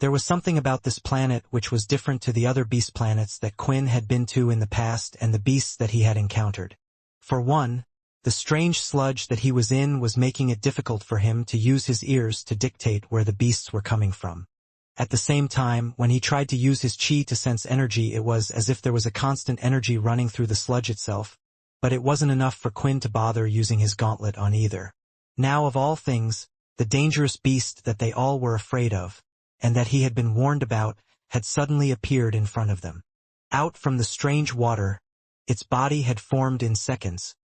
There was something about this planet which was different to the other beast planets that Quinn had been to in the past and the beasts that he had encountered. For one, the strange sludge that he was in was making it difficult for him to use his ears to dictate where the beasts were coming from. At the same time, when he tried to use his chi to sense energy, it was as if there was a constant energy running through the sludge itself, but it wasn't enough for Quinn to bother using his gauntlet on either. Now, of all things, the dangerous beast that they all were afraid of, and that he had been warned about, had suddenly appeared in front of them. Out from the strange water, its body had formed in seconds,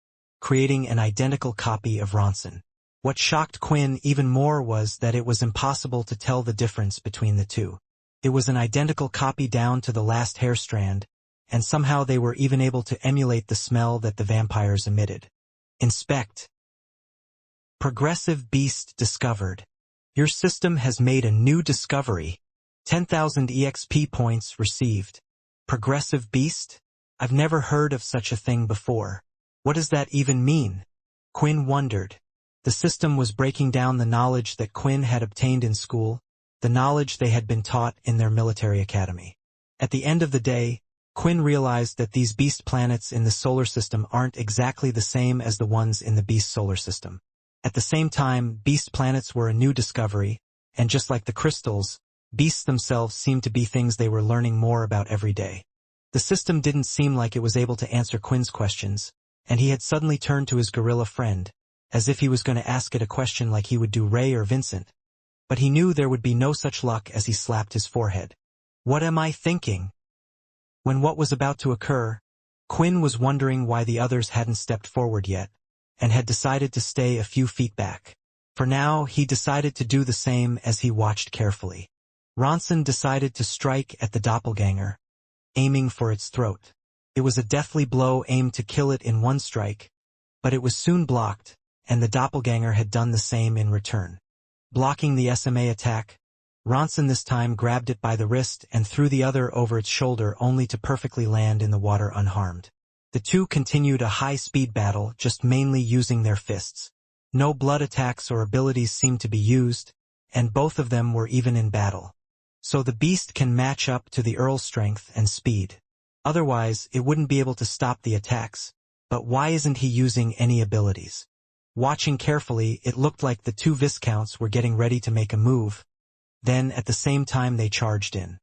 creating an identical copy of Ronson. What shocked Quinn even more was that it was impossible to tell the difference between the two. It was an identical copy down to the last hair strand, and somehow they were even able to emulate the smell that the vampires emitted. Inspect. Progressive beast discovered. Your system has made a new discovery. 10,000 EXP points received. Progressive beast? I've never heard of such a thing before. What does that even mean? Quinn wondered. The system was breaking down the knowledge that Quinn had obtained in school, the knowledge they had been taught in their military academy. At the end of the day, Quinn realized that these beast planets in the solar system aren't exactly the same as the ones in the beast solar system. At the same time, beast planets were a new discovery, and just like the crystals, beasts themselves seemed to be things they were learning more about every day. The system didn't seem like it was able to answer Quinn's questions, and he had suddenly turned to his gorilla friend, as if he was going to ask it a question like he would do Ray or Vincent. But he knew there would be no such luck as he slapped his forehead. What am I thinking? When what was about to occur, Quinn was wondering why the others hadn't stepped forward yet, and had decided to stay a few feet back. For now, he decided to do the same as he watched carefully. Ronson decided to strike at the doppelganger, aiming for its throat. It was a deathly blow aimed to kill it in one strike, but it was soon blocked, and the doppelganger had done the same in return. Blocking the SMA attack, Ronson this time grabbed it by the wrist and threw the other over its shoulder only to perfectly land in the water unharmed. The two continued a high-speed battle, just mainly using their fists. No blood attacks or abilities seemed to be used, and both of them were even in battle. So the beast can match up to the Earl's strength and speed. Otherwise, it wouldn't be able to stop the attacks. But why isn't he using any abilities? Watching carefully, it looked like the two Viscounts were getting ready to make a move. Then, at the same time, they charged in.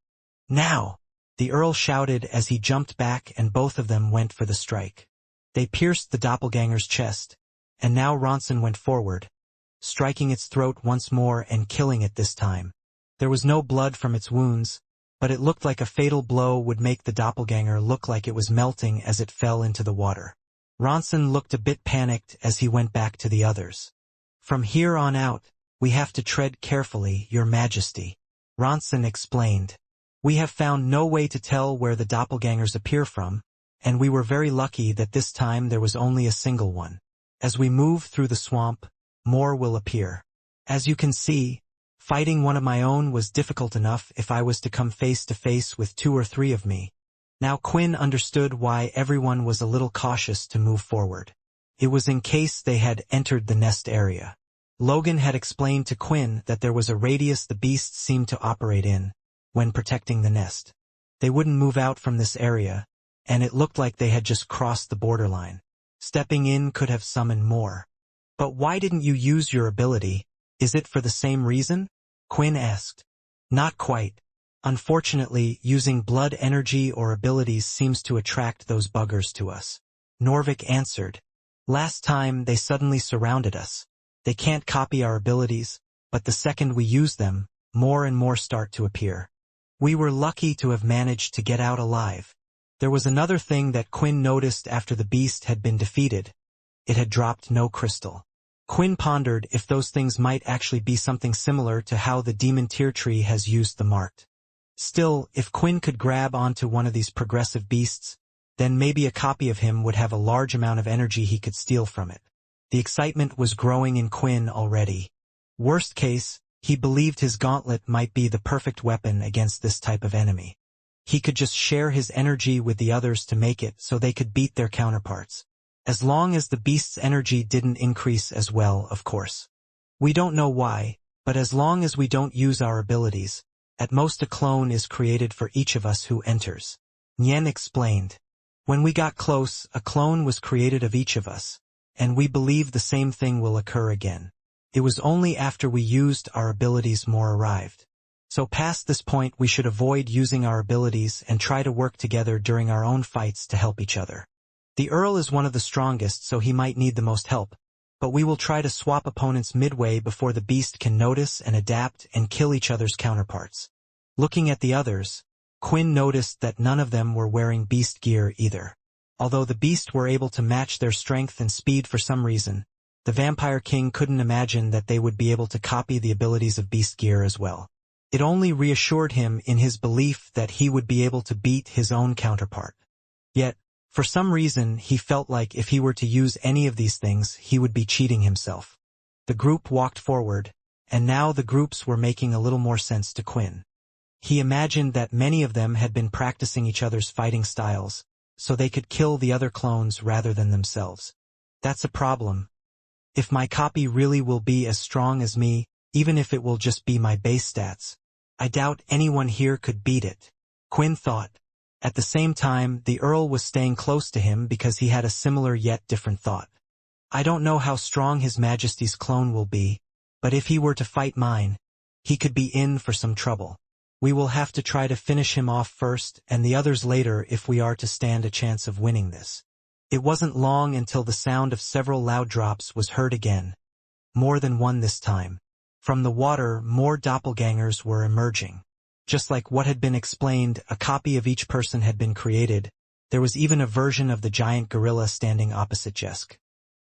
Now! The Earl shouted as he jumped back, and both of them went for the strike. They pierced the doppelganger's chest, and now Ronson went forward, striking its throat once more and killing it this time. There was no blood from its wounds, but it looked like a fatal blow would make the doppelganger look like it was melting as it fell into the water. Ronson looked a bit panicked as he went back to the others. From here on out, we have to tread carefully, Your Majesty, Ronson explained. We have found no way to tell where the doppelgangers appear from, and we were very lucky that this time there was only a single one. As we move through the swamp, more will appear. As you can see, fighting one of my own was difficult enough if I was to come face to face with 2 or 3 of me. Now Quinn understood why everyone was a little cautious to move forward. It was in case they had entered the nest area. Logan had explained to Quinn that there was a radius the beasts seemed to operate in when protecting the nest. They wouldn't move out from this area, and it looked like they had just crossed the borderline. Stepping in could have summoned more. But why didn't you use your ability? Is it for the same reason? Quinn asked. Not quite. Unfortunately, using blood energy or abilities seems to attract those buggers to us. Norvik answered. Last time, they suddenly surrounded us. They can't copy our abilities, but the second we use them, more and more start to appear. We were lucky to have managed to get out alive. There was another thing that Quinn noticed after the beast had been defeated. It had dropped no crystal. Quinn pondered if those things might actually be something similar to how the demon tear tree has used the marked. Still, if Quinn could grab onto one of these progressive beasts, then maybe a copy of him would have a large amount of energy he could steal from it. The excitement was growing in Quinn already. Worst case, he believed his gauntlet might be the perfect weapon against this type of enemy. He could just share his energy with the others to make it so they could beat their counterparts. As long as the beast's energy didn't increase as well, of course. We don't know why, but as long as we don't use our abilities, At most a clone is created for each of us who enters. Nyen explained. When we got close, a clone was created of each of us, and we believe the same thing will occur again. It was only after we used our abilities more arrived. So past this point we should avoid using our abilities and try to work together during our own fights to help each other. The Earl is one of the strongest, so he might need the most help, but we will try to swap opponents midway before the beast can notice and adapt and kill each other's counterparts. Looking at the others, Quinn noticed that none of them were wearing beast gear either. Although the beast were able to match their strength and speed for some reason, the Vampire King couldn't imagine that they would be able to copy the abilities of beast gear as well. It only reassured him in his belief that he would be able to beat his own counterpart. Yet, for some reason, he felt like if he were to use any of these things, he would be cheating himself. The group walked forward, and now the groups were making a little more sense to Quinn. He imagined that many of them had been practicing each other's fighting styles, so they could kill the other clones rather than themselves. That's a problem. If my copy really will be as strong as me, even if it will just be my base stats, I doubt anyone here could beat it, Quinn thought. At the same time, the Earl was staying close to him because he had a similar yet different thought. I don't know how strong His Majesty's clone will be, but if he were to fight mine, he could be in for some trouble. We will have to try to finish him off first and the others later if we are to stand a chance of winning this. It wasn't long until the sound of several loud drops was heard again. More than one this time. From the water, more doppelgangers were emerging. Just like what had been explained, a copy of each person had been created. There was even a version of the giant gorilla standing opposite Jesk.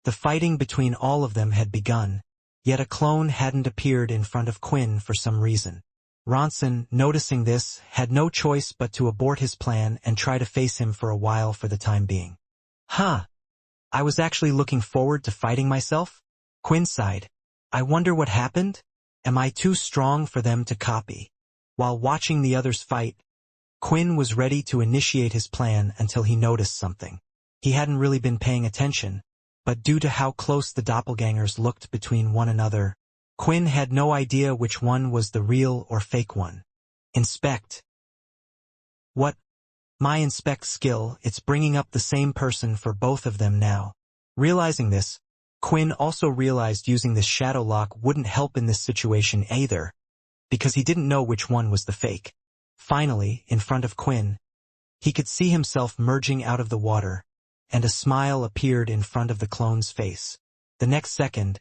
The fighting between all of them had begun, yet a clone hadn't appeared in front of Quinn for some reason. Ronson, noticing this, had no choice but to abort his plan and try to face him for a while for the time being. I was actually looking forward to fighting myself? Quinn sighed. I wonder what happened? Am I too strong for them to copy? While watching the others fight, Quinn was ready to initiate his plan until he noticed something. He hadn't really been paying attention, but due to how close the doppelgangers looked between one another, Quinn had no idea which one was the real or fake one. Inspect. What? My inspect skill, it's bringing up the same person for both of them now. Realizing this, Quinn also realized using this shadow lock wouldn't help in this situation either, because he didn't know which one was the fake. Finally, in front of Quinn, he could see himself merging out of the water, and a smile appeared in front of the clone's face. The next second,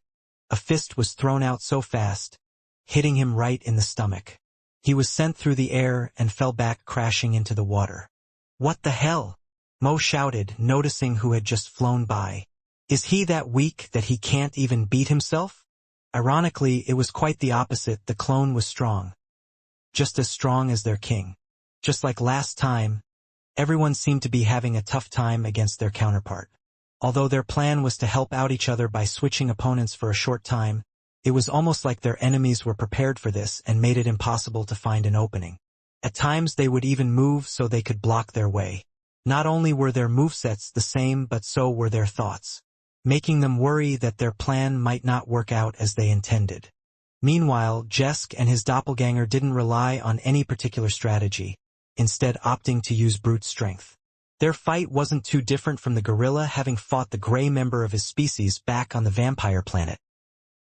a fist was thrown out so fast, hitting him right in the stomach. He was sent through the air and fell back crashing into the water. What the hell? Mo shouted, noticing who had just flown by. Is he that weak that he can't even beat himself? Ironically, it was quite the opposite. The clone was strong. Just as strong as their king. Just like last time, everyone seemed to be having a tough time against their counterpart. Although their plan was to help out each other by switching opponents for a short time, it was almost like their enemies were prepared for this and made it impossible to find an opening. At times they would even move so they could block their way. Not only were their movesets the same, but so were their thoughts, making them worry that their plan might not work out as they intended. Meanwhile, Jesk and his doppelganger didn't rely on any particular strategy, instead opting to use brute strength. Their fight wasn't too different from the gorilla having fought the gray member of his species back on the vampire planet.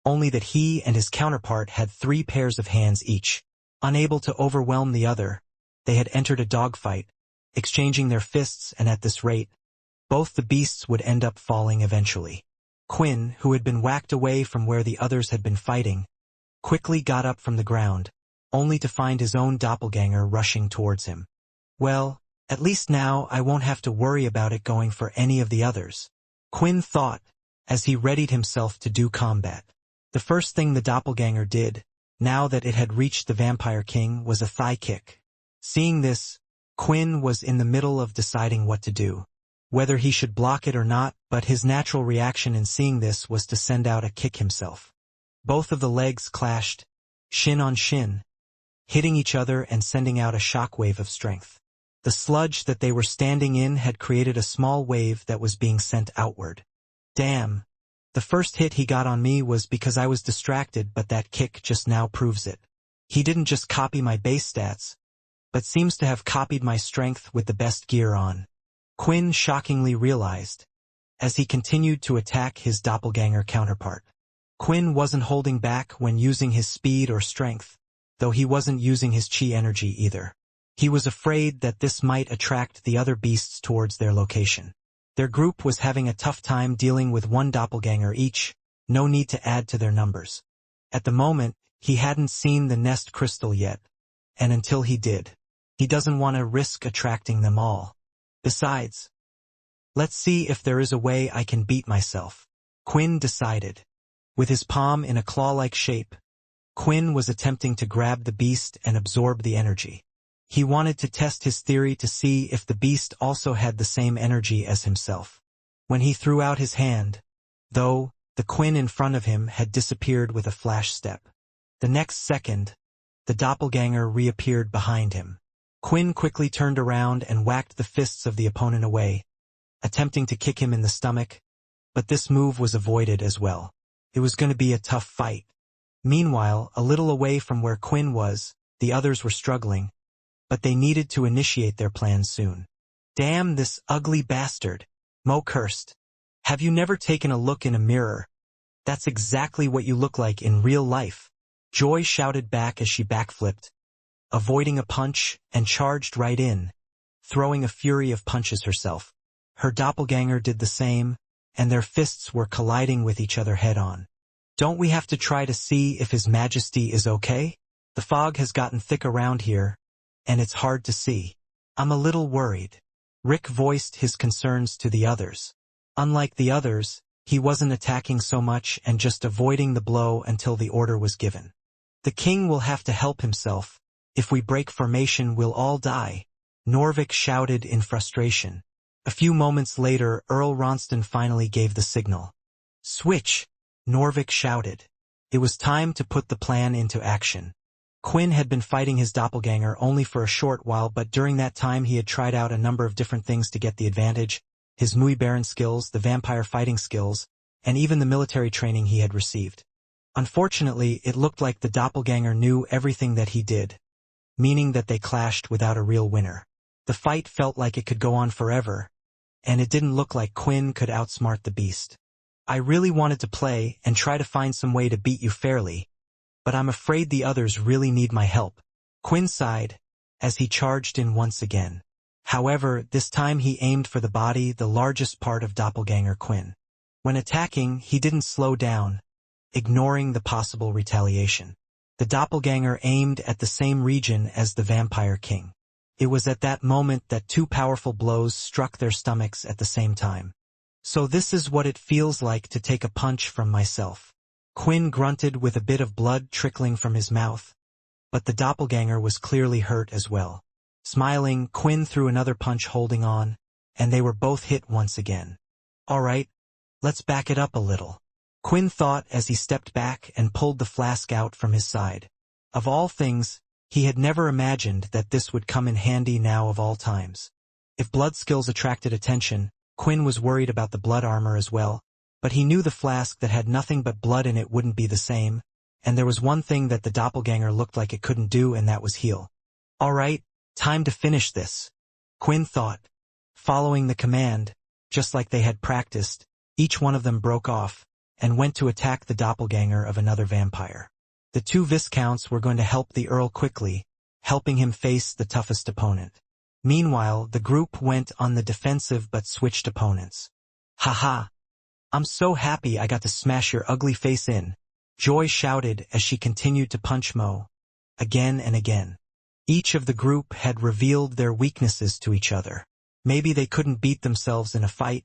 Only that he and his counterpart had 3 pairs of hands each. Unable to overwhelm the other, they had entered a dogfight, exchanging their fists, and at this rate, both the beasts would end up falling eventually. Quinn, who had been whacked away from where the others had been fighting, quickly got up from the ground, only to find his own doppelganger rushing towards him. Well, at least now I won't have to worry about it going for any of the others, Quinn thought, as he readied himself to do combat. The first thing the doppelganger did, now that it had reached the Vampire King, was a thigh kick. Seeing this, Quinn was in the middle of deciding what to do, whether he should block it or not, but his natural reaction in seeing this was to send out a kick himself. Both of the legs clashed, shin on shin, hitting each other and sending out a shockwave of strength. The sludge that they were standing in had created a small wave that was being sent outward. Damn. The first hit he got on me was because I was distracted, but that kick just now proves it. He didn't just copy my base stats, but seems to have copied my strength with the best gear on. Quinn shockingly realized, as he continued to attack his doppelganger counterpart. Quinn wasn't holding back when using his speed or strength, though he wasn't using his chi energy either. He was afraid that this might attract the other beasts towards their location. Their group was having a tough time dealing with one doppelganger each, no need to add to their numbers. At the moment, he hadn't seen the nest crystal yet, and until he did, he doesn't want to risk attracting them all. Besides, let's see if there is a way I can beat myself, Quinn decided. With his palm in a claw-like shape, Quinn was attempting to grab the beast and absorb the energy. He wanted to test his theory to see if the beast also had the same energy as himself. When he threw out his hand, though, the Quinn in front of him had disappeared with a flash step. The next second, the doppelganger reappeared behind him. Quinn quickly turned around and whacked the fists of the opponent away, attempting to kick him in the stomach, but this move was avoided as well. It was going to be a tough fight. Meanwhile, a little away from where Quinn was, the others were struggling, but they needed to initiate their plan soon. Damn this ugly bastard, Mo cursed. Have you never taken a look in a mirror? That's exactly what you look like in real life. Joy shouted back as she backflipped, avoiding a punch, and charged right in, throwing a fury of punches herself. Her doppelganger did the same, and their fists were colliding with each other head-on. Don't we have to try to see if His Majesty is okay? The fog has gotten thick around here, and it's hard to see. I'm a little worried. Rick voiced his concerns to the others. Unlike the others, he wasn't attacking so much and just avoiding the blow until the order was given. The king will have to help himself. If we break formation, we'll all die, Norvik shouted in frustration. A few moments later, Earl Ronston finally gave the signal. Switch, Norvik shouted. It was time to put the plan into action. Quinn had been fighting his doppelganger only for a short while, but during that time he had tried out a number of different things to get the advantage, his Muy Baron skills, the vampire fighting skills, and even the military training he had received. Unfortunately, it looked like the doppelganger knew everything that he did, meaning that they clashed without a real winner. The fight felt like it could go on forever, and it didn't look like Quinn could outsmart the beast. I really wanted to play and try to find some way to beat you fairly, but I'm afraid the others really need my help, Quinn sighed, as he charged in once again. However, this time he aimed for the body, the largest part of doppelganger Quinn. When attacking, he didn't slow down, ignoring the possible retaliation. The doppelganger aimed at the same region as the vampire king. It was at that moment that two powerful blows struck their stomachs at the same time. So this is what it feels like to take a punch from myself. Quinn grunted with a bit of blood trickling from his mouth, but the doppelganger was clearly hurt as well. Smiling, Quinn threw another punch holding on, and they were both hit once again. All right, let's back it up a little, Quinn thought as he stepped back and pulled the flask out from his side. Of all things, he had never imagined that this would come in handy now of all times. If blood skills attracted attention, Quinn was worried about the blood armor as well, but he knew the flask that had nothing but blood in it wouldn't be the same, and there was one thing that the doppelganger looked like it couldn't do, and that was heal. All right, time to finish this, Quinn thought. Following the command, just like they had practiced, each one of them broke off and went to attack the doppelganger of another vampire. The two Viscounts were going to help the Earl quickly, helping him face the toughest opponent. Meanwhile, the group went on the defensive but switched opponents. Haha! I'm so happy I got to smash your ugly face in, Joy shouted as she continued to punch Mo, again and again. Each of the group had revealed their weaknesses to each other. Maybe they couldn't beat themselves in a fight,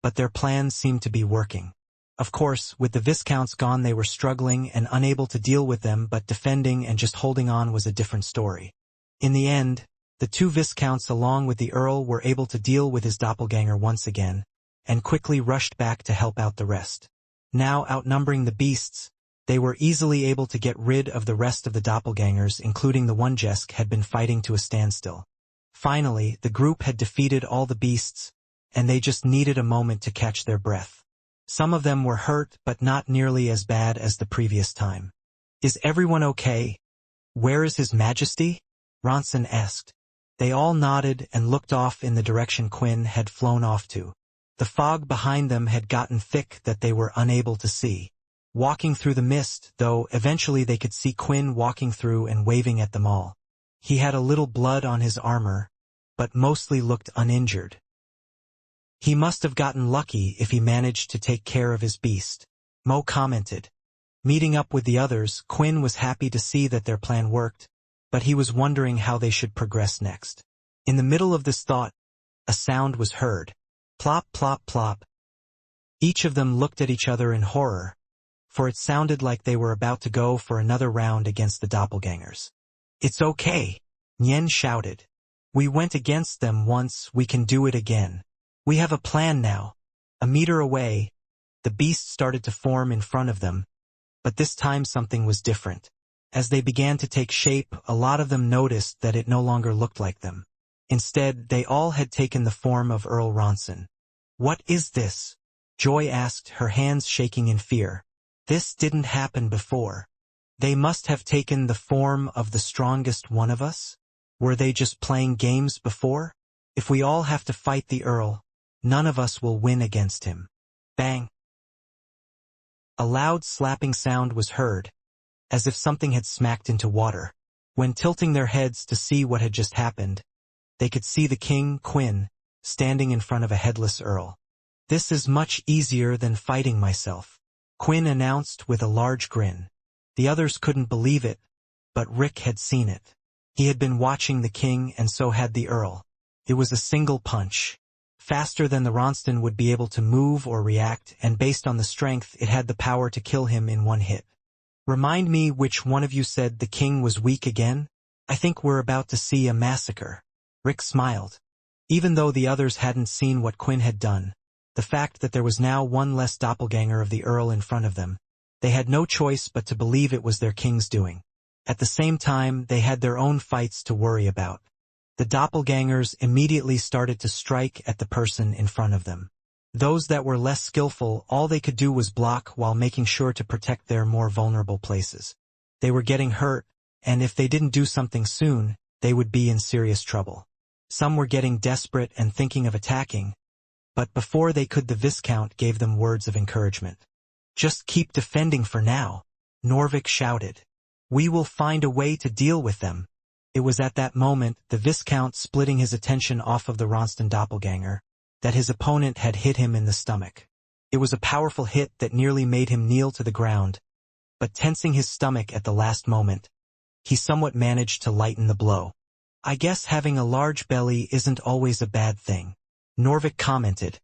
but their plans seemed to be working. Of course, with the Viscounts gone, they were struggling and unable to deal with them, but defending and just holding on was a different story. In the end, the two Viscounts along with the Earl were able to deal with his doppelganger once again, and quickly rushed back to help out the rest. Now outnumbering the beasts, they were easily able to get rid of the rest of the doppelgangers, including the one Jesk had been fighting to a standstill. Finally, the group had defeated all the beasts, and they just needed a moment to catch their breath. Some of them were hurt, but not nearly as bad as the previous time. Is everyone okay? "Where is His Majesty?" Ronson asked. They all nodded and looked off in the direction Quinn had flown off to. The fog behind them had gotten thick that they were unable to see. Walking through the mist, though, eventually they could see Quinn walking through and waving at them all. He had a little blood on his armor, but mostly looked uninjured. He must have gotten lucky if he managed to take care of his beast, Mo commented. Meeting up with the others, Quinn was happy to see that their plan worked, but he was wondering how they should progress next. In the middle of this thought, a sound was heard. Plop, plop, plop. Each of them looked at each other in horror, for it sounded like they were about to go for another round against the doppelgangers. "It's okay," Nyen shouted. "We went against them once, we can do it again. We have a plan now." A meter away, the beast started to form in front of them, but this time something was different. As they began to take shape, a lot of them noticed that it no longer looked like them. Instead, they all had taken the form of Earl Ronson. "What is this?" Joy asked, her hands shaking in fear. "This didn't happen before. They must have taken the form of the strongest one of us? Were they just playing games before? If we all have to fight the Earl, none of us will win against him." Bang! A loud slapping sound was heard, as if something had smacked into water. When tilting their heads to see what had just happened, they could see the king, Quinn, standing in front of a headless Earl. "This is much easier than fighting myself," Quinn announced with a large grin. The others couldn't believe it, but Rick had seen it. He had been watching the king and so had the Earl. It was a single punch. Faster than the Ronston would be able to move or react, and based on the strength, it had the power to kill him in one hit. "Remind me which one of you said the king was weak again? I think we're about to see a massacre." Rick smiled. Even though the others hadn't seen what Quinn had done, the fact that there was now one less doppelganger of the Earl in front of them, they had no choice but to believe it was their king's doing. At the same time, they had their own fights to worry about. The doppelgangers immediately started to strike at the person in front of them. Those that were less skillful, all they could do was block while making sure to protect their more vulnerable places. They were getting hurt, and if they didn't do something soon, they would be in serious trouble. Some were getting desperate and thinking of attacking, but before they could, the Viscount gave them words of encouragement. "Just keep defending for now," Norvik shouted. "We will find a way to deal with them." It was at that moment, the Viscount splitting his attention off of the Ronston doppelganger, that his opponent had hit him in the stomach. It was a powerful hit that nearly made him kneel to the ground, but tensing his stomach at the last moment, he somewhat managed to lighten the blow. "I guess having a large belly isn't always a bad thing," Norvik commented,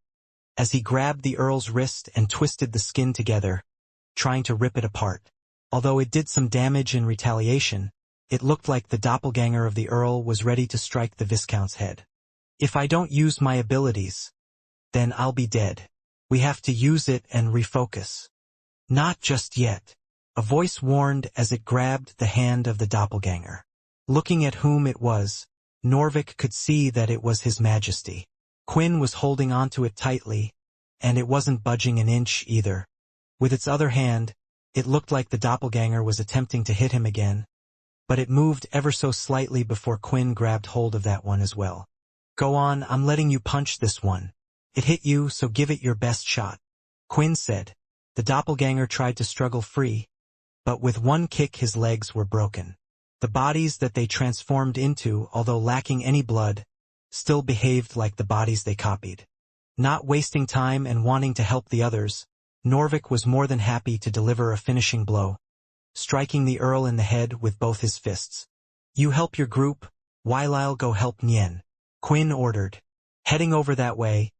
as he grabbed the Earl's wrist and twisted the skin together, trying to rip it apart. Although it did some damage in retaliation, it looked like the doppelganger of the Earl was ready to strike the Viscount's head. "If I don't use my abilities, then I'll be dead. We have to use it and refocus." "Not just yet," a voice warned as it grabbed the hand of the doppelganger. Looking at whom it was, Norvik could see that it was His Majesty. Quinn was holding onto it tightly, and it wasn't budging an inch either. With its other hand, it looked like the doppelganger was attempting to hit him again, but it moved ever so slightly before Quinn grabbed hold of that one as well. "Go on, I'm letting you punch this one. It hit you, so give it your best shot," Quinn said. The doppelganger tried to struggle free, but with one kick his legs were broken. The bodies that they transformed into, although lacking any blood, still behaved like the bodies they copied. Not wasting time and wanting to help the others, Norvik was more than happy to deliver a finishing blow, striking the Earl in the head with both his fists. "You help your group, while I'll go help Nyen," Quinn ordered. Heading over that way,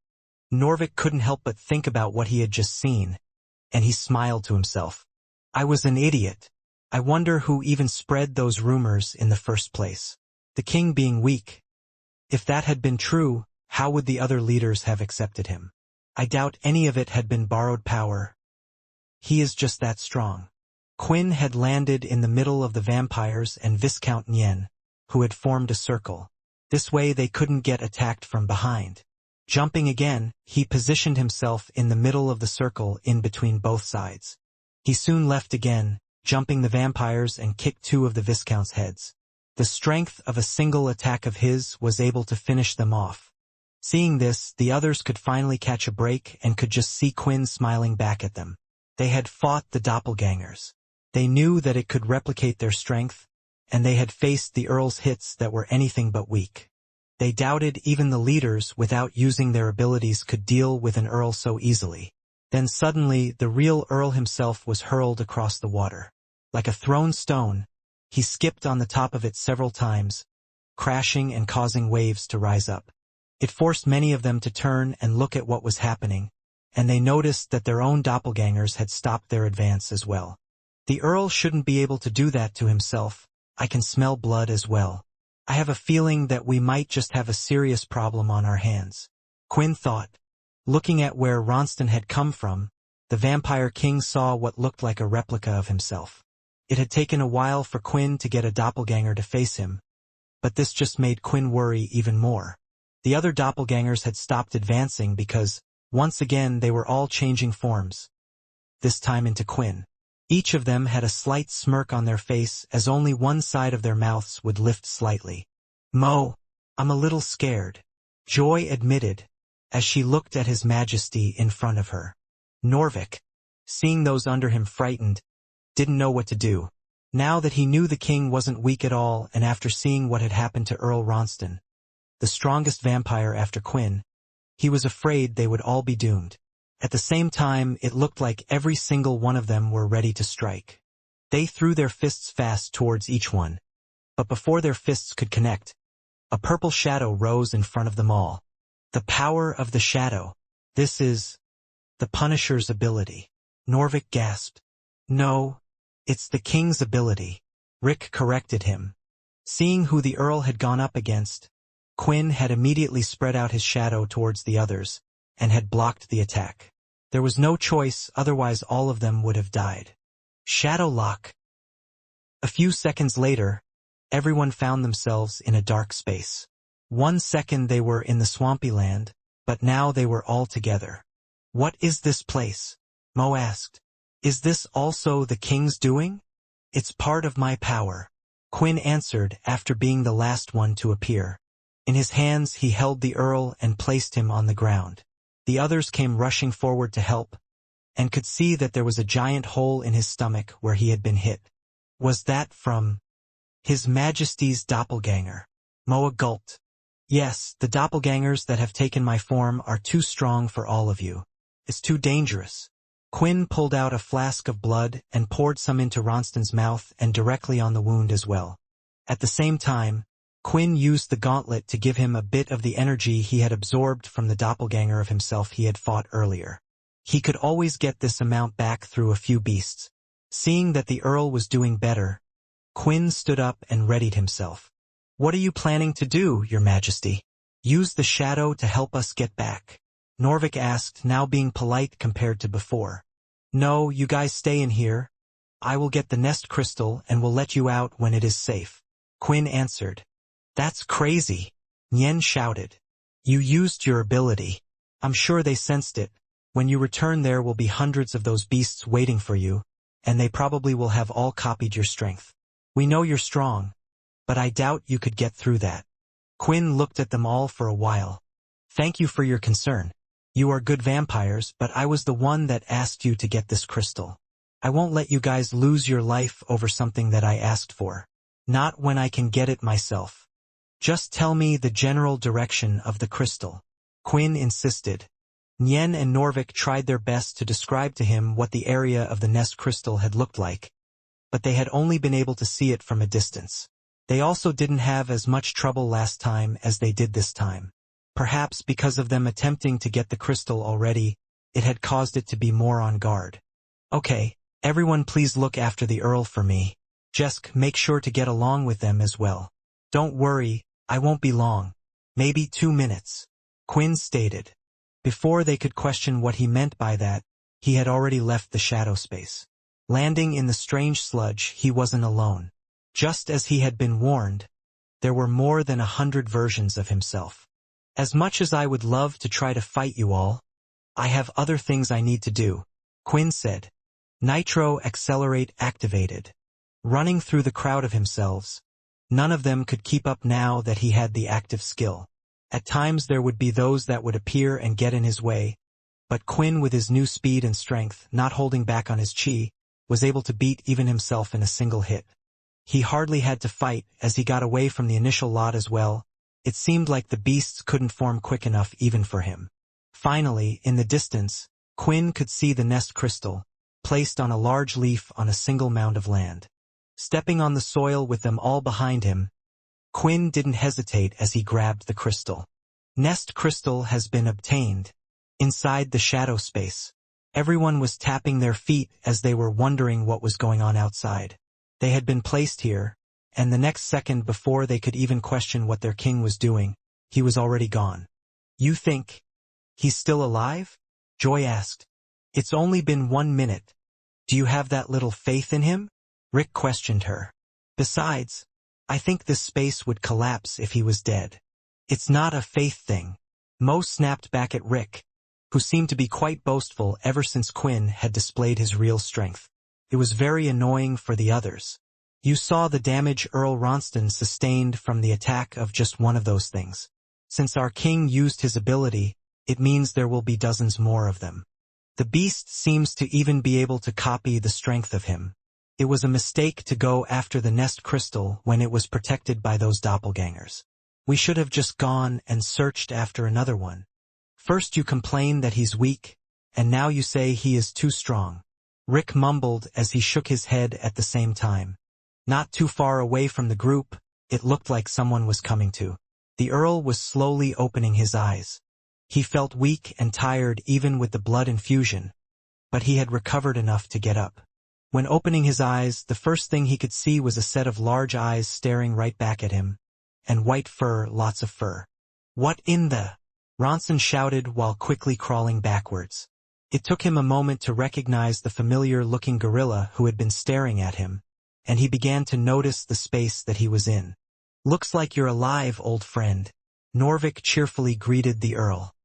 Norvik couldn't help but think about what he had just seen, and he smiled to himself. "I was an idiot. I wonder who even spread those rumors in the first place. The king being weak. If that had been true, how would the other leaders have accepted him? I doubt any of it had been borrowed power. He is just that strong." Quinn had landed in the middle of the vampires and Viscount Nyen, who had formed a circle. This way they couldn't get attacked from behind. Jumping again, he positioned himself in the middle of the circle in between both sides. He soon left again, jumping the vampires and kicked two of the Viscount's heads. The strength of a single attack of his was able to finish them off. Seeing this, the others could finally catch a break and could just see Quinn smiling back at them. They had fought the doppelgangers. They knew that it could replicate their strength, and they had faced the Earl's hits that were anything but weak. They doubted even the leaders without using their abilities could deal with an Earl so easily. Then suddenly, the real Earl himself was hurled across the water. Like a thrown stone, he skipped on the top of it several times, crashing and causing waves to rise up. It forced many of them to turn and look at what was happening, and they noticed that their own doppelgangers had stopped their advance as well. The Earl shouldn't be able to do that to himself. I can smell blood as well. I have a feeling that we might just have a serious problem on our hands, Quinn thought. Looking at where Ronston had come from, the Vampire King saw what looked like a replica of himself. It had taken a while for Quinn to get a doppelganger to face him, but this just made Quinn worry even more. The other doppelgangers had stopped advancing because, once again, they were all changing forms. This time into Quinn. Each of them had a slight smirk on their face as only one side of their mouths would lift slightly. "Mo, I'm a little scared," Joy admitted, as she looked at His Majesty in front of her. Norvik, seeing those under him frightened, didn't know what to do. Now that he knew the king wasn't weak at all, and after seeing what had happened to Earl Ronston, the strongest vampire after Quinn, he was afraid they would all be doomed. At the same time, it looked like every single one of them were ready to strike. They threw their fists fast towards each one. But before their fists could connect, a purple shadow rose in front of them all. The power of the shadow. This is the Punisher's ability. Norvik gasped. No, it's the king's ability. Rick corrected him. Seeing who the Earl had gone up against, Quinn had immediately spread out his shadow towards the others, and had blocked the attack. There was no choice, otherwise all of them would have died. Shadow lock. A few seconds later, everyone found themselves in a dark space. 1 second they were in the swampy land, but now they were all together. What is this place? Mo asked. Is this also the king's doing? It's part of my power, Quinn answered after being the last one to appear. In his hands he held the Earl and placed him on the ground. The others came rushing forward to help, and could see that there was a giant hole in his stomach where he had been hit. Was that from His Majesty's doppelganger? Moa gulped. Yes, the doppelgangers that have taken my form are too strong for all of you. It's too dangerous. Quinn pulled out a flask of blood and poured some into Ronston's mouth and directly on the wound as well. At the same time, Quinn used the gauntlet to give him a bit of the energy he had absorbed from the doppelganger of himself he had fought earlier. He could always get this amount back through a few beasts. Seeing that the Earl was doing better, Quinn stood up and readied himself. What are you planning to do, Your Majesty? Use the shadow to help us get back? Norvik asked, now being polite compared to before. No, you guys stay in here. I will get the nest crystal and will let you out when it is safe, Quinn answered. That's crazy, Nyen shouted. You used your ability. I'm sure they sensed it. When you return there will be hundreds of those beasts waiting for you, and they probably will have all copied your strength. We know you're strong, but I doubt you could get through that. Quinn looked at them all for a while. Thank you for your concern. You are good vampires, but I was the one that asked you to get this crystal. I won't let you guys lose your life over something that I asked for. Not when I can get it myself. Just tell me the general direction of the crystal, Quinn insisted. Nyen and Norvik tried their best to describe to him what the area of the nest crystal had looked like, but they had only been able to see it from a distance. They also didn't have as much trouble last time as they did this time. Perhaps because of them attempting to get the crystal already, it had caused it to be more on guard. Okay, everyone please look after the Earl for me. Just make sure to get along with them as well. Don't worry, I won't be long. Maybe 2 minutes, Quinn stated. Before they could question what he meant by that, he had already left the shadow space. Landing in the strange sludge, he wasn't alone. Just as he had been warned, there were more than 100 versions of himself. As much as I would love to try to fight you all, I have other things I need to do, Quinn said. Nitro accelerate activated. Running through the crowd of himselves, none of them could keep up now that he had the active skill. At times there would be those that would appear and get in his way, but Quinn with his new speed and strength, not holding back on his chi, was able to beat even himself in a single hit. He hardly had to fight as he got away from the initial lot as well. It seemed like the beasts couldn't form quick enough even for him. Finally, in the distance, Quinn could see the nest crystal, placed on a large leaf on a single mound of land. Stepping on the soil with them all behind him, Quinn didn't hesitate as he grabbed the crystal. Nest crystal has been obtained. Inside the shadow space, everyone was tapping their feet as they were wondering what was going on outside. They had been placed here, and the next second before they could even question what their king was doing, he was already gone. "You think he's still alive?" Joy asked. "It's only been 1 minute. Do you have that little faith in him?" Rick questioned her. "Besides, I think this space would collapse if he was dead." "It's not a faith thing." Mo snapped back at Rick, who seemed to be quite boastful ever since Quinn had displayed his real strength. It was very annoying for the others. "You saw the damage Earl Ronston sustained from the attack of just one of those things. Since our king used his ability, it means there will be dozens more of them. The beast seems to even be able to copy the strength of him. It was a mistake to go after the nest crystal when it was protected by those doppelgangers. We should have just gone and searched after another one. First you complain that he's weak, and now you say he is too strong." Rick mumbled as he shook his head at the same time. Not too far away from the group, it looked like someone was coming to. The Earl was slowly opening his eyes. He felt weak and tired even with the blood infusion, but he had recovered enough to get up. When opening his eyes, the first thing he could see was a set of large eyes staring right back at him, and white fur, lots of fur. "What in the?" Ronson shouted while quickly crawling backwards. It took him a moment to recognize the familiar-looking gorilla who had been staring at him, and he began to notice the space that he was in. "Looks like you're alive, old friend," Norvik cheerfully greeted the Earl.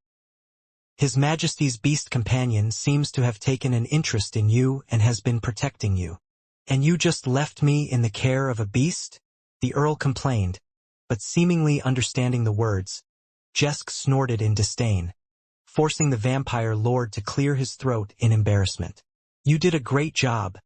"His Majesty's beast companion seems to have taken an interest in you and has been protecting you. And you just left me in the care of a beast?" the Earl complained, but seemingly understanding the words, Jesk snorted in disdain, forcing the vampire lord to clear his throat in embarrassment. "You did a great job,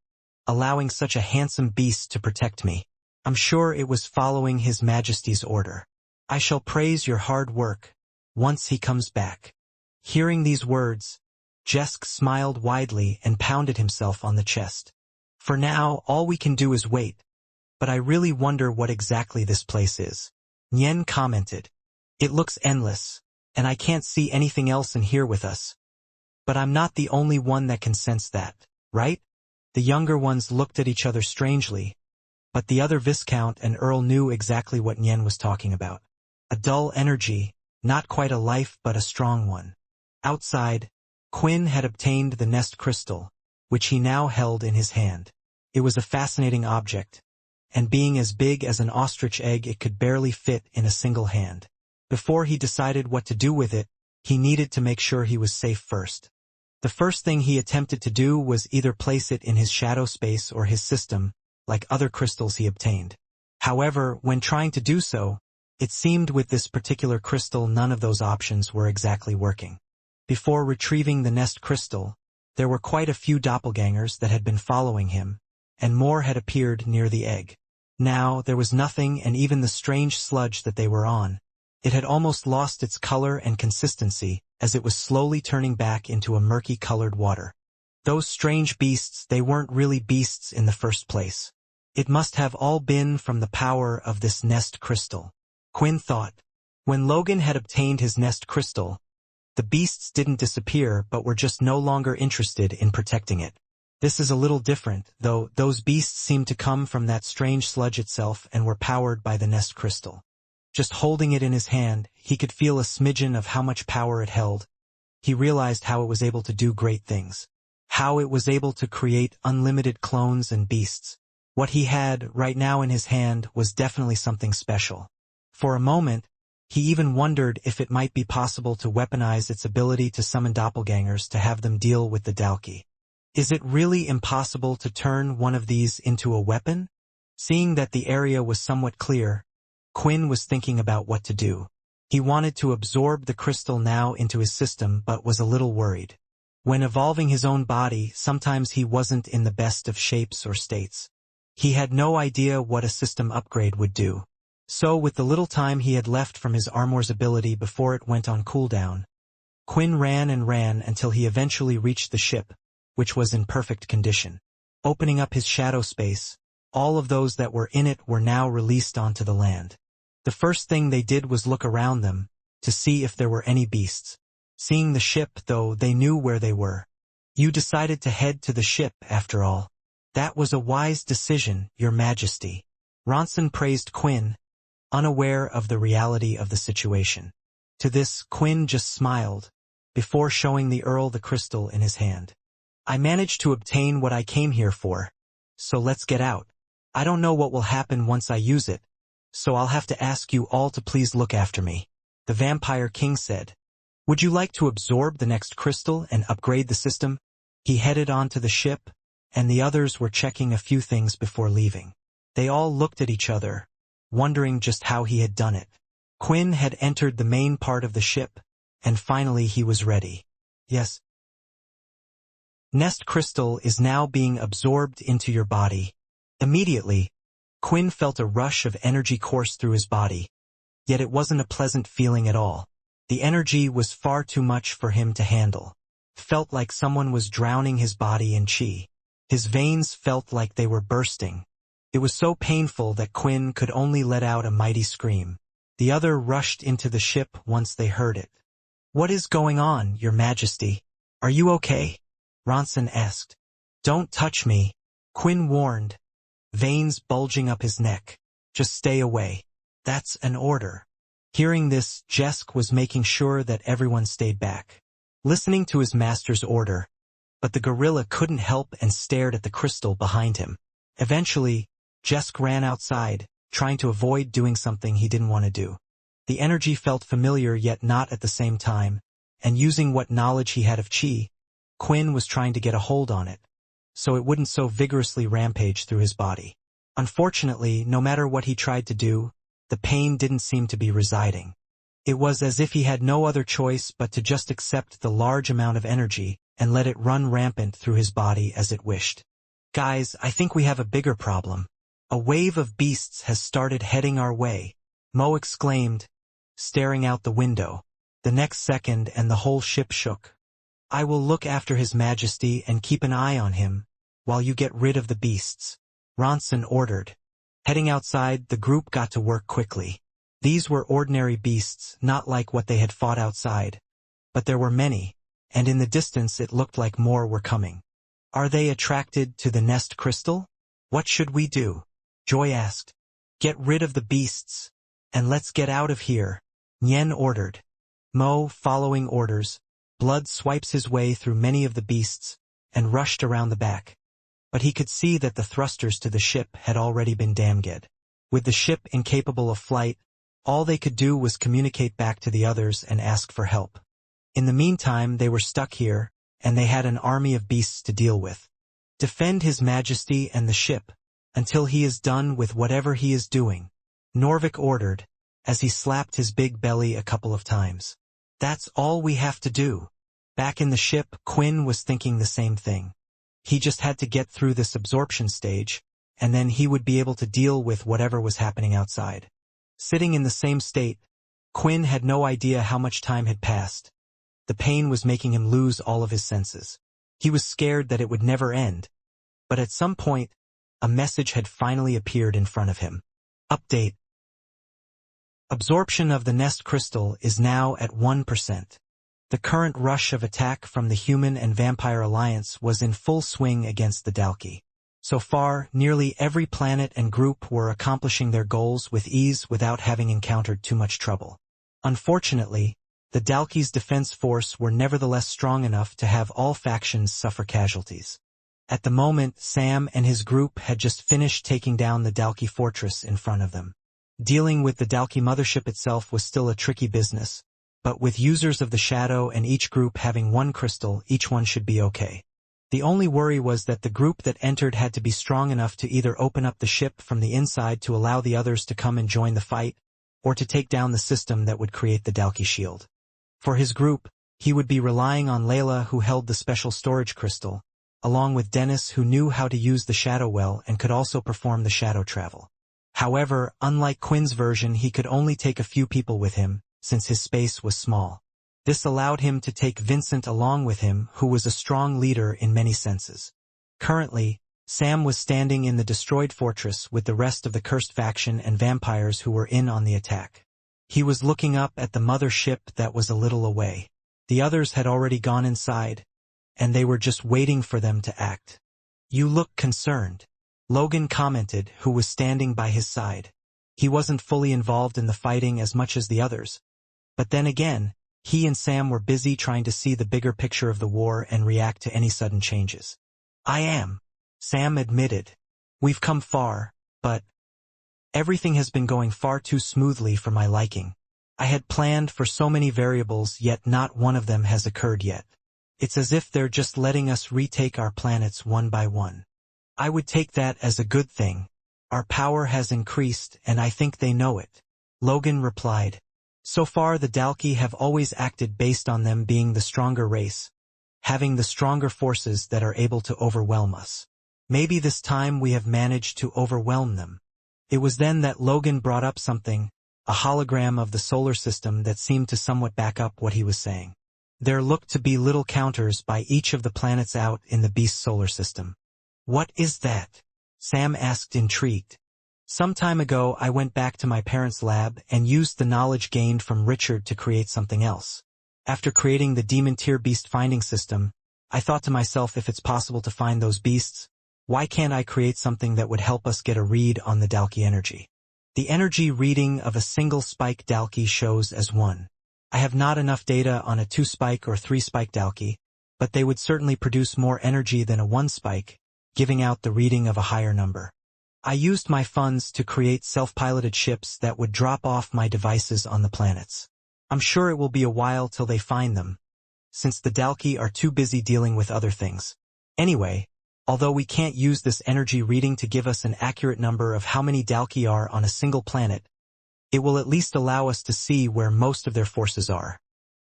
allowing such a handsome beast to protect me. I'm sure it was following His Majesty's order. I shall praise your hard work once he comes back." Hearing these words, Jesk smiled widely and pounded himself on the chest. "For now, all we can do is wait, but I really wonder what exactly this place is." Nyen commented. "It looks endless, and I can't see anything else in here with us. But I'm not the only one that can sense that, right?" The younger ones looked at each other strangely, but the other Viscount and Earl knew exactly what Nyen was talking about. A dull energy, not quite a life but a strong one. Outside, Quinn had obtained the nest crystal, which he now held in his hand. It was a fascinating object, and being as big as an ostrich egg it could barely fit in a single hand. Before he decided what to do with it, he needed to make sure he was safe first. The first thing he attempted to do was either place it in his shadow space or his system, like other crystals he obtained. However, when trying to do so, it seemed with this particular crystal none of those options were exactly working. Before retrieving the nest crystal, there were quite a few doppelgangers that had been following him, and more had appeared near the egg. Now there was nothing, and even the strange sludge that they were on, it had almost lost its color and consistency as it was slowly turning back into a murky-colored water. Those strange beasts, they weren't really beasts in the first place. It must have all been from the power of this nest crystal, Quinn thought. When Logan had obtained his nest crystal, the beasts didn't disappear but were just no longer interested in protecting it. This is a little different, though. Those beasts seemed to come from that strange sludge itself and were powered by the nest crystal. Just holding it in his hand, he could feel a smidgen of how much power it held. He realized how it was able to do great things. How it was able to create unlimited clones and beasts. What he had right now in his hand was definitely something special. For a moment, he even wondered if it might be possible to weaponize its ability to summon doppelgangers to have them deal with the Dalki. Is it really impossible to turn one of these into a weapon? Seeing that the area was somewhat clear, Quinn was thinking about what to do. He wanted to absorb the crystal now into his system but was a little worried. When evolving his own body, sometimes he wasn't in the best of shapes or states. He had no idea what a system upgrade would do. So with the little time he had left from his armor's ability before it went on cooldown, Quinn ran and ran until he eventually reached the ship, which was in perfect condition. Opening up his shadow space, all of those that were in it were now released onto the land. The first thing they did was look around them, to see if there were any beasts. Seeing the ship, though, they knew where they were. You decided to head to the ship, after all. That was a wise decision, Your Majesty. Ronson praised Quinn, unaware of the reality of the situation. To this, Quinn just smiled, before showing the Earl the crystal in his hand. I managed to obtain what I came here for, so let's get out. I don't know what will happen once I use it, so I'll have to ask you all to please look after me. The Vampire King said. Would you like to absorb the next crystal and upgrade the system? He headed onto the ship, and the others were checking a few things before leaving. They all looked at each other, wondering just how he had done it. Quinn had entered the main part of the ship, and finally he was ready. Yes. Nest crystal is now being absorbed into your body. Immediately, Quinn felt a rush of energy course through his body, yet it wasn't a pleasant feeling at all. The energy was far too much for him to handle. Felt like someone was drowning his body in chi. His veins felt like they were bursting. It was so painful that Quinn could only let out a mighty scream. The other rushed into the ship once they heard it. What is going on, Your Majesty? Are you okay? Ronson asked. Don't touch me, Quinn warned, veins bulging up his neck. Just stay away. That's an order. Hearing this, Jesk was making sure that everyone stayed back, listening to his master's order, but the gorilla couldn't help and stared at the crystal behind him. Eventually, Jesk ran outside, trying to avoid doing something he didn't want to do. The energy felt familiar yet not at the same time, and using what knowledge he had of chi, Quinn was trying to get a hold on it, so it wouldn't so vigorously rampage through his body. Unfortunately, no matter what he tried to do, the pain didn't seem to be residing. It was as if he had no other choice but to just accept the large amount of energy and let it run rampant through his body as it wished. Guys, I think we have a bigger problem. A wave of beasts has started heading our way, Mo exclaimed, staring out the window. The next second and the whole ship shook. I will look after His Majesty and keep an eye on him, while you get rid of the beasts, Ronson ordered. Heading outside, the group got to work quickly. These were ordinary beasts, not like what they had fought outside. But there were many, and in the distance it looked like more were coming. Are they attracted to the nest crystal? What should we do? Joy asked. Get rid of the beasts, and let's get out of here, Nyen ordered. Mo, following orders, Blood swipes his way through many of the beasts, and rushed around the back. But he could see that the thrusters to the ship had already been damaged. With the ship incapable of flight, all they could do was communicate back to the others and ask for help. In the meantime, they were stuck here, and they had an army of beasts to deal with. Defend His Majesty and the ship, until he is done with whatever he is doing, Norvik ordered, as he slapped his big belly a couple of times. That's all we have to do. Back in the ship, Quinn was thinking the same thing. He just had to get through this absorption stage, and then he would be able to deal with whatever was happening outside. Sitting in the same state, Quinn had no idea how much time had passed. The pain was making him lose all of his senses. He was scared that it would never end. But at some point, a message had finally appeared in front of him. Update. Absorption of the nest crystal is now at 1%. The current rush of attack from the human and vampire alliance was in full swing against the Dalki. So far, nearly every planet and group were accomplishing their goals with ease without having encountered too much trouble. Unfortunately, the Dalki's defense force were nevertheless strong enough to have all factions suffer casualties. At the moment, Sam and his group had just finished taking down the Dalki fortress in front of them. Dealing with the Dalki mothership itself was still a tricky business, but with users of the Shadow and each group having one crystal, each one should be okay. The only worry was that the group that entered had to be strong enough to either open up the ship from the inside to allow the others to come and join the fight, or to take down the system that would create the Dalki shield. For his group, he would be relying on Layla, who held the special storage crystal, along with Dennis, who knew how to use the shadow well and could also perform the shadow travel. However, unlike Quinn's version, he could only take a few people with him, since his space was small. This allowed him to take Vincent along with him, who was a strong leader in many senses. Currently, Sam was standing in the destroyed fortress with the rest of the cursed faction and vampires who were in on the attack. He was looking up at the mother ship that was a little away. The others had already gone inside, and they were just waiting for them to act. "You look concerned," Logan commented, who was standing by his side. He wasn't fully involved in the fighting as much as the others. But then again, he and Sam were busy trying to see the bigger picture of the war and react to any sudden changes. "I am," Sam admitted. "We've come far, but everything has been going far too smoothly for my liking. I had planned for so many variables, yet not one of them has occurred yet. It's as if they're just letting us retake our planets one by one. I would take that as a good thing. Our power has increased, and I think they know it," Logan replied. "So far the Dalki have always acted based on them being the stronger race, having the stronger forces that are able to overwhelm us. Maybe this time we have managed to overwhelm them." It was then that Logan brought up something, a hologram of the solar system that seemed to somewhat back up what he was saying. There looked to be little counters by each of the planets out in the beast solar system. "What is that?" Sam asked, intrigued. "Some time ago I went back to my parents' lab and used the knowledge gained from Richard to create something else. After creating the demon tier beast finding system, I thought to myself, if it's possible to find those beasts, why can't I create something that would help us get a read on the Dalki energy? The energy reading of a single spike Dalki shows as 1. I have not enough data on a 2-spike or 3-spike Dalki, but they would certainly produce more energy than a 1-spike, giving out the reading of a higher number. I used my funds to create self-piloted ships that would drop off my devices on the planets. I'm sure it will be a while till they find them, since the Dalki are too busy dealing with other things. Anyway, although we can't use this energy reading to give us an accurate number of how many Dalki are on a single planet, it will at least allow us to see where most of their forces are.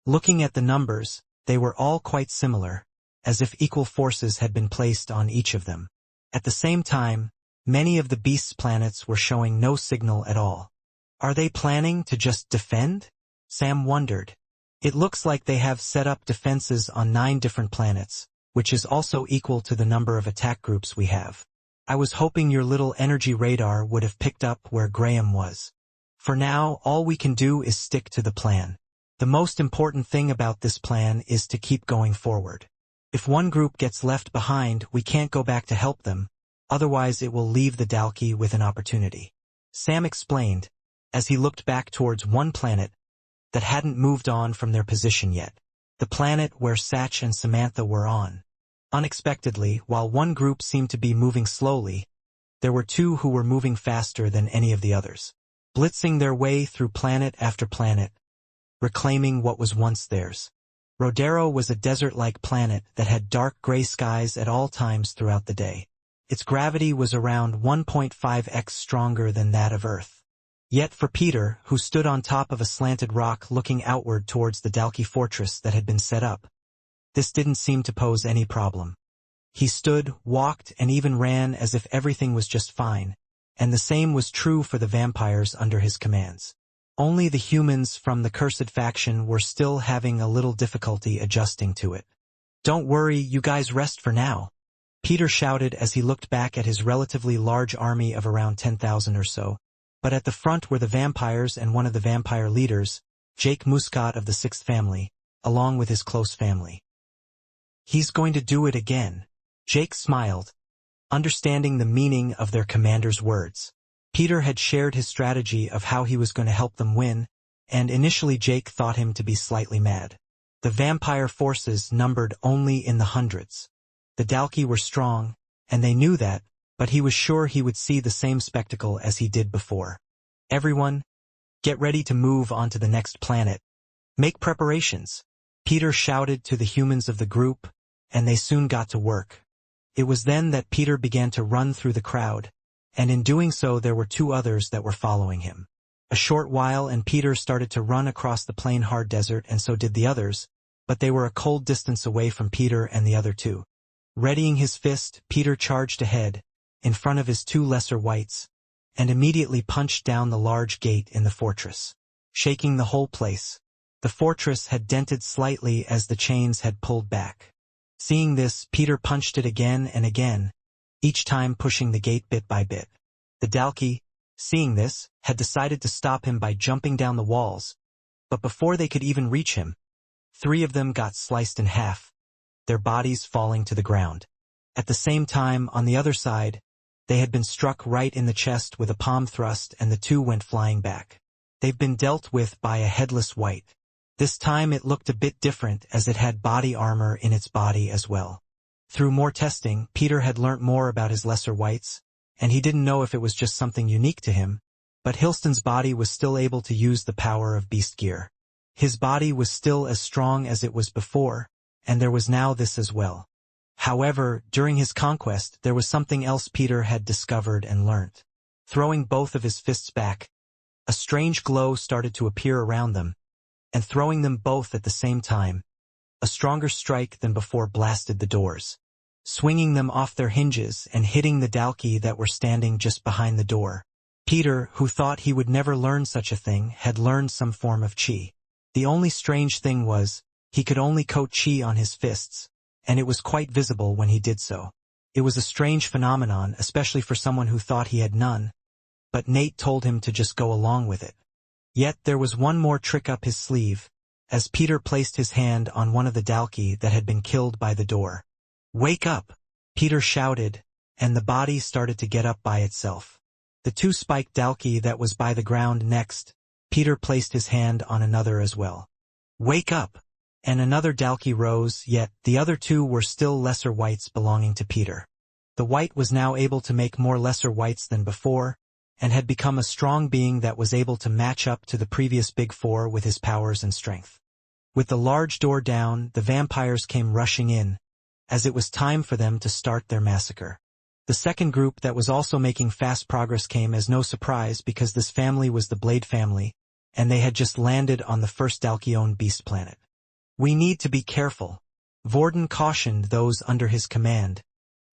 Looking at the numbers, they were all quite similar, as if equal forces had been placed on each of them. At the same time, many of the beasts' planets were showing no signal at all. Are they planning to just defend? Sam wondered. It looks like they have set up defenses on 9 different planets, which is also equal to the number of attack groups we have. I was hoping your little energy radar would have picked up where Graham was. For now, all we can do is stick to the plan. The most important thing about this plan is to keep going forward. If one group gets left behind, we can't go back to help them. Otherwise it will leave the Dalki with an opportunity. Sam explained, as he looked back towards one planet that hadn't moved on from their position yet. The planet where Satch and Samantha were on. Unexpectedly, while one group seemed to be moving slowly, there were 2 who were moving faster than any of the others, blitzing their way through planet after planet, reclaiming what was once theirs. Rodero was a desert-like planet that had dark gray skies at all times throughout the day. Its gravity was around 1.5x stronger than that of Earth. Yet for Peter, who stood on top of a slanted rock looking outward towards the Dalki fortress that had been set up, this didn't seem to pose any problem. He stood, walked, and even ran as if everything was just fine, and the same was true for the vampires under his commands. Only the humans from the cursed faction were still having a little difficulty adjusting to it. "Don't worry, you guys rest for now," Peter shouted as he looked back at his relatively large army of around 10,000 or so. But at the front were the vampires and one of the vampire leaders, Jake Muscat of the 6th family, along with his close family. "He's going to do it again." Jake smiled, understanding the meaning of their commander's words. Peter had shared his strategy of how he was going to help them win, and initially Jake thought him to be slightly mad. The vampire forces numbered only in the hundreds. The Dalki were strong, and they knew that, but he was sure he would see the same spectacle as he did before. "Everyone, get ready to move on to the next planet. Make preparations," Peter shouted to the humans of the group, and they soon got to work. It was then that Peter began to run through the crowd, and in doing so there were two others that were following him. A short while and Peter started to run across the plain hard desert, and so did the others, but they were a cold distance away from Peter and the other two. Readying his fist, Peter charged ahead, in front of his two lesser whites, and immediately punched down the large gate in the fortress, shaking the whole place. The fortress had dented slightly as the chains had pulled back. Seeing this, Peter punched it again and again, each time pushing the gate bit by bit. The Dalki, seeing this, had decided to stop him by jumping down the walls, but before they could even reach him, 3 of them got sliced in half, their bodies falling to the ground. At the same time, on the other side, they had been struck right in the chest with a palm thrust, and the 2 went flying back. They've been dealt with by a headless white. This time it looked a bit different, as it had body armor in its body as well. Through more testing, Peter had learnt more about his lesser whites, and he didn't know if it was just something unique to him, but Hilston's body was still able to use the power of beast gear. His body was still as strong as it was before, and there was now this as well. However, during his conquest, there was something else Peter had discovered and learnt. Throwing both of his fists back, a strange glow started to appear around them, and throwing them both at the same time, a stronger strike than before blasted the doors, swinging them off their hinges and hitting the Dalki that were standing just behind the door. Peter, who thought he would never learn such a thing, had learned some form of chi. The only strange thing was, he could only coat chi on his fists, and it was quite visible when he did so. It was a strange phenomenon, especially for someone who thought he had none, but Nate told him to just go along with it. Yet there was one more trick up his sleeve, as Peter placed his hand on one of the Dalki that had been killed by the door. "Wake up!" Peter shouted, and the body started to get up by itself. The 2 spiked Dalki that was by the ground next, Peter placed his hand on another as well. "Wake up!" And another Dalki rose, yet the other 2 were still lesser whites belonging to Peter. The white was now able to make more lesser whites than before, and had become a strong being that was able to match up to the previous Big 4 with his powers and strength. With the large door down, the vampires came rushing in, as it was time for them to start their massacre. The second group that was also making fast progress came as no surprise, because this family was the Blade family, and they had just landed on the first Dalki-owned beast planet. "We need to be careful," Vorden cautioned those under his command,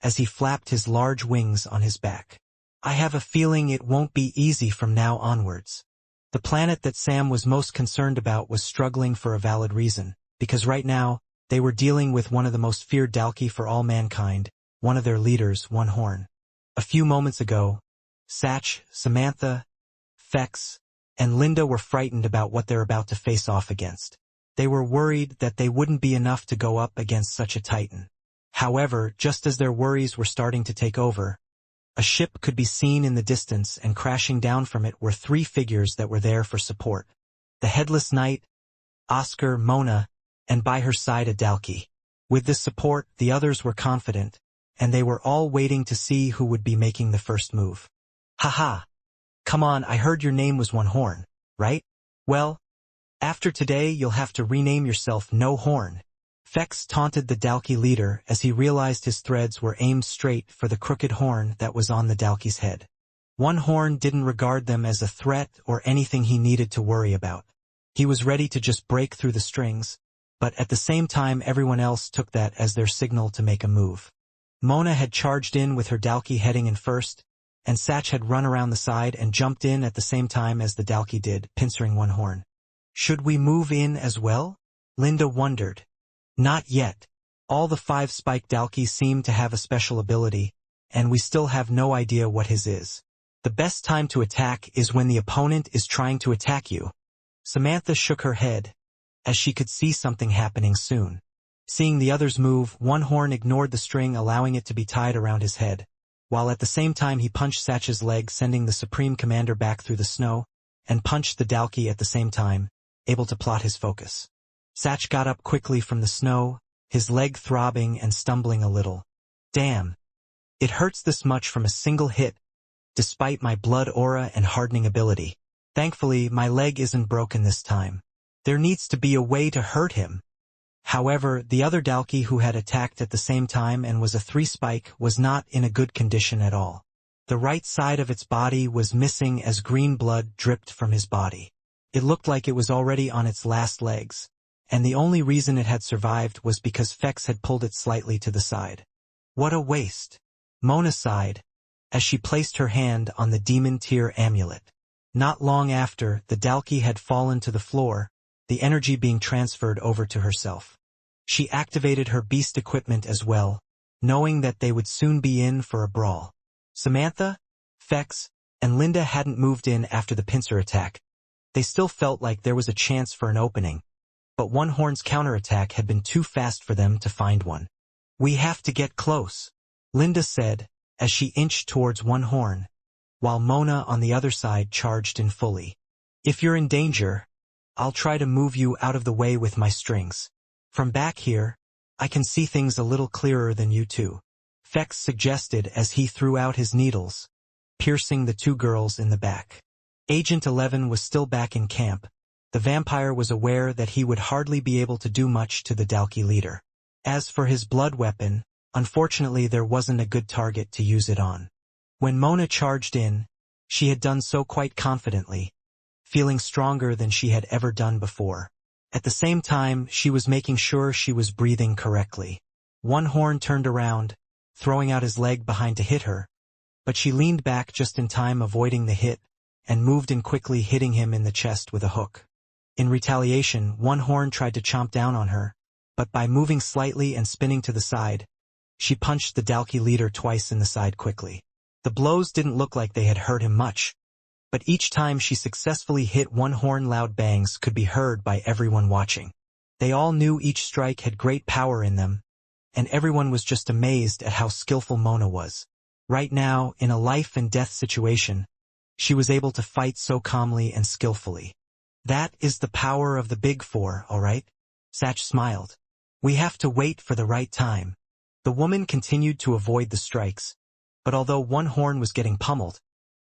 as he flapped his large wings on his back. "I have a feeling it won't be easy from now onwards." The planet that Sam was most concerned about was struggling for a valid reason, because right now, they were dealing with one of the most feared Dalki for all mankind, one of their leaders, One Horn. A few moments ago, Satch, Samantha, Fex, and Linda were frightened about what they're about to face off against. They were worried that they wouldn't be enough to go up against such a titan. However, just as their worries were starting to take over, a ship could be seen in the distance, and crashing down from it were 3 figures that were there for support. The Headless Knight, Oscar, Mona, and by her side a Dalki. With this support, the others were confident, and they were all waiting to see who would be making the first move. "Haha! Come on, I heard your name was One Horn, right? Well, after today you'll have to rename yourself No Horn." Fex taunted the Dalki leader as he realized his threads were aimed straight for the crooked horn that was on the Dalki's head. One Horn didn't regard them as a threat or anything he needed to worry about. He was ready to just break through the strings, but at the same time everyone else took that as their signal to make a move. Mona had charged in with her Dalki heading in first, and Satch had run around the side and jumped in at the same time as the Dalki did, pincering One Horn. "Should we move in as well?" Linda wondered. "Not yet. All the 5 spiked Dalki seem to have a special ability, and we still have no idea what his is. The best time to attack is when the opponent is trying to attack you." Samantha shook her head, as she could see something happening soon. Seeing the others move, One Horn ignored the string, allowing it to be tied around his head, while at the same time he punched Satch's leg, sending the Supreme Commander back through the snow, and punched the Dalki at the same time, able to plot his focus. Satch got up quickly from the snow, his leg throbbing and stumbling a little. "Damn. It hurts this much from a single hit, despite my blood aura and hardening ability. Thankfully, my leg isn't broken this time. There needs to be a way to hurt him. However, the other Dalki who had attacked at the same time and was a 3-spike was not in a good condition at all. The right side of its body was missing as green blood dripped from his body. It looked like it was already on its last legs, and the only reason it had survived was because Fex had pulled it slightly to the side. What a waste! Mona sighed, as she placed her hand on the demon tear amulet. Not long after, the Dalki had fallen to the floor, the energy being transferred over to herself. She activated her beast equipment as well, knowing that they would soon be in for a brawl. Samantha, Fex, and Linda hadn't moved in after the pincer attack. They still felt like there was a chance for an opening, but One Horn's counterattack had been too fast for them to find one. "We have to get close," Linda said, as she inched towards One Horn, while Mona on the other side charged in fully. "If you're in danger, I'll try to move you out of the way with my strings. From back here, I can see things a little clearer than you two," Fex suggested as he threw out his needles, piercing the two girls in the back. Agent 11 was still back in camp. The vampire was aware that he would hardly be able to do much to the Dalki leader. As for his blood weapon, unfortunately there wasn't a good target to use it on. When Mona charged in, she had done so quite confidently, feeling stronger than she had ever done before. At the same time, she was making sure she was breathing correctly. One Horn turned around, throwing out his leg behind to hit her, but she leaned back just in time, avoiding the hit, and moved in quickly, hitting him in the chest with a hook. In retaliation, One Horn tried to chomp down on her, but by moving slightly and spinning to the side, she punched the Dalki leader twice in the side quickly. The blows didn't look like they had hurt him much, but each time she successfully hit One Horn, loud bangs could be heard by everyone watching. They all knew each strike had great power in them, and everyone was just amazed at how skillful Mona was. Right now, in a life-and-death situation, she was able to fight so calmly and skillfully. "That is the power of the Big Four, all right?" Satch smiled. "We have to wait for the right time." The woman continued to avoid the strikes, but although One Horn was getting pummeled,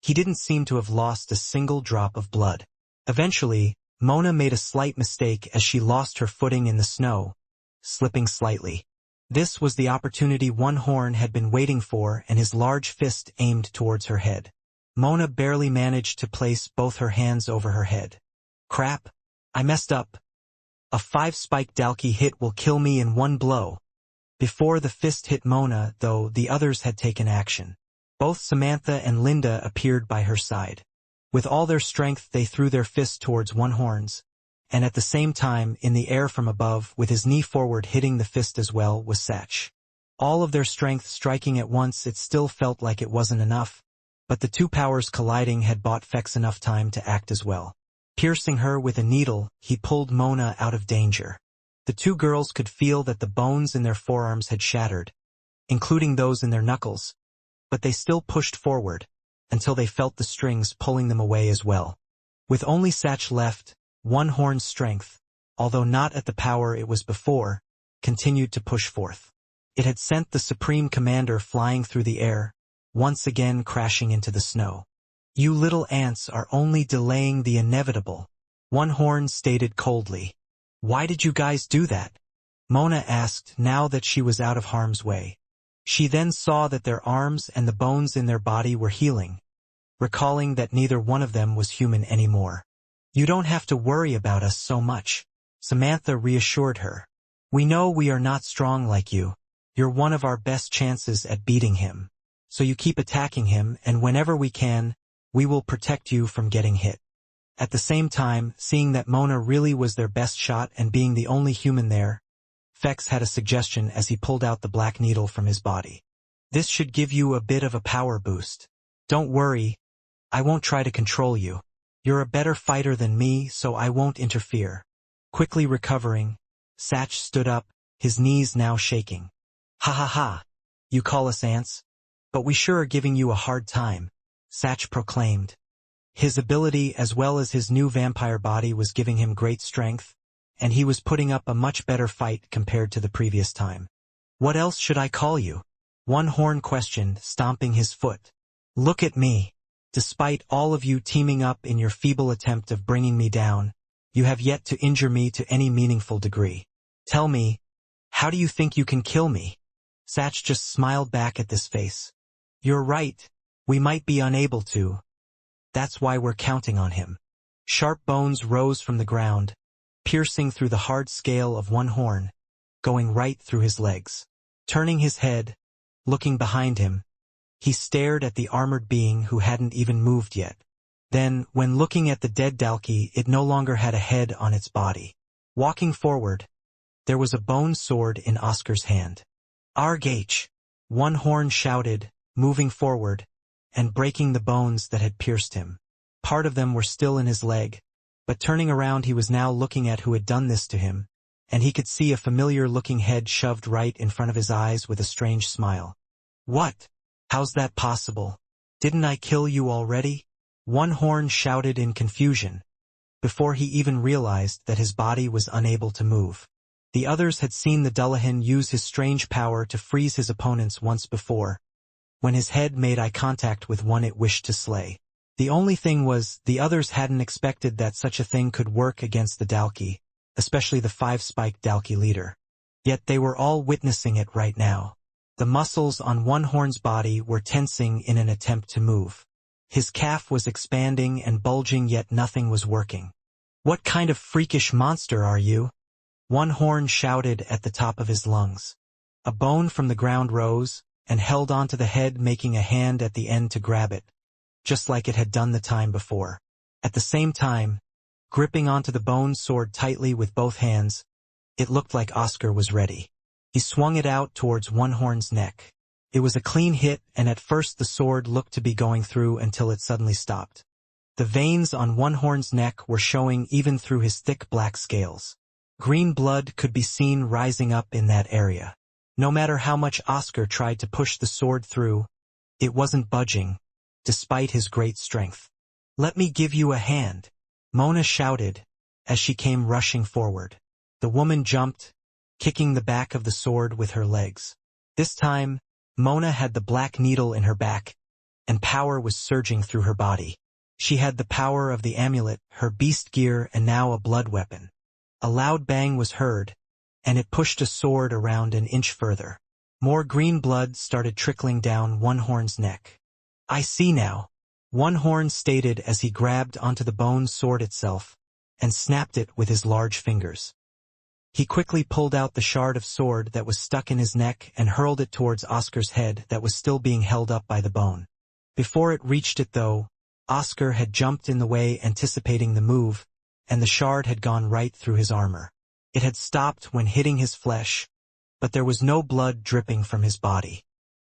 he didn't seem to have lost a single drop of blood. Eventually, Mona made a slight mistake as she lost her footing in the snow, slipping slightly. This was the opportunity One Horn had been waiting for, and his large fist aimed towards her head. Mona barely managed to place both her hands over her head. "Crap, I messed up. A 5-spike Dalki hit will kill me in one blow." Before the fist hit Mona, though, the others had taken action. Both Samantha and Linda appeared by her side. With all their strength they threw their fists towards One Horn's, and at the same time, in the air from above, with his knee forward hitting the fist as well, was Satch. All of their strength striking at once, it still felt like it wasn't enough, but the two powers colliding had bought Fex enough time to act as well. Piercing her with a needle, he pulled Mona out of danger. The two girls could feel that the bones in their forearms had shattered, including those in their knuckles, but they still pushed forward, until they felt the strings pulling them away as well. With only Satch left, One Horn's strength, although not at the power it was before, continued to push forth. It had sent the Supreme Commander flying through the air, once again crashing into the snow. "You little ants are only delaying the inevitable," One Horn stated coldly. "Why did you guys do that?" Mona asked, now that she was out of harm's way. She then saw that their arms and the bones in their body were healing, recalling that neither one of them was human anymore. "You don't have to worry about us so much," Samantha reassured her. "We know we are not strong like you. You're one of our best chances at beating him. So you keep attacking him, and whenever we can, we will protect you from getting hit." At the same time, seeing that Mona really was their best shot and being the only human there, Fex had a suggestion as he pulled out the black needle from his body. "This should give you a bit of a power boost. Don't worry, I won't try to control you. You're a better fighter than me, so I won't interfere." Quickly recovering, Satch stood up, his knees now shaking. "Ha ha ha, you call us ants? But we sure are giving you a hard time," Satch proclaimed. His ability as well as his new vampire body was giving him great strength, and he was putting up a much better fight compared to the previous time. "What else should I call you?" One Horn questioned, stomping his foot. "Look at me. Despite all of you teaming up in your feeble attempt of bringing me down, you have yet to injure me to any meaningful degree. Tell me, how do you think you can kill me? Satch just smiled back at this face. You're right, we might be unable to. That's why we're counting on him. Sharp bones rose from the ground, piercing through the hard scale of one horn, going right through his legs. Turning his head, looking behind him, he stared at the armored being who hadn't even moved yet. Then, when looking at the dead Dalki, it no longer had a head on its body. Walking forward, there was a bone sword in Oscar's hand. Argh! One horn shouted, moving forward, and breaking the bones that had pierced him. Part of them were still in his leg, but turning around he was now looking at who had done this to him, and he could see a familiar-looking head shoved right in front of his eyes with a strange smile. What? How's that possible? Didn't I kill you already? One horn shouted in confusion, before he even realized that his body was unable to move. The others had seen the Dullahan use his strange power to freeze his opponents once before, when his head made eye contact with one it wished to slay. The only thing was, the others hadn't expected that such a thing could work against the Dalki, especially the five-spiked Dalki leader. Yet they were all witnessing it right now. The muscles on one horn's body were tensing in an attempt to move. His calf was expanding and bulging, yet nothing was working. What kind of freakish monster are you? One horn shouted at the top of his lungs. A bone from the ground rose, and held onto the head, making a hand at the end to grab it, just like it had done the time before. At the same time, gripping onto the bone sword tightly with both hands, it looked like Oscar was ready. He swung it out towards one horn's neck. It was a clean hit, and at first the sword looked to be going through until it suddenly stopped. The veins on one horn's neck were showing even through his thick black scales. Green blood could be seen rising up in that area. No matter how much Oscar tried to push the sword through, it wasn't budging, despite his great strength. Let me give you a hand, Mona shouted, as she came rushing forward. The woman jumped, kicking the back of the sword with her legs. This time, Mona had the black needle in her back, and power was surging through her body. She had the power of the amulet, her beast gear, and now a blood weapon. A loud bang was heard, and it pushed a sword around an inch further. More green blood started trickling down one horn's neck. I see now, one horn stated as he grabbed onto the bone sword itself, and snapped it with his large fingers. He quickly pulled out the shard of sword that was stuck in his neck and hurled it towards Oscar's head that was still being held up by the bone. Before it reached it though, Oscar had jumped in the way, anticipating the move, and the shard had gone right through his armor. It had stopped when hitting his flesh, but there was no blood dripping from his body.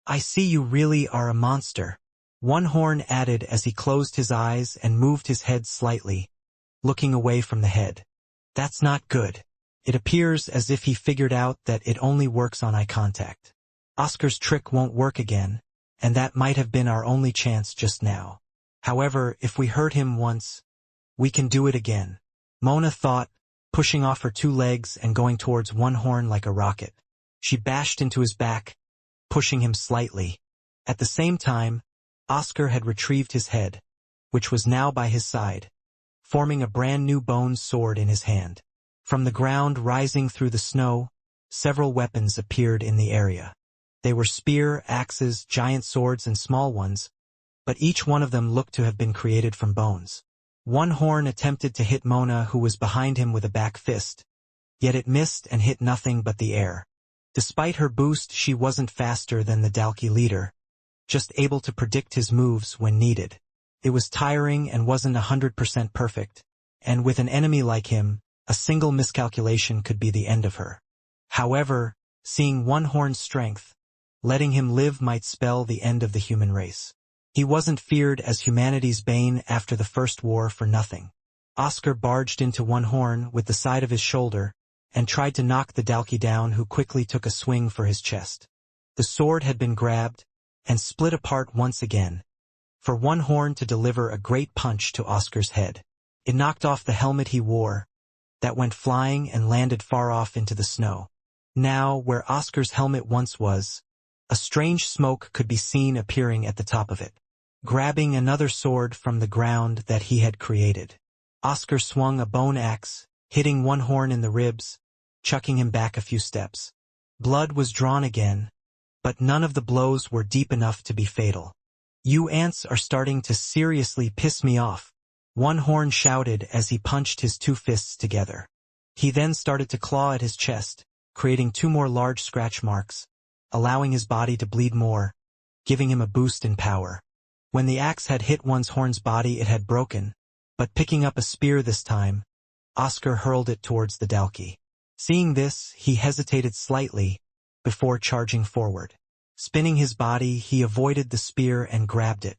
I see you really are a monster, one horn added as he closed his eyes and moved his head slightly, looking away from the head. That's not good. It appears as if he figured out that it only works on eye contact. Oscar's trick won't work again, and that might have been our only chance just now. However, if we hurt him once, we can do it again, Mona thought, pushing off her two legs and going towards one horn like a rocket. She bashed into his back, pushing him slightly. At the same time, Oscar had retrieved his head, which was now by his side, forming a brand new bone sword in his hand. From the ground rising through the snow, several weapons appeared in the area. They were spear, axes, giant swords, and small ones, but each one of them looked to have been created from bones. One horn attempted to hit Mona, who was behind him, with a back fist, yet it missed and hit nothing but the air. Despite her boost, she wasn't faster than the Dalki leader, just able to predict his moves when needed. It was tiring and wasn't 100% perfect, and with an enemy like him, a single miscalculation could be the end of her. However, seeing one horn's strength, letting him live might spell the end of the human race. He wasn't feared as humanity's bane after the First War for nothing. Oscar barged into one horn with the side of his shoulder and tried to knock the Dalki down, who quickly took a swing for his chest. The sword had been grabbed and split apart once again, for one horn to deliver a great punch to Oscar's head. It knocked off the helmet he wore, that went flying and landed far off into the snow. Now, where Oscar's helmet once was, a strange smoke could be seen appearing at the top of it. Grabbing another sword from the ground that he had created, Oscar swung a bone axe, hitting one horn in the ribs, chucking him back a few steps. Blood was drawn again, but none of the blows were deep enough to be fatal. "You ants are starting to seriously piss me off," one horn shouted as he punched his two fists together. He then started to claw at his chest, creating 2 more large scratch marks, allowing his body to bleed more, giving him a boost in power. When the axe had hit one's horn's body, it had broken, but picking up a spear this time, Oscar hurled it towards the Dalki. Seeing this, he hesitated slightly before charging forward. Spinning his body, he avoided the spear and grabbed it.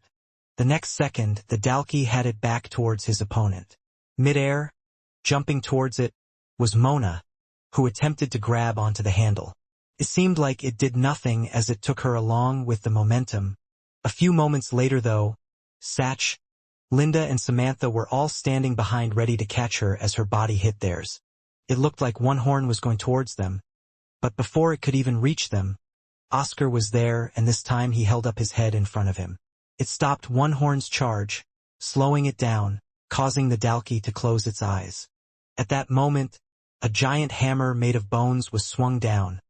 The next second, the Dalki had it back towards his opponent. Mid-air, jumping towards it, was Mona, who attempted to grab onto the handle. It seemed like it did nothing as it took her along with the momentum. A few moments later though, Satch, Linda and Samantha were all standing behind ready to catch her as her body hit theirs. It looked like one horn was going towards them, but before it could even reach them, Oscar was there, and this time he held up his head in front of him. It stopped one horn's charge, slowing it down, causing the Dalki to close its eyes. At that moment, a giant hammer made of bones was swung down,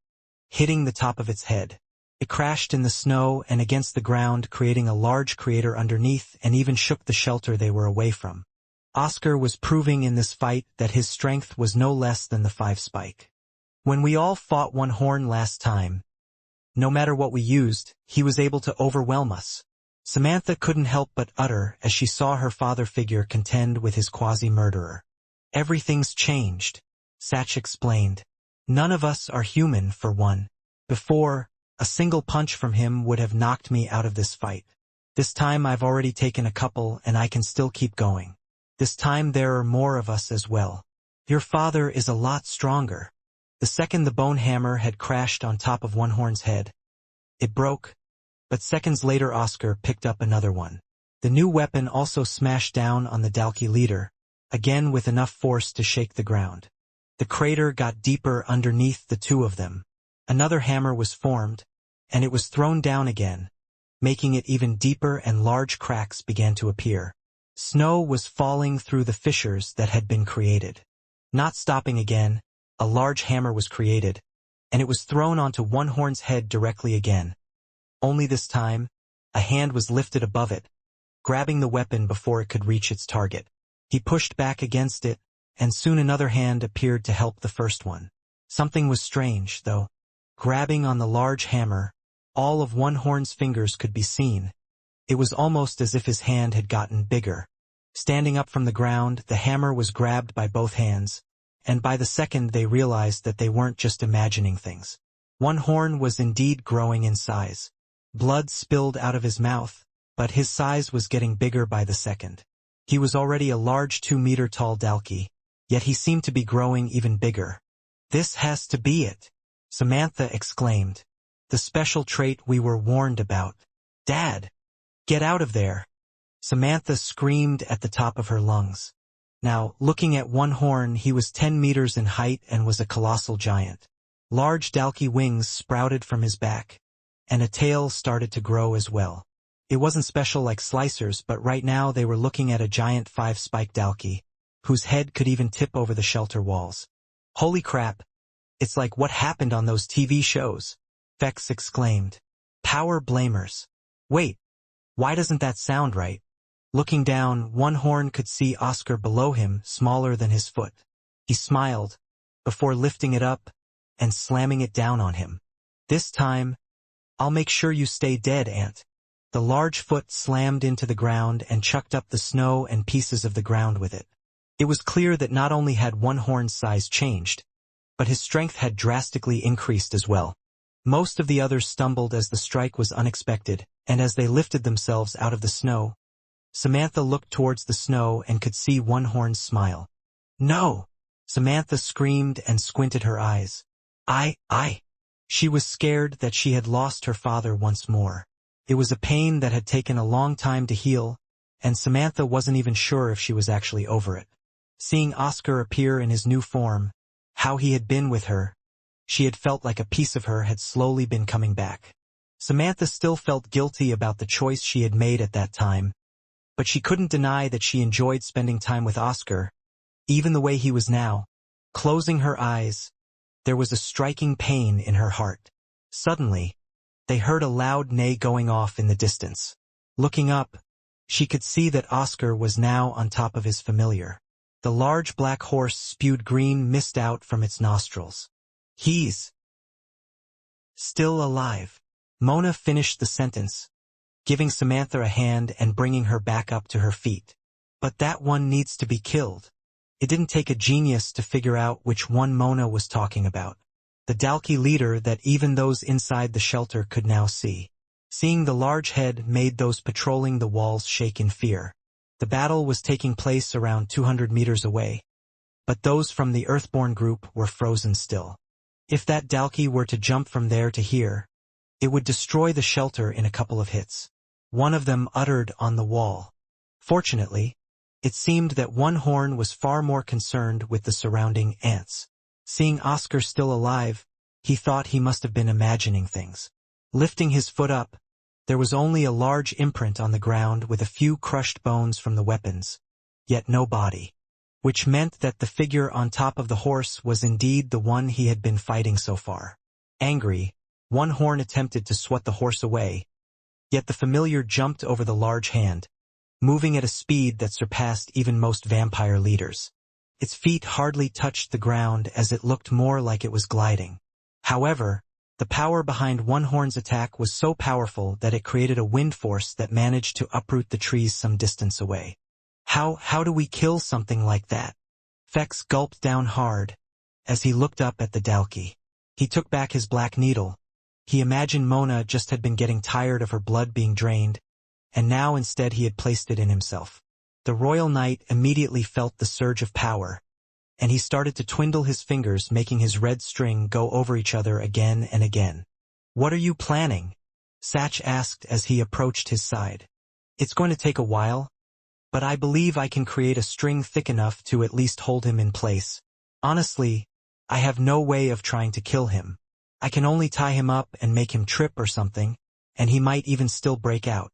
hitting the top of its head. It crashed in the snow and against the ground, creating a large crater underneath, and even shook the shelter they were away from. Oscar was proving in this fight that his strength was no less than the 5-spike. When we all fought one horn last time, no matter what we used, he was able to overwhelm us. Samantha couldn't help but utter as she saw her father figure contend with his quasi-murderer. "Everything's changed," Satch explained. "None of us are human, for one. Before, a single punch from him would have knocked me out of this fight. This time I've already taken a couple and I can still keep going. This time there are more of us as well. Your father is a lot stronger." The second the bone hammer had crashed on top of one horn's head, it broke, but seconds later Oscar picked up another one. The new weapon also smashed down on the Dalki leader, again with enough force to shake the ground. The crater got deeper underneath the two of them. Another hammer was formed, and it was thrown down again, making it even deeper, and large cracks began to appear. Snow was falling through the fissures that had been created. Not stopping again, a large hammer was created, and it was thrown onto one horn's head directly again. Only this time, a hand was lifted above it, grabbing the weapon before it could reach its target. He pushed back against it, and soon another hand appeared to help the first one. Something was strange, though. Grabbing on the large hammer, all of one horn's fingers could be seen. It was almost as if his hand had gotten bigger. Standing up from the ground, the hammer was grabbed by both hands, and by the second they realized that they weren't just imagining things. One horn was indeed growing in size. Blood spilled out of his mouth, but his size was getting bigger by the second. He was already a large 2-meter-tall Dalki, yet he seemed to be growing even bigger. "This has to be it," Samantha exclaimed. "The special trait we were warned about. Dad, get out of there!" Samantha screamed at the top of her lungs. Now, looking at one horn, he was 10 meters in height and was a colossal giant. Large Dalki wings sprouted from his back, and a tail started to grow as well. It wasn't special like Slicer's, but right now they were looking at a giant 5-spike Dalki, whose head could even tip over the shelter walls. "Holy crap! It's like what happened on those TV shows," Fex exclaimed. "Power blamers. Wait, why doesn't that sound right?" Looking down, one horn could see Oscar below him, smaller than his foot. He smiled, before lifting it up and slamming it down on him. "This time, I'll make sure you stay dead, Ant." The large foot slammed into the ground and chucked up the snow and pieces of the ground with it. It was clear that not only had one horn's size changed, but his strength had drastically increased as well. Most of the others stumbled as the strike was unexpected, and as they lifted themselves out of the snow, Samantha looked towards the snow and could see one horn's smile. "No!" Samantha screamed and squinted her eyes. I. She was scared that she had lost her father once more. It was a pain that had taken a long time to heal, and Samantha wasn't even sure if she was actually over it. Seeing Oscar appear in his new form, how he had been with her, she had felt like a piece of her had slowly been coming back. Samantha still felt guilty about the choice she had made at that time, but she couldn't deny that she enjoyed spending time with Oscar, even the way he was now. Closing her eyes, there was a striking pain in her heart. Suddenly, they heard a loud neigh going off in the distance. Looking up, she could see that Oscar was now on top of his familiar. The large black horse spewed green mist out from its nostrils. "He's still alive." Mona finished the sentence, giving Samantha a hand and bringing her back up to her feet. "But that one needs to be killed." It didn't take a genius to figure out which one Mona was talking about. The Dalki leader that even those inside the shelter could now see. Seeing the large head made those patrolling the walls shake in fear. The battle was taking place around 200 meters away, but those from the Earthborn group were frozen still. If that Dalki were to jump from there to here, it would destroy the shelter in a couple of hits. One of them uttered on the wall. Fortunately, it seemed that One Horn was far more concerned with the surrounding ants. Seeing Oscar still alive, he thought he must have been imagining things. Lifting his foot up, there was only a large imprint on the ground with a few crushed bones from the weapons, yet no body. Which meant that the figure on top of the horse was indeed the one he had been fighting so far. Angry, One Horn attempted to swat the horse away, yet the familiar jumped over the large hand, moving at a speed that surpassed even most vampire leaders. Its feet hardly touched the ground as it looked more like it was gliding. However, the power behind One Horn's attack was so powerful that it created a wind force that managed to uproot the trees some distance away. How do we kill something like that? Fex gulped down hard as he looked up at the Dalki. He took back his black needle. He imagined Mona just had been getting tired of her blood being drained, and now instead he had placed it in himself. The Royal Knight immediately felt the surge of power, and he started to twiddle his fingers, making his red string go over each other again and again. "What are you planning?" Satch asked as he approached his side. "It's going to take a while, but I believe I can create a string thick enough to at least hold him in place. Honestly, I have no way of trying to kill him. I can only tie him up and make him trip or something, and he might even still break out."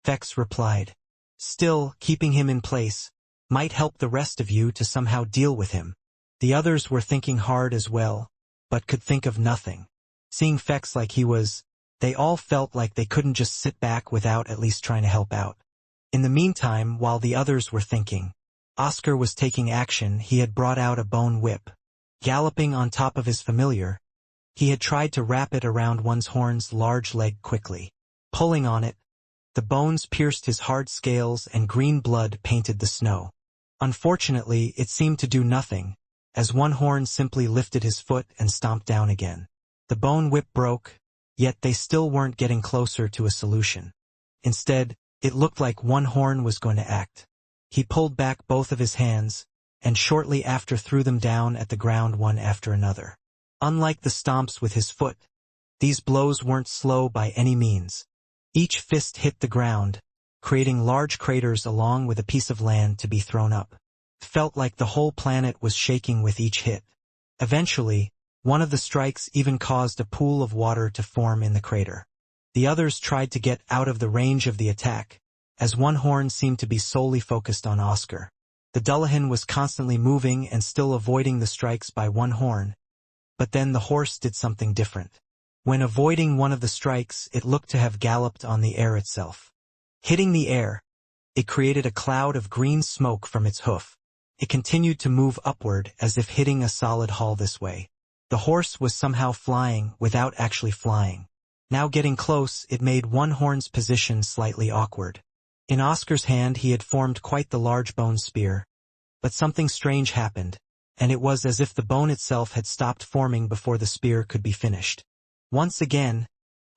Fex replied. "Still, keeping him in place might help the rest of you to somehow deal with him." The others were thinking hard as well, but could think of nothing. Seeing Fex like he was, they all felt like they couldn't just sit back without at least trying to help out. In the meantime, while the others were thinking, Oscar was taking action. He had brought out a bone whip. Galloping on top of his familiar, he had tried to wrap it around One Horn's large leg quickly. Pulling on it, the bones pierced his hard scales and green blood painted the snow. Unfortunately, it seemed to do nothing, as One Horn simply lifted his foot and stomped down again. The bone whip broke, yet they still weren't getting closer to a solution. Instead, it looked like One Horn was going to act. He pulled back both of his hands, and shortly after threw them down at the ground one after another. Unlike the stomps with his foot, these blows weren't slow by any means. Each fist hit the ground, creating large craters along with a piece of land to be thrown up. It felt like the whole planet was shaking with each hit. Eventually, one of the strikes even caused a pool of water to form in the crater. The others tried to get out of the range of the attack, as One Horn seemed to be solely focused on Oscar. The Dullahan was constantly moving and still avoiding the strikes by One Horn, but then the horse did something different. When avoiding one of the strikes, it looked to have galloped on the air itself. Hitting the air, it created a cloud of green smoke from its hoof. It continued to move upward as if hitting a solid hull this way. The horse was somehow flying without actually flying. Now getting close, it made One Horn's position slightly awkward. In Oscar's hand he had formed quite the large bone spear, but something strange happened, and it was as if the bone itself had stopped forming before the spear could be finished. Once again,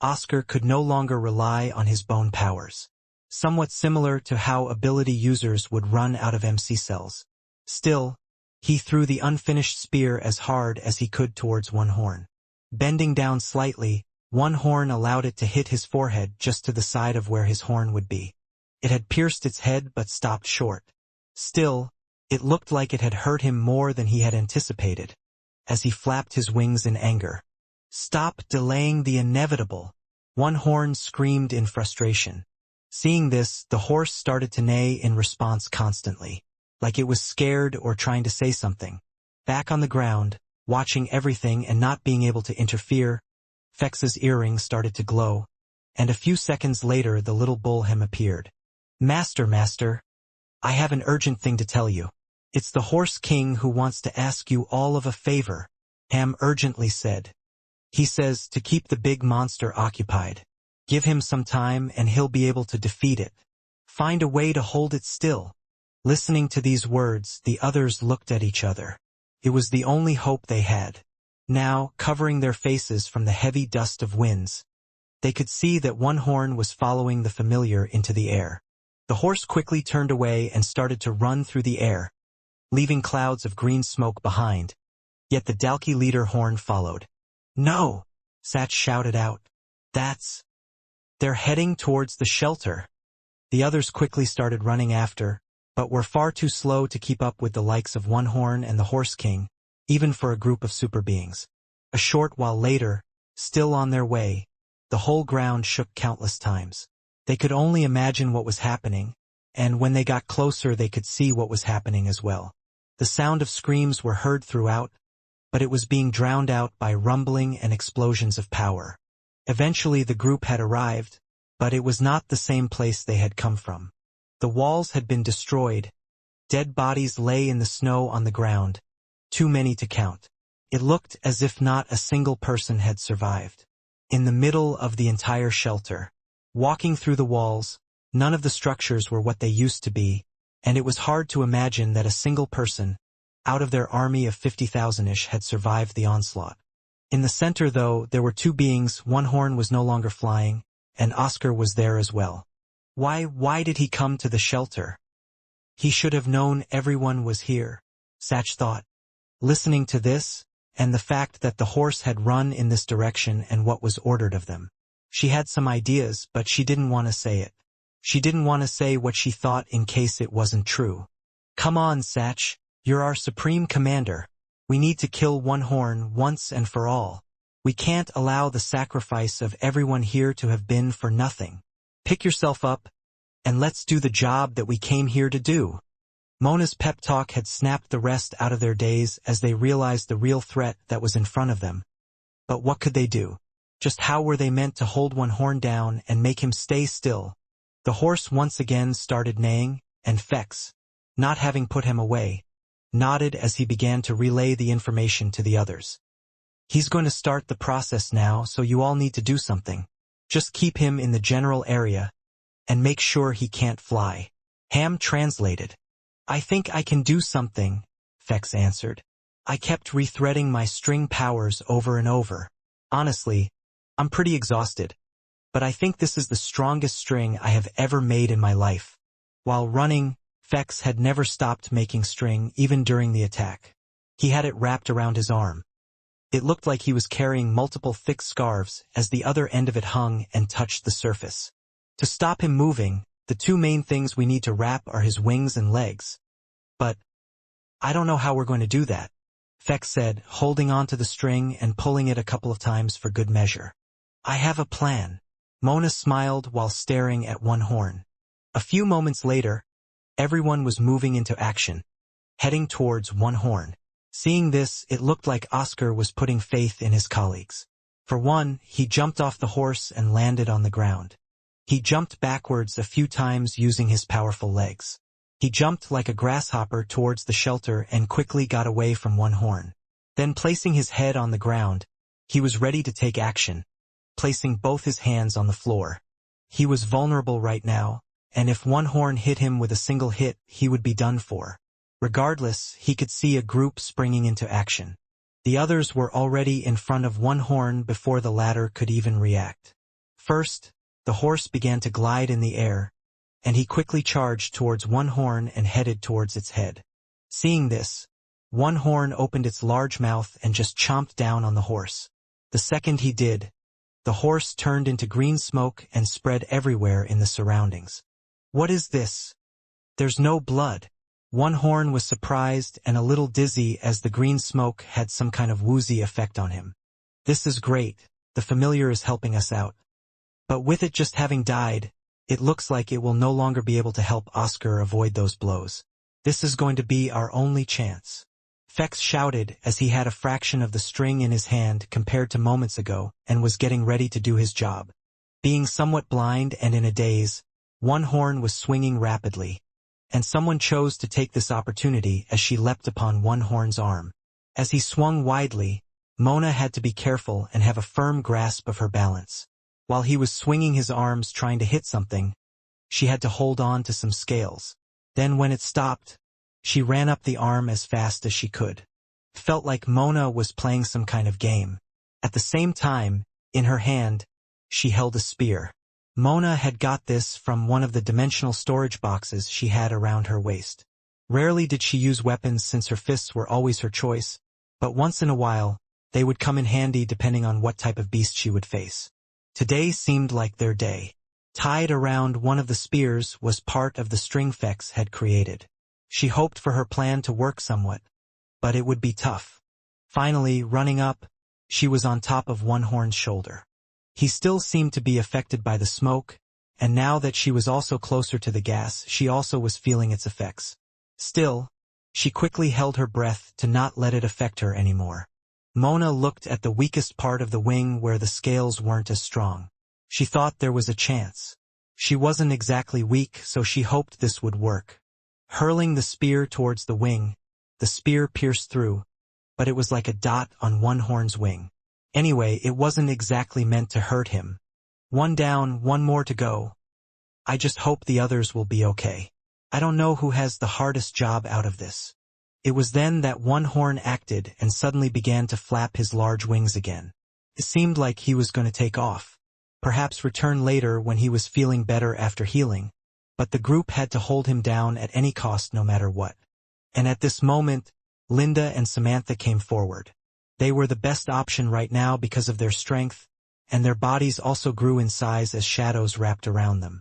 Oscar could no longer rely on his bone powers. Somewhat similar to how ability users would run out of MC cells. Still, he threw the unfinished spear as hard as he could towards One Horn. Bending down slightly, One Horn allowed it to hit his forehead just to the side of where his horn would be. It had pierced its head but stopped short. Still, it looked like it had hurt him more than he had anticipated, as he flapped his wings in anger. "Stop delaying the inevitable," One Horn screamed in frustration. Seeing this, the horse started to neigh in response constantly, like it was scared or trying to say something. Back on the ground, watching everything and not being able to interfere. Fex's earring started to glow, and a few seconds later the little bull Ham appeared. Master, I have an urgent thing to tell you. It's the Horse King who wants to ask you all of a favor, Ham urgently said. He says to keep the big monster occupied. Give him some time and he'll be able to defeat it. Find a way to hold it still. Listening to these words, the others looked at each other. It was the only hope they had. Now, covering their faces from the heavy dust of winds, they could see that one horn was following the familiar into the air. The horse quickly turned away and started to run through the air, leaving clouds of green smoke behind. Yet the Dalki leader horn followed. No! Satch shouted out. They're heading towards the shelter. The others quickly started running after, but were far too slow to keep up with the likes of One Horn and the Horse King, even for a group of super beings. A short while later, still on their way, the whole ground shook countless times. They could only imagine what was happening, and when they got closer they could see what was happening as well. The sound of screams were heard throughout, but it was being drowned out by rumbling and explosions of power. Eventually the group had arrived, but it was not the same place they had come from. The walls had been destroyed. Dead bodies lay in the snow on the ground, too many to count. It looked as if not a single person had survived. In the middle of the entire shelter, walking through the walls, none of the structures were what they used to be, and it was hard to imagine that a single person, out of their army of 50,000-ish, had survived the onslaught. In the center, though, there were two beings. One Horn was no longer flying, and Oscar was there as well. Why did he come to the shelter? He should have known everyone was here, Satch thought. Listening to this, and the fact that the horse had run in this direction and what was ordered of them, she had some ideas, but she didn't want to say it. She didn't want to say what she thought in case it wasn't true. Come on, Satch, you're our supreme commander. We need to kill One Horn once and for all. We can't allow the sacrifice of everyone here to have been for nothing. Pick yourself up, and let's do the job that we came here to do. Mona's pep talk had snapped the rest out of their daze as they realized the real threat that was in front of them. But what could they do? Just how were they meant to hold One Horn down and make him stay still? The horse once again started neighing, and Fex, not having put him away, nodded as he began to relay the information to the others. He's going to start the process now, so you all need to do something. Just keep him in the general area, and make sure he can't fly. Ham translated. I think I can do something, Fex answered. I kept rethreading my string powers over and over. Honestly, I'm pretty exhausted, but I think this is the strongest string I have ever made in my life. While running, Fex had never stopped making string even during the attack. He had it wrapped around his arm. It looked like he was carrying multiple thick scarves as the other end of it hung and touched the surface. To stop him moving, the two main things we need to wrap are his wings and legs. But I don't know how we're going to do that, Fex said, holding onto the string and pulling it a couple of times for good measure. I have a plan. Mona smiled while staring at One Horn. A few moments later, everyone was moving into action, heading towards One Horn. Seeing this, it looked like Oscar was putting faith in his colleagues. For one, he jumped off the horse and landed on the ground. He jumped backwards a few times using his powerful legs. He jumped like a grasshopper towards the shelter and quickly got away from One Horn. Then placing his head on the ground, he was ready to take action, placing both his hands on the floor. He was vulnerable right now, and if One Horn hit him with a single hit, he would be done for. Regardless, he could see a group springing into action. The others were already in front of One Horn before the latter could even react. First, the horse began to glide in the air, and he quickly charged towards One Horn and headed towards its head. Seeing this, One Horn opened its large mouth and just chomped down on the horse. The second he did, the horse turned into green smoke and spread everywhere in the surroundings. What is this? There's no blood. One Horn was surprised and a little dizzy as the green smoke had some kind of woozy effect on him. This is great, the familiar is helping us out. But with it just having died, it looks like it will no longer be able to help Oscar avoid those blows. This is going to be our only chance. Fex shouted as he had a fraction of the string in his hand compared to moments ago and was getting ready to do his job. Being somewhat blind and in a daze, One Horn was swinging rapidly, and someone chose to take this opportunity as she leapt upon One Horn's arm. As he swung widely, Mona had to be careful and have a firm grasp of her balance. While he was swinging his arms trying to hit something, she had to hold on to some scales. Then when it stopped, she ran up the arm as fast as she could. It felt like Mona was playing some kind of game. At the same time, in her hand, she held a spear. Mona had got this from one of the dimensional storage boxes she had around her waist. Rarely did she use weapons since her fists were always her choice, but once in a while, they would come in handy depending on what type of beast she would face. Today seemed like their day. Tied around one of the spears was part of the string Fex had created. She hoped for her plan to work somewhat, but it would be tough. Finally, running up, she was on top of One Horn's shoulder. He still seemed to be affected by the smoke, and now that she was also closer to the gas, she also was feeling its effects. Still, she quickly held her breath to not let it affect her anymore. Mona looked at the weakest part of the wing where the scales weren't as strong. She thought there was a chance. She wasn't exactly weak, so she hoped this would work. Hurling the spear towards the wing, the spear pierced through, but it was like a dot on One Horn's wing. Anyway, it wasn't exactly meant to hurt him. One down, one more to go. I just hope the others will be okay. I don't know who has the hardest job out of this. It was then that One Horn acted and suddenly began to flap his large wings again. It seemed like he was going to take off. Perhaps return later when he was feeling better after healing, but the group had to hold him down at any cost no matter what. And at this moment, Linda and Samantha came forward. They were the best option right now because of their strength, and their bodies also grew in size as shadows wrapped around them.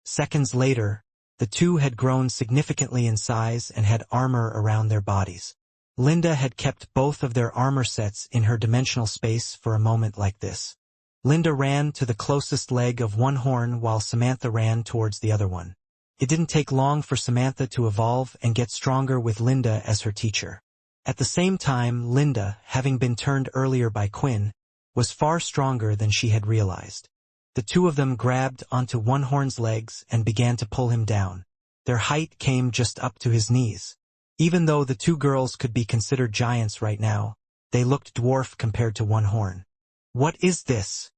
Seconds later, the two had grown significantly in size and had armor around their bodies. Linda had kept both of their armor sets in her dimensional space for a moment like this. Linda ran to the closest leg of One Horn while Samantha ran towards the other one. It didn't take long for Samantha to evolve and get stronger with Linda as her teacher. At the same time, Linda, having been turned earlier by Quinn, was far stronger than she had realized. The two of them grabbed onto One Horn's legs and began to pull him down. Their height came just up to his knees. Even though the two girls could be considered giants right now, they looked dwarf compared to One Horn. "What is this?"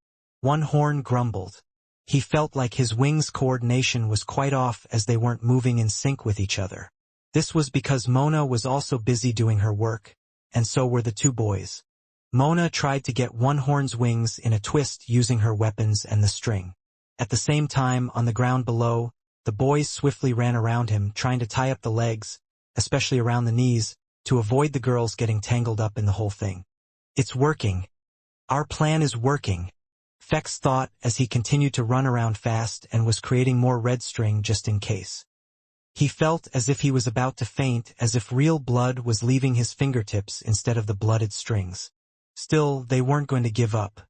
One Horn grumbled. He felt like his wings' coordination was quite off as they weren't moving in sync with each other. This was because Mona was also busy doing her work, and so were the two boys. Mona tried to get One Horn's wings in a twist using her weapons and the string. At the same time, on the ground below, the boys swiftly ran around him, trying to tie up the legs, especially around the knees, to avoid the girls getting tangled up in the whole thing. "It's working. Our plan is working," Fex thought as he continued to run around fast and was creating more red string just in case. He felt as if he was about to faint, as if real blood was leaving his fingertips instead of the blooded strings. Still, they weren't going to give up.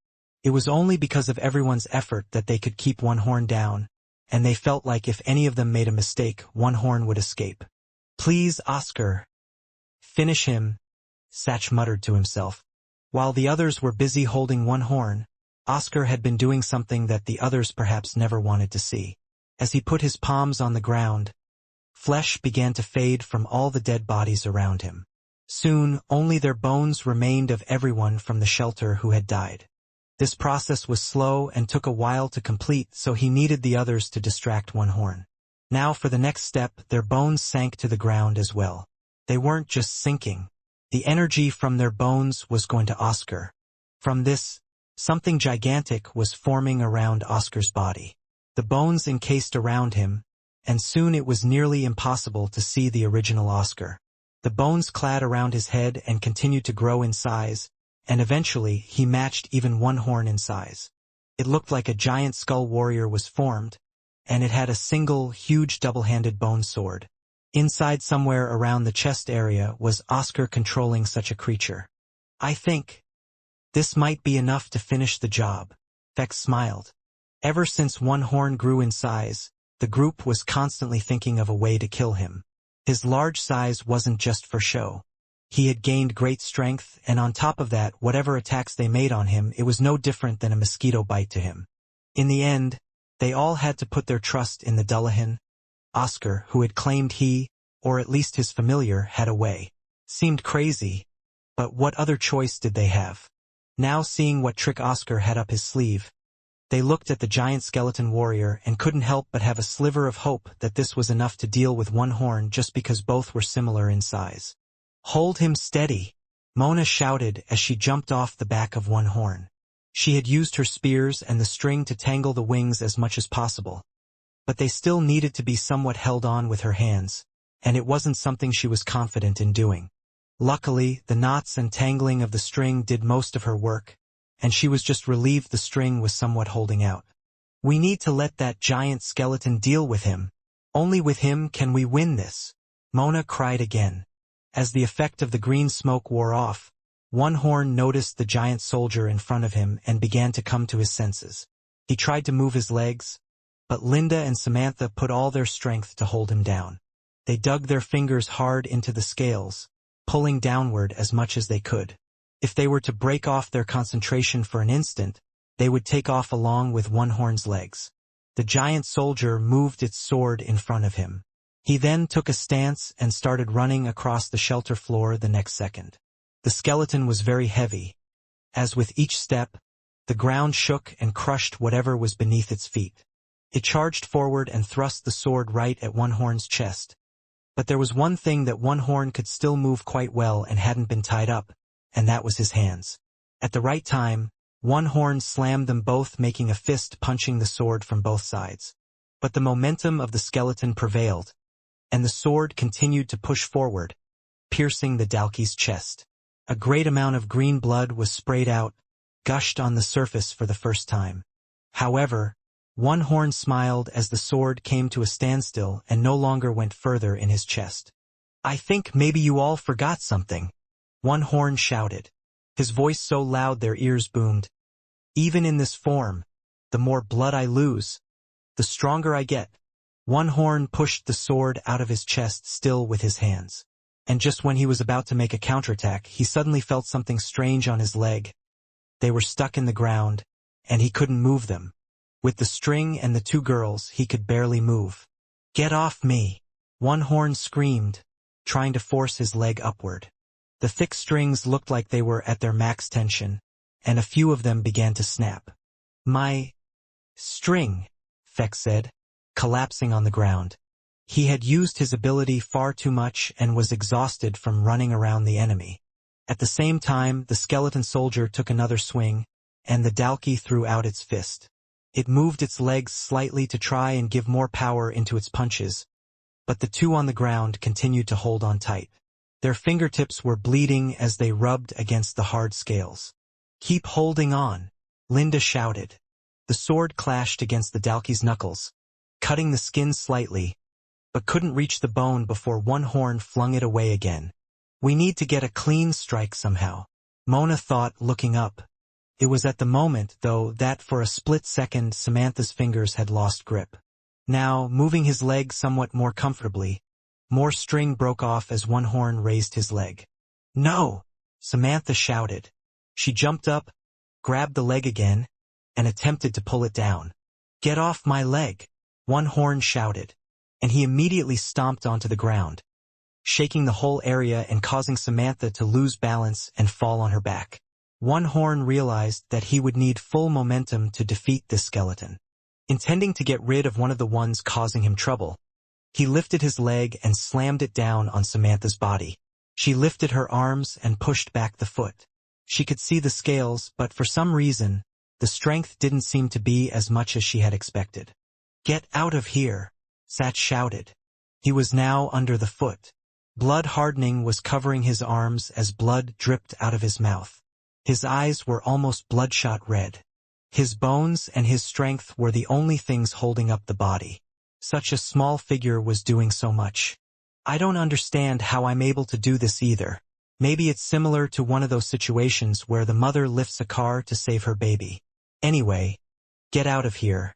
It was only because of everyone's effort that they could keep One Horn down, and they felt like if any of them made a mistake, One Horn would escape. "Please, Oscar. Finish him," Satch muttered to himself. While the others were busy holding One Horn, Oscar had been doing something that the others perhaps never wanted to see. As he put his palms on the ground, flesh began to fade from all the dead bodies around him. Soon, only their bones remained of everyone from the shelter who had died. This process was slow and took a while to complete, so he needed the others to distract One Horn. Now for the next step, their bones sank to the ground as well. They weren't just sinking. The energy from their bones was going to Oscar. From this, something gigantic was forming around Oscar's body. The bones encased around him, and soon it was nearly impossible to see the original Oscar. The bones clad around his head and continued to grow in size, and eventually he matched even One Horn in size. It looked like a giant skull warrior was formed, and it had a single, huge double-handed bone sword. Inside somewhere around the chest area was Oscar controlling such a creature. "I think this might be enough to finish the job," Fex smiled. Ever since One Horn grew in size, the group was constantly thinking of a way to kill him. His large size wasn't just for show. He had gained great strength, and on top of that, whatever attacks they made on him, it was no different than a mosquito bite to him. In the end, they all had to put their trust in the Dullahan. Oscar, who had claimed he, or at least his familiar, had a way. Seemed crazy, but what other choice did they have? Now seeing what trick Oscar had up his sleeve, they looked at the giant skeleton warrior and couldn't help but have a sliver of hope that this was enough to deal with one horn just because both were similar in size. "Hold him steady," Mona shouted as she jumped off the back of one horn. She had used her spears and the string to tangle the wings as much as possible, but they still needed to be somewhat held on with her hands, and it wasn't something she was confident in doing. Luckily, the knots and tangling of the string did most of her work, and she was just relieved the string was somewhat holding out. "We need to let that giant skeleton deal with him. Only with him can we win this," Mona cried again. As the effect of the green smoke wore off, one horn noticed the giant soldier in front of him and began to come to his senses. He tried to move his legs, but Linda and Samantha put all their strength to hold him down. They dug their fingers hard into the scales, pulling downward as much as they could. If they were to break off their concentration for an instant, they would take off along with one horn's legs. The giant soldier moved its sword in front of him. He then took a stance and started running across the shelter floor the next second. The skeleton was very heavy. As with each step, the ground shook and crushed whatever was beneath its feet. It charged forward and thrust the sword right at one horn's chest. But there was one thing that one horn could still move quite well and hadn't been tied up, and that was his hands. At the right time, one horn slammed them both, making a fist punching the sword from both sides. But the momentum of the skeleton prevailed, and the sword continued to push forward, piercing the Dalki's chest. A great amount of green blood was sprayed out, gushed on the surface for the first time. However, one horn smiled as the sword came to a standstill and no longer went further in his chest. "I think maybe you all forgot something," one horn shouted, his voice so loud their ears boomed. "Even in this form, the more blood I lose, the stronger I get." One horn pushed the sword out of his chest still with his hands. And just when he was about to make a counterattack, he suddenly felt something strange on his leg. They were stuck in the ground, and he couldn't move them. With the string and the two girls, he could barely move. "Get off me!" one horn screamed, trying to force his leg upward. The thick strings looked like they were at their max tension, and a few of them began to snap. "My string," Feck said, collapsing on the ground. He had used his ability far too much and was exhausted from running around the enemy. At the same time, the skeleton soldier took another swing, and the Dalki threw out its fist. It moved its legs slightly to try and give more power into its punches, but the two on the ground continued to hold on tight. Their fingertips were bleeding as they rubbed against the hard scales. "Keep holding on," Linda shouted. The sword clashed against the Dalki's knuckles, cutting the skin slightly, but couldn't reach the bone before one horn flung it away again. "We need to get a clean strike somehow," Mona thought, looking up. It was at the moment, though, that for a split second Samantha's fingers had lost grip. Now, moving his leg somewhat more comfortably, more string broke off as one horn raised his leg. "No!" Samantha shouted. She jumped up, grabbed the leg again, and attempted to pull it down. "Get off my leg!" one horn shouted, and he immediately stomped onto the ground, shaking the whole area and causing Samantha to lose balance and fall on her back. One horn realized that he would need full momentum to defeat this skeleton. Intending to get rid of one of the ones causing him trouble, he lifted his leg and slammed it down on Samantha's body. She lifted her arms and pushed back the foot. She could see the scales, but for some reason, the strength didn't seem to be as much as she had expected. "Get out of here," Sat shouted. He was now under the foot. Blood hardening was covering his arms as blood dripped out of his mouth. His eyes were almost bloodshot red. His bones and his strength were the only things holding up the body. Such a small figure was doing so much. "I don't understand how I'm able to do this either. Maybe it's similar to one of those situations where the mother lifts a car to save her baby. Anyway, get out of here.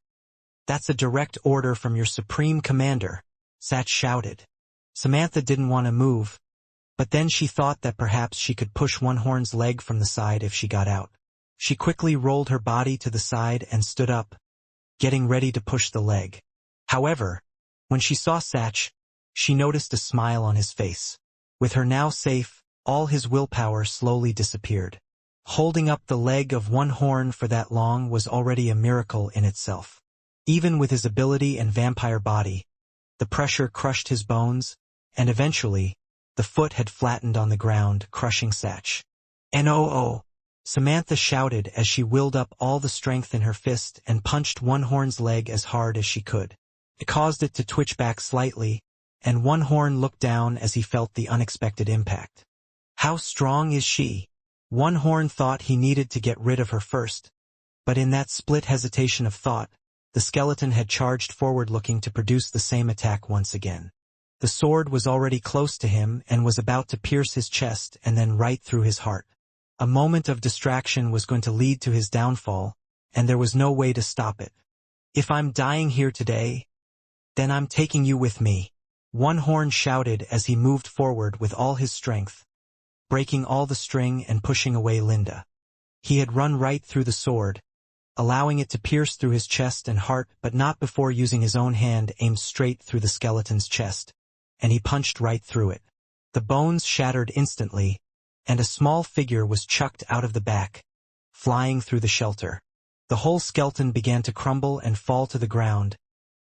That's a direct order from your supreme commander," Sat shouted. Samantha didn't want to move, But then she thought that perhaps she could push One Horn's leg from the side if she got out. She quickly rolled her body to the side and stood up, getting ready to push the leg. However, when she saw Satch, she noticed a smile on his face. With her now safe, all his willpower slowly disappeared. Holding up the leg of One Horn for that long was already a miracle in itself. Even with his ability and vampire body, the pressure crushed his bones, and eventually, the foot had flattened on the ground, crushing Satch. "No!" Samantha shouted as she willed up all the strength in her fist and punched One Horn's leg as hard as she could. It caused it to twitch back slightly, and One Horn looked down as he felt the unexpected impact. How strong is she? One Horn thought he needed to get rid of her first, but in that split hesitation of thought, the skeleton had charged forward looking to produce the same attack once again. The sword was already close to him and was about to pierce his chest and then right through his heart. A moment of distraction was going to lead to his downfall, and there was no way to stop it. "If I'm dying here today, then I'm taking you with me," One Horn shouted as he moved forward with all his strength, breaking all the string and pushing away Linda. He had run right through the sword, allowing it to pierce through his chest and heart, but not before using his own hand aimed straight through the skeleton's chest, and he punched right through it. The bones shattered instantly, and a small figure was chucked out of the back, flying through the shelter. The whole skeleton began to crumble and fall to the ground,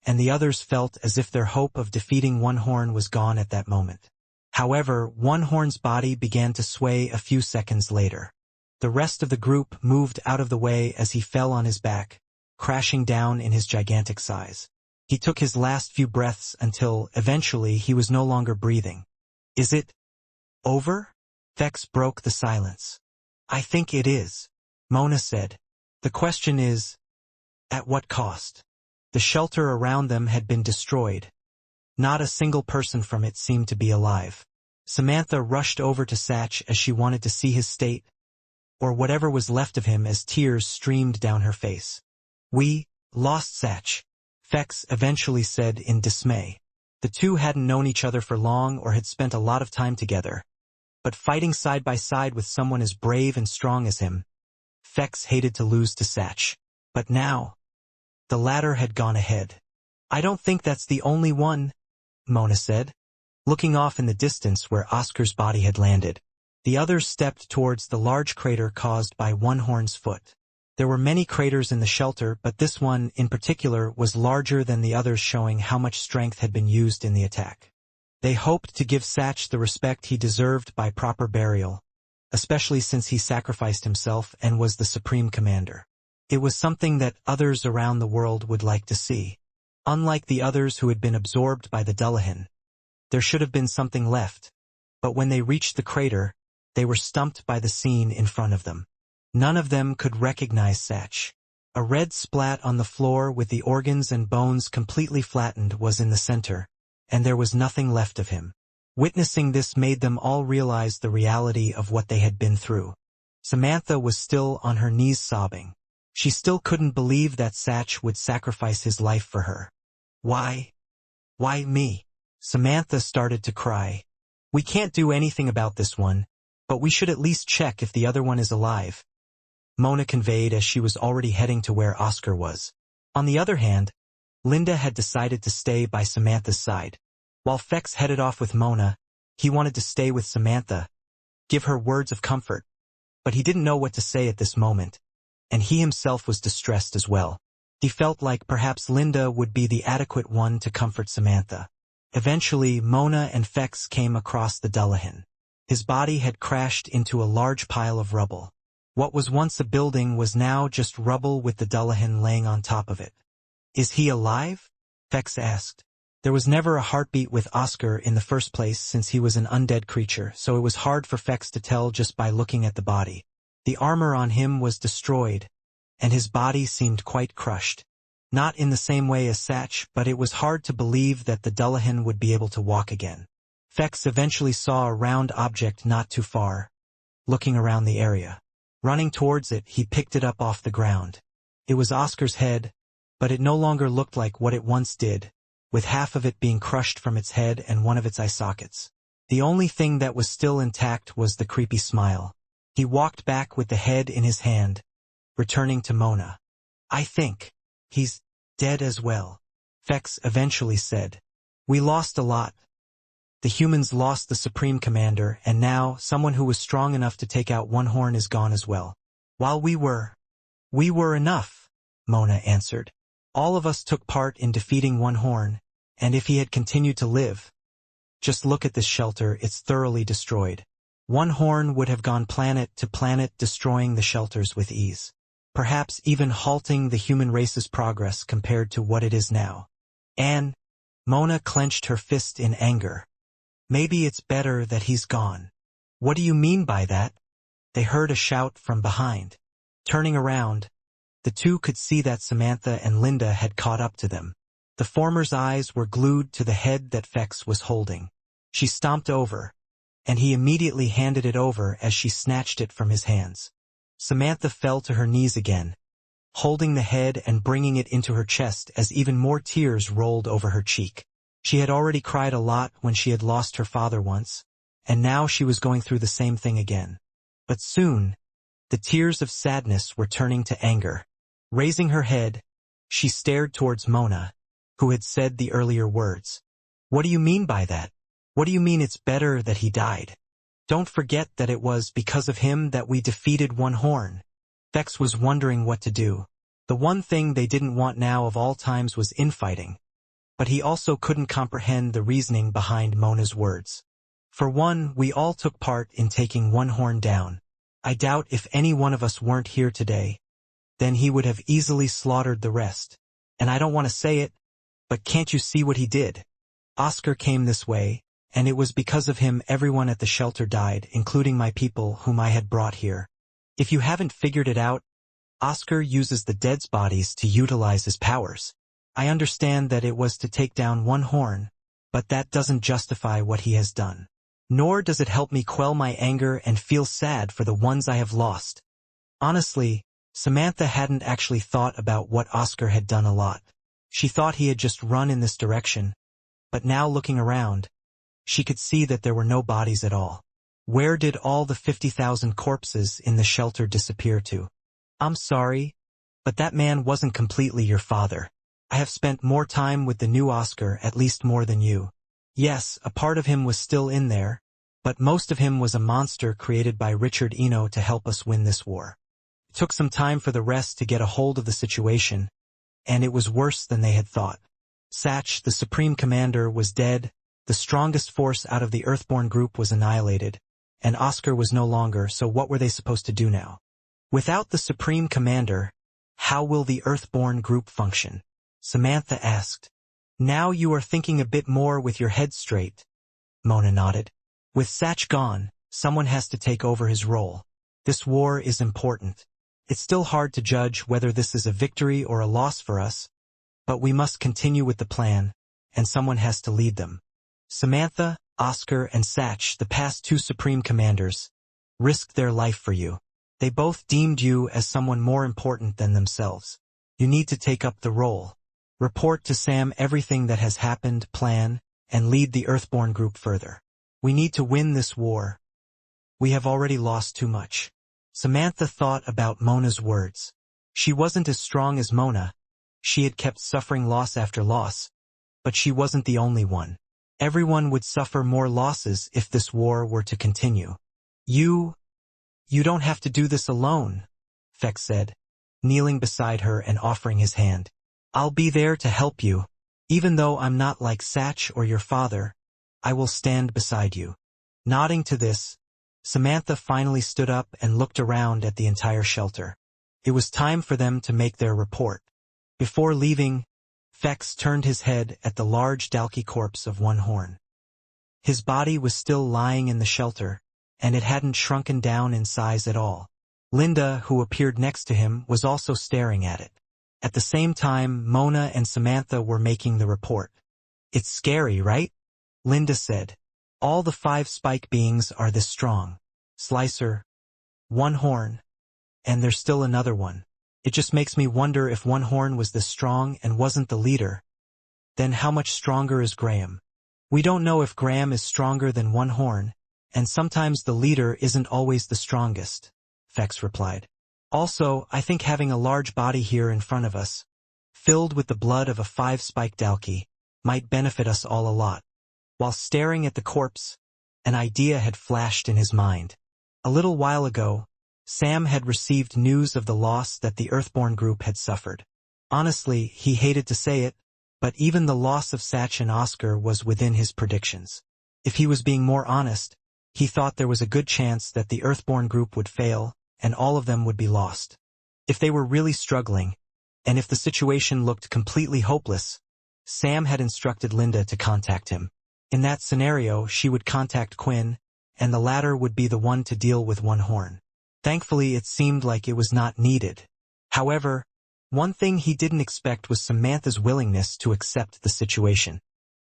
and the others felt as if their hope of defeating One Horn was gone at that moment. However, One Horn's body began to sway a few seconds later. The rest of the group moved out of the way as he fell on his back, crashing down in his gigantic size. He took his last few breaths until, eventually, he was no longer breathing. "Is it over?" Vex broke the silence. "I think it is," Mona said. "The question is, at what cost?" The shelter around them had been destroyed. Not a single person from it seemed to be alive. Samantha rushed over to Satch as she wanted to see his state, or whatever was left of him, as tears streamed down her face. "We lost Satch," Vex eventually said in dismay. The two hadn't known each other for long or had spent a lot of time together, but fighting side by side with someone as brave and strong as him, Vex hated to lose to Satch. But now, the latter had gone ahead. "I don't think that's the only one," Mona said, looking off in the distance where Oscar's body had landed. The others stepped towards the large crater caused by One Horn's foot. There were many craters in the shelter, but this one, in particular, was larger than the others, showing how much strength had been used in the attack. They hoped to give Satch the respect he deserved by proper burial, especially since he sacrificed himself and was the supreme commander. It was something that others around the world would like to see. Unlike the others who had been absorbed by the Dullahan, there should have been something left, but when they reached the crater, they were stumped by the scene in front of them. None of them could recognize Satch. A red splat on the floor with the organs and bones completely flattened was in the center, and there was nothing left of him. Witnessing this made them all realize the reality of what they had been through. Samantha was still on her knees sobbing. She still couldn't believe that Satch would sacrifice his life for her. Why me?" Samantha started to cry. "We can't do anything about this one, but we should at least check if the other one is alive," Mona conveyed as she was already heading to where Oscar was. On the other hand, Linda had decided to stay by Samantha's side. While Vex headed off with Mona, he wanted to stay with Samantha, give her words of comfort, but he didn't know what to say at this moment, and he himself was distressed as well. He felt like perhaps Linda would be the adequate one to comfort Samantha. Eventually, Mona and Vex came across the Dullahan. His body had crashed into a large pile of rubble. What was once a building was now just rubble with the Dullahan laying on top of it. "Is he alive?" Vex asked. There was never a heartbeat with Oscar in the first place, since he was an undead creature, so it was hard for Vex to tell just by looking at the body. The armor on him was destroyed, and his body seemed quite crushed. Not in the same way as Satch, but it was hard to believe that the Dullahan would be able to walk again. Vex eventually saw a round object not too far, looking around the area. Running towards it, he picked it up off the ground. It was Oscar's head, but it no longer looked like what it once did, with half of it being crushed from its head and one of its eye sockets. The only thing that was still intact was the creepy smile. He walked back with the head in his hand, returning to Mona. I think he's dead as well, Fex eventually said. We lost a lot. The humans lost the Supreme Commander, and now someone who was strong enough to take out One Horn is gone as well. While we were enough, Mona answered. All of us took part in defeating One Horn, and if he had continued to live, just look at this shelter, it's thoroughly destroyed. One Horn would have gone planet to planet destroying the shelters with ease, perhaps even halting the human race's progress compared to what it is now. And Mona clenched her fist in anger. Maybe it's better that he's gone. What do you mean by that? They heard a shout from behind. Turning around, the two could see that Samantha and Linda had caught up to them. The former's eyes were glued to the head that Fex was holding. She stomped over, and he immediately handed it over as she snatched it from his hands. Samantha fell to her knees again, holding the head and bringing it into her chest as even more tears rolled over her cheek. She had already cried a lot when she had lost her father once, and now she was going through the same thing again. But soon, the tears of sadness were turning to anger. Raising her head, she stared towards Mona, who had said the earlier words. What do you mean by that? What do you mean it's better that he died? Don't forget that it was because of him that we defeated One Horn. Fex was wondering what to do. The one thing they didn't want now of all times was infighting, but he also couldn't comprehend the reasoning behind Mona's words. For one, we all took part in taking One Horn down. I doubt if any one of us weren't here today, then he would have easily slaughtered the rest. And I don't want to say it, but can't you see what he did? Oscar came this way, and it was because of him everyone at the shelter died, including my people whom I had brought here. If you haven't figured it out, Oscar uses the dead's bodies to utilize his powers. I understand that it was to take down One Horn, but that doesn't justify what he has done. Nor does it help me quell my anger and feel sad for the ones I have lost. Honestly, Samantha hadn't actually thought about what Oscar had done a lot. She thought he had just run in this direction, but now looking around, she could see that there were no bodies at all. Where did all the 50,000 corpses in the shelter disappear to? I'm sorry, but that man wasn't completely your father. I have spent more time with the new Oscar, at least more than you. Yes, a part of him was still in there, but most of him was a monster created by Richard Eno to help us win this war. It took some time for the rest to get a hold of the situation, and it was worse than they had thought. Satch, the Supreme Commander, was dead, the strongest force out of the Earthborn group was annihilated, and Oscar was no longer, so what were they supposed to do now? Without the Supreme Commander, how will the Earthborn group function? Samantha asked. Now you are thinking a bit more with your head straight. Mona nodded. With Satch gone, someone has to take over his role. This war is important. It's still hard to judge whether this is a victory or a loss for us, but we must continue with the plan, and someone has to lead them. Samantha, Oscar, and Satch, the past two Supreme Commanders, risked their life for you. They both deemed you as someone more important than themselves. You need to take up the role. Report to Sam everything that has happened, plan, and lead the Earthborn group further. We need to win this war. We have already lost too much. Samantha thought about Mona's words. She wasn't as strong as Mona. She had kept suffering loss after loss, but she wasn't the only one. Everyone would suffer more losses if this war were to continue. You don't have to do this alone, Fex said, kneeling beside her and offering his hand. I'll be there to help you. Even though I'm not like Satch or your father, I will stand beside you. Nodding to this, Samantha finally stood up and looked around at the entire shelter. It was time for them to make their report. Before leaving, Fex turned his head at the large Dalki corpse of One Horn. His body was still lying in the shelter, and it hadn't shrunken down in size at all. Linda, who appeared next to him, was also staring at it. At the same time, Mona and Samantha were making the report. It's scary, right? Linda said. All the 5 spike beings are this strong. Slicer, One Horn, and there's still another one. It just makes me wonder if One Horn was this strong and wasn't the leader. Then how much stronger is Graham? We don't know if Graham is stronger than one horn, and sometimes the leader isn't always the strongest, Fex replied. Also, I think having a large body here in front of us, filled with the blood of a 5-spiked Dalki, might benefit us all a lot. While staring at the corpse, an idea had flashed in his mind. A little while ago, Sam had received news of the loss that the Earthborn group had suffered. Honestly, he hated to say it, but even the loss of Satch and Oscar was within his predictions. If he was being more honest, he thought there was a good chance that the Earthborn group would fail, and all of them would be lost. If they were really struggling, and if the situation looked completely hopeless, Sam had instructed Linda to contact him. In that scenario, she would contact Quinn, and the latter would be the one to deal with One Horn. Thankfully, it seemed like it was not needed. However, one thing he didn't expect was Samantha's willingness to accept the situation.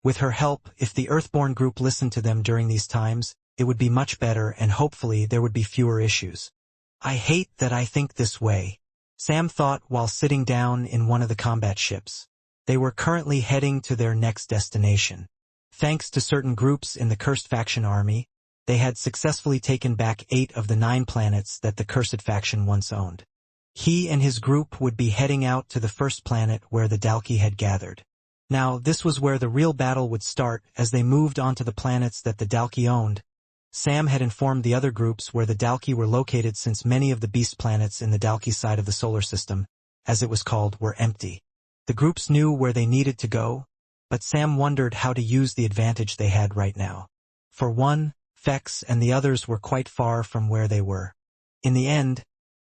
With her help, if the Earthborn group listened to them during these times, it would be much better and hopefully there would be fewer issues. I hate that I think this way, Sam thought while sitting down in one of the combat ships. They were currently heading to their next destination. Thanks to certain groups in the Cursed Faction army, they had successfully taken back 8 of the 9 planets that the Cursed Faction once owned. He and his group would be heading out to the first planet where the Dalki had gathered. Now, this was where the real battle would start as they moved onto the planets that the Dalki owned. Sam had informed the other groups where the Dalki were located since many of the beast planets in the Dalki side of the solar system, as it was called, were empty. The groups knew where they needed to go, but Sam wondered how to use the advantage they had right now. For one, Fex and the others were quite far from where they were. In the end,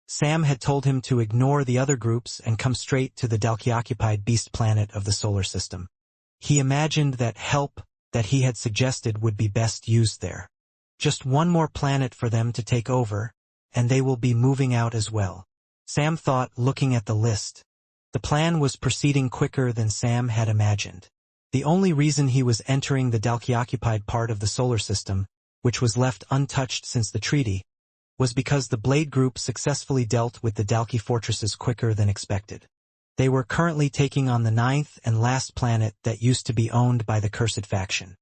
Sam had told him to ignore the other groups and come straight to the Dalki-occupied beast planet of the solar system. He imagined that help that he had suggested would be best used there. Just one more planet for them to take over, and they will be moving out as well. Sam thought, looking at the list. The plan was proceeding quicker than Sam had imagined. The only reason he was entering the Dalki-occupied part of the solar system, which was left untouched since the treaty, was because the Blade Group successfully dealt with the Dalki fortresses quicker than expected. They were currently taking on the 9th and last planet that used to be owned by the Cursed Faction.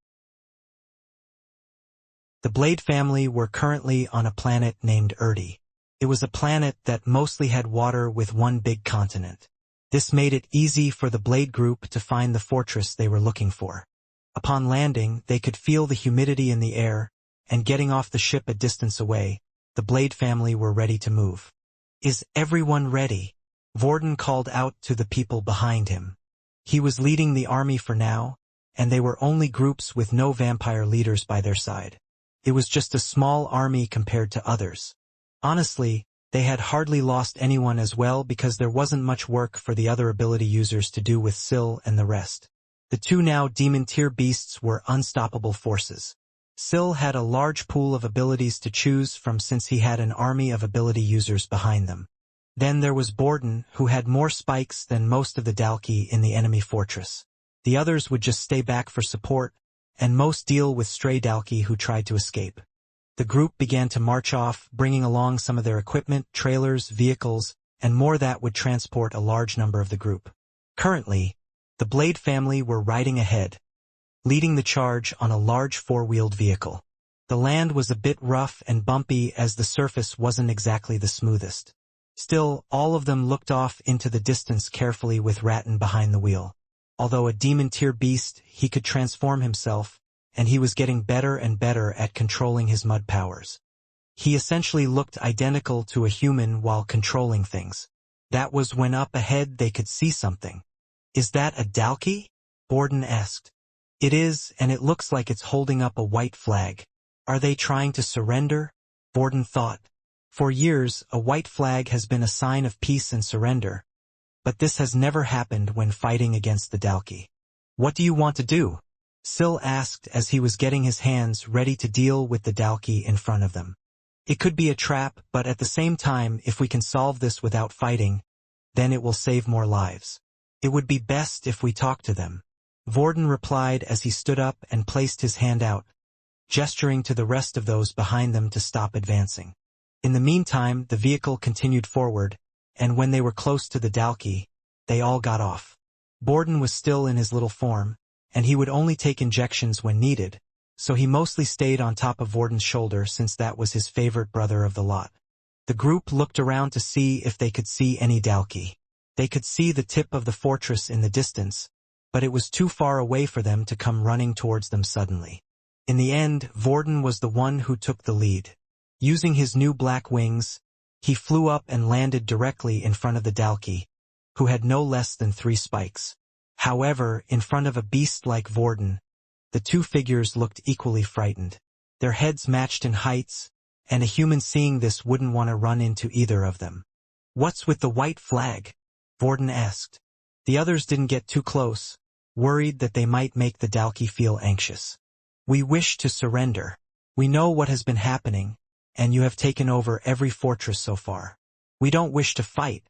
The Blade family were currently on a planet named Erdi. It was a planet that mostly had water with one big continent. This made it easy for the Blade Group to find the fortress they were looking for. Upon landing, they could feel the humidity in the air, and getting off the ship a distance away, the Blade family were ready to move. "Is everyone ready?" Vorden called out to the people behind him. He was leading the army for now, and they were only groups with no vampire leaders by their side. It was just a small army compared to others. Honestly, they had hardly lost anyone as well because there wasn't much work for the other ability users to do with Syl and the rest. The 2 now demon tier beasts were unstoppable forces. Syl had a large pool of abilities to choose from since he had an army of ability users behind them. Then there was Borden, who had more spikes than most of the Dalki in the enemy fortress. The others would just stay back for support, and most deal with stray Dalki who tried to escape. The group began to march off, bringing along some of their equipment, trailers, vehicles, and more that would transport a large number of the group. Currently, the Blade family were riding ahead, leading the charge on a large 4-wheeled vehicle. The land was a bit rough and bumpy as the surface wasn't exactly the smoothest. Still, all of them looked off into the distance carefully with Ratton behind the wheel. Although a demon-tier beast, he could transform himself, and he was getting better and better at controlling his mud powers. He essentially looked identical to a human while controlling things. That was when up ahead they could see something. "Is that a Dalki?" Borden asked. "It is, and it looks like it's holding up a white flag. Are they trying to surrender?" Borden thought. For years, a white flag has been a sign of peace and surrender, but this has never happened when fighting against the Dalki. "What do you want to do?" Syl asked as he was getting his hands ready to deal with the Dalki in front of them. "It could be a trap, but at the same time, if we can solve this without fighting, then it will save more lives. It would be best if we talk to them." Vorden replied as he stood up and placed his hand out, gesturing to the rest of those behind them to stop advancing. In the meantime, the vehicle continued forward, and when they were close to the Dalki, they all got off. Borden was still in his little form, and he would only take injections when needed, so he mostly stayed on top of Vorden's shoulder since that was his favorite brother of the lot. The group looked around to see if they could see any Dalki. They could see the tip of the fortress in the distance, but it was too far away for them to come running towards them suddenly. In the end, Vorden was the one who took the lead. Using his new black wings, he flew up and landed directly in front of the Dalki, who had no less than 3 spikes. However, in front of a beast like Vorden, the two figures looked equally frightened. Their heads matched in heights, and a human seeing this wouldn't want to run into either of them. "What's with the white flag?" Vorden asked. The others didn't get too close, worried that they might make the Dalki feel anxious. "We wish to surrender. We know what has been happening, and you have taken over every fortress so far. We don't wish to fight,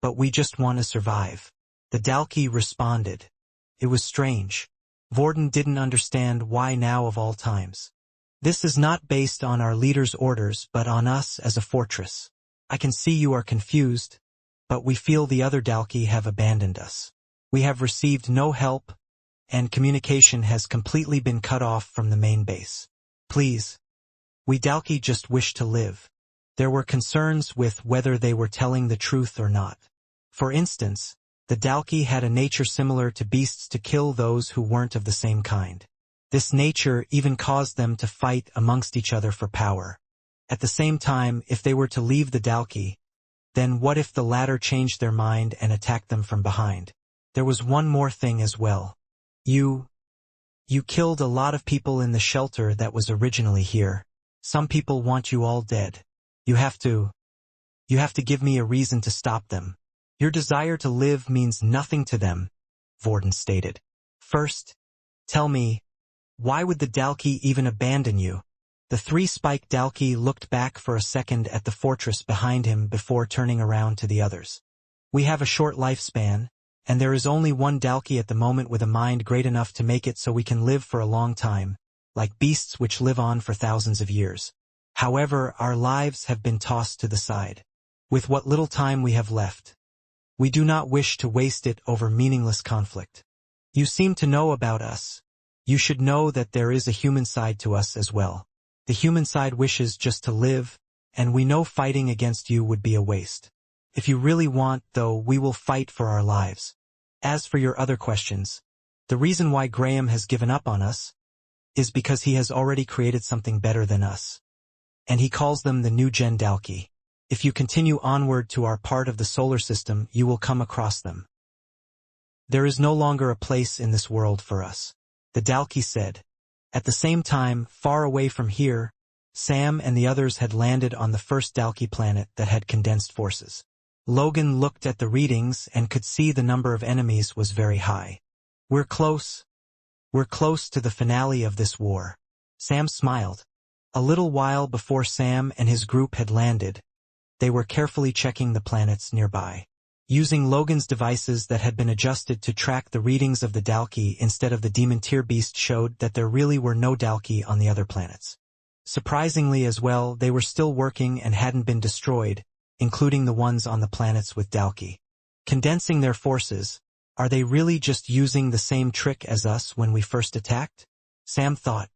but we just want to survive." The Dalki responded. It was strange. Vorden didn't understand why now of all times. "This is not based on our leader's orders but on us as a fortress. I can see you are confused, but we feel the other Dalki have abandoned us. We have received no help, and communication has completely been cut off from the main base. Please. We Dalki just wish to live." There were concerns with whether they were telling the truth or not. For instance, the Dalki had a nature similar to beasts to kill those who weren't of the same kind. This nature even caused them to fight amongst each other for power. At the same time, if they were to leave the Dalki, then what if the latter changed their mind and attacked them from behind? There was one more thing as well. You killed a lot of people in the shelter that was originally here. Some people want you all dead. You have to give me a reason to stop them. Your desire to live means nothing to them," Vorden stated. "First, tell me, why would the Dalki even abandon you?" The 3-spiked Dalki looked back for a second at the fortress behind him before turning around to the others. "We have a short lifespan, and there is only one Dalki at the moment with a mind great enough to make it so we can live for a long time, like beasts which live on for thousands of years. However, our lives have been tossed to the side. With what little time we have left, we do not wish to waste it over meaningless conflict. You seem to know about us. You should know that there is a human side to us as well. The human side wishes just to live, and we know fighting against you would be a waste. If you really want, though, we will fight for our lives. As for your other questions, the reason why Graham has given up on us is because he has already created something better than us. And he calls them the New Gen Dalki. If you continue onward to our part of the solar system, you will come across them. There is no longer a place in this world for us," the Dalki said. At the same time, far away from here, Sam and the others had landed on the first Dalki planet that had condensed forces. Logan looked at the readings and could see the number of enemies was very high. We're close to the finale of this war." Sam smiled. A little while before Sam and his group had landed, they were carefully checking the planets nearby. Using Logan's devices that had been adjusted to track the readings of the Dalki instead of the demon tier beast showed that there really were no Dalki on the other planets. Surprisingly as well, they were still working and hadn't been destroyed, including the ones on the planets with Dalki. Condensing their forces, are they really just using the same trick as us when we first attacked? Sam thought.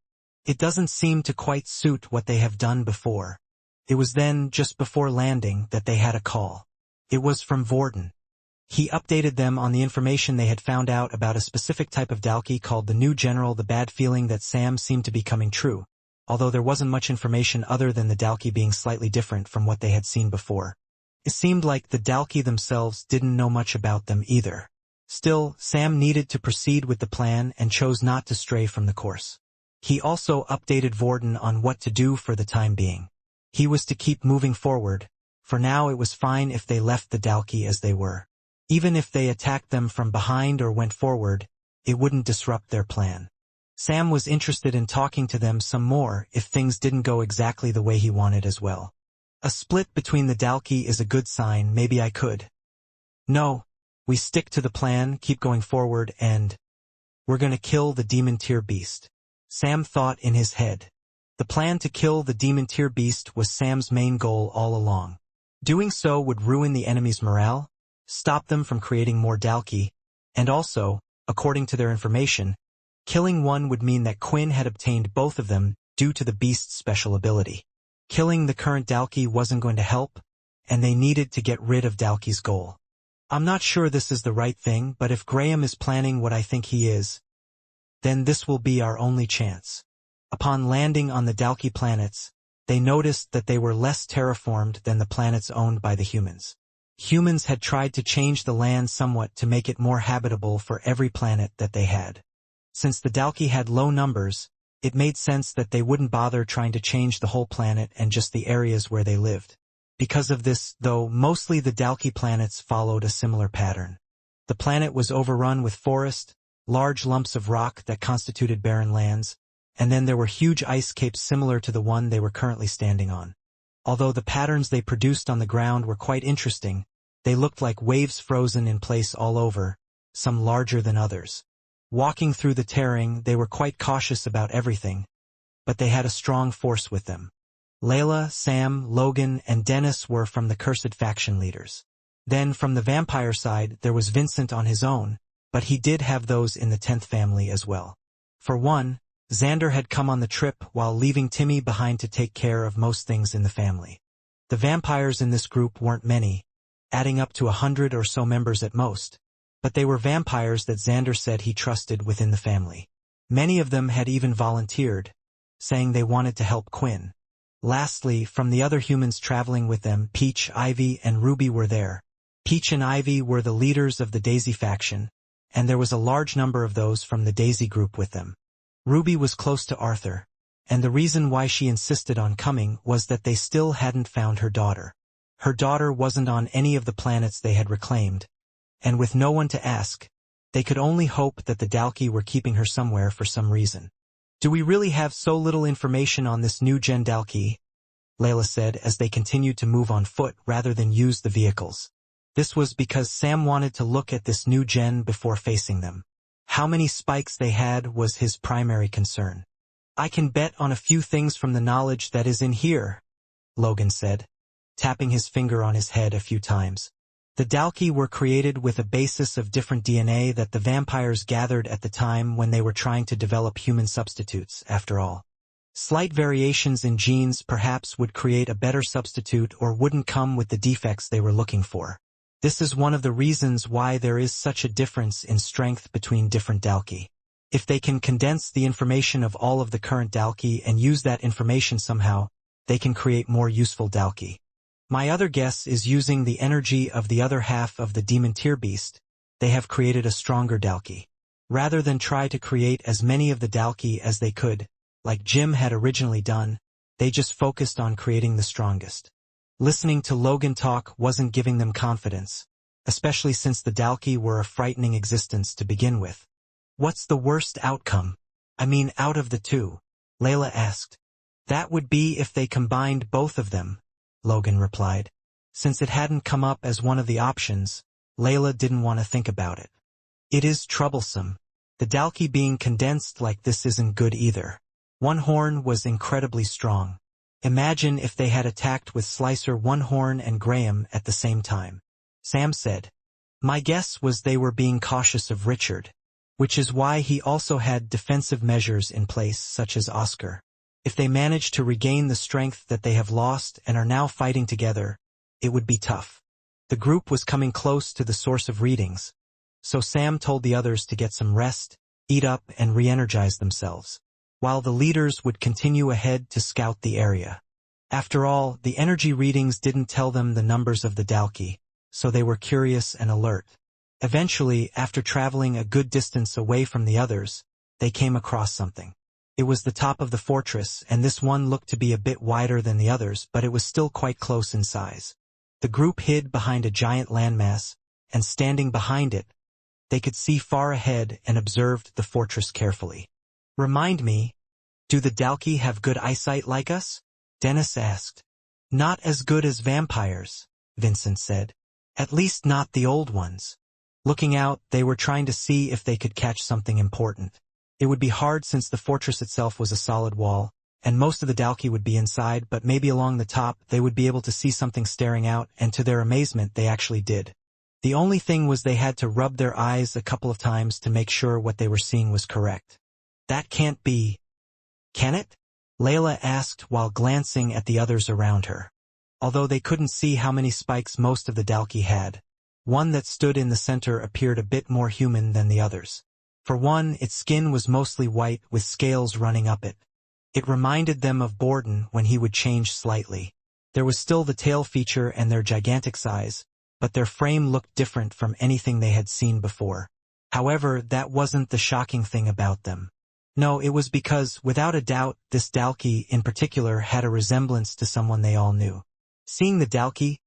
It doesn't seem to quite suit what they have done before. It was then, just before landing, that they had a call. It was from Vorden. He updated them on the information they had found out about a specific type of Dalki called the New General. The bad feeling that Sam seemed to be coming true, although there wasn't much information other than the Dalki being slightly different from what they had seen before. It seemed like the Dalki themselves didn't know much about them either. Still, Sam needed to proceed with the plan and chose not to stray from the course. He also updated Vorden on what to do for the time being. He was to keep moving forward. For now it was fine if they left the Dalki as they were. Even if they attacked them from behind or went forward, it wouldn't disrupt their plan. Sam was interested in talking to them some more if things didn't go exactly the way he wanted as well. A split between the Dalki is a good sign. Maybe I could. No, we stick to the plan, keep going forward, and we're gonna kill the demon tier beast. Sam thought in his head. The plan to kill the demon tier beast was Sam's main goal all along. Doing so would ruin the enemy's morale, stop them from creating more Dalki, and also, according to their information, Killing one would mean that Quinn had obtained both of them due to the beast's special ability. Killing the current Dalkey wasn't going to help, and they needed to get rid of Dalkey's goal. I'm not sure this is the right thing, but if Graham is planning what I think he is, then this will be our only chance. Upon landing on the Dalkey planets, they noticed that they were less terraformed than the planets owned by the humans. Humans had tried to change the land somewhat to make it more habitable for every planet that they had. Since the Dalkey had low numbers, it made sense that they wouldn't bother trying to change the whole planet and just the areas where they lived. Because of this, though, mostly the Dalkey planets followed a similar pattern. The planet was overrun with forest, large lumps of rock that constituted barren lands, and then there were huge ice capes similar to the one they were currently standing on. Although the patterns they produced on the ground were quite interesting, they looked like waves frozen in place all over, some larger than others. Walking through the terrain, they were quite cautious about everything, but they had a strong force with them. Layla, Sam, Logan, and Dennis were from the cursed faction leaders. Then from the vampire side there was Vincent on his own, but he did have those in the 10th family as well. For one, Xander had come on the trip while leaving Timmy behind to take care of most things in the family. The vampires in this group weren't many, adding up to 100 or so members at most, but they were vampires that Xander said he trusted within the family. Many of them had even volunteered, saying they wanted to help Quinn. Lastly, from the other humans traveling with them, Peach, Ivy, and Ruby were there. Peach and Ivy were the leaders of the Daisy faction, and there was a large number of those from the Daisy group with them. Ruby was close to Arthur, and the reason why she insisted on coming was that they still hadn't found her daughter. Her daughter wasn't on any of the planets they had reclaimed, and with no one to ask, they could only hope that the Dalkey were keeping her somewhere for some reason. "Do we really have so little information on this new Gen Dalkey?" Layla said as they continued to move on foot rather than use the vehicles. This was because Sam wanted to look at this new gen before facing them. How many spikes they had was his primary concern. "I can bet on a few things from the knowledge that is in here," Logan said, tapping his finger on his head a few times. The Dalkey were created with a basis of different DNA that the vampires gathered at the time when they were trying to develop human substitutes, after all. Slight variations in genes perhaps would create a better substitute or wouldn't come with the defects they were looking for. This is one of the reasons why there is such a difference in strength between different Dalkey. If they can condense the information of all of the current Dalkey and use that information somehow, they can create more useful Dalkey. My other guess is using the energy of the other half of the demon tier beast, they have created a stronger Dalkey. Rather than try to create as many of the Dalkey as they could, like Jim had originally done, they just focused on creating the strongest. Listening to Logan talk wasn't giving them confidence, especially since the Dalkey were a frightening existence to begin with. "What's the worst outcome? I mean, out of the two?" Layla asked. "That would be if they combined both of them," Logan replied. Since it hadn't come up as one of the options, Layla didn't want to think about it. "It is troublesome. The Dalkey being condensed like this isn't good either. One Horn was incredibly strong. Imagine if they had attacked with Slicer, One Horn, and Graham at the same time," Sam said. "My guess was they were being cautious of Richard, which is why he also had defensive measures in place such as Oscar. If they managed to regain the strength that they have lost and are now fighting together, it would be tough." The group was coming close to the source of readings, so Sam told the others to get some rest, eat up, and re-energize themselves, while the leaders would continue ahead to scout the area. After all, the energy readings didn't tell them the numbers of the Dalkey, so they were curious and alert. Eventually, after traveling a good distance away from the others, they came across something. It was the top of the fortress, and this one looked to be a bit wider than the others, but it was still quite close in size. The group hid behind a giant landmass, and standing behind it, they could see far ahead and observed the fortress carefully. "Remind me, do the Dalkey have good eyesight like us?" Dennis asked. "Not as good as vampires," Vincent said. "At least not the old ones." Looking out, they were trying to see if they could catch something important. It would be hard since the fortress itself was a solid wall, and most of the Dalkey would be inside, but maybe along the top they would be able to see something staring out, and to their amazement they actually did. The only thing was they had to rub their eyes a couple of times to make sure what they were seeing was correct. That can't be. Can it? Layla asked while glancing at the others around her. Although they couldn't see how many spikes most of the Dalki had, one that stood in the center appeared a bit more human than the others. For one, its skin was mostly white with scales running up it. It reminded them of Borden when he would change slightly. There was still the tail feature and their gigantic size, but their frame looked different from anything they had seen before. However, that wasn't the shocking thing about them. No, it was because, without a doubt, this Dalki in particular had a resemblance to someone they all knew. Seeing the Dalki,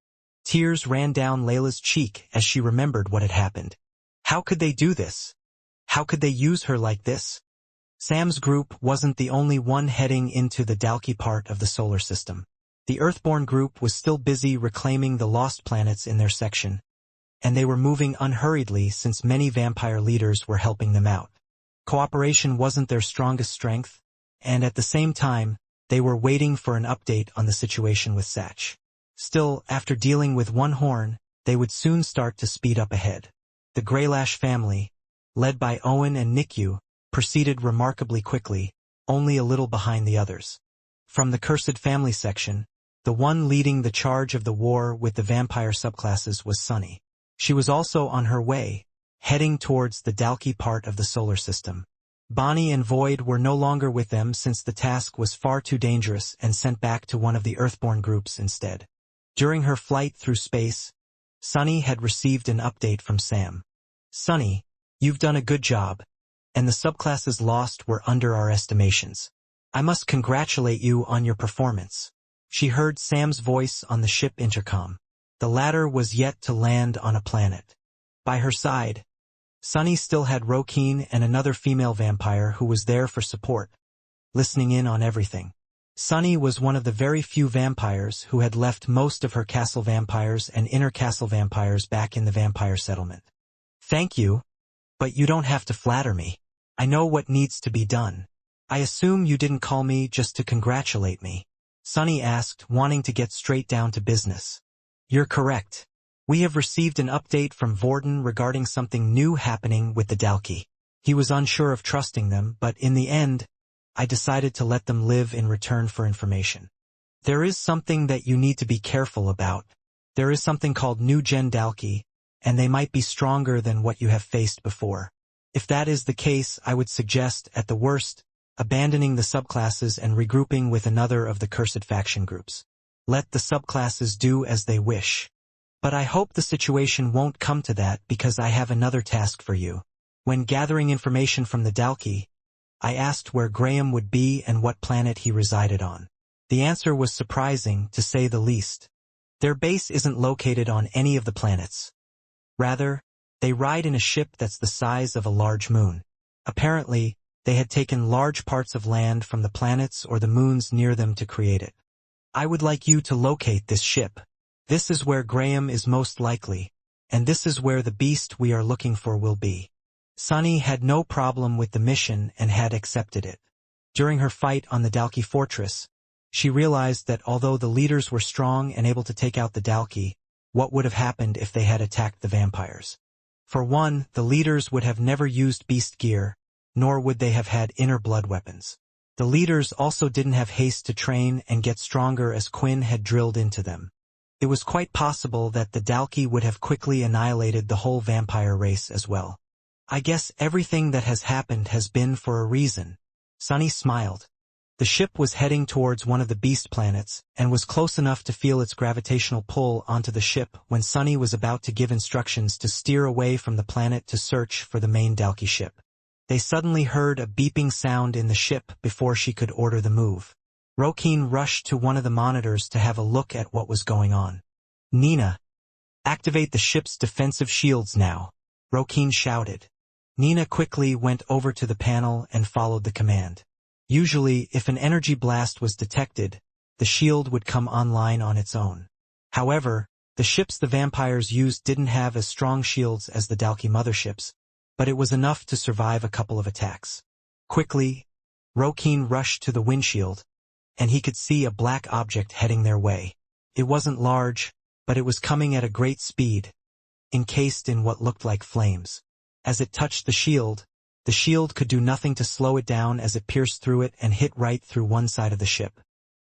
tears ran down Layla's cheek as she remembered what had happened. How could they do this? How could they use her like this? Sam's group wasn't the only one heading into the Dalki part of the solar system. The Earthborn group was still busy reclaiming the lost planets in their section, and they were moving unhurriedly since many vampire leaders were helping them out. Cooperation wasn't their strongest strength, and at the same time, they were waiting for an update on the situation with Satch. Still, after dealing with one horn, they would soon start to speed up ahead. The Greylash family, led by Owen and Nikyu, proceeded remarkably quickly, only a little behind the others. From the Cursed Family section, the one leading the charge of the war with the vampire subclasses was Sunny. She was also on her way, heading towards the Dalki part of the solar system. Bonnie and Void were no longer with them since the task was far too dangerous and sent back to one of the Earthborn groups instead. During her flight through space, Sunny had received an update from Sam. Sunny, you've done a good job, and the subclasses lost were under our estimations. I must congratulate you on your performance. She heard Sam's voice on the ship intercom. The latter was yet to land on a planet. By her side, Sunny still had Rokeen and another female vampire who was there for support, listening in on everything. Sunny was one of the very few vampires who had left most of her castle vampires and inner castle vampires back in the vampire settlement. Thank you, but you don't have to flatter me. I know what needs to be done. I assume you didn't call me just to congratulate me. Sunny asked, wanting to get straight down to business. You're correct. We have received an update from Vorden regarding something new happening with the Dalki. He was unsure of trusting them, but in the end, I decided to let them live in return for information. There is something that you need to be careful about. There is something called New Gen Dalki, and they might be stronger than what you have faced before. If that is the case, I would suggest, at the worst, abandoning the subclasses and regrouping with another of the cursed faction groups. Let the subclasses do as they wish. But I hope the situation won't come to that because I have another task for you. When gathering information from the Dalki, I asked where Graham would be and what planet he resided on. The answer was surprising, to say the least. Their base isn't located on any of the planets. Rather, they ride in a ship that's the size of a large moon. Apparently, they had taken large parts of land from the planets or the moons near them to create it. I would like you to locate this ship. This is where Graham is most likely, and this is where the beast we are looking for will be. Sunny had no problem with the mission and had accepted it. During her fight on the Dalki fortress, she realized that although the leaders were strong and able to take out the Dalki, what would have happened if they had attacked the vampires? For one, the leaders would have never used beast gear, nor would they have had inner blood weapons. The leaders also didn't have haste to train and get stronger as Quinn had drilled into them. It was quite possible that the Dalki would have quickly annihilated the whole vampire race as well. I guess everything that has happened has been for a reason. Sunny smiled. The ship was heading towards one of the beast planets and was close enough to feel its gravitational pull onto the ship when Sunny was about to give instructions to steer away from the planet to search for the main Dalki ship. They suddenly heard a beeping sound in the ship before she could order the move. Rokeen rushed to one of the monitors to have a look at what was going on. Nina, activate the ship's defensive shields now, Rokeen shouted. Nina quickly went over to the panel and followed the command. Usually, if an energy blast was detected, the shield would come online on its own. However, the ships the vampires used didn't have as strong shields as the Dalki motherships, but it was enough to survive a couple of attacks. Quickly, Rokeen rushed to the windshield, and he could see a black object heading their way. It wasn't large, but it was coming at a great speed, encased in what looked like flames. As it touched the shield, The shield could do nothing to slow it down as it pierced through it and hit right through one side of the ship.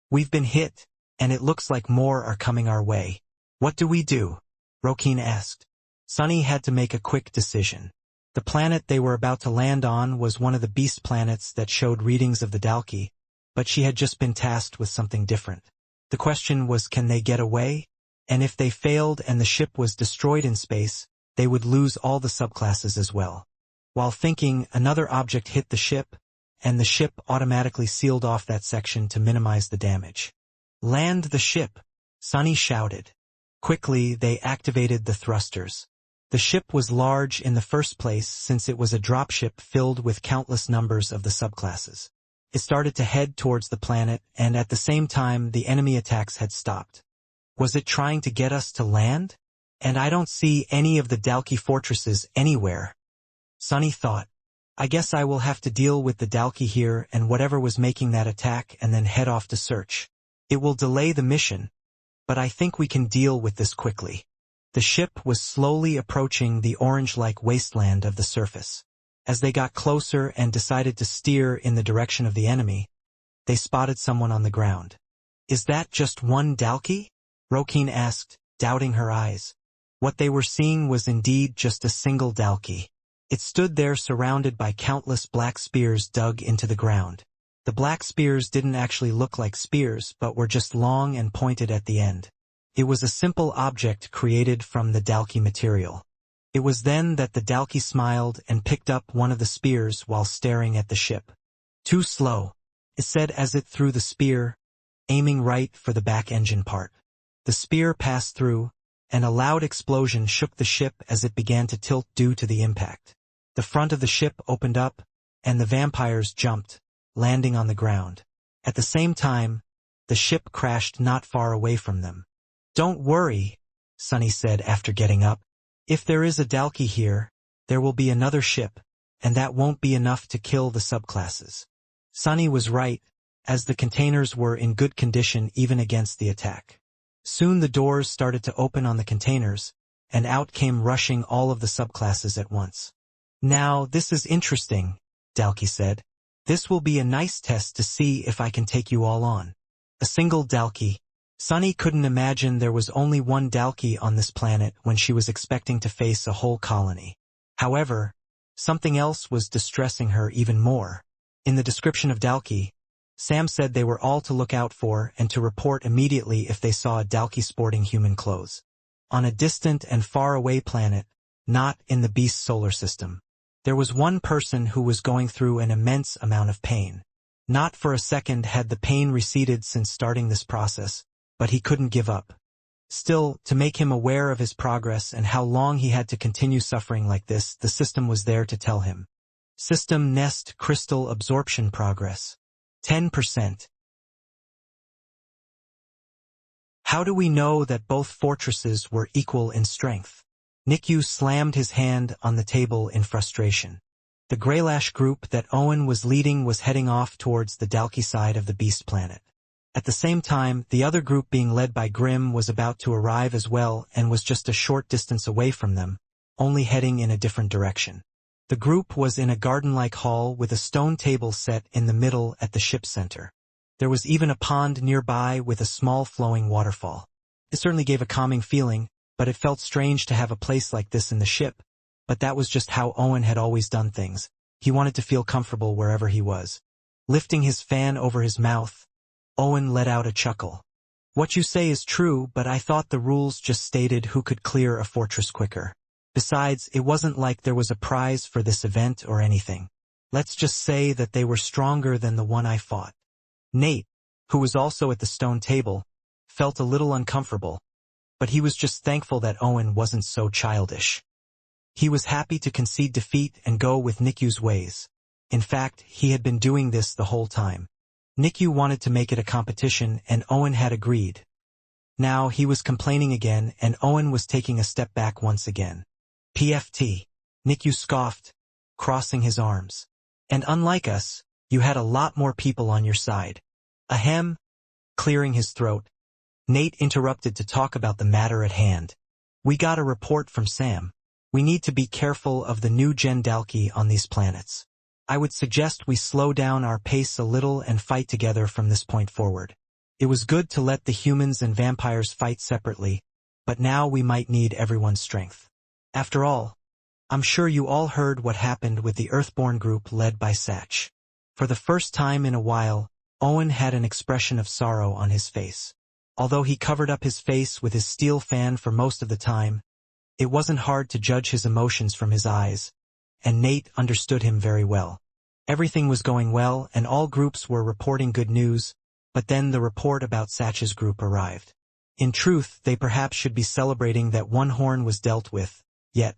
"We've been hit, and it looks like more are coming our way. What do we do?" Rokeen asked. Sunny had to make a quick decision. The planet they were about to land on was one of the beast planets that showed readings of the Dalki, but she had just been tasked with something different. The question was, can they get away? And if they failed and the ship was destroyed in space, they would lose all the subclasses as well. While thinking, another object hit the ship, and the ship automatically sealed off that section to minimize the damage. "Land the ship," Sunny shouted. Quickly, they activated the thrusters. The ship was large in the first place since it was a dropship filled with countless numbers of the subclasses. It started to head towards the planet, and at the same time the enemy attacks had stopped. Was it trying to get us to land? And I don't see any of the Dalki fortresses anywhere. Sunny thought, I guess I will have to deal with the Dalki here and whatever was making that attack and then head off to search. It will delay the mission, but I think we can deal with this quickly. The ship was slowly approaching the orange-like wasteland of the surface. As they got closer and decided to steer in the direction of the enemy, they spotted someone on the ground. "Is that just one Dalki?" Rokeen asked, doubting her eyes. What they were seeing was indeed just a single Dalki. It stood there surrounded by countless black spears dug into the ground. The black spears didn't actually look like spears but were just long and pointed at the end. It was a simple object created from the Dalki material. It was then that the Dalki smiled and picked up one of the spears while staring at the ship. "Too slow," it said as it threw the spear, aiming right for the back engine part. The spear passed through, and a loud explosion shook the ship as it began to tilt due to the impact. The front of the ship opened up, and the vampires jumped, landing on the ground. At the same time, the ship crashed not far away from them. "Don't worry," Sunny said after getting up. "If there is a Dalki here, there will be another ship, and that won't be enough to kill the subclasses." Sunny was right, as the containers were in good condition even against the attack. Soon the doors started to open on the containers, and out came rushing all of the subclasses at once. "Now, this is interesting," Dalki said. "This will be a nice test to see if I can take you all on." A single Dalki. Sunny couldn't imagine there was only one Dalki on this planet when she was expecting to face a whole colony. However, something else was distressing her even more. In the description of Dalki, Sam said they were all to look out for and to report immediately if they saw a Dalki sporting human clothes. On a distant and far-away planet, not in the Beast solar system, there was one person who was going through an immense amount of pain. Not for a second had the pain receded since starting this process, but he couldn't give up. Still, to make him aware of his progress and how long he had to continue suffering like this, the system was there to tell him. System Nest Crystal Absorption Progress. 10%. How do we know that both fortresses were equal in strength? Nikyu slammed his hand on the table in frustration. The Greylash group that Owen was leading was heading off towards the Dalki side of the Beast planet. At the same time, the other group being led by Grimm was about to arrive as well and was just a short distance away from them, only heading in a different direction. The group was in a garden-like hall with a stone table set in the middle at the ship's center. There was even a pond nearby with a small flowing waterfall. It certainly gave a calming feeling, but it felt strange to have a place like this in the ship. But that was just how Owen had always done things. He wanted to feel comfortable wherever he was. Lifting his fan over his mouth, Owen let out a chuckle. "What you say is true, but I thought the rules just stated who could clear a fortress quicker. Besides, it wasn't like there was a prize for this event or anything. Let's just say that they were stronger than the one I fought." Nate, who was also at the stone table, felt a little uncomfortable, but he was just thankful that Owen wasn't so childish. He was happy to concede defeat and go with Nikyu's ways. In fact, he had been doing this the whole time. Nikyu wanted to make it a competition and Owen had agreed. Now he was complaining again and Owen was taking a step back once again. "PFT," Nikyu scoffed, crossing his arms. "And unlike us, you had a lot more people on your side." Ahem, clearing his throat, Nate interrupted to talk about the matter at hand. "We got a report from Sam. We need to be careful of the new Gen Dalki on these planets. I would suggest we slow down our pace a little and fight together from this point forward. It was good to let the humans and vampires fight separately, but now we might need everyone's strength. After all, I'm sure you all heard what happened with the Earthborn group led by Satch. For the first time in a while, Owen had an expression of sorrow on his face. Although he covered up his face with his steel fan for most of the time, it wasn't hard to judge his emotions from his eyes, and Nate understood him very well. Everything was going well and all groups were reporting good news, but then the report about Satch's group arrived. In truth, they perhaps should be celebrating that one horn was dealt with, yet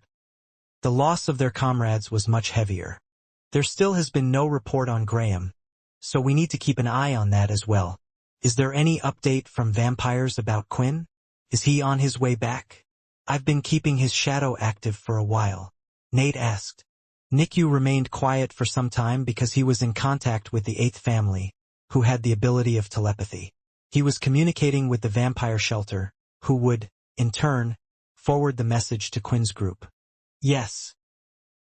the loss of their comrades was much heavier. There still has been no report on Graham, so we need to keep an eye on that as well. Is there any update from vampires about Quinn? Is he on his way back? I've been keeping his shadow active for a while, Nate asked. Nikyu remained quiet for some time because he was in contact with the Eighth Family, who had the ability of telepathy. He was communicating with the vampire shelter, who would, in turn, forward the message to Quinn's group. Yes.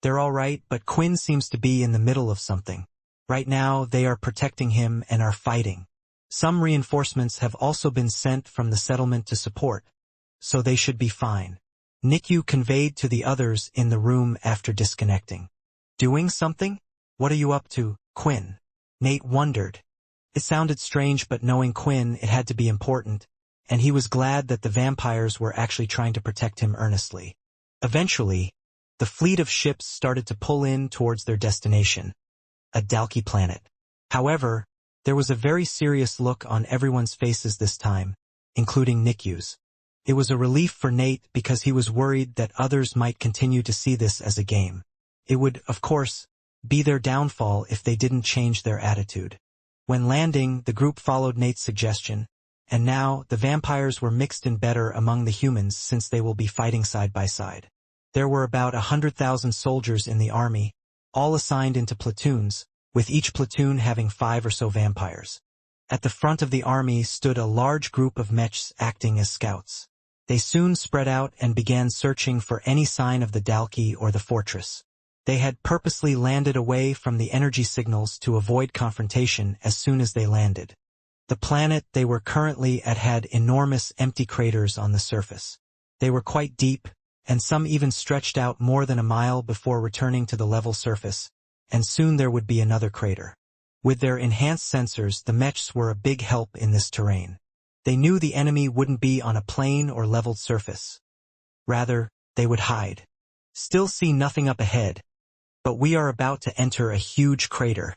They're all right, but Quinn seems to be in the middle of something. Right now, they are protecting him and are fighting. Some reinforcements have also been sent from the settlement to support, so they should be fine. Nikyu conveyed to the others in the room after disconnecting. Doing something? What are you up to, Quinn? Nate wondered. It sounded strange, but knowing Quinn, it had to be important, and he was glad that the vampires were actually trying to protect him earnestly. Eventually, the fleet of ships started to pull in towards their destination, a Dalki planet. However, there was a very serious look on everyone's faces this time, including Nikyu's. It was a relief for Nate because he was worried that others might continue to see this as a game. It would, of course, be their downfall if they didn't change their attitude. When landing, the group followed Nate's suggestion, and now the vampires were mixed in better among the humans since they will be fighting side by side. There were about 100,000 soldiers in the army, all assigned into platoons, with each platoon having 5 or so vampires. At the front of the army stood a large group of mechs acting as scouts. They soon spread out and began searching for any sign of the Dalki or the fortress. They had purposely landed away from the energy signals to avoid confrontation as soon as they landed. The planet they were currently at had enormous empty craters on the surface. They were quite deep, and some even stretched out more than a mile before returning to the level surface, and soon there would be another crater. With their enhanced sensors, the mechs were a big help in this terrain. They knew the enemy wouldn't be on a plain or leveled surface. Rather, they would hide. Still see nothing up ahead, but we are about to enter a huge crater.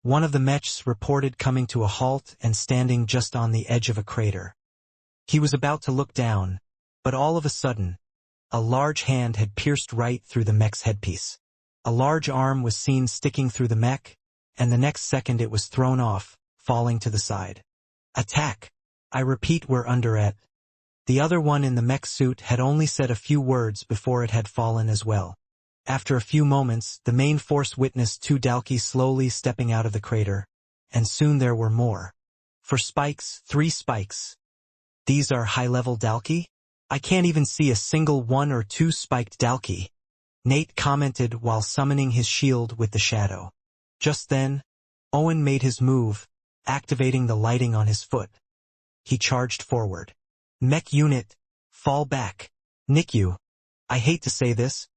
One of the mechs reported coming to a halt and standing just on the edge of a crater. He was about to look down, but all of a sudden, a large hand had pierced right through the mech's headpiece. A large arm was seen sticking through the mech, and the next second it was thrown off, falling to the side. Attack! I repeat, we're under it. The other one in the mech suit had only said a few words before it had fallen as well. After a few moments, the main force witnessed 2 Dalki slowly stepping out of the crater, and soon there were more. 4 spikes, 3 spikes. These are high-level Dalki? I can't even see a single 1 or 2 spiked Dalki, Nate commented while summoning his shield with the shadow. Just then, Owen made his move, activating the lighting on his foot. He charged forward. Mech unit, fall back. Nikyu, I hate to say this,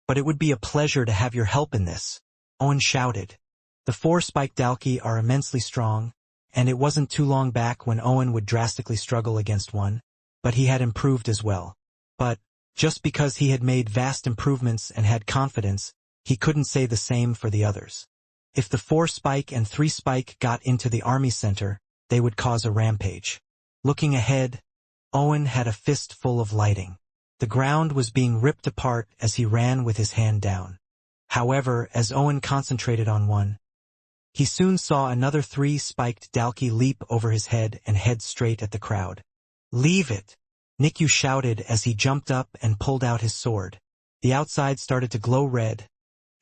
but it would be a pleasure to have your help in this, Owen shouted. The 4 spiked Dalki are immensely strong, and it wasn't too long back when Owen would drastically struggle against one, but he had improved as well. But, just because he had made vast improvements and had confidence, he couldn't say the same for the others. If the 4 spike and 3 spike got into the army center, they would cause a rampage. Looking ahead, Owen had a fist full of lighting. The ground was being ripped apart as he ran with his hand down. However, as Owen concentrated on one, he soon saw another 3 spiked Dalki leap over his head and head straight at the crowd. Leave it! Nikyu shouted as he jumped up and pulled out his sword. The outside started to glow red,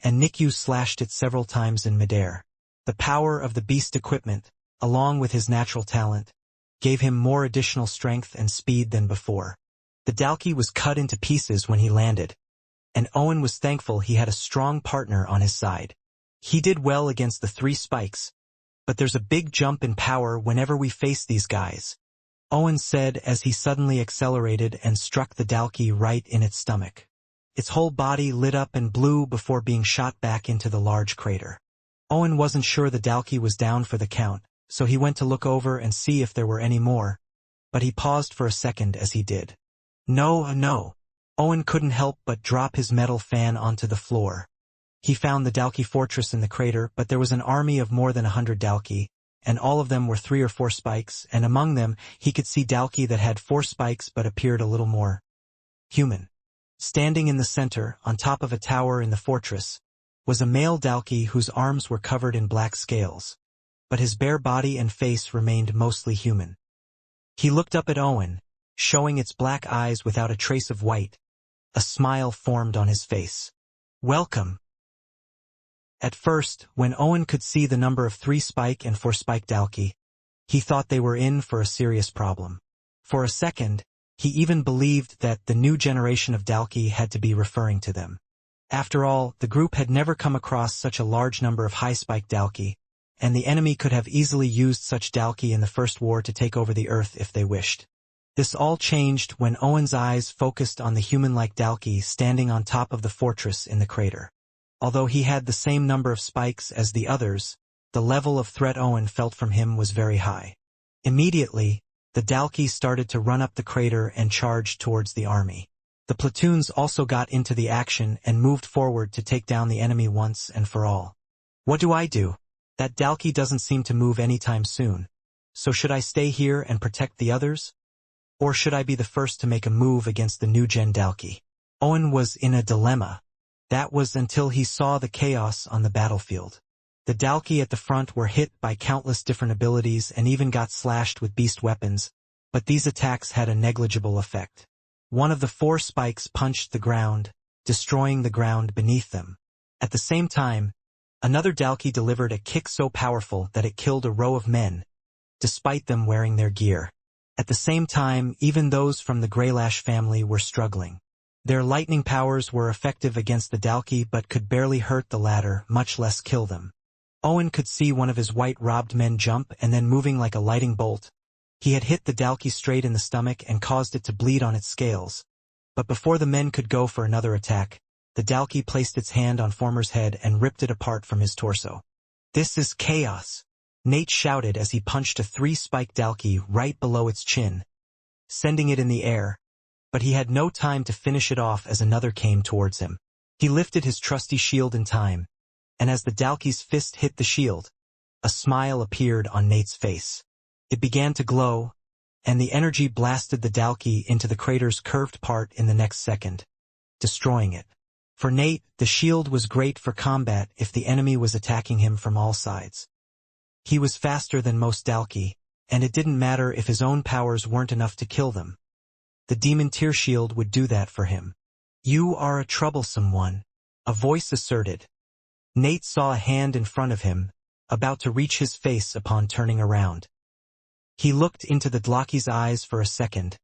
and Nikyu slashed it several times in midair. The power of the beast equipment, along with his natural talent, gave him more additional strength and speed than before. The Dalki was cut into pieces when he landed, and Owen was thankful he had a strong partner on his side. He did well against the 3 spikes, but there's a big jump in power whenever we face these guys, Owen said as he suddenly accelerated and struck the Dalki right in its stomach. Its whole body lit up and blew before being shot back into the large crater. Owen wasn't sure the Dalki was down for the count, so he went to look over and see if there were any more, but he paused for a second as he did. No. Owen couldn't help but drop his metal fan onto the floor. He found the Dalki fortress in the crater, but there was an army of more than 100 Dalki, and all of them were 3 or 4 spikes, and among them he could see Dalki that had 4 spikes but appeared a little more human. Standing in the center, on top of a tower in the fortress, was a male Dalki whose arms were covered in black scales, but his bare body and face remained mostly human. He looked up at Owen, showing its black eyes without a trace of white. A smile formed on his face. "Welcome." At first, when Owen could see the number of 3 spike and 4 spike Dalki, he thought they were in for a serious problem. For a second, he even believed that the new generation of Dalki had to be referring to them. After all, the group had never come across such a large number of high-spike Dalki, and the enemy could have easily used such Dalki in the First War to take over the Earth if they wished. This all changed when Owen's eyes focused on the human-like Dalki standing on top of the fortress in the crater. Although he had the same number of spikes as the others, the level of threat Owen felt from him was very high. Immediately, the Dalki started to run up the crater and charge towards the army. The platoons also got into the action and moved forward to take down the enemy once and for all. "What do I do? That Dalki doesn't seem to move anytime soon. So should I stay here and protect the others? Or should I be the first to make a move against the new-gen Dalki?" Owen was in a dilemma. That was until he saw the chaos on the battlefield. The Dalki at the front were hit by countless different abilities and even got slashed with beast weapons, but these attacks had a negligible effect. One of the 4 spikes punched the ground, destroying the ground beneath them. At the same time, another Dalki delivered a kick so powerful that it killed a row of men, despite them wearing their gear. At the same time, even those from the Greylash family were struggling. Their lightning powers were effective against the Dalki but could barely hurt the latter, much less kill them. Owen could see one of his white-robed men jump and then moving like a lightning bolt. He had hit the Dalki straight in the stomach and caused it to bleed on its scales. But before the men could go for another attack, the Dalki placed its hand on Former's head and ripped it apart from his torso. "This is chaos," Nate shouted as he punched a 3-spike Dalki right below its chin, sending it in the air, but he had no time to finish it off as another came towards him. He lifted his trusty shield in time, and as the Dalki's fist hit the shield, a smile appeared on Nate's face. It began to glow, and the energy blasted the Dalki into the crater's curved part in the next second, destroying it. For Nate, the shield was great for combat if the enemy was attacking him from all sides. He was faster than most Dalki, and it didn't matter if his own powers weren't enough to kill them. The demon tear shield would do that for him. "You are a troublesome one," a voice asserted. Nate saw a hand in front of him, about to reach his face upon turning around. He looked into the Dalki's eyes for a second,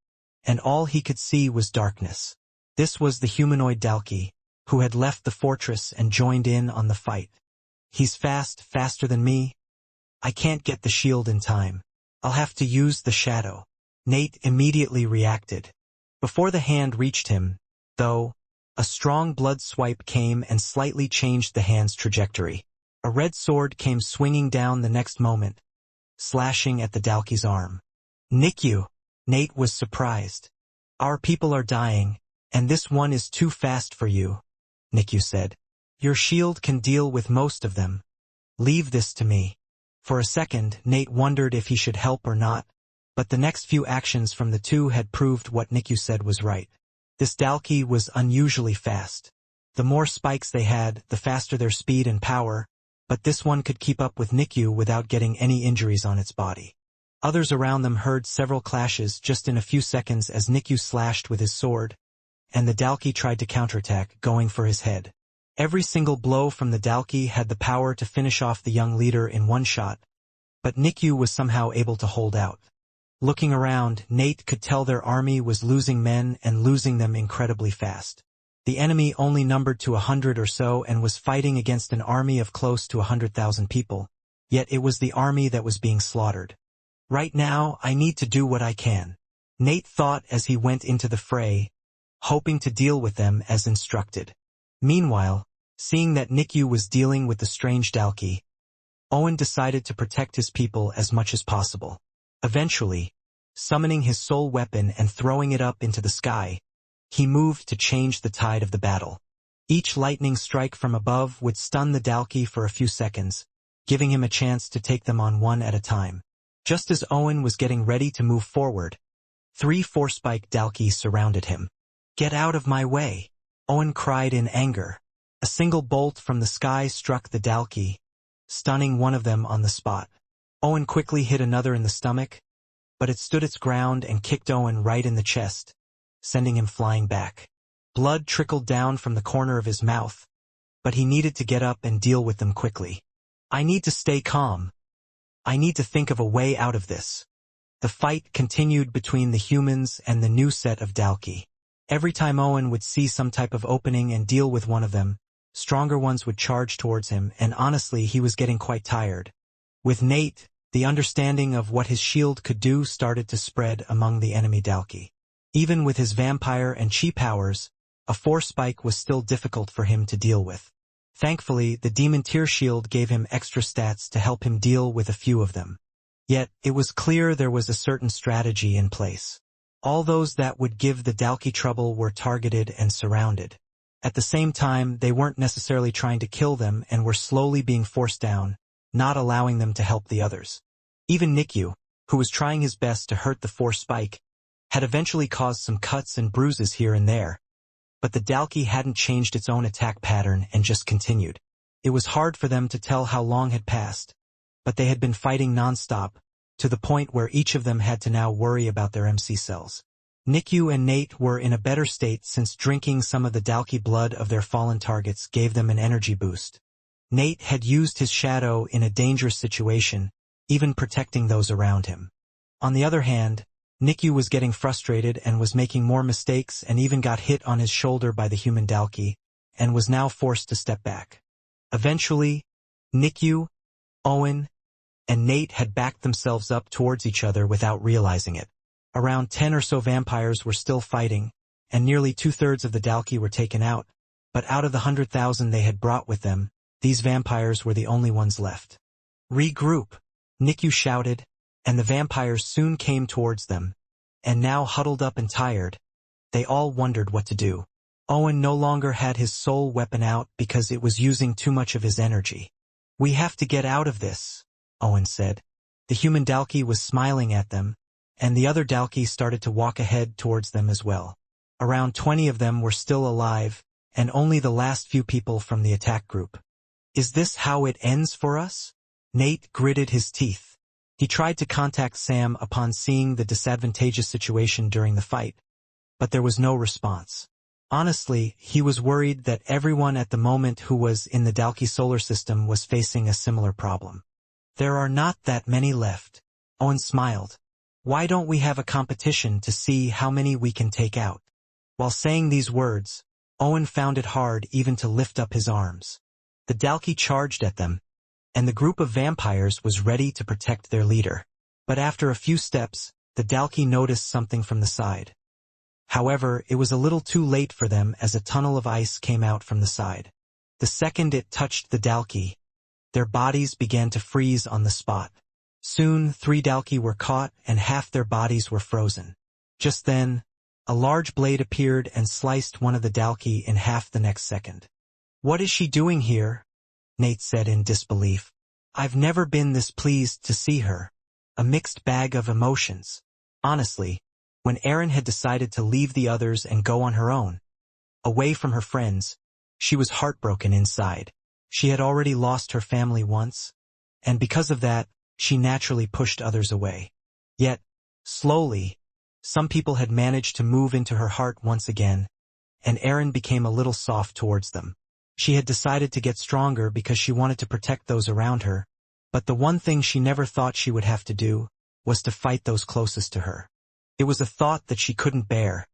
and all he could see was darkness. This was the humanoid Dalki, who had left the fortress and joined in on the fight. "He's faster than me. I can't get the shield in time. I'll have to use the shadow." Nate immediately reacted. Before the hand reached him, though, a strong blood swipe came and slightly changed the hand's trajectory. A red sword came swinging down the next moment, slashing at the Dalki's arm. "Nikyu!" Nate was surprised. "Our people are dying, and this one is too fast for you," Nikyu said. "Your shield can deal with most of them. Leave this to me." For a second, Nate wondered if he should help or not, but the next few actions from the two had proved what Nikyu said was right. This Dalki was unusually fast. The more spikes they had, the faster their speed and power, but this one could keep up with Nikyu without getting any injuries on its body. Others around them heard several clashes just in a few seconds as Nikyu slashed with his sword, and the Dalki tried to counterattack, going for his head. Every single blow from the Dalki had the power to finish off the young leader in one shot, but Nikyu was somehow able to hold out. Looking around, Nate could tell their army was losing men and losing them incredibly fast. The enemy only numbered to 100 or so and was fighting against an army of close to 100,000 people, yet it was the army that was being slaughtered. Right now, I need to do what I can, Nate thought as he went into the fray, hoping to deal with them as instructed. Meanwhile, seeing that Nikyu was dealing with the strange Dalki, Owen decided to protect his people as much as possible. Eventually, summoning his soul weapon and throwing it up into the sky, he moved to change the tide of the battle. Each lightning strike from above would stun the Dalki for a few seconds, giving him a chance to take them on one at a time. Just as Owen was getting ready to move forward, 3 four-spike Dalki surrounded him. "Get out of my way!" Owen cried in anger. A single bolt from the sky struck the Dalki, stunning one of them on the spot. Owen quickly hit another in the stomach, but it stood its ground and kicked Owen right in the chest, sending him flying back. Blood trickled down from the corner of his mouth, but he needed to get up and deal with them quickly. "I need to stay calm. I need to think of a way out of this." The fight continued between the humans and the new set of Dalki. Every time Owen would see some type of opening and deal with one of them, stronger ones would charge towards him, and honestly, he was getting quite tired. With Nate, the understanding of what his shield could do started to spread among the enemy Dalki. Even with his vampire and chi powers, a 4-spike was still difficult for him to deal with. Thankfully, the demon tier shield gave him extra stats to help him deal with a few of them. Yet, it was clear there was a certain strategy in place. All those that would give the Dalki trouble were targeted and surrounded. At the same time, they weren't necessarily trying to kill them and were slowly being forced down, not allowing them to help the others. Even Nikyu, who was trying his best to hurt the 4-spike, had eventually caused some cuts and bruises here and there. But the Dalki hadn't changed its own attack pattern and just continued. It was hard for them to tell how long had passed, but they had been fighting non-stop, to the point where each of them had to now worry about their MC cells. Nikyu and Nate were in a better state since drinking some of the Dalki blood of their fallen targets gave them an energy boost. Nate had used his shadow in a dangerous situation, even protecting those around him. On the other hand, Nikyu was getting frustrated and was making more mistakes and even got hit on his shoulder by the human Dalki, and was now forced to step back. Eventually, Nikyu, Owen, and Nate had backed themselves up towards each other without realizing it. Around 10 or so vampires were still fighting, and nearly 2/3 of the Dalki were taken out, but out of the 100,000 they had brought with them, these vampires were the only ones left. "Regroup," Nikyu shouted, and the vampires soon came towards them, and now huddled up and tired, they all wondered what to do. Owen no longer had his soul weapon out because it was using too much of his energy. "We have to get out of this," Owen said. The human Dalki was smiling at them, and the other Dalki started to walk ahead towards them as well. Around 20 of them were still alive, and only the last few people from the attack group. "Is this how it ends for us?" Nate gritted his teeth. He tried to contact Sam upon seeing the disadvantageous situation during the fight, but there was no response. Honestly, he was worried that everyone at the moment who was in the Dalki solar system was facing a similar problem. "There are not that many left," Owen smiled. "Why don't we have a competition to see how many we can take out?" While saying these words, Owen found it hard even to lift up his arms. The Dalki charged at them, and the group of vampires was ready to protect their leader. But after a few steps, the Dalki noticed something from the side. However, it was a little too late for them as a tunnel of ice came out from the side. The second it touched the Dalki, their bodies began to freeze on the spot. Soon, 3 Dalki were caught and half their bodies were frozen. Just then, a large blade appeared and sliced one of the Dalki in half the next second. "What is she doing here?" Nate said in disbelief. "I've never been this pleased to see her." A mixed bag of emotions. Honestly, when Erin had decided to leave the others and go on her own, away from her friends, she was heartbroken inside. She had already lost her family once, and because of that, she naturally pushed others away. Yet, slowly, some people had managed to move into her heart once again, and Erin became a little soft towards them. She had decided to get stronger because she wanted to protect those around her, but the one thing she never thought she would have to do was to fight those closest to her. It was a thought that she couldn't bear,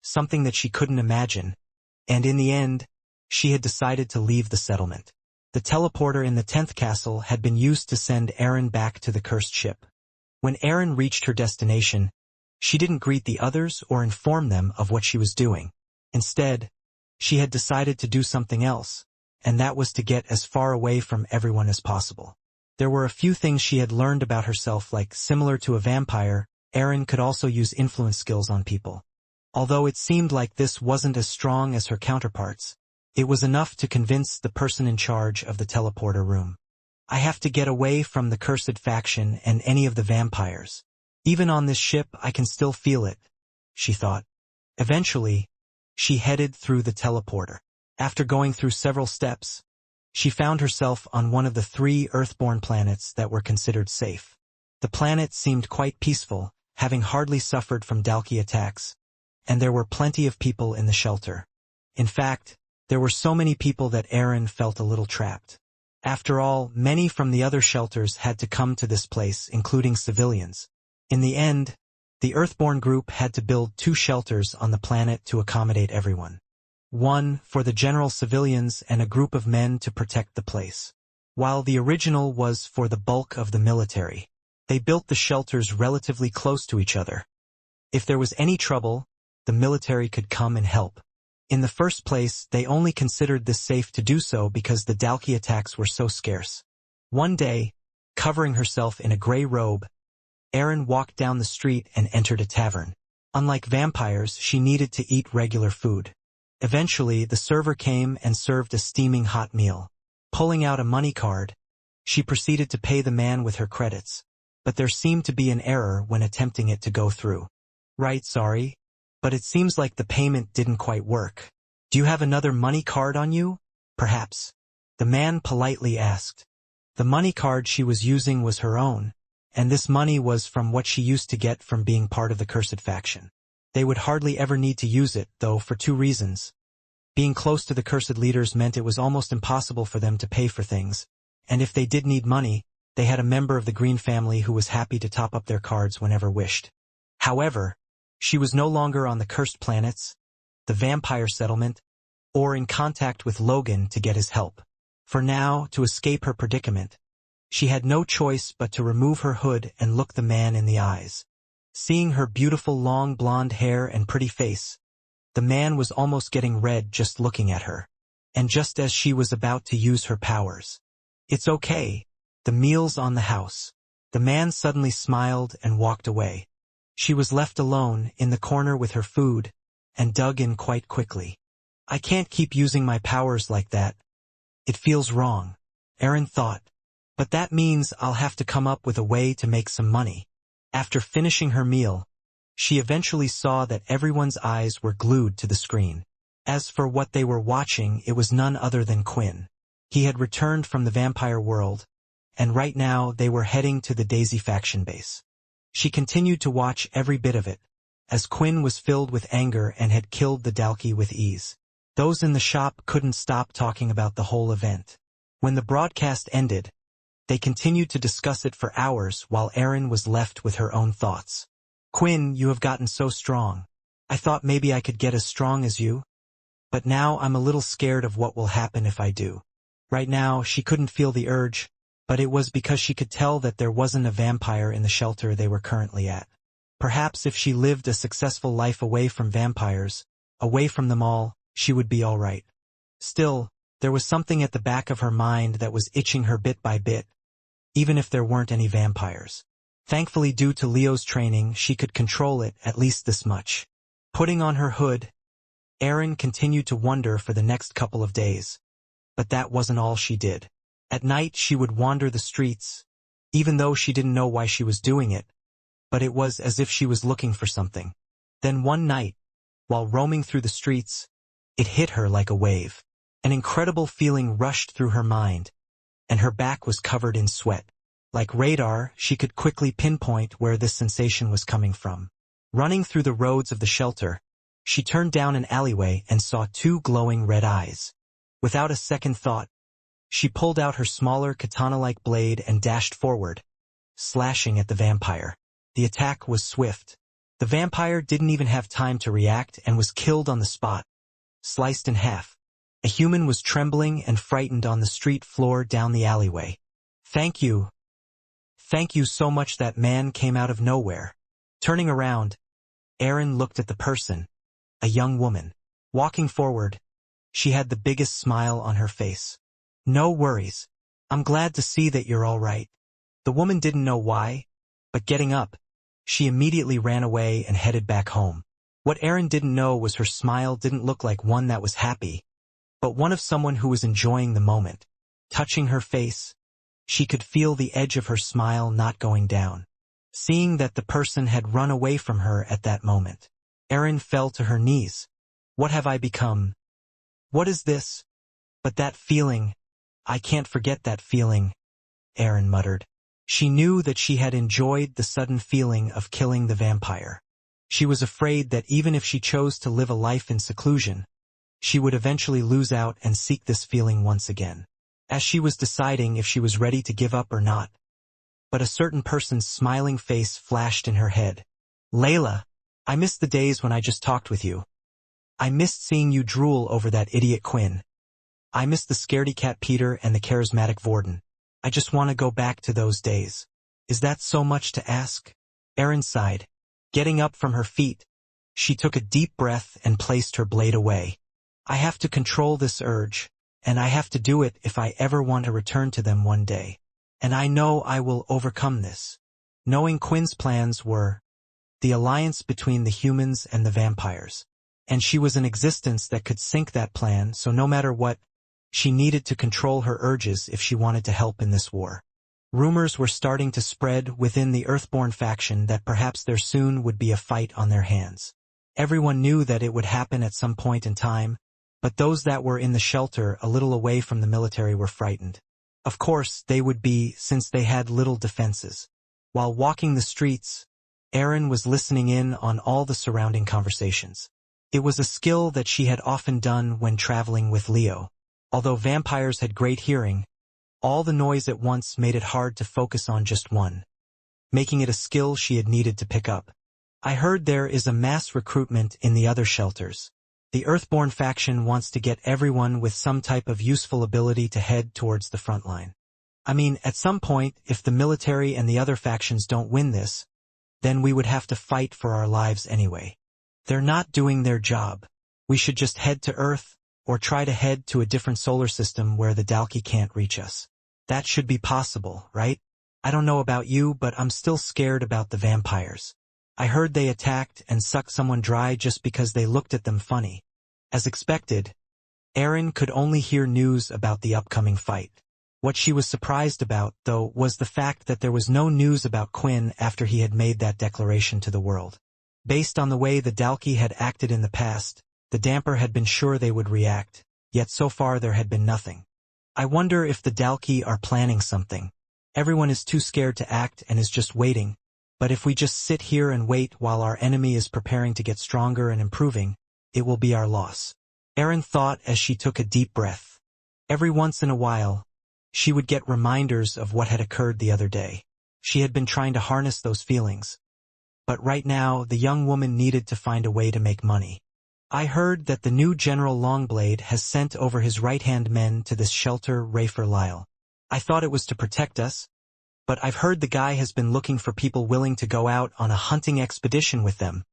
something that she couldn't imagine, and in the end, she had decided to leave the settlement. The teleporter in the 10th castle had been used to send Erin back to the cursed ship. When Erin reached her destination, she didn't greet the others or inform them of what she was doing. Instead, she had decided to do something else, and that was to get as far away from everyone as possible. There were a few things she had learned about herself, like, similar to a vampire, Erin could also use influence skills on people. Although it seemed like this wasn't as strong as her counterparts, it was enough to convince the person in charge of the teleporter room. I have to get away from the cursed faction and any of the vampires. Even on this ship I can still feel it, she thought. Eventually, she headed through the teleporter. After going through several steps, she found herself on one of the 3 Earthborn planets that were considered safe. The planet seemed quite peaceful, having hardly suffered from Dalki attacks, and there were plenty of people in the shelter. In fact, there were so many people that Erin felt a little trapped. After all, many from the other shelters had to come to this place, including civilians. In the end, the Earthborn group had to build 2 shelters on the planet to accommodate everyone. One for the general civilians and a group of men to protect the place. While the original was for the bulk of the military, they built the shelters relatively close to each other. If there was any trouble, the military could come and help. In the first place, they only considered this safe to do so because the Dalki attacks were so scarce. One day, covering herself in a gray robe, Erin walked down the street and entered a tavern. Unlike vampires, she needed to eat regular food. Eventually, the server came and served a steaming hot meal. Pulling out a money card, she proceeded to pay the man with her credits. But there seemed to be an error when attempting it to go through. Right, sorry, but it seems like the payment didn't quite work. Do you have another money card on you? Perhaps. The man politely asked. The money card she was using was her own, and this money was from what she used to get from being part of the cursed faction. They would hardly ever need to use it, though, for 2 reasons. Being close to the cursed leaders meant it was almost impossible for them to pay for things, and if they did need money, they had a member of the Green family who was happy to top up their cards whenever wished. However, she was no longer on the cursed planets, the vampire settlement, or in contact with Logan to get his help. For now, to escape her predicament, she had no choice but to remove her hood and look the man in the eyes. Seeing her beautiful long blonde hair and pretty face, the man was almost getting red just looking at her. And just as she was about to use her powers. It's okay. The meal's on the house. The man suddenly smiled and walked away. She was left alone in the corner with her food, and dug in quite quickly. I can't keep using my powers like that. It feels wrong, Erin thought. But that means I'll have to come up with a way to make some money. After finishing her meal, she eventually saw that everyone's eyes were glued to the screen. As for what they were watching, it was none other than Quinn. He had returned from the vampire world, and right now they were heading to the Daisy faction base. She continued to watch every bit of it, as Quinn was filled with anger and had killed the Dalki with ease. Those in the shop couldn't stop talking about the whole event. When the broadcast ended, they continued to discuss it for hours while Erin was left with her own thoughts. Quinn, you have gotten so strong. I thought maybe I could get as strong as you. But now I'm a little scared of what will happen if I do. Right now, she couldn't feel the urge, but it was because she could tell that there wasn't a vampire in the shelter they were currently at. Perhaps if she lived a successful life away from vampires, away from them all, she would be all right. Still, there was something at the back of her mind that was itching her bit by bit, even if there weren't any vampires. Thankfully, due to Leo's training, she could control it at least this much. Putting on her hood, Erin continued to wonder for the next couple of days. But that wasn't all she did. At night she would wander the streets, even though she didn't know why she was doing it, but it was as if she was looking for something. Then one night, while roaming through the streets, it hit her like a wave. An incredible feeling rushed through her mind, and her back was covered in sweat. Like radar, she could quickly pinpoint where this sensation was coming from. Running through the roads of the shelter, she turned down an alleyway and saw 2 glowing red eyes. Without a second thought, she pulled out her smaller katana-like blade and dashed forward, slashing at the vampire. The attack was swift. The vampire didn't even have time to react and was killed on the spot, sliced in half. A human was trembling and frightened on the street floor down the alleyway. "Thank you. Thank you so much." That man came out of nowhere. Turning around, Aaron looked at the person, a young woman. Walking forward, she had the biggest smile on her face. "No worries. I'm glad to see that you're all right." The woman didn't know why, but getting up, she immediately ran away and headed back home. What Aaron didn't know was her smile didn't look like one that was happy, but one of someone who was enjoying the moment. Touching her face, she could feel the edge of her smile not going down. Seeing that the person had run away from her at that moment, Aaron fell to her knees. "What have I become? What is this?" "But that feeling, I can't forget that feeling," Aaron muttered. She knew that she had enjoyed the sudden feeling of killing the vampire. She was afraid that even if she chose to live a life in seclusion, she would eventually lose out and seek this feeling once again. As she was deciding if she was ready to give up or not, but a certain person's smiling face flashed in her head. "Layla, I missed the days when I just talked with you. I missed seeing you drool over that idiot Quinn. I missed the scaredy cat Peter and the charismatic Vorden. I just want to go back to those days." "Is that so much to ask?" Aaron sighed. Getting up from her feet, she took a deep breath and placed her blade away. "I have to control this urge, and I have to do it if I ever want to return to them one day. And I know I will overcome this." Knowing Quinn's plans were the alliance between the humans and the vampires, and she was an existence that could sink that plan, so no matter what, she needed to control her urges if she wanted to help in this war. Rumors were starting to spread within the Earthborn faction that perhaps there soon would be a fight on their hands. Everyone knew that it would happen at some point in time, but those that were in the shelter a little away from the military were frightened. Of course, they would be, since they had little defenses. While walking the streets, Aaron was listening in on all the surrounding conversations. It was a skill that she had often done when traveling with Leo. Although vampires had great hearing, all the noise at once made it hard to focus on just one, making it a skill she had needed to pick up. "I heard there is a mass recruitment in the other shelters. The Earthborn faction wants to get everyone with some type of useful ability to head towards the front line. I mean, at some point, if the military and the other factions don't win this, then we would have to fight for our lives anyway. They're not doing their job. We should just head to Earth, or try to head to a different solar system where the Dalki can't reach us. That should be possible, right? I don't know about you, but I'm still scared about the vampires. I heard they attacked and sucked someone dry just because they looked at them funny." As expected, Aaron could only hear news about the upcoming fight. What she was surprised about, though, was the fact that there was no news about Quinn after he had made that declaration to the world. Based on the way the Dalki had acted in the past, the Damper had been sure they would react, yet so far there had been nothing. "I wonder if the Dalki are planning something. Everyone is too scared to act and is just waiting, but if we just sit here and wait while our enemy is preparing to get stronger and improving, it will be our loss." Aaron thought as she took a deep breath. Every once in a while, she would get reminders of what had occurred the other day. She had been trying to harness those feelings. But right now, the young woman needed to find a way to make money. "I heard that the new General Longblade has sent over his right-hand men to this shelter, Rafer Lyle. I thought it was to protect us, but I've heard the guy has been looking for people willing to go out on a hunting expedition with them.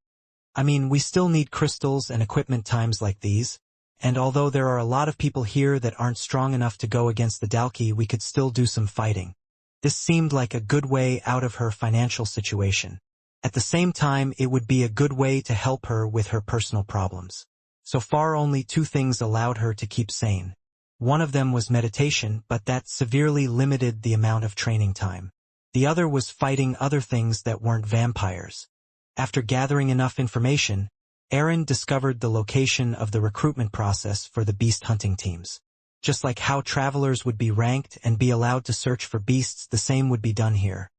I mean, we still need crystals and equipment times like these, and although there are a lot of people here that aren't strong enough to go against the Dalki, we could still do some fighting." This seemed like a good way out of her financial situation. At the same time, it would be a good way to help her with her personal problems. So far, only two things allowed her to keep sane. One of them was meditation, but that severely limited the amount of training time. The other was fighting other things that weren't vampires. After gathering enough information, Aaron discovered the location of the recruitment process for the beast hunting teams. Just like how travelers would be ranked and be allowed to search for beasts, the same would be done here.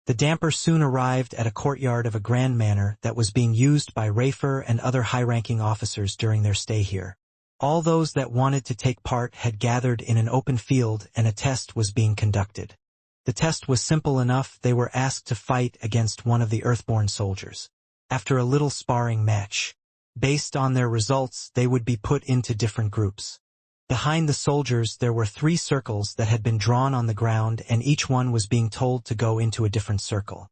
The Damper soon arrived at a courtyard of a grand manor that was being used by Rafer and other high-ranking officers during their stay here. All those that wanted to take part had gathered in an open field and a test was being conducted. The test was simple enough. They were asked to fight against one of the Earthborn soldiers. After a little sparring match, Based on their results, they would be put into different groups. Behind the soldiers there were 3 circles that had been drawn on the ground, and each one was being told to go into a different circle.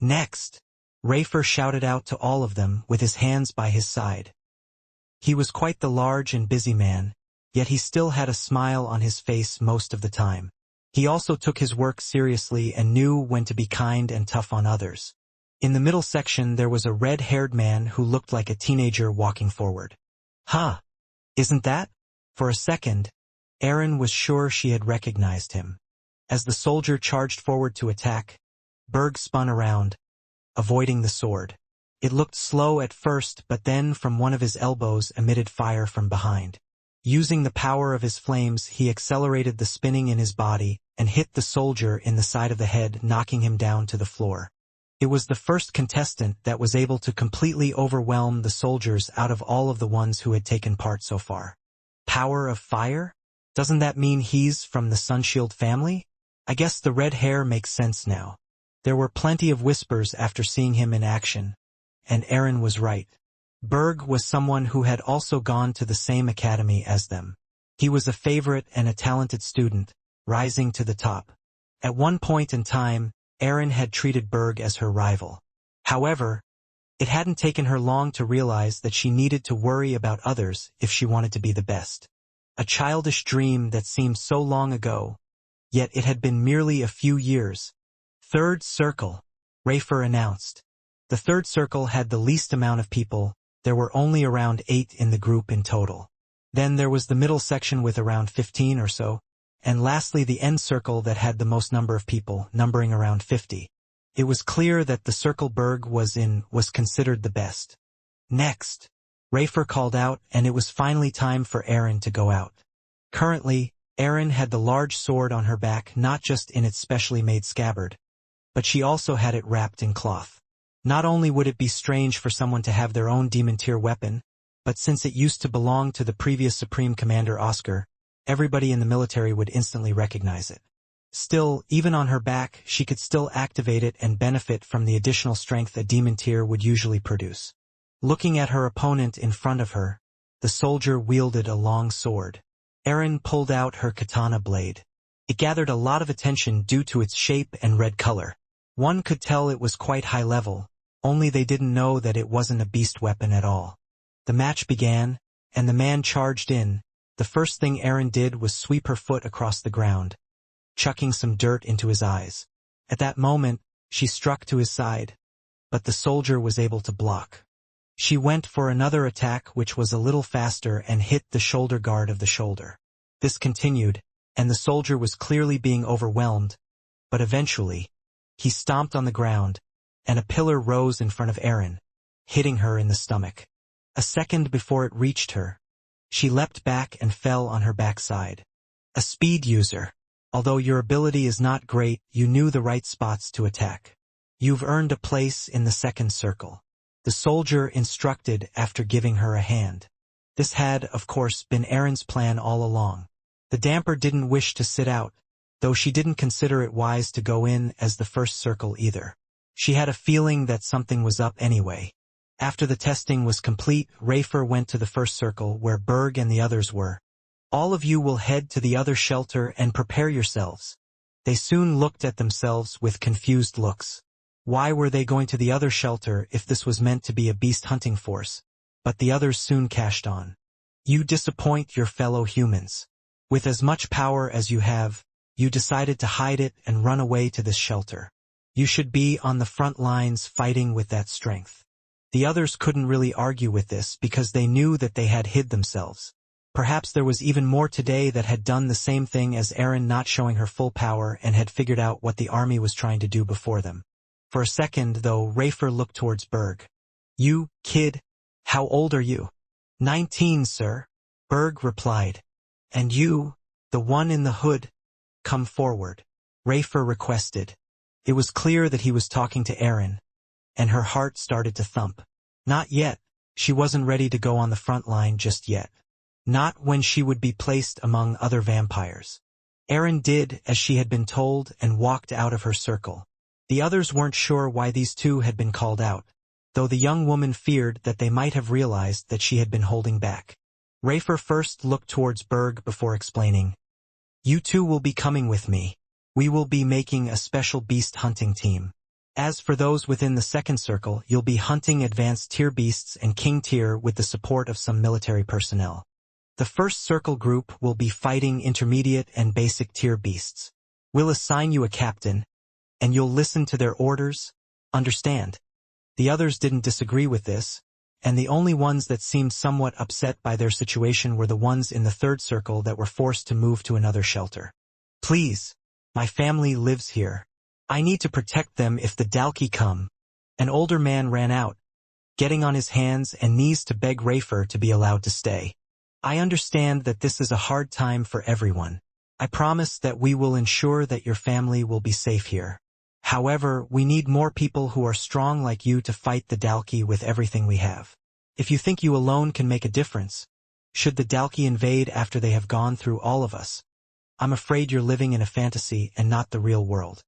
Next, Rafer shouted out to all of them with his hands by his side. He was quite the large and busy man, yet he still had a smile on his face most of the time. He also took his work seriously and knew when to be kind and tough on others. In the middle section there was a red-haired man who looked like a teenager walking forward. "Huh, isn't that?" For a second, Erin was sure she had recognized him. As the soldier charged forward to attack, Berg spun around, avoiding the sword. It looked slow at first, but then from one of his elbows emitted fire from behind. Using the power of his flames, he accelerated the spinning in his body and hit the soldier in the side of the head, knocking him down to the floor. It was the first contestant that was able to completely overwhelm the soldiers out of all of the ones who had taken part so far. Power of fire? Doesn't that mean he's from the Sunshield family? I guess the red hair makes sense now. There were plenty of whispers after seeing him in action, and Erin was right. Berg was someone who had also gone to the same academy as them. He was a favorite and a talented student, rising to the top. At one point in time, Erin had treated Berg as her rival. However, it hadn't taken her long to realize that she needed to worry about others if she wanted to be the best. A childish dream that seemed so long ago, yet it had been merely a few years. "Third circle," Rafer announced. The third circle had the least amount of people. There were only around 8 in the group in total. Then there was the middle section with around 15 or so, and lastly the end circle that had the most number of people, numbering around 50. It was clear that the circle Berg was in was considered the best. "Next," Rafer called out, and it was finally time for Erin to go out. Currently, Erin had the large sword on her back, not just in its specially made scabbard, but she also had it wrapped in cloth. Not only would it be strange for someone to have their own demon tier weapon, but since it used to belong to the previous Supreme Commander Oscar, everybody in the military would instantly recognize it. Still, even on her back, she could still activate it and benefit from the additional strength a demon tier would usually produce. Looking at her opponent in front of her, the soldier wielded a long sword. Erin pulled out her katana blade. It gathered a lot of attention due to its shape and red color. One could tell it was quite high level, only they didn't know that it wasn't a beast weapon at all. The match began, and the man charged in. The first thing Erin did was sweep her foot across the ground, chucking some dirt into his eyes. At that moment, she struck to his side, but the soldier was able to block. She went for another attack which was a little faster and hit the shoulder guard of the shoulder. This continued, and the soldier was clearly being overwhelmed, but eventually, he stomped on the ground, and a pillar rose in front of Erin, hitting her in the stomach. A second before it reached her, she leapt back and fell on her backside. A speed user. Although your ability is not great, you knew the right spots to attack. You've earned a place in the second circle, the soldier instructed after giving her a hand. This had, of course, been Erin's plan all along. The damper didn't wish to sit out, though she didn't consider it wise to go in as the first circle either. She had a feeling that something was up anyway. After the testing was complete, Rafer went to the first circle where Berg and the others were. "All of you will head to the other shelter and prepare yourselves." They soon looked at themselves with confused looks. Why were they going to the other shelter if this was meant to be a beast hunting force? But the others soon cashed on. "You disappoint your fellow humans. With as much power as you have, you decided to hide it and run away to this shelter. You should be on the front lines fighting with that strength." The others couldn't really argue with this because they knew that they had hid themselves. Perhaps there was even more today that had done the same thing as Erin, not showing her full power, and had figured out what the army was trying to do before them. For a second, though, Rafer looked towards Berg. "You, kid, how old are you?" 19, sir," Berg replied. "And you, the one in the hood, come forward," Rafer requested. It was clear that he was talking to Erin, and her heart started to thump. Not yet. She wasn't ready to go on the front line just yet. Not when she would be placed among other vampires. Erin did as she had been told and walked out of her circle. The others weren't sure why these two had been called out. though the young woman feared that they might have realized that she had been holding back. Rafer first looked towards Berg before explaining, "You two will be coming with me. We will be making a special beast hunting team. As for those within the second circle, you'll be hunting advanced tier beasts and king tier with the support of some military personnel. The first circle group will be fighting intermediate and basic tier beasts. We'll assign you a captain, and you'll listen to their orders. Understand?" The others didn't disagree with this, and the only ones that seemed somewhat upset by their situation were the ones in the third circle that were forced to move to another shelter. "Please, my family lives here. I need to protect them if the Dalki come." An older man ran out, getting on his hands and knees to beg Rafer to be allowed to stay. "I understand that this is a hard time for everyone. I promise that we will ensure that your family will be safe here. However, we need more people who are strong like you to fight the Dalki with everything we have. If you think you alone can make a difference, should the Dalki invade after they have gone through all of us, I'm afraid you're living in a fantasy and not the real world."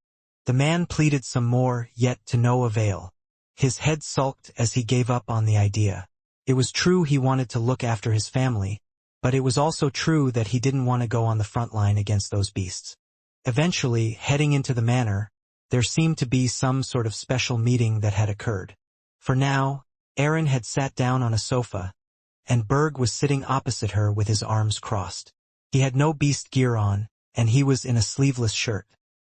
The man pleaded some more, yet to no avail. His head sulked as he gave up on the idea. It was true he wanted to look after his family, but it was also true that he didn't want to go on the front line against those beasts. Eventually, heading into the manor, there seemed to be some sort of special meeting that had occurred. For now, Aaron had sat down on a sofa, and Berg was sitting opposite her with his arms crossed. He had no beast gear on, and he was in a sleeveless shirt.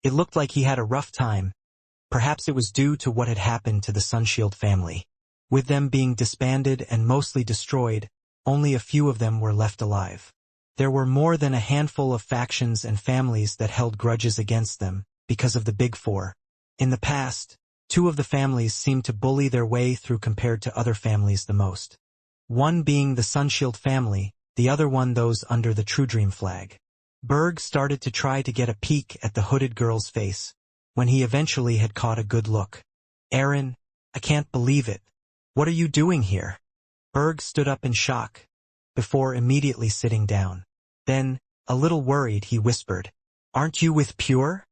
It looked like he had a rough time. Perhaps it was due to what had happened to the Sunshield family. With them being disbanded and mostly destroyed, only a few of them were left alive. There were more than a handful of factions and families that held grudges against them, because of the Big Four. In the past, two of the families seemed to bully their way through compared to other families the most. One being the Sunshield family, the other one those under the True Dream flag. Berg started to try to get a peek at the hooded girl's face, when he eventually had caught a good look. "Aaron, I can't believe it. What are you doing here?" Berg stood up in shock, before immediately sitting down. Then, a little worried, he whispered, "Aren't you with Pure?"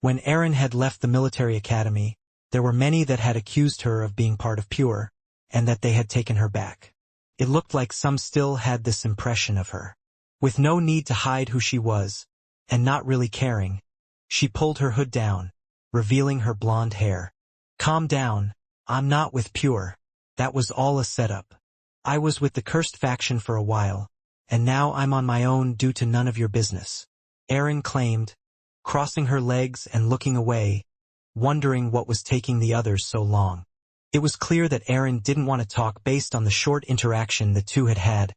When Aaron had left the military academy, there were many that had accused her of being part of Pure, and that they had taken her back. It looked like some still had this impression of her. With no need to hide who she was, and not really caring, she pulled her hood down, revealing her blonde hair. "Calm down, I'm not with Pure. That was all a setup. I was with the cursed faction for a while, and now I'm on my own due to none of your business," Aaron claimed, crossing her legs and looking away, wondering what was taking the others so long. It was clear that Aaron didn't want to talk based on the short interaction the two had had,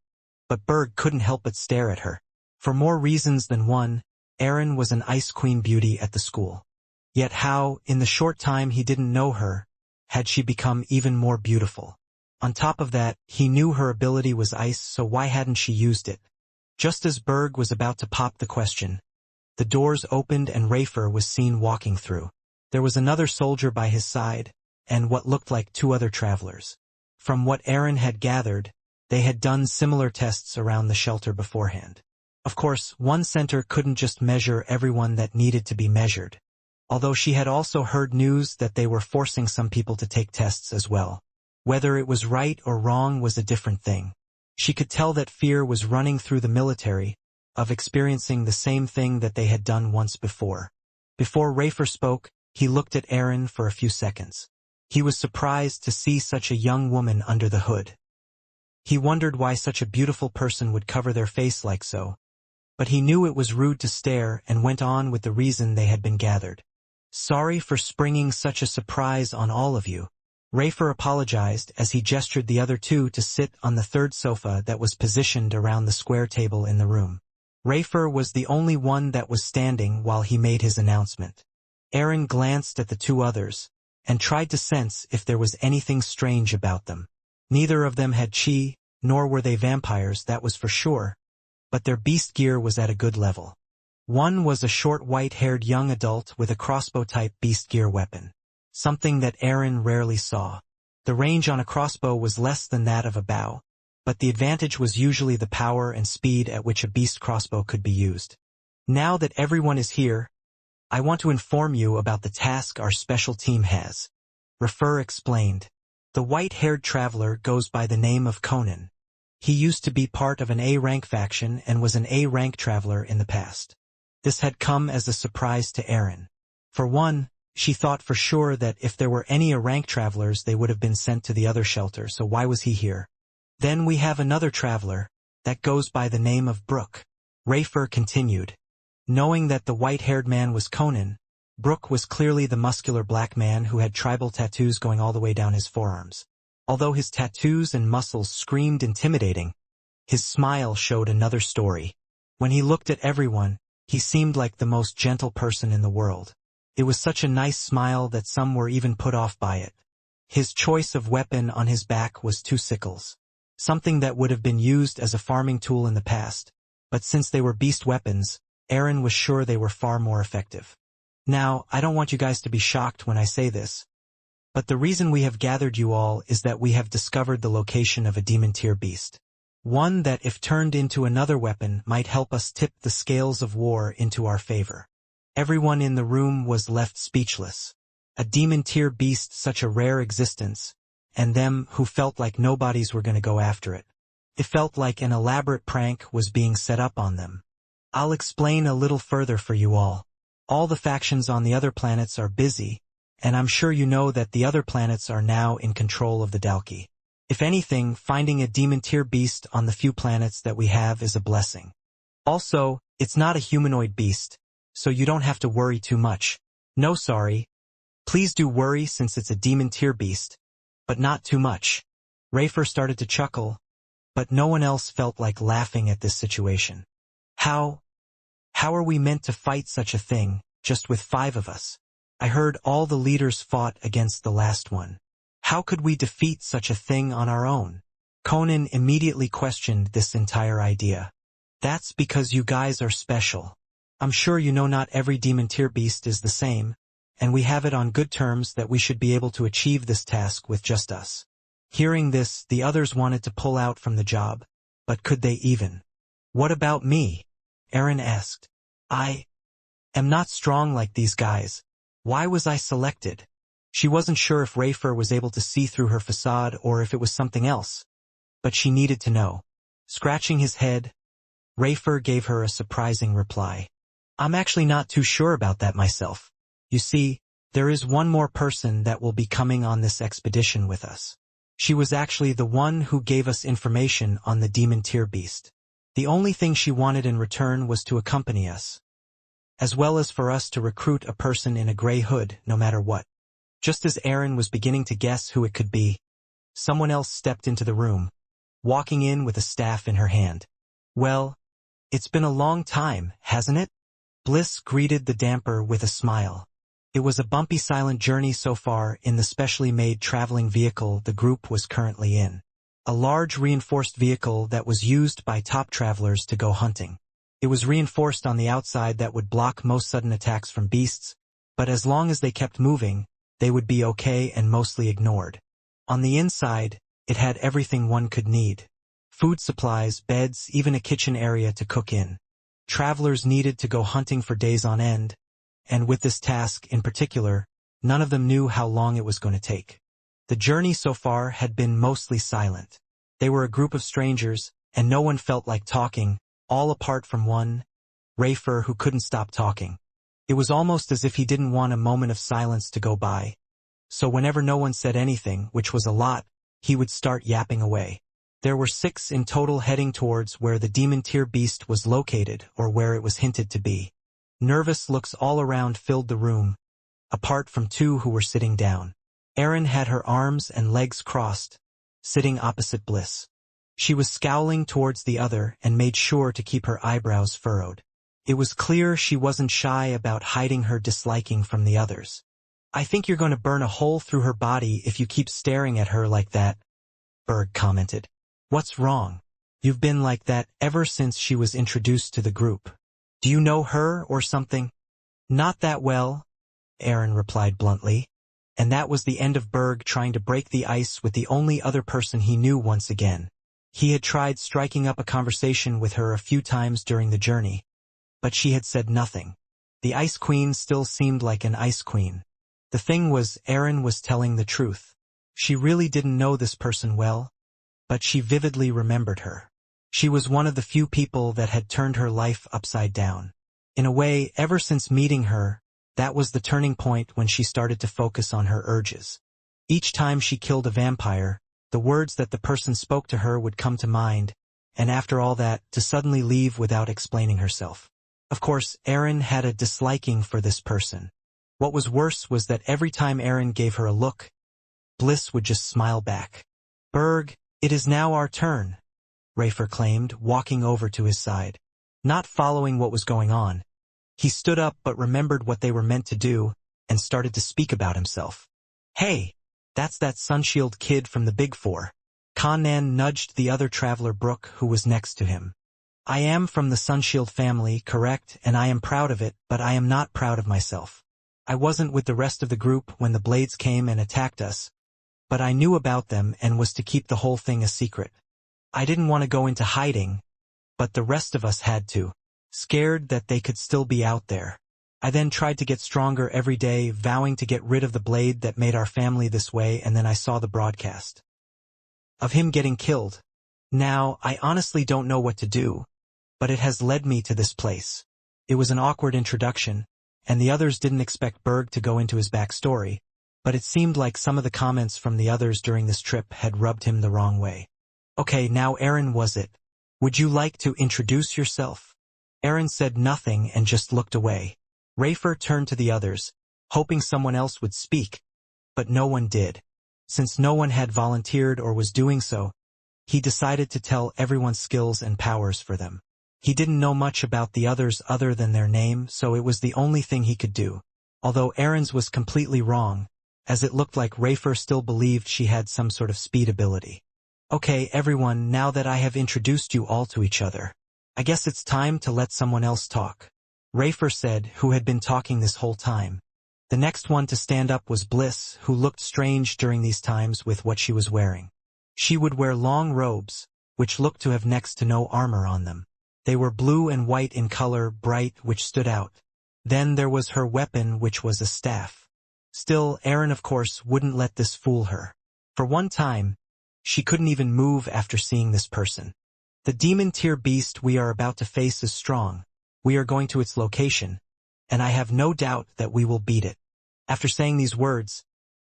but Berg couldn't help but stare at her. For more reasons than one, Aaron was an Ice Queen beauty at the school. Yet how, in the short time he didn't know her, had she become even more beautiful? On top of that, he knew her ability was ice, so why hadn't she used it? Just as Berg was about to pop the question, the doors opened and Rafer was seen walking through. There was another soldier by his side, and what looked like two other travelers. From what Aaron had gathered, they had done similar tests around the shelter beforehand. Of course, one center couldn't just measure everyone that needed to be measured, although she had also heard news that they were forcing some people to take tests as well. Whether it was right or wrong was a different thing. She could tell that fear was running through the military, of experiencing the same thing that they had done once before. Before Rafer spoke, he looked at Aaron for a few seconds. He was surprised to see such a young woman under the hood. He wondered why such a beautiful person would cover their face like so, but he knew it was rude to stare and went on with the reason they had been gathered. "Sorry for springing such a surprise on all of you." Rafer apologized as he gestured the other two to sit on the third sofa that was positioned around the square table in the room. Rafer was the only one that was standing while he made his announcement. Aaron glanced at the two others, and tried to sense if there was anything strange about them. Neither of them had chi, nor were they vampires, that was for sure, but their beast gear was at a good level. One was a short white-haired young adult with a crossbow-type beast gear weapon, something that Aaron rarely saw. The range on a crossbow was less than that of a bow, but the advantage was usually the power and speed at which a beast crossbow could be used. "Now that everyone is here, I want to inform you about the task our special team has," Rafer explained. The white-haired traveler goes by the name of Conan. He used to be part of an A-rank faction and was an A-rank traveler in the past. This had come as a surprise to Erin. For one, she thought for sure that if there were any A-rank travelers they would have been sent to the other shelter, so why was he here? Then we have another traveler, that goes by the name of Brooke. Rafer continued. Knowing that the white-haired man was Conan, Brooke was clearly the muscular black man who had tribal tattoos going all the way down his forearms. Although his tattoos and muscles screamed intimidating, his smile showed another story. When he looked at everyone, he seemed like the most gentle person in the world. It was such a nice smile that some were even put off by it. His choice of weapon on his back was 2 sickles. Something that would have been used as a farming tool in the past, but since they were beast weapons, Erin was sure they were far more effective. Now, I don't want you guys to be shocked when I say this, but the reason we have gathered you all is that we have discovered the location of a demon-tier beast. One that, if turned into another weapon, might help us tip the scales of war into our favor. Everyone in the room was left speechless. A demon-tier beast, such a rare existence, and them who felt like nobodies were going to go after it. It felt like an elaborate prank was being set up on them. I'll explain a little further for you all. All the factions on the other planets are busy, and I'm sure you know that the other planets are now in control of the Dalki. If anything, finding a demon-tier beast on the few planets that we have is a blessing. Also, it's not a humanoid beast, so you don't have to worry too much. No, sorry. Please do worry since it's a demon-tier beast, but not too much. Rafer started to chuckle, but no one else felt like laughing at this situation. How are we meant to fight such a thing, just with 5 of us? I heard all the leaders fought against the last one. How could we defeat such a thing on our own? Conan immediately questioned this entire idea. That's because you guys are special. I'm sure you know not every demon-tier beast is the same, and we have it on good terms that we should be able to achieve this task with just us. Hearing this, the others wanted to pull out from the job, but could they even? What about me? Erin asked. I am not strong like these guys. Why was I selected? She wasn't sure if Rafer was able to see through her facade or if it was something else, but she needed to know. Scratching his head, Rafer gave her a surprising reply. I'm actually not too sure about that myself. You see, there is one more person that will be coming on this expedition with us. She was actually the one who gave us information on the demon-tier beast. The only thing she wanted in return was to accompany us, as well as for us to recruit a person in a gray hood, no matter what. Just as Erin was beginning to guess who it could be, someone else stepped into the room, walking in with a staff in her hand. Well, it's been a long time, hasn't it? Bliss greeted the damper with a smile. It was a bumpy, silent journey so far in the specially made traveling vehicle the group was currently in. A large reinforced vehicle that was used by top travelers to go hunting. It was reinforced on the outside that would block most sudden attacks from beasts, but as long as they kept moving, they would be okay and mostly ignored. On the inside, it had everything one could need. Food supplies, beds, even a kitchen area to cook in. Travelers needed to go hunting for days on end, and with this task in particular, none of them knew how long it was going to take. The journey so far had been mostly silent. They were a group of strangers, and no one felt like talking, all apart from one, Rafer, who couldn't stop talking. It was almost as if he didn't want a moment of silence to go by. So whenever no one said anything, which was a lot, he would start yapping away. There were 6 in total heading towards where the demon-tier beast was located or where it was hinted to be. Nervous looks all around filled the room, apart from 2 who were sitting down. Erin had her arms and legs crossed, sitting opposite Bliss. She was scowling towards the other and made sure to keep her eyebrows furrowed. It was clear she wasn't shy about hiding her disliking from the others. I think you're going to burn a hole through her body if you keep staring at her like that, Berg commented. What's wrong? You've been like that ever since she was introduced to the group. Do you know her or something? Not that well, Erin replied bluntly. And that was the end of Berg trying to break the ice with the only other person he knew once again. He had tried striking up a conversation with her a few times during the journey, but she had said nothing. The Ice Queen still seemed like an Ice Queen. The thing was, Erin was telling the truth. She really didn't know this person well, but she vividly remembered her. She was one of the few people that had turned her life upside down. In a way, ever since meeting her, that was the turning point when she started to focus on her urges. Each time she killed a vampire, the words that the person spoke to her would come to mind, and after all that, to suddenly leave without explaining herself. Of course, Erin had a disliking for this person. What was worse was that every time Erin gave her a look, Bliss would just smile back. "Berg, it is now our turn," Rafer claimed, walking over to his side. Not following what was going on, he stood up but remembered what they were meant to do, and started to speak about himself. "Hey, that's that Sunshield kid from the Big Four." Conan nudged the other traveler Brooke, who was next to him. "I am from the Sunshield family, correct, and I am proud of it, but I am not proud of myself. I wasn't with the rest of the group when the Blades came and attacked us, but I knew about them and was to keep the whole thing a secret. I didn't want to go into hiding, but the rest of us had to, scared that they could still be out there. I then tried to get stronger every day, vowing to get rid of the blade that made our family this way, and then I saw the broadcast of him getting killed. Now, I honestly don't know what to do, but it has led me to this place." It was an awkward introduction, and the others didn't expect Berg to go into his backstory, but it seemed like some of the comments from the others during this trip had rubbed him the wrong way. "Okay, now Erin, was it? Would you like to introduce yourself?" Erin said nothing and just looked away. Rafer turned to the others, hoping someone else would speak, but no one did. Since no one had volunteered or was doing so, he decided to tell everyone's skills and powers for them. He didn't know much about the others other than their name, so it was the only thing he could do. Although Erin's was completely wrong, as it looked like Rafer still believed she had some sort of speed ability. "Okay, everyone, now that I have introduced you all to each other, I guess it's time to let someone else talk," Rafer said, who had been talking this whole time. The next one to stand up was Bliss, who looked strange during these times with what she was wearing. She would wear long robes, which looked to have next to no armor on them. They were blue and white in color, bright, which stood out. Then there was her weapon, which was a staff. Still, Erin of course wouldn't let this fool her. For one time, she couldn't even move after seeing this person. "The demon tier beast we are about to face is strong. We are going to its location, and I have no doubt that we will beat it." After saying these words,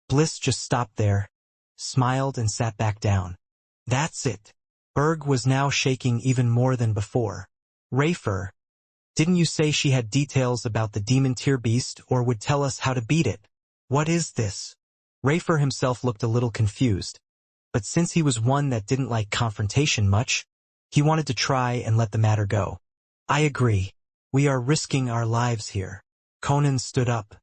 Bliss just stopped there, smiled and sat back down. "That's it." Berg was now shaking even more than before. "Rafer, didn't you say she had details about the demon tier beast or would tell us how to beat it? What is this?" Rafer himself looked a little confused, but since he was one that didn't like confrontation much, he wanted to try and let the matter go. "I agree. We are risking our lives here." Conan stood up.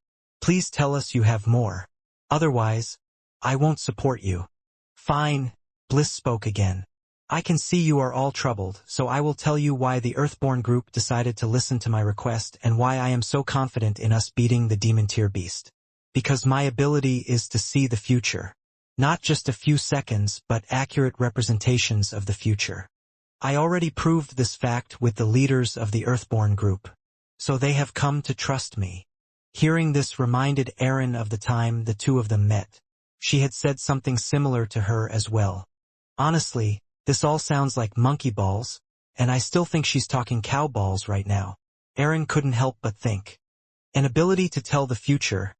"Please tell us you have more. Otherwise, I won't support you." "Fine," Bliss spoke again. "I can see you are all troubled, so I will tell you why the Earthborn group decided to listen to my request and why I am so confident in us beating the demon tier beast. Because my ability is to see the future. Not just a few seconds, but accurate representations of the future. I already proved this fact with the leaders of the Earthborn group, so they have come to trust me." Hearing this reminded Erin of the time the two of them met. She had said something similar to her as well. "Honestly, this all sounds like monkey balls, and I still think she's talking cow balls right now." Erin couldn't help but think. An ability to tell the future.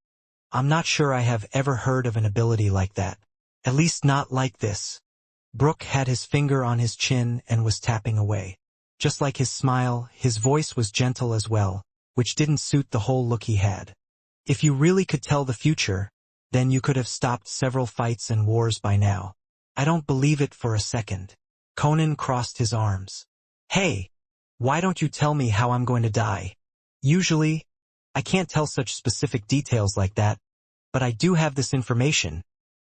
I'm not sure I have ever heard of an ability like that. At least not like this. Brooke had his finger on his chin and was tapping away. Just like his smile, his voice was gentle as well, which didn't suit the whole look he had. "If you really could tell the future, then you could have stopped several fights and wars by now. I don't believe it for a second." Conan crossed his arms. "Hey, why don't you tell me how I'm going to die? Usually, I can't tell such specific details like that, but I do have this information,"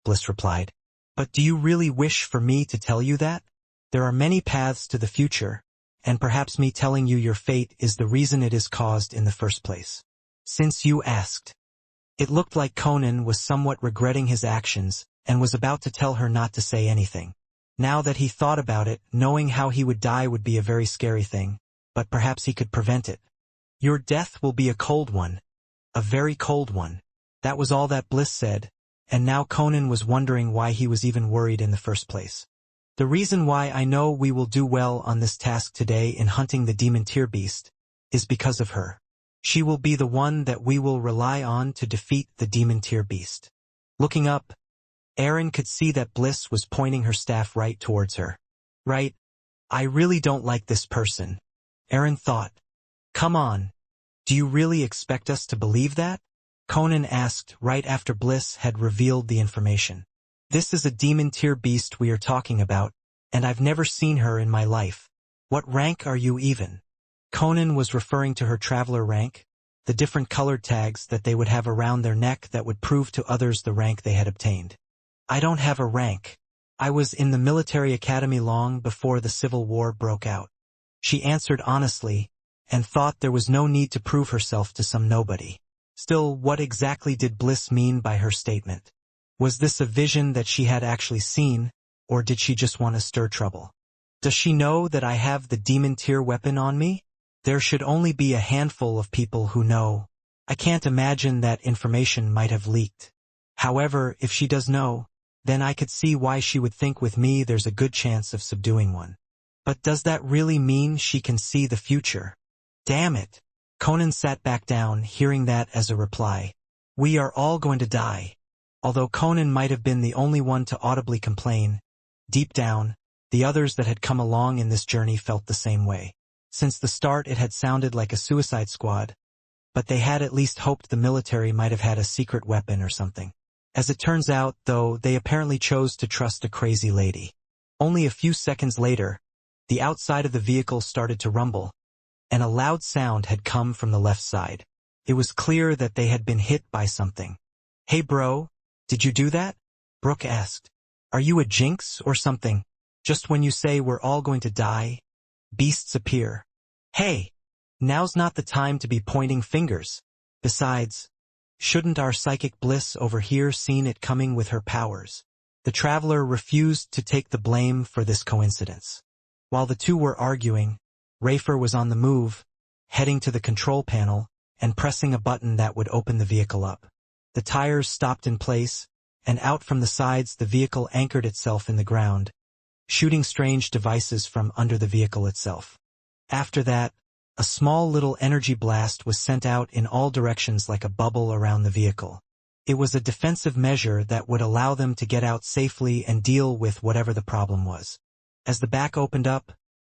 Bliss replied. "But do you really wish for me to tell you that? There are many paths to the future, and perhaps me telling you your fate is the reason it is caused in the first place. Since you asked." It looked like Conan was somewhat regretting his actions and was about to tell her not to say anything. Now that he thought about it, knowing how he would die would be a very scary thing, but perhaps he could prevent it. "Your death will be a cold one. A very cold one." That was all that Bliss said, and now Conan was wondering why he was even worried in the first place. The reason why I know we will do well on this task today in hunting the demon tier beast is because of her. She will be the one that we will rely on to defeat the demon tier beast. Looking up, Erin could see that Bliss was pointing her staff right towards her. Right? I really don't like this person, Erin thought. Come on. Do you really expect us to believe that? Conan asked right after Bliss had revealed the information. This is a demon tier beast we are talking about, and I've never seen her in my life. What rank are you even? Conan was referring to her traveler rank, the different colored tags that they would have around their neck that would prove to others the rank they had obtained. I don't have a rank. I was in the military academy long before the Civil War broke out. She answered honestly, and thought there was no need to prove herself to some nobody. Still, what exactly did Bliss mean by her statement? Was this a vision that she had actually seen, or did she just want to stir trouble? Does she know that I have the demon tier weapon on me? There should only be a handful of people who know. I can't imagine that information might have leaked. However, if she does know, then I could see why she would think with me there's a good chance of subduing one. But does that really mean she can see the future? Damn it! Conan sat back down, hearing that as a reply. We are all going to die. Although Conan might have been the only one to audibly complain, deep down, the others that had come along in this journey felt the same way. Since the start it had sounded like a suicide squad, but they had at least hoped the military might have had a secret weapon or something. As it turns out, though, they apparently chose to trust a crazy lady. Only a few seconds later, the outside of the vehicle started to rumble, and a loud sound had come from the left side. It was clear that they had been hit by something. Hey bro, did you do that? Brooke asked. Are you a jinx or something? Just when you say we're all going to die, beasts appear. Hey, now's not the time to be pointing fingers. Besides, shouldn't our psychic Bliss over here seen it coming with her powers? The traveler refused to take the blame for this coincidence. While the two were arguing, Rafer was on the move, heading to the control panel and pressing a button that would open the vehicle up. The tires stopped in place, and out from the sides the vehicle anchored itself in the ground, shooting strange devices from under the vehicle itself. After that, a small little energy blast was sent out in all directions like a bubble around the vehicle. It was a defensive measure that would allow them to get out safely and deal with whatever the problem was. As the back opened up,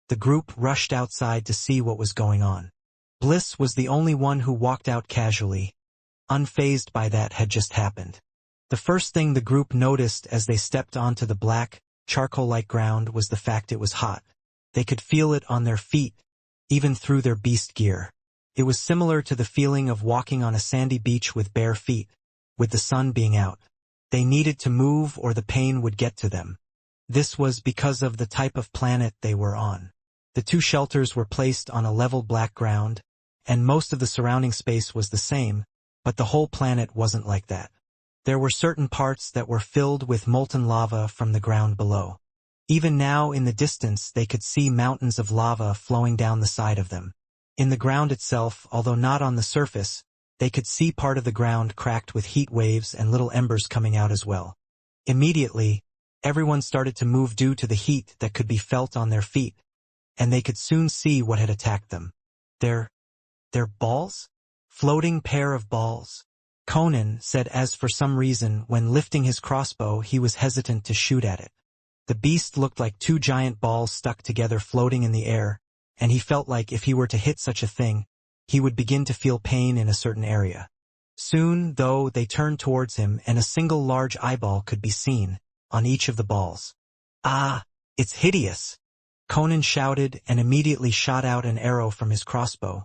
the group rushed outside to see what was going on. Bliss was the only one who walked out casually, unfazed by that had just happened. The first thing the group noticed as they stepped onto the black, charcoal-like ground was the fact it was hot. They could feel it on their feet, even through their beast gear. It was similar to the feeling of walking on a sandy beach with bare feet, with the sun being out. They needed to move or the pain would get to them. This was because of the type of planet they were on. The two shelters were placed on a level black ground, and most of the surrounding space was the same, but the whole planet wasn't like that. There were certain parts that were filled with molten lava from the ground below. Even now in the distance they could see mountains of lava flowing down the side of them. In the ground itself, although not on the surface, they could see part of the ground cracked with heat waves and little embers coming out as well. Immediately, everyone started to move due to the heat that could be felt on their feet, and they could soon see what had attacked them. Their balls? Floating pair of balls. Conan said as for some reason when lifting his crossbow he was hesitant to shoot at it. The beast looked like two giant balls stuck together floating in the air, and he felt like if he were to hit such a thing, he would begin to feel pain in a certain area. Soon, though, they turned towards him and a single large eyeball could be seen on each of the balls. Ah, it's hideous! Conan shouted and immediately shot out an arrow from his crossbow,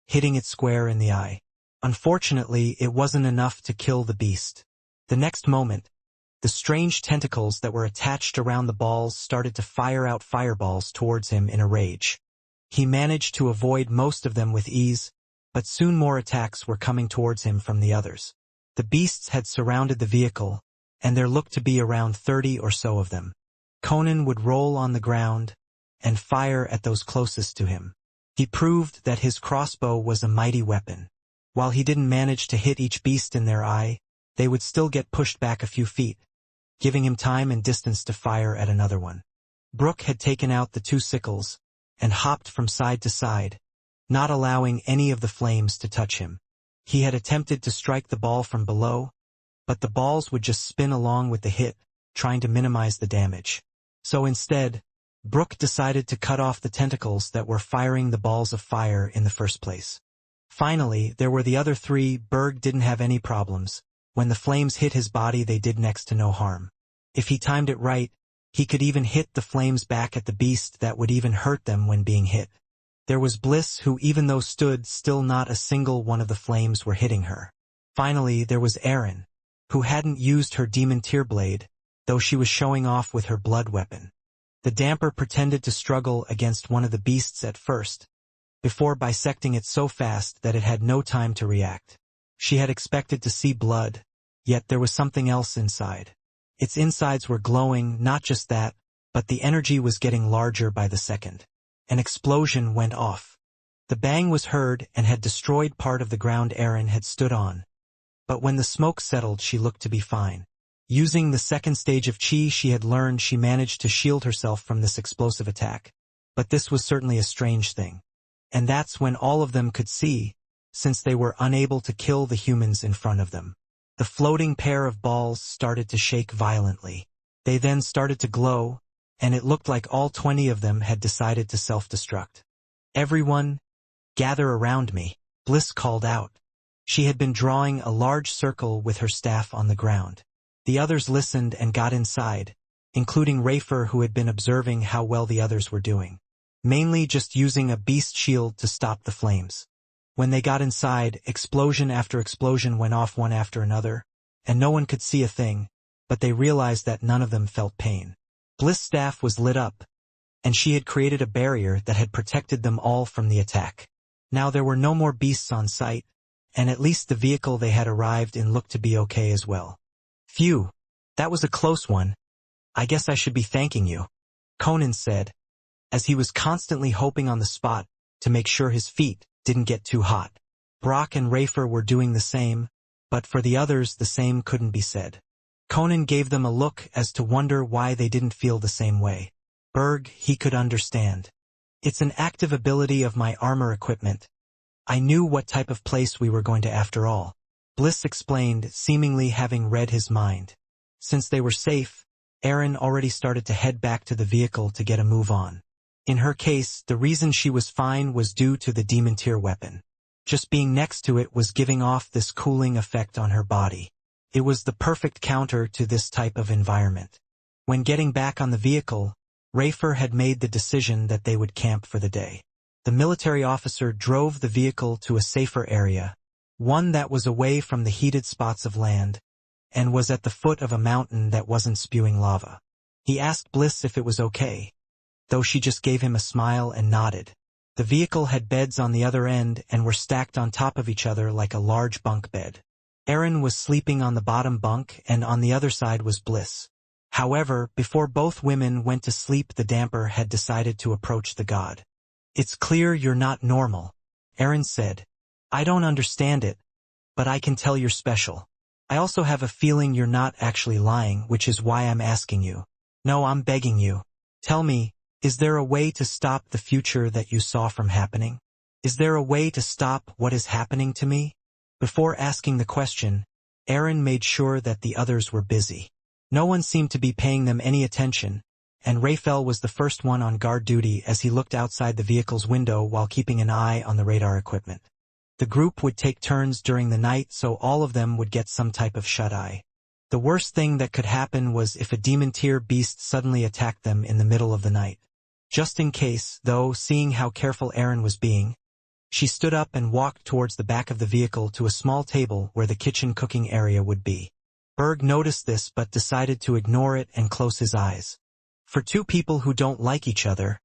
hitting it square in the eye. Unfortunately, it wasn't enough to kill the beast. The next moment, the strange tentacles that were attached around the balls started to fire out fireballs towards him in a rage. He managed to avoid most of them with ease, but soon more attacks were coming towards him from the others. The beasts had surrounded the vehicle, and there looked to be around 30 or so of them. Conan would roll on the ground and fire at those closest to him. He proved that his crossbow was a mighty weapon. While he didn't manage to hit each beast in their eye, they would still get pushed back a few feet, giving him time and distance to fire at another one. Brooke had taken out the 2 sickles and hopped from side to side, not allowing any of the flames to touch him. He had attempted to strike the ball from below, but the balls would just spin along with the hit, trying to minimize the damage. So instead, Brooke decided to cut off the tentacles that were firing the balls of fire in the first place. Finally, there were the other 3. Berg didn't have any problems. When the flames hit his body, they did next to no harm. If he timed it right, he could even hit the flames back at the beast that would even hurt them when being hit. There was Bliss, who even though stood still, not a single one of the flames were hitting her. Finally, there was Erin, who hadn't used her demon tear blade, though she was showing off with her blood weapon. The damper pretended to struggle against one of the beasts at first, before bisecting it so fast that it had no time to react. She had expected to see blood, yet there was something else inside. Its insides were glowing, not just that, but the energy was getting larger by the second. An explosion went off. The bang was heard and had destroyed part of the ground Erin had stood on. But when the smoke settled, she looked to be fine. Using the second stage of chi she had learned, she managed to shield herself from this explosive attack. But this was certainly a strange thing. And that's when all of them could see, since they were unable to kill the humans in front of them. The floating pair of balls started to shake violently. They then started to glow, and it looked like all 20 of them had decided to self-destruct. "Everyone, gather around me," Bliss called out. She had been drawing a large circle with her staff on the ground. The others listened and got inside, including Rafer, who had been observing how well the others were doing, mainly just using a beast shield to stop the flames. When they got inside, explosion after explosion went off one after another, and no one could see a thing, but they realized that none of them felt pain. Bliss' staff was lit up, and she had created a barrier that had protected them all from the attack. Now there were no more beasts on site, and at least the vehicle they had arrived in looked to be okay as well. "Phew, that was a close one. I guess I should be thanking you," Conan said, as he was constantly hoping on the spot to make sure his feet didn't get too hot. Brock and Rafer were doing the same, but for the others the same couldn't be said. Conan gave them a look as to wonder why they didn't feel the same way. Berg, he could understand. "It's an active ability of my armor equipment. I knew what type of place we were going to after all," Bliss explained, seemingly having read his mind. Since they were safe, Erin already started to head back to the vehicle to get a move on. In her case, the reason she was fine was due to the demon tier weapon. Just being next to it was giving off this cooling effect on her body. It was the perfect counter to this type of environment. When getting back on the vehicle, Rafer had made the decision that they would camp for the day. The military officer drove the vehicle to a safer area, one that was away from the heated spots of land, and was at the foot of a mountain that wasn't spewing lava. He asked Bliss if it was okay, though she just gave him a smile and nodded. The vehicle had beds on the other end and were stacked on top of each other like a large bunk bed. Erin was sleeping on the bottom bunk, and on the other side was Bliss. However, before both women went to sleep, the damper had decided to approach the god. "It's clear you're not normal," Erin said. "I don't understand it, but I can tell you're special. I also have a feeling you're not actually lying, which is why I'm asking you. No, I'm begging you. Tell me, is there a way to stop the future that you saw from happening? Is there a way to stop what is happening to me?" Before asking the question, Erin made sure that the others were busy. No one seemed to be paying them any attention, and Rafael was the first one on guard duty as he looked outside the vehicle's window while keeping an eye on the radar equipment. The group would take turns during the night, so all of them would get some type of shut-eye. The worst thing that could happen was if a demon tier beast suddenly attacked them in the middle of the night. Just in case, though, seeing how careful Erin was being, she stood up and walked towards the back of the vehicle to a small table where the kitchen cooking area would be. Berg noticed this but decided to ignore it and close his eyes. For two people who don't like each other,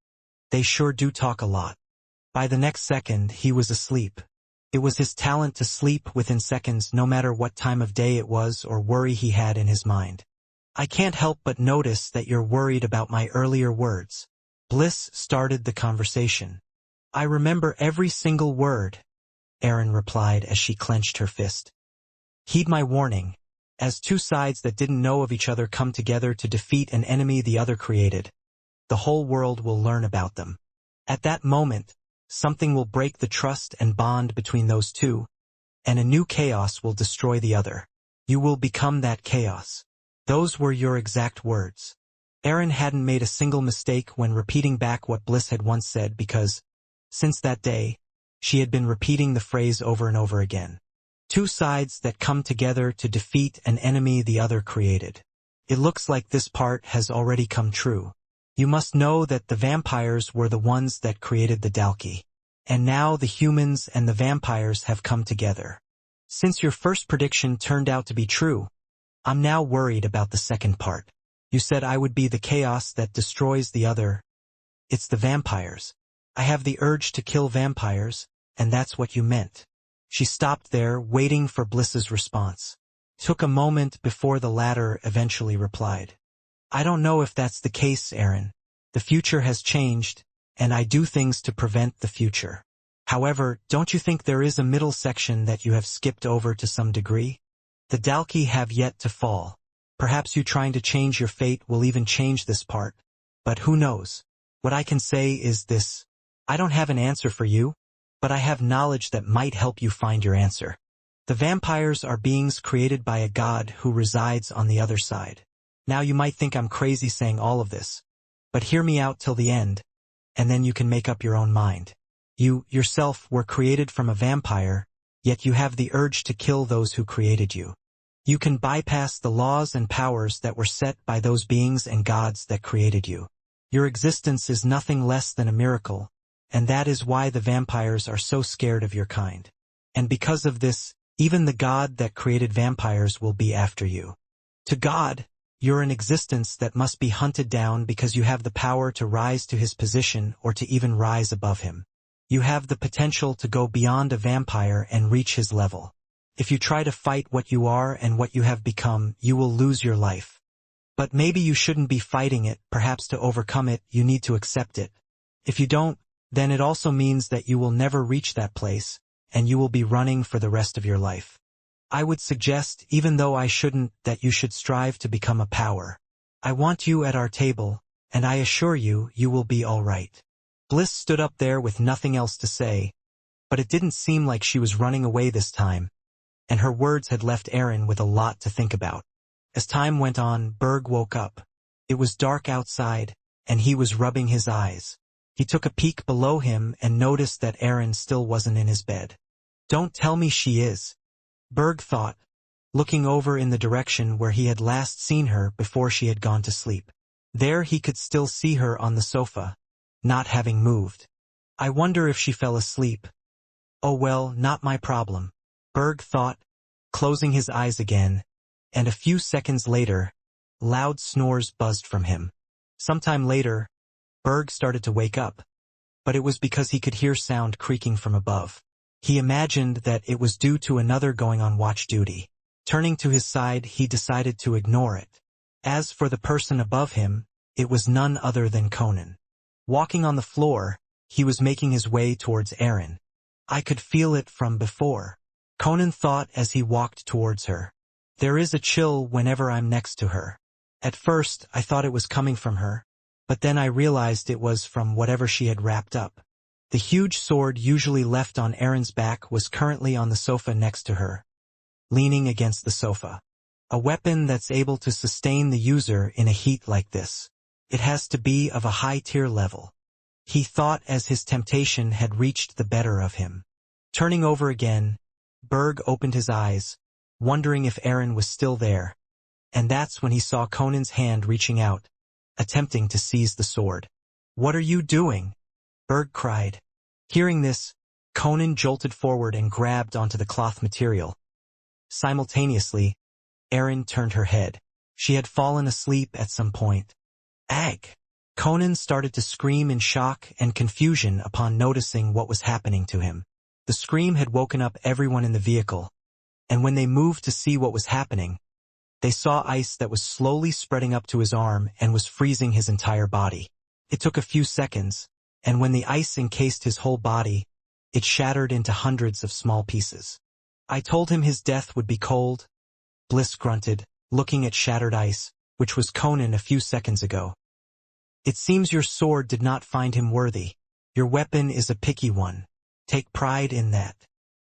they sure do talk a lot. By the next second, he was asleep. It was his talent to sleep within seconds, no matter what time of day it was or worry he had in his mind. "I can't help but notice that you're worried about my earlier words." Bliss started the conversation. "I remember every single word," Erin replied as she clenched her fist. "Heed my warning. As two sides that didn't know of each other come together to defeat an enemy the other created, the whole world will learn about them. At that moment, something will break the trust and bond between those two, and a new chaos will destroy the other. You will become that chaos. Those were your exact words. Erin hadn't made a single mistake when repeating back what Bliss had once said because, since that day, she had been repeating the phrase over and over again. Two sides that come together to defeat an enemy the other created. It looks like this part has already come true. You must know that the vampires were the ones that created the Dalki. And now the humans and the vampires have come together. Since your first prediction turned out to be true, I'm now worried about the second part. You said I would be the chaos that destroys the other. It's the vampires. I have the urge to kill vampires, and that's what you meant. She stopped there, waiting for Bliss's response. Took a moment before the latter eventually replied. I don't know if that's the case, Erin. The future has changed, and I do things to prevent the future. However, don't you think there is a middle section that you have skipped over to some degree? The Dalki have yet to fall. Perhaps you trying to change your fate will even change this part. But who knows? What I can say is this. I don't have an answer for you, but I have knowledge that might help you find your answer. The vampires are beings created by a god who resides on the other side. Now you might think I'm crazy saying all of this, but hear me out till the end, and then you can make up your own mind. You, yourself, were created from a vampire, yet you have the urge to kill those who created you. You can bypass the laws and powers that were set by those beings and gods that created you. Your existence is nothing less than a miracle, and that is why the vampires are so scared of your kind. And because of this, even the god that created vampires will be after you. To God, you're an existence that must be hunted down because you have the power to rise to his position or to even rise above him. You have the potential to go beyond a vampire and reach his level. If you try to fight what you are and what you have become, you will lose your life. But maybe you shouldn't be fighting it, perhaps to overcome it, you need to accept it. If you don't, then it also means that you will never reach that place, and you will be running for the rest of your life. I would suggest, even though I shouldn't, that you should strive to become a power. I want you at our table, and I assure you, you will be all right. Bliss stood up there with nothing else to say, but it didn't seem like she was running away this time, and her words had left Erin with a lot to think about. As time went on, Berg woke up. It was dark outside, and he was rubbing his eyes. He took a peek below him and noticed that Erin still wasn't in his bed. Don't tell me she is, Berg thought, looking over in the direction where he had last seen her before she had gone to sleep. There he could still see her on the sofa, not having moved. I wonder if she fell asleep. Oh well, not my problem, Berg thought, closing his eyes again, and a few seconds later, loud snores buzzed from him. Sometime later, Berg started to wake up, but it was because he could hear sound creaking from above. He imagined that it was due to another going on watch duty. Turning to his side, he decided to ignore it. As for the person above him, it was none other than Conan. Walking on the floor, he was making his way towards Erin. I could feel it from before, Conan thought as he walked towards her. There is a chill whenever I'm next to her. At first, I thought it was coming from her, but then I realized it was from whatever she had wrapped up. The huge sword usually left on Erin's back was currently on the sofa next to her, leaning against the sofa. A weapon that's able to sustain the user in a heat like this. It has to be of a high-tier level, he thought as his temptation had reached the better of him. Turning over again, Berg opened his eyes, wondering if Erin was still there, and that's when he saw Conan's hand reaching out, attempting to seize the sword. What are you doing? Berg cried. Hearing this, Conan jolted forward and grabbed onto the cloth material. Simultaneously, Erin turned her head. She had fallen asleep at some point. Ag! Conan started to scream in shock and confusion upon noticing what was happening to him. The scream had woken up everyone in the vehicle, and when they moved to see what was happening, they saw ice that was slowly spreading up to his arm and was freezing his entire body. It took a few seconds, and when the ice encased his whole body, it shattered into hundreds of small pieces. I told him his death would be cold, Bliss grunted, looking at shattered ice, which was Conan a few seconds ago. It seems your sword did not find him worthy. Your weapon is a picky one. Take pride in that.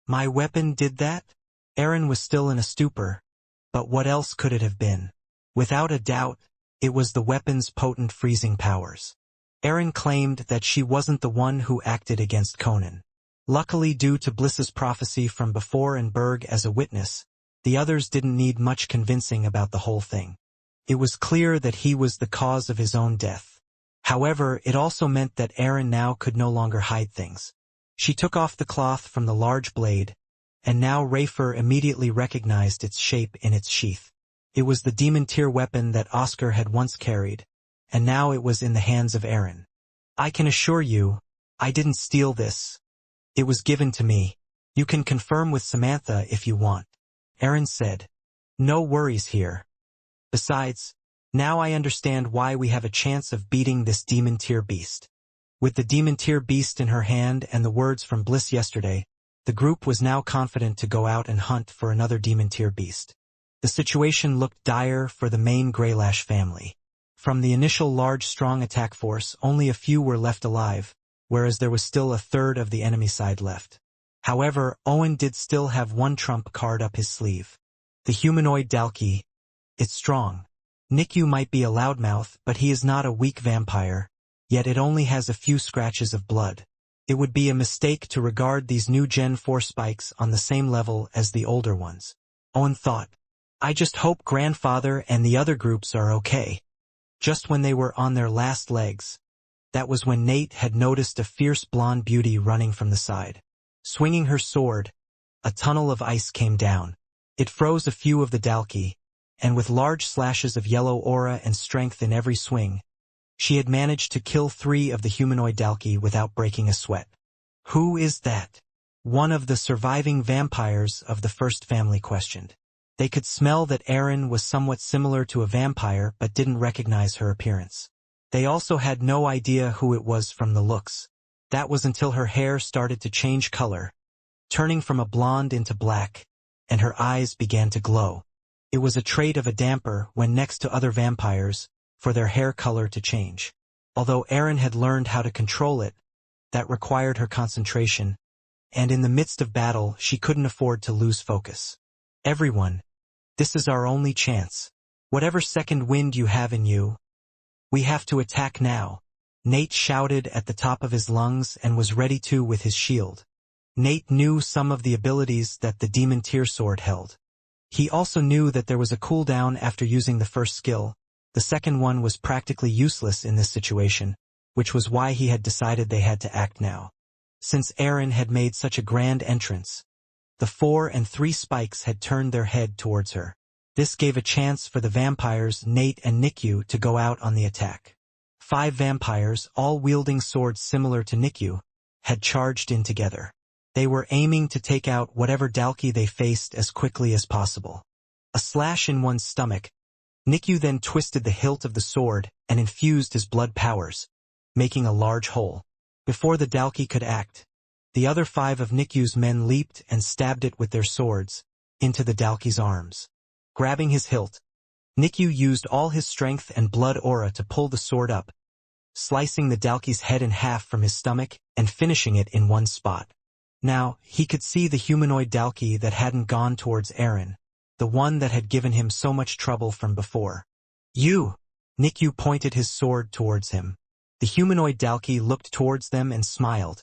My weapon did that? Aaron was still in a stupor. But what else could it have been? Without a doubt, it was the weapon's potent freezing powers. Aaron claimed that she wasn't the one who acted against Conan. Luckily, due to Bliss's prophecy from before and Berg as a witness, the others didn't need much convincing about the whole thing. It was clear that he was the cause of his own death. However, it also meant that Aaron now could no longer hide things. She took off the cloth from the large blade, and now Rafer immediately recognized its shape in its sheath. It was the demon-tier weapon that Oscar had once carried, and now it was in the hands of Aaron. I can assure you, I didn't steal this. It was given to me. You can confirm with Samantha if you want. Aaron said. No worries here. Besides, now I understand why we have a chance of beating this demon-tier beast. With the demon-tier beast in her hand and the words from Bliss yesterday, the group was now confident to go out and hunt for another demon-tier beast. The situation looked dire for the main Greylash family. From the initial large strong attack force, only a few were left alive, whereas there was still a third of the enemy side left. However, Owen did still have one trump card up his sleeve. The humanoid Dalki. It's strong. Nikyu might be a loudmouth, but he is not a weak vampire, yet it only has a few scratches of blood. It would be a mistake to regard these new Gen 4 spikes on the same level as the older ones. Owen thought. I just hope Grandfather and the other groups are okay. Just when they were on their last legs. That was when Nate had noticed a fierce blonde beauty running from the side. Swinging her sword, a tunnel of ice came down. It froze a few of the Dalki, and with large slashes of yellow aura and strength in every swing, she had managed to kill 3 of the humanoid Dalki without breaking a sweat. Who is that? One of the surviving vampires of the first family questioned. They could smell that Aaron was somewhat similar to a vampire but didn't recognize her appearance. They also had no idea who it was from the looks. That was until her hair started to change color, turning from a blonde into black, and her eyes began to glow. It was a trait of a damper when next to other vampires, for their hair color to change. Although Aaron had learned how to control it, that required her concentration, and in the midst of battle she couldn't afford to lose focus. Everyone, this is our only chance. Whatever second wind you have in you, we have to attack now. Nate shouted at the top of his lungs and was ready to with his shield. Nate knew some of the abilities that the demon-tier sword held. He also knew that there was a cooldown after using the first skill. The second one was practically useless in this situation, which was why he had decided they had to act now. Since Aaron had made such a grand entrance, the 4 and 3 spikes had turned their head towards her. This gave a chance for the vampires Nate and Nikyu to go out on the attack. 5 vampires, all wielding swords similar to Nikyu, had charged in together. They were aiming to take out whatever Dalki they faced as quickly as possible. A slash in one's stomach, Nikyu then twisted the hilt of the sword and infused his blood powers, making a large hole. Before the Dalki could act, the other 5 of Nikyu's men leaped and stabbed it with their swords into the Dalki's arms. Grabbing his hilt, Nikyu used all his strength and blood aura to pull the sword up, slicing the Dalki's head in half from his stomach and finishing it in one spot. Now, he could see the humanoid Dalki that hadn't gone towards Aaron, the one that had given him so much trouble from before. You! Nikyu pointed his sword towards him. The humanoid Dalki looked towards them and smiled,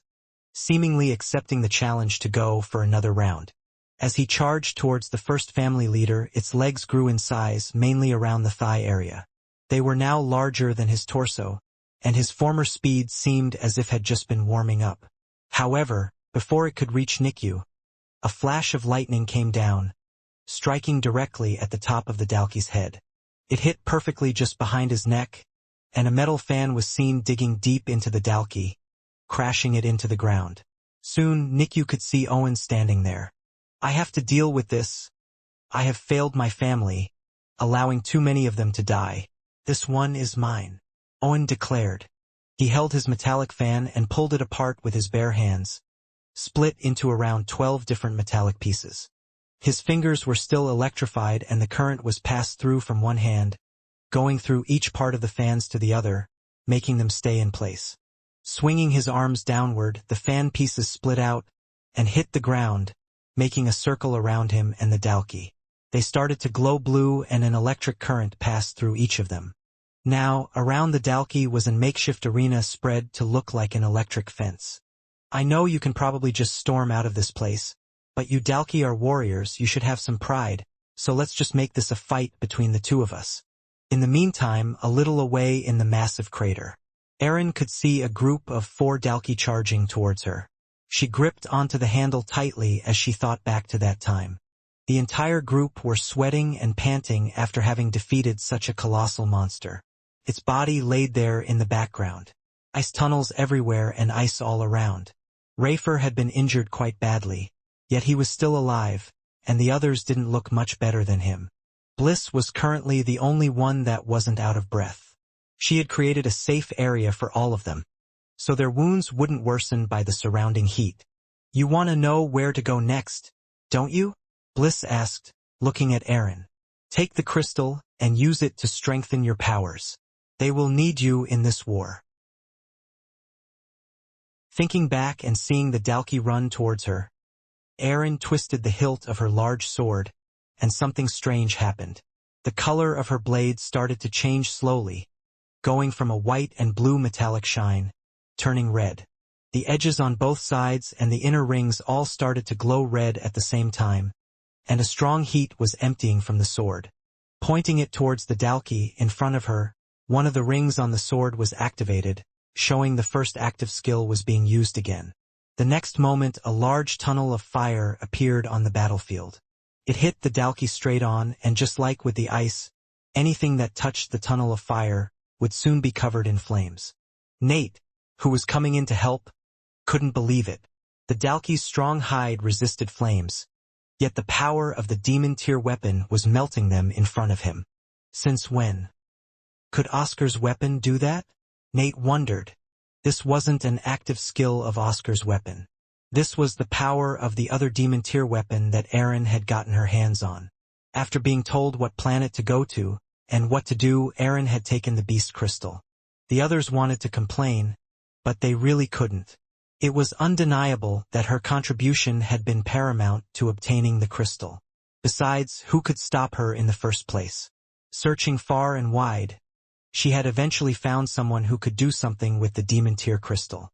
seemingly accepting the challenge to go for another round. As he charged towards the first family leader, its legs grew in size, mainly around the thigh area. They were now larger than his torso, and his former speed seemed as if had just been warming up. However, before it could reach Nikyu, a flash of lightning came down, striking directly at the top of the Dalki's head. It hit perfectly just behind his neck, and a metal fan was seen digging deep into the Dalki, crashing it into the ground. Soon, Nikyu could see Owen standing there. I have to deal with this. I have failed my family, allowing too many of them to die. This one is mine, Owen declared. He held his metallic fan and pulled it apart with his bare hands, split into around 12 different metallic pieces. His fingers were still electrified and the current was passed through from one hand, going through each part of the fans to the other, making them stay in place. Swinging his arms downward, the fan pieces split out and hit the ground, making a circle around him and the Dalki. They started to glow blue and an electric current passed through each of them. Now, around the Dalki was a makeshift arena spread to look like an electric fence. I know you can probably just storm out of this place, but you Dalki are warriors, you should have some pride, so let's just make this a fight between the two of us. In the meantime, a little away in the massive crater, Erin could see a group of 4 Dalki charging towards her. She gripped onto the handle tightly as she thought back to that time. The entire group were sweating and panting after having defeated such a colossal monster. Its body laid there in the background. Ice tunnels everywhere and ice all around. Rafer had been injured quite badly, yet he was still alive, and the others didn't look much better than him. Bliss was currently the only one that wasn't out of breath. She had created a safe area for all of them, so their wounds wouldn't worsen by the surrounding heat. You want to know where to go next, don't you? Bliss asked, looking at Erin. Take the crystal and use it to strengthen your powers. They will need you in this war. Thinking back and seeing the Dalki run towards her, Erin twisted the hilt of her large sword, and something strange happened. The color of her blade started to change slowly, going from a white and blue metallic shine, turning red. The edges on both sides and the inner rings all started to glow red at the same time, and a strong heat was emptying from the sword. Pointing it towards the Dalki in front of her, one of the rings on the sword was activated, showing the first active skill was being used again. The next moment, a large tunnel of fire appeared on the battlefield. It hit the Dalki straight on, and just like with the ice, anything that touched the tunnel of fire would soon be covered in flames. Nate, who was coming in to help, couldn't believe it. The Dalki's strong hide resisted flames, yet the power of the demon-tier weapon was melting them in front of him. Since when? Could Oscar's weapon do that? Nate wondered. This wasn't an active skill of Oscar's weapon. This was the power of the other demon-tier weapon that Erin had gotten her hands on. After being told what planet to go to and what to do, Erin had taken the beast crystal. The others wanted to complain, but they really couldn't. It was undeniable that her contribution had been paramount to obtaining the crystal. Besides, who could stop her in the first place? Searching far and wide, she had eventually found someone who could do something with the demon-tier crystal.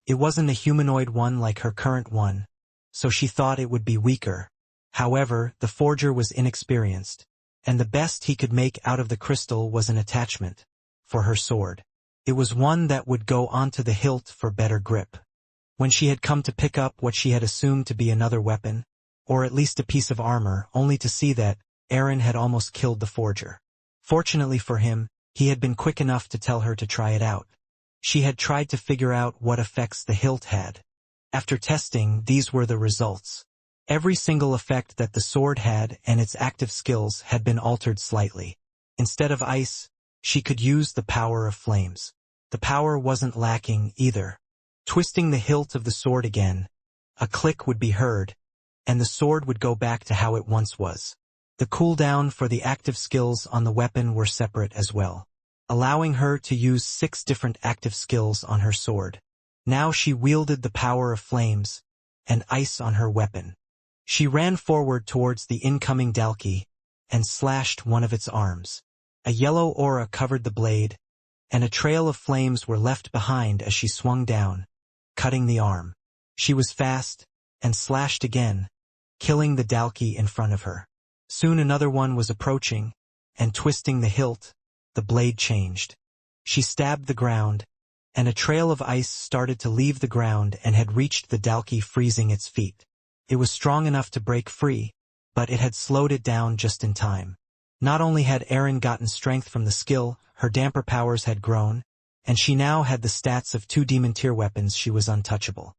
It wasn't a humanoid one like her current one, so she thought it would be weaker. However, the forger was inexperienced, and the best he could make out of the crystal was an attachment for her sword. It was one that would go onto the hilt for better grip. When she had come to pick up what she had assumed to be another weapon, or at least a piece of armor, only to see that Erin had almost killed the forger. Fortunately for him, he had been quick enough to tell her to try it out. She had tried to figure out what effects the hilt had. After testing, these were the results. Every single effect that the sword had and its active skills had been altered slightly. Instead of ice, she could use the power of flames. The power wasn't lacking either. Twisting the hilt of the sword again, a click would be heard, and the sword would go back to how it once was. The cooldown for the active skills on the weapon were separate as well, allowing her to use 6 different active skills on her sword. Now she wielded the power of flames and ice on her weapon. She ran forward towards the incoming Dalki and slashed one of its arms. A yellow aura covered the blade, and a trail of flames were left behind as she swung down, cutting the arm. She was fast and slashed again, killing the Dalki in front of her. Soon another one was approaching, and twisting the hilt, the blade changed. She stabbed the ground, and a trail of ice started to leave the ground and had reached the Dalki, freezing its feet. It was strong enough to break free, but it had slowed it down just in time. Not only had Erin gotten strength from the skill, her damper powers had grown, and she now had the stats of 2 demon-tier weapons. She was untouchable.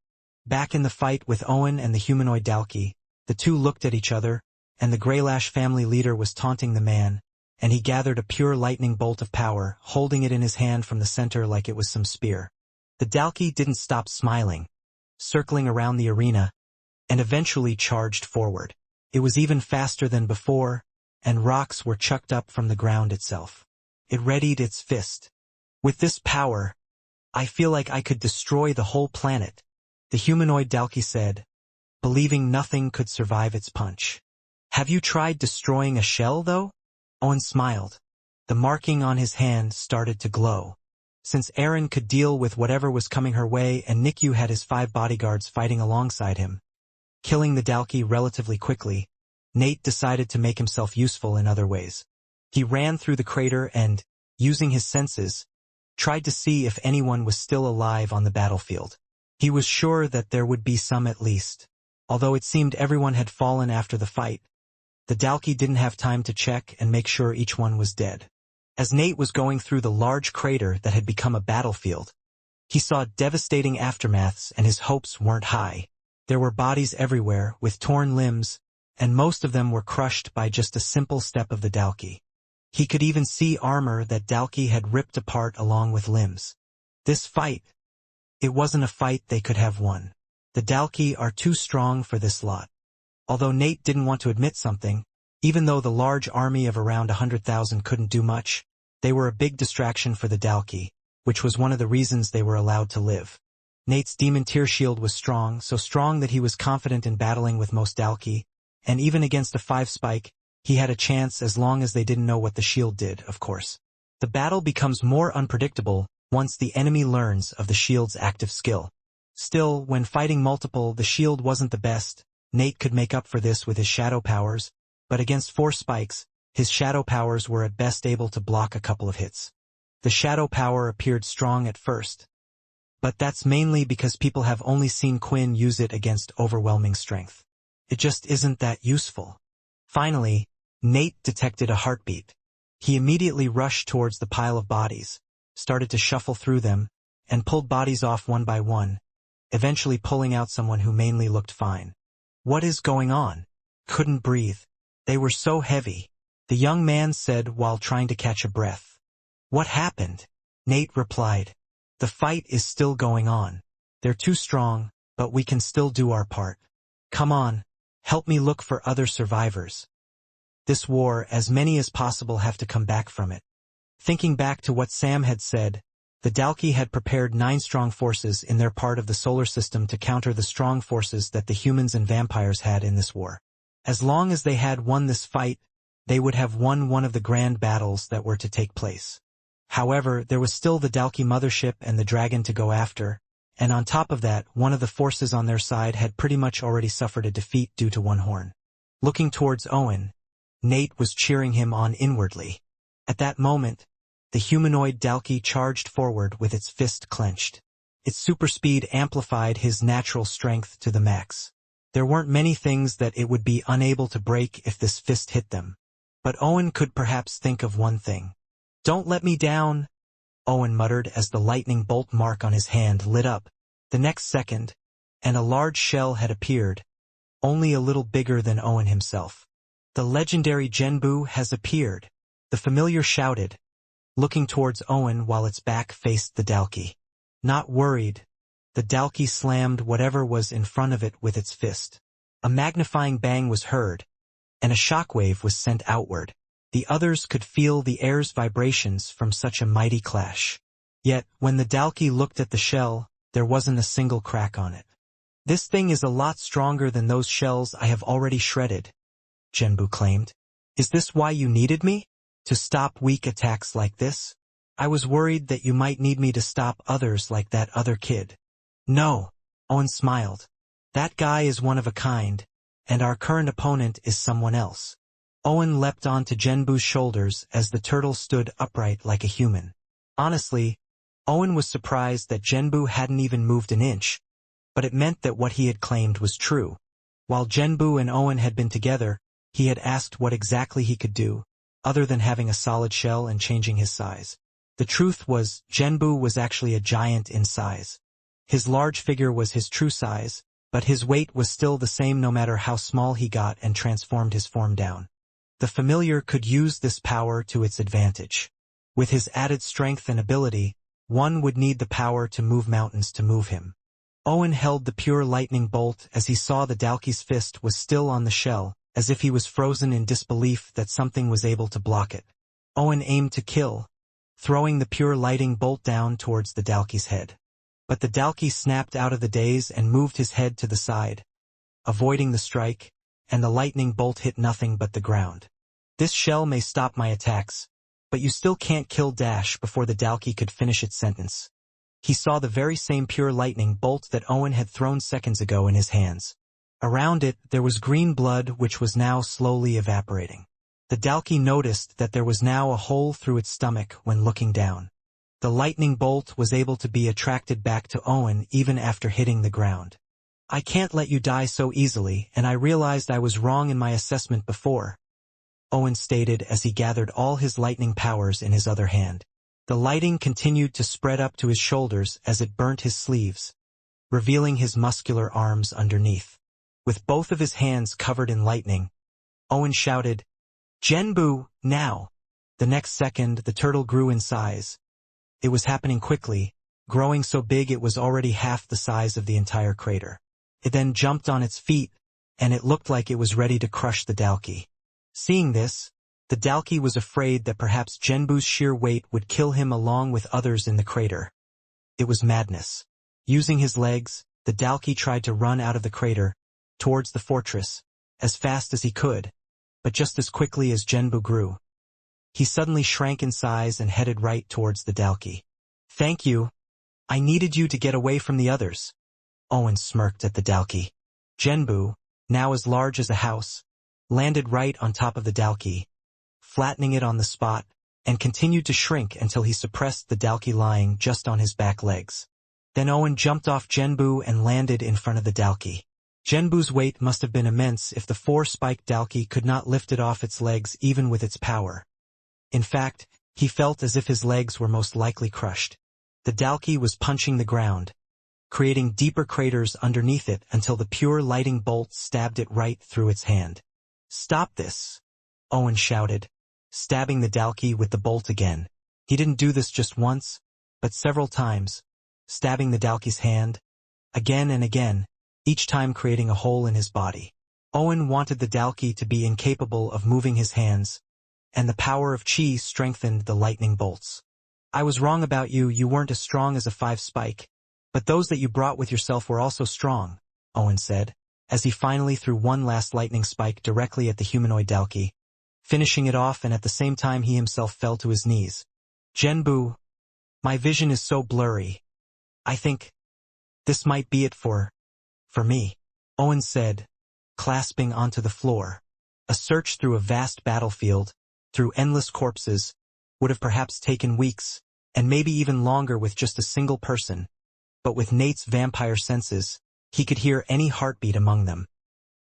Back in the fight with Owen and the humanoid Dalki, the two looked at each other, and the Greylash family leader was taunting the man, and he gathered a pure lightning bolt of power, holding it in his hand from the center like it was some spear. The Dalki didn't stop smiling, circling around the arena, and eventually charged forward. It was even faster than before, and rocks were chucked up from the ground itself. It readied its fist. With this power, I feel like I could destroy the whole planet, the humanoid Dalki said, believing nothing could survive its punch. Have you tried destroying a shell, though? Owen smiled. The marking on his hand started to glow. Since Erin could deal with whatever was coming her way and Nikyu had his 5 bodyguards fighting alongside him, killing the Dalki relatively quickly, Nate decided to make himself useful in other ways. He ran through the crater and, using his senses, tried to see if anyone was still alive on the battlefield. He was sure that there would be some at least. Although it seemed everyone had fallen after the fight, the Dalki didn't have time to check and make sure each one was dead. As Nate was going through the large crater that had become a battlefield, he saw devastating aftermaths and his hopes weren't high. There were bodies everywhere, with torn limbs, and most of them were crushed by just a simple step of the Dalki. He could even see armor that Dalki had ripped apart along with limbs. This fight, it wasn't a fight they could have won. The Dalki are too strong for this lot. Although Nate didn't want to admit something, even though the large army of around 100,000 couldn't do much, they were a big distraction for the Dalki, which was one of the reasons they were allowed to live. Nate's demon tear shield was strong, so strong that he was confident in battling with most Dalki, and even against a 5-spike, he had a chance as long as they didn't know what the shield did, of course. The battle becomes more unpredictable once the enemy learns of the shield's active skill. Still, when fighting multiple, the shield wasn't the best. Nate could make up for this with his shadow powers, but against 4 spikes, his shadow powers were at best able to block a couple of hits. The shadow power appeared strong at first, but that's mainly because people have only seen Quinn use it against overwhelming strength. It just isn't that useful. Finally, Nate detected a heartbeat. He immediately rushed towards the pile of bodies, started to shuffle through them, and pulled bodies off one by one, eventually pulling out someone who mainly looked fine. What is going on? Couldn't breathe. They were so heavy, the young man said while trying to catch a breath. What happened? Nate replied. The fight is still going on. They're too strong, but we can still do our part. Come on, help me look for other survivors. This war, as many as possible have to come back from it. Thinking back to what Sam had said, the Dalki had prepared 9 strong forces in their part of the solar system to counter the strong forces that the humans and vampires had in this war. As long as they had won this fight, they would have won one of the grand battles that were to take place. However, there was still the Dalki mothership and the dragon to go after, and on top of that, one of the forces on their side had pretty much already suffered a defeat due to one horn. Looking towards Owen, Nate was cheering him on inwardly. At that moment, the humanoid Dalki charged forward with its fist clenched. Its super speed amplified his natural strength to the max. There weren't many things that it would be unable to break if this fist hit them. But Owen could perhaps think of one thing. Don't let me down, Owen muttered as the lightning bolt mark on his hand lit up. The next second, and a large shell had appeared, only a little bigger than Owen himself. The legendary Genbu has appeared, the familiar shouted, looking towards Owen while its back faced the Dalki. Not worried, the Dalki slammed whatever was in front of it with its fist. A magnifying bang was heard, and a shockwave was sent outward. The others could feel the air's vibrations from such a mighty clash. Yet, when the Dalki looked at the shell, there wasn't a single crack on it. This thing is a lot stronger than those shells I have already shredded, Genbu claimed. Is this why you needed me? To stop weak attacks like this? I was worried that you might need me to stop others like that other kid. No, Owen smiled. That guy is one of a kind, and our current opponent is someone else. Owen leapt onto Genbu's shoulders as the turtle stood upright like a human. Honestly, Owen was surprised that Genbu hadn't even moved an inch, but it meant that what he had claimed was true. While Genbu and Owen had been together, he had asked what exactly he could do, other than having a solid shell and changing his size. The truth was, Genbu was actually a giant in size. His large figure was his true size, but his weight was still the same no matter how small he got and transformed his form down. The familiar could use this power to its advantage. With his added strength and ability, one would need the power to move mountains to move him. Owen held the pure lightning bolt as he saw the Dalki's fist was still on the shell, as if he was frozen in disbelief that something was able to block it. Owen aimed to kill, throwing the pure lighting bolt down towards the Dalki's head. But the Dalki snapped out of the daze and moved his head to the side, avoiding the strike, and the lightning bolt hit nothing but the ground. This shell may stop my attacks, but you still can't kill Dash. Before the Dalki could finish its sentence, he saw the very same pure lightning bolt that Owen had thrown seconds ago in his hands. Around it, there was green blood which was now slowly evaporating. The Dalki noticed that there was now a hole through its stomach when looking down. The lightning bolt was able to be attracted back to Owen even after hitting the ground. I can't let you die so easily, and I realized I was wrong in my assessment before, Owen stated as he gathered all his lightning powers in his other hand. The lighting continued to spread up to his shoulders as it burnt his sleeves, revealing his muscular arms underneath. With both of his hands covered in lightning, Owen shouted, "Genbu, now!" The next second, the turtle grew in size. It was happening quickly, growing so big it was already half the size of the entire crater. It then jumped on its feet, and it looked like it was ready to crush the Dalki. Seeing this, the Dalki was afraid that perhaps Genbu's sheer weight would kill him along with others in the crater. It was madness. Using his legs, the Dalki tried to run out of the crater, towards the fortress, as fast as he could, but just as quickly as Genbu grew, he suddenly shrank in size and headed right towards the Dalki. "Thank you. I needed you to get away from the others." Owen smirked at the Dalki. Genbu, now as large as a house, landed right on top of the Dalki, flattening it on the spot, and continued to shrink until he suppressed the Dalki lying just on his back legs. Then Owen jumped off Genbu and landed in front of the Dalki. Genbu's weight must have been immense if the four-spiked Dalki could not lift it off its legs even with its power. In fact, he felt as if his legs were most likely crushed. The Dalki was punching the ground, creating deeper craters underneath it until the pure lighting bolt stabbed it right through its hand. "Stop this!" Owen shouted, stabbing the Dalki with the bolt again. He didn't do this just once, but several times, stabbing the Dalki's hand, again and again, each time creating a hole in his body. Owen wanted the Dalki to be incapable of moving his hands, and the power of Chi strengthened the lightning bolts. "I was wrong about you. You weren't as strong as a 5-spike, but those that you brought with yourself were also strong," Owen said, as he finally threw one last lightning spike directly at the humanoid Dalki, finishing it off, and at the same time he himself fell to his knees. "Genbu, my vision is so blurry. I think this might be it for me," Owen said, clasping onto the floor. A search through a vast battlefield, through endless corpses, would have perhaps taken weeks, and maybe even longer with just a single person, but with Nate's vampire senses, he could hear any heartbeat among them.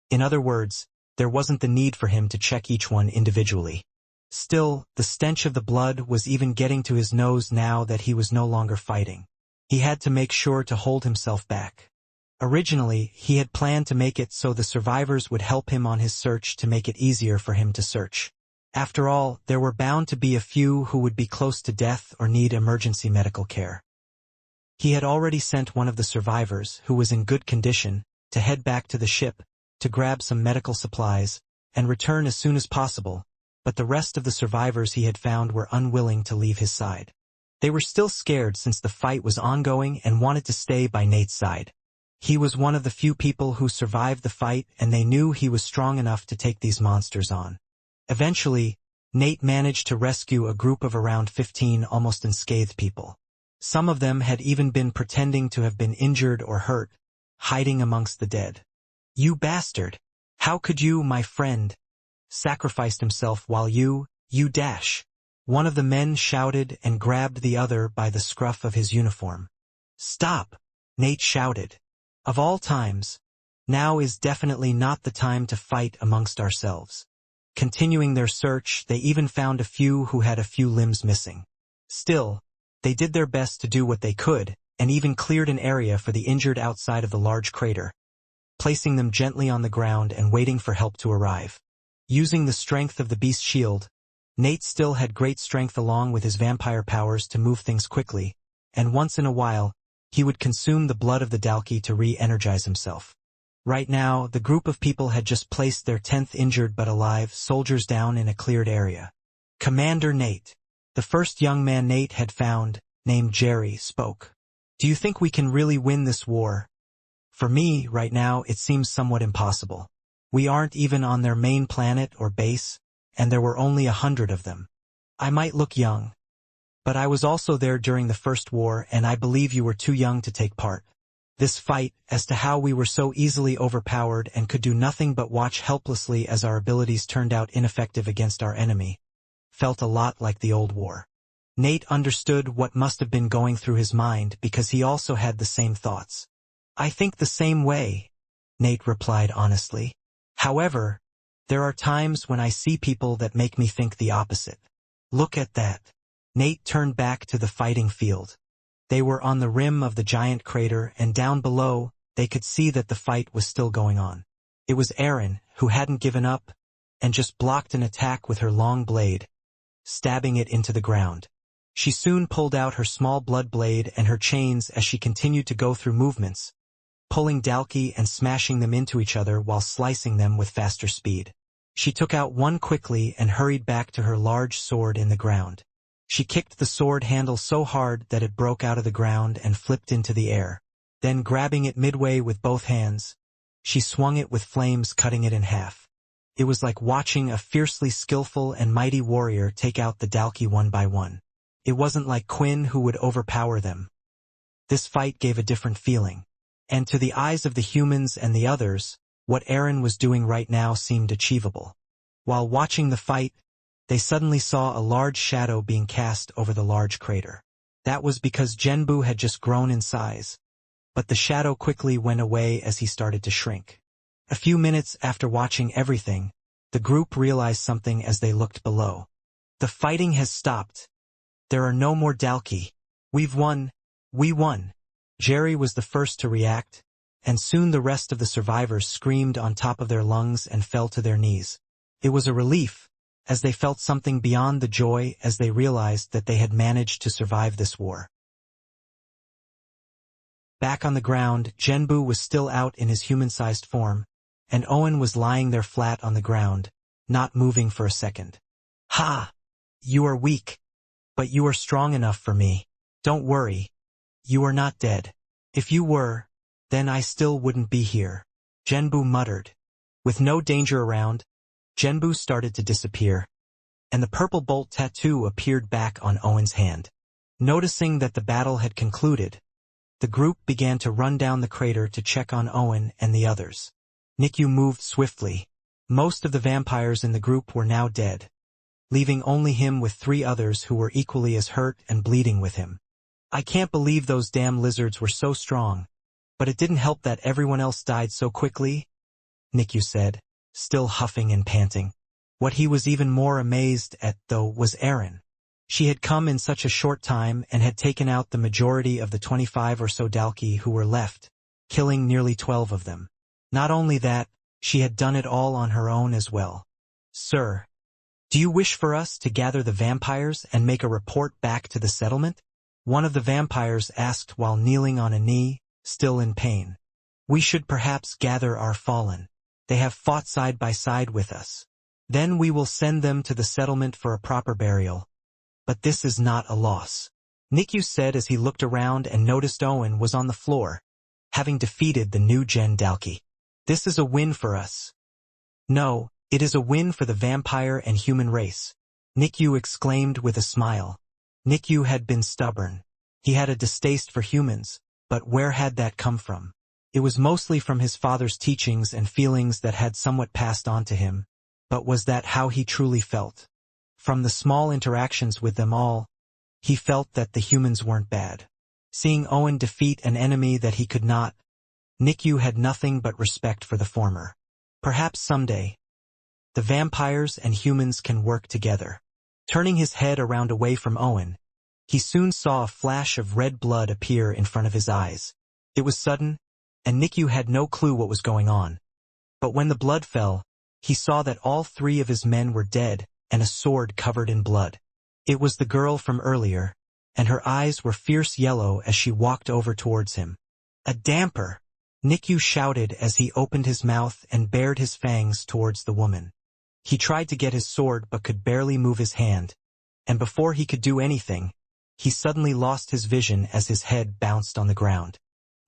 In other words, there wasn't the need for him to check each one individually. Still, the stench of the blood was even getting to his nose now that he was no longer fighting. He had to make sure to hold himself back. Originally, he had planned to make it so the survivors would help him on his search to make it easier for him to search. After all, there were bound to be a few who would be close to death or need emergency medical care. He had already sent one of the survivors, who was in good condition, to head back to the ship, to grab some medical supplies, and return as soon as possible, but the rest of the survivors he had found were unwilling to leave his side. They were still scared since the fight was ongoing and wanted to stay by Nate's side. He was one of the few people who survived the fight, and they knew he was strong enough to take these monsters on. Eventually, Nate managed to rescue a group of around 15 almost unscathed people. Some of them had even been pretending to have been injured or hurt, hiding amongst the dead. "You bastard! How could you, my friend, sacrificed himself while you dash?" One of the men shouted and grabbed the other by the scruff of his uniform. "Stop!" Nate shouted. "Of all times, now is definitely not the time to fight amongst ourselves." Continuing their search, they even found a few who had a few limbs missing. Still, they did their best to do what they could, and even cleared an area for the injured outside of the large crater, placing them gently on the ground and waiting for help to arrive. Using the strength of the beast's shield, Nate still had great strength along with his vampire powers to move things quickly, and once in a while, he would consume the blood of the Dalki to re-energize himself. Right now, the group of people had just placed their 10th injured but alive soldiers down in a cleared area. Commander Nate, the first young man Nate had found, named Jerry, spoke. Do you think we can really win this war? For me, right now, it seems somewhat impossible. We aren't even on their main planet or base, and there were only 100 of them. I might look young, but I was also there during the First War, and I believe you were too young to take part. This fight, as to how we were so easily overpowered and could do nothing but watch helplessly as our abilities turned out ineffective against our enemy, felt a lot like the old war. Nate understood what must have been going through his mind because he also had the same thoughts. I think the same way, Nate replied honestly. However, there are times when I see people that make me think the opposite. Look at that. Nate turned back to the fighting field. They were on the rim of the giant crater, and down below, they could see that the fight was still going on. It was Erin, who hadn't given up, and just blocked an attack with her long blade, stabbing it into the ground. She soon pulled out her small blood blade and her chains as she continued to go through movements, pulling Dalki and smashing them into each other while slicing them with faster speed. She took out one quickly and hurried back to her large sword in the ground. She kicked the sword handle so hard that it broke out of the ground and flipped into the air. Then, grabbing it midway with both hands, she swung it with flames cutting it in half. It was like watching a fiercely skillful and mighty warrior take out the Dalki one by one. It wasn't like Quinn who would overpower them. This fight gave a different feeling. And to the eyes of the humans and the others, what Erin was doing right now seemed achievable. While watching the fight, they suddenly saw a large shadow being cast over the large crater. That was because Genbu had just grown in size, but the shadow quickly went away as he started to shrink. A few minutes after watching everything, the group realized something as they looked below. The fighting has stopped. There are no more Dalki. We've won. We won. Jerry was the first to react, and soon the rest of the survivors screamed on top of their lungs and fell to their knees. It was a relief, as they felt something beyond the joy as they realized that they had managed to survive this war. Back on the ground, Genbu was still out in his human-sized form, and Owen was lying there flat on the ground, not moving for a second. Ha! You are weak, but you are strong enough for me. Don't worry. You are not dead. If you were, then I still wouldn't be here, Genbu muttered. With no danger around, Genbu started to disappear, and the purple bolt tattoo appeared back on Owen's hand. Noticing that the battle had concluded, the group began to run down the crater to check on Owen and the others. Nikyu moved swiftly. Most of the vampires in the group were now dead, leaving only him with 3 others who were equally as hurt and bleeding with him. I can't believe those damn lizards were so strong, but it didn't help that everyone else died so quickly, Nikyu said, still huffing and panting. What he was even more amazed at, though, was Erin. She had come in such a short time and had taken out the majority of the 25 or so Dalki who were left, killing nearly 12 of them. Not only that, she had done it all on her own as well. Sir, do you wish for us to gather the vampires and make a report back to the settlement? One of the vampires asked while kneeling on a knee, still in pain. We should perhaps gather our fallen. They have fought side by side with us. Then we will send them to the settlement for a proper burial. But this is not a loss, Nikyu said as he looked around and noticed Owen was on the floor, having defeated the new Gen Dalki. This is a win for us. No, it is a win for the vampire and human race, Nikyu exclaimed with a smile. Nikyu had been stubborn. He had a distaste for humans, but where had that come from? It was mostly from his father's teachings and feelings that had somewhat passed on to him, but was that how he truly felt? From the small interactions with them all, he felt that the humans weren't bad. Seeing Owen defeat an enemy that he could not, Nikyu had nothing but respect for the former. Perhaps someday, the vampires and humans can work together. Turning his head around away from Owen, he soon saw a flash of red blood appear in front of his eyes. It was sudden, and Nikyu had no clue what was going on. But when the blood fell, he saw that all 3 of his men were dead and a sword covered in blood. It was the girl from earlier, and her eyes were fierce yellow as she walked over towards him. A damper! Nikyu shouted as he opened his mouth and bared his fangs towards the woman. He tried to get his sword but could barely move his hand, and before he could do anything, he suddenly lost his vision as his head bounced on the ground.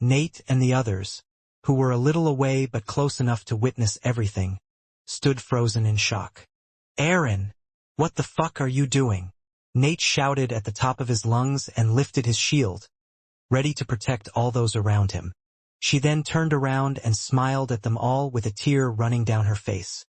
Nate and the others, who were a little away but close enough to witness everything, stood frozen in shock. "Aaron! What the fuck are you doing?" Nate shouted at the top of his lungs and lifted his shield, ready to protect all those around him. She then turned around and smiled at them all with a tear running down her face.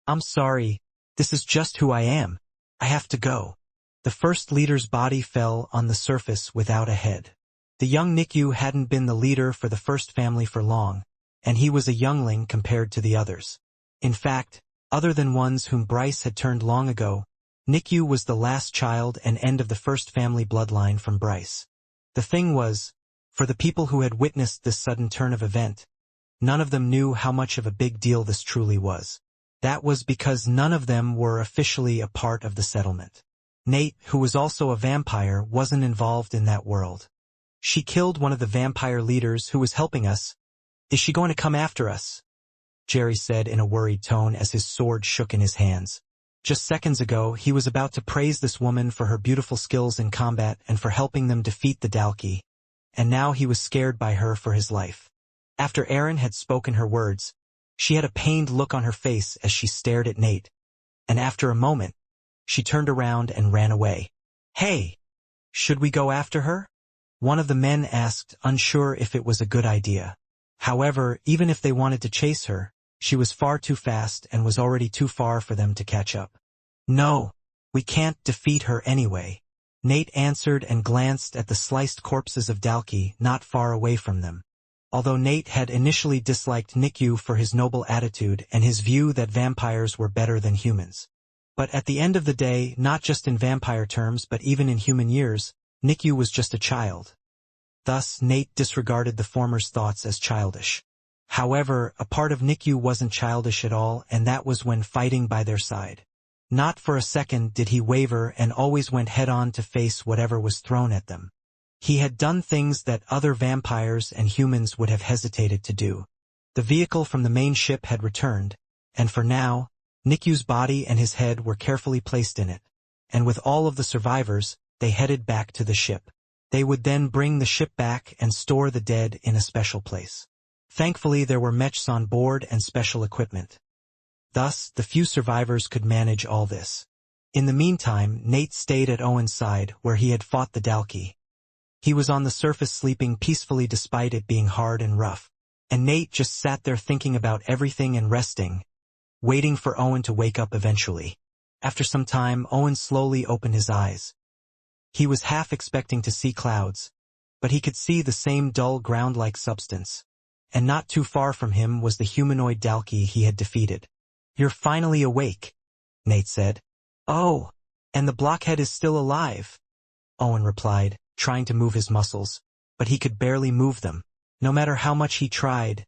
"I'm sorry, this is just who I am. I have to go." The first leader's body fell on the surface without a head. The young Nikyu hadn't been the leader for the first family for long, and he was a youngling compared to the others. In fact, other than ones whom Bryce had turned long ago, Nikyu was the last child and end of the first family bloodline from Bryce. The thing was, for the people who had witnessed this sudden turn of event, none of them knew how much of a big deal this truly was. That was because none of them were officially a part of the settlement. Nate, who was also a vampire, wasn't involved in that world. "She killed one of the vampire leaders who was helping us. Is she going to come after us?" Jerry said in a worried tone as his sword shook in his hands. Just seconds ago, he was about to praise this woman for her beautiful skills in combat and for helping them defeat the Dalki, and now he was scared by her for his life. After Aaron had spoken her words, she had a pained look on her face as she stared at Nate, and after a moment, she turned around and ran away. "Hey, should we go after her?" one of the men asked, unsure if it was a good idea. However, even if they wanted to chase her, she was far too fast and was already too far for them to catch up. "No, we can't defeat her anyway," Nate answered and glanced at the sliced corpses of Dalki not far away from them. Although Nate had initially disliked Nikyu for his noble attitude and his view that vampires were better than humans. But at the end of the day, not just in vampire terms but even in human years, Nikyu was just a child. Thus, Nate disregarded the former's thoughts as childish. However, a part of Nikyu wasn't childish at all, and that was when fighting by their side. Not for a second did he waver and always went head-on to face whatever was thrown at them. He had done things that other vampires and humans would have hesitated to do. The vehicle from the main ship had returned, and for now, Nikyu's body and his head were carefully placed in it, and with all of the survivors, they headed back to the ship. They would then bring the ship back and store the dead in a special place. Thankfully, there were mechs on board and special equipment. Thus, the few survivors could manage all this. In the meantime, Nate stayed at Owen's side, where he had fought the Dalki. He was on the surface sleeping peacefully despite it being hard and rough, and Nate just sat there thinking about everything and resting, waiting for Owen to wake up eventually. After some time, Owen slowly opened his eyes. He was half expecting to see clouds, but he could see the same dull ground-like substance. And not too far from him was the humanoid Dalki he had defeated. "You're finally awake," Nate said. "Oh, and the blockhead is still alive," Owen replied, trying to move his muscles, but he could barely move them. No matter how much he tried,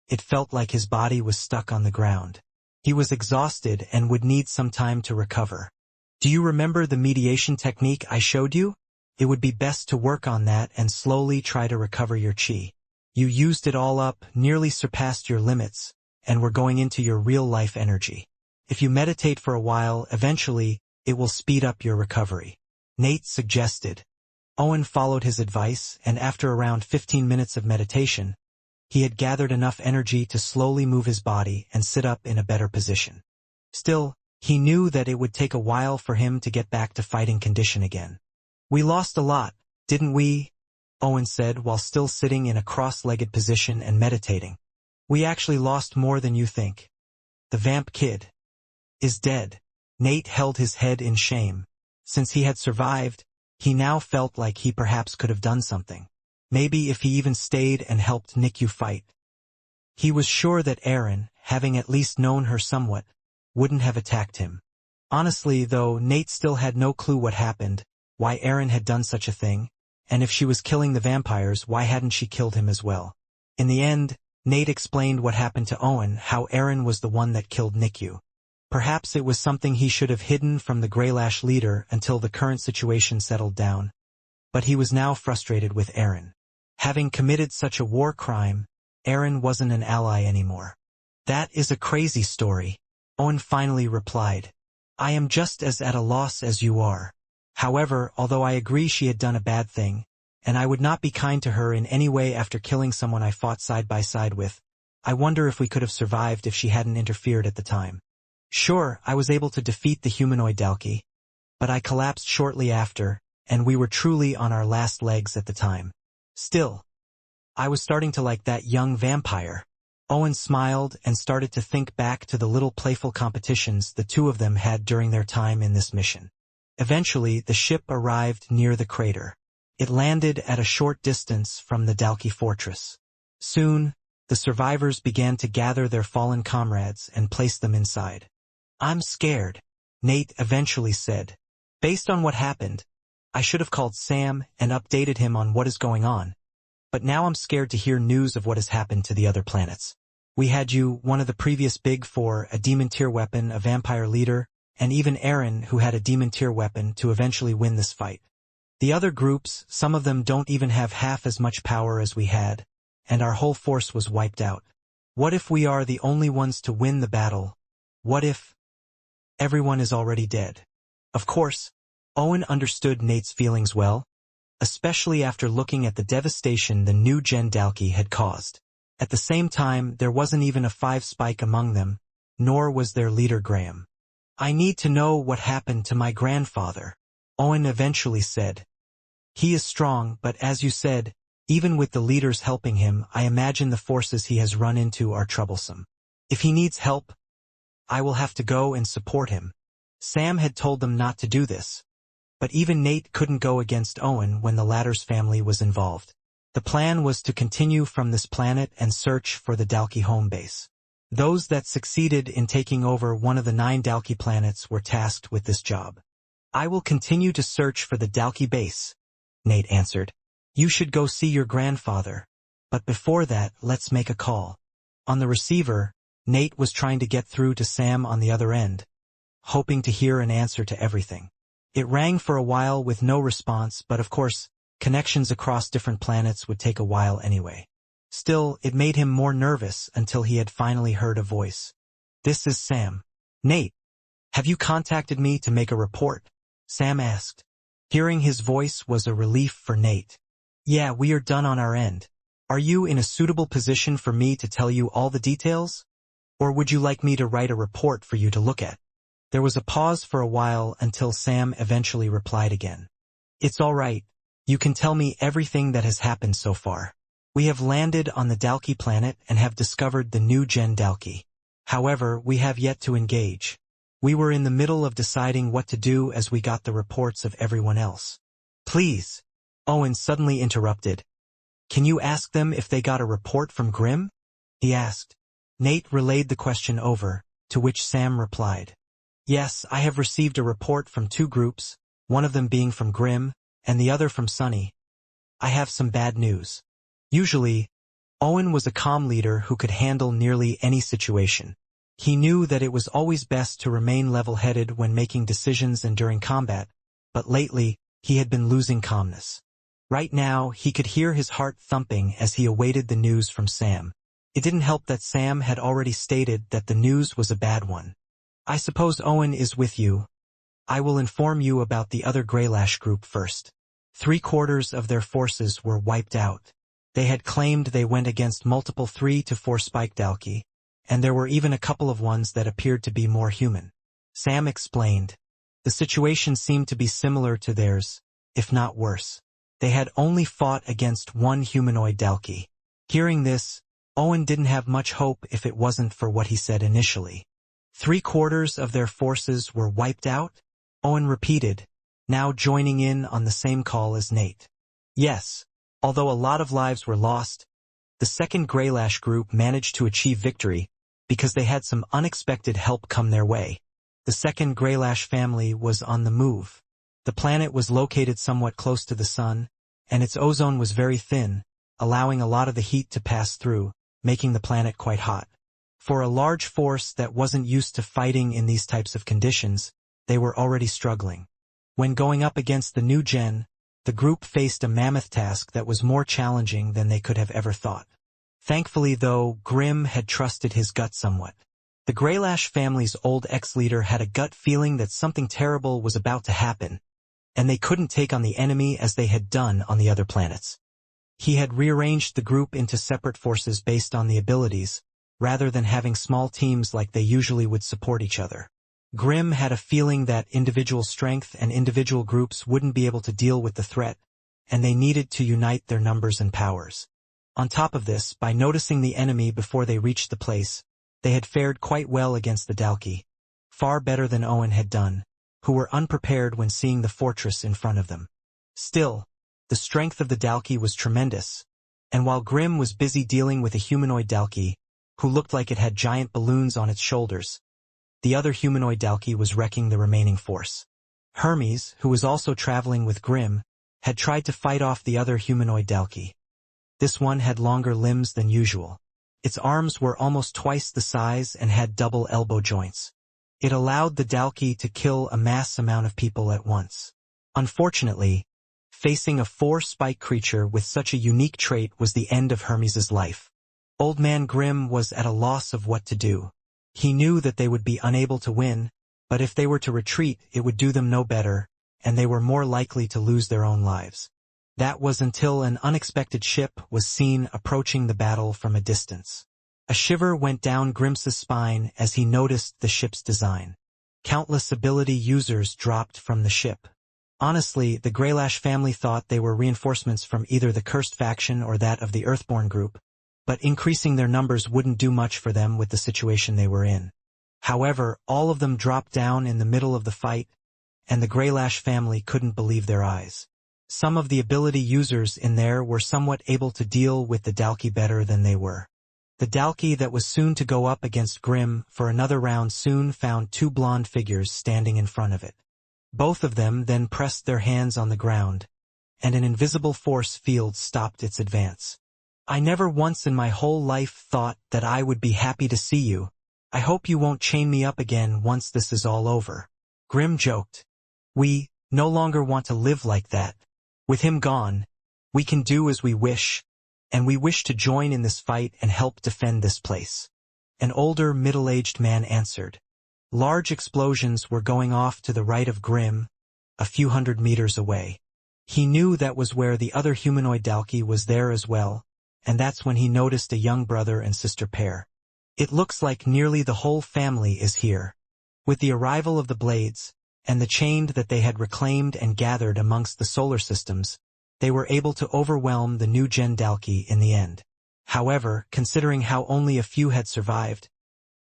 it felt like his body was stuck on the ground. He was exhausted and would need some time to recover. "Do you remember the mediation technique I showed you? It would be best to work on that and slowly try to recover your chi. You used it all up, nearly surpassed your limits, and were going into your real-life energy. If you meditate for a while, eventually, it will speed up your recovery," Nate suggested. Owen followed his advice, and after around 15 minutes of meditation, he had gathered enough energy to slowly move his body and sit up in a better position. Still, he knew that it would take a while for him to get back to fighting condition again. "We lost a lot, didn't we?" Owen said while still sitting in a cross-legged position and meditating. "We actually lost more than you think. The vamp kid is dead." Nate held his head in shame. Since he had survived, he now felt like he perhaps could have done something. Maybe if he even stayed and helped Nikyu fight. He was sure that Aaron, having at least known her somewhat, wouldn't have attacked him. Honestly, though, Nate still had no clue what happened, why Aaron had done such a thing, and if she was killing the vampires, why hadn't she killed him as well? In the end, Nate explained what happened to Owen, how Aaron was the one that killed Nikyu. Perhaps it was something he should have hidden from the Greylash leader until the current situation settled down. But he was now frustrated with Aaron. Having committed such a war crime, Aaron wasn't an ally anymore. That is a crazy story, Owen finally replied. I am just as at a loss as you are. However, although I agree she had done a bad thing, and I would not be kind to her in any way after killing someone I fought side by side with, I wonder if we could have survived if she hadn't interfered at the time. Sure, I was able to defeat the humanoid Dalki, but I collapsed shortly after, and we were truly on our last legs at the time. Still, I was starting to like that young vampire. Owen smiled and started to think back to the little playful competitions the two of them had during their time in this mission. Eventually, the ship arrived near the crater. It landed at a short distance from the Dalki fortress. Soon, the survivors began to gather their fallen comrades and place them inside. I'm scared, Nate eventually said. Based on what happened, I should have called Sam and updated him on what is going on. But now I'm scared to hear news of what has happened to the other planets. We had you, one of the previous Big Four, a demon tier weapon, a vampire leader, and even Aaron, who had a demon tier weapon, to eventually win this fight. The other groups, some of them don't even have half as much power as we had, and our whole force was wiped out. What if we are the only ones to win the battle? What if everyone is already dead? Of course, Owen understood Nate's feelings well, especially after looking at the devastation the new Gen Dalki had caused. At the same time, there wasn't even a 5 spike among them, nor was their leader Graham. I need to know what happened to my grandfather, Owen eventually said. He is strong, but as you said, even with the leaders helping him, I imagine the forces he has run into are troublesome. If he needs help, I will have to go and support him. Sam had told them not to do this. But even Nate couldn't go against Owen when the latter's family was involved. The plan was to continue from this planet and search for the Dalki home base. Those that succeeded in taking over one of the 9 Dalki planets were tasked with this job. I will continue to search for the Dalki base, Nate answered. You should go see your grandfather. But before that, let's make a call. On the receiver, Nate was trying to get through to Sam on the other end, hoping to hear an answer to everything. It rang for a while with no response, but of course, connections across different planets would take a while anyway. Still, it made him more nervous until he had finally heard a voice. This is Sam. Nate, have you contacted me to make a report? Sam asked. Hearing his voice was a relief for Nate. Yeah, we are done on our end. Are you in a suitable position for me to tell you all the details? Or would you like me to write a report for you to look at? There was a pause for a while until Sam eventually replied again. It's all right. You can tell me everything that has happened so far. We have landed on the Dalki planet and have discovered the new Gen Dalki. However, we have yet to engage. We were in the middle of deciding what to do as we got the reports of everyone else. Please, Owen suddenly interrupted. Can you ask them if they got a report from Grimm? He asked. Nate relayed the question over, to which Sam replied. Yes, I have received a report from 2 groups, one of them being from Grimm, and the other from Sunny. I have some bad news. Usually, Owen was a calm leader who could handle nearly any situation. He knew that it was always best to remain level-headed when making decisions and during combat, but lately, he had been losing calmness. Right now, he could hear his heart thumping as he awaited the news from Sam. It didn't help that Sam had already stated that the news was a bad one. I suppose Owen is with you. I will inform you about the other Greylash group first. 3/4 of their forces were wiped out. They had claimed they went against multiple 3 to 4 Spike Dalki, and there were even a couple of ones that appeared to be more human. Sam explained. The situation seemed to be similar to theirs, if not worse. They had only fought against 1 humanoid Dalki. Hearing this, Owen didn't have much hope if it wasn't for what he said initially. 3/4 of their forces were wiped out? Owen repeated, now joining in on the same call as Nate. Yes, although a lot of lives were lost, the second Greylash group managed to achieve victory because they had some unexpected help come their way. The second Greylash family was on the move. The planet was located somewhat close to the sun, and its ozone was very thin, allowing a lot of the heat to pass through, making the planet quite hot. For a large force that wasn't used to fighting in these types of conditions, they were already struggling. When going up against the new Gen, the group faced a mammoth task that was more challenging than they could have ever thought. Thankfully, though, Grim had trusted his gut somewhat. The Greylash family's old ex-leader had a gut feeling that something terrible was about to happen, and they couldn't take on the enemy as they had done on the other planets. He had rearranged the group into separate forces based on the abilities, rather than having small teams like they usually would support each other. Grim had a feeling that individual strength and individual groups wouldn't be able to deal with the threat, and they needed to unite their numbers and powers. On top of this, by noticing the enemy before they reached the place, they had fared quite well against the Dalki, far better than Owen had done, who were unprepared when seeing the fortress in front of them. Still, the strength of the Dalki was tremendous, and while Grim was busy dealing with a humanoid Dalki, who looked like it had giant balloons on its shoulders, the other humanoid Dalki was wrecking the remaining force. Hermes, who was also traveling with Grim, had tried to fight off the other humanoid Dalki. This one had longer limbs than usual. Its arms were almost twice the size and had double elbow joints. It allowed the Dalki to kill a mass amount of people at once. Unfortunately, facing a four-spike creature with such a unique trait was the end of Hermes's life. Old Man Grim was at a loss of what to do. He knew that they would be unable to win, but if they were to retreat, it would do them no better, and they were more likely to lose their own lives. That was until an unexpected ship was seen approaching the battle from a distance. A shiver went down Grim's spine as he noticed the ship's design. Countless ability users dropped from the ship. Honestly, the Greylash family thought they were reinforcements from either the cursed faction or that of the Earthborn group, but increasing their numbers wouldn't do much for them with the situation they were in. However, all of them dropped down in the middle of the fight, and the Greylash family couldn't believe their eyes. Some of the ability users in there were somewhat able to deal with the Dalki better than they were. The Dalki that was soon to go up against Grim for another round soon found two blonde figures standing in front of it. Both of them then pressed their hands on the ground, and an invisible force field stopped its advance. I never once in my whole life thought that I would be happy to see you. I hope you won't chain me up again once this is all over. Grim joked. We no longer want to live like that. With him gone, we can do as we wish, and we wish to join in this fight and help defend this place. An older, middle-aged man answered. Large explosions were going off to the right of Grim, a few hundred meters away. He knew that was where the other humanoid Dalki was there as well, and that's when he noticed a young brother and sister pair. It looks like nearly the whole family is here. With the arrival of the Blades, and the chain that they had reclaimed and gathered amongst the solar systems, they were able to overwhelm the new Gen Dalki in the end. However, considering how only a few had survived,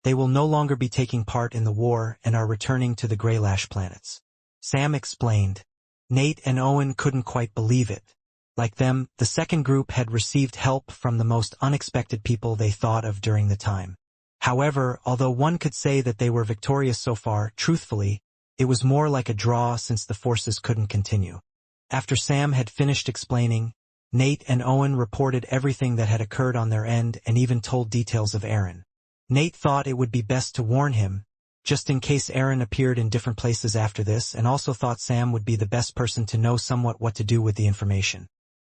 they will no longer be taking part in the war and are returning to the Greylash planets. Sam explained. Nate and Owen couldn't quite believe it. Like them, the second group had received help from the most unexpected people they thought of during the time. However, although one could say that they were victorious so far, truthfully, it was more like a draw since the forces couldn't continue. After Sam had finished explaining, Nate and Owen reported everything that had occurred on their end and even told details of Aaron. Nate thought it would be best to warn him, just in case Aaron appeared in different places after this, and also thought Sam would be the best person to know somewhat what to do with the information.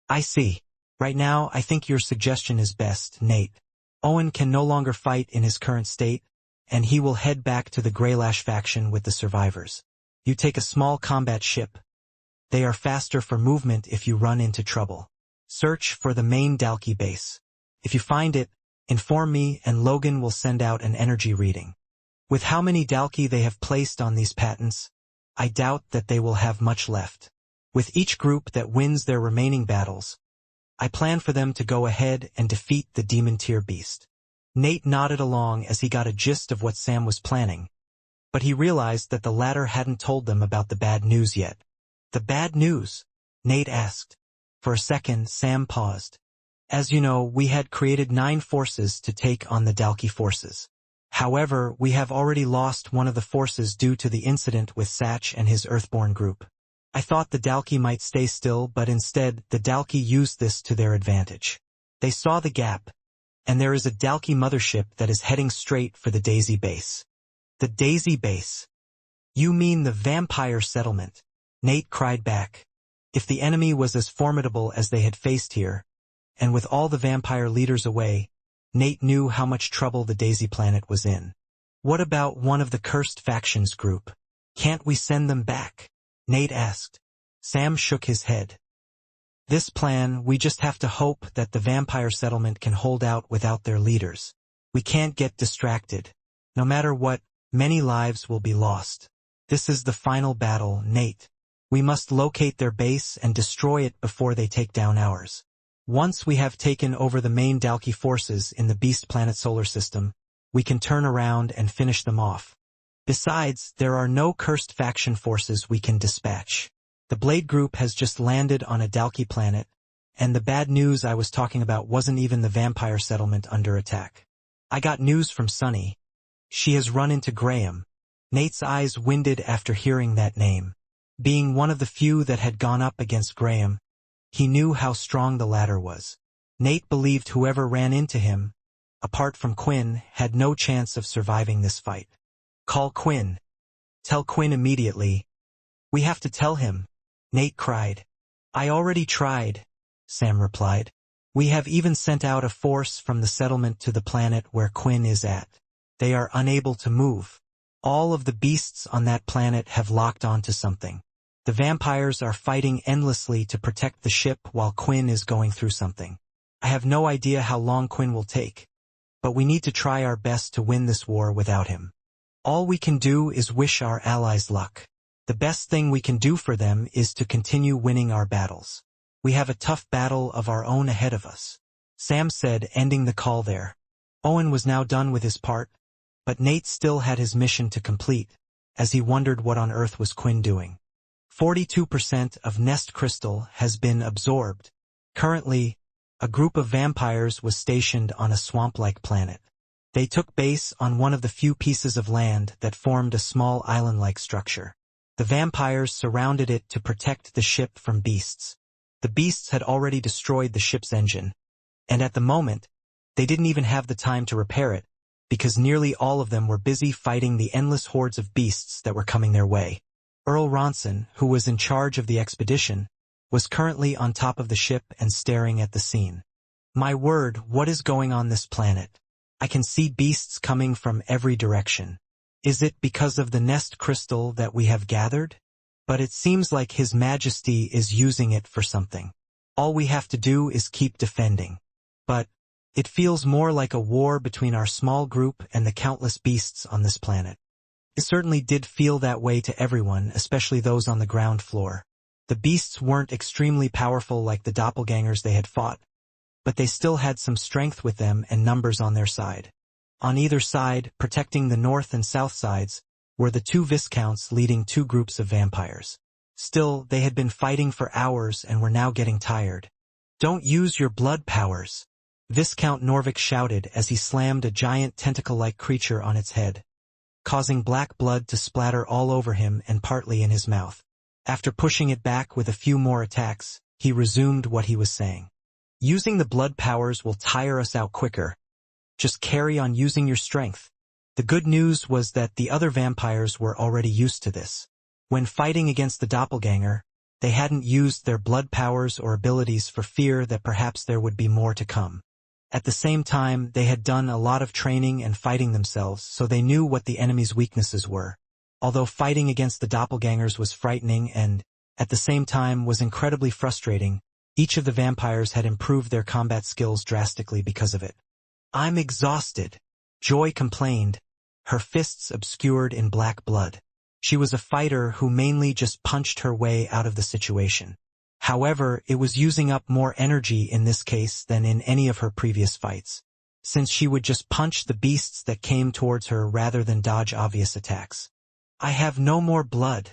I see. Right now, I think your suggestion is best, Nate. Owen can no longer fight in his current state, and he will head back to the Greylash faction with the survivors. You take a small combat ship. They are faster for movement if you run into trouble. Search for the main Dalki base. If you find it, inform me and Logan will send out an energy reading. With how many Dalki they have placed on these patents, I doubt that they will have much left. With each group that wins their remaining battles, I plan for them to go ahead and defeat the demon tier beast. Nate nodded along as he got a gist of what Sam was planning, but he realized that the latter hadn't told them about the bad news yet. The bad news? Nate asked. For a second, Sam paused. As you know, we had created 9 forces to take on the Dalki forces. However, we have already lost one of the forces due to the incident with Satch and his Earthborn group. I thought the Dalki might stay still, but instead, the Dalki used this to their advantage. They saw the gap, and there is a Dalki mothership that is heading straight for the Daisy base. The Daisy base? You mean the vampire settlement? Nate cried back. If the enemy was as formidable as they had faced here, and with all the vampire leaders away, Nate knew how much trouble the Daisy Planet was in. What about one of the cursed factions group? Can't we send them back? Nate asked. Sam shook his head. This plan, we just have to hope that the vampire settlement can hold out without their leaders. We can't get distracted. No matter what, many lives will be lost. This is the final battle, Nate. We must locate their base and destroy it before they take down ours. Once we have taken over the main Dalki forces in the Beast Planet solar system, we can turn around and finish them off. Besides, there are no cursed faction forces we can dispatch. The Blade Group has just landed on a Dalki planet, and the bad news I was talking about wasn't even the vampire settlement under attack. I got news from Sunny. She has run into Graham. Nate's eyes winded after hearing that name. Being one of the few that had gone up against Graham, he knew how strong the latter was. Nate believed whoever ran into him, apart from Quinn, had no chance of surviving this fight. Call Quinn. Tell Quinn immediately. We have to tell him, Nate cried. I already tried, Sam replied. We have even sent out a force from the settlement to the planet where Quinn is at. They are unable to move. All of the beasts on that planet have locked onto something. The vampires are fighting endlessly to protect the ship while Quinn is going through something. I have no idea how long Quinn will take, but we need to try our best to win this war without him. All we can do is wish our allies luck. The best thing we can do for them is to continue winning our battles. We have a tough battle of our own ahead of us, Sam said, ending the call there. Owen was now done with his part, but Nate still had his mission to complete, as he wondered what on earth was Quinn doing. 42% of Nest Crystal has been absorbed. Currently, a group of vampires was stationed on a swamp-like planet. They took base on one of the few pieces of land that formed a small island-like structure. The vampires surrounded it to protect the ship from beasts. The beasts had already destroyed the ship's engine, and at the moment, they didn't even have the time to repair it, because nearly all of them were busy fighting the endless hordes of beasts that were coming their way. Earl Ronson, who was in charge of the expedition, was currently on top of the ship and staring at the scene. My word, what is going on this planet? I can see beasts coming from every direction. Is it because of the nest crystal that we have gathered? But it seems like His Majesty is using it for something. All we have to do is keep defending. But it feels more like a war between our small group and the countless beasts on this planet. It certainly did feel that way to everyone, especially those on the ground floor. The beasts weren't extremely powerful like the doppelgangers they had fought, but they still had some strength with them and numbers on their side. On either side, protecting the north and south sides, were the two Viscounts leading two groups of vampires. Still, they had been fighting for hours and were now getting tired. Don't use your blood powers, Viscount Norvik shouted as he slammed a giant tentacle-like creature on its head, causing black blood to splatter all over him and partly in his mouth. After pushing it back with a few more attacks, he resumed what he was saying. Using the blood powers will tire us out quicker. Just carry on using your strength. The good news was that the other vampires were already used to this. When fighting against the doppelganger, they hadn't used their blood powers or abilities for fear that perhaps there would be more to come. At the same time, they had done a lot of training and fighting themselves, so they knew what the enemy's weaknesses were. Although fighting against the doppelgangers was frightening and, at the same time, was incredibly frustrating, each of the vampires had improved their combat skills drastically because of it. I'm exhausted, Joy complained, her fists obscured in black blood. She was a fighter who mainly just punched her way out of the situation. However, it was using up more energy in this case than in any of her previous fights, since she would just punch the beasts that came towards her rather than dodge obvious attacks. I have no more blood,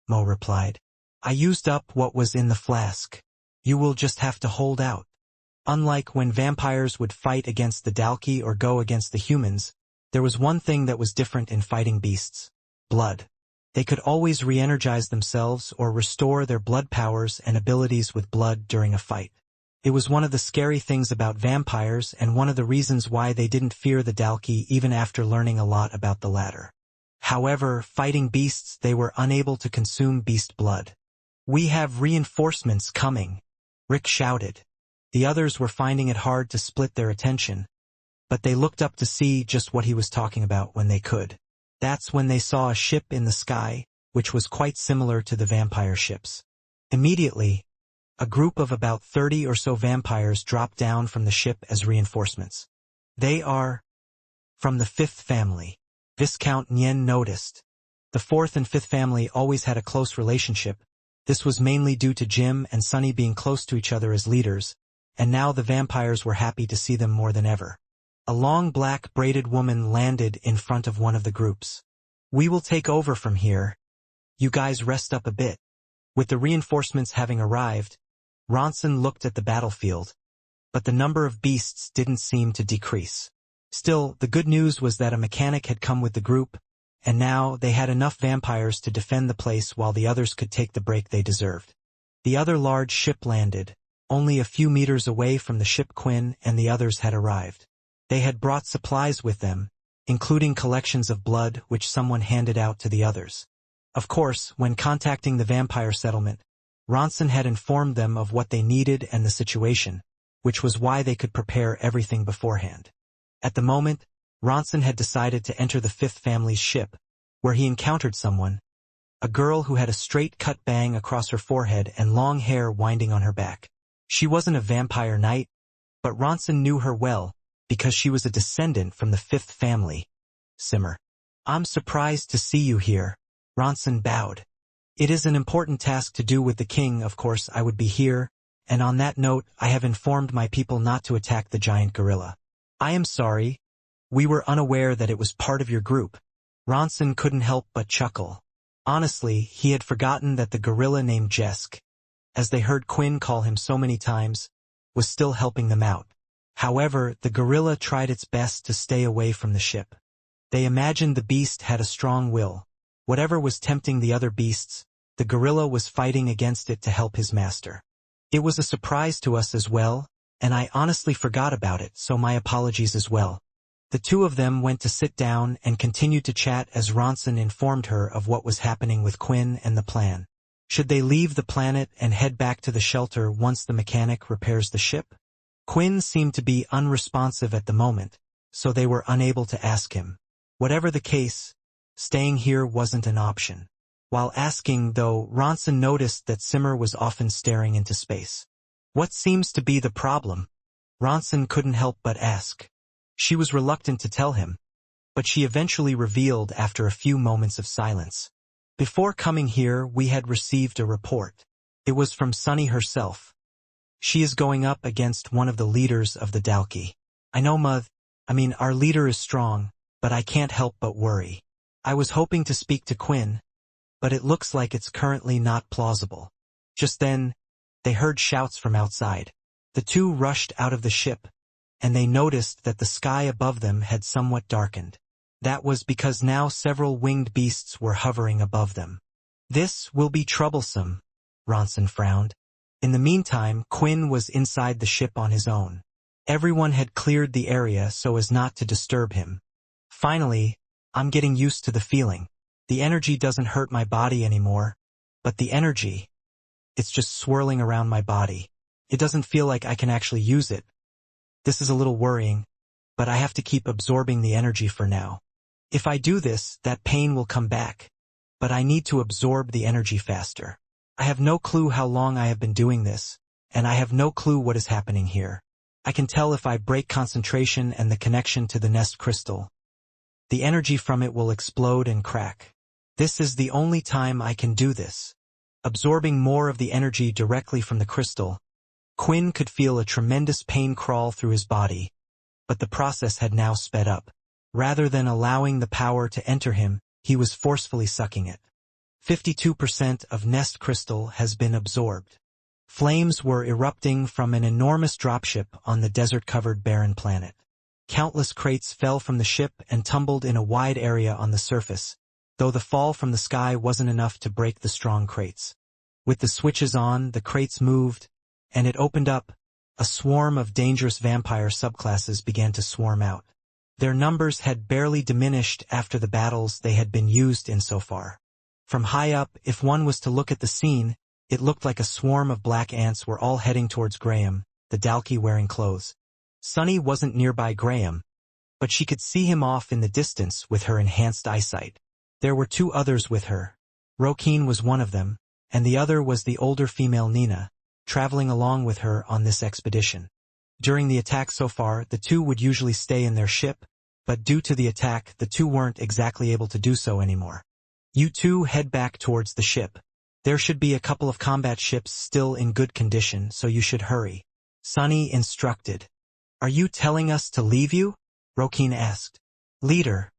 Mo replied. I used up what was in the flask. You will just have to hold out. Unlike when vampires would fight against the Dalki or go against the humans, there was one thing that was different in fighting beasts: blood. They could always re-energize themselves or restore their blood powers and abilities with blood during a fight. It was one of the scary things about vampires and one of the reasons why they didn't fear the Dalki even after learning a lot about the latter. However, fighting beasts, they were unable to consume beast blood. We have reinforcements coming, Rick shouted. The others were finding it hard to split their attention, but they looked up to see just what he was talking about when they could. That's when they saw a ship in the sky, which was quite similar to the vampire ships. Immediately, a group of about 30 or so vampires dropped down from the ship as reinforcements. They are from the fifth family. Viscount Nien noticed. The fourth and fifth family always had a close relationship. This was mainly due to Jim and Sunny being close to each other as leaders, and now the vampires were happy to see them more than ever. A long black braided woman landed in front of one of the groups. "We will take over from here. You guys rest up a bit." With the reinforcements having arrived, Ronson looked at the battlefield, but the number of beasts didn't seem to decrease. Still, the good news was that a mechanic had come with the group, and now they had enough vampires to defend the place while the others could take the break they deserved. The other large ship landed. Only a few meters away from the ship Quinn and the others had arrived. They had brought supplies with them, including collections of blood which someone handed out to the others. Of course, when contacting the vampire settlement, Ronson had informed them of what they needed and the situation, which was why they could prepare everything beforehand. At the moment, Ronson had decided to enter the fifth family's ship, where he encountered someone, a girl who had a straight-cut bang across her forehead and long hair winding on her back. She wasn't a vampire knight, but Ronson knew her well, because she was a descendant from the fifth family. Simmer. "I'm surprised to see you here." Ronson bowed. "It is an important task to do with the king, of course I would be here, and on that note I have informed my people not to attack the giant gorilla." "I am sorry. We were unaware that it was part of your group." Ronson couldn't help but chuckle. Honestly, he had forgotten that the gorilla named Jesk, as they heard Quinn call him so many times, was still helping them out. However, the gorilla tried its best to stay away from the ship. They imagined the beast had a strong will. Whatever was tempting the other beasts, the gorilla was fighting against it to help his master. "It was a surprise to us as well, and I honestly forgot about it, so my apologies as well." The two of them went to sit down and continued to chat as Ronson informed her of what was happening with Quinn and the plan. Should they leave the planet and head back to the shelter once the mechanic repairs the ship? Quinn seemed to be unresponsive at the moment, so they were unable to ask him. Whatever the case, staying here wasn't an option. While asking, though, Ronson noticed that Simmer was often staring into space. "What seems to be the problem?" Ronson couldn't help but ask. She was reluctant to tell him, but she eventually revealed after a few moments of silence. "Before coming here, we had received a report. It was from Sunny herself. She is going up against one of the leaders of the Dalki. I know our leader is strong, but I can't help but worry. I was hoping to speak to Quinn, but it looks like it's currently not plausible." Just then, they heard shouts from outside. The two rushed out of the ship, and they noticed that the sky above them had somewhat darkened. That was because now several winged beasts were hovering above them. "This will be troublesome," Ronson frowned. In the meantime, Quinn was inside the ship on his own. Everyone had cleared the area so as not to disturb him. "Finally, I'm getting used to the feeling. The energy doesn't hurt my body anymore, but the energy, it's just swirling around my body. It doesn't feel like I can actually use it. This is a little worrying, but I have to keep absorbing the energy for now. If I do this, that pain will come back, but I need to absorb the energy faster. I have no clue how long I have been doing this, and I have no clue what is happening here. I can tell if I break concentration and the connection to the nest crystal. The energy from it will explode and crack. This is the only time I can do this." Absorbing more of the energy directly from the crystal, Quinn could feel a tremendous pain crawl through his body, but the process had now sped up. Rather than allowing the power to enter him, he was forcefully sucking it. 52% of nest crystal has been absorbed. Flames were erupting from an enormous dropship on the desert-covered barren planet. Countless crates fell from the ship and tumbled in a wide area on the surface, though the fall from the sky wasn't enough to break the strong crates. With the switches on, the crates moved, and it opened up. A swarm of dangerous vampire subclasses began to swarm out. Their numbers had barely diminished after the battles they had been used in so far. From high up, if one was to look at the scene, it looked like a swarm of black ants were all heading towards Graham, the Dalki wearing clothes. Sunny wasn't nearby Graham, but she could see him off in the distance with her enhanced eyesight. There were two others with her. Rokeen was one of them, and the other was the older female Nina, traveling along with her on this expedition. During the attack so far, the two would usually stay in their ship, but due to the attack, the two weren't exactly able to do so anymore. You two head back towards the ship. There should be a couple of combat ships still in good condition, so you should hurry. Sunny instructed. Are you telling us to leave you? Rokeen asked. Leader,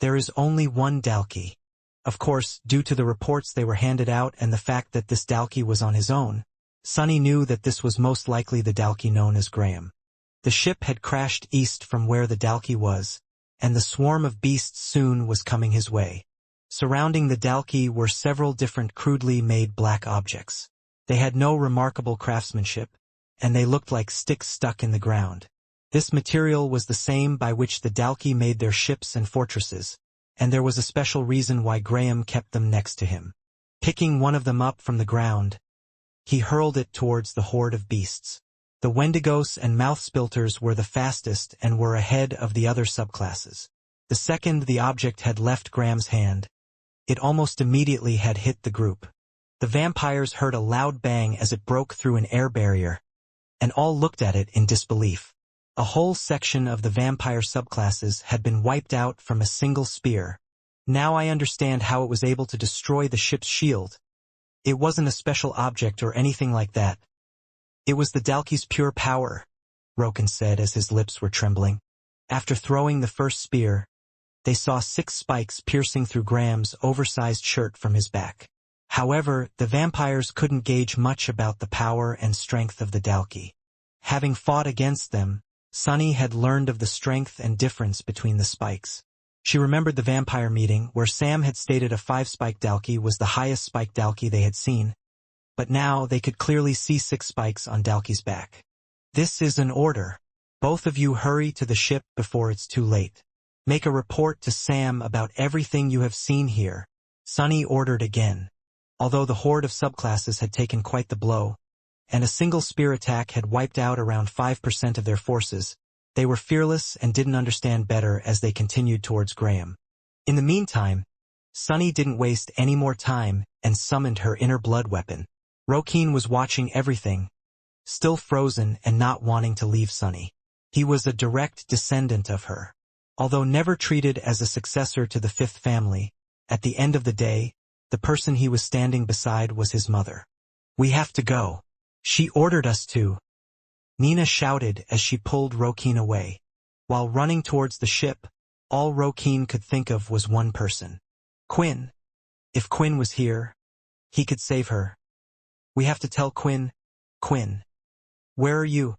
there is only one Dalki. Of course, due to the reports they were handed out and the fact that this Dalki was on his own, Sunny knew that this was most likely the Dalki known as Graham. The ship had crashed east from where the Dalki was, and the swarm of beasts soon was coming his way. Surrounding the Dalki were several different crudely made black objects. They had no remarkable craftsmanship, and they looked like sticks stuck in the ground. This material was the same by which the Dalki made their ships and fortresses, and there was a special reason why Graham kept them next to him. Picking one of them up from the ground, he hurled it towards the horde of beasts. The Wendigos and Mouthspilters were the fastest and were ahead of the other subclasses. The second the object had left Graham's hand, it almost immediately had hit the group. The vampires heard a loud bang as it broke through an air barrier, and all looked at it in disbelief. A whole section of the vampire subclasses had been wiped out from a single spear. Now I understand how it was able to destroy the ship's shield. It wasn't a special object or anything like that. It was the Dalki's pure power, Roken said as his lips were trembling. After throwing the first spear, they saw 6 spikes piercing through Graham's oversized shirt from his back. However, the vampires couldn't gauge much about the power and strength of the Dalki. Having fought against them, Sunny had learned of the strength and difference between the spikes. She remembered the vampire meeting where Sam had stated a 5-spike Dalki was the highest spike Dalki they had seen, but now they could clearly see 6 spikes on Dalki's back. This is an order. Both of you hurry to the ship before it's too late. Make a report to Sam about everything you have seen here, Sunny ordered again. Although the horde of subclasses had taken quite the blow, and a single spear attack had wiped out around 5% of their forces, they were fearless and didn't understand better as they continued towards Graham. In the meantime, Sunny didn't waste any more time and summoned her inner blood weapon. Rokeen was watching everything, still frozen and not wanting to leave Sunny. He was a direct descendant of her. Although never treated as a successor to the 5th family, at the end of the day, the person he was standing beside was his mother. We have to go. She ordered us to. Nina shouted as she pulled Rokeen away. While running towards the ship, all Rokeen could think of was one person. Quinn. If Quinn was here, he could save her. We have to tell Quinn. Quinn. Where are you?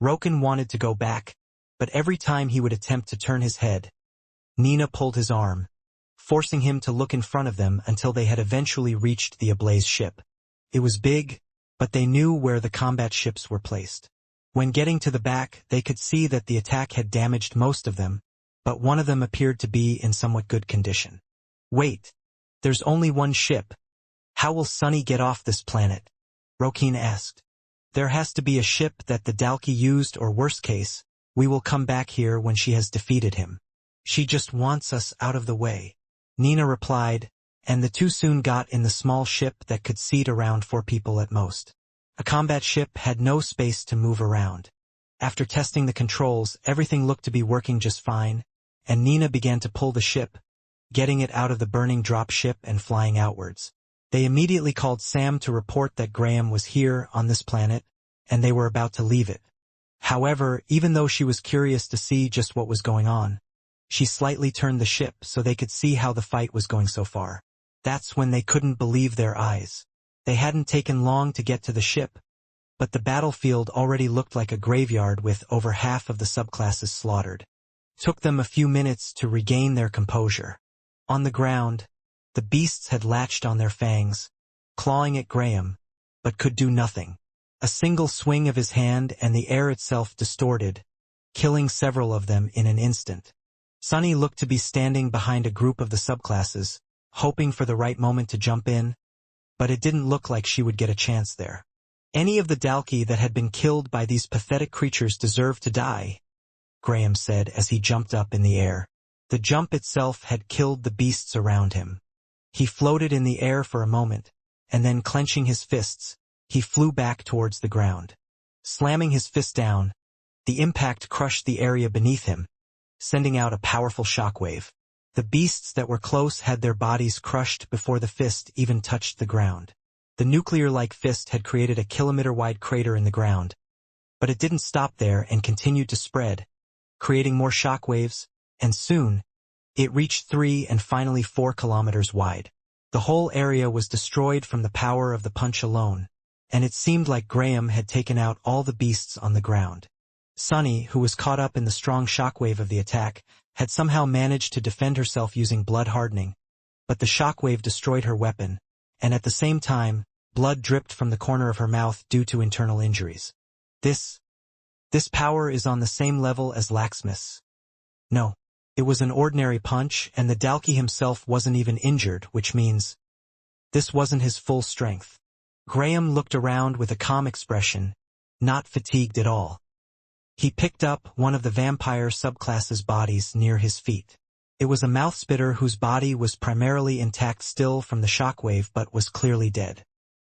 Rokeen wanted to go back, but every time he would attempt to turn his head, Nina pulled his arm, forcing him to look in front of them until they had eventually reached the ablaze ship. It was big, but they knew where the combat ships were placed. When getting to the back, they could see that the attack had damaged most of them, but one of them appeared to be in somewhat good condition. Wait, there's only one ship. How will Sunny get off this planet? Rokeen asked. There has to be a ship that the Dalki used, or worst case, we will come back here when she has defeated him. She just wants us out of the way. Nina replied, and the two soon got in the small ship that could seat around 4 people at most. A combat ship had no space to move around. After testing the controls, everything looked to be working just fine, and Nina began to pull the ship, getting it out of the burning drop ship and flying outwards. They immediately called Sam to report that Graham was here on this planet, and they were about to leave it. However, even though she was curious to see just what was going on, she slightly turned the ship so they could see how the fight was going so far. That's when they couldn't believe their eyes. They hadn't taken long to get to the ship, but the battlefield already looked like a graveyard with over half of the subclasses slaughtered. It took them a few minutes to regain their composure. On the ground, the beasts had latched on their fangs, clawing at Graham, but could do nothing. A single swing of his hand and the air itself distorted, killing several of them in an instant. Sunny looked to be standing behind a group of the subclasses, hoping for the right moment to jump in, but it didn't look like she would get a chance there. Any of the Dalki that had been killed by these pathetic creatures deserved to die. Graham said as he jumped up in the air. The jump itself had killed the beasts around him. He floated in the air for a moment, and then clenching his fists, he flew back towards the ground. Slamming his fist down, the impact crushed the area beneath him, sending out a powerful shockwave. The beasts that were close had their bodies crushed before the fist even touched the ground. The nuclear-like fist had created a kilometer-wide crater in the ground, but it didn't stop there and continued to spread, creating more shockwaves, and soon, it reached 3 and finally 4 kilometers wide. The whole area was destroyed from the power of the punch alone, and it seemed like Graham had taken out all the beasts on the ground. Sunny, who was caught up in the strong shockwave of the attack, had somehow managed to defend herself using blood hardening, but the shockwave destroyed her weapon, and at the same time, blood dripped from the corner of her mouth due to internal injuries. This power is on the same level as Laxmis's. No, it was an ordinary punch, and the Dalki himself wasn't even injured, which means this wasn't his full strength. Graham looked around with a calm expression, not fatigued at all. He picked up one of the vampire subclass's bodies near his feet. It was a mouth-spitter whose body was primarily intact still from the shockwave but was clearly dead.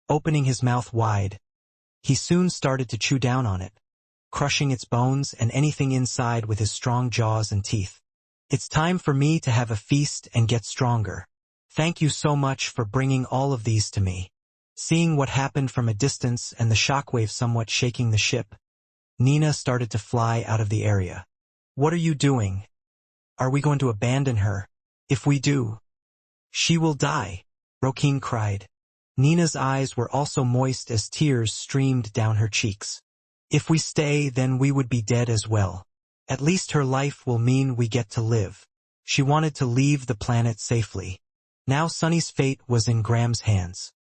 Opening his mouth wide, he soon started to chew down on it, crushing its bones and anything inside with his strong jaws and teeth. It's time for me to have a feast and get stronger. Thank you so much for bringing all of these to me. Seeing what happened from a distance and the shockwave somewhat shaking the ship, Nina started to fly out of the area. What are you doing? Are we going to abandon her? If we do, she will die, Rokeen cried. Nina's eyes were also moist as tears streamed down her cheeks. If we stay, then we would be dead as well. At least her life will mean we get to live. She wanted to leave the planet safely. Now Sunny's fate was in Graham's hands.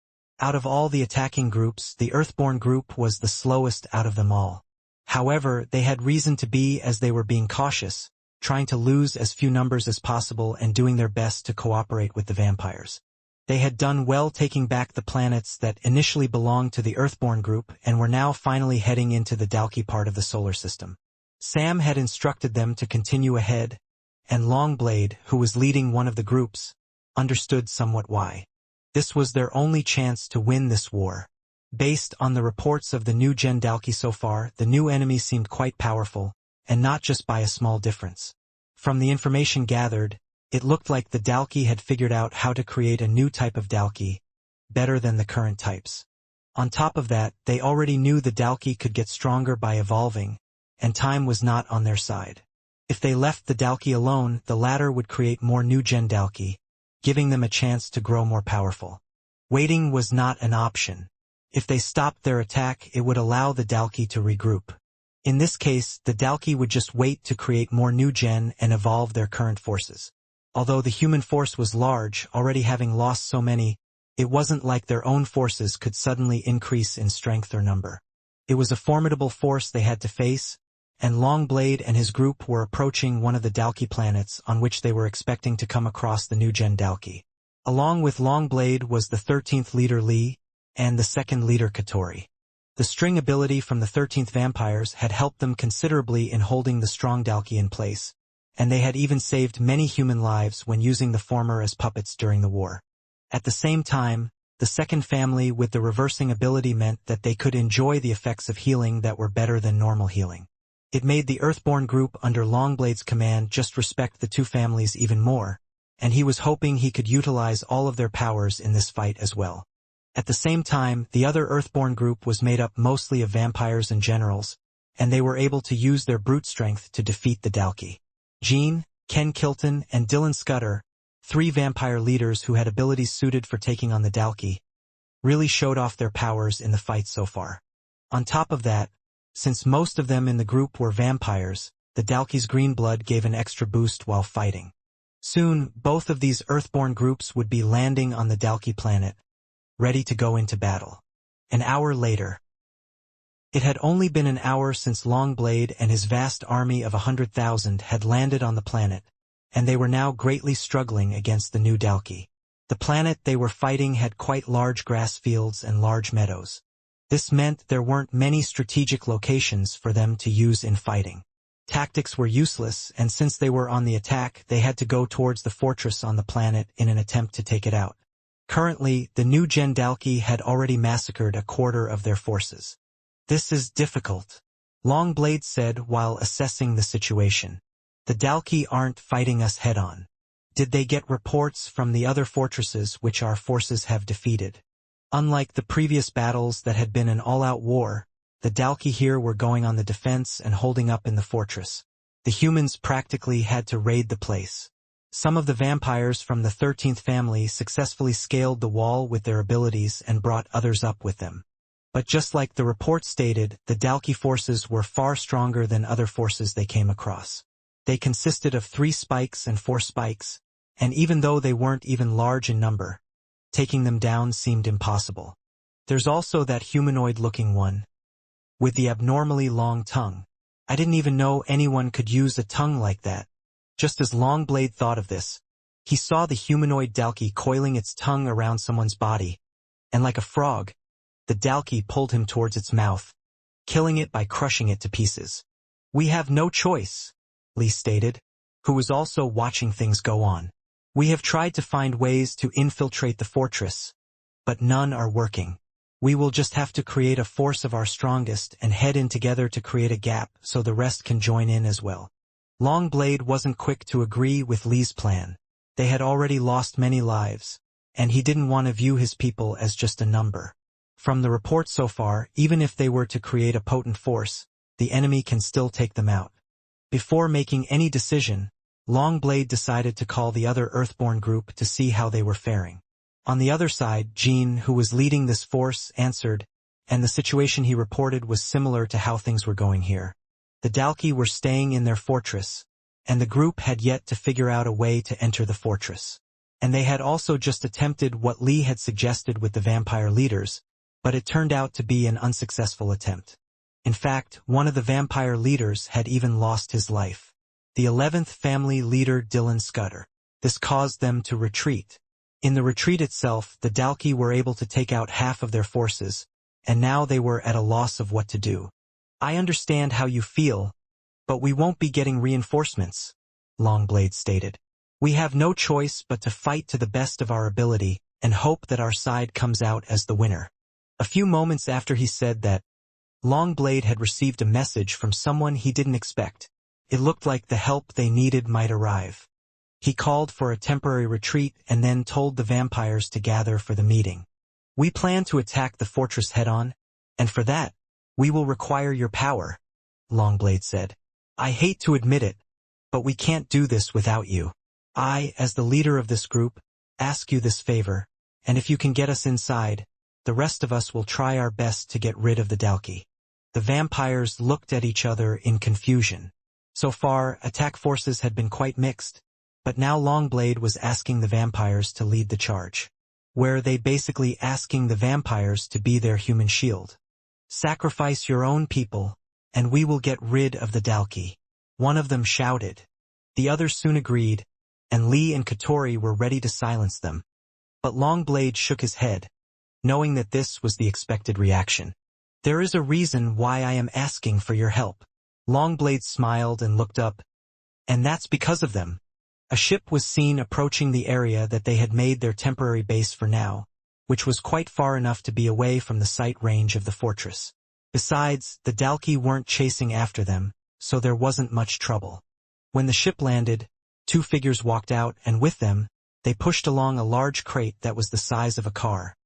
Out of all the attacking groups, the Earthborn group was the slowest out of them all. However, they had reason to be as they were being cautious, trying to lose as few numbers as possible and doing their best to cooperate with the vampires. They had done well taking back the planets that initially belonged to the Earthborn group and were now finally heading into the Dalki part of the solar system. Sam had instructed them to continue ahead, and Longblade, who was leading one of the groups, understood somewhat why. This was their only chance to win this war. Based on the reports of the new Gen Dalki so far, the new enemy seemed quite powerful, and not just by a small difference. From the information gathered, it looked like the Dalki had figured out how to create a new type of Dalki, better than the current types. On top of that, they already knew the Dalki could get stronger by evolving, and time was not on their side. If they left the Dalki alone, the latter would create more new Gen Dalki, giving them a chance to grow more powerful. Waiting was not an option. If they stopped their attack, it would allow the Dalki to regroup. In this case, the Dalki would just wait to create more new Gen and evolve their current forces. Although the human force was large, already having lost so many, it wasn't like their own forces could suddenly increase in strength or number. It was a formidable force they had to face, and Longblade and his group were approaching one of the Dalki planets on which they were expecting to come across the new Gen Dalki. Along with Longblade was the 13th leader Lee, and the 2nd leader Katori. The string ability from the 13th vampires had helped them considerably in holding the strong Dalki in place, and they had even saved many human lives when using the former as puppets during the war. At the same time, the 2nd family with the reversing ability meant that they could enjoy the effects of healing that were better than normal healing. It made the Earthborn group under Longblade's command just respect the two families even more, and he was hoping he could utilize all of their powers in this fight as well. At the same time, the other Earthborn group was made up mostly of vampires and generals, and they were able to use their brute strength to defeat the Dalki. Jean, Ken Kilton, and Dylan Scudder, 3 vampire leaders who had abilities suited for taking on the Dalki, really showed off their powers in the fight so far. On top of that, since most of them in the group were vampires, the Dalki's green blood gave an extra boost while fighting. Soon, both of these Earthborn groups would be landing on the Dalki planet, ready to go into battle. An hour later. It had only been an hour since Longblade and his vast army of 100,000 had landed on the planet, and they were now greatly struggling against the new Dalki. The planet they were fighting had quite large grass fields and large meadows. This meant there weren't many strategic locations for them to use in fighting. Tactics were useless, and since they were on the attack, they had to go towards the fortress on the planet in an attempt to take it out. Currently, the new Gen Dalki had already massacred a quarter of their forces. This is difficult, Longblade said while assessing the situation. The Dalki aren't fighting us head-on. Did they get reports from the other fortresses which our forces have defeated? Unlike the previous battles that had been an all-out war, the Dalki here were going on the defense and holding up in the fortress. The humans practically had to raid the place. Some of the vampires from the 13th family successfully scaled the wall with their abilities and brought others up with them. But just like the report stated, the Dalki forces were far stronger than other forces they came across. They consisted of 3 spikes and 4 spikes, and even though they weren't even large in number, taking them down seemed impossible. There's also that humanoid-looking one, with the abnormally long tongue. I didn't even know anyone could use a tongue like that. Just as Longblade thought of this, he saw the humanoid Dalki coiling its tongue around someone's body, and like a frog, the Dalki pulled him towards its mouth, killing it by crushing it to pieces. "We have no choice," Lee stated, who was also watching things go on. "We have tried to find ways to infiltrate the fortress, but none are working. We will just have to create a force of our strongest and head in together to create a gap so the rest can join in as well." Longblade wasn't quick to agree with Lee's plan. They had already lost many lives, and he didn't want to view his people as just a number. From the report so far, even if they were to create a potent force, the enemy can still take them out. Before making any decision, Longblade decided to call the other Earthborn group to see how they were faring. On the other side, Jean, who was leading this force, answered, and the situation he reported was similar to how things were going here. The Dalki were staying in their fortress, and the group had yet to figure out a way to enter the fortress. And they had also just attempted what Lee had suggested with the vampire leaders, but it turned out to be an unsuccessful attempt. In fact, one of the vampire leaders had even lost his life. The 11th family leader Dylan Scudder. This caused them to retreat. In the retreat itself, the Dalki were able to take out half of their forces, and now they were at a loss of what to do. "I understand how you feel, but we won't be getting reinforcements," Longblade stated. "We have no choice but to fight to the best of our ability and hope that our side comes out as the winner." A few moments after he said that, Longblade had received a message from someone he didn't expect. It looked like the help they needed might arrive. He called for a temporary retreat and then told the vampires to gather for the meeting. "We plan to attack the fortress head-on, and for that, we will require your power," Longblade said. "I hate to admit it, but we can't do this without you. I, as the leader of this group, ask you this favor, and if you can get us inside, the rest of us will try our best to get rid of the Dalki." The vampires looked at each other in confusion. So far, attack forces had been quite mixed, but now Longblade was asking the vampires to lead the charge. Were they basically asking the vampires to be their human shield? "Sacrifice your own people, and we will get rid of the Dalki," one of them shouted. The others soon agreed, and Lee and Katori were ready to silence them. But Longblade shook his head, knowing that this was the expected reaction. "There is a reason why I am asking for your help." Longblade smiled and looked up, "and that's because of them." A ship was seen approaching the area that they had made their temporary base for now, which was quite far enough to be away from the sight range of the fortress. Besides, the Dalki weren't chasing after them, so there wasn't much trouble. When the ship landed, 2 figures walked out, and with them, they pushed along a large crate that was the size of a car.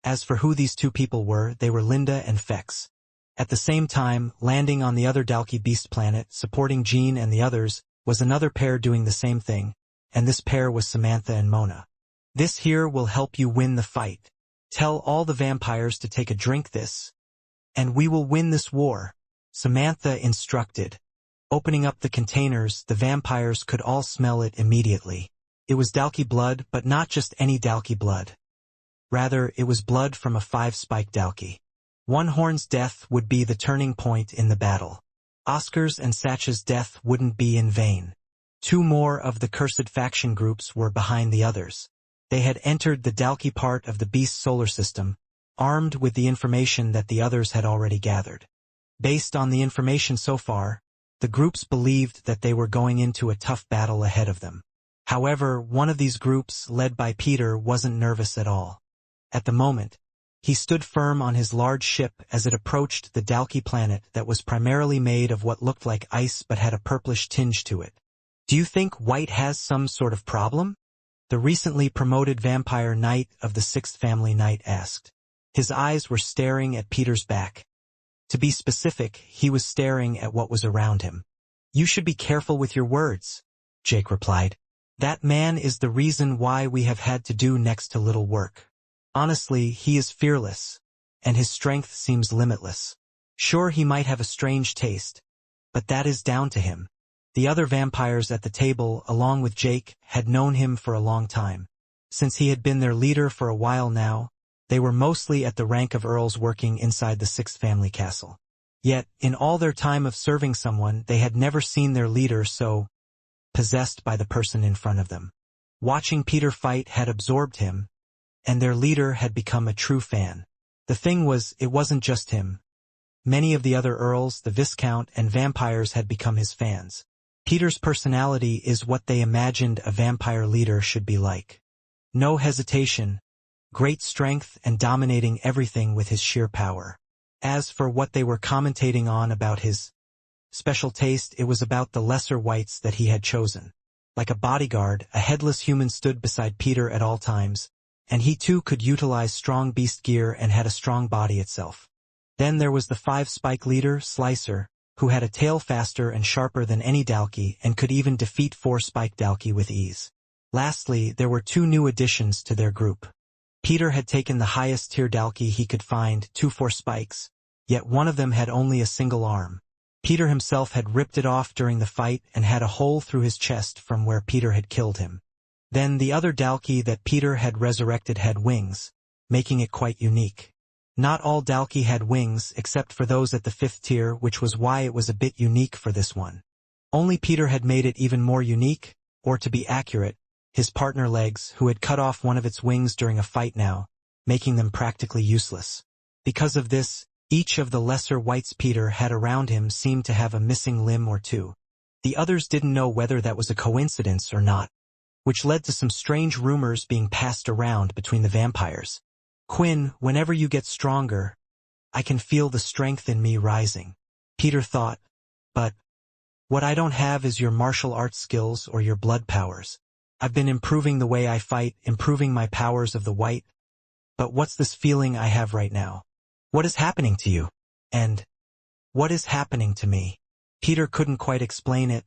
As for who these 2 people were, they were Linda and Fex. At the same time, landing on the other Dalki beast planet, supporting Jean and the others, was another pair doing the same thing, and this pair was Samantha and Mona. "This here will help you win the fight. Tell all the vampires to take a drink this, and we will win this war," Samantha instructed. Opening up the containers, the vampires could all smell it immediately. It was Dalki blood, but not just any Dalki blood. Rather, it was blood from a 5-spike Dalki. One Horn's death would be the turning point in the battle. Oscar's and Satch's death wouldn't be in vain. 2 more of the cursed faction groups were behind the others. They had entered the Dalki part of the Beast solar system, armed with the information that the others had already gathered. Based on the information so far, The groups believed that they were going into a tough battle ahead of them. However, one of these groups, led by Peter, wasn't nervous at all. At the moment, he stood firm on his large ship as it approached the Dalki planet that was primarily made of what looked like ice but had a purplish tinge to it. "Do you think White has some sort of problem?" the recently promoted vampire knight of the Sixth Family Knight asked. His eyes were staring at Peter's back. To be specific, he was staring at what was around him. "You should be careful with your words," Jake replied. "That man is the reason why we have had to do next to little work. Honestly, he is fearless, and his strength seems limitless. Sure, he might have a strange taste, but that is down to him." The other vampires at the table, along with Jake, had known him for a long time. Since he had been their leader for a while now, they were mostly at the rank of earls working inside the Sixth Family Castle. Yet, in all their time of serving someone, they had never seen their leader so possessed by the person in front of them. Watching Peter fight had absorbed him, and their leader had become a true fan. The thing was, it wasn't just him. Many of the other earls, the Viscount, and vampires had become his fans. Peter's personality is what they imagined a vampire leader should be like. No hesitation, great strength, and dominating everything with his sheer power. As for what they were commentating on about his special taste, it was about the lesser whites that he had chosen. Like a bodyguard, a headless human stood beside Peter at all times, and he too could utilize strong beast gear and had a strong body itself. Then there was the five-spike leader, Slicer, who had a tail faster and sharper than any Dalki and could even defeat four-spike Dalki with ease. Lastly, there were two new additions to their group. Peter had taken the highest tier Dalki he could find, 2 4-spikes, yet one of them had only a single arm. Peter himself had ripped it off during the fight and had a hole through his chest from where Peter had killed him. Then the other Dalki that Peter had resurrected had wings, making it quite unique. Not all Dalki had wings except for those at the 5th tier, which was why it was a bit unique for this one. Only Peter had made it even more unique, or to be accurate, his partner legs, who had cut off one of its wings during a fight now, making them practically useless. Because of this, each of the lesser whites Peter had around him seemed to have a missing limb or two. The others didn't know whether that was a coincidence or not, which led to some strange rumors being passed around between the vampires. "Quinn, whenever you get stronger, I can feel the strength in me rising," Peter thought. "But what I don't have is your martial arts skills or your blood powers. I've been improving the way I fight, improving my powers of the white. But what's this feeling I have right now? What is happening to you? And what is happening to me?" Peter couldn't quite explain it,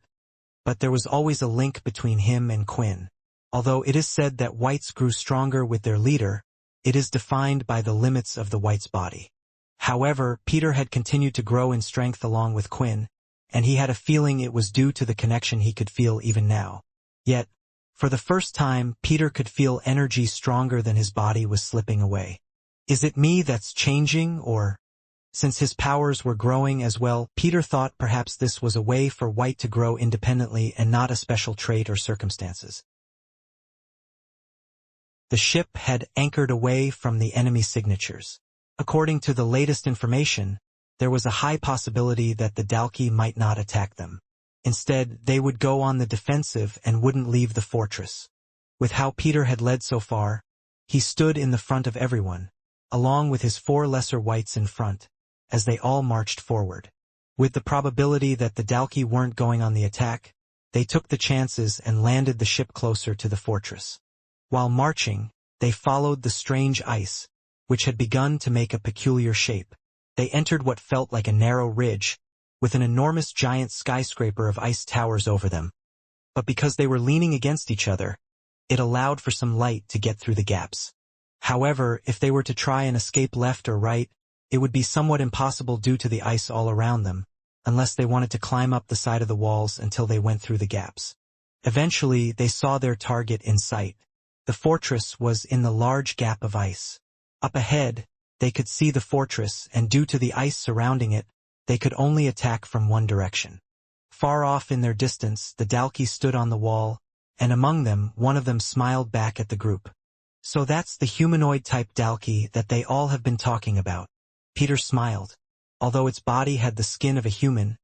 but there was always a link between him and Quinn. Although it is said that whites grew stronger with their leader, it is defined by the limits of the white's body. However, Peter had continued to grow in strength along with Quinn, and he had a feeling it was due to the connection he could feel even now. Yet, for the first time, Peter could feel energy stronger than his body was slipping away. Is it me that's changing, or? Since his powers were growing as well, Peter thought perhaps this was a way for White to grow independently and not a special trait or circumstances. The ship had anchored away from the enemy signatures. According to the latest information, there was a high possibility that the Dalki might not attack them. Instead, they would go on the defensive and wouldn't leave the fortress. With how Peter had led so far, he stood in the front of everyone, along with his 4 lesser whites in front, as they all marched forward. With the probability that the Dalki weren't going on the attack, they took the chances and landed the ship closer to the fortress. While marching, they followed the strange ice, which had begun to make a peculiar shape. They entered what felt like a narrow ridge, with an enormous giant skyscraper of ice towers over them. But because they were leaning against each other, it allowed for some light to get through the gaps. However, if they were to try and escape left or right, it would be somewhat impossible due to the ice all around them, unless they wanted to climb up the side of the walls until they went through the gaps. Eventually, they saw their target in sight. The fortress was in the large gap of ice. Up ahead, they could see the fortress, and due to the ice surrounding it, they could only attack from one direction. Far off in their distance, the Dalki stood on the wall, and among them, one of them smiled back at the group. "So that's the humanoid-type Dalki that they all have been talking about." Peter smiled. Although its body had the skin of a human,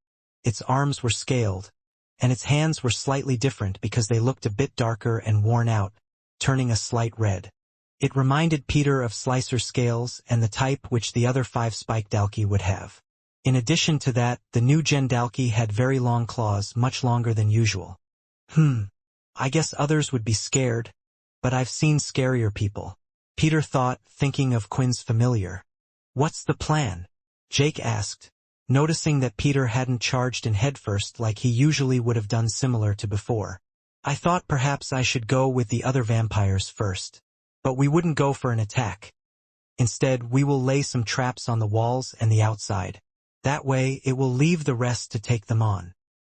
Its arms were scaled, and its hands were slightly different because they looked a bit darker and worn out, turning a slight red. It reminded Peter of slicer scales and the type which the other 5-spike Dalki would have. In addition to that, the new gen Dalki had very long claws, much longer than usual. I guess others would be scared, but I've seen scarier people, Peter thought, thinking of Quinn's familiar. What's the plan? Jake asked, noticing that Peter hadn't charged in headfirst like he usually would have done, similar to before. I thought perhaps I should go with the other vampires first. But we wouldn't go for an attack. Instead, we will lay some traps on the walls and the outside. That way, it will leave the rest to take them on.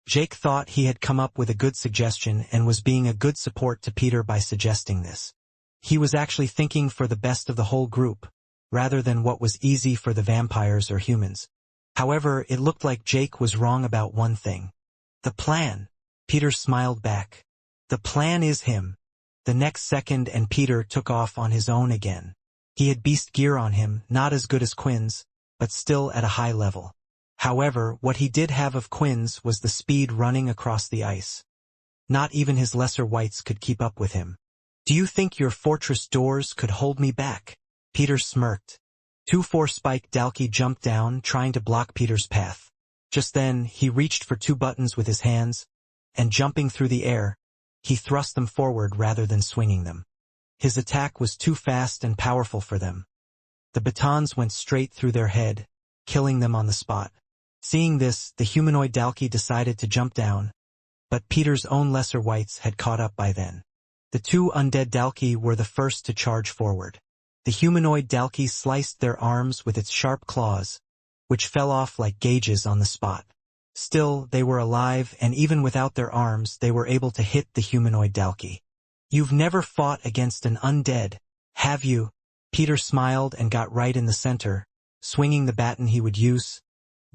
Jake thought he had come up with a good suggestion and was being a good support to Peter by suggesting this. He was actually thinking for the best of the whole group, rather than what was easy for the vampires or humans. However, it looked like Jake was wrong about one thing. The plan. Peter smiled back. The plan is him. The next second and Peter took off on his own again. He had beast gear on him, not as good as Quinn's, but still at a high level. However, what he did have of Quinn's was the speed running across the ice. Not even his lesser whites could keep up with him. Do you think your fortress doors could hold me back? Peter smirked. 2 4-spike Dalki jumped down, trying to block Peter's path. Just then, he reached for 2 buttons with his hands, and jumping through the air, he thrust them forward rather than swinging them. His attack was too fast and powerful for them. The batons went straight through their head, killing them on the spot. Seeing this, the humanoid Dalki decided to jump down, but Peter's own lesser whites had caught up by then. The 2 undead Dalki were the first to charge forward. The humanoid Dalki sliced their arms with its sharp claws, which fell off like gauges on the spot. Still, they were alive, and even without their arms, they were able to hit the humanoid Dalki. You've never fought against an undead, have you? Peter smiled and got right in the center, swinging the baton he would use,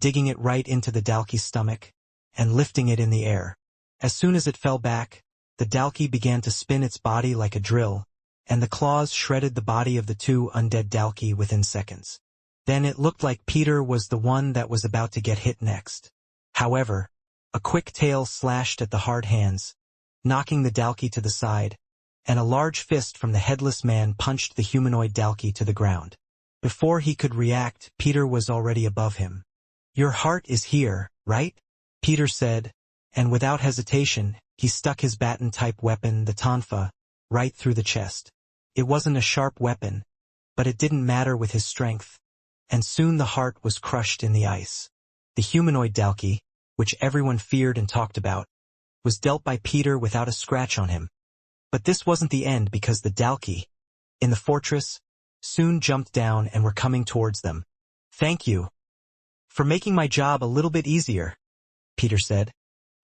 digging it right into the Dalki's stomach, and lifting it in the air. As soon as it fell back, the Dalki began to spin its body like a drill, and the claws shredded the body of the 2 undead Dalki within seconds. Then it looked like Peter was the one that was about to get hit next. However, a quick tail slashed at the hard hands, knocking the Dalki to the side, and a large fist from the headless man punched the humanoid Dalki to the ground. Before he could react, Peter was already above him. Your heart is here, right? Peter said, and without hesitation, he stuck his baton-type weapon, the tonfa, right through the chest. It wasn't a sharp weapon, but it didn't matter with his strength, and soon the heart was crushed in the ice. The humanoid Dalki, which everyone feared and talked about, was dealt by Peter without a scratch on him. But this wasn't the end, because the Dalki, in the fortress, soon jumped down and were coming towards them. Thank you for making my job a little bit easier, Peter said,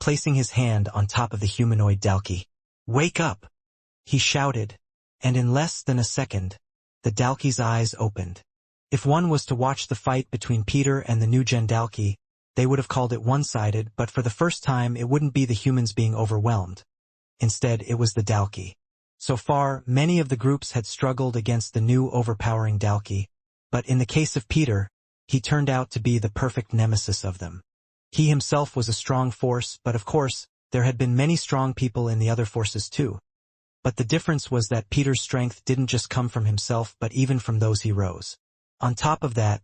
placing his hand on top of the humanoid Dalki. Wake up, he shouted, and in less than a second, the Dalki's eyes opened. If one was to watch the fight between Peter and the new gen Dalki, they would have called it one-sided, but for the first time it wouldn't be the humans being overwhelmed. Instead, it was the Dalki. So far, many of the groups had struggled against the new overpowering Dalki, but in the case of Peter, he turned out to be the perfect nemesis of them. He himself was a strong force, but of course, there had been many strong people in the other forces too. But the difference was that Peter's strength didn't just come from himself, but even from those he rose. On top of that,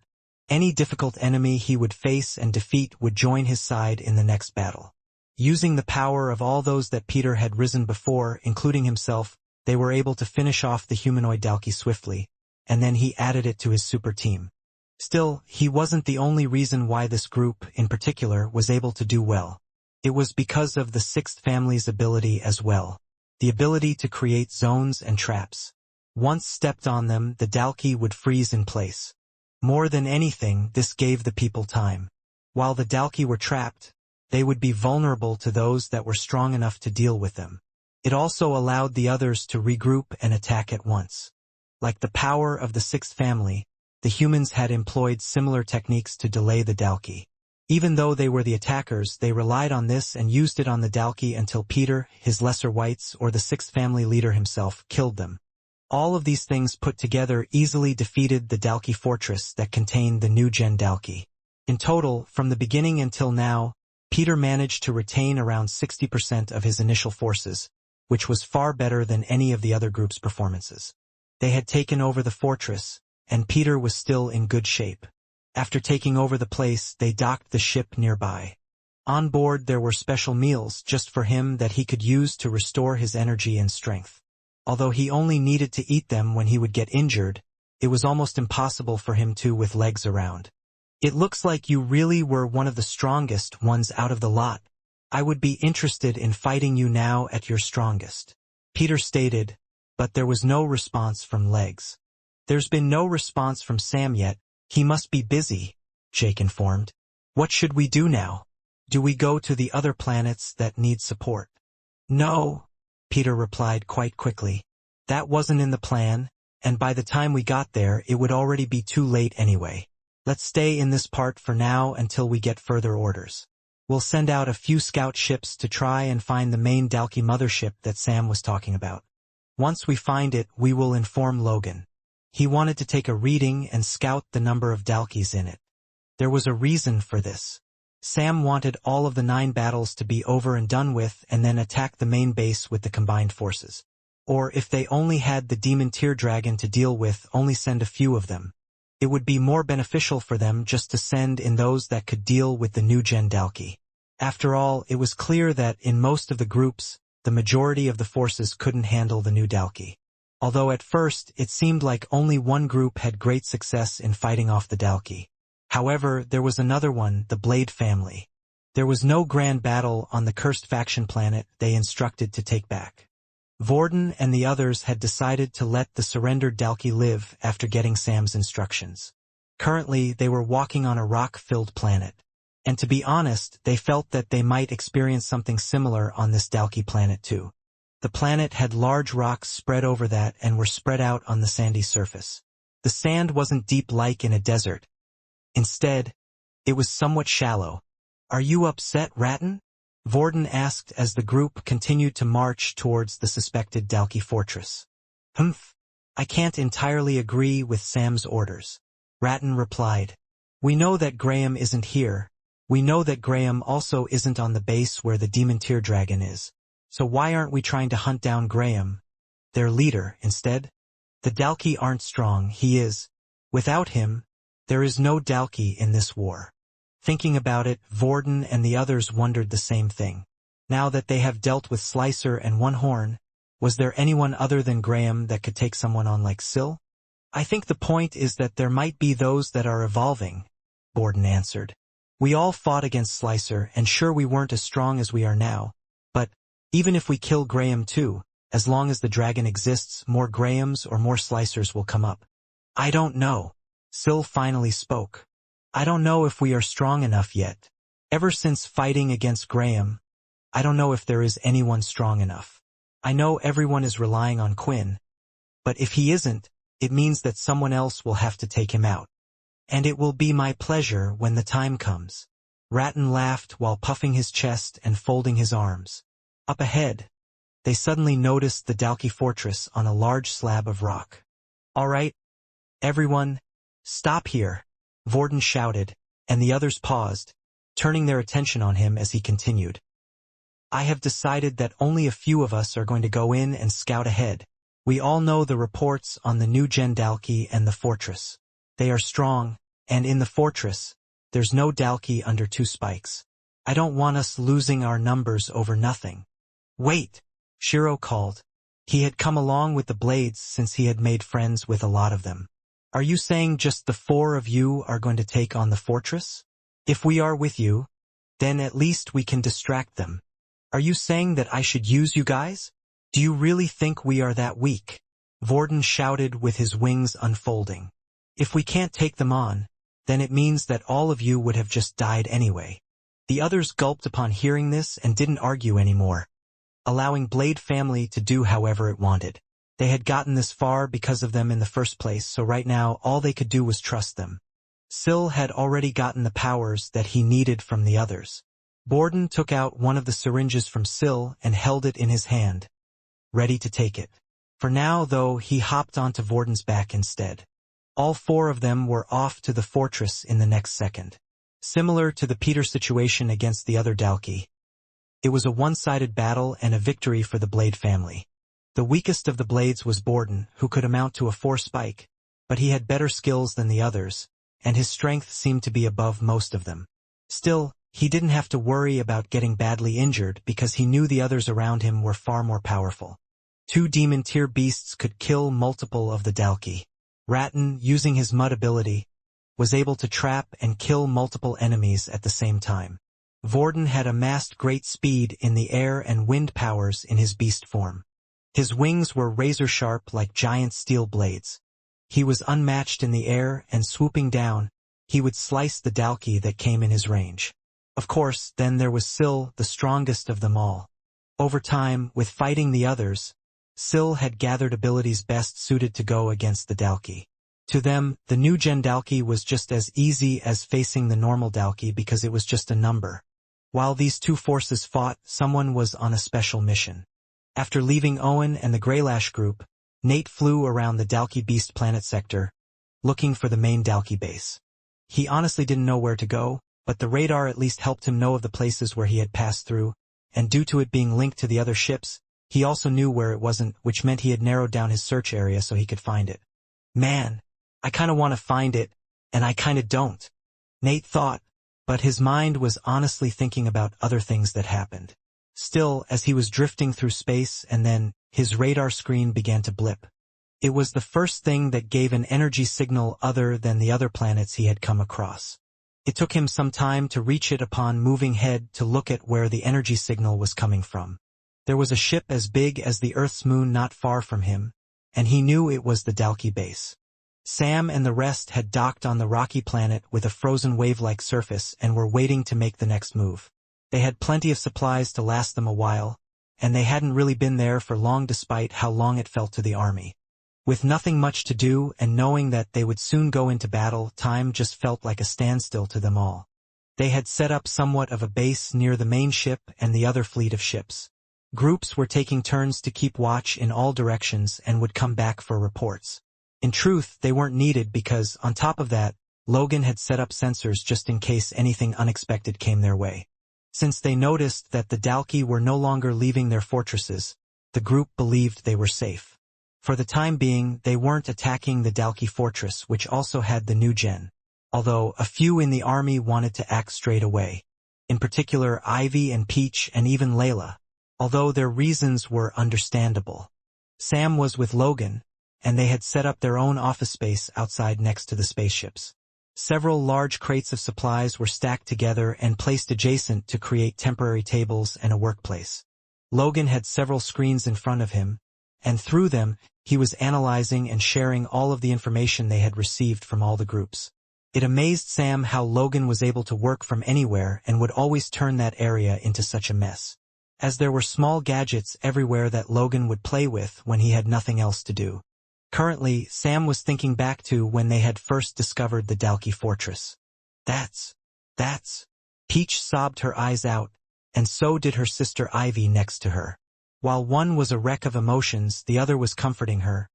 any difficult enemy he would face and defeat would join his side in the next battle. Using the power of all those that Peter had risen before, including himself, they were able to finish off the humanoid Dalki swiftly, and then he added it to his super team. Still, he wasn't the only reason why this group, in particular, was able to do well. It was because of the 6th family's ability as well. The ability to create zones and traps. Once stepped on them, the Dalki would freeze in place. More than anything, this gave the people time. While the Dalki were trapped, they would be vulnerable to those that were strong enough to deal with them. It also allowed the others to regroup and attack at once. Like the power of the 6th family, the humans had employed similar techniques to delay the Dalki. Even though they were the attackers, they relied on this and used it on the Dalki until Peter, his lesser whites, or the 6th family leader himself, killed them. All of these things put together easily defeated the Dalki fortress that contained the new gen Dalki. In total, from the beginning until now, Peter managed to retain around 60% of his initial forces, which was far better than any of the other group's performances. They had taken over the fortress, and Peter was still in good shape. After taking over the place, they docked the ship nearby. On board there were special meals just for him that he could use to restore his energy and strength. Although he only needed to eat them when he would get injured, it was almost impossible for him to with legs around. "It looks like you really were one of the strongest ones out of the lot. I would be interested in fighting you now at your strongest," Peter stated, but there was no response from Legs. "There's been no response from Sam yet. He must be busy," Jake informed. "What should we do now? Do we go to the other planets that need support?" "No," Peter replied quite quickly. "That wasn't in the plan, and by the time we got there it would already be too late anyway. Let's stay in this part for now until we get further orders. We'll send out a few scout ships to try and find the main Dalki mothership that Sam was talking about. Once we find it, we will inform Logan. He wanted to take a reading and scout the number of Dalkis in it. There was a reason for this. Sam wanted all of the 9 battles to be over and done with and then attack the main base with the combined forces. Or if they only had the demon tear dragon to deal with, only send a few of them. It would be more beneficial for them just to send in those that could deal with the new-gen Dalki. After all, it was clear that in most of the groups, the majority of the forces couldn't handle the new Dalki. Although at first it seemed like only one group had great success in fighting off the Dalki. However, there was another one, the Blade family. There was no grand battle on the cursed faction planet they instructed to take back. Vorden and the others had decided to let the surrendered Dalki live after getting Sam's instructions. Currently, they were walking on a rock-filled planet. And to be honest, they felt that they might experience something similar on this Dalki planet too. The planet had large rocks spread over that and were spread out on the sandy surface. The sand wasn't deep like in a desert. Instead, it was somewhat shallow. "Are you upset, Ratton?" Vorden asked as the group continued to march towards the suspected Dalki fortress. "Humph. I can't entirely agree with Sam's orders," Ratton replied. "We know that Graham isn't here. We know that Graham also isn't on the base where the demon tear dragon is. So why aren't we trying to hunt down Graham, their leader, instead? The Dalki aren't strong, he is. Without him, there is no Dalki in this war." Thinking about it, Vorden and the others wondered the same thing. Now that they have dealt with Slicer and One Horn, was there anyone other than Graham that could take someone on like Syl? "I think the point is that there might be those that are evolving," Vorden answered. "We all fought against Slicer, and sure we weren't as strong as we are now. But, even if we kill Graham too, as long as the dragon exists, more Grahams or more Slicers will come up." "I don't know." Syl finally spoke. "I don't know if we are strong enough yet. Ever since fighting against Graham, I don't know if there is anyone strong enough. I know everyone is relying on Quinn, but if he isn't, it means that someone else will have to take him out. And it will be my pleasure when the time comes." Ratton laughed while puffing his chest and folding his arms. Up ahead, they suddenly noticed the Dalki fortress on a large slab of rock. "All right, everyone, stop here," Vorden shouted, and the others paused, turning their attention on him as he continued. "I have decided that only a few of us are going to go in and scout ahead. We all know the reports on the new Gen Dalki and the fortress. They are strong, and in the fortress, there's no Dalki under 2 spikes. I don't want us losing our numbers over nothing." "Wait," Shiro called. He had come along with the Blades since he had made friends with a lot of them. "Are you saying just the 4 of you are going to take on the fortress? If we are with you, then at least we can distract them. Are you saying that I should use you guys? Do you really think we are that weak?" Vorden shouted with his wings unfolding. "If we can't take them on, then it means that all of you would have just died anyway." The others gulped upon hearing this and didn't argue anymore, allowing Blade family to do however it wanted. They had gotten this far because of them in the first place, so right now all they could do was trust them. Syl had already gotten the powers that he needed from the others. Vorden took out one of the syringes from Syl and held it in his hand, ready to take it. For now, though, he hopped onto Vorden's back instead. All 4 of them were off to the fortress in the next second. Similar to the Peter situation against the other Dalki, it was a one-sided battle and a victory for the Blade family. The weakest of the Blades was Borden, who could amount to a 4 spike, but he had better skills than the others, and his strength seemed to be above most of them. Still, he didn't have to worry about getting badly injured because he knew the others around him were far more powerful. 2 demon-tier beasts could kill multiple of the Dalki. Ratton, using his mud ability, was able to trap and kill multiple enemies at the same time. Vorden had amassed great speed in the air and wind powers in his beast form. His wings were razor-sharp like giant steel blades. He was unmatched in the air, and swooping down, he would slice the Dalki that came in his range. Of course, then there was Syl, the strongest of them all. Over time, with fighting the others, Syl had gathered abilities best suited to go against the Dalki. To them, the new Gen Dalki was just as easy as facing the normal Dalki because it was just a number. While these 2 forces fought, someone was on a special mission. After leaving Owen and the Greylash group, Nate flew around the Dalki Beast Planet sector, looking for the main Dalki base. He honestly didn't know where to go, but the radar at least helped him know of the places where he had passed through, and due to it being linked to the other ships, he also knew where it wasn't, which meant he had narrowed down his search area so he could find it. Man, I kinda want to find it, and I kinda don't, Nate thought, but his mind was honestly thinking about other things that happened. Still, as he was drifting through space and then, his radar screen began to blip. It was the first thing that gave an energy signal other than the other planets he had come across. It took him some time to reach it upon moving head to look at where the energy signal was coming from. There was a ship as big as the Earth's moon not far from him, and he knew it was the Dalki base. Sam and the rest had docked on the rocky planet with a frozen wave-like surface and were waiting to make the next move. They had plenty of supplies to last them a while, and they hadn't really been there for long despite how long it felt to the army. With nothing much to do and knowing that they would soon go into battle, time just felt like a standstill to them all. They had set up somewhat of a base near the main ship and the other fleet of ships. Groups were taking turns to keep watch in all directions and would come back for reports. In truth, they weren't needed because, on top of that, Logan had set up sensors just in case anything unexpected came their way. Since they noticed that the Dalki were no longer leaving their fortresses, the group believed they were safe. For the time being, they weren't attacking the Dalki fortress, which also had the new gen, although a few in the army wanted to act straight away. In particular, Ivy and Peach and even Layla, although their reasons were understandable. Sam was with Logan, and they had set up their own office space outside next to the spaceships. Several large crates of supplies were stacked together and placed adjacent to create temporary tables and a workplace. Logan had several screens in front of him, and through them, he was analyzing and sharing all of the information they had received from all the groups. It amazed Sam how Logan was able to work from anywhere and would always turn that area into such a mess, as there were small gadgets everywhere that Logan would play with when he had nothing else to do. Currently, Sam was thinking back to when they had first discovered the Dalki fortress. That's... Peach sobbed her eyes out, and so did her sister Ivy next to her. While one was a wreck of emotions, the other was comforting her,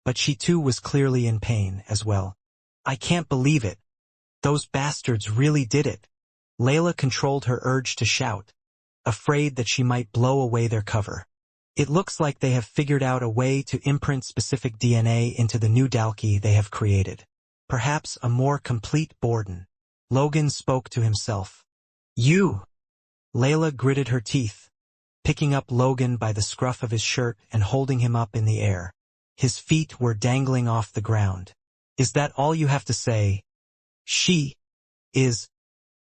but she too was clearly in pain as well. I can't believe it. Those bastards really did it. Layla controlled her urge to shout, afraid that she might blow away their cover. It looks like they have figured out a way to imprint specific DNA into the new Dalki they have created. Perhaps a more complete Borden. Logan spoke to himself. You! Layla gritted her teeth, picking up Logan by the scruff of his shirt and holding him up in the air. His feet were dangling off the ground. Is that all you have to say? She is.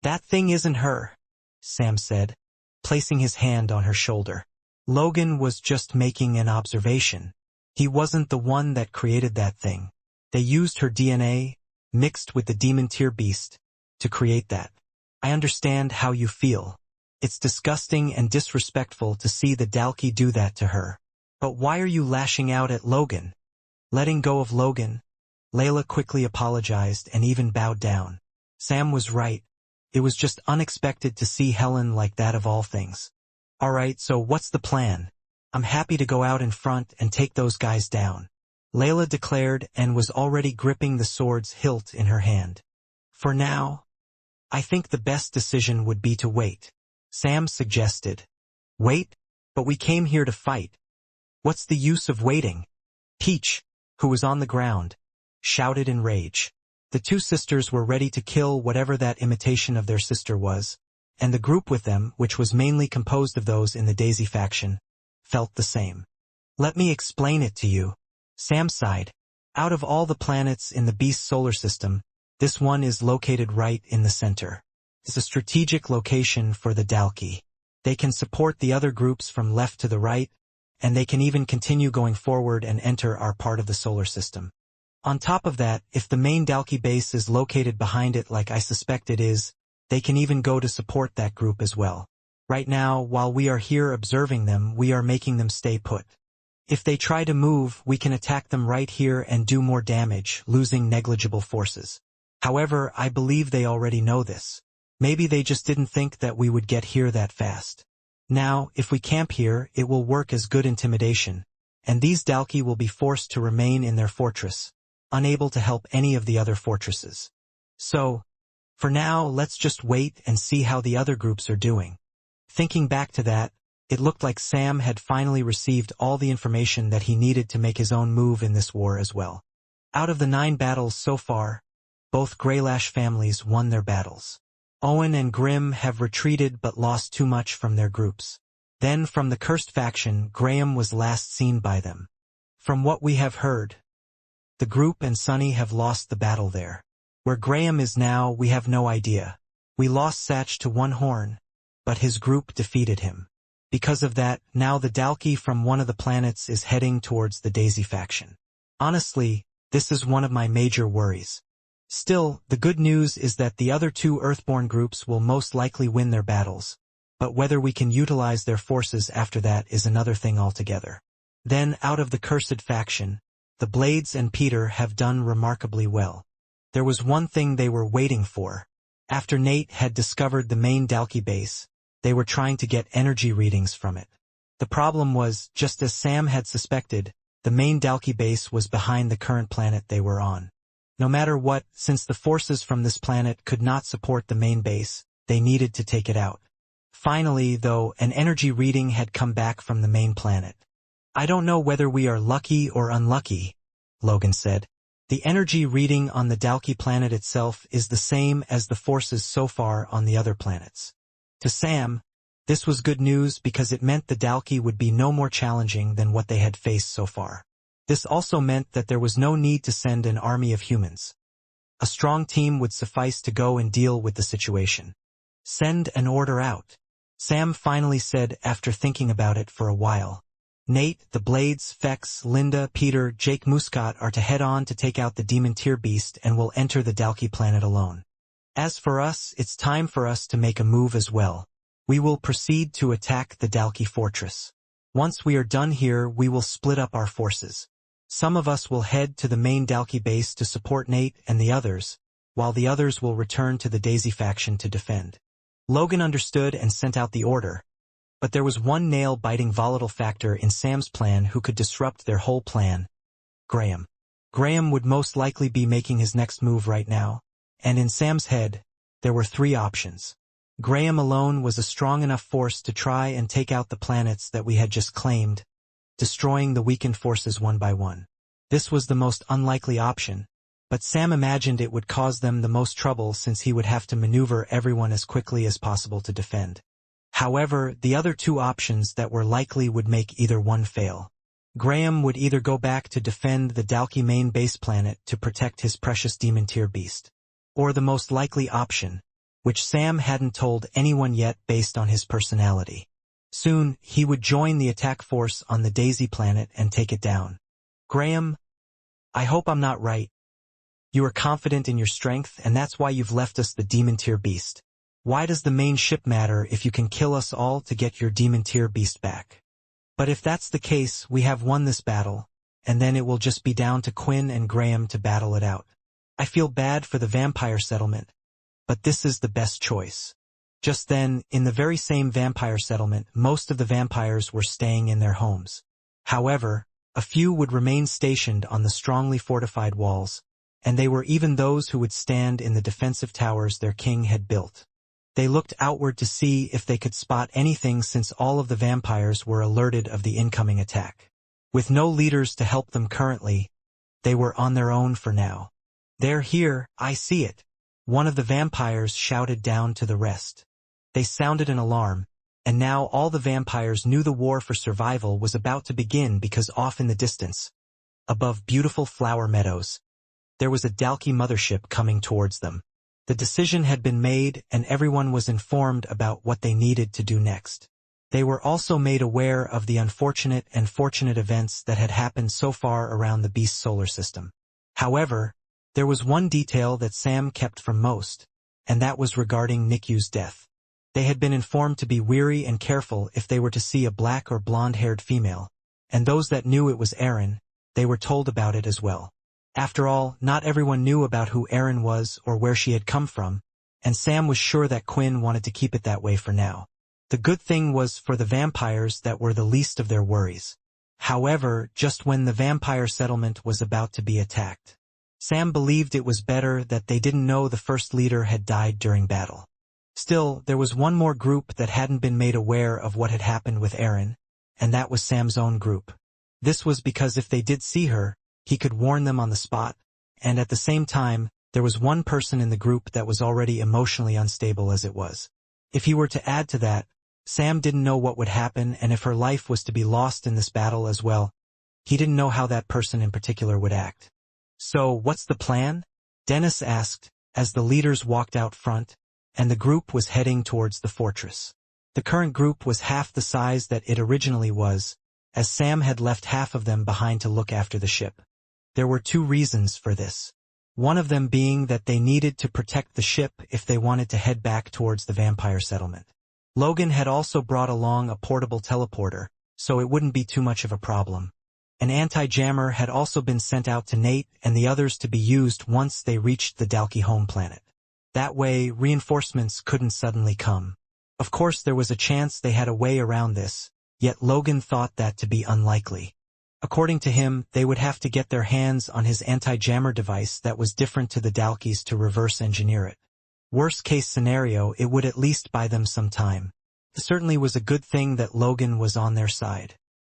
That thing isn't her, Sam said, placing his hand on her shoulder. Logan was just making an observation. He wasn't the one that created that thing. They used her DNA, mixed with the demon-tier beast, to create that. I understand how you feel. It's disgusting and disrespectful to see the Dalki do that to her. But why are you lashing out at Logan? Letting go of Logan, Layla quickly apologized and even bowed down. Sam was right. It was just unexpected to see Helen like that of all things. Alright, so what's the plan? I'm happy to go out in front and take those guys down, Layla declared and was already gripping the sword's hilt in her hand. For now, I think the best decision would be to wait. Sam suggested. Wait? But we came here to fight. What's the use of waiting? Peach, who was on the ground, shouted in rage. The two sisters were ready to kill whatever that imitation of their sister was, and the group with them, which was mainly composed of those in the Daisy faction, felt the same. Let me explain it to you. Sam sighed. Out of all the planets in the Beast solar system, this one is located right in the center. It's a strategic location for the Dalki. They can support the other groups from left to the right, and they can even continue going forward and enter our part of the solar system. On top of that, if the main Dalki base is located behind it like I suspect it is, they can even go to support that group as well. Right now, while we are here observing them, we are making them stay put. If they try to move, we can attack them right here and do more damage, losing negligible forces. However, I believe they already know this. Maybe they just didn't think that we would get here that fast. Now, if we camp here, it will work as good intimidation, and these Dalki will be forced to remain in their fortress, unable to help any of the other fortresses. So, for now, let's just wait and see how the other groups are doing. Thinking back to that, it looked like Sam had finally received all the information that he needed to make his own move in this war as well. Out of the 9 battles so far, both Greylash families won their battles. Owen and Grimm have retreated but lost too much from their groups. Then from the Cursed faction, Graham was last seen by them. From what we have heard, the group and Sunny have lost the battle there. Where Graham is now, we have no idea. We lost Satch to one horn, but his group defeated him. Because of that, now the Dalki from one of the planets is heading towards the Daisy faction. Honestly, this is one of my major worries. Still, the good news is that the other 2 Earthborn groups will most likely win their battles, but whether we can utilize their forces after that is another thing altogether. Then, out of the Cursed faction, the Blades and Peter have done remarkably well. There was one thing they were waiting for. After Nate had discovered the main Dalki base, they were trying to get energy readings from it. The problem was, just as Sam had suspected, the main Dalki base was behind the current planet they were on. No matter what, since the forces from this planet could not support the main base, they needed to take it out. Finally, though, an energy reading had come back from the main planet. I don't know whether we are lucky or unlucky, Logan said. The energy reading on the Dalki planet itself is the same as the forces so far on the other planets. To Sam, this was good news because it meant the Dalki would be no more challenging than what they had faced so far. This also meant that there was no need to send an army of humans. A strong team would suffice to go and deal with the situation. Send an order out, Sam finally said after thinking about it for a while. Nate, the Blades, Fex, Linda, Peter, Jake Muscat are to head on to take out the Demon Tier Beast and will enter the Dalki planet alone. As for us, it's time for us to make a move as well. We will proceed to attack the Dalki fortress. Once we are done here, we will split up our forces. Some of us will head to the main Dalki base to support Nate and the others, while the others will return to the Daisy faction to defend. Logan understood and sent out the order. But there was one nail-biting volatile factor in Sam's plan who could disrupt their whole plan. Graham. Graham would most likely be making his next move right now, and in Sam's head, there were 3 options. Graham alone was a strong enough force to try and take out the planets that we had just claimed, destroying the weakened forces one by one. This was the most unlikely option, but Sam imagined it would cause them the most trouble since he would have to maneuver everyone as quickly as possible to defend. However, the other 2 options that were likely would make either one fail. Graham would either go back to defend the Dalki main base planet to protect his precious Demon Tier Beast, or the most likely option, which Sam hadn't told anyone yet based on his personality. Soon, he would join the attack force on the Daisy planet and take it down. Graham, I hope I'm not right. You are confident in your strength, and that's why you've left us the Demon Tier Beast. Why does the main ship matter if you can kill us all to get your Demon Tier Beast back? But if that's the case, we have won this battle, and then it will just be down to Quinn and Graham to battle it out. I feel bad for the vampire settlement, but this is the best choice. Just then, in the very same vampire settlement, most of the vampires were staying in their homes. However, a few would remain stationed on the strongly fortified walls, and they were even those who would stand in the defensive towers their king had built. They looked outward to see if they could spot anything since all of the vampires were alerted of the incoming attack. With no leaders to help them currently, they were on their own for now. "They're here, I see it," one of the vampires shouted down to the rest. They sounded an alarm, and now all the vampires knew the war for survival was about to begin because off in the distance, above beautiful flower meadows, there was a Dalki mothership coming towards them. The decision had been made and everyone was informed about what they needed to do next. They were also made aware of the unfortunate and fortunate events that had happened so far around the Beast solar system. However, there was one detail that Sam kept from most, and that was regarding Nikyu's death. They had been informed to be wary and careful if they were to see a black or blonde-haired female, and those that knew it was Erin, they were told about it as well. After all, not everyone knew about who Erin was or where she had come from, and Sam was sure that Quinn wanted to keep it that way for now. The good thing was for the vampires that were the least of their worries. However, just when the vampire settlement was about to be attacked, Sam believed it was better that they didn't know the first leader had died during battle. Still, there was one more group that hadn't been made aware of what had happened with Erin, and that was Sam's own group. This was because if they did see her, he could warn them on the spot, and at the same time, there was one person in the group that was already emotionally unstable as it was. If he were to add to that, Sam didn't know what would happen, and if her life was to be lost in this battle as well, he didn't know how that person in particular would act. "So, what's the plan?" Dennis asked, as the leaders walked out front, and the group was heading towards the fortress. The current group was half the size that it originally was, as Sam had left half of them behind to look after the ship. There were two reasons for this. One of them being that they needed to protect the ship if they wanted to head back towards the vampire settlement. Logan had also brought along a portable teleporter, so it wouldn't be too much of a problem. An anti-jammer had also been sent out to Nate and the others to be used once they reached the Dalki home planet. That way, reinforcements couldn't suddenly come. Of course, there was a chance they had a way around this, yet Logan thought that to be unlikely. According to him, they would have to get their hands on his anti-jammer device that was different to the Dalkis to reverse engineer it. Worst case scenario, it would at least buy them some time. It certainly was a good thing that Logan was on their side.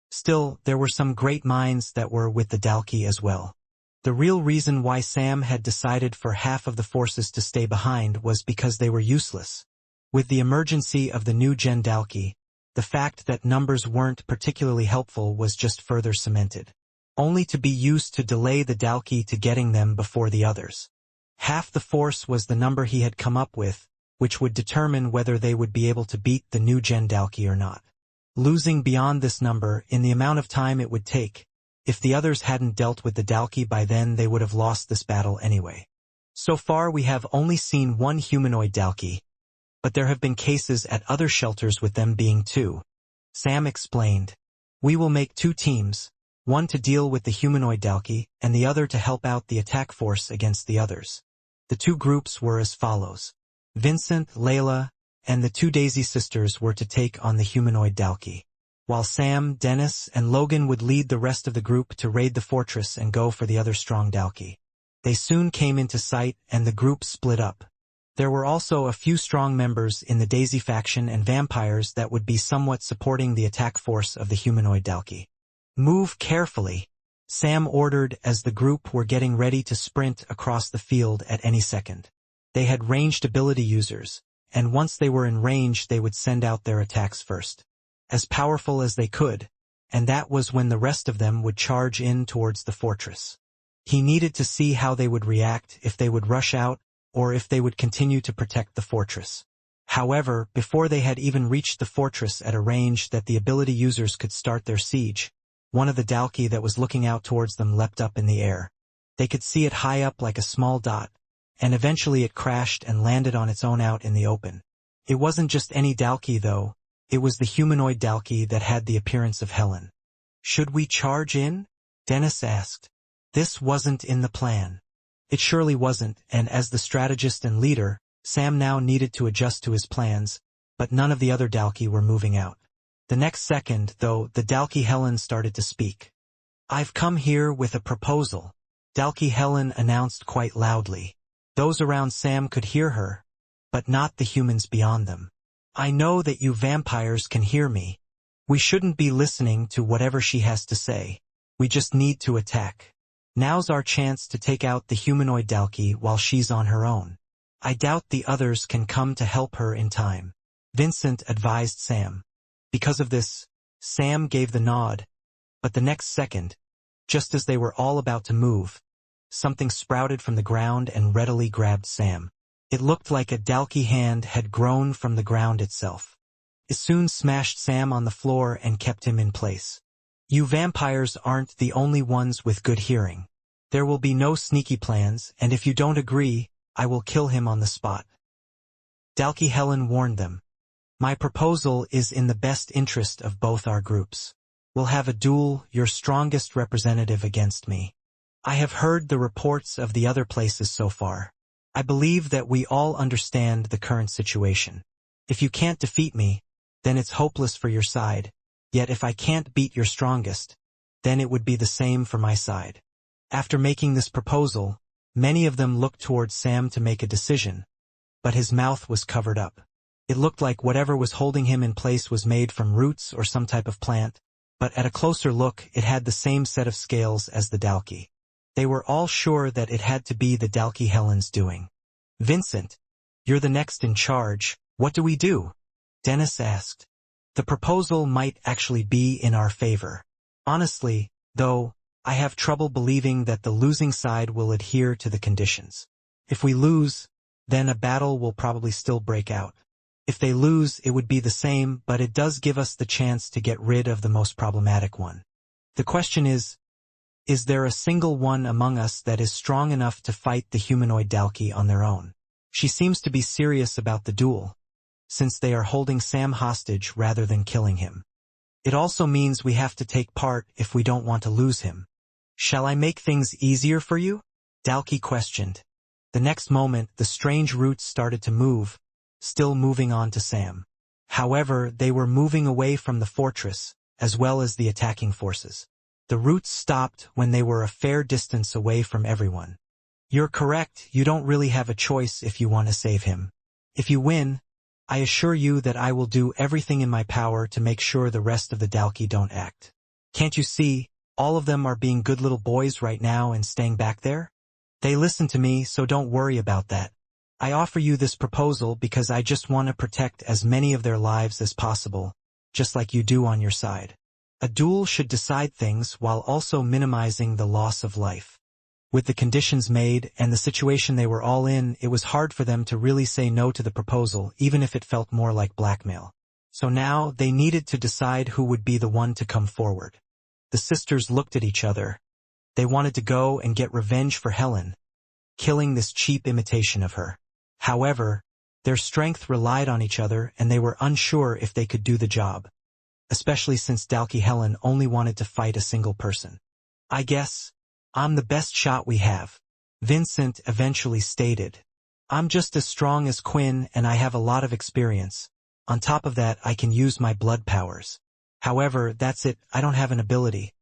Still, there were some great minds that were with the Dalki as well. The real reason why Sam had decided for half of the forces to stay behind was because they were useless. With the emergency of the new Gen Dalki, the fact that numbers weren't particularly helpful was just further cemented, only to be used to delay the Dalki to getting them before the others. Half the force was the number he had come up with, which would determine whether they would be able to beat the new Gen Dalki or not. Losing beyond this number in the amount of time it would take, if the others hadn't dealt with the Dalki by then they would have lost this battle anyway. So far we have only seen one humanoid Dalki, but there have been cases at other shelters with them being two. Sam explained. "We will make two teams, one to deal with the humanoid Dalki and the other to help out the attack force against the others." The two groups were as follows. Vincent, Layla, and the two Daisy sisters were to take on the humanoid Dalki, while Sam, Dennis, and Logan would lead the rest of the group to raid the fortress and go for the other strong Dalki. They soon came into sight and the group split up. There were also a few strong members in the Daisy faction and vampires that would be somewhat supporting the attack force of the humanoid Dalki. "Move carefully," Sam ordered as the group were getting ready to sprint across the field at any second. They had ranged ability users, and once they were in range they would send out their attacks first, as powerful as they could, and that was when the rest of them would charge in towards the fortress. He needed to see how they would react, if they would rush out, or if they would continue to protect the fortress. However, before they had even reached the fortress at a range that the ability users could start their siege, one of the Dalki that was looking out towards them leapt up in the air. They could see it high up like a small dot, and eventually it crashed and landed on its own out in the open. It wasn't just any Dalki though, it was the humanoid Dalki that had the appearance of Helen. "Should we charge in?" Dennis asked. This wasn't in the plan. It surely wasn't, and as the strategist and leader, Sam now needed to adjust to his plans, but none of the other Dalki were moving out. The next second, though, the Dalki Helen started to speak. "I've come here with a proposal." Dalkey Helen announced quite loudly. Those around Sam could hear her, but not the humans beyond them. I know that you vampires can hear me. We shouldn't be listening to whatever she has to say. We just need to attack. Now's our chance to take out the humanoid Dalkey while she's on her own. I doubt the others can come to help her in time, Vincent advised Sam. Because of this, Sam gave the nod, but the next second, just as they were all about to move, something sprouted from the ground and readily grabbed Sam. It looked like a Dalkey hand had grown from the ground itself. It soon smashed Sam on the floor and kept him in place. You vampires aren't the only ones with good hearing. There will be no sneaky plans, and if you don't agree, I will kill him on the spot. Dalkey Helen warned them. My proposal is in the best interest of both our groups. We'll have a duel, your strongest representative against me. I have heard the reports of the other places so far. I believe that we all understand the current situation. If you can't defeat me, then it's hopeless for your side. Yet if I can't beat your strongest, then it would be the same for my side. After making this proposal, many of them looked towards Sam to make a decision, but his mouth was covered up. It looked like whatever was holding him in place was made from roots or some type of plant, but at a closer look it had the same set of scales as the Dalkey. They were all sure that it had to be the Dalkey Helen's doing. Vincent, you're the next in charge. What do we do? Dennis asked. The proposal might actually be in our favor. Honestly, though, I have trouble believing that the losing side will adhere to the conditions. If we lose, then a battle will probably still break out. If they lose, it would be the same, but it does give us the chance to get rid of the most problematic one. The question is there a single one among us that is strong enough to fight the humanoid Dalkey on their own? She seems to be serious about the duel, since they are holding Sam hostage rather than killing him. It also means we have to take part if we don't want to lose him. Shall I make things easier for you? Dalkey questioned. The next moment, the strange roots started to move, still moving on to Sam. However, they were moving away from the fortress, as well as the attacking forces. The roots stopped when they were a fair distance away from everyone. You're correct, you don't really have a choice if you want to save him. If you win, I assure you that I will do everything in my power to make sure the rest of the Dalkey don't act. Can't you see, all of them are being good little boys right now and staying back there? They listen to me, so don't worry about that. I offer you this proposal because I just want to protect as many of their lives as possible, just like you do on your side. A duel should decide things while also minimizing the loss of life. With the conditions made and the situation they were all in, it was hard for them to really say no to the proposal, even if it felt more like blackmail. So now they needed to decide who would be the one to come forward. The sisters looked at each other. They wanted to go and get revenge for Helen, killing this cheap imitation of her. However, their strength relied on each other and they were unsure if they could do the job, especially since Dalkey Helen only wanted to fight a single person. I guess I'm the best shot we have, Vincent eventually stated. I'm just as strong as Quinn and I have a lot of experience. On top of that, I can use my blood powers. However, that's it, I don't have an ability.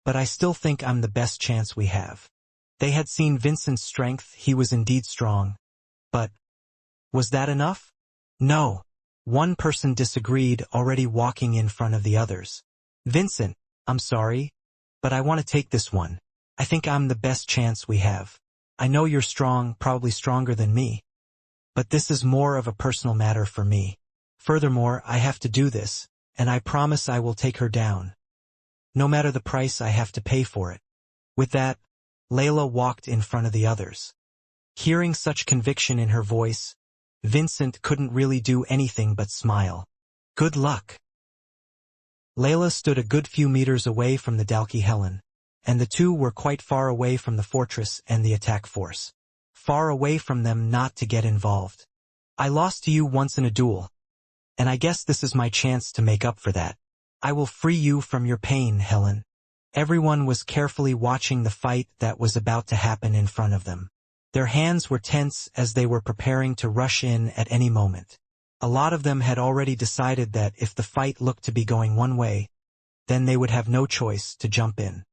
But I still think I'm the best chance we have. They had seen Vincent's strength, he was indeed strong. But was that enough? No. One person disagreed, already walking in front of the others. Vincent, I'm sorry, but I want to take this one. I think I'm the best chance we have. I know you're strong, probably stronger than me. But this is more of a personal matter for me. Furthermore, I have to do this, and I promise I will take her down. No matter the price I have to pay for it. With that, Layla walked in front of the others. Hearing such conviction in her voice, Vincent couldn't really do anything but smile. Good luck. Layla stood a good few meters away from the Dalkey Helen, and the two were quite far away from the fortress and the attack force. Far away from them not to get involved. I lost to you once in a duel, and I guess this is my chance to make up for that. I will free you from your pain, Helen. Everyone was carefully watching the fight that was about to happen in front of them. Their hands were tense as they were preparing to rush in at any moment. A lot of them had already decided that if the fight looked to be going one way, then they would have no choice to jump in.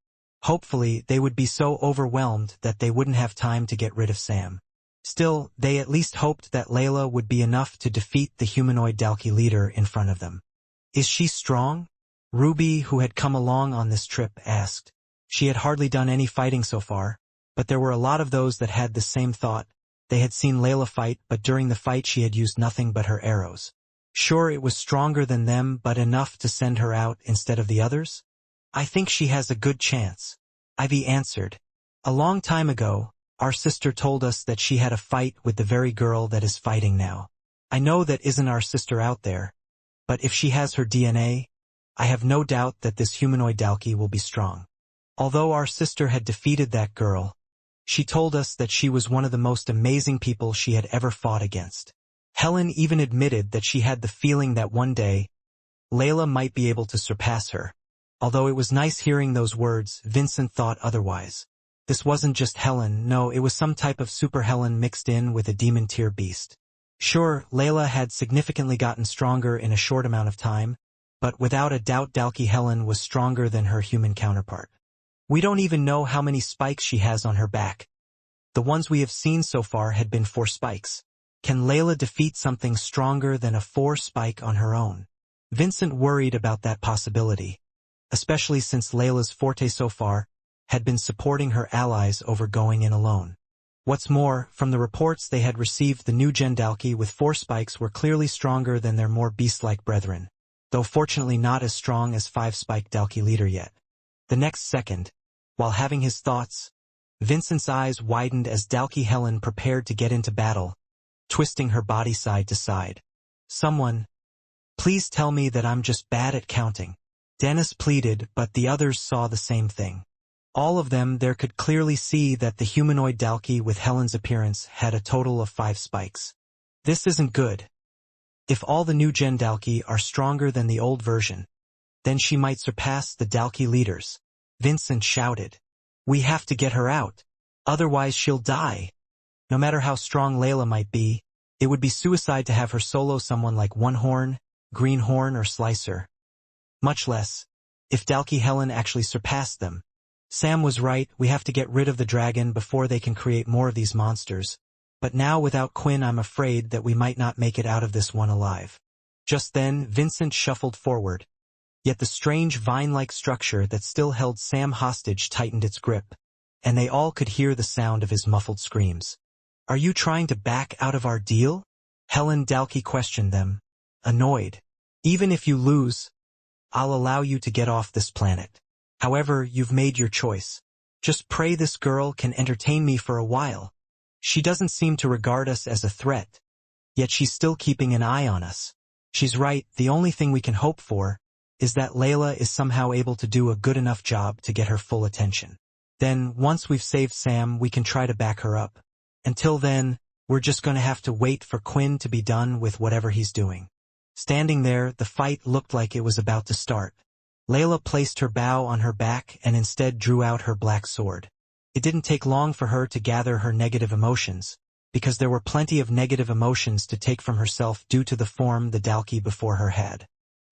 Hopefully, they would be so overwhelmed that they wouldn't have time to get rid of Sam. Still, they at least hoped that Layla would be enough to defeat the humanoid Dalki leader in front of them. Is she strong? Ruby, who had come along on this trip, asked. She had hardly done any fighting so far, but there were a lot of those that had the same thought. They had seen Layla fight, but during the fight she had used nothing but her arrows. Sure, it was stronger than them, but enough to send her out instead of the others? I think she has a good chance, Ivy answered. A long time ago, our sister told us that she had a fight with the very girl that is fighting now. I know that isn't our sister out there, but if she has her DNA, I have no doubt that this humanoid Dalki will be strong. Although our sister had defeated that girl, she told us that she was one of the most amazing people she had ever fought against. Helen even admitted that she had the feeling that one day, Layla might be able to surpass her. Although it was nice hearing those words, Vincent thought otherwise. This wasn't just Helen, no, it was some type of super Helen mixed in with a demon-tier beast. Sure, Layla had significantly gotten stronger in a short amount of time, but without a doubt Dalki Helen was stronger than her human counterpart. We don't even know how many spikes she has on her back. The ones we have seen so far had been 4 spikes. Can Layla defeat something stronger than a 4 spike on her own? Vincent worried about that possibility, especially since Layla's forte so far had been supporting her allies over going in alone. What's more, from the reports they had received, the new Gen Dalki with 4 spikes were clearly stronger than their more beast-like brethren, though fortunately not as strong as 5-spike Dalki leader yet. The next second, while having his thoughts, Vincent's eyes widened as Dalki Helen prepared to get into battle, twisting her body side to side. Someone, please tell me that I'm just bad at counting. Dennis pleaded, but the others saw the same thing. All of them there could clearly see that the humanoid Dalki with Helen's appearance had a total of 5 spikes. This isn't good. If all the new Gen Dalki are stronger than the old version, then she might surpass the Dalki leaders. Vincent shouted. We have to get her out. Otherwise she'll die. No matter how strong Layla might be, it would be suicide to have her solo someone like One Horn, Green Horn, or Slicer. Much less, if Dalki Helen actually surpassed them. Sam was right, we have to get rid of the dragon before they can create more of these monsters. But now without Quinn I'm afraid that we might not make it out of this one alive. Just then, Vincent shuffled forward. Yet the strange vine-like structure that still held Sam hostage tightened its grip, and they all could hear the sound of his muffled screams. Are you trying to back out of our deal? Helen Dalki questioned them, annoyed. Even if you lose, I'll allow you to get off this planet. However, you've made your choice. Just pray this girl can entertain me for a while. She doesn't seem to regard us as a threat, yet she's still keeping an eye on us. She's right, the only thing we can hope for is that Layla is somehow able to do a good enough job to get her full attention. Then, once we've saved Sam, we can try to back her up. Until then, we're just going to have to wait for Quinn to be done with whatever he's doing. Standing there, the fight looked like it was about to start. Layla placed her bow on her back and instead drew out her black sword. It didn't take long for her to gather her negative emotions, because there were plenty of negative emotions to take from herself due to the form the Dalki before her had.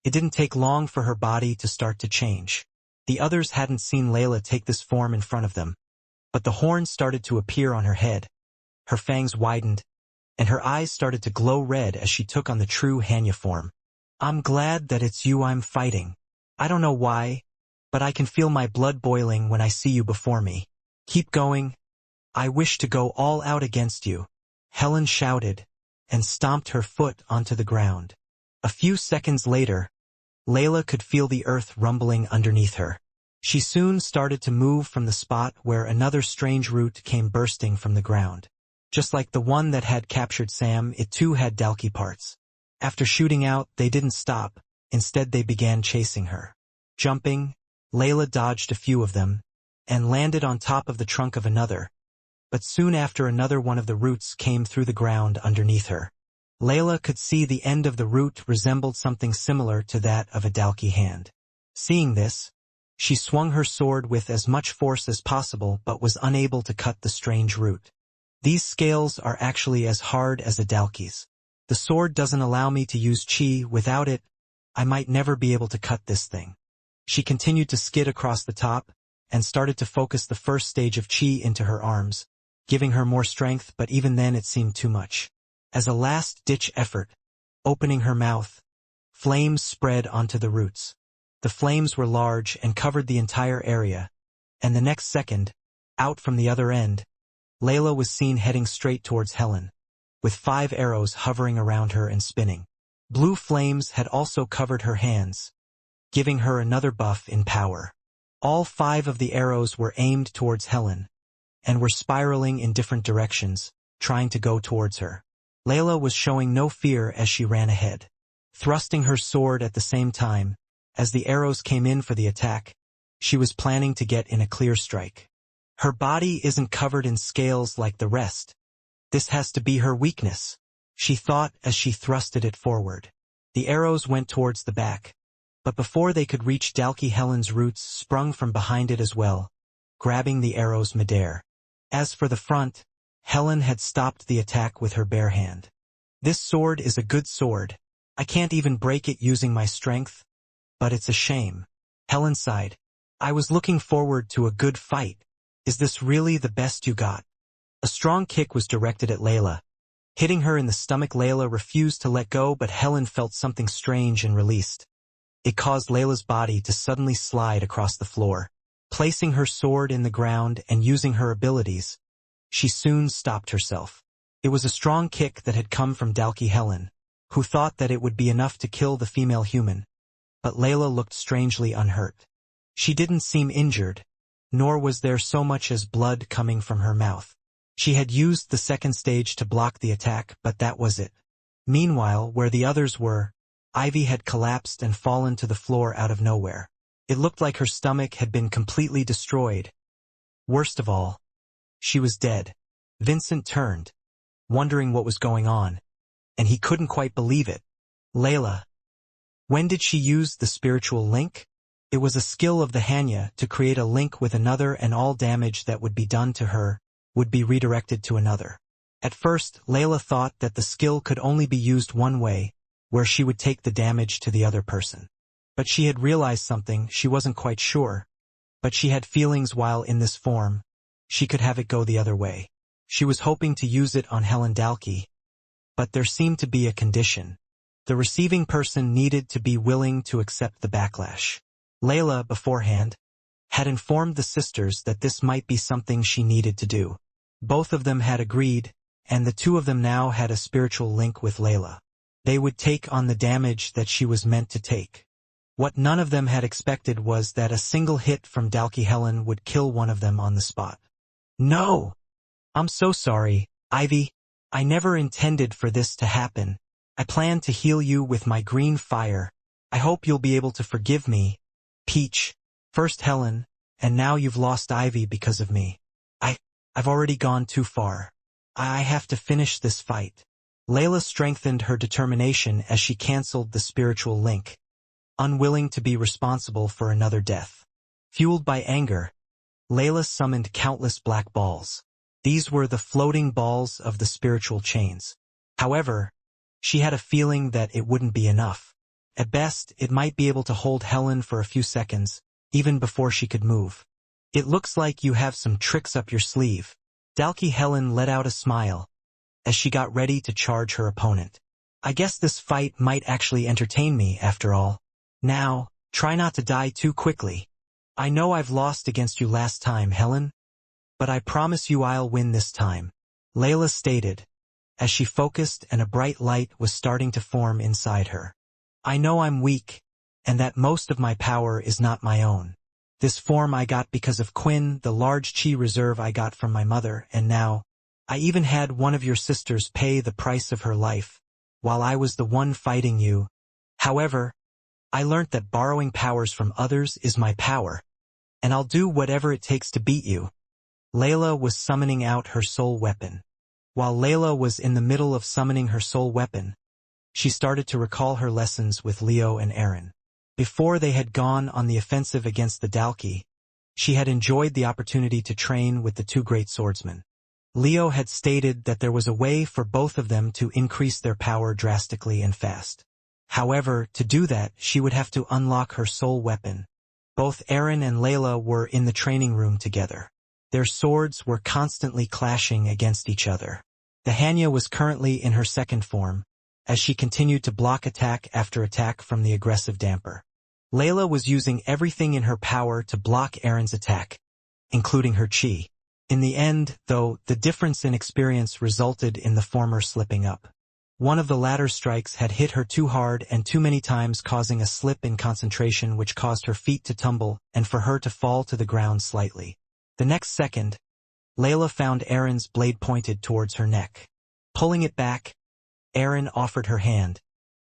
It didn't take long for her body to start to change. The others hadn't seen Layla take this form in front of them, but the horns started to appear on her head. Her fangs widened, and her eyes started to glow red as she took on the true Hanya form. I'm glad that it's you I'm fighting. I don't know why, but I can feel my blood boiling when I see you before me. Keep going. I wish to go all out against you. Helen shouted, and stomped her foot onto the ground. A few seconds later, Layla could feel the earth rumbling underneath her. She soon started to move from the spot where another strange root came bursting from the ground. Just like the one that had captured Sam, it too had Dalki parts. After shooting out, they didn't stop. Instead they began chasing her. Jumping, Layla dodged a few of them, and landed on top of the trunk of another. But soon after another one of the roots came through the ground underneath her. Layla could see the end of the root resembled something similar to that of a Dalki hand. Seeing this, she swung her sword with as much force as possible but was unable to cut the strange root. These scales are actually as hard as a Dalki's. The sword doesn't allow me to use chi. Without it, I might never be able to cut this thing. She continued to skid across the top, and started to focus the first stage of chi into her arms, giving her more strength, but even then it seemed too much. As a last-ditch effort, opening her mouth, flames spread onto the roots. The flames were large and covered the entire area, and the next second, out from the other end, Layla was seen heading straight towards Helen, with 5 arrows hovering around her and spinning. Blue flames had also covered her hands, giving her another buff in power. All 5 of the arrows were aimed towards Helen, and were spiraling in different directions, trying to go towards her. Layla was showing no fear as she ran ahead, thrusting her sword at the same time. As the arrows came in for the attack, she was planning to get in a clear strike. Her body isn't covered in scales like the rest. This has to be her weakness, she thought as she thrusted it forward. The arrows went towards the back, but before they could reach Dalky, Helen's roots sprung from behind it as well, grabbing the arrows midair. As for the front, Helen had stopped the attack with her bare hand. This sword is a good sword. I can't even break it using my strength, but it's a shame. Helen sighed. I was looking forward to a good fight. Is this really the best you got? A strong kick was directed at Layla. Hitting her in the stomach, Layla refused to let go, but Helen felt something strange and released. It caused Layla's body to suddenly slide across the floor. Placing her sword in the ground and using her abilities, she soon stopped herself. It was a strong kick that had come from Dalky Helen, who thought that it would be enough to kill the female human. But Layla looked strangely unhurt. She didn't seem injured, nor was there so much as blood coming from her mouth. She had used the second stage to block the attack, but that was it. Meanwhile, where the others were, Ivy had collapsed and fallen to the floor out of nowhere. It looked like her stomach had been completely destroyed. Worst of all, she was dead. Vincent turned, wondering what was going on, and he couldn't quite believe it. Layla. When did she use the spiritual link? It was a skill of the Hanya to create a link with another, and all damage that would be done to her would be redirected to another. At first, Layla thought that the skill could only be used one way, where she would take the damage to the other person. But she had realized something. She wasn't quite sure, but she had feelings while in this form. She could have it go the other way. She was hoping to use it on Helen Dalky, but there seemed to be a condition. The receiving person needed to be willing to accept the backlash. Layla, beforehand, had informed the sisters that this might be something she needed to do. Both of them had agreed, and the 2 of them now had a spiritual link with Layla. They would take on the damage that she was meant to take. What none of them had expected was that a single hit from Dalky Helen would kill one of them on the spot. No! I'm so sorry, Ivy. I never intended for this to happen. I planned to heal you with my green fire. I hope you'll be able to forgive me. Peach. First Helen, and now you've lost Ivy because of me. I've already gone too far. I have to finish this fight. Layla strengthened her determination as she cancelled the spiritual link, unwilling to be responsible for another death. Fueled by anger, Layla summoned countless black balls. These were the floating balls of the spiritual chains. However, she had a feeling that it wouldn't be enough. At best, it might be able to hold Helen for a few seconds, even before she could move. It looks like you have some tricks up your sleeve. Dalky Helen let out a smile as she got ready to charge her opponent. I guess this fight might actually entertain me after all. Now, try not to die too quickly. I know I've lost against you last time, Helen, but I promise you I'll win this time, Layla stated, as she focused and a bright light was starting to form inside her. I know I'm weak, and that most of my power is not my own. This form I got because of Quinn, the large chi reserve I got from my mother, and now, I even had one of your sisters pay the price of her life, while I was the one fighting you. However, I learnt that borrowing powers from others is my power, and I'll do whatever it takes to beat you. Layla was summoning out her soul weapon. While Layla was in the middle of summoning her soul weapon, she started to recall her lessons with Leo and Aaron. Before they had gone on the offensive against the Dalky, she had enjoyed the opportunity to train with the 2 great swordsmen. Leo had stated that there was a way for both of them to increase their power drastically and fast. However, to do that, she would have to unlock her soul weapon, Both Aaron and Layla were in the training room together. Their swords were constantly clashing against each other. The Hanya was currently in her second form, as she continued to block attack after attack from the aggressive damper. Layla was using everything in her power to block Aaron's attack, including her chi. In the end, though, the difference in experience resulted in the former slipping up. One of the latter's strikes had hit her too hard and too many times, causing a slip in concentration which caused her feet to tumble and for her to fall to the ground slightly. The next second, Layla found Aaron's blade pointed towards her neck. Pulling it back, Aaron offered her hand.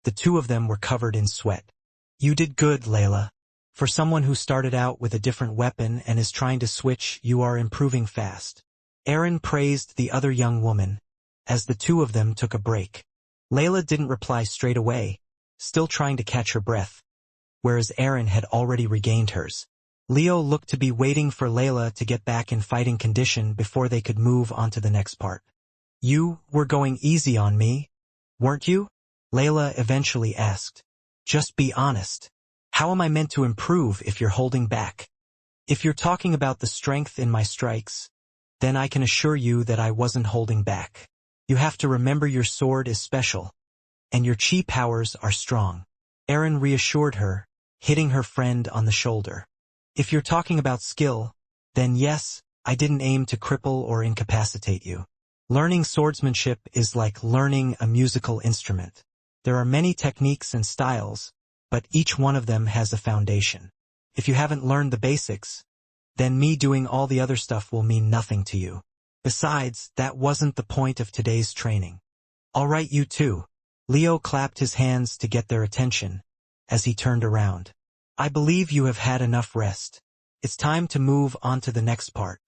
The two of them were covered in sweat. "You did good, Layla. For someone who started out with a different weapon and is trying to switch, you are improving fast." Aaron praised the other young woman, as the two of them took a break. Layla didn't reply straight away, still trying to catch her breath, whereas Aaron had already regained hers. Leo looked to be waiting for Layla to get back in fighting condition before they could move on to the next part. "You were going easy on me, weren't you?" Layla eventually asked. "Just be honest. How am I meant to improve if you're holding back? If you're talking about the strength in my strikes, then I can assure you that I wasn't holding back. You have to remember your sword is special, and your chi powers are strong." Aaron reassured her, hitting her friend on the shoulder. "If you're talking about skill, then yes, I didn't aim to cripple or incapacitate you. Learning swordsmanship is like learning a musical instrument. There are many techniques and styles, but each one of them has a foundation. If you haven't learned the basics, then me doing all the other stuff will mean nothing to you. Besides, that wasn't the point of today's training. All right, you two." Leo clapped his hands to get their attention, as he turned around. "I believe you have had enough rest. It's time to move on to the next part."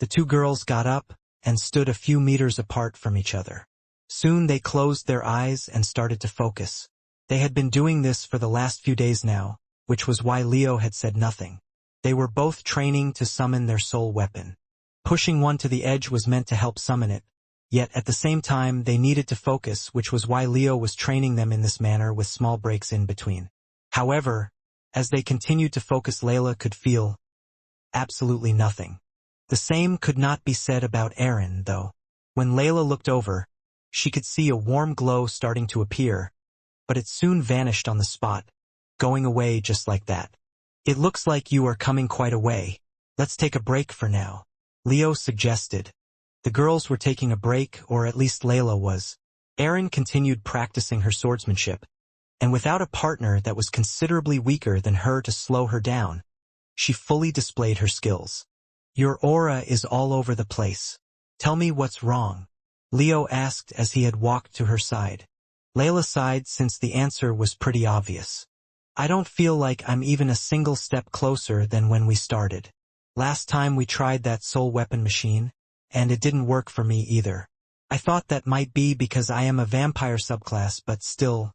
The two girls got up and stood a few meters apart from each other. Soon they closed their eyes and started to focus. They had been doing this for the last few days now, which was why Leo had said nothing. They were both training to summon their soul weapon. Pushing one to the edge was meant to help summon it, yet at the same time they needed to focus, which was why Leo was training them in this manner with small breaks in between. However, as they continued to focus, Layla could feel absolutely nothing. The same could not be said about Aaron, though. When Layla looked over, she could see a warm glow starting to appear, but it soon vanished on the spot, going away just like that. "It looks like you are coming quite a way. Let's take a break for now," Leo suggested. The girls were taking a break, or at least Layla was. Aaron continued practicing her swordsmanship, and without a partner that was considerably weaker than her to slow her down, she fully displayed her skills. "Your aura is all over the place. Tell me what's wrong?" Leo asked as he had walked to her side. Layla sighed since the answer was pretty obvious. "I don't feel like I'm even a single step closer than when we started. Last time we tried that soul weapon machine, and it didn't work for me either. I thought that might be because I am a vampire subclass, but still,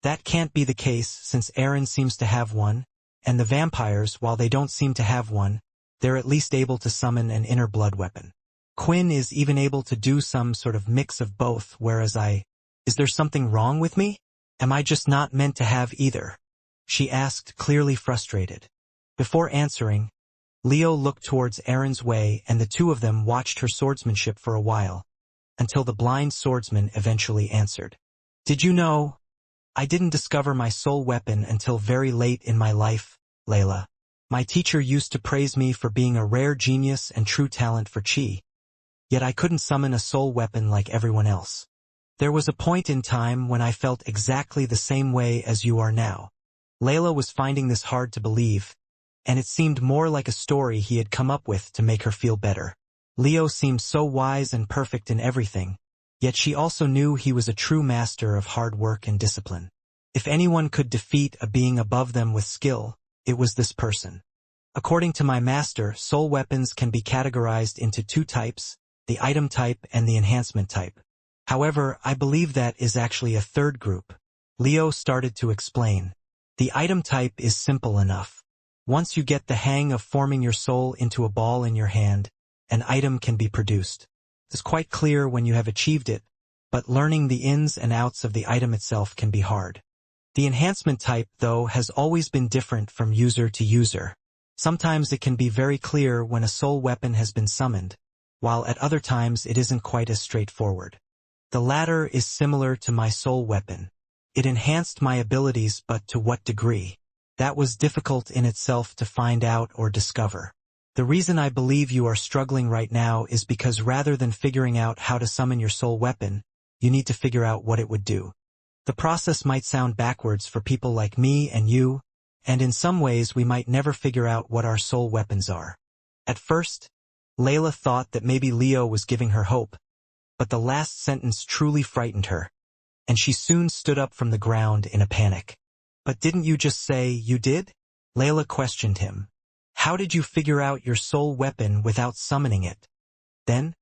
that can't be the case since Aaron seems to have one, and the vampires, while they don't seem to have one, they're at least able to summon an inner blood weapon. Quinn is even able to do some sort of mix of both, whereas is there something wrong with me? Am I just not meant to have either?" she asked, clearly frustrated. Before answering, Leo looked towards Aaron's way, and the two of them watched her swordsmanship for a while, until the blind swordsman eventually answered. "Did you know? I didn't discover my soul weapon until very late in my life, Layla. My teacher used to praise me for being a rare genius and true talent for chi, yet I couldn't summon a soul weapon like everyone else. There was a point in time when I felt exactly the same way as you are now." Layla was finding this hard to believe, and it seemed more like a story he had come up with to make her feel better. Leo seemed so wise and perfect in everything, yet she also knew he was a true master of hard work and discipline. If anyone could defeat a being above them with skill, it was this person. "According to my master, soul weapons can be categorized into two types, the item type and the enhancement type. However, I believe that is actually a third group," Leo started to explain. "The item type is simple enough. Once you get the hang of forming your soul into a ball in your hand, an item can be produced. It's quite clear when you have achieved it, but learning the ins and outs of the item itself can be hard. The enhancement type, though, has always been different from user to user. Sometimes it can be very clear when a soul weapon has been summoned, while at other times it isn't quite as straightforward. The latter is similar to my soul weapon. It enhanced my abilities, but to what degree? That was difficult in itself to find out or discover. The reason I believe you are struggling right now is because rather than figuring out how to summon your soul weapon, you need to figure out what it would do. The process might sound backwards for people like me and you, and in some ways we might never figure out what our soul weapons are. At first, Layla thought that maybe Leo was giving her hope, but the last sentence truly frightened her, and she soon stood up from the ground in a panic. But didn't you just say you did? Layla questioned him. How did you figure out your soul weapon without summoning it? Then,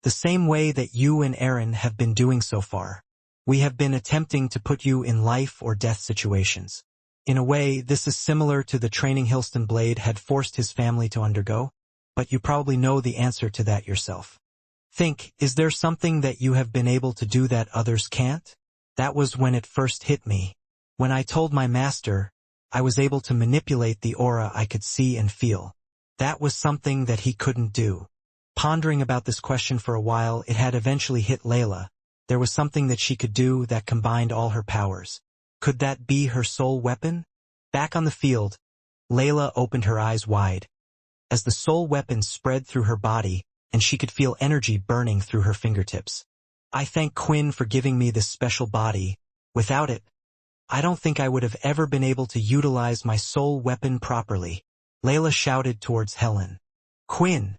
the same way that you and Aaron have been doing so far. We have been attempting to put you in life or death situations. In a way, this is similar to the training Hilston Blade had forced his family to undergo, but you probably know the answer to that yourself. Think, is there something that you have been able to do that others can't? That was when it first hit me. When I told my master, I was able to manipulate the aura I could see and feel. That was something that he couldn't do. Pondering about this question for a while, it had eventually hit Layla. There was something that she could do that combined all her powers. Could that be her soul weapon? Back on the field, Layla opened her eyes wide. As the soul weapon spread through her body, and she could feel energy burning through her fingertips. I thank Quinn for giving me this special body. Without it, I don't think I would have ever been able to utilize my soul weapon properly. Layla shouted towards Helen. Quinn!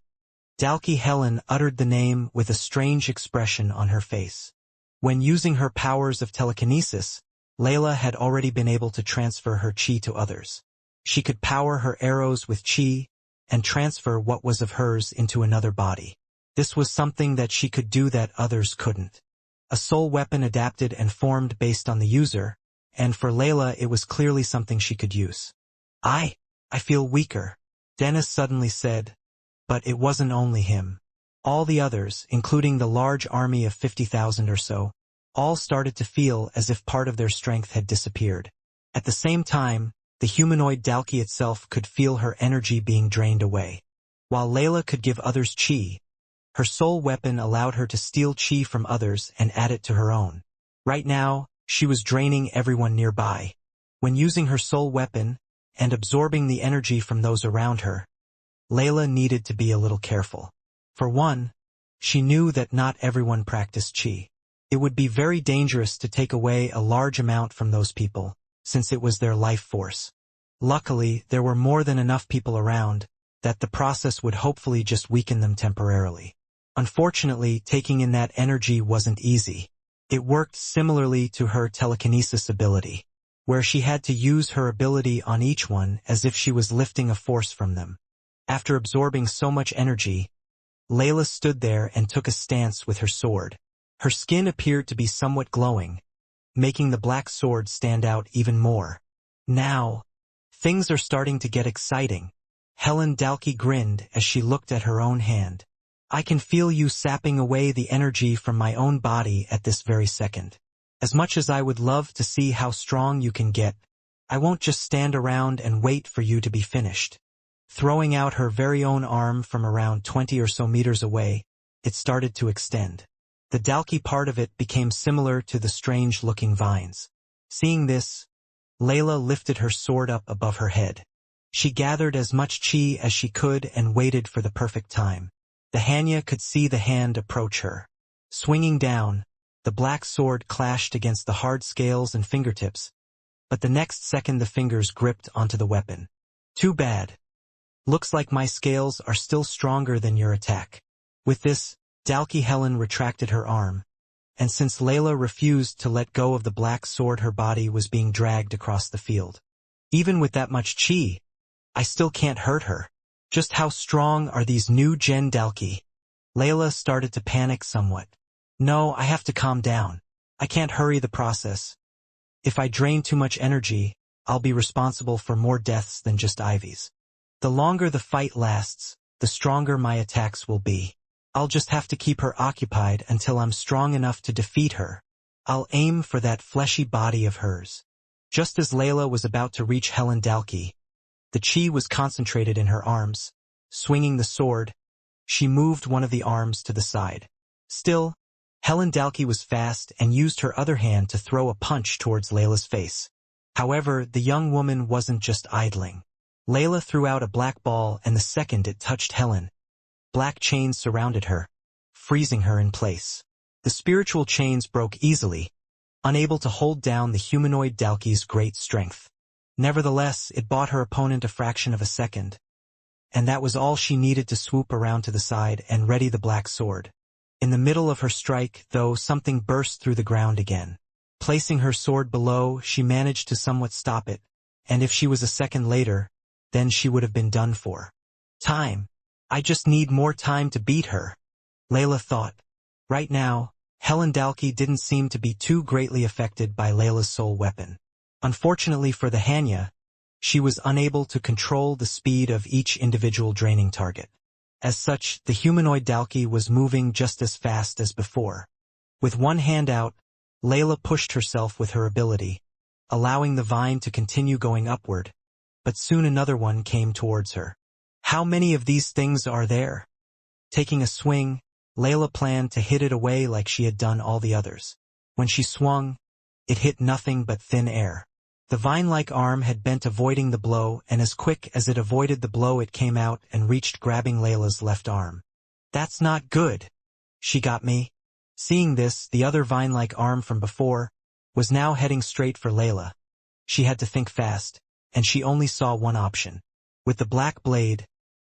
Dalkey Helen uttered the name with a strange expression on her face. When using her powers of telekinesis, Layla had already been able to transfer her chi to others. She could power her arrows with chi and transfer what was of hers into another body. This was something that she could do that others couldn't. A soul weapon adapted and formed based on the user, and for Layla it was clearly something she could use. I feel weaker, Dennis suddenly said, but it wasn't only him. All the others, including the large army of 50,000 or so, all started to feel as if part of their strength had disappeared. At the same time, the humanoid Dalkey itself could feel her energy being drained away. While Layla could give others chi, her soul weapon allowed her to steal chi from others and add it to her own. Right now, she was draining everyone nearby. When using her soul weapon and absorbing the energy from those around her, Layla needed to be a little careful. For one, she knew that not everyone practiced chi. It would be very dangerous to take away a large amount from those people, since it was their life force. Luckily, there were more than enough people around that the process would hopefully just weaken them temporarily. Unfortunately, taking in that energy wasn't easy. It worked similarly to her telekinesis ability, where she had to use her ability on each one as if she was lifting a force from them. After absorbing so much energy, Layla stood there and took a stance with her sword. Her skin appeared to be somewhat glowing, making the black sword stand out even more. Now, things are starting to get exciting. Helen Dalkey grinned as she looked at her own hand. I can feel you sapping away the energy from my own body at this very second. As much as I would love to see how strong you can get, I won't just stand around and wait for you to be finished. Throwing out her very own arm from around 20 or so meters away, it started to extend. The Dalkey part of it became similar to the strange-looking vines. Seeing this, Layla lifted her sword up above her head. She gathered as much chi as she could and waited for the perfect time. The Hanya could see the hand approach her. Swinging down, the black sword clashed against the hard scales and fingertips, but the next second the fingers gripped onto the weapon. Too bad. Looks like my scales are still stronger than your attack. With this, Dalkey Helen retracted her arm, and since Layla refused to let go of the black sword, her body was being dragged across the field. Even with that much chi, I still can't hurt her. Just how strong are these new Gen Dalkey? Layla started to panic somewhat. No, I have to calm down. I can't hurry the process. If I drain too much energy, I'll be responsible for more deaths than just Ivy's. The longer the fight lasts, the stronger my attacks will be. I'll just have to keep her occupied until I'm strong enough to defeat her. I'll aim for that fleshy body of hers. Just as Layla was about to reach Helen Dalkey, The chi was concentrated in her arms. Swinging the sword, she moved one of the arms to the side. Still, Helen Dalkey was fast and used her other hand to throw a punch towards Layla's face. However, the young woman wasn't just idling. Layla threw out a black ball, and the second it touched Helen, black chains surrounded her, freezing her in place. The spiritual chains broke easily, unable to hold down the humanoid Dalkey's great strength. Nevertheless, it bought her opponent a fraction of a second, and that was all she needed to swoop around to the side and ready the black sword. In the middle of her strike, though, something burst through the ground again. Placing her sword below, she managed to somewhat stop it, and if she was a second later, then she would have been done for. Time. I just need more time to beat her, Layla thought. Right now, Helen Dalkey didn't seem to be too greatly affected by Layla's soul weapon. Unfortunately for the Hanya, she was unable to control the speed of each individual draining target. As such, the humanoid Dalkey was moving just as fast as before. With one hand out, Layla pushed herself with her ability, allowing the vine to continue going upward, but soon another one came towards her. How many of these things are there? Taking a swing, Layla planned to hit it away like she had done all the others. When she swung, it hit nothing but thin air. The vine-like arm had bent avoiding the blow, and as quick as it avoided the blow it came out and reached grabbing Layla's left arm. That's not good. She got me. Seeing this, the other vine-like arm from before was now heading straight for Layla. She had to think fast, and she only saw one option. With the black blade,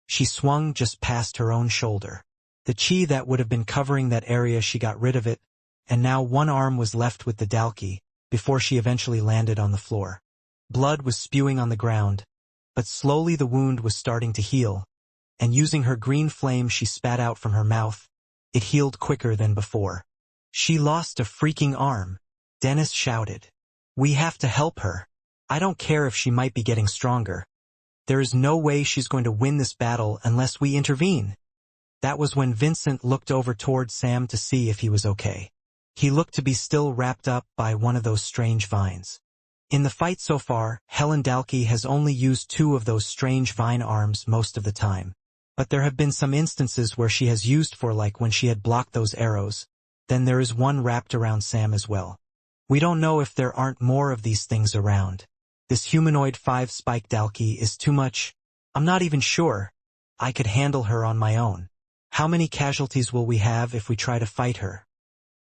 she swung just past her own shoulder. The chi that would have been covering that area, she got rid of it, and now one arm was left with the Dalkey, before she eventually landed on the floor. Blood was spewing on the ground, but slowly the wound was starting to heal, and using her green flame she spat out from her mouth, it healed quicker than before. She lost a freaking arm, Dennis shouted. We have to help her. I don't care if she might be getting stronger. There is no way she's going to win this battle unless we intervene. That was when Vincent looked over toward Sam to see if he was okay. He looked to be still wrapped up by one of those strange vines. In the fight so far, Helen Dalkey has only used 2 of those strange vine arms most of the time. But there have been some instances where she has used 4, like when she had blocked those arrows. Then there is one wrapped around Sam as well. We don't know if there aren't more of these things around. This humanoid 5-spike Dalkey is too much. I'm not even sure I could handle her on my own. How many casualties will we have if we try to fight her?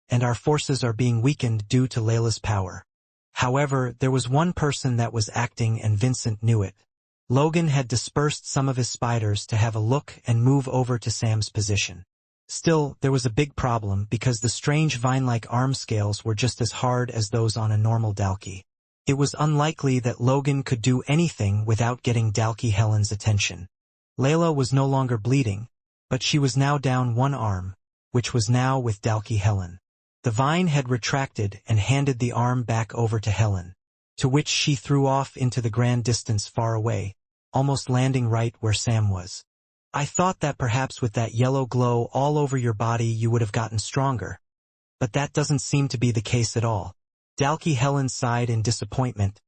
And our forces are being weakened due to Layla's power. However, there was one person that was acting, and Vincent knew it. Logan had dispersed some of his spiders to have a look and move over to Sam's position. Still, there was a big problem because the strange vine-like arm scales were just as hard as those on a normal Dalkey. It was unlikely that Logan could do anything without getting Dalkey Helen's attention. Layla was no longer bleeding, but she was now down one arm, which was now with Dalkey Helen. The vine had retracted and handed the arm back over to Helen, to which she threw off into the grand distance far away, almost landing right where Sam was. I thought that perhaps with that yellow glow all over your body you would have gotten stronger. But that doesn't seem to be the case at all. Dalkey Helen sighed in disappointment,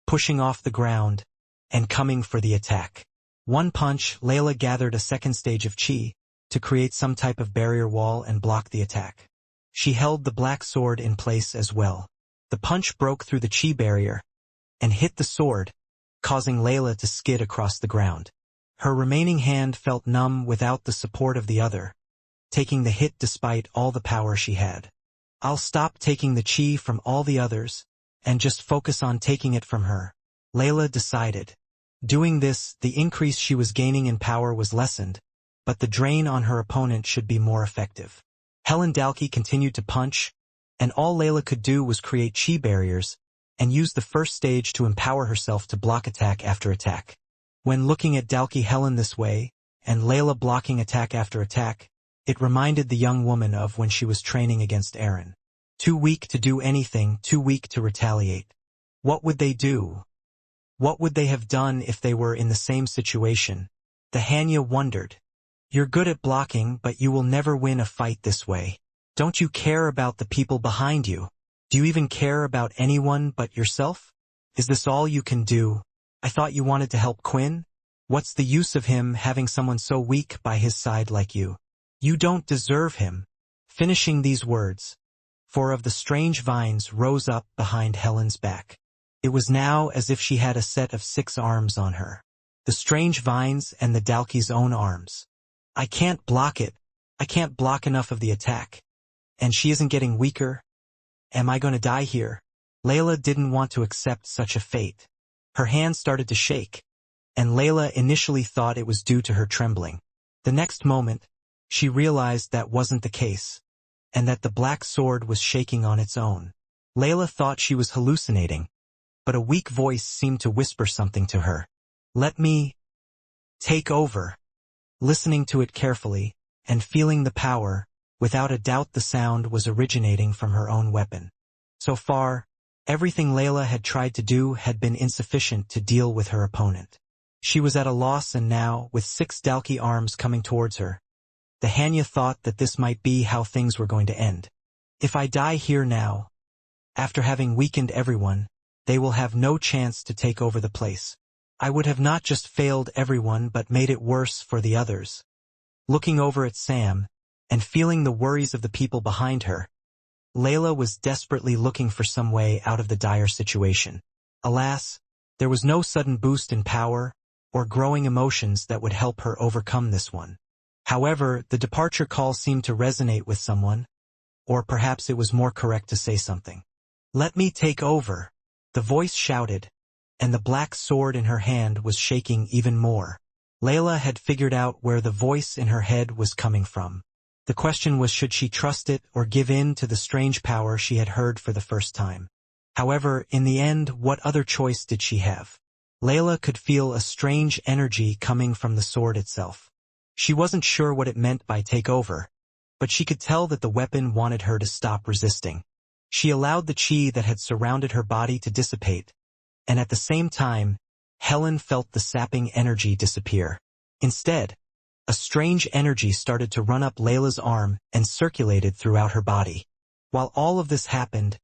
pushing off the ground and coming for the attack. One punch, Layla gathered a second stage of chi to create some type of barrier wall and block the attack. She held the black sword in place as well. The punch broke through the chi barrier and hit the sword, causing Layla to skid across the ground. Her remaining hand felt numb without the support of the other, taking the hit despite all the power she had. I'll stop taking the chi from all the others and just focus on taking it from her, Layla decided. Doing this, the increase she was gaining in power was lessened, but the drain on her opponent should be more effective. Helen Dalkey continued to punch, and all Layla could do was create chi barriers and use the first stage to empower herself to block attack after attack. When looking at Dalkey Helen this way, and Layla blocking attack after attack, it reminded the young woman of when she was training against Aaron. Too weak to do anything, too weak to retaliate. What would they do? What would they have done if they were in the same situation? The Hanya wondered. You're good at blocking, but you will never win a fight this way. Don't you care about the people behind you? Do you even care about anyone but yourself? Is this all you can do? I thought you wanted to help Quinn? What's the use of him having someone so weak by his side like you? You don't deserve him. Finishing these words, four of the strange vines rose up behind Helen's back. It was now as if she had a set of 6 arms on her. The strange vines and the Dalki's own arms. I can't block it. I can't block enough of the attack. And she isn't getting weaker. Am I going to die here? Layla didn't want to accept such a fate. Her hands started to shake, and Layla initially thought it was due to her trembling. The next moment, she realized that wasn't the case, and that the black sword was shaking on its own. Layla thought she was hallucinating, but a weak voice seemed to whisper something to her. Let me take over. Listening to it carefully, and feeling the power, without a doubt the sound was originating from her own weapon. So far, everything Layla had tried to do had been insufficient to deal with her opponent. She was at a loss, and now, with 6 Dalki arms coming towards her, the Hanya thought that this might be how things were going to end. If I die here now, after having weakened everyone, they will have no chance to take over the place. I would have not just failed everyone but made it worse for the others. Looking over at Sam, and feeling the worries of the people behind her, Layla was desperately looking for some way out of the dire situation. Alas, there was no sudden boost in power or growing emotions that would help her overcome this one. However, the departure call seemed to resonate with someone, or perhaps it was more correct to say something. Let me take over, the voice shouted, and the black sword in her hand was shaking even more. Layla had figured out where the voice in her head was coming from. The question was, should she trust it or give in to the strange power she had heard for the first time? However, in the end, what other choice did she have? Layla could feel a strange energy coming from the sword itself. She wasn't sure what it meant by take over, but she could tell that the weapon wanted her to stop resisting. She allowed the chi that had surrounded her body to dissipate, and at the same time, Helen felt the sapping energy disappear. Instead, a strange energy started to run up Layla's arm and circulated throughout her body. While all of this happened,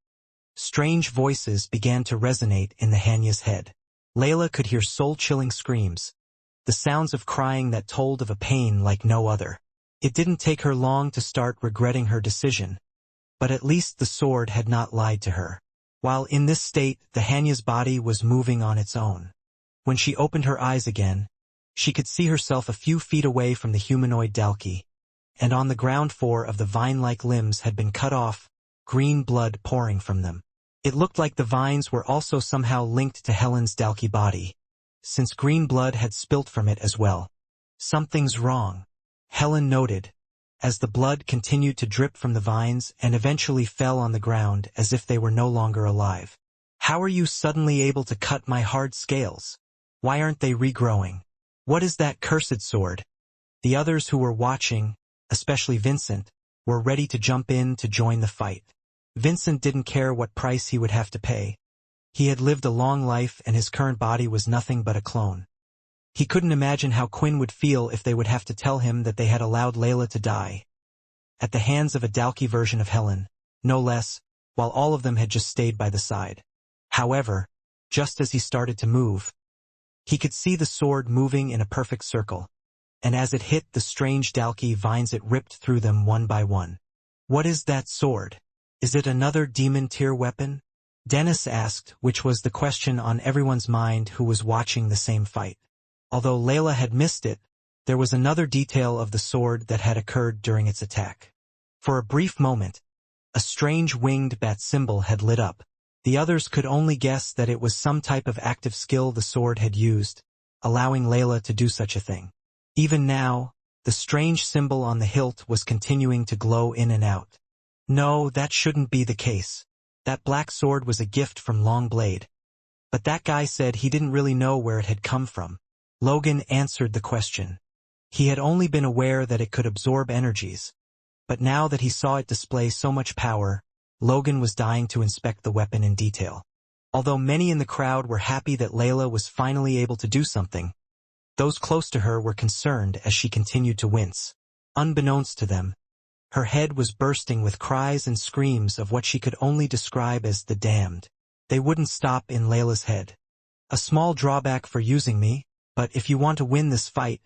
strange voices began to resonate in the Hanya's head. Layla could hear soul-chilling screams, the sounds of crying that told of a pain like no other. It didn't take her long to start regretting her decision, but at least the sword had not lied to her. While in this state, the Hanya's body was moving on its own. When she opened her eyes again, she could see herself a few feet away from the humanoid Dalki, and on the ground 4 of the vine-like limbs had been cut off, green blood pouring from them. It looked like the vines were also somehow linked to Helen's Dalki body, since green blood had spilt from it as well. Something's wrong, Helen noted, as the blood continued to drip from the vines and eventually fell on the ground as if they were no longer alive. How are you suddenly able to cut my hard scales? Why aren't they regrowing? What is that cursed sword? The others who were watching, especially Vincent, were ready to jump in to join the fight. Vincent didn't care what price he would have to pay. He had lived a long life and his current body was nothing but a clone. He couldn't imagine how Quinn would feel if they would have to tell him that they had allowed Layla to die at the hands of a Dalki version of Helen, no less, while all of them had just stayed by the side. However, just as he started to move, he could see the sword moving in a perfect circle, and as it hit the strange Dalki vines it ripped through them one by one. What is that sword? Is it another demon-tier weapon? Dennis asked, which was the question on everyone's mind who was watching the same fight. Although Layla had missed it, there was another detail of the sword that had occurred during its attack. For a brief moment, a strange winged bat symbol had lit up. The others could only guess that it was some type of active skill the sword had used, allowing Layla to do such a thing. Even now, the strange symbol on the hilt was continuing to glow in and out. No, that shouldn't be the case. That black sword was a gift from Longblade. But that guy said he didn't really know where it had come from. Logan answered the question. He had only been aware that it could absorb energies. But now that he saw it display so much power, Logan was dying to inspect the weapon in detail. Although many in the crowd were happy that Layla was finally able to do something, those close to her were concerned as she continued to wince. Unbeknownst to them, her head was bursting with cries and screams of what she could only describe as the damned. They wouldn't stop in Layla's head. A small drawback for using me, but if you want to win this fight,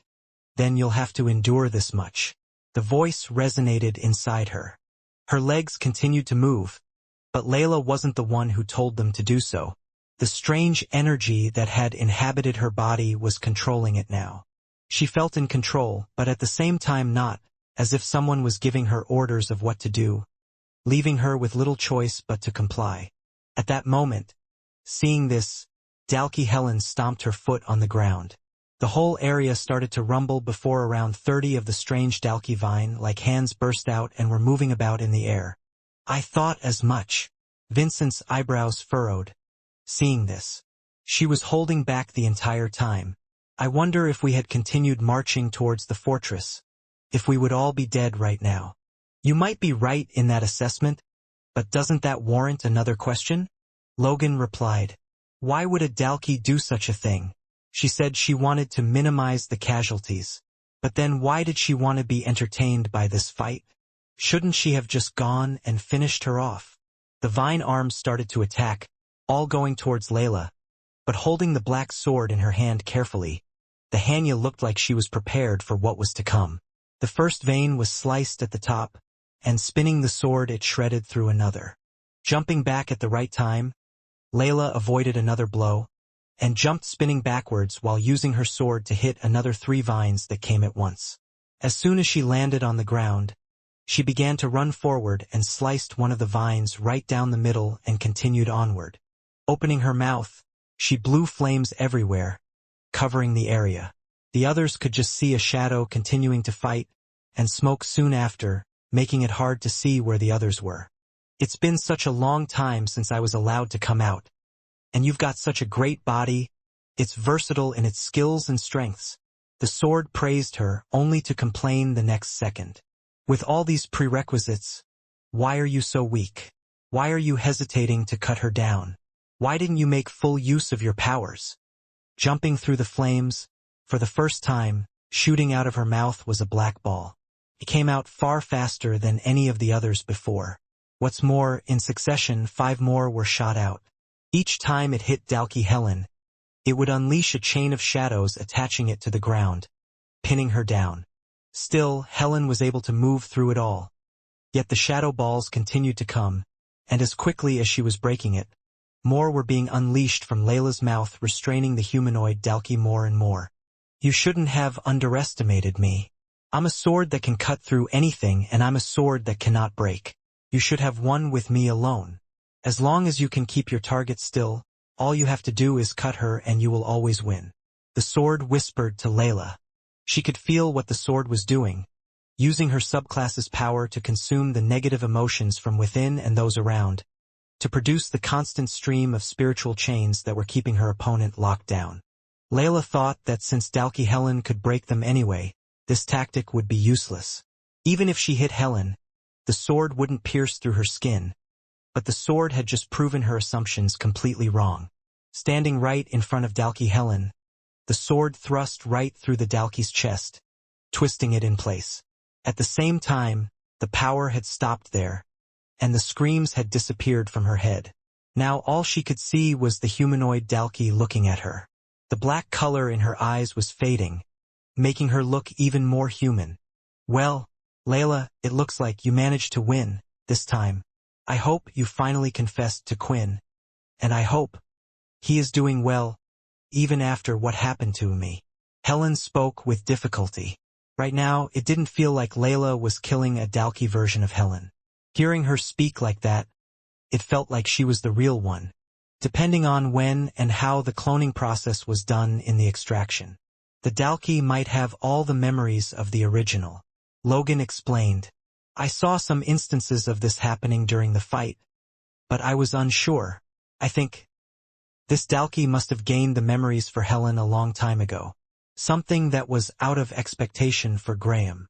then you'll have to endure this much. The voice resonated inside her. Her legs continued to move, but Layla wasn't the one who told them to do so. The strange energy that had inhabited her body was controlling it now. She felt in control, but at the same time not, as if someone was giving her orders of what to do, leaving her with little choice but to comply. At that moment, seeing this, Dalkey Helen stomped her foot on the ground. The whole area started to rumble before around 30 of the strange Dalkey vine-like hands burst out and were moving about in the air. I thought as much. Vincent's eyebrows furrowed. Seeing this, she was holding back the entire time. I wonder if we had continued marching towards the fortress, if we would all be dead right now. You might be right in that assessment, but doesn't that warrant another question? Logan replied. Why would a Dalkey do such a thing? She said she wanted to minimize the casualties. But then why did she want to be entertained by this fight? Shouldn't she have just gone and finished her off? The vine arms started to attack, all going towards Layla, but holding the black sword in her hand carefully. The Hanya looked like she was prepared for what was to come. The first vein was sliced at the top, and spinning the sword it shredded through another. Jumping back at the right time, Layla avoided another blow, and jumped spinning backwards while using her sword to hit another 3 vines that came at once. As soon as she landed on the ground, she began to run forward and sliced one of the vines right down the middle and continued onward. Opening her mouth, she blew flames everywhere, covering the area. The others could just see a shadow continuing to fight, and smoke soon after, making it hard to see where the others were. It's been such a long time since I was allowed to come out. And you've got such a great body, it's versatile in its skills and strengths. The sword praised her, only to complain the next second. With all these prerequisites, why are you so weak? Why are you hesitating to cut her down? Why didn't you make full use of your powers? Jumping through the flames, for the first time, shooting out of her mouth was a black ball. It came out far faster than any of the others before. What's more, in succession 5 more were shot out. Each time it hit Dalkey Helen, it would unleash a chain of shadows attaching it to the ground, pinning her down. Still, Helen was able to move through it all. Yet the shadow balls continued to come, and as quickly as she was breaking it, more were being unleashed from Layla's mouth, restraining the humanoid Dalkey more and more. You shouldn't have underestimated me. I'm a sword that can cut through anything, and I'm a sword that cannot break. You should have won with me alone. As long as you can keep your target still, all you have to do is cut her and you will always win. The sword whispered to Layla. She could feel what the sword was doing, using her subclass's power to consume the negative emotions from within and those around, to produce the constant stream of spiritual chains that were keeping her opponent locked down. Layla thought that since Dalkey Helen could break them anyway, this tactic would be useless. Even if she hit Helen, the sword wouldn't pierce through her skin. But the sword had just proven her assumptions completely wrong. Standing right in front of Dalkey Helen, the sword thrust right through the Dalkey's chest, twisting it in place. At the same time, the power had stopped there, and the screams had disappeared from her head. Now all she could see was the humanoid Dalkey looking at her. The black color in her eyes was fading, making her look even more human. Well, Layla, it looks like you managed to win, this time. I hope you finally confessed to Quinn, and I hope he is doing well, even after what happened to me. Helen spoke with difficulty. Right now, it didn't feel like Layla was killing a Dalkey version of Helen. Hearing her speak like that, it felt like she was the real one, depending on when and how the cloning process was done in the extraction. The Dalkey might have all the memories of the original. Logan explained. I saw some instances of this happening during the fight, but I was unsure. I think this Dalkey must have gained the memories for Helen a long time ago. Something that was out of expectation for Graham.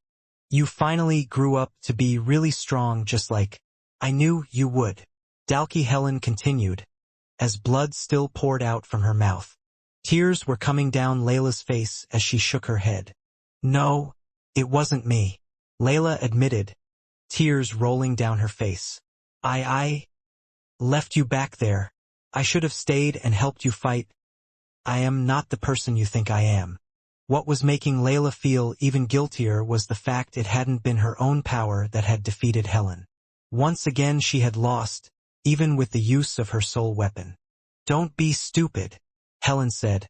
You finally grew up to be really strong, just like I knew you would. Dalkey Helen continued, as blood still poured out from her mouth. Tears were coming down Layla's face as she shook her head. No, it wasn't me, Layla admitted, tears rolling down her face. I left you back there. I should have stayed and helped you fight, I am not the person you think I am. What was making Layla feel even guiltier was the fact it hadn't been her own power that had defeated Helen. Once again she had lost, even with the use of her soul weapon. Don't be stupid, Helen said,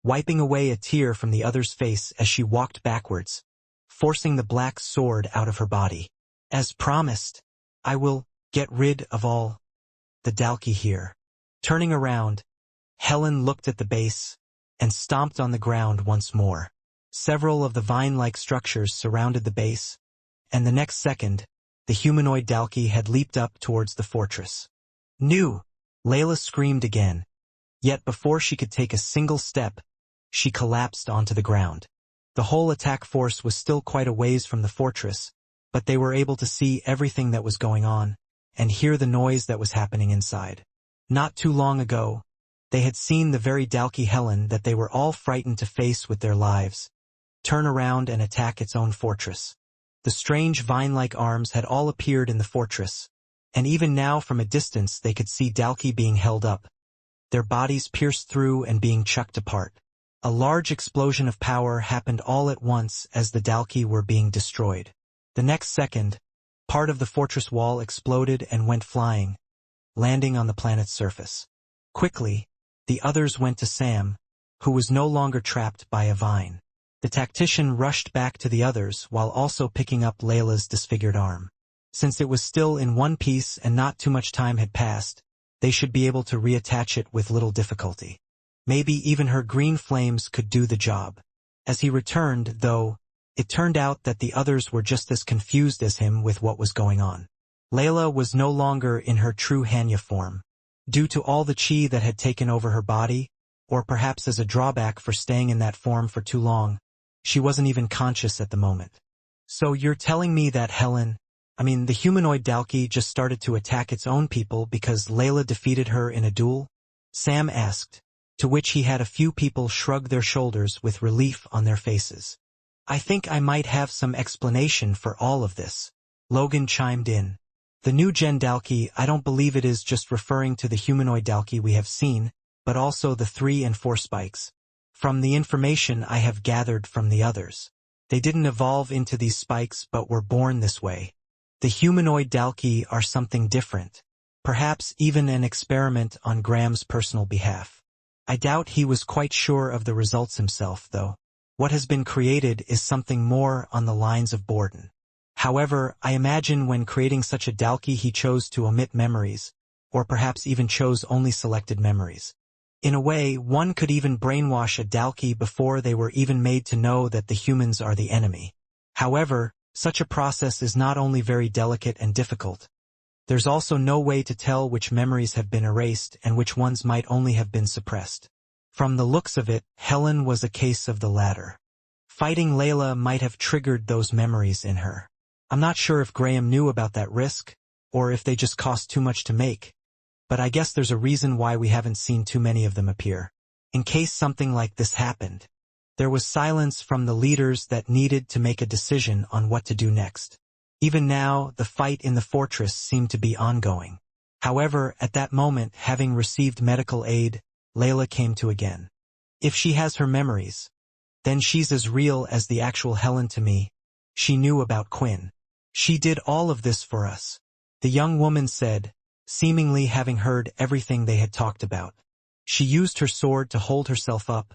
wiping away a tear from the other's face as she walked backwards, forcing the black sword out of her body. As promised, I will get rid of all the Dalki here. Turning around, Helen looked at the base and stomped on the ground once more. Several of the vine-like structures surrounded the base, and the next second, the humanoid Dalki had leaped up towards the fortress. "New!" Layla screamed again. Yet before she could take a single step, she collapsed onto the ground. The whole attack force was still quite a ways from the fortress, but they were able to see everything that was going on, and hear the noise that was happening inside. Not too long ago, they had seen the very Dalki Helen that they were all frightened to face with their lives turn around and attack its own fortress. The strange vine-like arms had all appeared in the fortress, and even now from a distance they could see Dalki being held up, their bodies pierced through and being chucked apart. A large explosion of power happened all at once as the Dalki were being destroyed. The next second, part of the fortress wall exploded and went flying, landing on the planet's surface. Quickly, the others went to Sam, who was no longer trapped by a vine. The tactician rushed back to the others while also picking up Layla's disfigured arm. Since it was still in one piece and not too much time had passed, they should be able to reattach it with little difficulty. Maybe even her green flames could do the job. As he returned, though, it turned out that the others were just as confused as him with what was going on. Layla was no longer in her true Hanya form. Due to all the chi that had taken over her body, or perhaps as a drawback for staying in that form for too long, she wasn't even conscious at the moment. So you're telling me that the humanoid Dalki just started to attack its own people because Layla defeated her in a duel? Sam asked, to which he had a few people shrug their shoulders with relief on their faces. I think I might have some explanation for all of this. Logan chimed in. The new Gen Dalki, I don't believe it is just referring to the humanoid Dalki we have seen, but also the 3 and 4 spikes. From the information I have gathered from the others, they didn't evolve into these spikes but were born this way. The humanoid Dalki are something different, perhaps even an experiment on Graham's personal behalf. I doubt he was quite sure of the results himself, though. What has been created is something more on the lines of Borden. However, I imagine when creating such a Dalki he chose to omit memories, or perhaps even chose only selected memories. In a way, one could even brainwash a Dalki before they were even made to know that the humans are the enemy. However, such a process is not only very delicate and difficult. There's also no way to tell which memories have been erased and which ones might only have been suppressed. From the looks of it, Helen was a case of the latter. Fighting Layla might have triggered those memories in her. I'm not sure if Graham knew about that risk, or if they just cost too much to make. But I guess there's a reason why we haven't seen too many of them appear. In case something like this happened, there was silence from the leaders that needed to make a decision on what to do next. Even now, the fight in the fortress seemed to be ongoing. However, at that moment, having received medical aid, Layla came to again. If she has her memories, then she's as real as the actual Helen to me. She knew about Quinn. She did all of this for us, the young woman said, seemingly having heard everything they had talked about. She used her sword to hold herself up,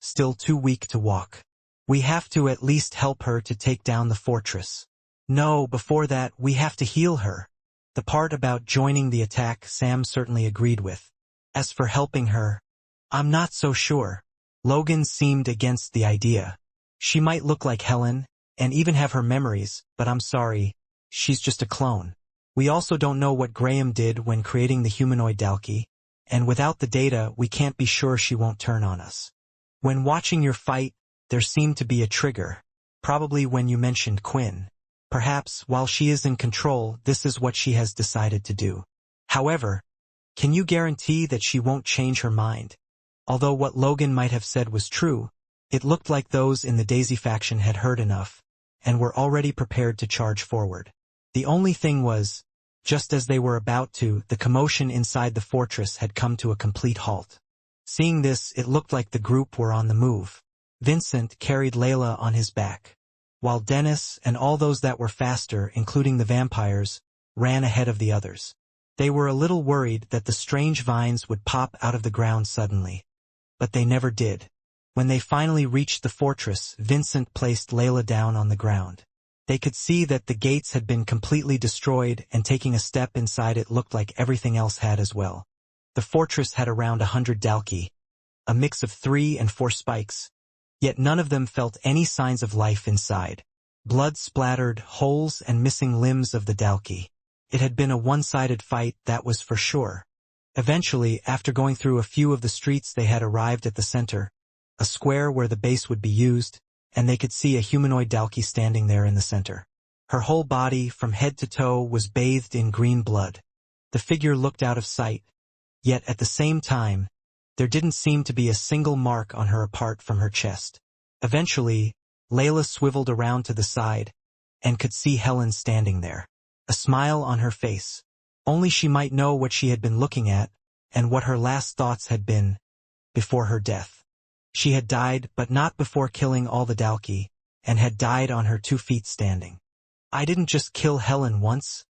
still too weak to walk. We have to at least help her to take down the fortress. No, before that, we have to heal her. The part about joining the attack Sam certainly agreed with. As for helping her, I'm not so sure. Logan seemed against the idea. She might look like Helen, and even have her memories, but I'm sorry, she's just a clone. We also don't know what Graham did when creating the humanoid Dalki, and without the data we can't be sure she won't turn on us. When watching your fight, there seemed to be a trigger, probably when you mentioned Quinn. Perhaps, while she is in control, this is what she has decided to do. However, can you guarantee that she won't change her mind? Although what Logan might have said was true, it looked like those in the Daisy faction had heard enough, and were already prepared to charge forward. The only thing was, just as they were about to, the commotion inside the fortress had come to a complete halt. Seeing this, it looked like the group were on the move. Vincent carried Layla on his back, while Dennis and all those that were faster, including the vampires, ran ahead of the others. They were a little worried that the strange vines would pop out of the ground suddenly. But they never did. When they finally reached the fortress, Vincent placed Layla down on the ground. They could see that the gates had been completely destroyed, and taking a step inside it looked like everything else had as well. The fortress had around 100 Dalki, a mix of 3 and 4 spikes, yet none of them felt any signs of life inside. Blood splattered, holes and missing limbs of the Dalki. It had been a one-sided fight, that was for sure. Eventually, after going through a few of the streets, they had arrived at the center, a square where the base would be used, and they could see a humanoid Dalki standing there in the center. Her whole body, from head to toe, was bathed in green blood. The figure looked out of sight, yet at the same time, there didn't seem to be a single mark on her apart from her chest. Eventually, Layla swiveled around to the side, and could see Helen standing there, a smile on her face. Only she might know what she had been looking at, and what her last thoughts had been, before her death. She had died, but not before killing all the Dalki, and had died on her 2 feet standing. I didn't just kill Helen once.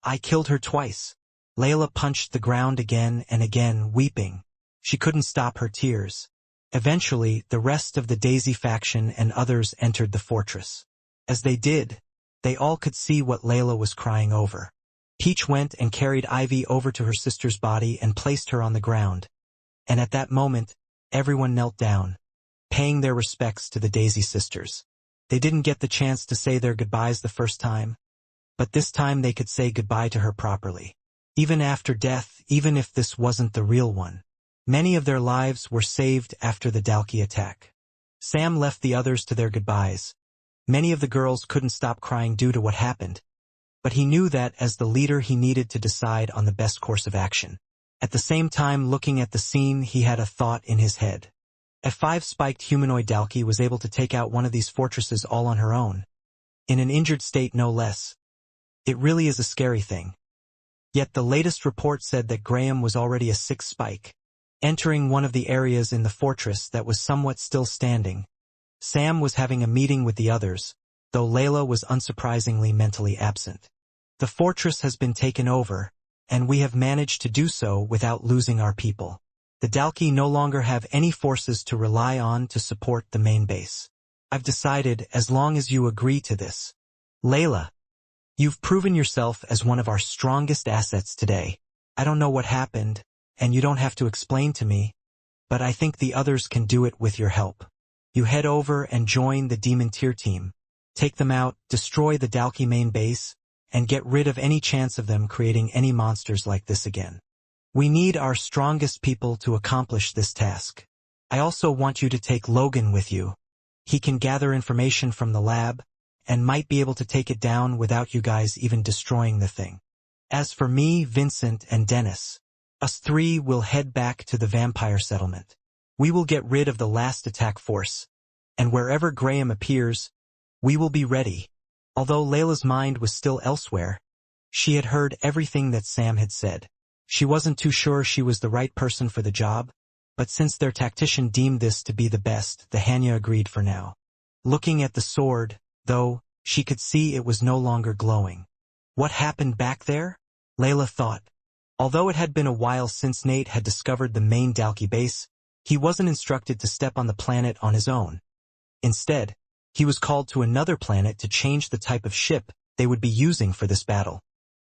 I killed her twice. Layla punched the ground again and again, weeping. She couldn't stop her tears. Eventually, the rest of the Daisy faction and others entered the fortress. As they did, they all could see what Layla was crying over. Peach went and carried Ivy over to her sister's body and placed her on the ground. And at that moment, everyone knelt down, paying their respects to the Daisy sisters. They didn't get the chance to say their goodbyes the first time, but this time they could say goodbye to her properly. Even after death, even if this wasn't the real one. Many of their lives were saved after the Dalki attack. Sam left the others to their goodbyes. Many of the girls couldn't stop crying due to what happened, but he knew that as the leader he needed to decide on the best course of action. At the same time, looking at the scene, he had a thought in his head. A 5-spiked humanoid Dalki was able to take out one of these fortresses all on her own, in an injured state no less. It really is a scary thing. Yet the latest report said that Graham was already a 6-spike, entering one of the areas in the fortress that was somewhat still standing. Sam was having a meeting with the others, though Layla was unsurprisingly mentally absent. The fortress has been taken over, and we have managed to do so without losing our people. The Dalki no longer have any forces to rely on to support the main base. I've decided, as long as you agree to this. Layla, you've proven yourself as one of our strongest assets today. I don't know what happened, and you don't have to explain to me, but I think the others can do it with your help. You head over and join the Demon Tier team. Take them out, destroy the Dalki main base, and get rid of any chance of them creating any monsters like this again. We need our strongest people to accomplish this task. I also want you to take Logan with you. He can gather information from the lab, and might be able to take it down without you guys even destroying the thing. As for me, Vincent, and Dennis, us 3 will head back to the vampire settlement. We will get rid of the last attack force, and wherever Graham appears, we will be ready. Although Layla's mind was still elsewhere, she had heard everything that Sam had said. She wasn't too sure she was the right person for the job, but since their tactician deemed this to be the best, the Hanya agreed for now. Looking at the sword, though, she could see it was no longer glowing. What happened back there? Layla thought. Although it had been a while since Nate had discovered the main Dalki base, he wasn't instructed to step on the planet on his own. Instead, he was called to another planet to change the type of ship they would be using for this battle.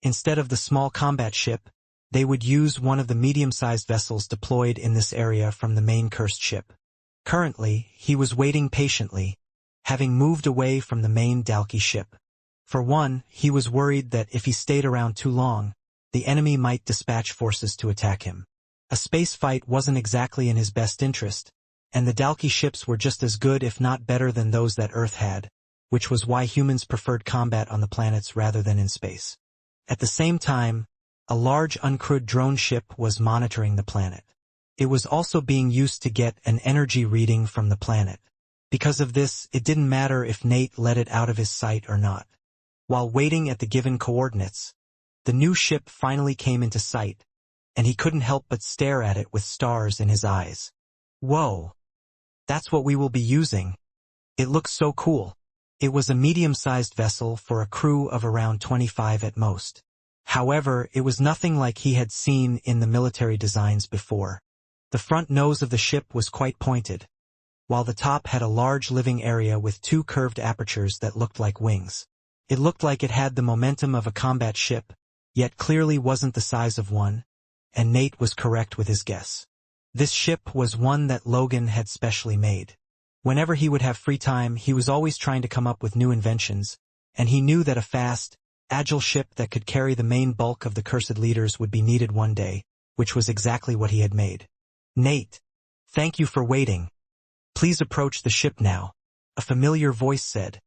Instead of the small combat ship, they would use one of the medium-sized vessels deployed in this area from the main cursed ship. Currently, he was waiting patiently, having moved away from the main Dalki ship. For one, he was worried that if he stayed around too long, the enemy might dispatch forces to attack him. A space fight wasn't exactly in his best interest, and the Dalki ships were just as good if not better than those that Earth had, which was why humans preferred combat on the planets rather than in space. At the same time, a large uncrewed drone ship was monitoring the planet. It was also being used to get an energy reading from the planet. Because of this, it didn't matter if Nate let it out of his sight or not. While waiting at the given coordinates, the new ship finally came into sight, and he couldn't help but stare at it with stars in his eyes. Whoa! That's what we will be using. It looks so cool. It was a medium-sized vessel for a crew of around 25 at most. However, it was nothing like he had seen in the military designs before. The front nose of the ship was quite pointed, while the top had a large living area with two curved apertures that looked like wings. It looked like it had the momentum of a combat ship, yet clearly wasn't the size of one, and Nate was correct with his guess. This ship was one that Logan had specially made. Whenever he would have free time, he was always trying to come up with new inventions, and he knew that a fast, agile ship that could carry the main bulk of the cursed leaders would be needed one day, which was exactly what he had made. Nate, thank you for waiting. Please approach the ship now, a familiar voice said.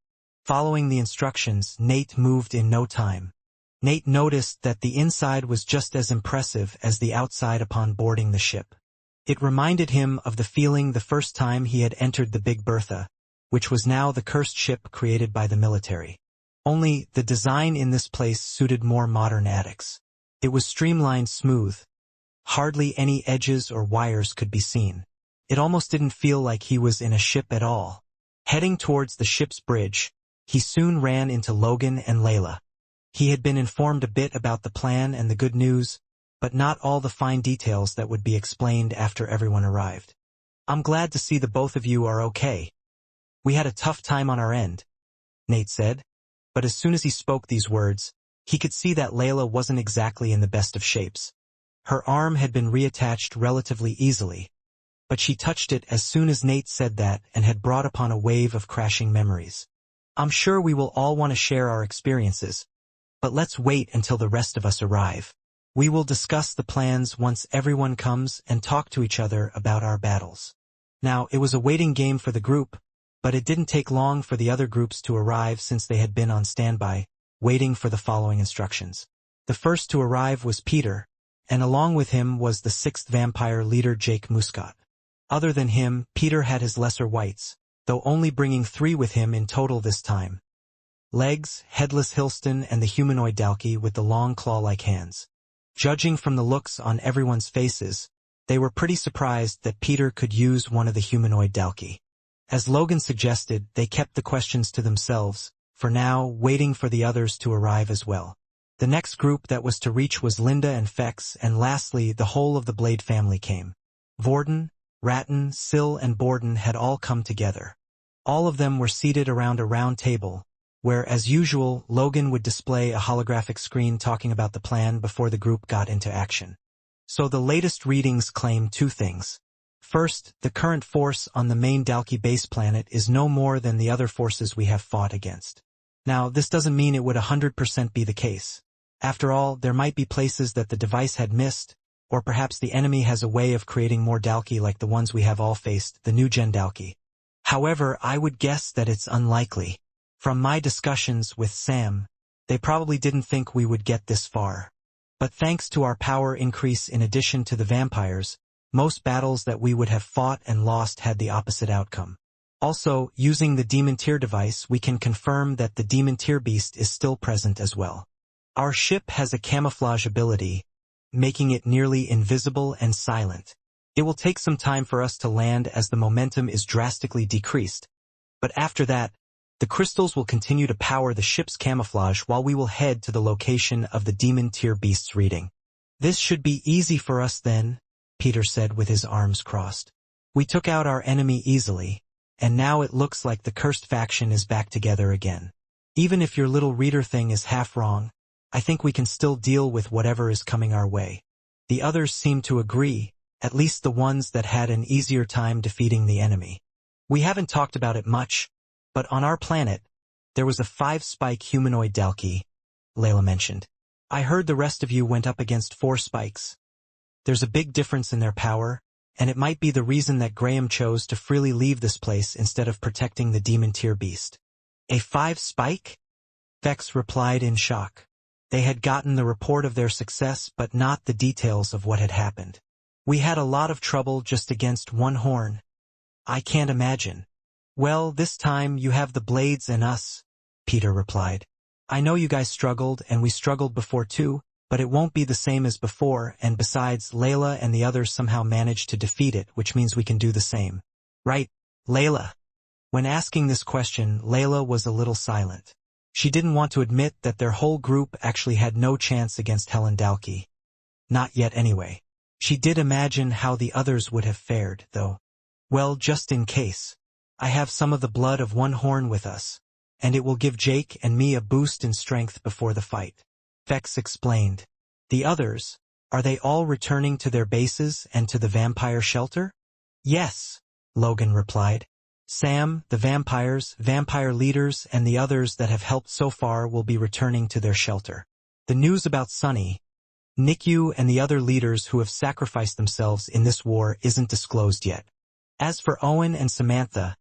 Following the instructions, Nate moved in no time. Nate noticed that the inside was just as impressive as the outside upon boarding the ship. It reminded him of the feeling the first time he had entered the Big Bertha, which was now the cursed ship created by the military. Only, the design in this place suited more modern attics. It was streamlined smooth. Hardly any edges or wires could be seen. It almost didn't feel like he was in a ship at all. Heading towards the ship's bridge, he soon ran into Logan and Layla. He had been informed a bit about the plan and the good news, but not all the fine details that would be explained after everyone arrived. I'm glad to see the both of you are okay. We had a tough time on our end, Nate said, but as soon as he spoke these words, he could see that Layla wasn't exactly in the best of shapes. Her arm had been reattached relatively easily, but she touched it as soon as Nate said that and had brought upon a wave of crashing memories. I'm sure we will all want to share our experiences, but let's wait until the rest of us arrive. We will discuss the plans once everyone comes and talk to each other about our battles. Now, it was a waiting game for the group, but it didn't take long for the other groups to arrive since they had been on standby, waiting for the following instructions. The first to arrive was Peter, and along with him was the sixth vampire leader Jake Muscat. Other than him, Peter had his lesser whites, though only bringing 3 with him in total this time. Legs, Headless Hilston, and the humanoid Dalkey with the long claw-like hands. Judging from the looks on everyone's faces, they were pretty surprised that Peter could use one of the humanoid Dalkey. As Logan suggested, they kept the questions to themselves, for now, waiting for the others to arrive as well. The next group that was to reach was Linda and Fex, and lastly, the whole of the Blade family came. Vorden, Ratton, Syl, and Borden had all come together. All of them were seated around a round table, where, as usual, Logan would display a holographic screen talking about the plan before the group got into action. So the latest readings claim 2 things. First, the current force on the main Dalkey base planet is no more than the other forces we have fought against. Now, this doesn't mean it would 100% be the case. After all, there might be places that the device had missed, or perhaps the enemy has a way of creating more Dalkey like the ones we have all faced, the new-gen Dalkey. However, I would guess that it's unlikely. From my discussions with Sam, they probably didn't think we would get this far. But thanks to our power increase in addition to the vampires, most battles that we would have fought and lost had the opposite outcome. Also, using the Demon Tier device, we can confirm that the Demon Tier beast is still present as well. Our ship has a camouflage ability, making it nearly invisible and silent. It will take some time for us to land as the momentum is drastically decreased. But after that, the crystals will continue to power the ship's camouflage while we will head to the location of the Demon Tier beast's reading. This should be easy for us then, Peter said with his arms crossed. We took out our enemy easily, and now it looks like the cursed faction is back together again. Even if your little reader thing is half wrong, I think we can still deal with whatever is coming our way. The others seem to agree, at least the ones that had an easier time defeating the enemy. We haven't talked about it much, but on our planet, there was a 5-spike humanoid Dalkey, Layla mentioned. I heard the rest of you went up against 4 spikes. There's a big difference in their power, and it might be the reason that Graham chose to freely leave this place instead of protecting the Demon Tier beast. A 5-spike? Vex replied in shock. They had gotten the report of their success but not the details of what had happened. We had a lot of trouble just against 1 horn. I can't imagine. Well, this time you have the Blades and us, Peter replied. I know you guys struggled and we struggled before too, but it won't be the same as before, and besides, Layla and the others somehow managed to defeat it, which means we can do the same. Right, Layla? When asking this question, Layla was a little silent. She didn't want to admit that their whole group actually had no chance against Helen Dalkey. Not yet anyway. She did imagine how the others would have fared, though. Well, just in case. I have some of the blood of one horn with us, and it will give Jake and me a boost in strength before the fight. Vex explained. The others, are they all returning to their bases and to the vampire shelter? Yes, Logan replied. Sam, the vampires, vampire leaders, and the others that have helped so far will be returning to their shelter. The news about Sunny, Nikyu, and the other leaders who have sacrificed themselves in this war isn't disclosed yet. As for Owen and Samantha,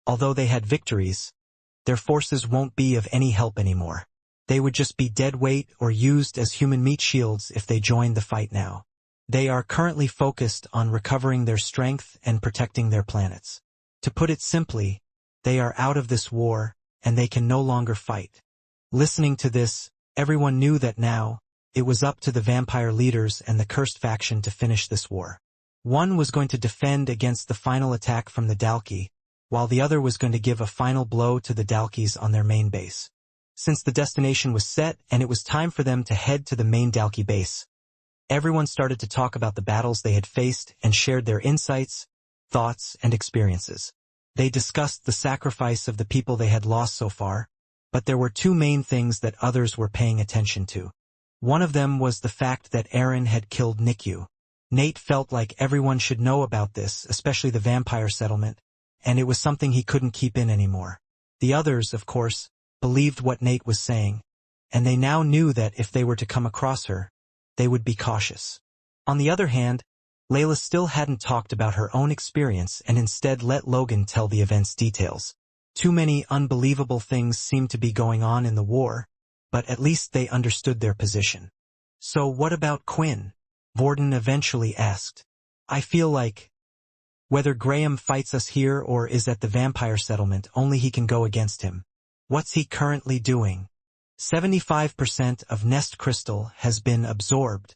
although they had victories, their forces won't be of any help anymore. They would just be dead weight or used as human meat shields if they joined the fight now. They are currently focused on recovering their strength and protecting their planets. To put it simply, they are out of this war, and they can no longer fight. Listening to this, everyone knew that now, it was up to the vampire leaders and the cursed faction to finish this war. One was going to defend against the final attack from the Dalkey, while the other was going to give a final blow to the Dalkeys on their main base. Since the destination was set and it was time for them to head to the main Dalkey base, everyone started to talk about the battles they had faced and shared their insights, thoughts, and experiences. They discussed the sacrifice of the people they had lost so far, but there were two main things that others were paying attention to. One of them was the fact that Aaron had killed Nikyu. Nate felt like everyone should know about this, especially the vampire settlement, and it was something he couldn't keep in anymore. The others, of course, believed what Nate was saying, and they now knew that if they were to come across her, they would be cautious. On the other hand, Layla still hadn't talked about her own experience and instead let Logan tell the event's details. Too many unbelievable things seemed to be going on in the war, but at least they understood their position. So what about Quinn? Borden eventually asked. I feel like, whether Graham fights us here or is at the vampire settlement, only he can go against him. What's he currently doing? 75% of Nest Crystal has been absorbed.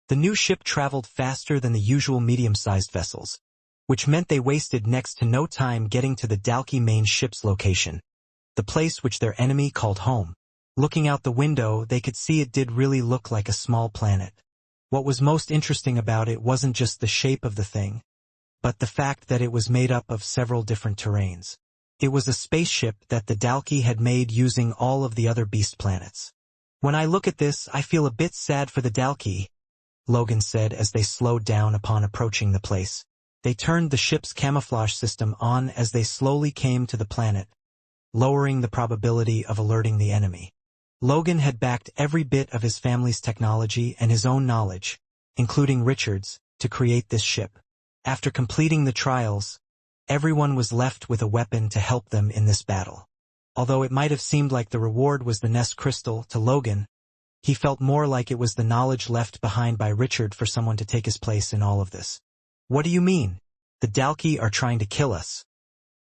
The new ship traveled faster than the usual medium-sized vessels, which meant they wasted next to no time getting to the Dalkey main ship's location, the place which their enemy called home. Looking out the window, they could see it did really look like a small planet. What was most interesting about it wasn't just the shape of the thing, but the fact that it was made up of several different terrains. It was a spaceship that the Dalkey had made using all of the other beast planets. When I look at this, I feel a bit sad for the Dalkey, Logan said as they slowed down upon approaching the place. They turned the ship's camouflage system on as they slowly came to the planet, lowering the probability of alerting the enemy. Logan had backed every bit of his family's technology and his own knowledge, including Richard's, to create this ship. After completing the trials, everyone was left with a weapon to help them in this battle. Although it might have seemed like the reward was the Nest Crystal to Logan, he felt more like it was the knowledge left behind by Richard for someone to take his place in all of this. What do you mean? The Dalkey are trying to kill us.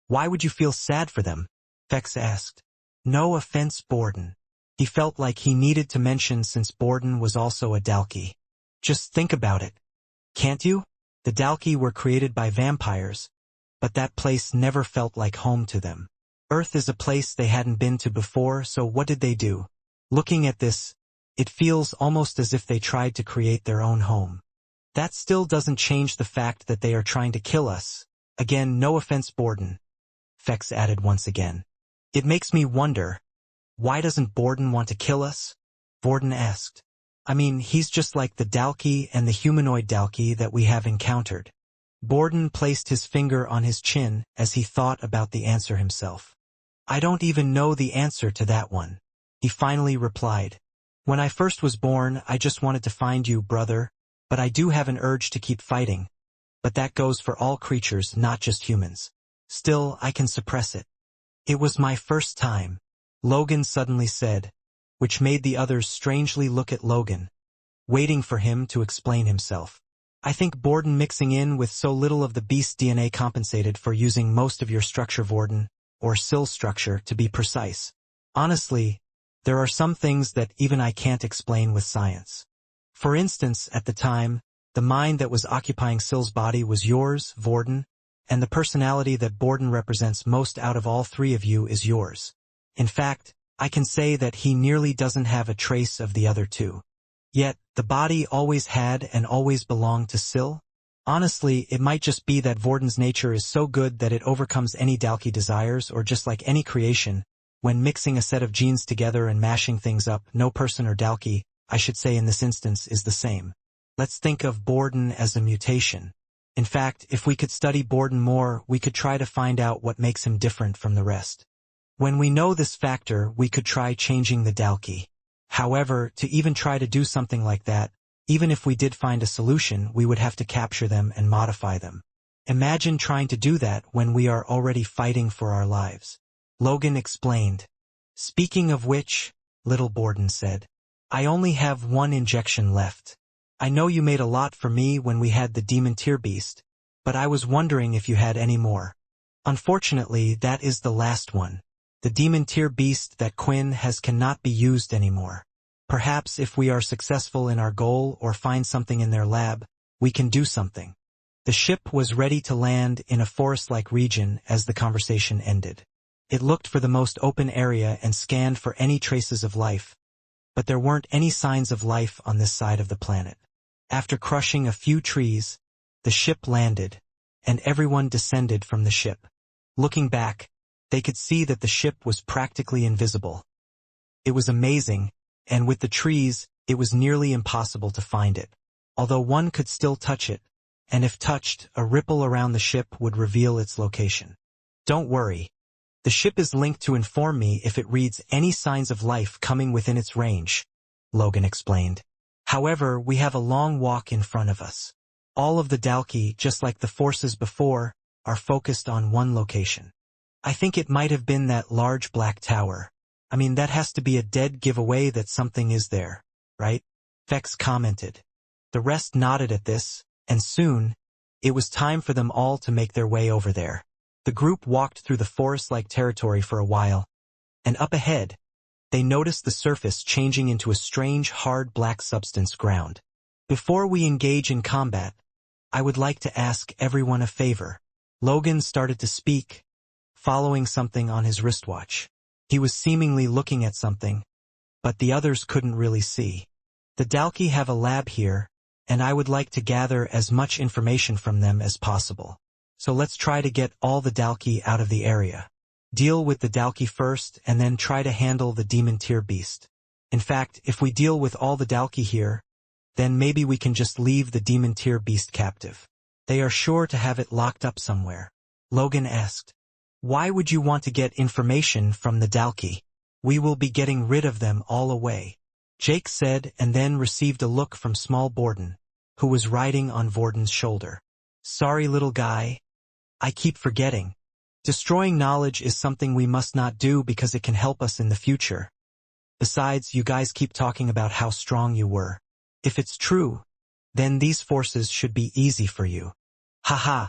Why would you feel sad for them? Vex asked. No offense, Borden. He felt like he needed to mention since Borden was also a Dalkey. Just think about it. Can't you? The Dalkey were created by vampires, but that place never felt like home to them. Earth is a place they hadn't been to before, so what did they do? Looking at this, it feels almost as if they tried to create their own home. That still doesn't change the fact that they are trying to kill us. Again, no offense, Borden. Vex added once again. It makes me wonder, why doesn't Borden want to kill us? Borden asked. I mean, he's just like the Dalkey and the humanoid Dalkey that we have encountered. Borden placed his finger on his chin as he thought about the answer himself. I don't even know the answer to that one. He finally replied. When I first was born, I just wanted to find you, brother, but I do have an urge to keep fighting. But that goes for all creatures, not just humans. Still, I can suppress it. It was my first time, Logan suddenly said, which made the others strangely look at Logan, waiting for him to explain himself. I think Borden mixing in with so little of the beast DNA compensated for using most of your structure, Borden, or SIL structure to be precise. Honestly, there are some things that even I can't explain with science. For instance, at the time, the mind that was occupying Sill's body was yours, Vorden, and the personality that Borden represents most out of all three of you is yours. In fact, I can say that he nearly doesn't have a trace of the other two. Yet, the body always had and always belonged to Sill? Honestly, it might just be that Vorden's nature is so good that it overcomes any Dalki desires, or just like any creation, when mixing a set of genes together and mashing things up, no person or Dalki, I should say in this instance, is the same. Let's think of Borden as a mutation. In fact, if we could study Borden more, we could try to find out what makes him different from the rest. When we know this factor, we could try changing the Dalki. However, to even try to do something like that, even if we did find a solution, we would have to capture them and modify them. Imagine trying to do that when we are already fighting for our lives. Logan explained. Speaking of which, little Borden said, I only have one injection left. I know you made a lot for me when we had the demon tier beast, but I was wondering if you had any more. Unfortunately, that is the last one. The demon tier beast that Quinn has cannot be used anymore. Perhaps if we are successful in our goal or find something in their lab, we can do something. The ship was ready to land in a forest-like region as the conversation ended. It looked for the most open area and scanned for any traces of life, but there weren't any signs of life on this side of the planet. After crushing a few trees, the ship landed, and everyone descended from the ship. Looking back, they could see that the ship was practically invisible. It was amazing, and with the trees, it was nearly impossible to find it, although one could still touch it, and if touched, a ripple around the ship would reveal its location. Don't worry. The ship is linked to inform me if it reads any signs of life coming within its range, Logan explained. However, we have a long walk in front of us. All of the Dalki, just like the forces before, are focused on one location. I think it might have been that large black tower. I mean, that has to be a dead giveaway that something is there, right? Vex commented. The rest nodded at this, and soon, it was time for them all to make their way over there. The group walked through the forest-like territory for a while, and up ahead, they noticed the surface changing into a strange, hard black substance ground. Before we engage in combat, I would like to ask everyone a favor. Logan started to speak, following something on his wristwatch. He was seemingly looking at something, but the others couldn't really see. The Dalki have a lab here, and I would like to gather as much information from them as possible. So let's try to get all the Dalki out of the area. Deal with the Dalki first and then try to handle the demon tier beast. In fact, if we deal with all the Dalki here, then maybe we can just leave the demon tier beast captive. They are sure to have it locked up somewhere. Logan asked. Why would you want to get information from the Dalki? We will be getting rid of them all away. Jake said, and then received a look from small Borden, who was riding on Vorden's shoulder. Sorry, little guy. I keep forgetting. Destroying knowledge is something we must not do because it can help us in the future. Besides, you guys keep talking about how strong you were. If it's true, then these forces should be easy for you. Haha.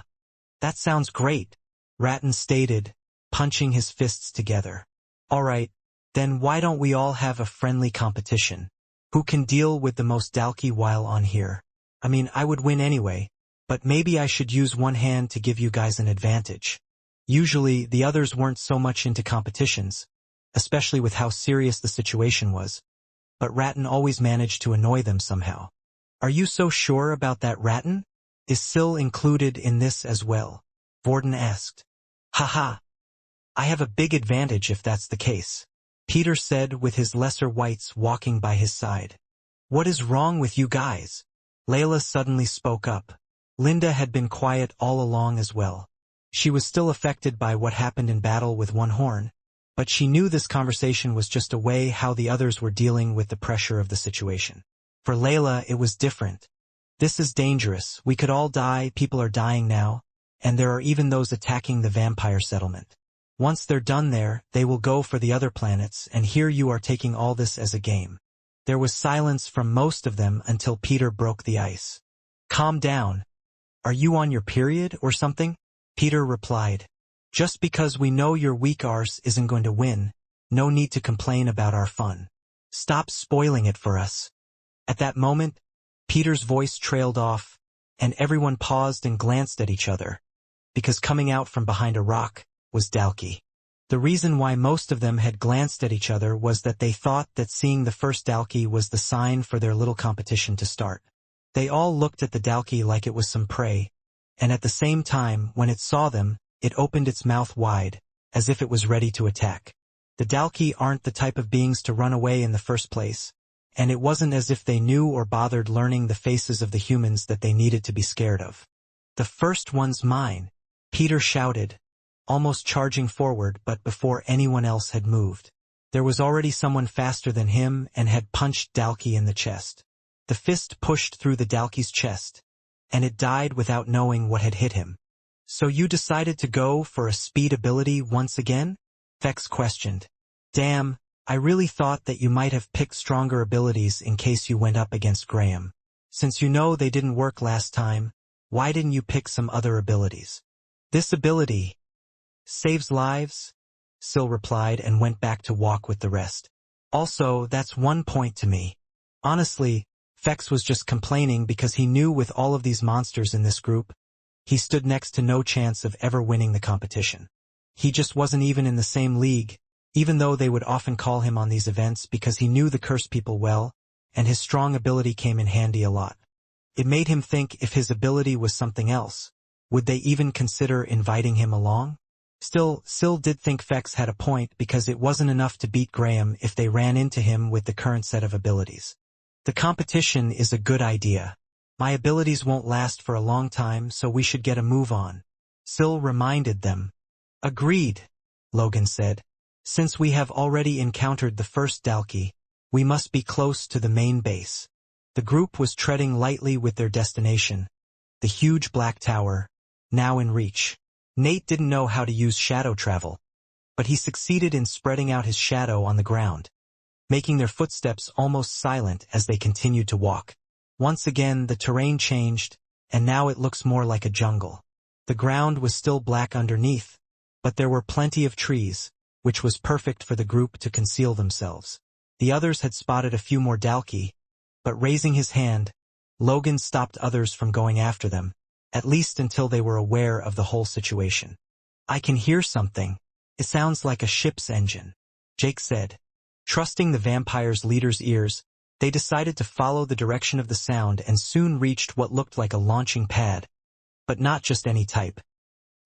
That sounds great, Ratton stated, punching his fists together. Alright, then why don't we all have a friendly competition? Who can deal with the most Dalki while on here? I mean, I would win anyway, but maybe I should use one hand to give you guys an advantage. Usually, the others weren't so much into competitions, especially with how serious the situation was, but Ratton always managed to annoy them somehow. Are you so sure about that, Ratton? Is Sill included in this as well? Vorden asked. Haha. I have a big advantage if that's the case, Peter said with his lesser whites walking by his side. What is wrong with you guys? Layla suddenly spoke up. Linda had been quiet all along as well. She was still affected by what happened in battle with One Horn, but she knew this conversation was just a way how the others were dealing with the pressure of the situation. For Layla, it was different. This is dangerous. We could all die, people are dying now, and there are even those attacking the vampire settlement. Once they're done there, they will go for the other planets, and here you are taking all this as a game. There was silence from most of them until Peter broke the ice. Calm down. Are you on your period or something? Peter replied. Just because we know your weak arse isn't going to win, no need to complain about our fun. Stop spoiling it for us. At that moment, Peter's voice trailed off, and everyone paused and glanced at each other, because coming out from behind a rock was Dalkey. The reason why most of them had glanced at each other was that they thought that seeing the first Dalkey was the sign for their little competition to start. They all looked at the Dalkey like it was some prey, and at the same time, when it saw them, it opened its mouth wide, as if it was ready to attack. The Dalkey aren't the type of beings to run away in the first place, and it wasn't as if they knew or bothered learning the faces of the humans that they needed to be scared of. "The first one's mine," Peter shouted, almost charging forward, but before anyone else had moved. There was already someone faster than him and had punched Dalkey in the chest. The fist pushed through the Dalkey's chest, and it died without knowing what had hit him. "So you decided to go for a speed ability once again?" Vex questioned. "Damn, I really thought that you might have picked stronger abilities in case you went up against Graham. Since you know they didn't work last time, why didn't you pick some other abilities?" "This ability saves lives," Syl replied and went back to walk with the rest. "Also, that's 1 point to me." Honestly, Fex was just complaining because he knew with all of these monsters in this group, he stood next to no chance of ever winning the competition. He just wasn't even in the same league, even though they would often call him on these events because he knew the cursed people well, and his strong ability came in handy a lot. It made him think if his ability was something else, would they even consider inviting him along? Still, Syl did think Fex had a point because it wasn't enough to beat Graham if they ran into him with the current set of abilities. "The competition is a good idea. My abilities won't last for a long time, so we should get a move on," Syl reminded them. "Agreed," Logan said. "Since we have already encountered the first Dalkey, we must be close to the main base." The group was treading lightly with their destination, the huge black tower, now in reach. Nate didn't know how to use shadow travel, but he succeeded in spreading out his shadow on the ground, making their footsteps almost silent as they continued to walk. Once again, the terrain changed, and now it looks more like a jungle. The ground was still black underneath, but there were plenty of trees, which was perfect for the group to conceal themselves. The others had spotted a few more Dalkey, but raising his hand, Logan stopped others from going after them, at least until they were aware of the whole situation. "I can hear something. It sounds like a ship's engine," Jake said. Trusting the vampire's leader's ears, they decided to follow the direction of the sound and soon reached what looked like a launching pad, but not just any type.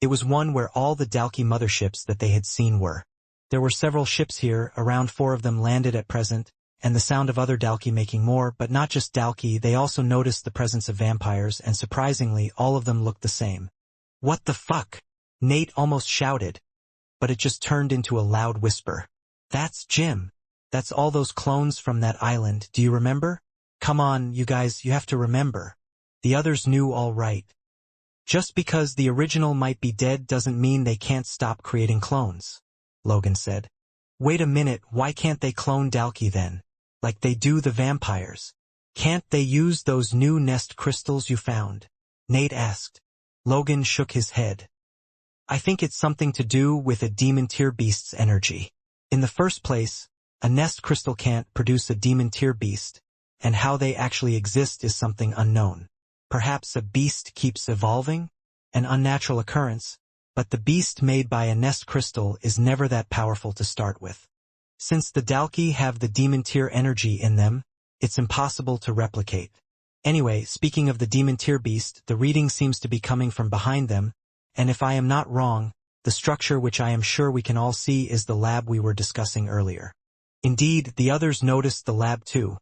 It was one where all the Dalkey motherships that they had seen were. There were several ships here, around 4 of them landed at present, and the sound of other Dalkey making more, but not just Dalkey, they also noticed the presence of vampires, and surprisingly, all of them looked the same. "What the fuck?" Nate almost shouted, but it just turned into a loud whisper. "That's Jim. That's all those clones from that island, do you remember? Come on, you guys, you have to remember." The others knew all right. "Just because the original might be dead doesn't mean they can't stop creating clones," Logan said. "Wait a minute, why can't they clone Dalkey then? Like they do the vampires? Can't they use those new nest crystals you found?" Nate asked. Logan shook his head. "I think it's something to do with a demon tier beast's energy. In the first place, a nest crystal can't produce a demon tier beast, and how they actually exist is something unknown. Perhaps a beast keeps evolving? An unnatural occurrence, but the beast made by a nest crystal is never that powerful to start with. Since the Dalkey have the demon tier energy in them, it's impossible to replicate. Anyway, speaking of the demon tier beast, the reading seems to be coming from behind them, and if I am not wrong, the structure which I am sure we can all see is the lab we were discussing earlier." Indeed, the others noticed the lab too.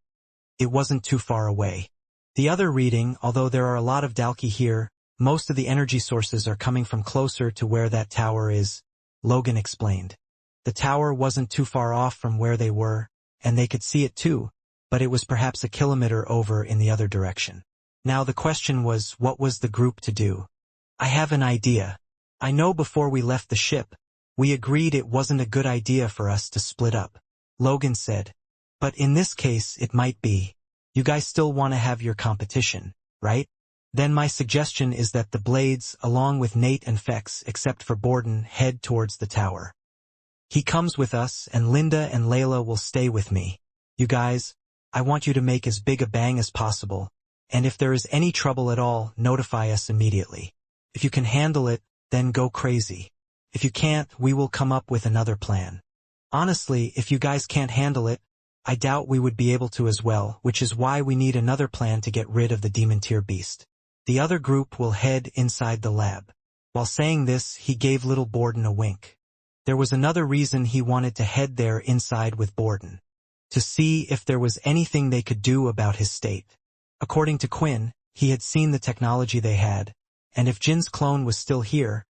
It wasn't too far away. The other reading, although there are a lot of Dalkey here, most of the energy sources are coming from closer to where that tower is, Logan explained. The tower wasn't too far off from where they were, and they could see it too, but it was perhaps a kilometer over in the other direction. Now the question was, what was the group to do? "I have an idea. I know before we left the ship, we agreed it wasn't a good idea for us to split up," Logan said. "But in this case it might be. You guys still want to have your competition, right? Then my suggestion is that the Blades, along with Nate and Fex, except for Borden, head towards the tower. He comes with us, and Linda and Layla will stay with me. You guys, I want you to make as big a bang as possible, and if there is any trouble at all, notify us immediately. If you can handle it, then go crazy. If you can't, we will come up with another plan. Honestly, if you guys can't handle it, I doubt we would be able to as well, which is why we need another plan to get rid of the demon tier beast. The other group will head inside the lab. While saying this, he gave little Borden a wink. There was another reason he wanted to head there inside with Borden. To see if there was anything they could do about his state. According to Quinn, he had seen the technology they had, and if Jin's clone was still here,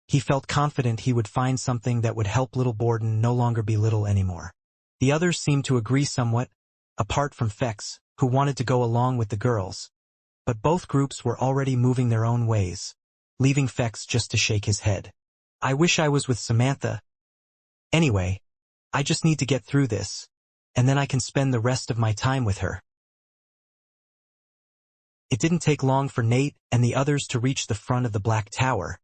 he felt confident he would find something that would help little Borden no longer be little anymore. The others seemed to agree somewhat, apart from Fex, who wanted to go along with the girls. But both groups were already moving their own ways, leaving Fex just to shake his head. I wish I was with Samantha. Anyway, I just need to get through this, and then I can spend the rest of my time with her. It didn't take long for Nate and the others to reach the front of the Black Tower,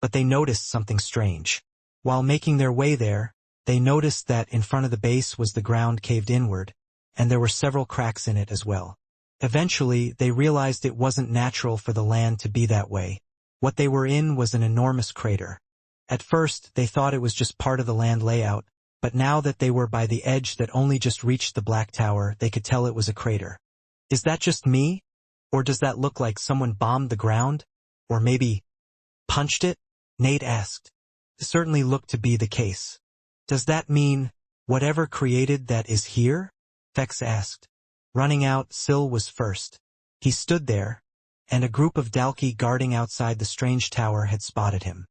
but they noticed something strange. While making their way there, they noticed that in front of the base was the ground caved inward, and there were several cracks in it as well. Eventually, they realized it wasn't natural for the land to be that way. What they were in was an enormous crater. At first, they thought it was just part of the land layout, but now that they were by the edge that only just reached the Black Tower, they could tell it was a crater. Is that just me? Or does that look like someone bombed the ground? Or maybe punched it? Nate asked. It certainly looked to be the case. Does that mean whatever created that is here? Fex asked. Running out, Syl was first. He stood there, and a group of Dalki guarding outside the strange tower had spotted him.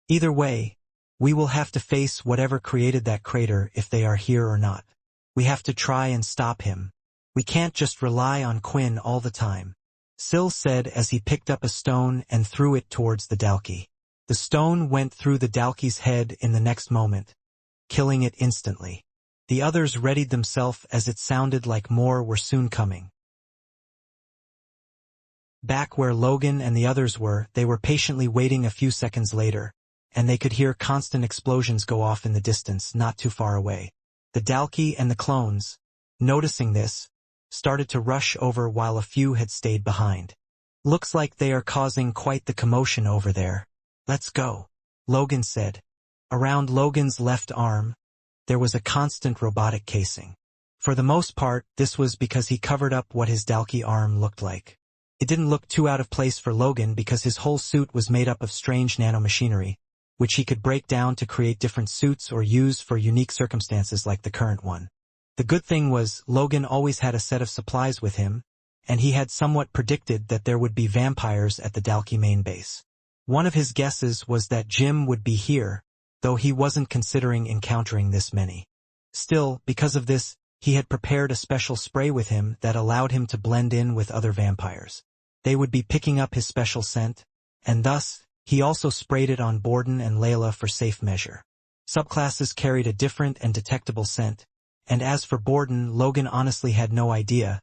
Either way, we will have to face whatever created that crater if they are here or not. We have to try and stop him. We can't just rely on Quinn all the time. Syl said as he picked up a stone and threw it towards the Dalki. The stone went through the Dalki's head in the next moment, killing it instantly. The others readied themselves as it sounded like more were soon coming. Back where Logan and the others were, they were patiently waiting a few seconds later, and they could hear constant explosions go off in the distance not too far away. The Dalki and the clones, noticing this, started to rush over while a few had stayed behind. Looks like they are causing quite the commotion over there. Let's go, Logan said. Around Logan's left arm, there was a constant robotic casing. For the most part, this was because he covered up what his Dalki arm looked like. It didn't look too out of place for Logan because his whole suit was made up of strange nanomachinery, which he could break down to create different suits or use for unique circumstances like the current one. The good thing was, Logan always had a set of supplies with him, and he had somewhat predicted that there would be vampires at the Dalki main base. One of his guesses was that Jim would be here, though he wasn't considering encountering this many. Still, because of this, he had prepared a special spray with him that allowed him to blend in with other vampires. They would be picking up his special scent, and thus, he also sprayed it on Borden and Layla for safe measure. Subclasses carried a different and detectable scent, and as for Borden, Logan honestly had no idea,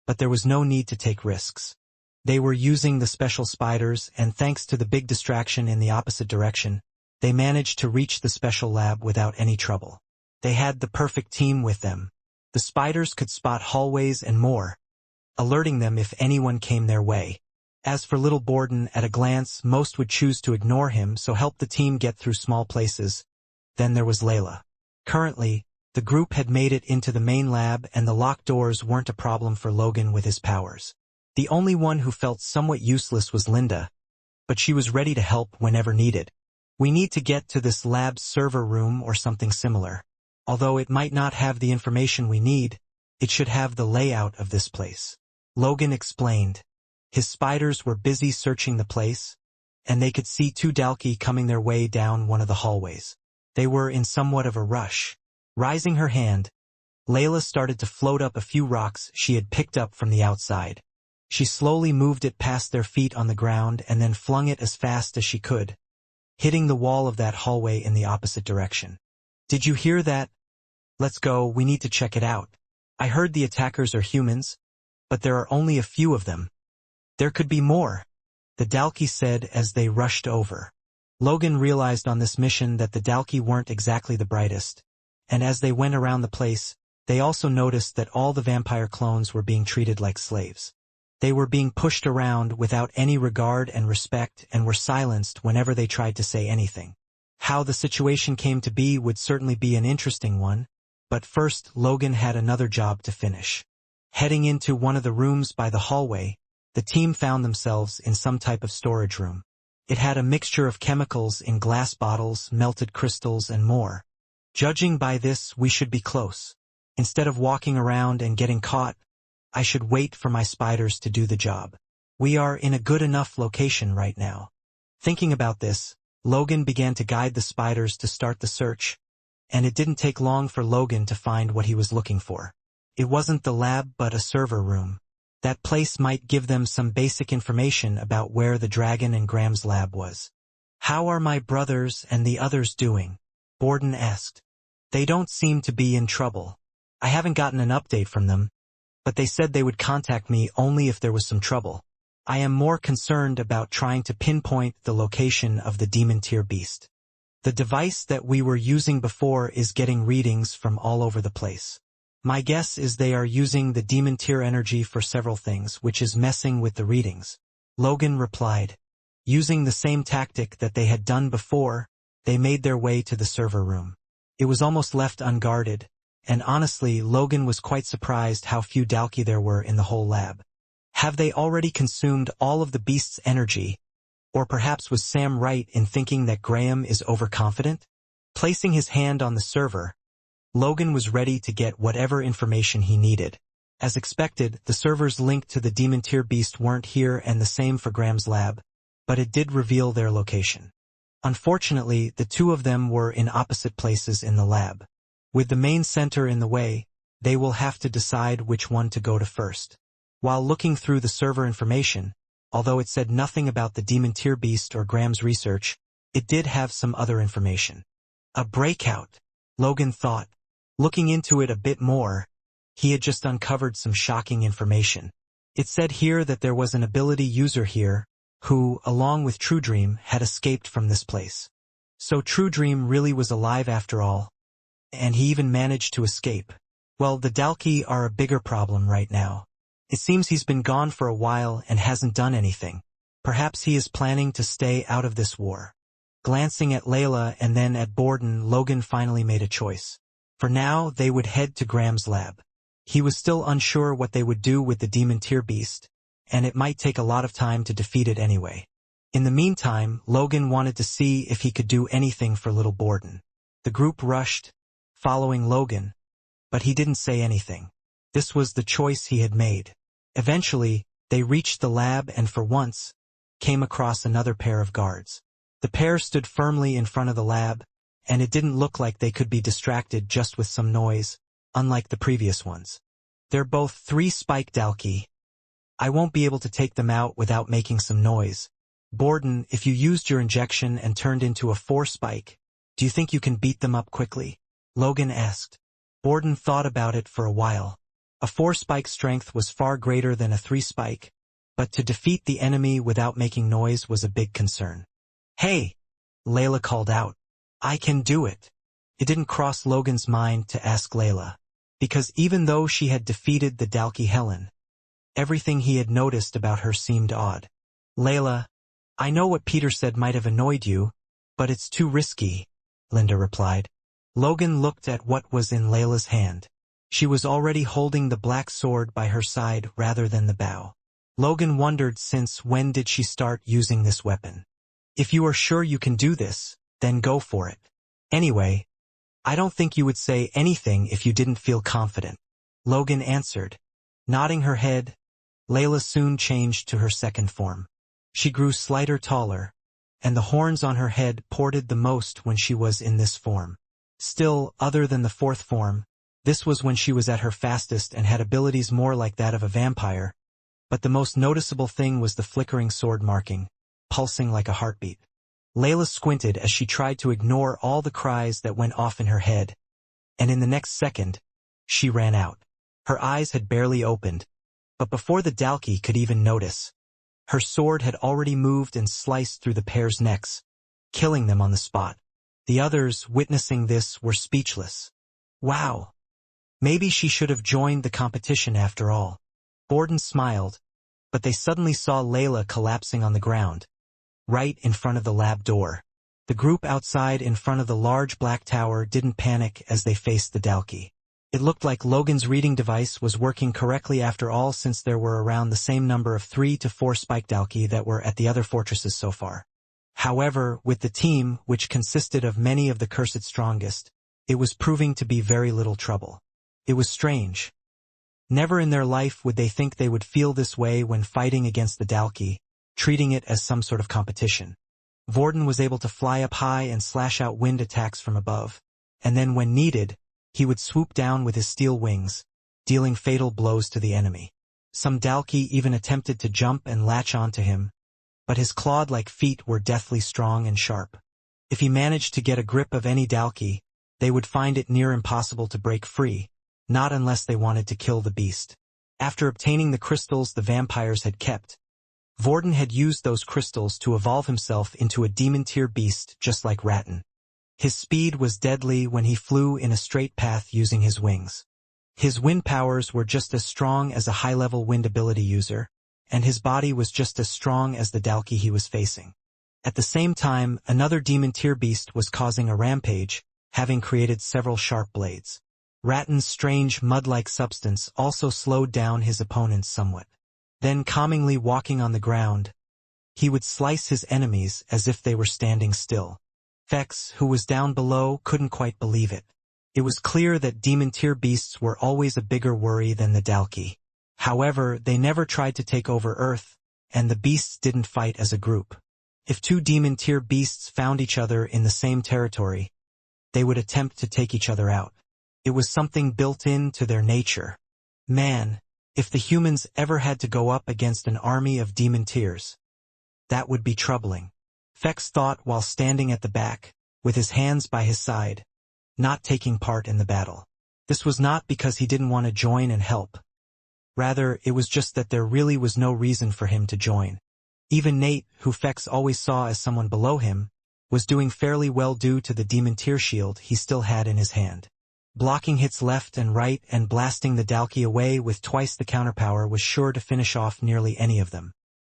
but there was no need to take risks. They were using the special spiders, and thanks to the big distraction in the opposite direction, they managed to reach the special lab without any trouble. They had the perfect team with them. The spiders could spot hallways and more, alerting them if anyone came their way. As for little Borden, at a glance, most would choose to ignore him, so help the team get through small places. Then there was Layla. Currently, the group had made it into the main lab, and the locked doors weren't a problem for Logan with his powers. The only one who felt somewhat useless was Linda, but she was ready to help whenever needed. We need to get to this lab's server room or something similar. Although it might not have the information we need, it should have the layout of this place. Logan explained. His spiders were busy searching the place, and they could see two Dalki coming their way down one of the hallways. They were in somewhat of a rush. Raising her hand, Layla started to float up a few rocks she had picked up from the outside. She slowly moved it past their feet on the ground and then flung it as fast as she could, hitting the wall of that hallway in the opposite direction. Did you hear that? Let's go, we need to check it out. I heard the attackers are humans, but there are only a few of them. There could be more, the Dalki said as they rushed over. Logan realized on this mission that the Dalki weren't exactly the brightest, and as they went around the place, they also noticed that all the vampire clones were being treated like slaves. They were being pushed around without any regard and respect and were silenced whenever they tried to say anything. How the situation came to be would certainly be an interesting one, but first Logan had another job to finish. Heading into one of the rooms by the hallway, the team found themselves in some type of storage room. It had a mixture of chemicals in glass bottles, melted crystals, and more. Judging by this, we should be close. Instead of walking around and getting caught, I should wait for my spiders to do the job. We are in a good enough location right now. Thinking about this, Logan began to guide the spiders to start the search, and it didn't take long for Logan to find what he was looking for. It wasn't the lab but a server room. That place might give them some basic information about where the Dragon and Graham's lab was. "How are my brothers and the others doing?" Borden asked. "They don't seem to be in trouble. I haven't gotten an update from them, but they said they would contact me only if there was some trouble. I am more concerned about trying to pinpoint the location of the demon tier beast. The device that we were using before is getting readings from all over the place. My guess is they are using the demon tier energy for several things, which is messing with the readings." Logan replied. Using the same tactic that they had done before, they made their way to the server room. It was almost left unguarded, and honestly, Logan was quite surprised how few Dalki there were in the whole lab. Have they already consumed all of the beast's energy? Or perhaps was Sam right in thinking that Graham is overconfident? Placing his hand on the server, Logan was ready to get whatever information he needed. As expected, the servers linked to the demon tier beast weren't here, and the same for Graham's lab, but it did reveal their location. Unfortunately, the two of them were in opposite places in the lab. With the main center in the way, they will have to decide which one to go to first. While looking through the server information, although it said nothing about the demon tier beast or Graham's research, it did have some other information. A breakout, Logan thought. Looking into it a bit more, he had just uncovered some shocking information. It said here that there was an ability user here who, along with True Dream, had escaped from this place. So True Dream really was alive after all, and he even managed to escape. Well, the Dalki are a bigger problem right now. It seems he's been gone for a while and hasn't done anything. Perhaps he is planning to stay out of this war. Glancing at Layla and then at Borden, Logan finally made a choice. For now, they would head to Graham's lab. He was still unsure what they would do with the demon tier beast, and it might take a lot of time to defeat it anyway. In the meantime, Logan wanted to see if he could do anything for little Borden. The group rushed, following Logan, but he didn't say anything. This was the choice he had made. Eventually, they reached the lab and for once, came across another pair of guards. The pair stood firmly in front of the lab, and it didn't look like they could be distracted just with some noise, unlike the previous ones. "They're both 3 spike Dalki. I won't be able to take them out without making some noise. Borden, if you used your injection and turned into a 4 spike, do you think you can beat them up quickly?" Logan asked. Borden thought about it for a while. A 4 spike strength was far greater than a 3 spike, but to defeat the enemy without making noise was a big concern. "Hey!" Layla called out. "I can do it." It didn't cross Logan's mind to ask Layla, because even though she had defeated the Dalki Helen, everything he had noticed about her seemed odd. "Layla, I know what Peter said might have annoyed you, but it's too risky," Linda replied. Logan looked at what was in Layla's hand. She was already holding the black sword by her side rather than the bow. Logan wondered, since when did she start using this weapon? "If you are sure you can do this, then go for it. Anyway, I don't think you would say anything if you didn't feel confident," Logan answered. Nodding her head, Layla soon changed to her second form. She grew slighter taller, and the horns on her head ported the most when she was in this form. Still, other than the 4th form, this was when she was at her fastest and had abilities more like that of a vampire, but the most noticeable thing was the flickering sword marking, pulsing like a heartbeat. Layla squinted as she tried to ignore all the cries that went off in her head, and in the next second, she ran out. Her eyes had barely opened, but before the Dalki could even notice, her sword had already moved and sliced through the pair's necks, killing them on the spot. The others, witnessing this, were speechless. Wow! Maybe she should have joined the competition after all. Borden smiled, but they suddenly saw Layla collapsing on the ground, right in front of the lab door. The group outside in front of the large black tower didn't panic as they faced the Dalki. It looked like Logan's reading device was working correctly after all, since there were around the same number of 3 to 4 spike Dalki that were at the other fortresses so far. However, with the team, which consisted of many of the cursed strongest, it was proving to be very little trouble. It was strange. Never in their life would they think they would feel this way when fighting against the Dalki, treating it as some sort of competition. Vorden was able to fly up high and slash out wind attacks from above, and then when needed, he would swoop down with his steel wings, dealing fatal blows to the enemy. Some Dalki even attempted to jump and latch onto him, but his clawed-like feet were deathly strong and sharp. If he managed to get a grip of any Dalki, they would find it near impossible to break free, not unless they wanted to kill the beast. After obtaining the crystals the vampires had kept, Vorden had used those crystals to evolve himself into a demon-tier beast just like Ratton. His speed was deadly when he flew in a straight path using his wings. His wind powers were just as strong as a high-level wind ability user, and his body was just as strong as the Dalki he was facing. At the same time, another demon-tier beast was causing a rampage, having created several sharp blades. Ratton's strange mud-like substance also slowed down his opponents somewhat. Then, calmingly walking on the ground, he would slice his enemies as if they were standing still. Vex, who was down below, couldn't quite believe it. It was clear that demon-tier beasts were always a bigger worry than the Dalki. However, they never tried to take over Earth, and the beasts didn't fight as a group. If 2 demon-tier beasts found each other in the same territory, they would attempt to take each other out. It was something built into their nature. Man, if the humans ever had to go up against an army of demon-tiers, that would be troubling. Vex thought while standing at the back, with his hands by his side, not taking part in the battle. This was not because he didn't want to join and help. Rather, it was just that there really was no reason for him to join. Even Nate, who Vex always saw as someone below him, was doing fairly well due to the demon-tier shield he still had in his hand. Blocking hits left and right and blasting the Dalki away with twice the counterpower was sure to finish off nearly any of them.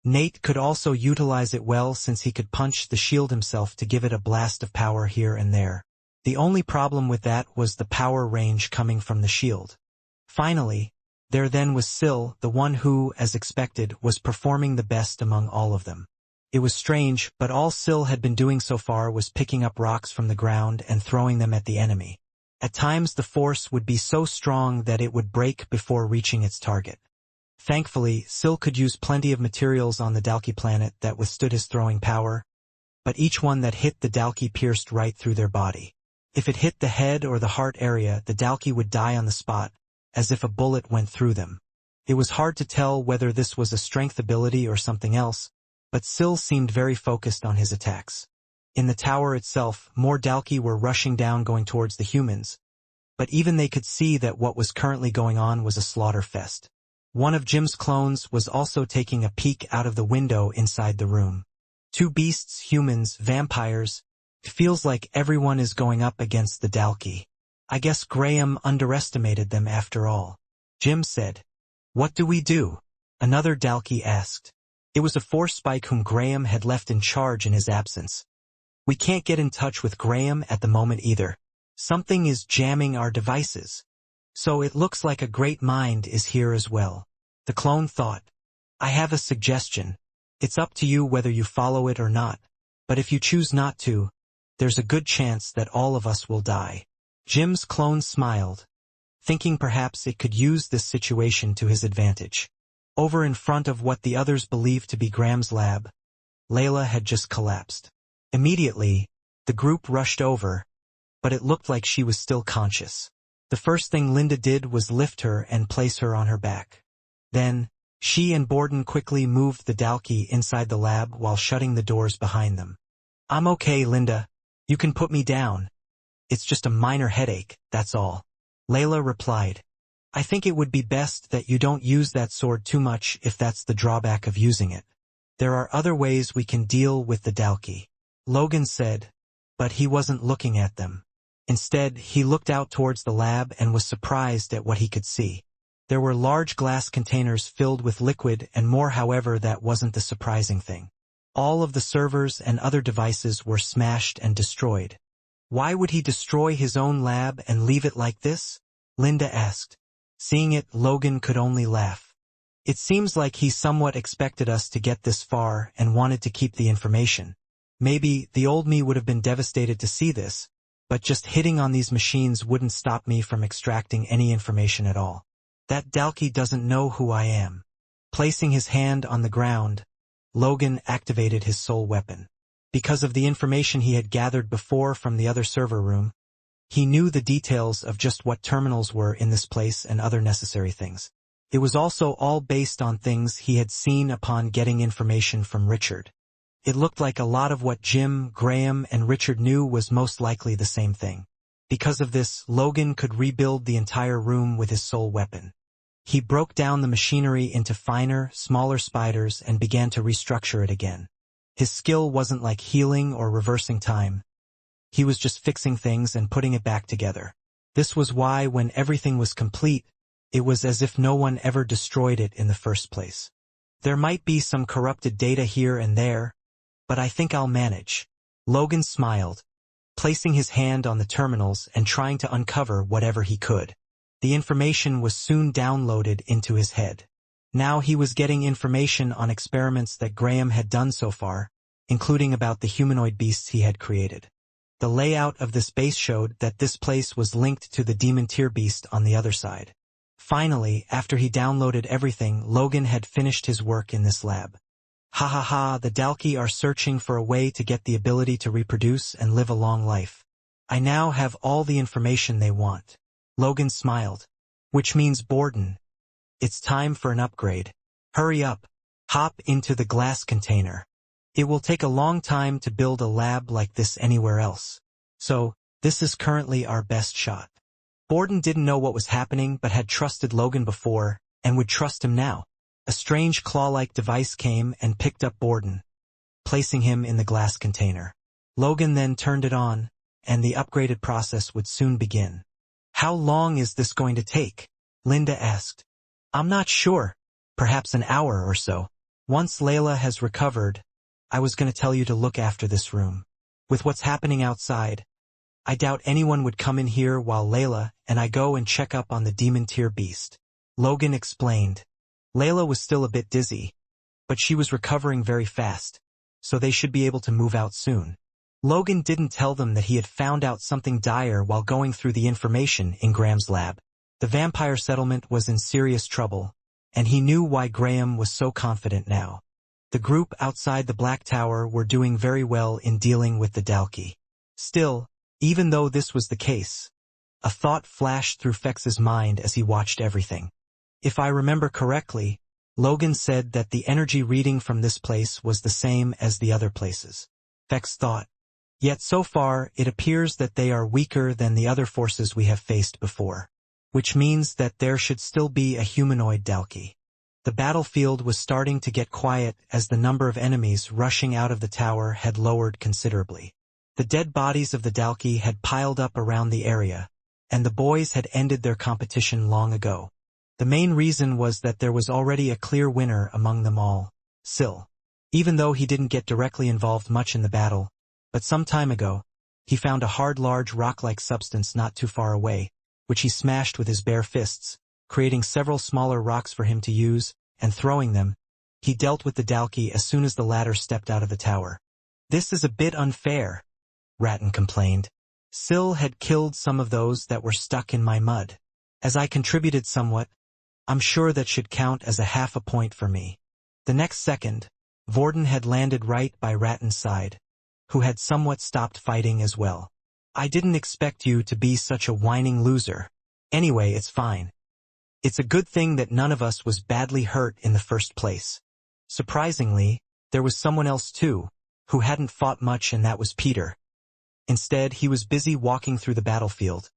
Nate could also utilize it well since he could punch the shield himself to give it a blast of power here and there. The only problem with that was the power range coming from the shield. Finally, there then was Syl, the one who, as expected, was performing the best among all of them. It was strange, but all Syl had been doing so far was picking up rocks from the ground and throwing them at the enemy. At times the force would be so strong that it would break before reaching its target. Thankfully, Syl could use plenty of materials on the Dalki planet that withstood his throwing power, but each one that hit the Dalki pierced right through their body. If it hit the head or the heart area, the Dalki would die on the spot, as if a bullet went through them. It was hard to tell whether this was a strength ability or something else, but Syl seemed very focused on his attacks. In the tower itself, more Dalki were rushing down going towards the humans, but even they could see that what was currently going on was a slaughter fest. One of Jim's clones was also taking a peek out of the window inside the room. 2 beasts, humans, vampires. It feels like everyone is going up against the Dalki. I guess Graham underestimated them after all. Jim said. What do we do? Another Dalki asked. It was a force spike whom Graham had left in charge in his absence. We can't get in touch with Graham at the moment either. Something is jamming our devices. So it looks like a great mind is here as well. The clone thought. I have a suggestion. It's up to you whether you follow it or not, but if you choose not to, there's a good chance that all of us will die. Jim's clone smiled, thinking perhaps it could use this situation to his advantage. Over in front of what the others believed to be Graham's lab, Layla had just collapsed. Immediately, the group rushed over, but it looked like she was still conscious. The first thing Linda did was lift her and place her on her back. Then, she and Borden quickly moved the Dalki inside the lab while shutting the doors behind them. I'm okay, Linda. You can put me down. It's just a minor headache, that's all. Layla replied. I think it would be best that you don't use that sword too much if that's the drawback of using it. There are other ways we can deal with the Dalki. Logan said, but he wasn't looking at them. Instead, he looked out towards the lab and was surprised at what he could see. There were large glass containers filled with liquid and more. However, that wasn't the surprising thing. All of the servers and other devices were smashed and destroyed. Why would he destroy his own lab and leave it like this? Linda asked. Seeing it, Logan could only laugh. It seems like he somewhat expected us to get this far and wanted to keep the information. Maybe the old me would have been devastated to see this, but just hitting on these machines wouldn't stop me from extracting any information at all. That Dalki doesn't know who I am. Placing his hand on the ground, Logan activated his soul weapon. Because of the information he had gathered before from the other server room, he knew the details of just what terminals were in this place and other necessary things. It was also all based on things he had seen upon getting information from Richard. It looked like a lot of what Jim, Graham, and Richard knew was most likely the same thing. Because of this, Logan could rebuild the entire room with his soul weapon. He broke down the machinery into finer, smaller spiders and began to restructure it again. His skill wasn't like healing or reversing time. He was just fixing things and putting it back together. This was why, when everything was complete, it was as if no one ever destroyed it in the first place. There might be some corrupted data here and there, but I think I'll manage. Logan smiled, placing his hand on the terminals and trying to uncover whatever he could. The information was soon downloaded into his head. Now he was getting information on experiments that Graham had done so far, including about the humanoid beasts he had created. The layout of this base showed that this place was linked to the demon tier beast on the other side. Finally, after he downloaded everything, Logan had finished his work in this lab. Ha ha ha, the Dalki are searching for a way to get the ability to reproduce and live a long life. I now have all the information they want. Logan smiled. Which means, Borden, it's time for an upgrade. Hurry up. Hop into the glass container. It will take a long time to build a lab like this anywhere else. So, this is currently our best shot. Borden didn't know what was happening but had trusted Logan before, and would trust him now. A strange claw-like device came and picked up Borden, placing him in the glass container. Logan then turned it on, and the upgraded process would soon begin. How long is this going to take? Linda asked. I'm not sure. Perhaps an hour or so. Once Layla has recovered, I was going to tell you to look after this room. With what's happening outside, I doubt anyone would come in here while Layla and I go and check up on the demon tier beast. Logan explained. Layla was still a bit dizzy, but she was recovering very fast, so they should be able to move out soon. Logan didn't tell them that he had found out something dire while going through the information in Graham's lab. The vampire settlement was in serious trouble, and he knew why Graham was so confident now. The group outside the Black Tower were doing very well in dealing with the Dalki. Still, even though this was the case, a thought flashed through Fex's mind as he watched everything. If I remember correctly, Logan said that the energy reading from this place was the same as the other places. Fex thought. Yet so far, it appears that they are weaker than the other forces we have faced before, which means that there should still be a humanoid Dalki. The battlefield was starting to get quiet as the number of enemies rushing out of the tower had lowered considerably. The dead bodies of the Dalki had piled up around the area, and the boys had ended their competition long ago. The main reason was that there was already a clear winner among them all, Syl. Even though he didn't get directly involved much in the battle, but some time ago, he found a hard large rock-like substance not too far away, which he smashed with his bare fists, creating several smaller rocks for him to use, and throwing them. He dealt with the Dalki as soon as the latter stepped out of the tower. This is a bit unfair, Ratton complained. Syl had killed some of those that were stuck in my mud. As I contributed somewhat, I'm sure that should count as a half a point for me. The next second, Vorden had landed right by Ratton's side, who had somewhat stopped fighting as well. I didn't expect you to be such a whining loser. Anyway, it's fine. It's a good thing that none of us was badly hurt in the first place. Surprisingly, there was someone else too, who hadn't fought much, and that was Peter. Instead, he was busy walking through the battlefield,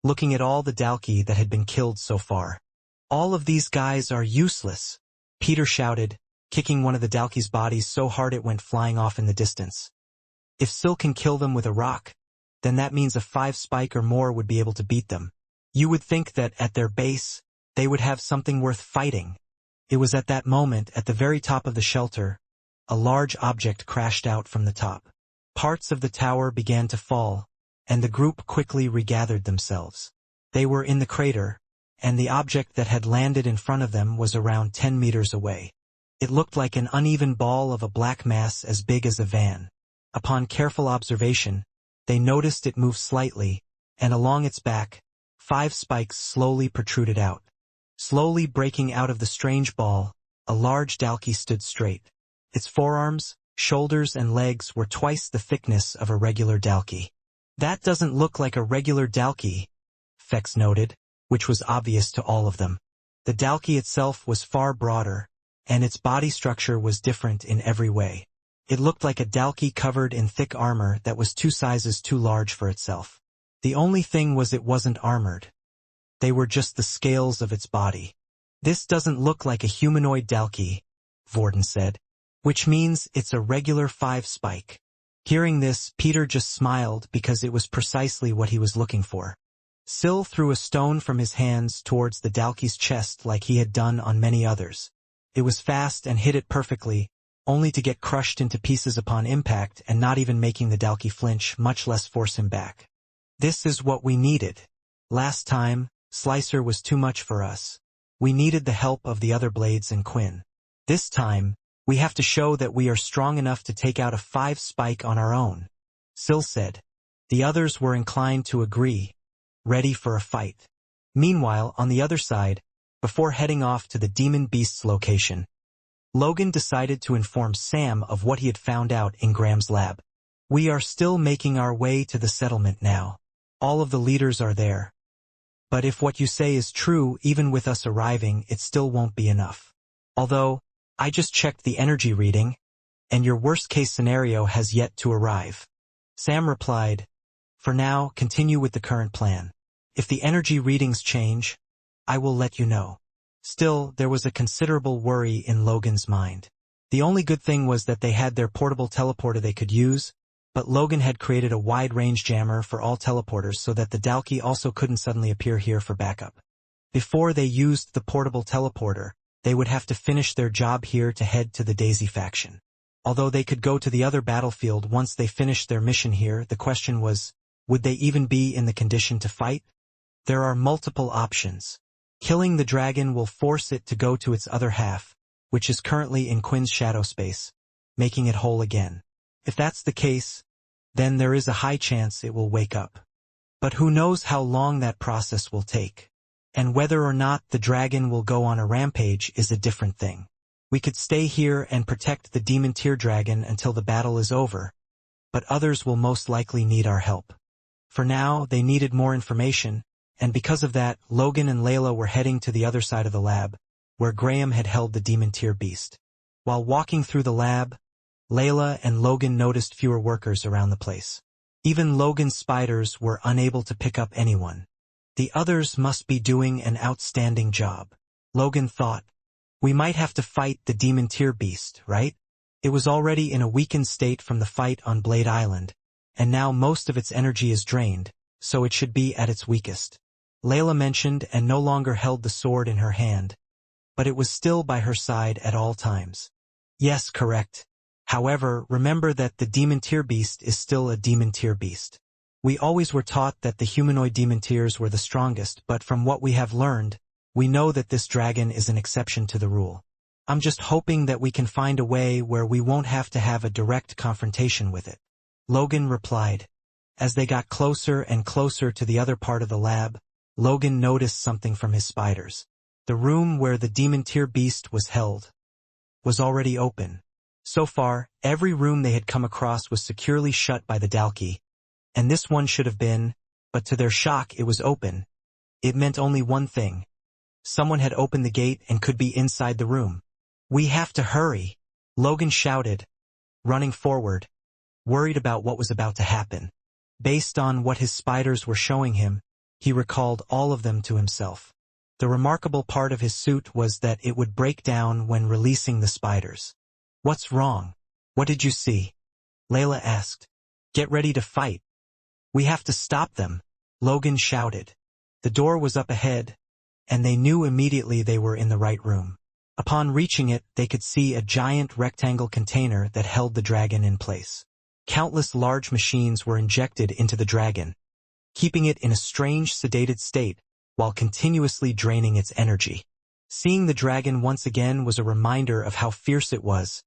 looking at all the Dalki that had been killed so far. All of these guys are useless, Peter shouted, kicking one of the Dalki's bodies so hard it went flying off in the distance. If Syl can kill them with a rock, then that means a 5 spike or more would be able to beat them. You would think that at their base, they would have something worth fighting. It was at that moment, at the very top of the shelter, a large object crashed out from the top. Parts of the tower began to fall, and the group quickly regathered themselves. They were in the crater, and the object that had landed in front of them was around 10 meters away. It looked like an uneven ball of a black mass as big as a van. Upon careful observation, they noticed it moved slightly, and along its back, 5 spikes slowly protruded out. Slowly breaking out of the strange ball, a large dalki stood straight. Its forearms, shoulders and legs were twice the thickness of a regular dalki. "That doesn't look like a regular dalki," Fex noted, which was obvious to all of them. The dalki itself was far broader, and its body structure was different in every way. It looked like a dalki covered in thick armor that was 2 sizes too large for itself. The only thing was it wasn't armored. They were just the scales of its body. "This doesn't look like a humanoid dalki," Vorden said, "which means it's a regular 5-spike. Hearing this, Peter just smiled because it was precisely what he was looking for. Syl threw a stone from his hands towards the dalki's chest like he had done on many others. It was fast and hit it perfectly, only to get crushed into pieces upon impact and not even making the dalki flinch, much less force him back. "This is what we needed. Last time, Slicer was too much for us. We needed the help of the other blades and Quinn. This time, we have to show that we are strong enough to take out a 5-spike on our own," Syl said. The others were inclined to agree, ready for a fight. Meanwhile, on the other side, before heading off to the Demon Beast's location, Logan decided to inform Sam of what he had found out in Graham's lab. "We are still making our way to the settlement now. All of the leaders are there. But if what you say is true, even with us arriving, it still won't be enough. Although, I just checked the energy reading, and your worst-case scenario has yet to arrive." Sam replied, "For now, continue with the current plan. If the energy readings change, I will let you know." Still, there was a considerable worry in Logan's mind. The only good thing was that they had their portable teleporter they could use, but Logan had created a wide-range jammer for all teleporters so that the dalki also couldn't suddenly appear here for backup. Before they used the portable teleporter, they would have to finish their job here to head to the Daisy faction. Although they could go to the other battlefield once they finished their mission here, the question was, would they even be in the condition to fight? There are multiple options. Killing the dragon will force it to go to its other half, which is currently in Quinn's shadow space, making it whole again. If that's the case, then there is a high chance it will wake up. But who knows how long that process will take. And whether or not the dragon will go on a rampage is a different thing. We could stay here and protect the demon tier dragon until the battle is over, but others will most likely need our help. For now, they needed more information, and because of that, Logan and Layla were heading to the other side of the lab, where Graham had held the demon tier beast. While walking through the lab, Layla and Logan noticed fewer workers around the place. Even Logan's spiders were unable to pick up anyone. The others must be doing an outstanding job. Logan thought, "We might have to fight the demon tier beast, right? It was already in a weakened state from the fight on Blade Island, and now most of its energy is drained, so it should be at its weakest." Layla mentioned and no longer held the sword in her hand, but it was still by her side at all times. "Yes, correct. However, remember that the demon tier beast is still a demon tier beast. We always were taught that the humanoid demon tiers were the strongest, but from what we have learned, we know that this dragon is an exception to the rule. I'm just hoping that we can find a way where we won't have to have a direct confrontation with it," Logan replied. As they got closer and closer to the other part of the lab, Logan noticed something from his spiders. The room where the demon tier beast was held was already open. So far, every room they had come across was securely shut by the dalki, and this one should have been, but to their shock it was open. It meant only one thing. Someone had opened the gate and could be inside the room. "We have to hurry," Logan shouted, running forward, worried about what was about to happen. Based on what his spiders were showing him, he recalled all of them to himself. The remarkable part of his suit was that it would break down when releasing the spiders. "What's wrong? What did you see?" Layla asked. "Get ready to fight. We have to stop them," Logan shouted. The door was up ahead, and they knew immediately they were in the right room. Upon reaching it, they could see a giant rectangle container that held the dragon in place. Countless large machines were injected into the dragon, keeping it in a strange sedated state while continuously draining its energy. Seeing the dragon once again was a reminder of how fierce it was,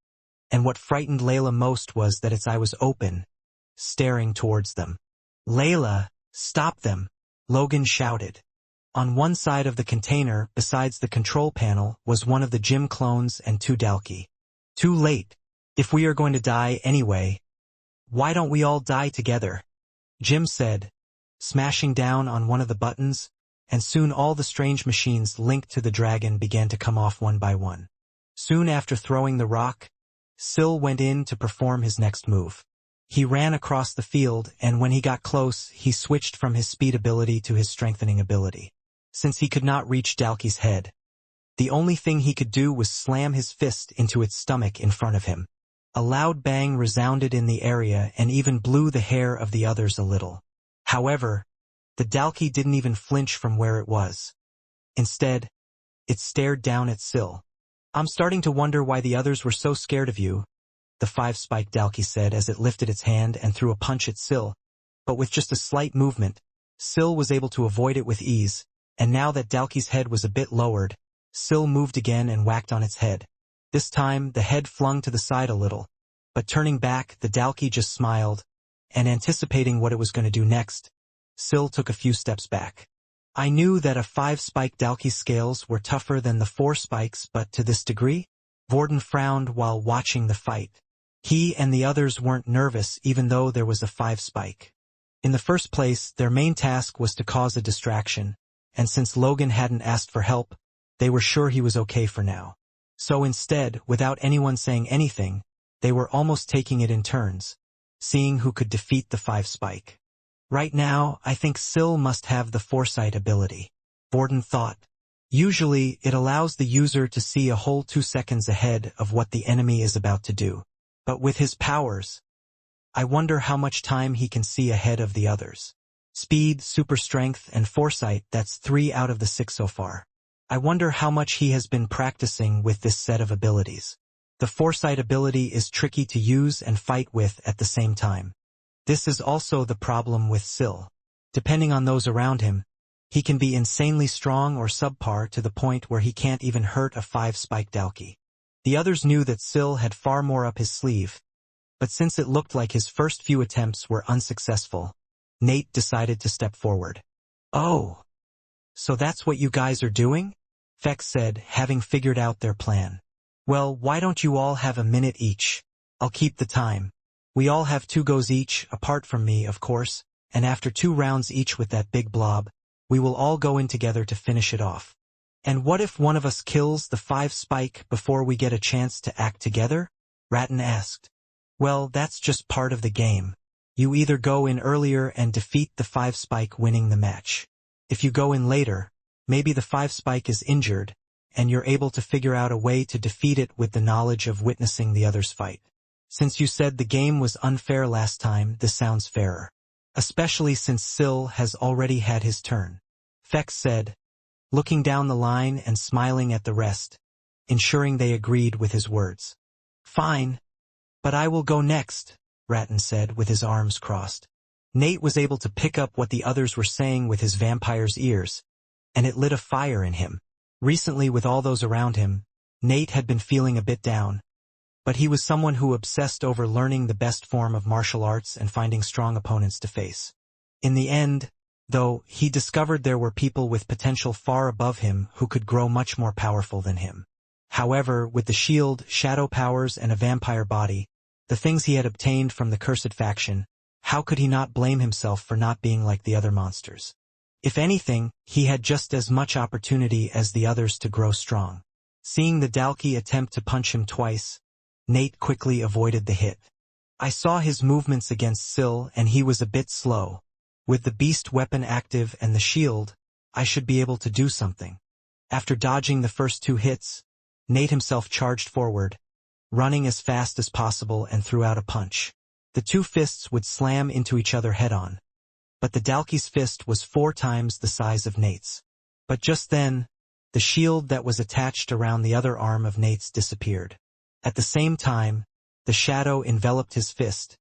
and what frightened Layla most was that its eye was open, staring towards them. "Layla, stop them!" Logan shouted. On one side of the container, besides the control panel, was one of the gym clones and 2 Dalki. "Too late. If we are going to die anyway, why don't we all die together?" Jim said, smashing down on one of the buttons, and soon all the strange machines linked to the dragon began to come off one by one. Soon after throwing the rock, Syl went in to perform his next move. He ran across the field, and when he got close, he switched from his speed ability to his strengthening ability. Since he could not reach Dalki's head, the only thing he could do was slam his fist into its stomach in front of him. A loud bang resounded in the area and even blew the hair of the others a little. However, the Dalki didn't even flinch from where it was. Instead, it stared down at Syl. "I'm starting to wonder why the others were so scared of you," the 5-spike Dalki said as it lifted its hand and threw a punch at Syl. But with just a slight movement, Syl was able to avoid it with ease, and now that Dalki's head was a bit lowered, Syl moved again and whacked on its head. This time, the head flung to the side a little, but turning back, the Dalki just smiled, and anticipating what it was going to do next, Syl took a few steps back. "I knew that a 5-spike Dalki's scales were tougher than the 4 spikes, but to this degree?" Vorden frowned while watching the fight. He and the others weren't nervous even though there was a 5-spike. In the first place, their main task was to cause a distraction, and since Logan hadn't asked for help, they were sure he was okay for now. So instead, without anyone saying anything, they were almost taking it in turns, seeing who could defeat the 5-spike. "Right now, I think Syl must have the foresight ability," Vorden thought. Usually, it allows the user to see a whole 2 seconds ahead of what the enemy is about to do. But with his powers, I wonder how much time he can see ahead of the others. Speed, super strength, and foresight, that's 3 out of the 6 so far. I wonder how much he has been practicing with this set of abilities. The foresight ability is tricky to use and fight with at the same time. This is also the problem with Syl. Depending on those around him, he can be insanely strong or subpar to the point where he can't even hurt a 5-spike Dalki. The others knew that Syl had far more up his sleeve, but since it looked like his first few attempts were unsuccessful, Nate decided to step forward. "Oh, so that's what you guys are doing?" Fex said, having figured out their plan. "Well, why don't you all have a minute each? I'll keep the time. We all have 2 goes each, apart from me, of course, and after 2 rounds each with that big blob, we will all go in together to finish it off." "And what if one of us kills the 5-spike before we get a chance to act together?" Ratton asked. "Well, that's just part of the game. You either go in earlier and defeat the 5-spike, winning the match. If you go in later, maybe the 5-spike is injured, and you're able to figure out a way to defeat it with the knowledge of witnessing the others fight. Since you said the game was unfair last time, this sounds fairer. Especially since Syl has already had his turn," Fex said, looking down the line and smiling at the rest, ensuring they agreed with his words. "Fine, but I will go next," Ratton said with his arms crossed. Nate was able to pick up what the others were saying with his vampire's ears, and it lit a fire in him. Recently, with all those around him, Nate had been feeling a bit down, but he was someone who obsessed over learning the best form of martial arts and finding strong opponents to face. In the end, though, he discovered there were people with potential far above him who could grow much more powerful than him. However, with the shield, shadow powers, and a vampire body, the things he had obtained from the cursed faction, how could he not blame himself for not being like the other monsters? If anything, he had just as much opportunity as the others to grow strong. Seeing the Dalki attempt to punch him twice, Nate quickly avoided the hit. "I saw his movements against Syl, and he was a bit slow. With the beast weapon active and the shield, I should be able to do something." After dodging the first 2 hits, Nate himself charged forward, running as fast as possible, and threw out a punch. The 2 fists would slam into each other head-on, but the Dalki's fist was 4 times the size of Nate's. But just then, The shield that was attached around the other arm of Nate's disappeared. At the same time, the shadow enveloped his fist,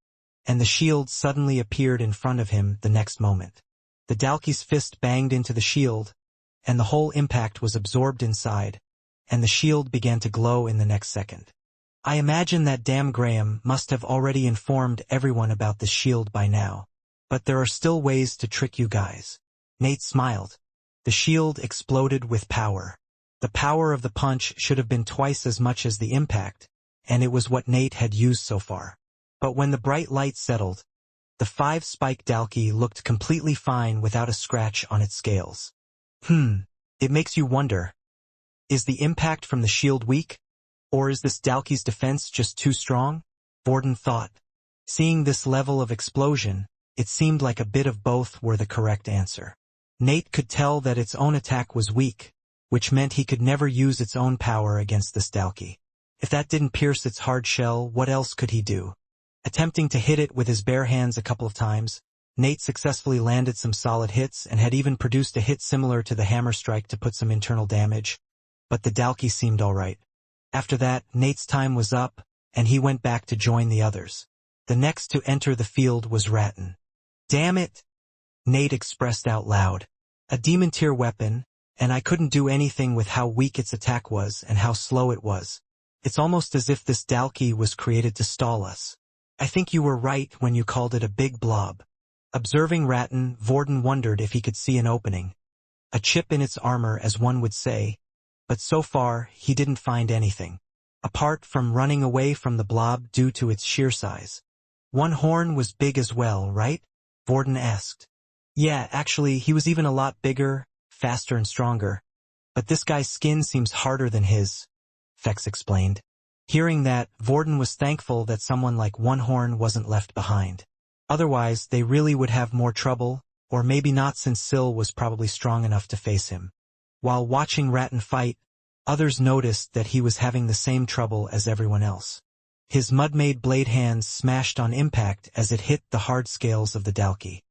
and the shield suddenly appeared in front of him the next moment. The Dalkey's fist banged into the shield, and the whole impact was absorbed inside, and the shield began to glow in the next second. I imagine that damn Graham must have already informed everyone about the shield by now. But there are still ways to trick you guys. Nate smiled. The shield exploded with power. The power of the punch should have been twice as much as the impact, and it was what Nate had used so far. But when the bright light settled, the 5-spike Dalkey looked completely fine without a scratch on its scales. It makes you wonder. Is the impact from the shield weak? Or is this Dalkey's defense just too strong? Vorden thought. Seeing this level of explosion, it seemed like a bit of both were the correct answer. Nate could tell that its own attack was weak, which meant he could never use its own power against this Dalkey. If that didn't pierce its hard shell, what else could he do? Attempting to hit it with his bare hands a couple of times, Nate successfully landed some solid hits and had even produced a hit similar to the hammer strike to put some internal damage, but the Dalkey seemed alright. After that, Nate's time was up, and he went back to join the others. The next to enter the field was Ratton. Damn it! Nate expressed out loud. A demon tier weapon, and I couldn't do anything with how weak its attack was and how slow it was. It's almost as if this Dalkey was created to stall us. I think you were right when you called it a big blob. Observing Ratton, Vorden wondered if he could see an opening. A chip in its armor, as one would say, but so far he didn't find anything. Apart from running away from the blob due to its sheer size. One horn was big as well, right? Vorden asked. Yeah, actually, he was even a lot bigger, faster and stronger. But this guy's skin seems harder than his, Fex explained. Hearing that, Vorden was thankful that someone like One Horn wasn't left behind. Otherwise, they really would have more trouble, or maybe not since Syl was probably strong enough to face him. While watching Ratton fight, others noticed that he was having the same trouble as everyone else. His mud-made blade hands smashed on impact as it hit the hard scales of the Dalkey.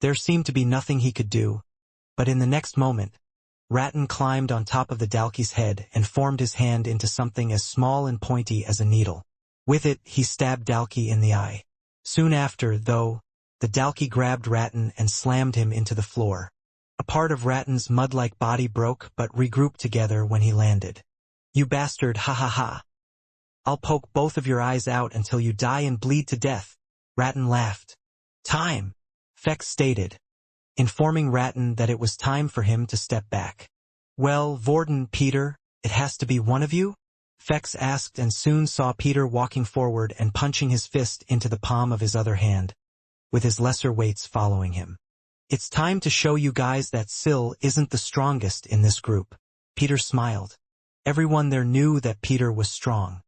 There seemed to be nothing he could do, but in the next moment, Ratton climbed on top of the Dalkey's head and formed his hand into something as small and pointy as a needle. With it, he stabbed Dalkey in the eye. Soon after, though, the Dalkey grabbed Ratton and slammed him into the floor. A part of Ratton's mud-like body broke but regrouped together when he landed. You bastard, ha ha ha. I'll poke both of your eyes out until you die and bleed to death. Ratton laughed. Time, Fex stated, informing Ratton that it was time for him to step back. Well, Vorden, Peter, it has to be one of you? Fex asked and soon saw Peter walking forward and punching his fist into the palm of his other hand, with his lesser weights following him. It's time to show you guys that Syl isn't the strongest in this group. Peter smiled. Everyone there knew that Peter was strong.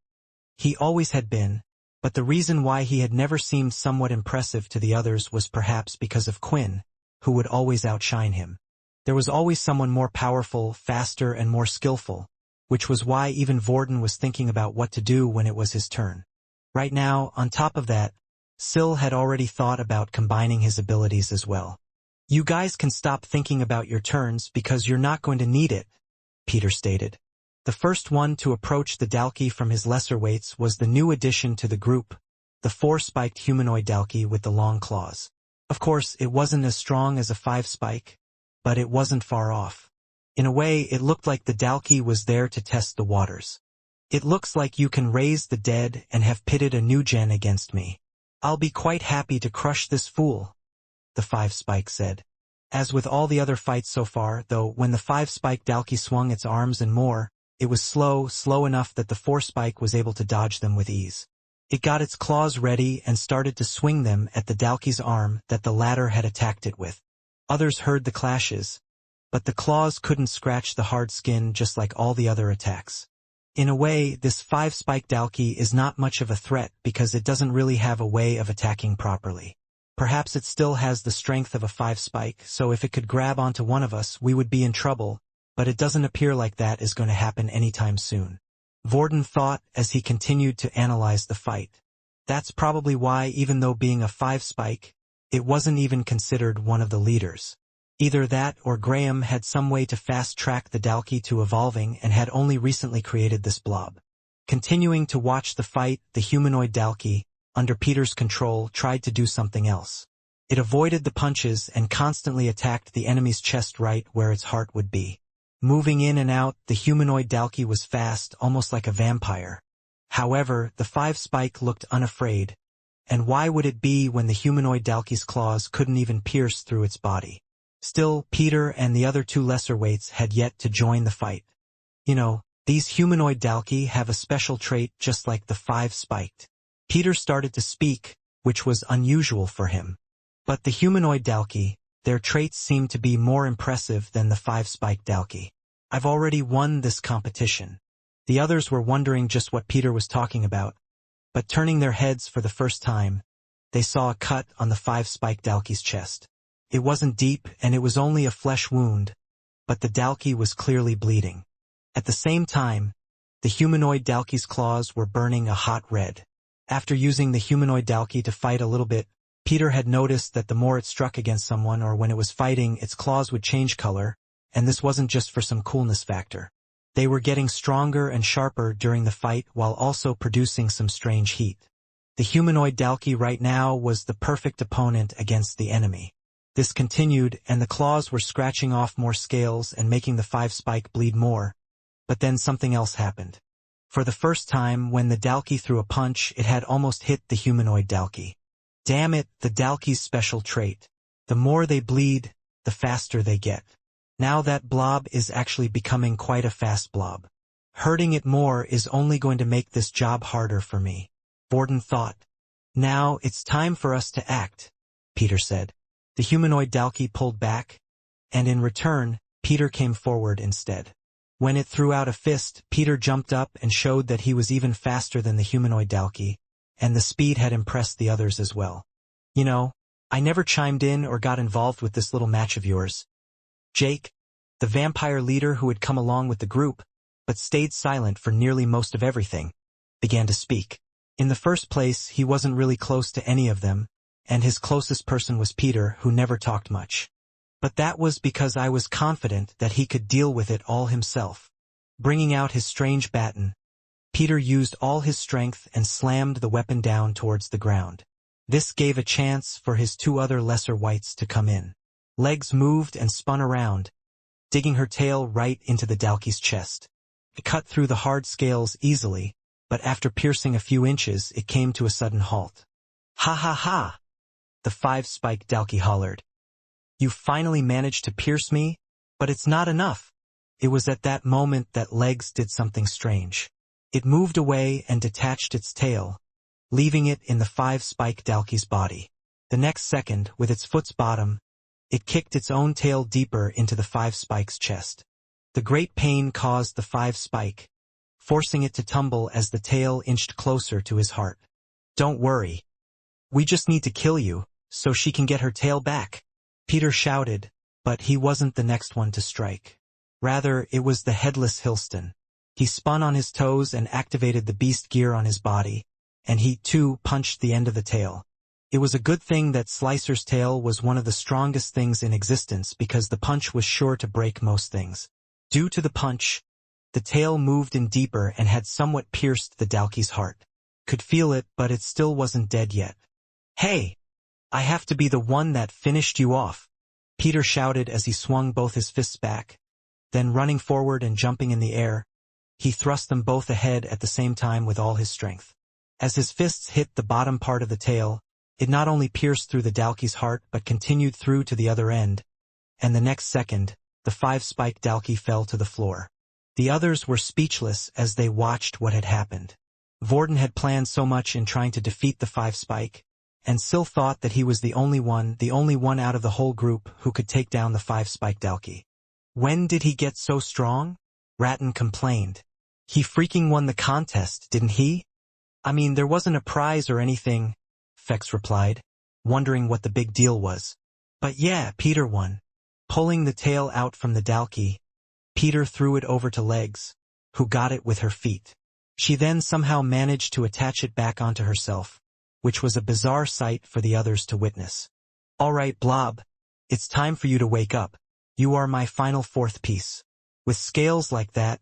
He always had been, but the reason why he had never seemed somewhat impressive to the others was perhaps because of Quinn, who would always outshine him. There was always someone more powerful, faster, and more skillful, which was why even Vorden was thinking about what to do when it was his turn. Right now, on top of that, Syl had already thought about combining his abilities as well. You guys can stop thinking about your turns because you're not going to need it, Peter stated. The first one to approach the Dalkey from his lesser weights was the new addition to the group, the 4-spiked humanoid Dalkey with the long claws. Of course, it wasn't as strong as a 5-spike, but it wasn't far off. In a way, it looked like the Dalkey was there to test the waters. It looks like you can raise the dead and have pitted a new gen against me. I'll be quite happy to crush this fool, the 5-spike said. As with all the other fights so far, though, when the 5-spike Dalkey swung its arms and more, it was slow enough that the 4-spike was able to dodge them with ease. It got its claws ready and started to swing them at the Dalkey's arm that the latter had attacked it with. Others heard the clashes, but the claws couldn't scratch the hard skin just like all the other attacks. In a way, this 5-spike Dalkey is not much of a threat because it doesn't really have a way of attacking properly. Perhaps it still has the strength of a 5-spike, so if it could grab onto one of us, we would be in trouble, but it doesn't appear like that is going to happen anytime soon. Vorden thought as he continued to analyze the fight. That's probably why, even though being a 5-spike, it wasn't even considered one of the leaders. Either that or Graham had some way to fast-track the Dalki to evolving and had only recently created this blob. Continuing to watch the fight, the humanoid Dalki, under Peter's control, tried to do something else. It avoided the punches and constantly attacked the enemy's chest right where its heart would be. Moving in and out, the humanoid Dalki was fast, almost like a vampire. However, the 5-spike looked unafraid. And why would it be when the humanoid Dalki's claws couldn't even pierce through its body? Still, Peter and the other 2 lesser weights had yet to join the fight. You know, these humanoid Dalki have a special trait just like the 5-spiked. Peter started to speak, which was unusual for him. But the humanoid Dalki, their traits seemed to be more impressive than the 5-spiked Dalki. I've already won this competition. The others were wondering just what Peter was talking about, but turning their heads for the first time, they saw a cut on the 5-spiked Dalki's chest. It wasn't deep and it was only a flesh wound, but the Dalki was clearly bleeding. At the same time, the humanoid Dalki's claws were burning a hot red. After using the humanoid Dalki to fight a little bit, Peter had noticed that the more it struck against someone or when it was fighting, its claws would change color, and this wasn't just for some coolness factor. They were getting stronger and sharper during the fight while also producing some strange heat. The humanoid Dalki right now was the perfect opponent against the enemy. This continued, and the claws were scratching off more scales and making the 5-spike bleed more. But then something else happened. For the first time, when the Dalki threw a punch, it had almost hit the humanoid Dalki. Damn it, the Dalki's special trait. The more they bleed, the faster they get. Now that blob is actually becoming quite a fast blob. Hurting it more is only going to make this job harder for me, Borden thought. Now it's time for us to act, Peter said. The humanoid Dalki pulled back, and in return, Peter came forward instead. When it threw out a fist, Peter jumped up and showed that he was even faster than the humanoid Dalki, and the speed had impressed the others as well. You know, I never chimed in or got involved with this little match of yours. Jake, the vampire leader who had come along with the group, but stayed silent for nearly most of everything, began to speak. In the first place, he wasn't really close to any of them, and his closest person was Peter, who never talked much. But that was because I was confident that he could deal with it all himself. Bringing out his strange baton, Peter used all his strength and slammed the weapon down towards the ground. This gave a chance for his 2 other lesser whites to come in. Legs moved and spun around, digging her tail right into the Dalki's chest. It cut through the hard scales easily, but after piercing a few inches, it came to a sudden halt. Ha ha ha! The 5-spiked Dalki hollered. You finally managed to pierce me, but it's not enough. It was at that moment that Legs did something strange. It moved away and detached its tail, leaving it in the 5-spiked Dalki's body. The next second, with its foot's bottom, it kicked its own tail deeper into the 5-spike's chest. The great pain caused the 5-spike, forcing it to tumble as the tail inched closer to his heart. Don't worry. We just need to kill you, so she can get her tail back, Peter shouted, but he wasn't the next one to strike. Rather, it was the headless Hilston. He spun on his toes and activated the beast gear on his body, and he, too, punched the end of the tail. It was a good thing that Slicer's tail was one of the strongest things in existence because the punch was sure to break most things. Due to the punch, the tail moved in deeper and had somewhat pierced the Dalki's heart. Could feel it, but it still wasn't dead yet. Hey! I have to be the one that finished you off, Peter shouted as he swung both his fists back. Then running forward and jumping in the air, he thrust them both ahead at the same time with all his strength. As his fists hit the bottom part of the tail, it not only pierced through the Dalki's heart but continued through to the other end, and the next second, the 5-spiked Dalki fell to the floor. The others were speechless as they watched what had happened. Vorden had planned so much in trying to defeat the 5-spike, and Syl thought that he was the only one out of the whole group who could take down the 5-spiked Dalki. When did he get so strong? Ratton complained. He freaking won the contest, didn't he? I mean, there wasn't a prize or anything, Fex replied, wondering what the big deal was. But yeah, Peter won. Pulling the tail out from the Dalki, Peter threw it over to Legs, who got it with her feet. She then somehow managed to attach it back onto herself, which was a bizarre sight for the others to witness. All right, Blob. It's time for you to wake up. You are my final fourth piece. With scales like that,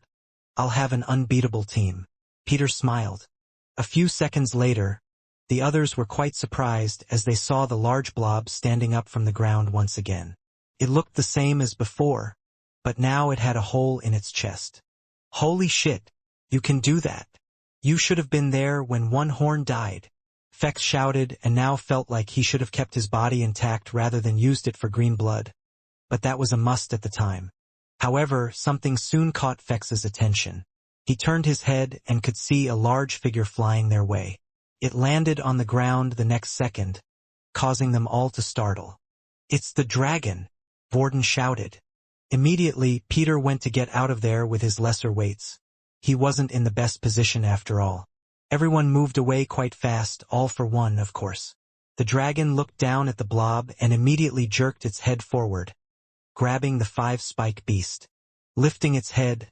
I'll have an unbeatable team. Peter smiled. A few seconds later, the others were quite surprised as they saw the large blob standing up from the ground once again. It looked the same as before, but now it had a hole in its chest. Holy shit, you can do that. You should have been there when one horn died. Fex shouted and now felt like he should have kept his body intact rather than used it for green blood. But that was a must at the time. However, something soon caught Fex's attention. He turned his head and could see a large figure flying their way. It landed on the ground the next second, causing them all to startle. It's the dragon, Vorden shouted. Immediately, Peter went to get out of there with his lesser weights. He wasn't in the best position after all. Everyone moved away quite fast, all for one, of course. The dragon looked down at the blob and immediately jerked its head forward, grabbing the five-spike beast. Lifting its head,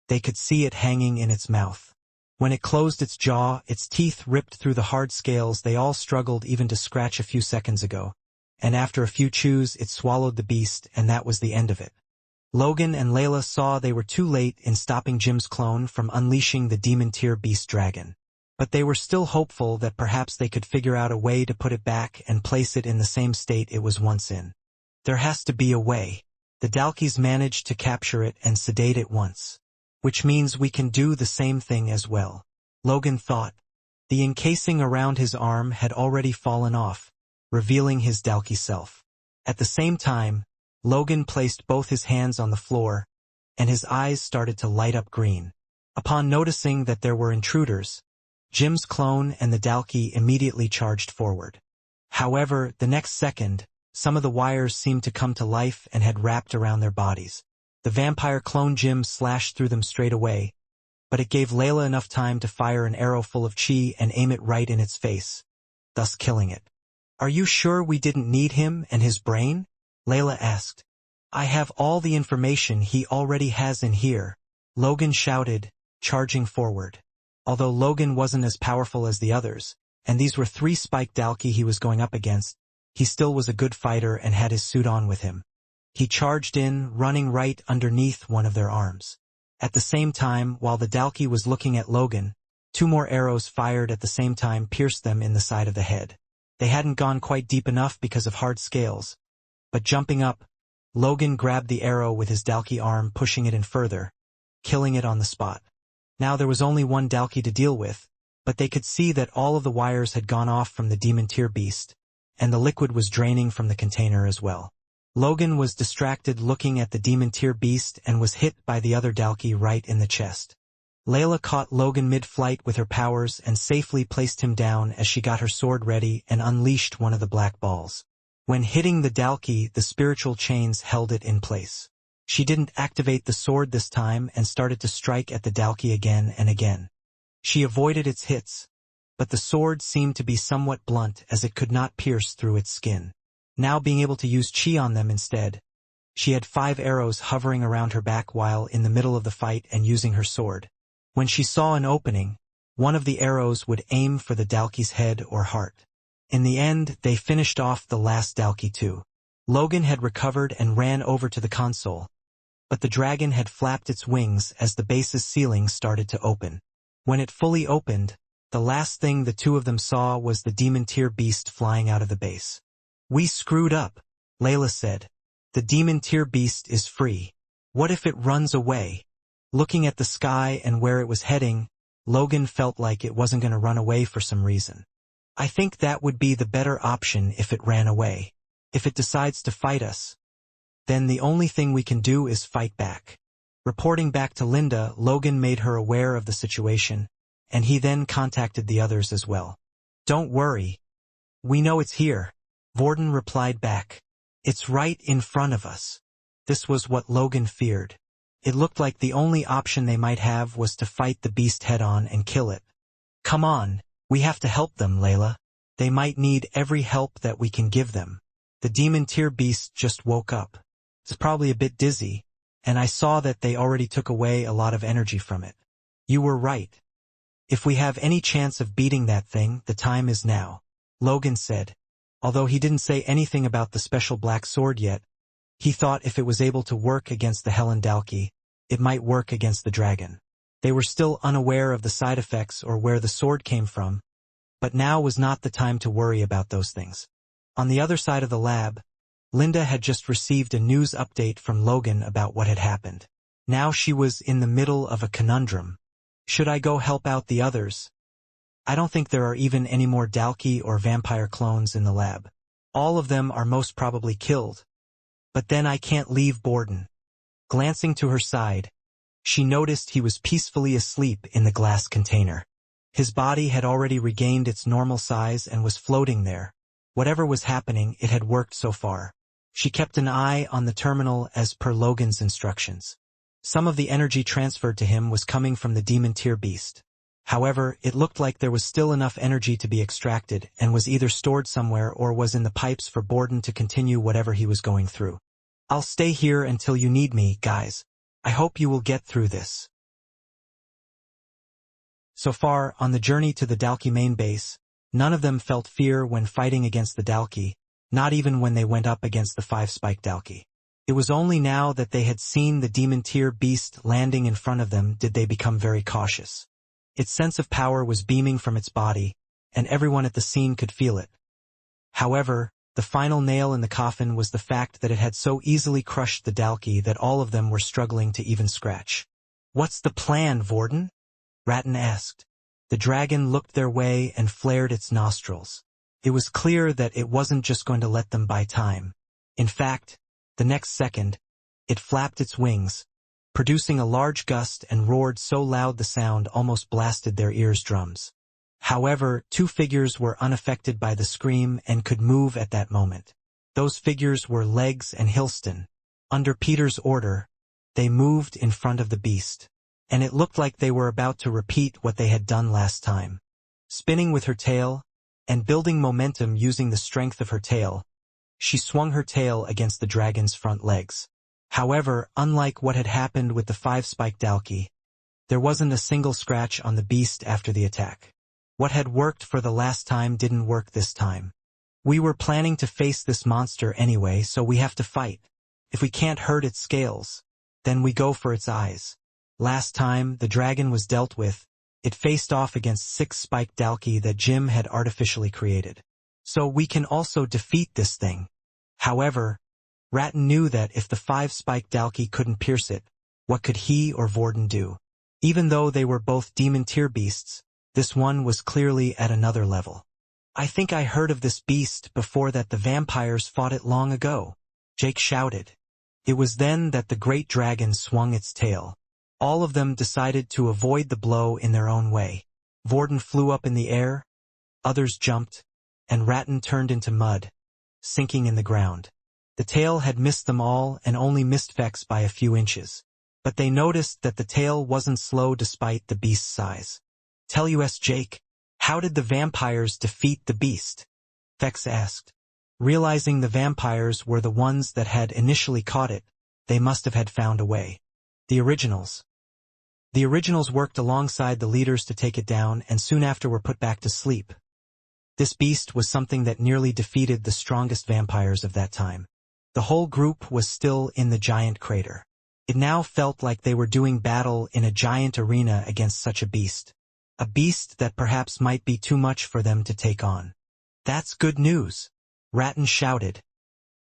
they could see it hanging in its mouth. When it closed its jaw, its teeth ripped through the hard scales they all struggled even to scratch a few seconds ago. And after a few chews, it swallowed the beast, and that was the end of it. Logan and Layla saw they were too late in stopping Jim's clone from unleashing the demon-tier beast dragon. But they were still hopeful that perhaps they could figure out a way to put it back and place it in the same state it was once in. There has to be a way. The Dalkies managed to capture it and sedate it once. Which means we can do the same thing as well. Logan thought. The encasing around his arm had already fallen off, revealing his Dalky self. At the same time, Logan placed both his hands on the floor, and his eyes started to light up green. Upon noticing that there were intruders, Jim's clone and the Dalky immediately charged forward. However, the next second, some of the wires seemed to come to life and had wrapped around their bodies. The vampire clone Jim slashed through them straight away, but it gave Layla enough time to fire an arrow full of chi and aim it right in its face, thus killing it. Are you sure we didn't need him and his brain? Layla asked. I have all the information he already has in here, Logan shouted, charging forward. Although Logan wasn't as powerful as the others, and these were 3 spiked Dalky he was going up against, he still was a good fighter and had his suit on with him. He charged in, running right underneath one of their arms. At the same time, while the Dalky was looking at Logan, 2 more arrows fired at the same time pierced them in the side of the head. They hadn't gone quite deep enough because of hard scales. But jumping up, Logan grabbed the arrow with his Dalky arm, pushing it in further, killing it on the spot. Now there was only one Dalky to deal with, but they could see that all of the wires had gone off from the demon-tier beast, and the liquid was draining from the container as well. Logan was distracted looking at the demon-tier beast and was hit by the other Dalky right in the chest. Layla caught Logan mid-flight with her powers and safely placed him down as she got her sword ready and unleashed one of the black balls. When hitting the Dalky, the spiritual chains held it in place. She didn't activate the sword this time and started to strike at the Dalky again and again. She avoided its hits, but the sword seemed to be somewhat blunt as it could not pierce through its skin. Now being able to use chi on them instead, she had 5 arrows hovering around her back while in the middle of the fight and using her sword. When she saw an opening, one of the arrows would aim for the Dalky's head or heart. In the end, they finished off the last Dalky too. Logan had recovered and ran over to the console, but the dragon had flapped its wings as the base's ceiling started to open. When it fully opened, the last thing the 2 of them saw was the demon-tier beast flying out of the base. We screwed up, Layla said. The demon-tier beast is free. What if it runs away? Looking at the sky and where it was heading, Logan felt like it wasn't going to run away for some reason. I think that would be the better option if it ran away. If it decides to fight us, then the only thing we can do is fight back. Reporting back to Linda, Logan made her aware of the situation, and he then contacted the others as well. Don't worry. We know it's here. Vorden replied back. It's right in front of us. This was what Logan feared. It looked like the only option they might have was to fight the beast head-on and kill it. Come on, we have to help them, Layla. They might need every help that we can give them. The demon-tier beast just woke up. It's probably a bit dizzy, and I saw that they already took away a lot of energy from it. You were right. If we have any chance of beating that thing, the time is now, Logan said. Although he didn't say anything about the special black sword yet, he thought if it was able to work against the Dalki, it might work against the dragon. They were still unaware of the side effects or where the sword came from, but now was not the time to worry about those things. On the other side of the lab, Linda had just received a news update from Logan about what had happened. Now she was in the middle of a conundrum. Should I go help out the others? I don't think there are even any more Dalki or vampire clones in the lab. All of them are most probably killed. But then I can't leave Borden. Glancing to her side, she noticed he was peacefully asleep in the glass container. His body had already regained its normal size and was floating there. Whatever was happening, it had worked so far. She kept an eye on the terminal as per Logan's instructions. Some of the energy transferred to him was coming from the demon tier beast. However, it looked like there was still enough energy to be extracted and was either stored somewhere or was in the pipes for Borden to continue whatever he was going through. I'll stay here until you need me, guys. I hope you will get through this. So far, on the journey to the Dalki main base, none of them felt fear when fighting against the Dalki, not even when they went up against the 5-spike Dalki. It was only now that they had seen the demon tier beast landing in front of them did they become very cautious. Its sense of power was beaming from its body, and everyone at the scene could feel it. However, the final nail in the coffin was the fact that it had so easily crushed the Dalki that all of them were struggling to even scratch. "What's the plan, Vorden?" Ratton asked. The dragon looked their way and flared its nostrils. It was clear that it wasn't just going to let them buy time. In fact, the next second, it flapped its wings, producing a large gust and roared so loud the sound almost blasted their eardrums. However, two figures were unaffected by the scream and could move at that moment. Those figures were Legs and Hilston. Under Peter's order, they moved in front of the beast, and it looked like they were about to repeat what they had done last time. Spinning with her tail, and building momentum using the strength of her tail, she swung her tail against the dragon's front legs. However, unlike what had happened with the 5-spike Dalki, there wasn't a single scratch on the beast after the attack. What had worked for the last time didn't work this time. We were planning to face this monster anyway, so we have to fight. If we can't hurt its scales, then we go for its eyes. Last time the dragon was dealt with, it faced off against 6-spike Dalki that Jim had artificially created. So we can also defeat this thing. However, Ratton knew that if the 5-spike Dalki couldn't pierce it, what could he or Vorden do? Even though they were both demon tier beasts, this one was clearly at another level. I think I heard of this beast before that the vampires fought it long ago, Jake shouted. It was then that the great dragon swung its tail. All of them decided to avoid the blow in their own way. Vorden flew up in the air, others jumped, and Ratton turned into mud, sinking in the ground. The tail had missed them all and only missed Fex by a few inches. But they noticed that the tail wasn't slow despite the beast's size. Tell us, Jake, how did the vampires defeat the beast? Fex asked. Realizing the vampires were the ones that had initially caught it, they must have had found a way. The originals. The originals worked alongside the leaders to take it down and soon after were put back to sleep. This beast was something that nearly defeated the strongest vampires of that time. The whole group was still in the giant crater. It now felt like they were doing battle in a giant arena against such a beast. A beast that perhaps might be too much for them to take on. That's good news, Ratton shouted,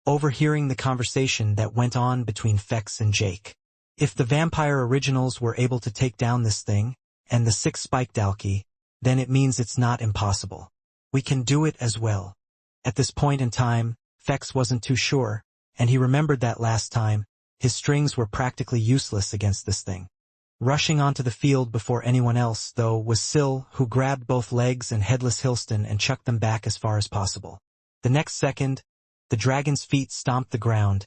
overhearing the conversation that went on between Fex and Jake. If the vampire originals were able to take down this thing, and the 6-spike Dalki, then it means it's not impossible. We can do it as well. At this point in time, Fex wasn't too sure, and he remembered that last time, his strings were practically useless against this thing. Rushing onto the field before anyone else, though, was Syl, who grabbed both Legs and Headless Hilston and chucked them back as far as possible. The next second, the dragon's feet stomped the ground,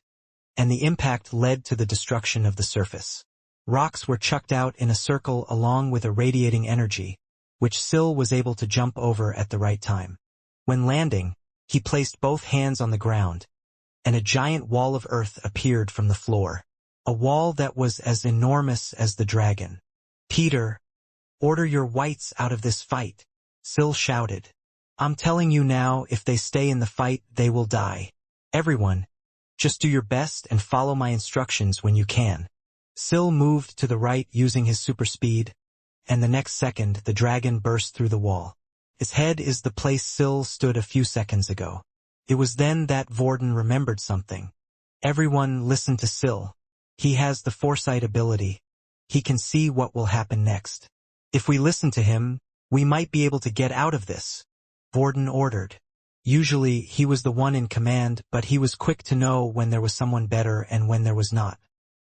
and the impact led to the destruction of the surface. Rocks were chucked out in a circle along with a radiating energy, which Syl was able to jump over at the right time. When landing, he placed both hands on the ground, and a giant wall of earth appeared from the floor. A wall that was as enormous as the dragon. Peter, order your whites out of this fight, Syl shouted. I'm telling you now, if they stay in the fight, they will die. Everyone, just do your best and follow my instructions when you can. Syl moved to the right using his super speed, and the next second the dragon burst through the wall. Its head is the place Syl stood a few seconds ago. It was then that Vorden remembered something. Everyone listen to Syl. He has the foresight ability. He can see what will happen next. If we listen to him, we might be able to get out of this, Vorden ordered. Usually he was the one in command, but he was quick to know when there was someone better and when there was not.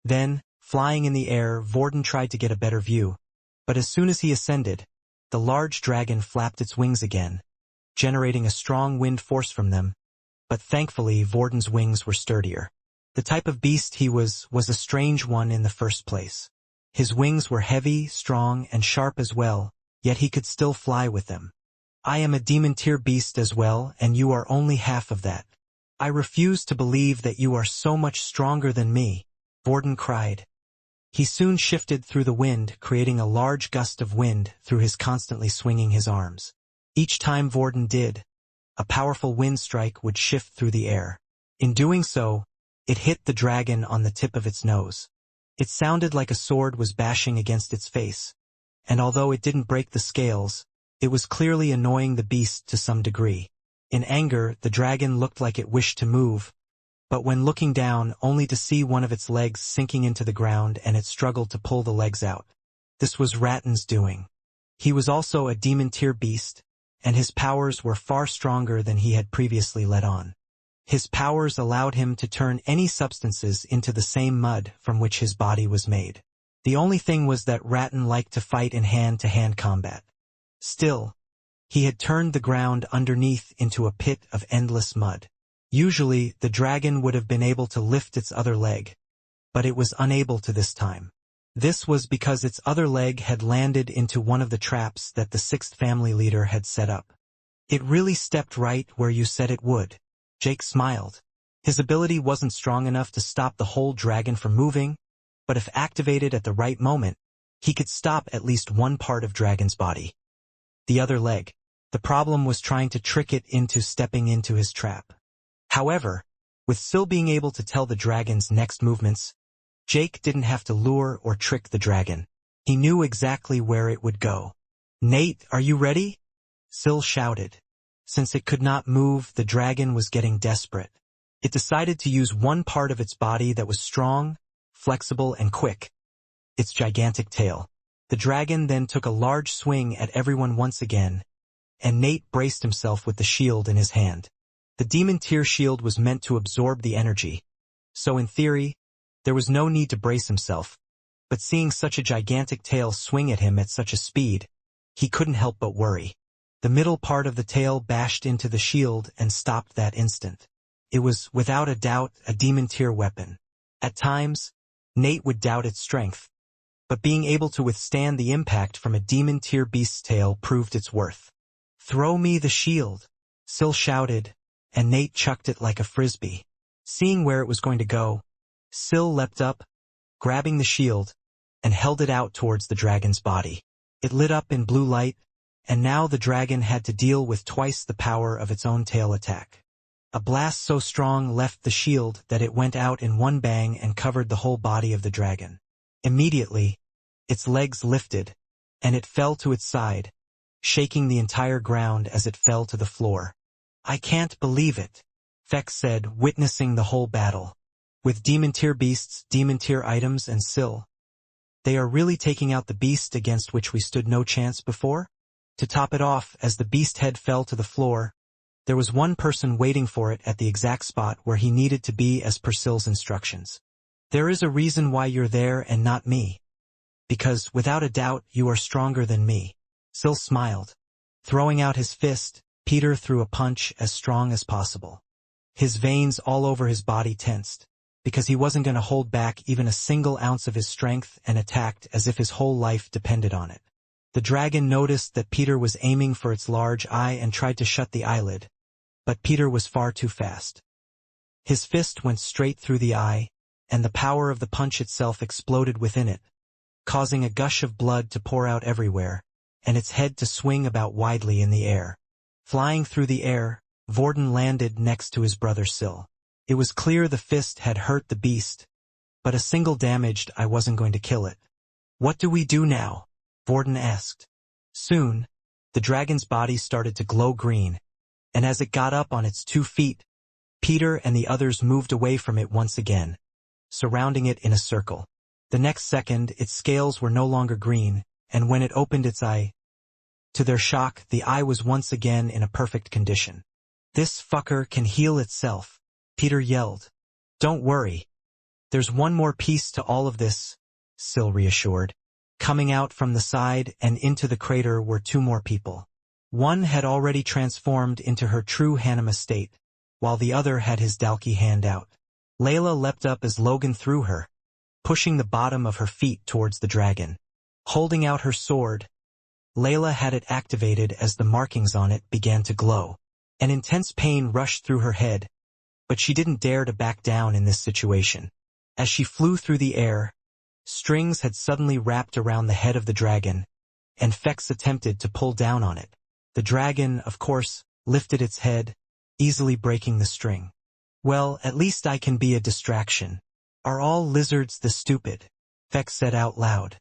Then, flying in the air, Vorden tried to get a better view. But as soon as he ascended, the large dragon flapped its wings again, generating a strong wind force from them. But thankfully Vorden's wings were sturdier. The type of beast he was a strange one in the first place. His wings were heavy, strong, and sharp as well, yet he could still fly with them. I am a demon tier beast as well, and you are only half of that. I refuse to believe that you are so much stronger than me, Vorden cried. He soon shifted through the wind, creating a large gust of wind through his constantly swinging his arms. Each time Vorden did, a powerful wind strike would shift through the air. In doing so, it hit the dragon on the tip of its nose. It sounded like a sword was bashing against its face, and although it didn't break the scales, it was clearly annoying the beast to some degree. In anger, the dragon looked like it wished to move, but when looking down, only to see one of its legs sinking into the ground, and it struggled to pull the legs out. This was Ratton's doing. He was also a demon tier beast, and his powers were far stronger than he had previously let on. His powers allowed him to turn any substances into the same mud from which his body was made. The only thing was that Ratton liked to fight in hand-to-hand combat. Still, he had turned the ground underneath into a pit of endless mud. Usually, the dragon would have been able to lift its other leg, but it was unable to this time. This was because its other leg had landed into one of the traps that the sixth family leader had set up. It really stepped right where you said it would. Jake smiled. His ability wasn't strong enough to stop the whole dragon from moving, but if activated at the right moment, he could stop at least one part of Dragon's body. The other leg. The problem was trying to trick it into stepping into his trap. However, with Syl being able to tell the dragon's next movements, Jake didn't have to lure or trick the dragon. He knew exactly where it would go. "Nate, are you ready?" Syl shouted. Since it could not move, the dragon was getting desperate. It decided to use one part of its body that was strong, flexible, and quick: its gigantic tail. The dragon then took a large swing at everyone once again, and Nate braced himself with the shield in his hand. The demon tier shield was meant to absorb the energy, so in theory, there was no need to brace himself, but seeing such a gigantic tail swing at him at such a speed, he couldn't help but worry. The middle part of the tail bashed into the shield and stopped that instant. It was, without a doubt, a demon tier weapon. At times, Nate would doubt its strength, but being able to withstand the impact from a demon tier beast's tail proved its worth. "Throw me the shield," Syl shouted, and Nate chucked it like a frisbee. Seeing where it was going to go, Syl leapt up, grabbing the shield, and held it out towards the dragon's body. It lit up in blue light, and now the dragon had to deal with twice the power of its own tail attack. A blast so strong left the shield that it went out in one bang and covered the whole body of the dragon. Immediately, its legs lifted, and it fell to its side, shaking the entire ground as it fell to the floor. "I can't believe it," Fex said, witnessing the whole battle. With demon tier beasts, demon tier items, and Syl, they are really taking out the beast against which we stood no chance before? To top it off, as the beast head fell to the floor, there was one person waiting for it at the exact spot where he needed to be as per Syl's instructions. "There is a reason why you're there and not me. Because, without a doubt, you are stronger than me." Syl smiled. Throwing out his fist, Peter threw a punch as strong as possible. His veins all over his body tensed, because he wasn't going to hold back even a single ounce of his strength, and attacked as if his whole life depended on it. The dragon noticed that Peter was aiming for its large eye and tried to shut the eyelid, but Peter was far too fast. His fist went straight through the eye, and the power of the punch itself exploded within it, causing a gush of blood to pour out everywhere, and its head to swing about widely in the air. Flying through the air, Vorden landed next to his brother Sil. It was clear the fist had hurt the beast, but a single damaged I wasn't going to kill it. "What do we do now?" Vorden asked. Soon, the dragon's body started to glow green, and as it got up on its 2 feet, Peter and the others moved away from it once again, surrounding it in a circle. The next second, its scales were no longer green, and when it opened its eye, to their shock, the eye was once again in a perfect condition. "This fucker can heal itself," Peter yelled. "Don't worry. There's one more piece to all of this," Sil reassured. Coming out from the side and into the crater were 2 more people. One had already transformed into her true Hanima state, while the other had his Dalki hand out. Layla leapt up as Logan threw her, pushing the bottom of her feet towards the dragon. Holding out her sword, Layla had it activated as the markings on it began to glow. An intense pain rushed through her head, but she didn't dare to back down in this situation. As she flew through the air, strings had suddenly wrapped around the head of the dragon, and Fex attempted to pull down on it. The dragon, of course, lifted its head, easily breaking the string. "Well, at least I can be a distraction. Are all lizards this stupid?" Fex said out loud.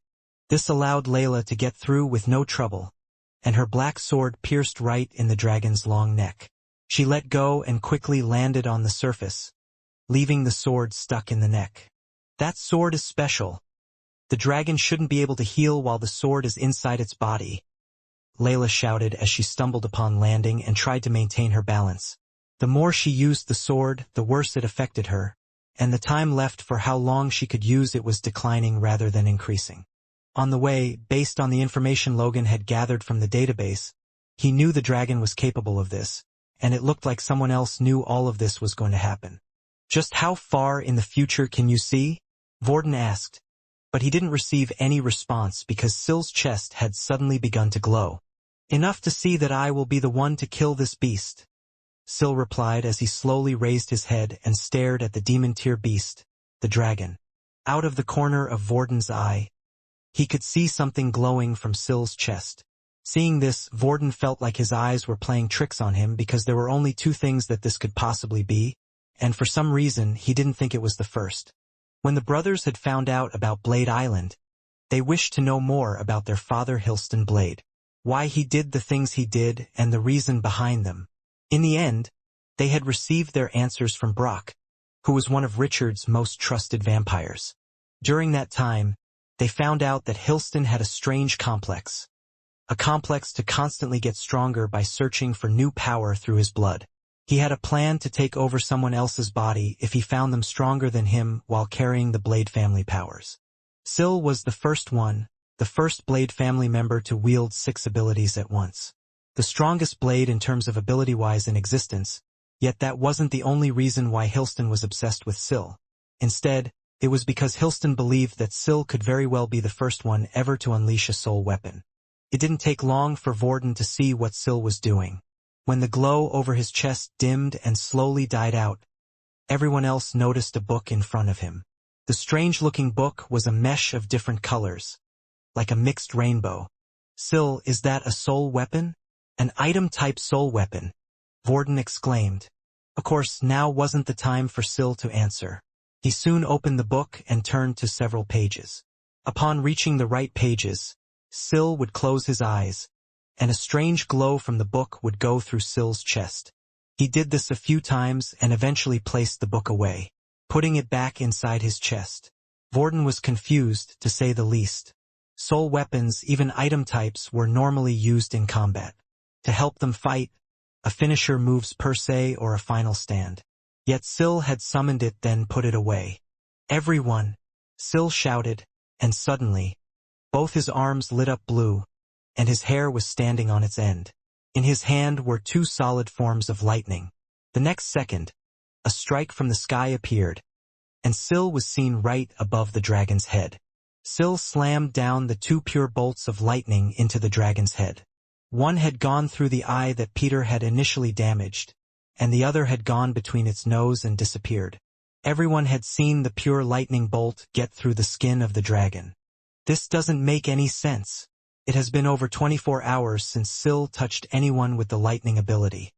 This allowed Layla to get through with no trouble, and her black sword pierced right in the dragon's long neck. She let go and quickly landed on the surface, leaving the sword stuck in the neck. "That sword is special. The dragon shouldn't be able to heal while the sword is inside its body," Layla shouted as she stumbled upon landing and tried to maintain her balance. The more she used the sword, the worse it affected her, and the time left for how long she could use it was declining rather than increasing. On the way, based on the information Logan had gathered from the database, he knew the dragon was capable of this, and it looked like someone else knew all of this was going to happen. "Just how far in the future can you see?" Vorden asked, but he didn't receive any response because Sil's chest had suddenly begun to glow. "Enough to see that I will be the one to kill this beast," Sil replied as he slowly raised his head and stared at the demon-tier beast, the dragon. Out of the corner of Vorden's eye, he could see something glowing from Sil's chest. Seeing this, Vorden felt like his eyes were playing tricks on him because there were only 2 things that this could possibly be, and for some reason he didn't think it was the first. When the brothers had found out about Blade Island, they wished to know more about their father Hilston Blade, why he did the things he did and the reason behind them. In the end, they had received their answers from Brock, who was one of Richard's most trusted vampires. During that time, they found out that Hilston had a strange complex. A complex to constantly get stronger by searching for new power through his blood. He had a plan to take over someone else's body if he found them stronger than him while carrying the Blade family powers. Sil was the first Blade family member to wield 6 abilities at once. The strongest Blade in terms of ability-wise in existence, yet that wasn't the only reason why Hilston was obsessed with Sil. Instead, it was because Hilston believed that Sil could very well be the first one ever to unleash a soul weapon. It didn't take long for Vorden to see what Sil was doing. When the glow over his chest dimmed and slowly died out, everyone else noticed a book in front of him. The strange-looking book was a mesh of different colors, like a mixed rainbow. "Sil, is that a soul weapon?" "An item-type soul weapon," Vorden exclaimed. Of course, now wasn't the time for Sil to answer. He soon opened the book and turned to several pages. Upon reaching the right pages, Sil would close his eyes, and a strange glow from the book would go through Sil's chest. He did this a few times and eventually placed the book away, putting it back inside his chest. Vorden was confused, to say the least. Soul weapons, even item types, were normally used in combat. To help them fight, a finisher moves per se or a final stand. Yet Sil had summoned it then put it away. "Everyone!" Sil shouted, and suddenly, both his arms lit up blue, and his hair was standing on its end. In his hand were 2 solid forms of lightning. The next second, a strike from the sky appeared, and Sil was seen right above the dragon's head. Sil slammed down the 2 pure bolts of lightning into the dragon's head. One had gone through the eye that Peter had initially damaged, and the other had gone between its nose and disappeared. Everyone had seen the pure lightning bolt get through the skin of the dragon. "This doesn't make any sense. It has been over 24 hours since Syl touched anyone with the lightning ability.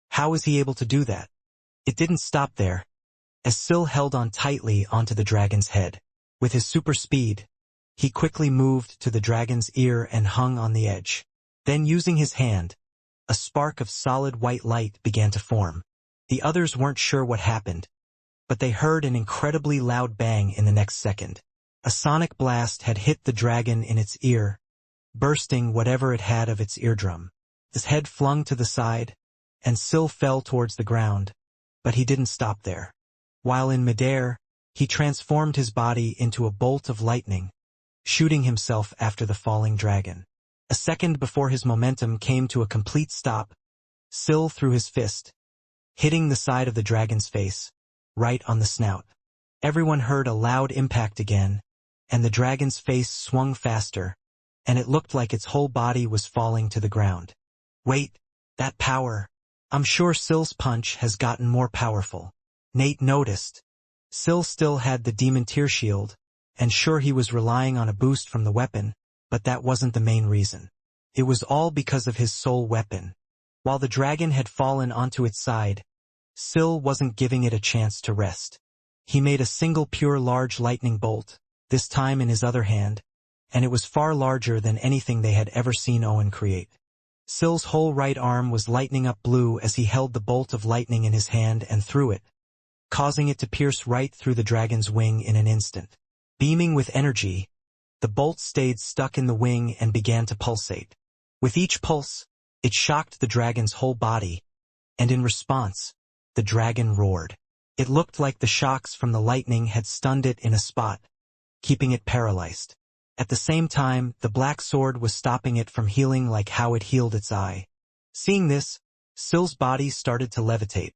How was he able to do that? It didn't stop there. As Syl held on tightly onto the dragon's head, with his super speed, he quickly moved to the dragon's ear and hung on the edge. Then using his hand, a spark of solid white light began to form. The others weren't sure what happened, but they heard an incredibly loud bang in the next second. A sonic blast had hit the dragon in its ear, bursting whatever it had of its eardrum. His head flung to the side, and Syl fell towards the ground, but he didn't stop there. While in midair, he transformed his body into a bolt of lightning, shooting himself after the falling dragon. A second before his momentum came to a complete stop, Syl threw his fist, hitting the side of the dragon's face, right on the snout. Everyone heard a loud impact again, and the dragon's face swung faster, and it looked like its whole body was falling to the ground. Wait, that power. I'm sure Syl's punch has gotten more powerful. Nate noticed. Syl still had the demon tear shield, and sure he was relying on a boost from the weapon, but that wasn't the main reason. It was all because of his soul weapon. While the dragon had fallen onto its side, Syl wasn't giving it a chance to rest. He made a single pure large lightning bolt, this time in his other hand, and it was far larger than anything they had ever seen Owen create. Syl's whole right arm was lighting up blue as he held the bolt of lightning in his hand and threw it, causing it to pierce right through the dragon's wing in an instant. Beaming with energy, the bolt stayed stuck in the wing and began to pulsate. With each pulse, it shocked the dragon's whole body, and in response, the dragon roared. It looked like the shocks from the lightning had stunned it in a spot, keeping it paralyzed. At the same time, the black sword was stopping it from healing like how it healed its eye. Seeing this, Syl's body started to levitate,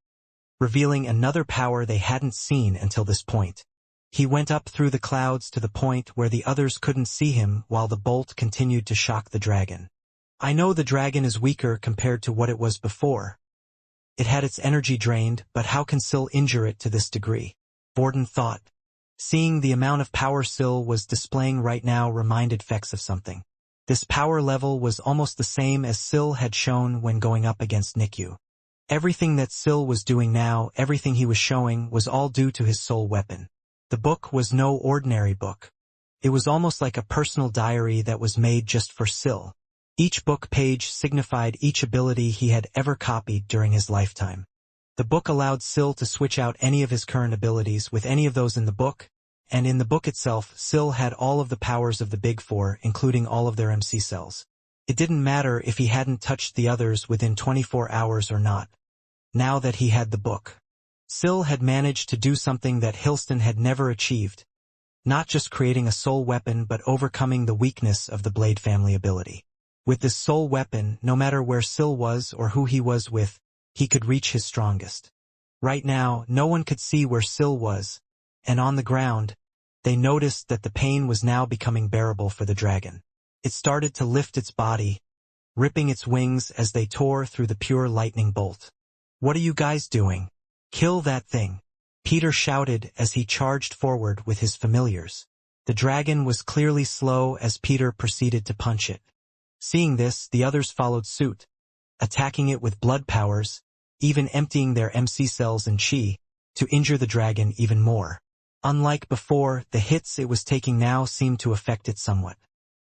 revealing another power they hadn't seen until this point. He went up through the clouds to the point where the others couldn't see him while the bolt continued to shock the dragon. I know the dragon is weaker compared to what it was before. It had its energy drained, but how can Syl injure it to this degree? Borden thought. Seeing the amount of power Syl was displaying right now reminded Fex of something. This power level was almost the same as Syl had shown when going up against Nikyu. Everything that Syl was doing now, everything he was showing, was all due to his soul weapon. The book was no ordinary book. It was almost like a personal diary that was made just for Syl. Each book page signified each ability he had ever copied during his lifetime. The book allowed Syl to switch out any of his current abilities with any of those in the book, and in the book itself, Syl had all of the powers of the Big Four, including all of their MC cells. It didn't matter if he hadn't touched the others within 24 hours or not. Now that he had the book, Syl had managed to do something that Hilston had never achieved, not just creating a soul weapon but overcoming the weakness of the Blade family ability. With this soul weapon, no matter where Syl was or who he was with, he could reach his strongest. Right now, no one could see where Syl was, and on the ground, they noticed that the pain was now becoming bearable for the dragon. It started to lift its body, ripping its wings as they tore through the pure lightning bolt. "What are you guys doing? Kill that thing!" Peter shouted as he charged forward with his familiars. The dragon was clearly slow as Peter proceeded to punch it. Seeing this, the others followed suit, attacking it with blood powers, even emptying their MC cells and chi, to injure the dragon even more. Unlike before, the hits it was taking now seemed to affect it somewhat.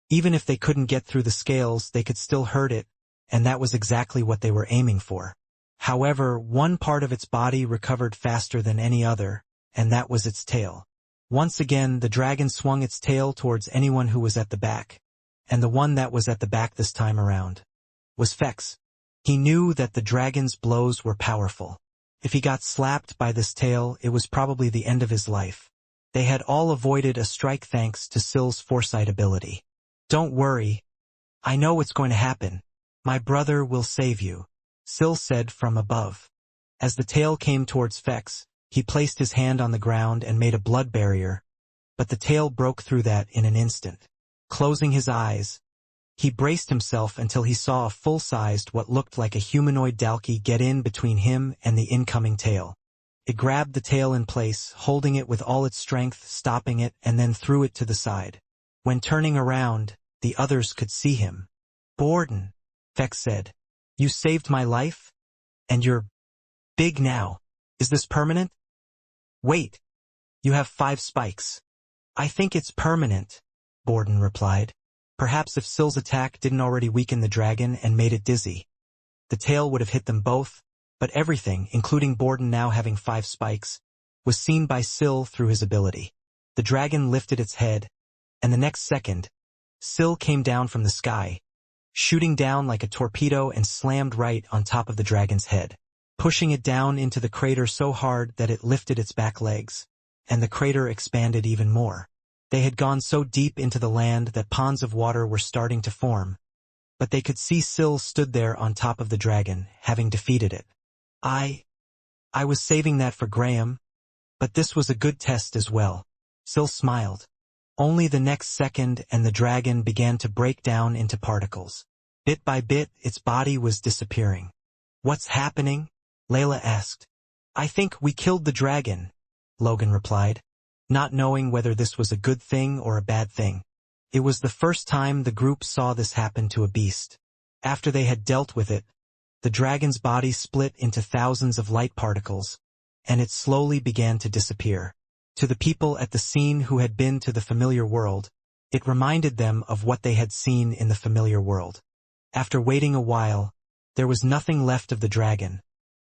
Even if they couldn't get through the scales, they could still hurt it, and that was exactly what they were aiming for. However, one part of its body recovered faster than any other, and that was its tail. Once again, the dragon swung its tail towards anyone who was at the back, and the one that was at the back this time around was Fex. He knew that the dragon's blows were powerful. If he got slapped by this tail, it was probably the end of his life. They had all avoided a strike thanks to Syl's foresight ability. "Don't worry. I know what's going to happen. My brother will save you," Syl said from above. As the tail came towards Fex, he placed his hand on the ground and made a blood barrier, but the tail broke through that in an instant. Closing his eyes, he braced himself until he saw a full-sized what looked like a humanoid Dalki get in between him and the incoming tail. It grabbed the tail in place, holding it with all its strength, stopping it, and then threw it to the side. When turning around, the others could see him. Borden, Fex said. You saved my life? And you're big now. Is this permanent? Wait. You have 5 spikes. I think it's permanent, Borden replied. Perhaps if Syl's attack didn't already weaken the dragon and made it dizzy. The tail would have hit them both, but everything, including Borden now having 5 spikes, was seen by Syl through his ability. The dragon lifted its head, and the next second, Syl came down from the sky, shooting down like a torpedo and slammed right on top of the dragon's head, pushing it down into the crater so hard that it lifted its back legs, and the crater expanded even more. They had gone so deep into the land that ponds of water were starting to form, but they could see Syl stood there on top of the dragon, having defeated it. I was saving that for Graham, but this was a good test as well. Syl smiled. Only the next second and the dragon began to break down into particles. Bit by bit, its body was disappearing. What's happening? Layla asked. I think we killed the dragon, Logan replied, not knowing whether this was a good thing or a bad thing. It was the first time the group saw this happen to a beast. After they had dealt with it, the dragon's body split into thousands of light particles, and it slowly began to disappear. To the people at the scene who had been to the familiar world, it reminded them of what they had seen in the familiar world. After waiting a while, there was nothing left of the dragon,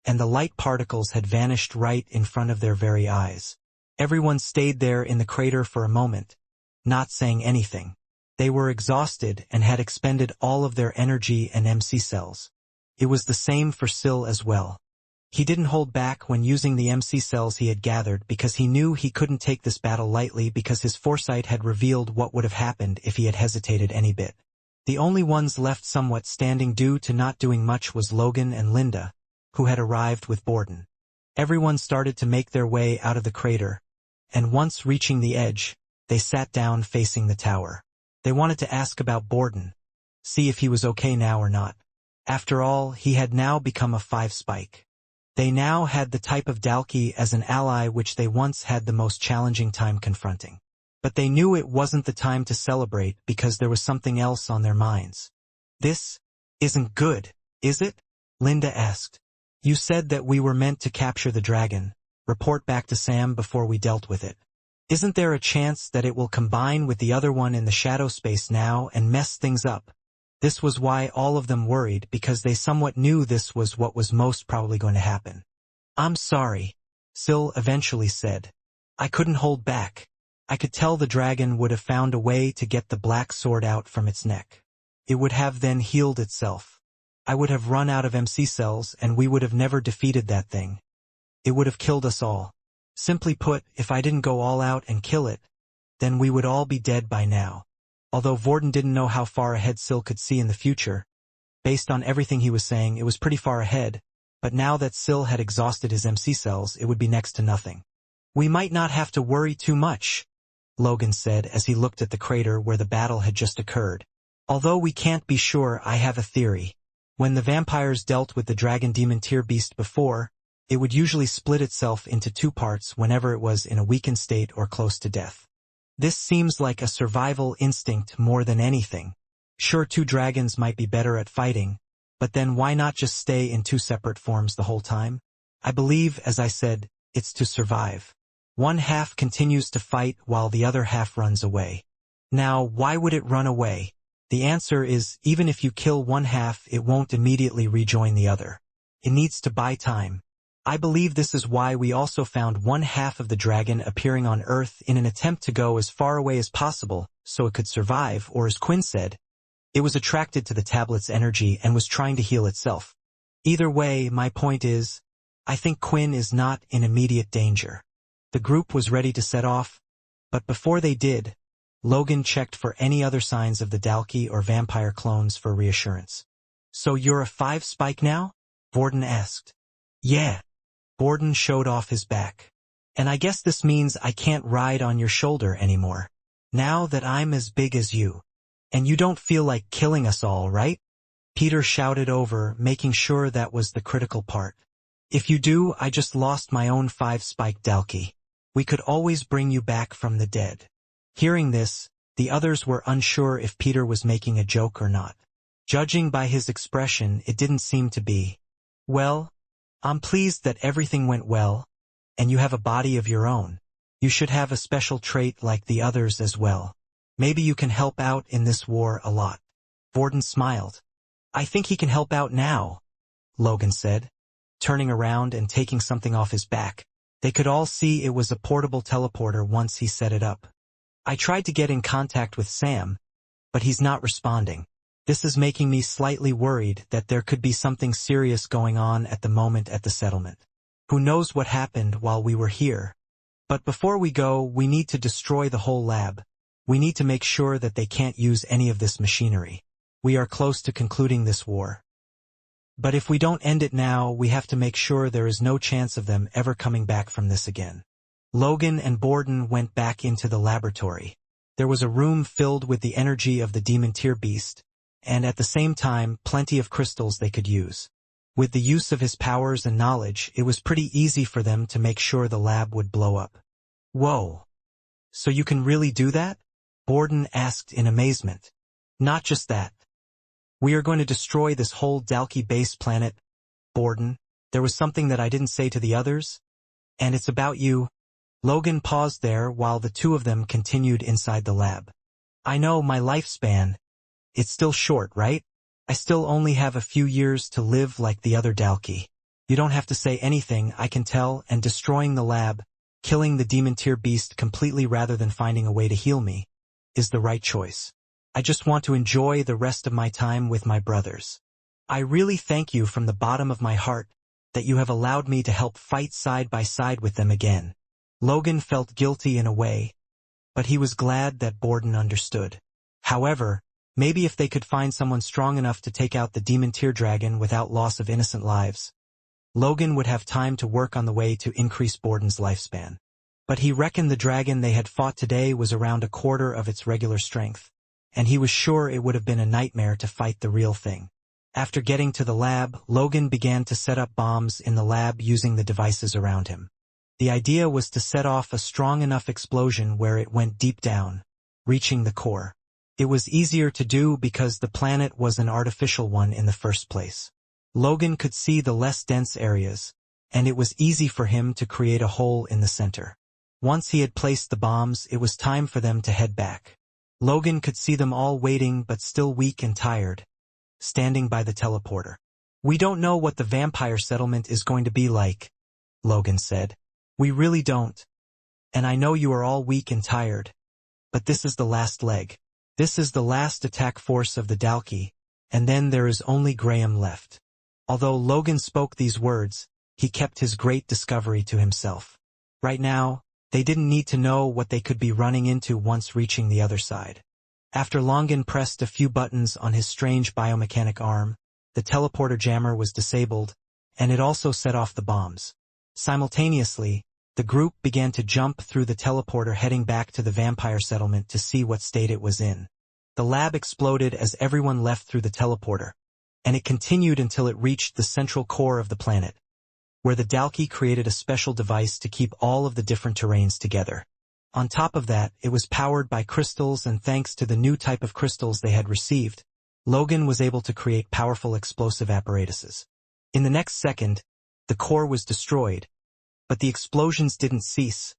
and the light particles had vanished right in front of their very eyes. Everyone stayed there in the crater for a moment, not saying anything. They were exhausted and had expended all of their energy and MC cells. It was the same for Syl as well. He didn't hold back when using the MC cells he had gathered because he knew he couldn't take this battle lightly because his foresight had revealed what would have happened if he had hesitated any bit. The only ones left somewhat standing due to not doing much was Logan and Linda, who had arrived with Borden. Everyone started to make their way out of the crater, and once reaching the edge, they sat down facing the tower. They wanted to ask about Borden, see if he was okay now or not. After all, he had now become a 5 spike. They now had the type of Dalki as an ally which they once had the most challenging time confronting. But they knew it wasn't the time to celebrate because there was something else on their minds. This isn't good, is it? Linda asked. You said that we were meant to capture the dragon, report back to Sam before we dealt with it. Isn't there a chance that it will combine with the other one in the shadow space now and mess things up? This was why all of them worried because they somewhat knew this was what was most probably going to happen. I'm sorry, Syl eventually said. I couldn't hold back. I could tell the dragon would have found a way to get the black sword out from its neck. It would have then healed itself. I would have run out of MC cells and we would have never defeated that thing. It would have killed us all. Simply put, if I didn't go all out and kill it, then we would all be dead by now. Although Borden didn't know how far ahead Syl could see in the future, based on everything he was saying, it was pretty far ahead, but now that Syl had exhausted his MC cells, it would be next to nothing. We might not have to worry too much, Logan said as he looked at the crater where the battle had just occurred. Although we can't be sure, I have a theory. When the vampires dealt with the dragon demon tier beast before, it would usually split itself into 2 parts whenever it was in a weakened state or close to death. This seems like a survival instinct more than anything. Sure, 2 dragons might be better at fighting, but then why not just stay in 2 separate forms the whole time? I believe, as I said, it's to survive. One half continues to fight while the other half runs away. Now, why would it run away? The answer is, even if you kill one half, it won't immediately rejoin the other. It needs to buy time. I believe this is why we also found one half of the dragon appearing on Earth in an attempt to go as far away as possible so it could survive, or as Quinn said, it was attracted to the tablet's energy and was trying to heal itself. Either way, my point is, I think Quinn is not in immediate danger. The group was ready to set off, but before they did, Logan checked for any other signs of the Dalki or vampire clones for reassurance. So you're a 5 spike now? Borden asked. Yeah. Borden showed off his back. And I guess this means I can't ride on your shoulder anymore. Now that I'm as big as you. And you don't feel like killing us all, right? Peter shouted over, making sure that was the critical part. If you do, I just lost my own 5 spike Dalki. We could always bring you back from the dead. Hearing this, The others were unsure if Peter was making a joke or not. Judging by his expression, it didn't seem to be. Well, I'm pleased that everything went well, and you have a body of your own. You should have a special trait like the others as well. Maybe you can help out in this war a lot. Borden smiled. I think he can help out now, Logan said, turning around and taking something off his back. They could all see it was a portable teleporter once he set it up. I tried to get in contact with Sam, but he's not responding. This is making me slightly worried that there could be something serious going on at the moment at the settlement. Who knows what happened while we were here? But before we go, we need to destroy the whole lab. We need to make sure that they can't use any of this machinery. We are close to concluding this war. But if we don't end it now, we have to make sure there is no chance of them ever coming back from this again. Logan and Borden went back into the laboratory. There was a room filled with the energy of the Dementir beast, and at the same time, plenty of crystals they could use. With the use of his powers and knowledge, it was pretty easy for them to make sure the lab would blow up. Whoa! So you can really do that? Borden asked in amazement. Not just that. We are going to destroy this whole Dalki base planet. Borden, there was something that I didn't say to the others, and it's about you. Logan paused there while the two of them continued inside the lab. I know my lifespan. It's still short, right? I still only have a few years to live like the other Dalki. You don't have to say anything, I can tell, and destroying the lab, killing the Dementir beast completely rather than finding a way to heal me, is the right choice. I just want to enjoy the rest of my time with my brothers. I really thank you from the bottom of my heart that you have allowed me to help fight side by side with them again. Logan felt guilty in a way, but he was glad that Borden understood. However, maybe if they could find someone strong enough to take out the Dementir dragon without loss of innocent lives, Logan would have time to work on the way to increase Borden's lifespan. But he reckoned the dragon they had fought today was around a quarter of its regular strength, and he was sure it would have been a nightmare to fight the real thing. After getting to the lab, Logan began to set up bombs in the lab using the devices around him. The idea was to set off a strong enough explosion where it went deep down, reaching the core. It was easier to do because the planet was an artificial one in the first place. Logan could see the less dense areas, and it was easy for him to create a hole in the center. Once he had placed the bombs, it was time for them to head back. Logan could see them all waiting but still weak and tired, standing by the teleporter. We don't know what the vampire settlement is going to be like, Logan said. We really don't. And I know you are all weak and tired. But this is the last leg. This is the last attack force of the Dalki, and then there is only Graham left. Although Logan spoke these words, he kept his great discovery to himself. Right now, they didn't need to know what they could be running into once reaching the other side. After Logan pressed a few buttons on his strange biomechanic arm, the teleporter jammer was disabled, and it also set off the bombs. Simultaneously, the group began to jump through the teleporter heading back to the vampire settlement to see what state it was in. The lab exploded as everyone left through the teleporter, and it continued until it reached the central core of the planet, where the Dalki created a special device to keep all of the different terrains together. On top of that, it was powered by crystals, and thanks to the new type of crystals they had received, Logan was able to create powerful explosive apparatuses. In the next second, the core was destroyed, but the explosions didn't cease,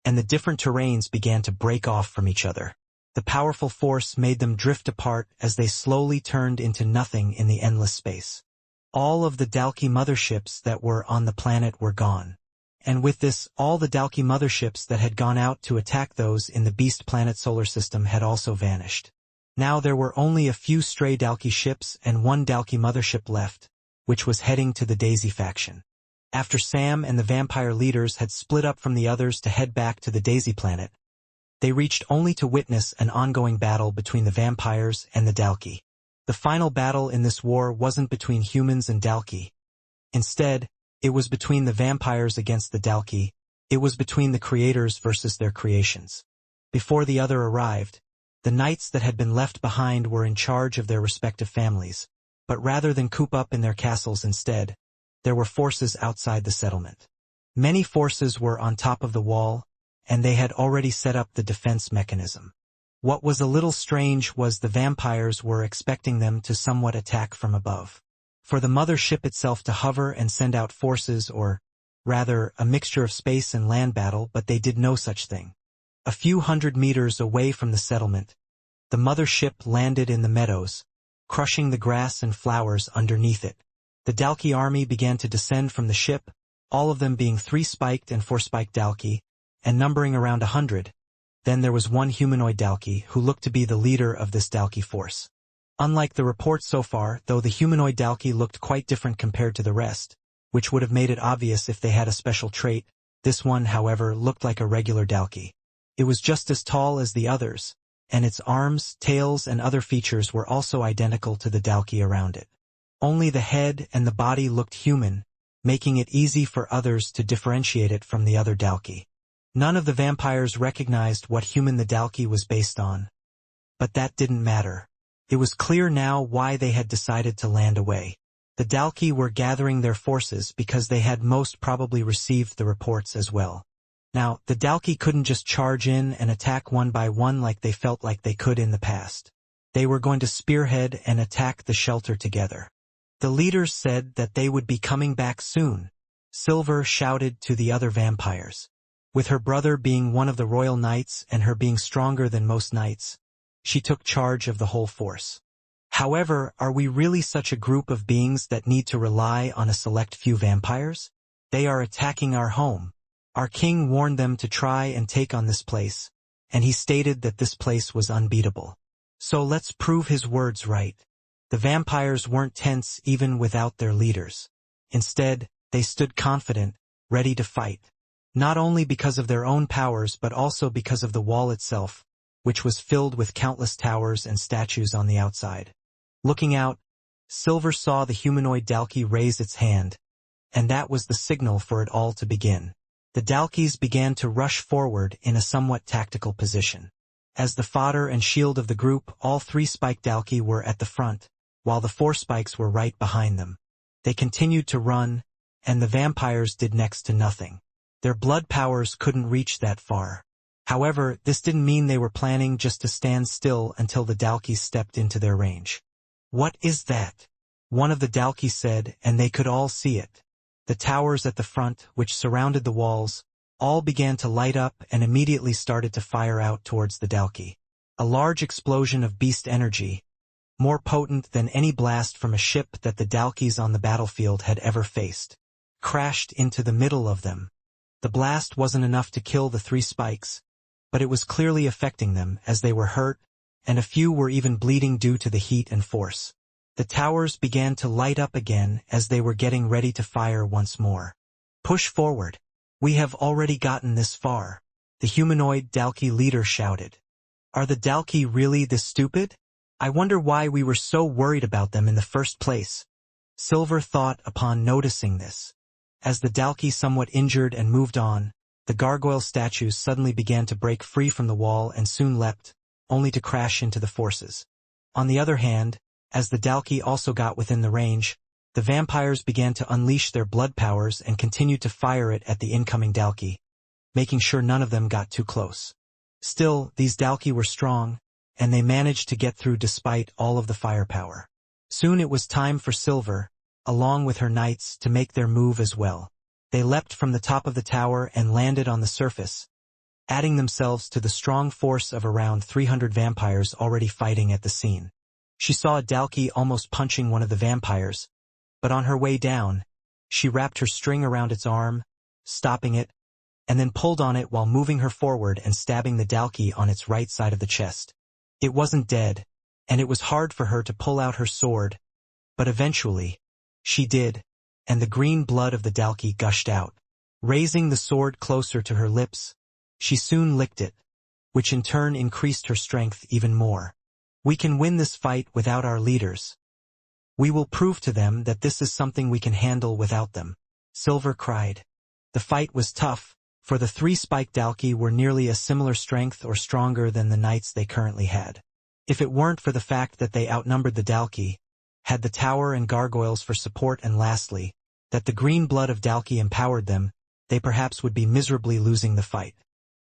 and the different terrains began to break off from each other. The powerful force made them drift apart as they slowly turned into nothing in the endless space. All of the Dalki motherships that were on the planet were gone. And with this, all the Dalki motherships that had gone out to attack those in the Beast Planet solar system had also vanished. Now there were only a few stray Dalki ships and one Dalki mothership left, which was heading to the Daisy faction. After Sam and the vampire leaders had split up from the others to head back to the Daisy planet, they reached only to witness an ongoing battle between the vampires and the Dalki. The final battle in this war wasn't between humans and Dalki. Instead, it was between the vampires against the Dalki. It was between the creators versus their creations. Before the other arrived, the knights that had been left behind were in charge of their respective families, but rather than coop up in their castles instead, there were forces outside the settlement. Many forces were on top of the wall, and they had already set up the defense mechanism. What was a little strange was the vampires were expecting them to somewhat attack from above. For the mother ship itself to hover and send out forces or, rather, a mixture of space and land battle, but they did no such thing. A few hundred meters away from the settlement, the mother ship landed in the meadows, crushing the grass and flowers underneath it. The Dalki army began to descend from the ship, all of them being 3-spiked and 4-spiked Dalki, and numbering around 100. Then there was one humanoid Dalki who looked to be the leader of this Dalki force. Unlike the reports so far, though, the humanoid Dalki looked quite different compared to the rest, which would have made it obvious if they had a special trait. This one, however, looked like a regular Dalki. It was just as tall as the others, and its arms, tails, and other features were also identical to the Dalki around it. Only the head and the body looked human, making it easy for others to differentiate it from the other Dalki. None of the vampires recognized what human the Dalki was based on. But that didn't matter. It was clear now why they had decided to land away. The Dalki were gathering their forces because they had most probably received the reports as well. Now, the Dalki couldn't just charge in and attack one by one like they felt like they could in the past. They were going to spearhead and attack the shelter together. The leaders said that they would be coming back soon. Silver shouted to the other vampires. With her brother being one of the royal knights and her being stronger than most knights, she took charge of the whole force. However, are we really such a group of beings that need to rely on a select few vampires? They are attacking our home. Our king warned them to try and take on this place, and he stated that this place was unbeatable. So let's prove his words right. The vampires weren't tense even without their leaders. Instead, they stood confident, ready to fight. Not only because of their own powers but also because of the wall itself, which was filled with countless towers and statues on the outside. Looking out, Silver saw the humanoid Dalki raise its hand, and that was the signal for it all to begin. The Dalkis began to rush forward in a somewhat tactical position. As the fodder and shield of the group, all 3-spiked Dalki were at the front, while the 4 spikes were right behind them. They continued to run, and the vampires did next to nothing. Their blood powers couldn't reach that far. However, this didn't mean they were planning just to stand still until the Dalkis stepped into their range. "What is that?" one of the Dalkis said, and they could all see it. The towers at the front, which surrounded the walls, all began to light up and immediately started to fire out towards the Dalki. A large explosion of beast energy, more potent than any blast from a ship that the Dalkis on the battlefield had ever faced, crashed into the middle of them. The blast wasn't enough to kill the 3 spikes, but it was clearly affecting them as they were hurt, and a few were even bleeding due to the heat and force. The towers began to light up again as they were getting ready to fire once more. "Push forward. We have already gotten this far," the humanoid Dalki leader shouted. "Are the Dalki really this stupid? I wonder why we were so worried about them in the first place." Silver thought upon noticing this. As the Dalki somewhat injured and moved on, the gargoyle statues suddenly began to break free from the wall and soon leapt, only to crash into the forces. On the other hand, as the Dalki also got within the range, the vampires began to unleash their blood powers and continued to fire it at the incoming Dalki, making sure none of them got too close. Still, these Dalki were strong, and they managed to get through despite all of the firepower. Soon it was time for Silver, along with her knights, to make their move as well. They leapt from the top of the tower and landed on the surface, adding themselves to the strong force of around 300 vampires already fighting at the scene. She saw a Dalki almost punching one of the vampires, but on her way down, she wrapped her string around its arm, stopping it, and then pulled on it while moving her forward and stabbing the Dalki on its right side of the chest. It wasn't dead, and it was hard for her to pull out her sword, but eventually, she did, and the green blood of the Dalki gushed out. Raising the sword closer to her lips, she soon licked it, which in turn increased her strength even more. "We can win this fight without our leaders. We will prove to them that this is something we can handle without them," Silver cried. The fight was tough, for the 3-spiked Dalki were nearly a similar strength or stronger than the knights they currently had. If it weren't for the fact that they outnumbered the Dalki, had the tower and gargoyles for support, and lastly, that the green blood of Dalki empowered them, they perhaps would be miserably losing the fight.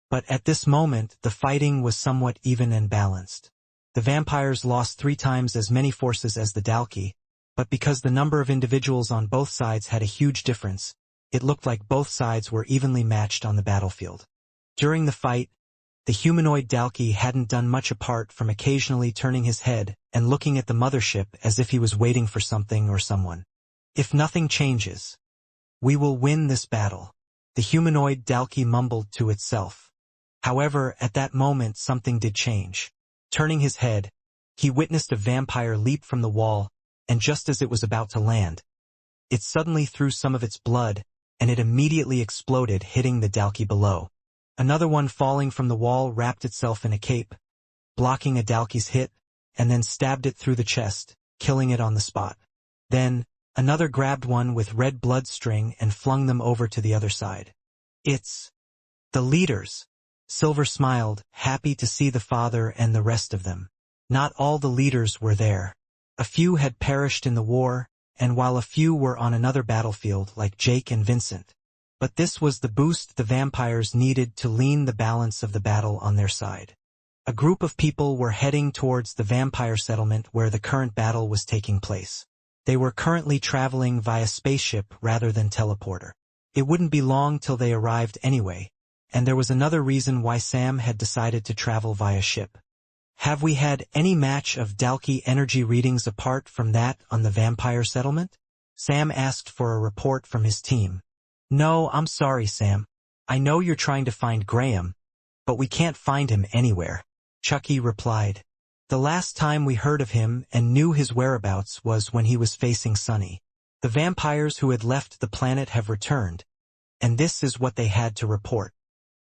But at this moment, the fighting was somewhat even and balanced. The vampires lost 3 times as many forces as the Dalki, but because the number of individuals on both sides had a huge difference, it looked like both sides were evenly matched on the battlefield. During the fight, the humanoid Dalki hadn't done much apart from occasionally turning his head and looking at the mothership as if he was waiting for something or someone. "If nothing changes, we will win this battle," the humanoid Dalki mumbled to itself. However, at that moment something did change. Turning his head, he witnessed a vampire leap from the wall, and just as it was about to land, it suddenly threw some of its blood, and it immediately exploded, hitting the Dalki below. Another one falling from the wall wrapped itself in a cape, blocking a Dalki's hit, and then stabbed it through the chest, killing it on the spot. Then, another grabbed one with red blood string and flung them over to the other side. "It's the leaders." Silver smiled, happy to see the father and the rest of them. Not all the leaders were there. A few had perished in the war, and while a few were on another battlefield like Jake and Vincent. But this was the boost the vampires needed to lean the balance of the battle on their side. A group of people were heading towards the vampire settlement where the current battle was taking place. They were currently traveling via spaceship rather than teleporter. It wouldn't be long till they arrived anyway, and there was another reason why Sam had decided to travel via ship. "Have we had any match of Dalki energy readings apart from that on the vampire settlement?" Sam asked for a report from his team. "No, I'm sorry, Sam. I know you're trying to find Graham, but we can't find him anywhere," Chucky replied. "The last time we heard of him and knew his whereabouts was when he was facing Sunny. The vampires who had left the planet have returned, and this is what they had to report."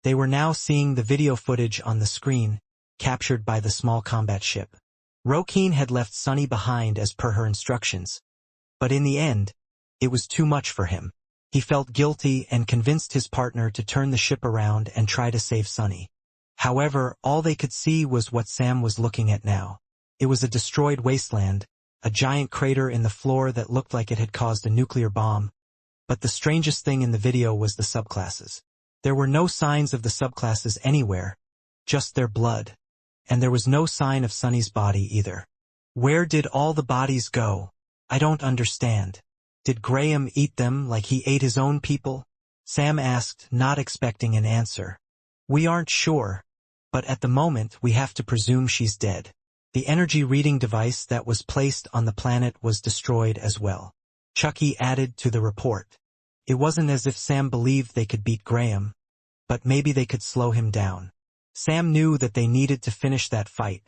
They were now seeing the video footage on the screen, captured by the small combat ship. Rokeen had left Sunny behind as per her instructions, but in the end, it was too much for him. He felt guilty and convinced his partner to turn the ship around and try to save Sunny. However, all they could see was what Sam was looking at now. It was a destroyed wasteland, a giant crater in the floor that looked like it had caused a nuclear bomb. But the strangest thing in the video was the subclasses. There were no signs of the subclasses anywhere, just their blood. And there was no sign of Sunny's body either. "Where did all the bodies go? I don't understand. Did Graham eat them like he ate his own people?" Sam asked, not expecting an answer. "We aren't sure, but at the moment we have to presume she's dead." The energy reading device that was placed on the planet was destroyed as well. Chucky added to the report. It wasn't as if Sam believed they could beat Graham, but maybe they could slow him down. Sam knew that they needed to finish that fight.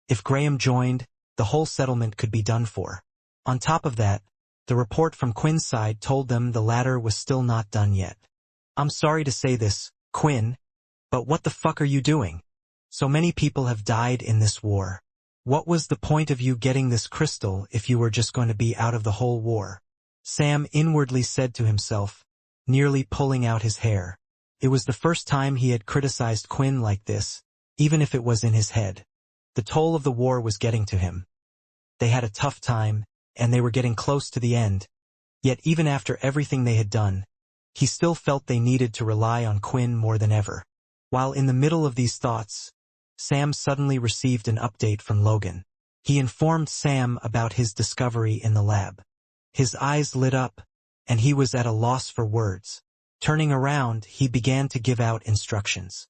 If Graham joined, the whole settlement could be done for. On top of that, the report from Quinn's side told them the latter was still not done yet. "I'm sorry to say this, Quinn, but what the fuck are you doing? So many people have died in this war. What was the point of you getting this crystal if you were just going to be out of the whole war?" Sam inwardly said to himself, nearly pulling out his hair. It was the first time he had criticized Quinn like this, even if it was in his head. The toll of the war was getting to him. They had a tough time, and they were getting close to the end. Yet even after everything they had done, he still felt they needed to rely on Quinn more than ever. While in the middle of these thoughts, Sam suddenly received an update from Logan. He informed Sam about his discovery in the lab. His eyes lit up, and he was at a loss for words. Turning around, he began to give out instructions.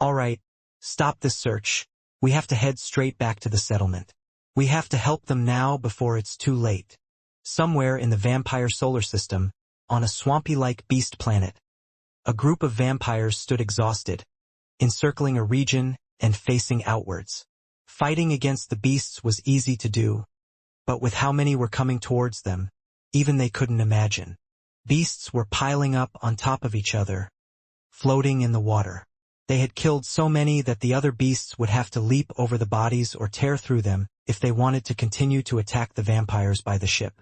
"All right, stop this search. We have to head straight back to the settlement. We have to help them now before it's too late." Somewhere in the vampire solar system, on a swampy-like beast planet, a group of vampires stood exhausted, encircling a region and facing outwards. Fighting against the beasts was easy to do, but with how many were coming towards them, even they couldn't imagine. Beasts were piling up on top of each other, floating in the water. They had killed so many that the other beasts would have to leap over the bodies or tear through them if they wanted to continue to attack the vampires by the ship.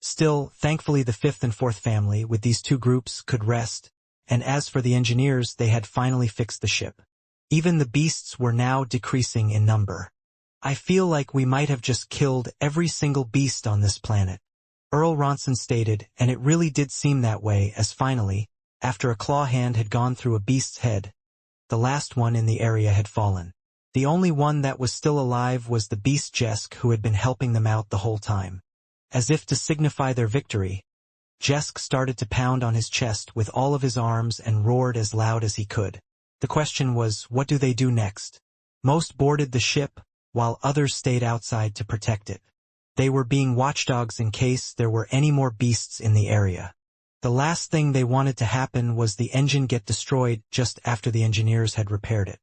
Still, thankfully the fifth and fourth family with these two groups could rest, and as for the engineers, they had finally fixed the ship. Even the beasts were now decreasing in number. "I feel like we might have just killed every single beast on this planet," Earl Ronson stated, and it really did seem that way as finally, after a claw hand had gone through a beast's head, the last one in the area had fallen. The only one that was still alive was the beast Jesk, who had been helping them out the whole time. As if to signify their victory, Jesk started to pound on his chest with all of his arms and roared as loud as he could. The question was, what do they do next? Most boarded the ship, while others stayed outside to protect it. They were being watchdogs in case there were any more beasts in the area. The last thing they wanted to happen was the engine get destroyed just after the engineers had repaired it.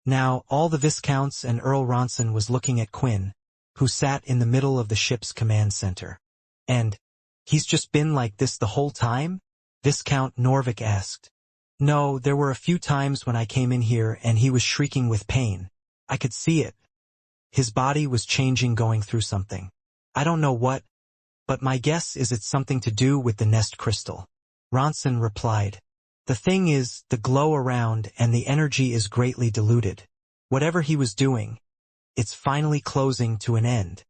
Now, all the Viscounts and Earl Ronson was looking at Quinn, who sat in the middle of the ship's command center. And, he's just been like this the whole time? Viscount Norvik asked. No, there were a few times when I came in here and he was shrieking with pain. I could see it. His body was changing, going through something. I don't know what, but my guess is it's something to do with the nest crystal. Ronson replied. The thing is, the glow around and the energy is greatly diluted. Whatever he was doing, it's finally closing to an end.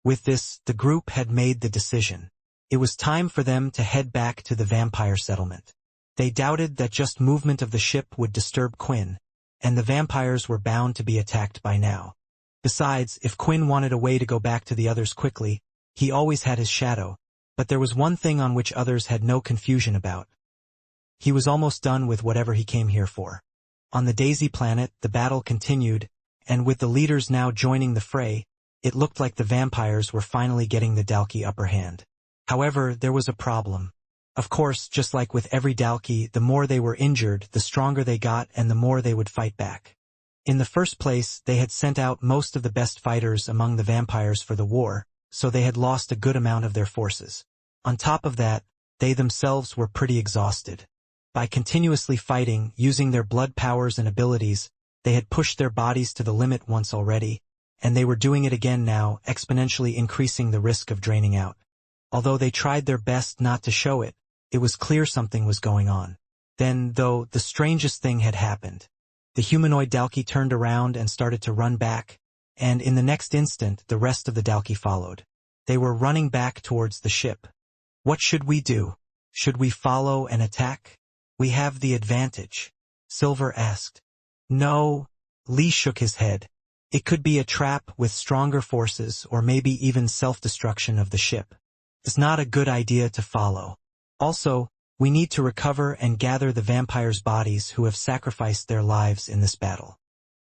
With this, the group had made the decision. It was time for them to head back to the vampire settlement. They doubted that just movement of the ship would disturb Quinn, and the vampires were bound to be attacked by now. Besides, if Quinn wanted a way to go back to the others quickly, he always had his shadow, but there was one thing on which others had no confusion about. He was almost done with whatever he came here for. On the Daisy planet, the battle continued, and with the leaders now joining the fray, it looked like the vampires were finally getting the Dalki upper hand. However, there was a problem. Of course, just like with every Dalki, the more they were injured, the stronger they got and the more they would fight back. In the first place, they had sent out most of the best fighters among the vampires for the war, so they had lost a good amount of their forces. On top of that, they themselves were pretty exhausted. By continuously fighting, using their blood powers and abilities, they had pushed their bodies to the limit once already, and they were doing it again now, exponentially increasing the risk of draining out. Although they tried their best not to show it, it was clear something was going on. Then, though, the strangest thing had happened. The humanoid Dalki turned around and started to run back, and in the next instant the rest of the Dalki followed. They were running back towards the ship. What should we do? Should we follow and attack? We have the advantage, Silver asked. No, Lee shook his head. It could be a trap with stronger forces or maybe even self-destruction of the ship. It's not a good idea to follow. Also, we need to recover and gather the vampires' bodies who have sacrificed their lives in this battle.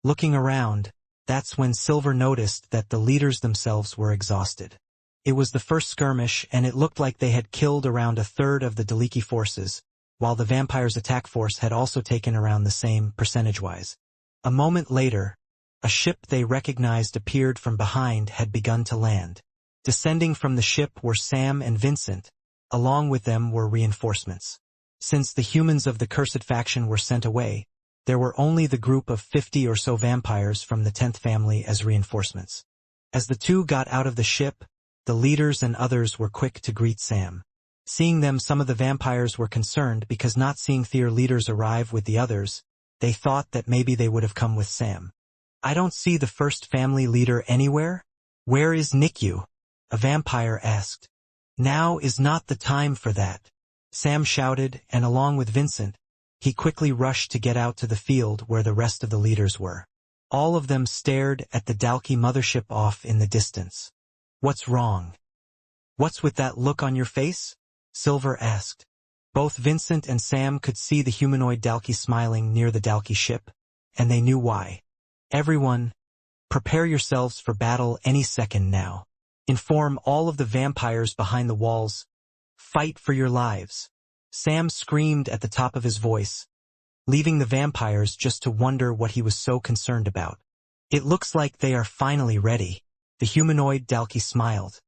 Looking around, that's when Silver noticed that the leaders themselves were exhausted. It was the first skirmish and it looked like they had killed around a third of the Daliki forces, while the vampires' attack force had also taken around the same percentage-wise. A moment later, a ship they recognized appeared from behind had begun to land. Descending from the ship were Sam and Vincent. Along with them were reinforcements. Since the humans of the cursed faction were sent away, there were only the group of 50 or so vampires from the 10th family as reinforcements. As the two got out of the ship, the leaders and others were quick to greet Sam. Seeing them, some of the vampires were concerned because not seeing their leaders arrive with the others, they thought that maybe they would have come with Sam. I don't see the first family leader anywhere. Where is Nikyu? A vampire asked. Now is not the time for that, Sam shouted, and along with Vincent, he quickly rushed to get out to the field where the rest of the leaders were. All of them stared at the Dalki mothership off in the distance. What's wrong? What's with that look on your face? Silver asked. Both Vincent and Sam could see the humanoid Dalki smiling near the Dalki ship, and they knew why. Everyone, prepare yourselves for battle any second now. Inform all of the vampires behind the walls. Fight for your lives. Sam screamed at the top of his voice, leaving the vampires just to wonder what he was so concerned about. It looks like they are finally ready. The humanoid Dalki smiled.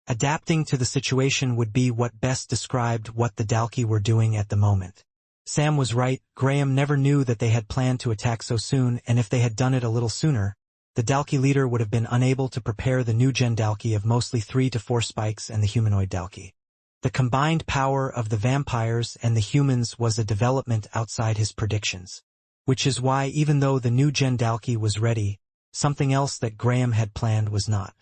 Adapting to the situation would be what best described what the Dalki were doing at the moment. Sam was right. Graham never knew that they had planned to attack so soon, and if they had done it a little sooner, the Dalki leader would have been unable to prepare the new-gen Dalki of mostly 3 to 4 spikes and the humanoid Dalki. The combined power of the vampires and the humans was a development outside his predictions. Which is why even though the new-gen Dalki was ready, something else that Graham had planned was not.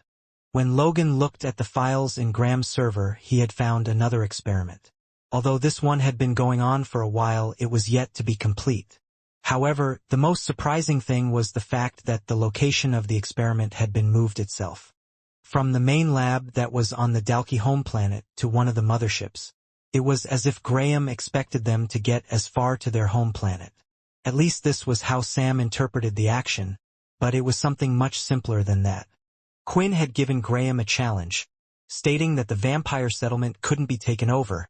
When Logan looked at the files in Graham's server, he had found another experiment. Although this one had been going on for a while, it was yet to be complete. However, the most surprising thing was the fact that the location of the experiment had been moved itself. From the main lab that was on the Dalkey home planet to one of the motherships. It was as if Graham expected them to get as far to their home planet. At least this was how Sam interpreted the action, but it was something much simpler than that. Quinn had given Graham a challenge, stating that the vampire settlement couldn't be taken over,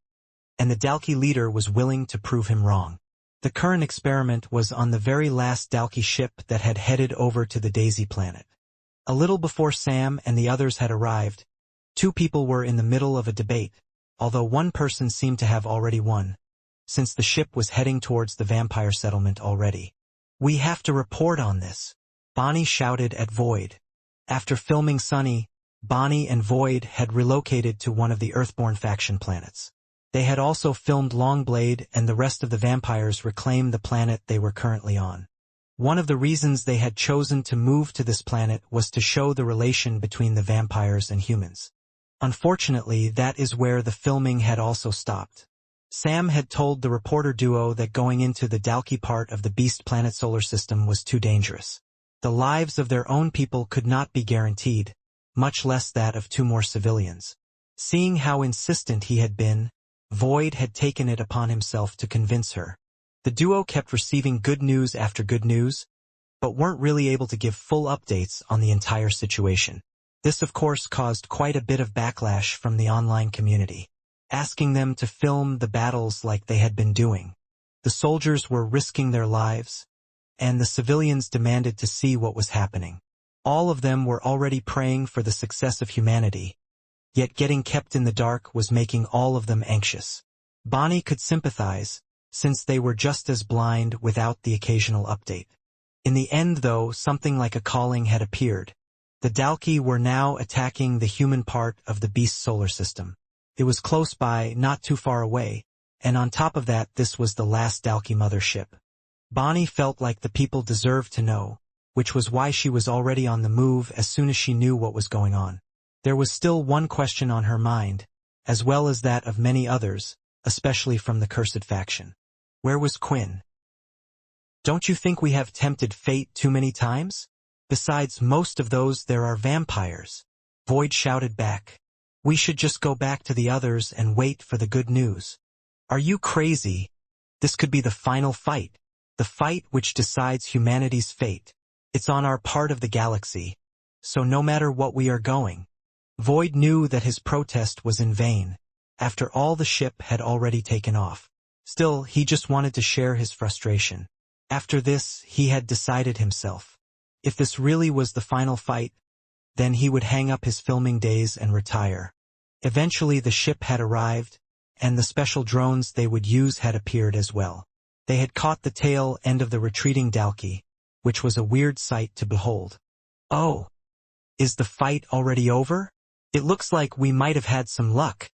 and the Dalkey leader was willing to prove him wrong. The current experiment was on the very last Dalkey ship that had headed over to the Daisy planet. A little before Sam and the others had arrived, two people were in the middle of a debate, although one person seemed to have already won, since the ship was heading towards the vampire settlement already. "We have to report on this," Bonnie shouted at Void. After filming Sunny, Bonnie and Void had relocated to one of the Earthborn faction planets. They had also filmed Longblade and the rest of the vampires reclaim the planet they were currently on. One of the reasons they had chosen to move to this planet was to show the relation between the vampires and humans. Unfortunately, that is where the filming had also stopped. Sam had told the reporter duo that going into the Dalkey part of the Beast Planet solar system was too dangerous. The lives of their own people could not be guaranteed, much less that of two more civilians. Seeing how insistent he had been, Void had taken it upon himself to convince her. The duo kept receiving good news after good news, but weren't really able to give full updates on the entire situation. This of course caused quite a bit of backlash from the online community, asking them to film the battles like they had been doing. The soldiers were risking their lives, and the civilians demanded to see what was happening. All of them were already praying for the success of humanity, yet getting kept in the dark was making all of them anxious. Bonnie could sympathize, since they were just as blind without the occasional update. In the end though, something like a calling had appeared. The Dalkey were now attacking the human part of the Beast solar system. It was close by, not too far away, and on top of that this was the last Dalkey mothership. Bonnie felt like the people deserved to know, which was why she was already on the move as soon as she knew what was going on. There was still one question on her mind, as well as that of many others, especially from the Cursed faction. Where was Quinn? "Don't you think we have tempted fate too many times? Besides most of those there are vampires," Void shouted back. "We should just go back to the others and wait for the good news." "Are you crazy? This could be the final fight. The fight which decides humanity's fate. It's on our part of the galaxy, so no matter what we are going." Void knew that his protest was in vain. After all, the ship had already taken off. Still, he just wanted to share his frustration. After this, he had decided himself. If this really was the final fight, then he would hang up his filming days and retire. Eventually the ship had arrived, and the special drones they would use had appeared as well. They had caught the tail end of the retreating Dalkey, which was a weird sight to behold. "Oh, is the fight already over? It looks like we might have had some luck,"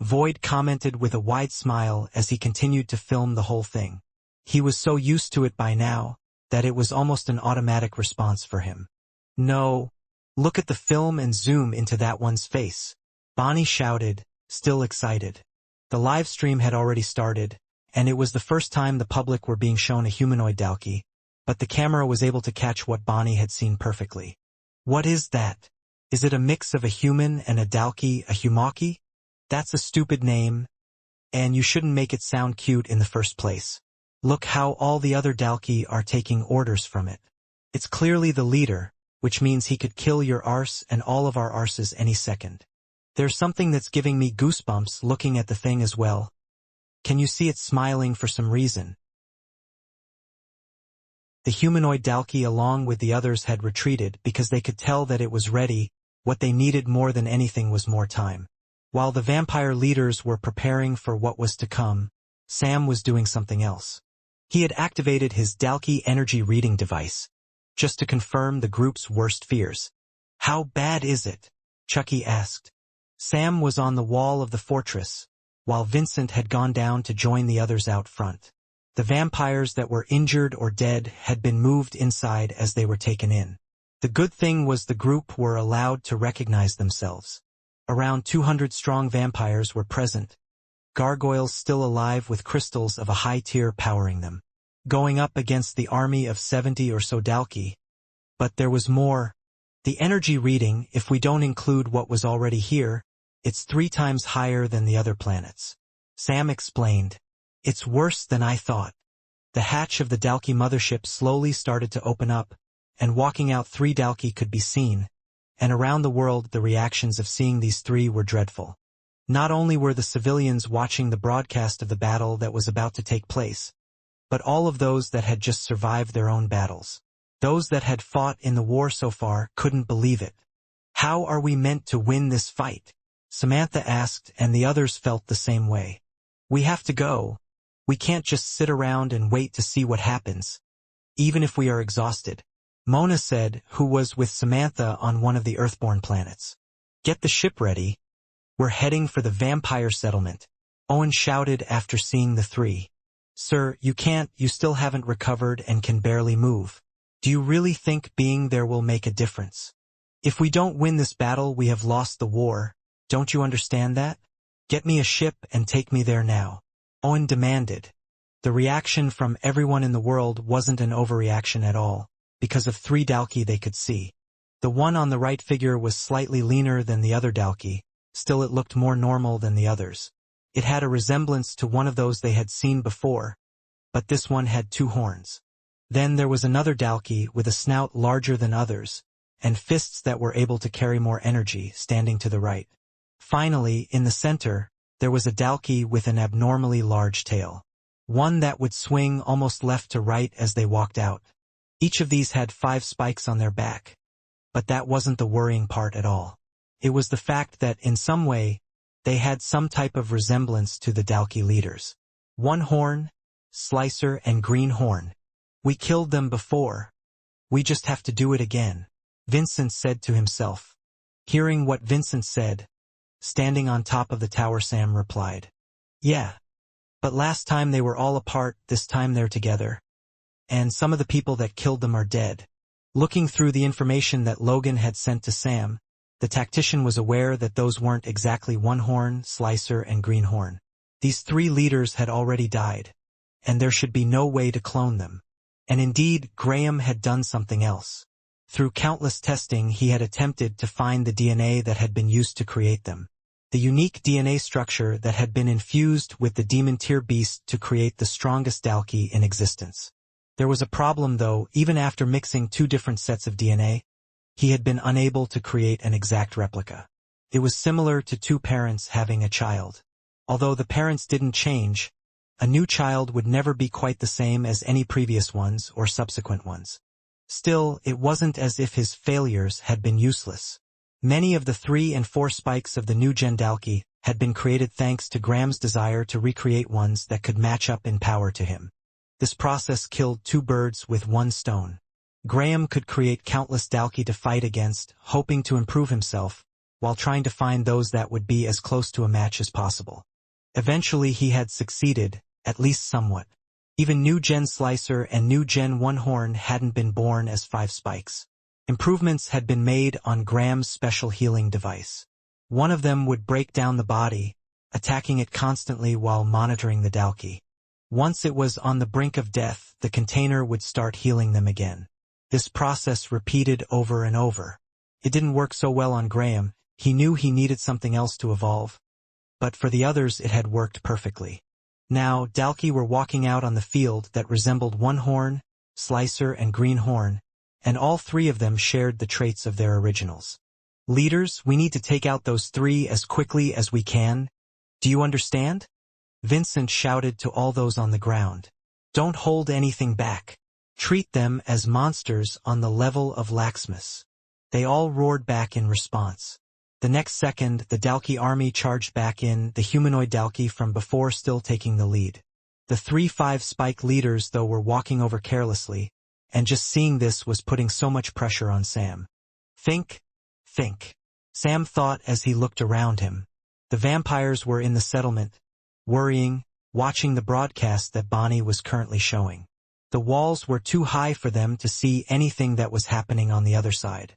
Void commented with a wide smile as he continued to film the whole thing. He was so used to it by now that it was almost an automatic response for him. "No, look at the film and zoom into that one's face," Bonnie shouted, still excited. The live stream had already started, and it was the first time the public were being shown a humanoid Dalkey, but the camera was able to catch what Bonnie had seen perfectly. "What is that? Is it a mix of a human and a Dalkey, a humaki? That's a stupid name, and you shouldn't make it sound cute in the first place. Look how all the other Dalkey are taking orders from it. It's clearly the leader, which means he could kill your arse and all of our arses any second. There's something that's giving me goosebumps looking at the thing as well. Can you see it smiling for some reason?" The humanoid Dalkey along with the others had retreated because they could tell that it was ready. What they needed more than anything was more time. While the vampire leaders were preparing for what was to come, Sam was doing something else. He had activated his Dalkey energy reading device, just to confirm the group's worst fears. "How bad is it?" Chucky asked. Sam was on the wall of the fortress, while Vincent had gone down to join the others out front. The vampires that were injured or dead had been moved inside as they were taken in. The good thing was the group were allowed to recognize themselves. Around 200 strong vampires were present, gargoyles still alive with crystals of a high tier powering them. going up against the army of 70 or so Dalki. But there was more. The energy reading, if we don't include what was already here, it's 3 times higher than the other planets. Sam explained. It's worse than I thought. The hatch of the Dalki mothership slowly started to open up, and walking out 3 Dalki could be seen, and around the world the reactions of seeing these 3 were dreadful. Not only were the civilians watching the broadcast of the battle that was about to take place, but all of those that had just survived their own battles. Those that had fought in the war so far couldn't believe it. How are we meant to win this fight? Samantha asked, and the others felt the same way. We have to go. We can't just sit around and wait to see what happens, even if we are exhausted. Mona said, who was with Samantha on one of the Earthborn planets. Get the ship ready. We're heading for the vampire settlement. Owen shouted after seeing the 3. Sir, you can't, you still haven't recovered and can barely move. Do you really think being there will make a difference? If we don't win this battle, we have lost the war. Don't you understand that? Get me a ship and take me there now. Owen demanded. The reaction from everyone in the world wasn't an overreaction at all, because of 3 Dalki they could see. The one on the right figure was slightly leaner than the other Dalki, still it looked more normal than the others. It had a resemblance to one of those they had seen before, but this one had 2 horns. Then there was another Dalki with a snout larger than others, and fists that were able to carry more energy, standing to the right. Finally, in the center, there was a Dalki with an abnormally large tail. One that would swing almost left to right as they walked out. Each of these had 5 spikes on their back. But that wasn't the worrying part at all. It was the fact that, in some way, they had some type of resemblance to the Dalki leaders. 1 horn, Slicer and Green Horn. We killed them before. We just have to do it again, Vincent said to himself. Hearing what Vincent said, standing on top of the tower, Sam replied. Yeah. But last time they were all apart, this time they're together. And some of the people that killed them are dead. Looking through the information that Logan had sent to Sam, the tactician was aware that those weren't exactly 1 horn, Slicer and Green Horn. These 3 leaders had already died, and there should be no way to clone them. And indeed, Graham had done something else. Through countless testing, he had attempted to find the DNA that had been used to create them. The unique DNA structure that had been infused with the demon tier beast to create the strongest Dalki in existence. There was a problem though, even after mixing 2 different sets of DNA, he had been unable to create an exact replica. It was similar to 2 parents having a child. Although the parents didn't change, a new child would never be quite the same as any previous ones or subsequent ones. Still, it wasn't as if his failures had been useless. Many of the 3 and 4 spikes of the new Gen Dalki had been created thanks to Graham's desire to recreate ones that could match up in power to him. This process killed 2 birds with 1 stone. Graham could create countless Dalki to fight against, hoping to improve himself, while trying to find those that would be as close to a match as possible. Eventually he had succeeded, at least somewhat. Even new Gen Slicer and new Gen 1 Horn hadn't been born as 5 spikes. Improvements had been made on Graham's special healing device. One of them would break down the body, attacking it constantly while monitoring the Dalki. Once it was on the brink of death, the container would start healing them again. This process repeated over and over. It didn't work so well on Graham. He knew he needed something else to evolve. But for the others it had worked perfectly. Now, Dalki were walking out on the field that resembled 1 horn, Slicer and Green Horn, and all 3 of them shared the traits of their originals. Leaders, we need to take out those 3 as quickly as we can. Do you understand? Vincent shouted to all those on the ground. Don't hold anything back. Treat them as monsters on the level of laxmas. They all roared back in response. The next second, the Dalki army charged back in, the humanoid Dalki from before still taking the lead. The 3 5-spike leaders, though, were walking over carelessly, and just seeing this was putting so much pressure on Sam. Think. Sam thought as he looked around him. The vampires were in the settlement, worrying, watching the broadcast that Bonnie was currently showing. The walls were too high for them to see anything that was happening on the other side.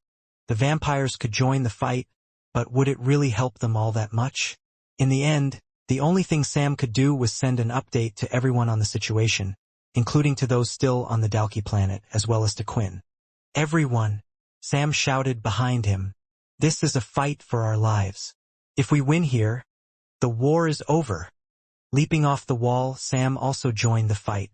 The vampires could join the fight, but would it really help them all that much? In the end, the only thing Sam could do was send an update to everyone on the situation, including to those still on the Dalki planet, as well as to Quinn. "Everyone," Sam shouted behind him. "This is a fight for our lives. If we win here, the war is over." Leaping off the wall, Sam also joined the fight.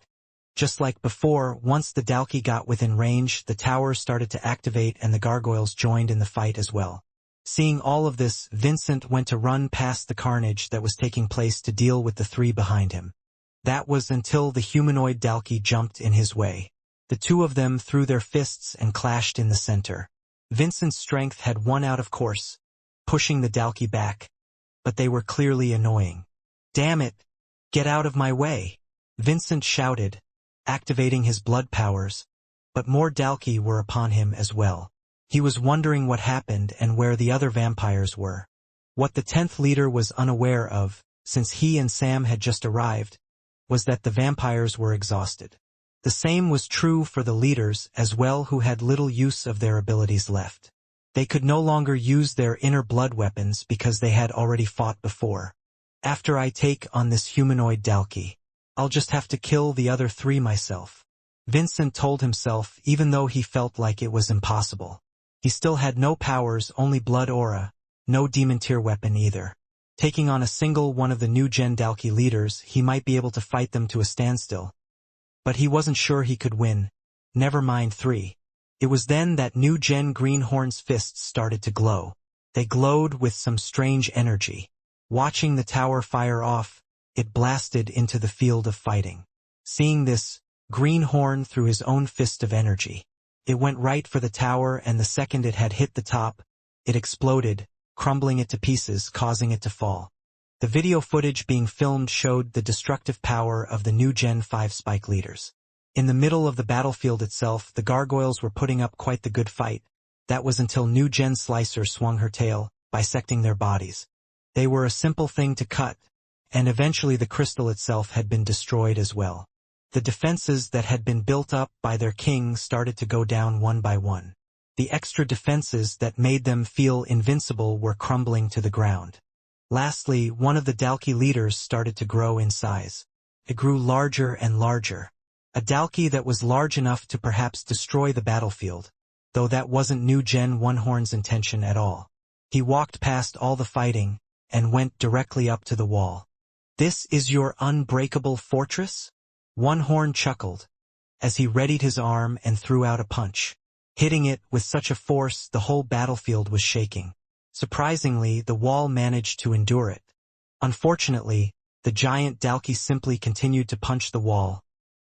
Just like before, once the Dalki got within range, the tower started to activate and the gargoyles joined in the fight as well. Seeing all of this, Vincent went to run past the carnage that was taking place to deal with the three behind him. That was until the humanoid Dalki jumped in his way. The two of them threw their fists and clashed in the center. Vincent's strength had won out, of course, pushing the Dalki back, but they were clearly annoying. "Damn it! Get out of my way!" Vincent shouted, activating his blood powers, but more Dalki were upon him as well. He was wondering what happened and where the other vampires were. What the 10th leader was unaware of, since he and Sam had just arrived, was that the vampires were exhausted. The same was true for the leaders as well, who had little use of their abilities left. They could no longer use their inner blood weapons because they had already fought before. "After I take on this humanoid Dalki, I'll just have to kill the other three myself," Vincent told himself, even though he felt like it was impossible. He still had no powers, only blood aura, no demon tier weapon either. Taking on a single one of the new Gen Dalki leaders, he might be able to fight them to a standstill. But he wasn't sure he could win, never mind three. It was then that new Gen Greenhorn's fists started to glow. They glowed with some strange energy. Watching the tower fire off, it blasted into the field of fighting. Seeing this, Greenhorn threw his own fist of energy. It went right for the tower, and the second it had hit the top, it exploded, crumbling it to pieces, causing it to fall. The video footage being filmed showed the destructive power of the new Gen 5 spike leaders. In the middle of the battlefield itself, the gargoyles were putting up quite the good fight. That was until new Gen Slicer swung her tail, bisecting their bodies. They were a simple thing to cut, and eventually the crystal itself had been destroyed as well. The defenses that had been built up by their king started to go down one by one. The extra defenses that made them feel invincible were crumbling to the ground. Lastly, one of the Dalki leaders started to grow in size. It grew larger and larger. A Dalki that was large enough to perhaps destroy the battlefield, though that wasn't new Gen 1 Horn's intention at all. He walked past all the fighting and went directly up to the wall. "This is your unbreakable fortress?" One Horn chuckled, as he readied his arm and threw out a punch. Hitting it with such a force the whole battlefield was shaking. Surprisingly, the wall managed to endure it. Unfortunately, the giant Dalki simply continued to punch the wall,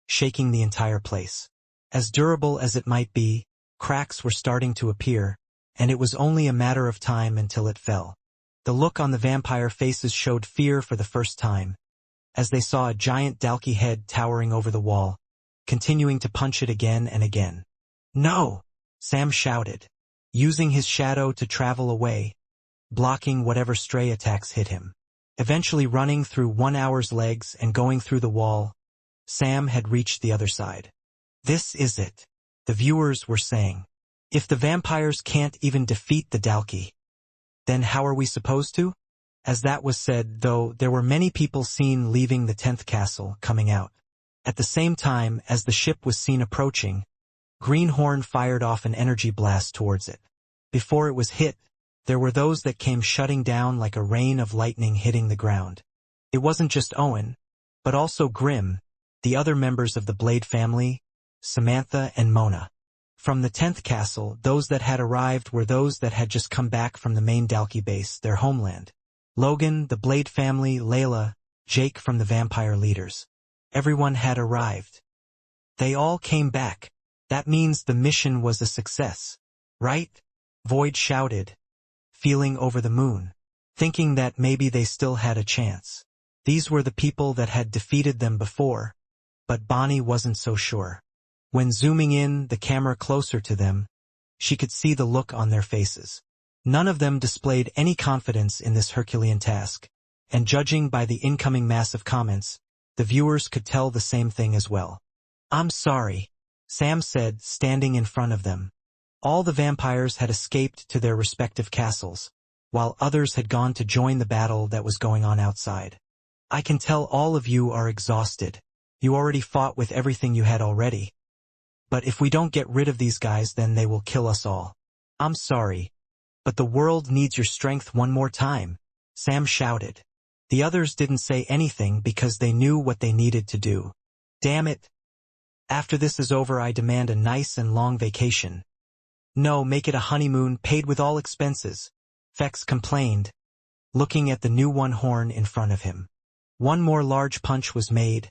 shaking the entire place. As durable as it might be, cracks were starting to appear, and it was only a matter of time until it fell. The look on the vampire faces showed fear for the first time, as they saw a giant Dalki head towering over the wall, continuing to punch it again and again. "No!" Sam shouted, using his shadow to travel away, blocking whatever stray attacks hit him. Eventually running through 1 hour's legs and going through the wall, Sam had reached the other side. "This is it," the viewers were saying. "If the vampires can't even defeat the Dalki, then how are we supposed to?" As that was said, though, there were many people seen leaving the 10th castle, coming out. At the same time as the ship was seen approaching, Greenhorn fired off an energy blast towards it. Before it was hit, there were those that came shutting down like a rain of lightning hitting the ground. It wasn't just Owen, but also Grim, the other members of the Blade family, Samantha and Mona. From the 10th castle, those that had arrived were those that had just come back from the main Dalki base, their homeland. Logan, the Blade family, Layla, Jake from the vampire leaders. Everyone had arrived. They all came back. That means the mission was a success, right? Void shouted, feeling over the moon, thinking that maybe they still had a chance. These were the people that had defeated them before, but Bonnie wasn't so sure. When zooming in the camera closer to them, she could see the look on their faces. None of them displayed any confidence in this Herculean task, and judging by the incoming mass of comments, the viewers could tell the same thing as well. "I'm sorry," Sam said, standing in front of them. All the vampires had escaped to their respective castles, while others had gone to join the battle that was going on outside. "I can tell all of you are exhausted. You already fought with everything you had already. But if we don't get rid of these guys, then they will kill us all. I'm sorry, but the world needs your strength one more time, Sam shouted. The others didn't say anything because they knew what they needed to do. Damn it. After this is over, I demand a nice and long vacation. No, make it a honeymoon paid with all expenses, Fex complained, looking at the new one horn in front of him. One more large punch was made,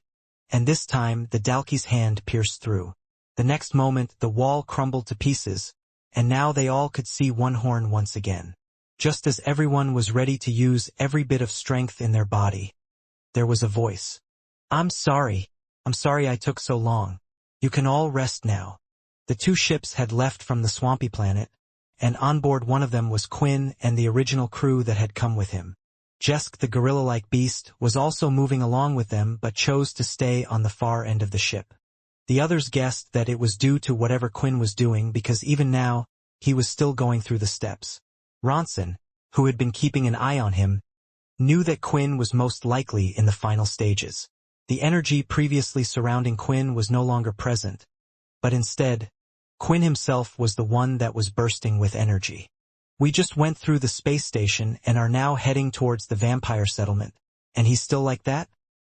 and this time the Dalki's hand pierced through. The next moment the wall crumbled to pieces, and now they all could see one horn once again. Just as everyone was ready to use every bit of strength in their body, there was a voice. I'm sorry I took so long. You can all rest now. The two ships had left from the swampy planet, and on board one of them was Quinn and the original crew that had come with him. Jesk, the gorilla-like beast, was also moving along with them but chose to stay on the far end of the ship. The others guessed that it was due to whatever Quinn was doing because even now, he was still going through the steps. Ronson, who had been keeping an eye on him, knew that Quinn was most likely in the final stages. The energy previously surrounding Quinn was no longer present, but instead, Quinn himself was the one that was bursting with energy. We just went through the space station and are now heading towards the vampire settlement, and he's still like that?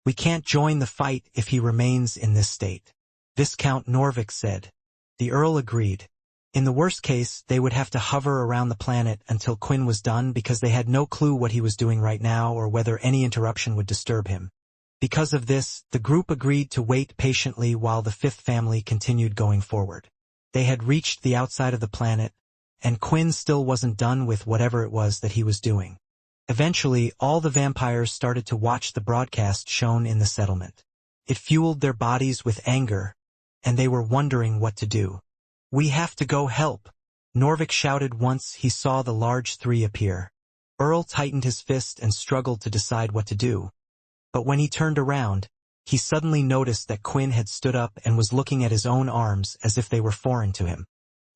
We can't join the fight if he remains in this state, Viscount Norvik said. The Earl agreed. In the worst case, they would have to hover around the planet until Quinn was done because they had no clue what he was doing right now or whether any interruption would disturb him. Because of this, the group agreed to wait patiently while the fifth family continued going forward. They had reached the outside of the planet, and Quinn still wasn't done with whatever it was that he was doing. Eventually, all the vampires started to watch the broadcast shown in the settlement. It fueled their bodies with anger, and they were wondering what to do. We have to go help, Norvik shouted once he saw the large three appear. Earl tightened his fist and struggled to decide what to do. But when he turned around, he suddenly noticed that Quinn had stood up and was looking at his own arms as if they were foreign to him.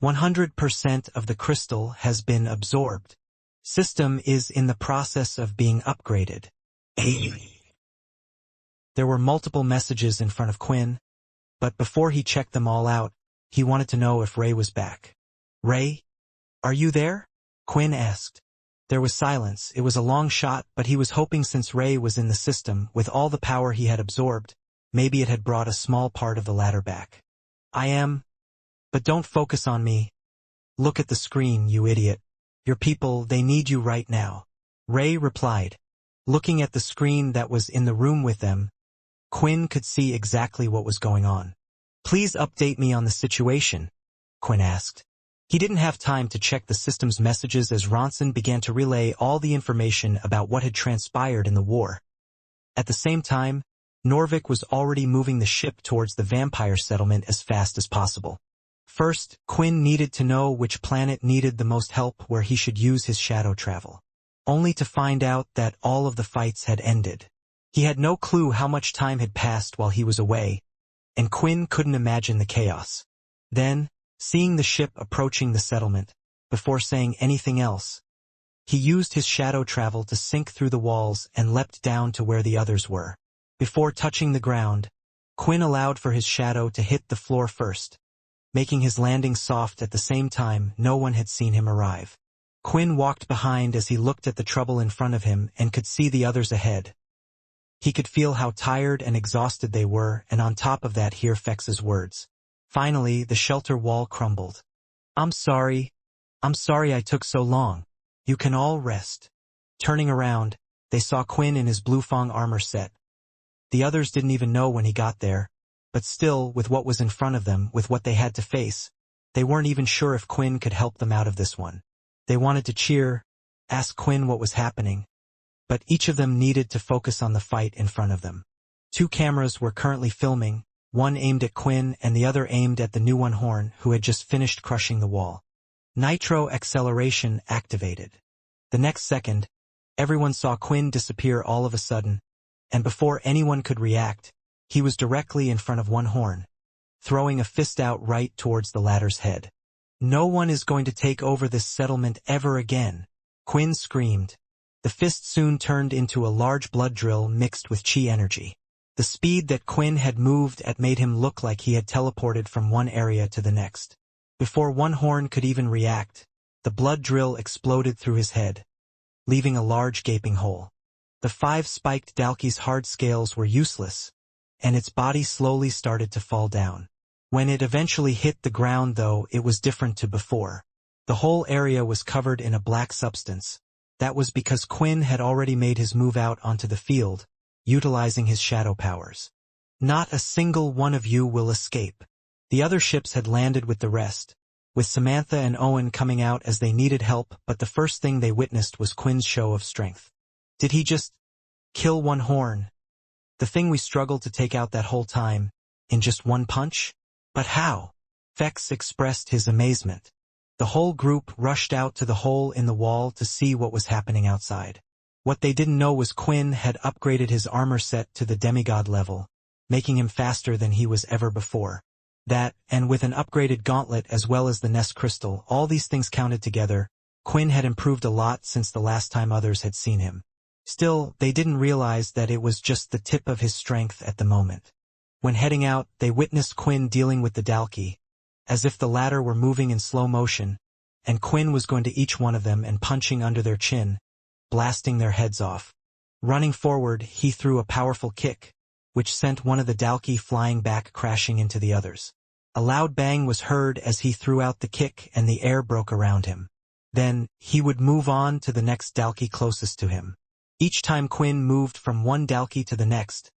100% of the crystal has been absorbed. System is in the process of being upgraded. There were multiple messages in front of Quinn, but before he checked them all out, he wanted to know if Ray was back. Ray? Are you there? Quinn asked. There was silence. It was a long shot, but he was hoping since Ray was in the system, with all the power he had absorbed, maybe it had brought a small part of the latter back. I am. But don't focus on me. Look at the screen, you idiot. Your people, they need you right now. Ray replied. Looking at the screen that was in the room with them, Quinn could see exactly what was going on. Please update me on the situation, Quinn asked. He didn't have time to check the system's messages as Ronson began to relay all the information about what had transpired in the war. At the same time, Norvik was already moving the ship towards the vampire settlement as fast as possible. First, Quinn needed to know which planet needed the most help where he should use his shadow travel, only to find out that all of the fights had ended. He had no clue how much time had passed while he was away, and Quinn couldn't imagine the chaos. Then, seeing the ship approaching the settlement, before saying anything else, he used his shadow travel to sink through the walls and leapt down to where the others were. Before touching the ground, Quinn allowed for his shadow to hit the floor first, making his landing soft at the same time no one had seen him arrive. Quinn walked behind as he looked at the trouble in front of him and could see the others ahead. He could feel how tired and exhausted they were, and on top of that hear Fex's words. Finally, the shelter wall crumbled. I'm sorry I took so long. You can all rest. Turning around, they saw Quinn in his blue Fong armor set. The others didn't even know when he got there, but still, with what was in front of them, with what they had to face, they weren't even sure if Quinn could help them out of this one. They wanted to cheer, ask Quinn what was happening, but each of them needed to focus on the fight in front of them. 2 cameras were currently filming, one aimed at Quinn and the other aimed at the new one horn who had just finished crushing the wall. Nitro acceleration activated. The next second, everyone saw Quinn disappear all of a sudden, and before anyone could react, he was directly in front of one horn, throwing a fist out right towards the latter's head. No one is going to take over this settlement ever again, Quinn screamed. The fist soon turned into a large blood drill mixed with chi energy. The speed that Quinn had moved at made him look like he had teleported from one area to the next. Before one horn could even react, the blood drill exploded through his head, leaving a large gaping hole. The 5-spiked Dalki's hard scales were useless, and its body slowly started to fall down. When it eventually hit the ground, though, it was different to before. The whole area was covered in a black substance. That was because Quinn had already made his move out onto the field, utilizing his shadow powers. Not a single one of you will escape. The other ships had landed with the rest, with Samantha and Owen coming out as they needed help, but the first thing they witnessed was Quinn's show of strength. Did he just kill one horn? The thing we struggled to take out that whole time, in just one punch? But how? Fex expressed his amazement. The whole group rushed out to the hole in the wall to see what was happening outside. What they didn't know was Quinn had upgraded his armor set to the demigod level, making him faster than he was ever before. That, and with an upgraded gauntlet as well as the nest crystal, all these things counted together, Quinn had improved a lot since the last time others had seen him. Still, they didn't realize that it was just the tip of his strength at the moment. When heading out, they witnessed Quinn dealing with the Dalki, as if the latter were moving in slow motion, and Quinn was going to each one of them and punching under their chin, blasting their heads off. Running forward, he threw a powerful kick, which sent one of the Dalki flying back, crashing into the others. A loud bang was heard as he threw out the kick and the air broke around him. Then, he would move on to the next Dalki closest to him. Each time Quinn moved from one Dalki to the next,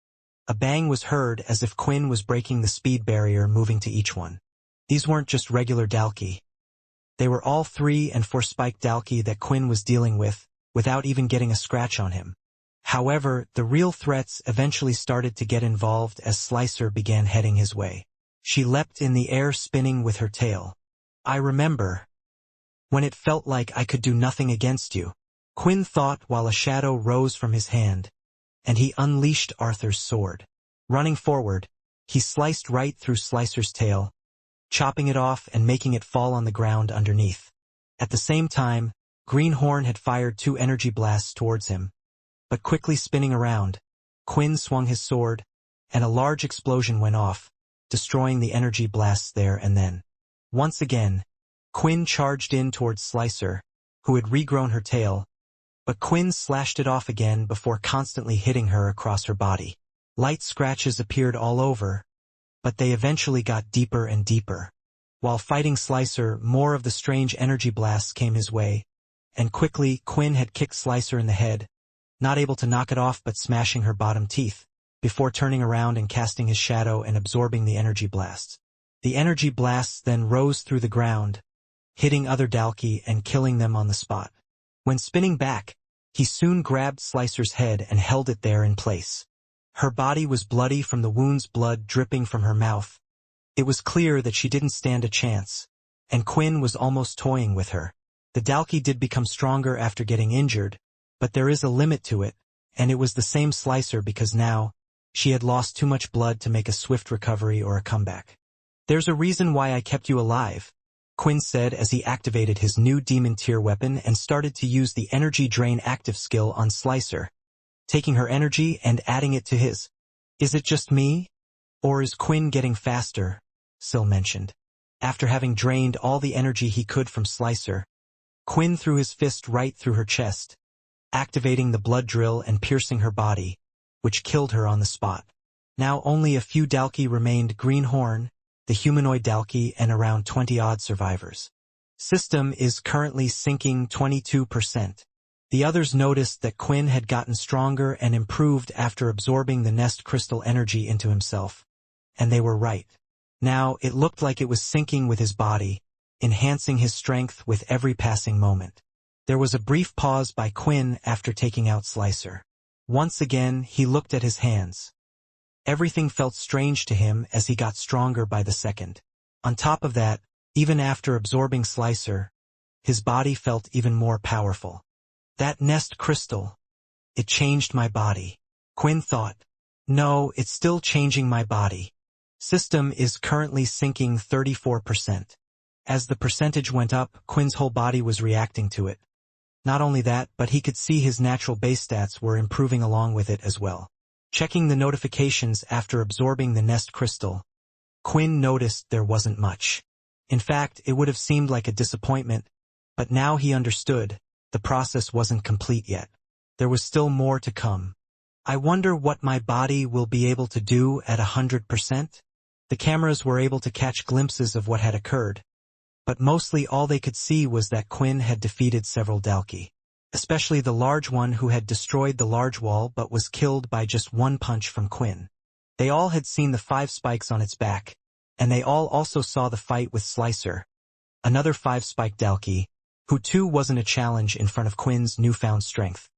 a bang was heard as if Quinn was breaking the speed barrier, moving to each one. These weren't just regular Dalki. They were all 3 and 4 spiked Dalki that Quinn was dealing with, without even getting a scratch on him. However, the real threats eventually started to get involved as Slicer began heading his way. She leapt in the air, spinning with her tail. I remember when it felt like I could do nothing against you, Quinn thought while a shadow rose from his hand, and he unleashed Arthur's sword. Running forward, he sliced right through Slicer's tail, chopping it off and making it fall on the ground underneath. At the same time, Greenhorn had fired 2 energy blasts towards him, but quickly spinning around, Quinn swung his sword, and a large explosion went off, destroying the energy blasts there and then. Once again, Quinn charged in towards Slicer, who had regrown her tail, but Quinn slashed it off again before constantly hitting her across her body. Light scratches appeared all over, but they eventually got deeper and deeper. While fighting Slicer, more of the strange energy blasts came his way, and quickly Quinn had kicked Slicer in the head, not able to knock it off but smashing her bottom teeth, before turning around and casting his shadow and absorbing the energy blasts. The energy blasts then rose through the ground, hitting other Dalki and killing them on the spot. When spinning back, he soon grabbed Slicer's head and held it there in place. Her body was bloody from the wounds, blood dripping from her mouth. It was clear that she didn't stand a chance, and Quinn was almost toying with her. The Dalki did become stronger after getting injured, but there is a limit to it, and it was the same Slicer because now, she had lost too much blood to make a swift recovery or a comeback. There's a reason why I kept you alive, Quinn said as he activated his new demon tier weapon and started to use the energy drain active skill on Slicer, taking her energy and adding it to his. Is it just me? Or is Quinn getting faster? Syl mentioned. After having drained all the energy he could from Slicer, Quinn threw his fist right through her chest, activating the blood drill and piercing her body, which killed her on the spot. Now only a few Dalki remained: Greenhorn, the humanoid Dalki, and around 20-odd survivors. System is currently sinking 22%. The others noticed that Quinn had gotten stronger and improved after absorbing the nest crystal energy into himself. And they were right. Now it looked like it was sinking with his body, enhancing his strength with every passing moment. There was a brief pause by Quinn after taking out Slicer. Once again, he looked at his hands. Everything felt strange to him as he got stronger by the second. On top of that, even after absorbing Slicer, his body felt even more powerful. That nest crystal, it changed my body. Quinn thought. No, it's still changing my body. System is currently sinking 34%. As the percentage went up, Quinn's whole body was reacting to it. Not only that, but he could see his natural base stats were improving along with it as well. Checking the notifications after absorbing the nest crystal, Quinn noticed there wasn't much. In fact, it would have seemed like a disappointment, but now he understood, the process wasn't complete yet. There was still more to come. I wonder what my body will be able to do at 100%? The cameras were able to catch glimpses of what had occurred, but mostly all they could see was that Quinn had defeated several Dalki, especially the large one who had destroyed the large wall but was killed by just one punch from Quinn. They all had seen the 5 spikes on its back, and they all also saw the fight with Slicer, another 5-spike Dalki, who too wasn't a challenge in front of Quinn's newfound strength.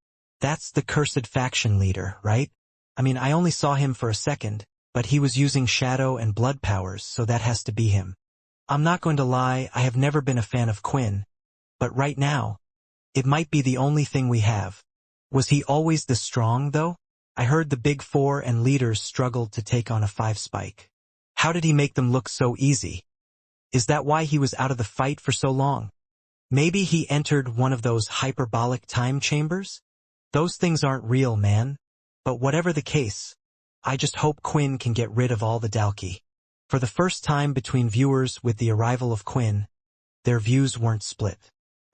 That's the cursed faction leader, right? I mean, I only saw him for a second, but he was using shadow and blood powers, so that has to be him. I'm not going to lie, I have never been a fan of Quinn, but right now, it might be the only thing we have. Was he always this strong, though? I heard the Big Four and leaders struggled to take on a 5-spike. How did he make them look so easy? Is that why he was out of the fight for so long? Maybe he entered one of those hyperbolic time chambers? Those things aren't real, man. But whatever the case, I just hope Quinn can get rid of all the Dalki. For the first time between viewers with the arrival of Quinn, their views weren't split.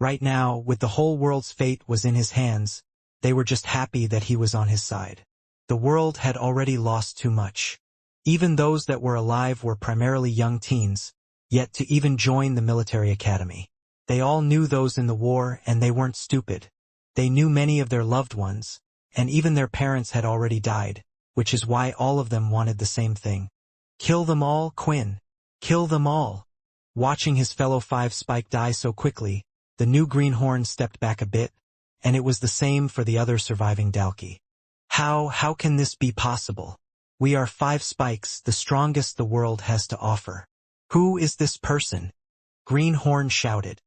Right now, with the whole world's fate was in his hands, they were just happy that he was on his side. The world had already lost too much. Even those that were alive were primarily young teens, yet to even join the military academy. They all knew those in the war, and they weren't stupid. They knew many of their loved ones, and even their parents had already died, which is why all of them wanted the same thing. Kill them all, Quinn. Kill them all. Watching his fellow 5-spike die so quickly, the new greenhorn stepped back a bit, and it was the same for the other surviving Dalki. How can this be possible? We are 5 spikes, the strongest the world has to offer. Who is this person? Greenhorn shouted.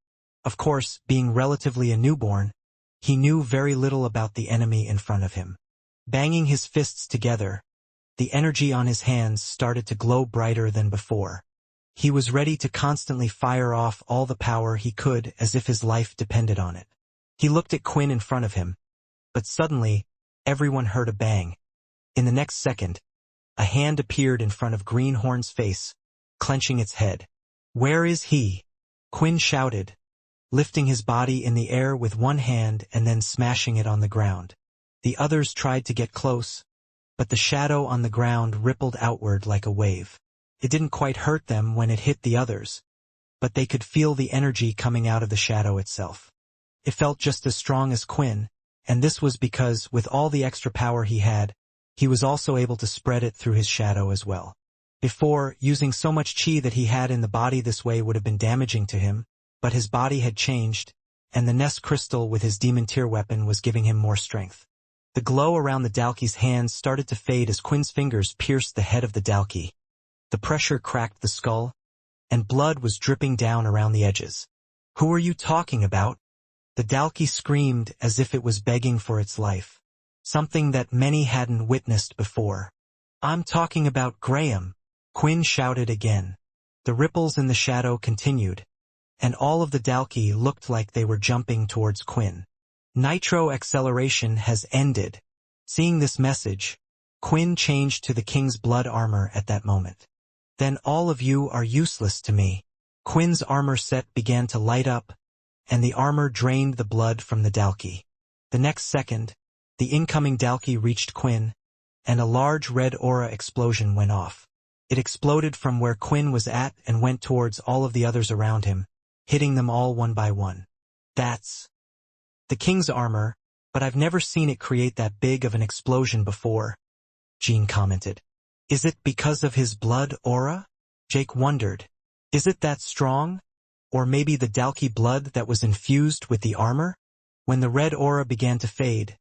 Of course, being relatively a newborn, he knew very little about the enemy in front of him. Banging his fists together, the energy on his hands started to glow brighter than before. He was ready to constantly fire off all the power he could as if his life depended on it. He looked at Quinn in front of him, but suddenly, everyone heard a bang. In the next second, a hand appeared in front of Greenhorn's face, clenching its head. "Where is he?" Quinn shouted, lifting his body in the air with one hand and then smashing it on the ground. The others tried to get close, but the shadow on the ground rippled outward like a wave. It didn't quite hurt them when it hit the others, but they could feel the energy coming out of the shadow itself. It felt just as strong as Quinn, and this was because, with all the extra power he had, he was also able to spread it through his shadow as well. Before, using so much chi that he had in the body this way would have been damaging to him, but his body had changed, and the nest crystal with his demon tier weapon was giving him more strength. The glow around the Dalki's hands started to fade as Quinn's fingers pierced the head of the Dalki. The pressure cracked the skull, and blood was dripping down around the edges. "Who are you talking about?" The Dalki screamed as if it was begging for its life, something that many hadn't witnessed before. "I'm talking about Graham," Quinn shouted again. The ripples in the shadow continued, and all of the Dalki looked like they were jumping towards Quinn. Nitro acceleration has ended. Seeing this message, Quinn changed to the King's blood armor at that moment. "Then all of you are useless to me." Quinn's armor set began to light up, and the armor drained the blood from the Dalki. The next second, the incoming Dalki reached Quinn, and a large red aura explosion went off. It exploded from where Quinn was at and went towards all of the others around him, hitting them all one by one. "That's the King's armor, but I've never seen it create that big of an explosion before," Jean commented. "Is it because of his blood aura?" Jake wondered. "Is it that strong? Or maybe the Dalki blood that was infused with the armor?" When the red aura began to fade,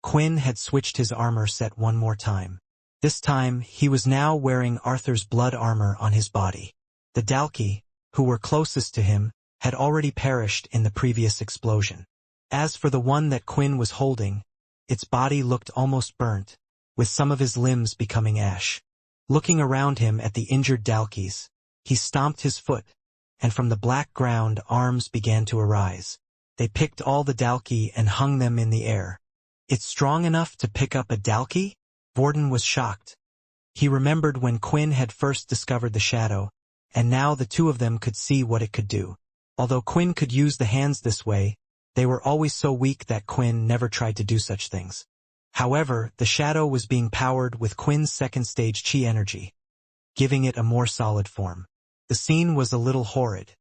Quinn had switched his armor set one more time. This time, he was now wearing Arthur's blood armor on his body. The Dalki, who were closest to him, had already perished in the previous explosion. As for the one that Quinn was holding, its body looked almost burnt, with some of his limbs becoming ash. Looking around him at the injured Dalkis, he stomped his foot, and from the black ground arms began to arise. They picked all the Dalki and hung them in the air. "It's strong enough to pick up a Dalki?" Vorden was shocked. He remembered when Quinn had first discovered the shadow, and now the two of them could see what it could do. Although Quinn could use the hands this way, they were always so weak that Quinn never tried to do such things. However, the shadow was being powered with Quinn's second stage chi energy, giving it a more solid form. The scene was a little horrid.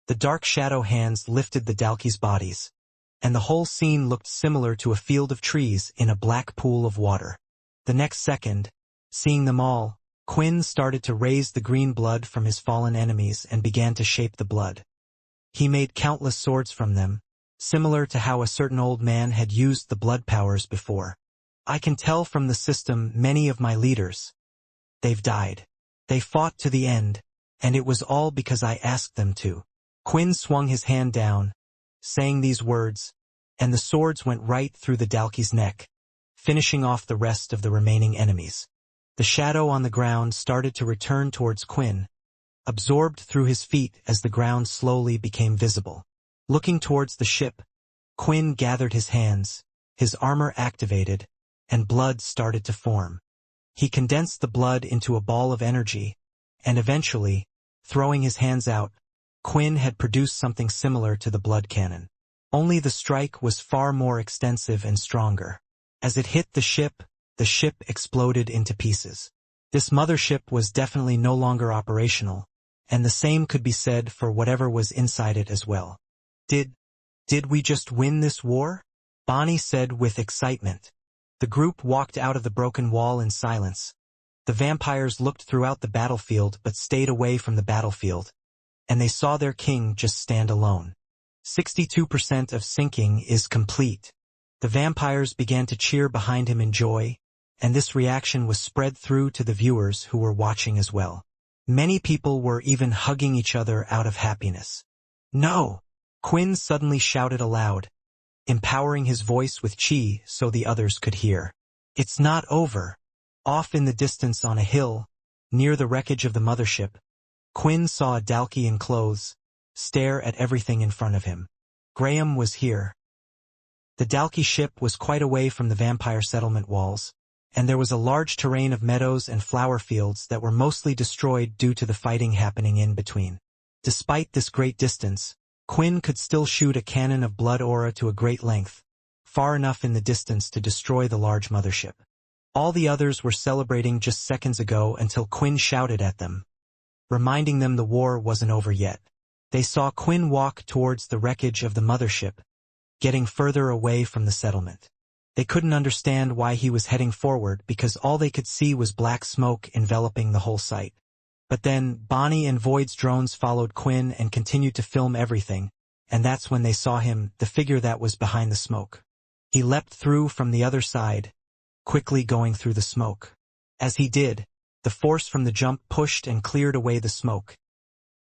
The dark shadow hands lifted the Dalki's bodies, and the whole scene looked similar to a field of trees in a black pool of water. The next second, seeing them all, Quinn started to raise the green blood from his fallen enemies and began to shape the blood. He made countless swords from them, similar to how a certain old man had used the blood powers before. I can tell from the system many of my leaders. They've died. They fought to the end, and it was all because I asked them to. Quinn swung his hand down, saying these words, and the swords went right through the Dalki's neck, finishing off the rest of the remaining enemies. The shadow on the ground started to return towards Quinn, absorbed through his feet as the ground slowly became visible. Looking towards the ship, Quinn gathered his hands, his armor activated, and blood started to form. He condensed the blood into a ball of energy, and eventually, throwing his hands out, Quinn had produced something similar to the blood cannon. Only the strike was far more extensive and stronger. As it hit the ship exploded into pieces. This mothership was definitely no longer operational, and the same could be said for whatever was inside it as well. Did we just win this war? Bonnie said with excitement. The group walked out of the broken wall in silence. The vampires looked throughout the battlefield but stayed away from the battlefield, and they saw their king just stand alone. 62% of sinking is complete. The vampires began to cheer behind him in joy, and this reaction was spread through to the viewers who were watching as well. Many people were even hugging each other out of happiness. No! Quinn suddenly shouted aloud, empowering his voice with chi so the others could hear. It's not over. Off in the distance on a hill, near the wreckage of the mothership, Quinn saw a Dalki in clothes stare at everything in front of him. Graham was here. The Dalki ship was quite away from the vampire settlement walls, and there was a large terrain of meadows and flower fields that were mostly destroyed due to the fighting happening in between. Despite this great distance, Quinn could still shoot a cannon of blood aura to a great length, far enough in the distance to destroy the large mothership. All the others were celebrating just seconds ago until Quinn shouted at them, reminding them the war wasn't over yet. They saw Quinn walk towards the wreckage of the mothership, getting further away from the settlement. They couldn't understand why he was heading forward because all they could see was black smoke enveloping the whole site. But then, Bonnie and Void's drones followed Quinn and continued to film everything, and that's when they saw him, the figure that was behind the smoke. He leapt through from the other side, quickly going through the smoke. As he did, the force from the jump pushed and cleared away the smoke.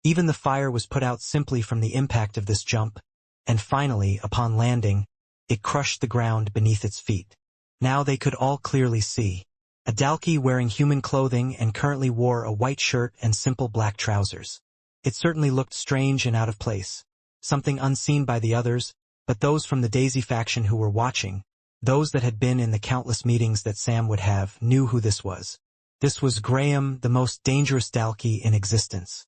Even the fire was put out simply from the impact of this jump, and finally, upon landing, it crushed the ground beneath its feet. Now they could all clearly see. A Dalki wearing human clothing and currently wore a white shirt and simple black trousers. It certainly looked strange and out of place, something unseen by the others, but those from the Daisy faction who were watching, those that had been in the countless meetings that Sam would have, knew who this was. This was Graham, the most dangerous Dalki in existence.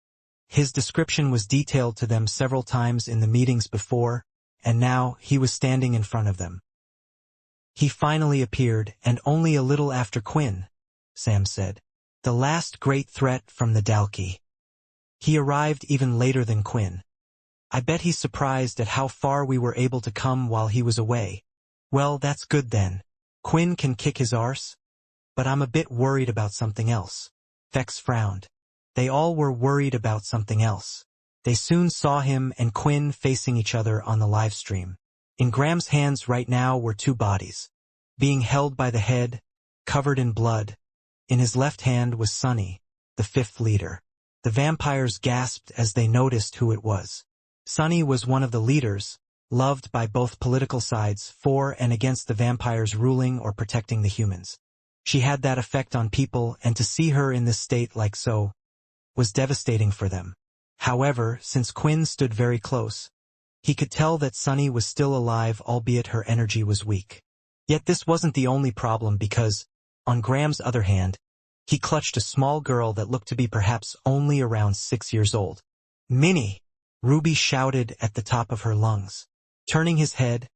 His description was detailed to them several times in the meetings before, and now he was standing in front of them. He finally appeared, and only a little after Quinn, Sam said. The last great threat from the Dalki. He arrived even later than Quinn. I bet he's surprised at how far we were able to come while he was away. Well, that's good then. Quinn can kick his arse. But I'm a bit worried about something else. Vex frowned. They all were worried about something else. They soon saw him and Quinn facing each other on the live stream. In Graham's hands right now were two bodies, being held by the head, covered in blood. In his left hand was Sunny, the fifth leader. The vampires gasped as they noticed who it was. Sunny was one of the leaders, loved by both political sides for and against the vampires ruling or protecting the humans. She had that effect on people, and to see her in this state like so was devastating for them. However, since Quinn stood very close, he could tell that Sunny was still alive, albeit her energy was weak. Yet this wasn't the only problem because, On Graham's other hand, he clutched a small girl that looked to be perhaps only around 6 years old. "Minnie!" Ruby shouted at the top of her lungs. Turning his head,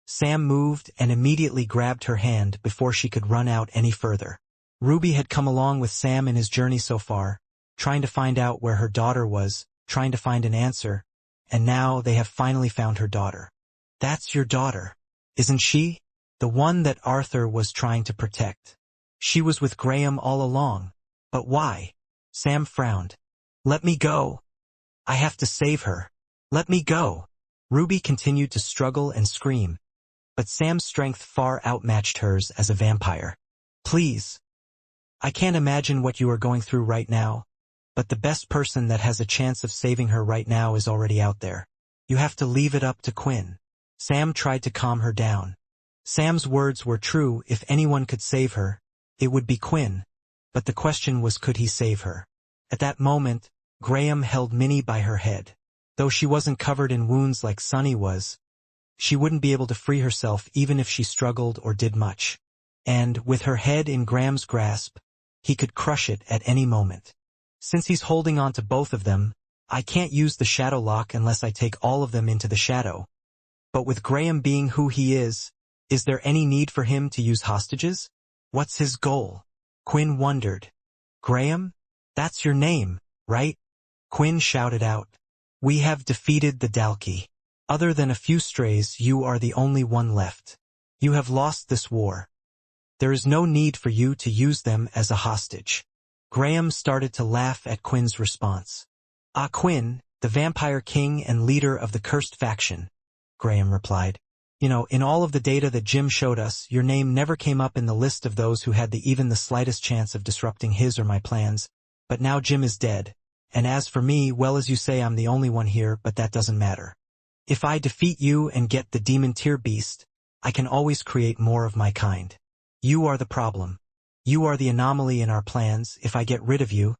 Sam moved and immediately grabbed her hand before she could run out any further. Ruby had come along with Sam in his journey so far, trying to find out where her daughter was, trying to find an answer, and now they have finally found her daughter. "That's your daughter, isn't she? The one that Arthur was trying to protect. She was with Graham all along. But why?" Sam frowned. "Let me go. I have to save her. Let me go." Ruby continued to struggle and scream, but Sam's strength far outmatched hers as a vampire. "Please. I can't imagine what you are going through right now, but the best person that has a chance of saving her right now is already out there. You have to leave it up to Quinn." Sam tried to calm her down. Sam's words were true. If anyone could save her, it would be Quinn, but the question was, could he save her? At that moment, Graham held Minnie by her head. Though she wasn't covered in wounds like Sunny was, she wouldn't be able to free herself even if she struggled or did much. And, with her head in Graham's grasp, he could crush it at any moment. "Since he's holding on to both of them, I can't use the shadow lock unless I take all of them into the shadow. But with Graham being who he is there any need for him to use hostages? What's his goal?" Quinn wondered. "Graham? That's your name, right?" Quinn shouted out. "We have defeated the Dalki. Other than a few strays, you are the only one left. You have lost this war. There is no need for you to use them as a hostage." Graham started to laugh at Quinn's response. "Ah, Quinn, the Vampire King and leader of the cursed faction," Graham replied. "You know, in all of the data that Jim showed us, your name never came up in the list of those who had even the slightest chance of disrupting his or my plans, but now Jim is dead. And as for me, well, as you say, I'm the only one here, but that doesn't matter. If I defeat you and get the demon tier beast, I can always create more of my kind. You are the problem. You are the anomaly in our plans. If I get rid of you,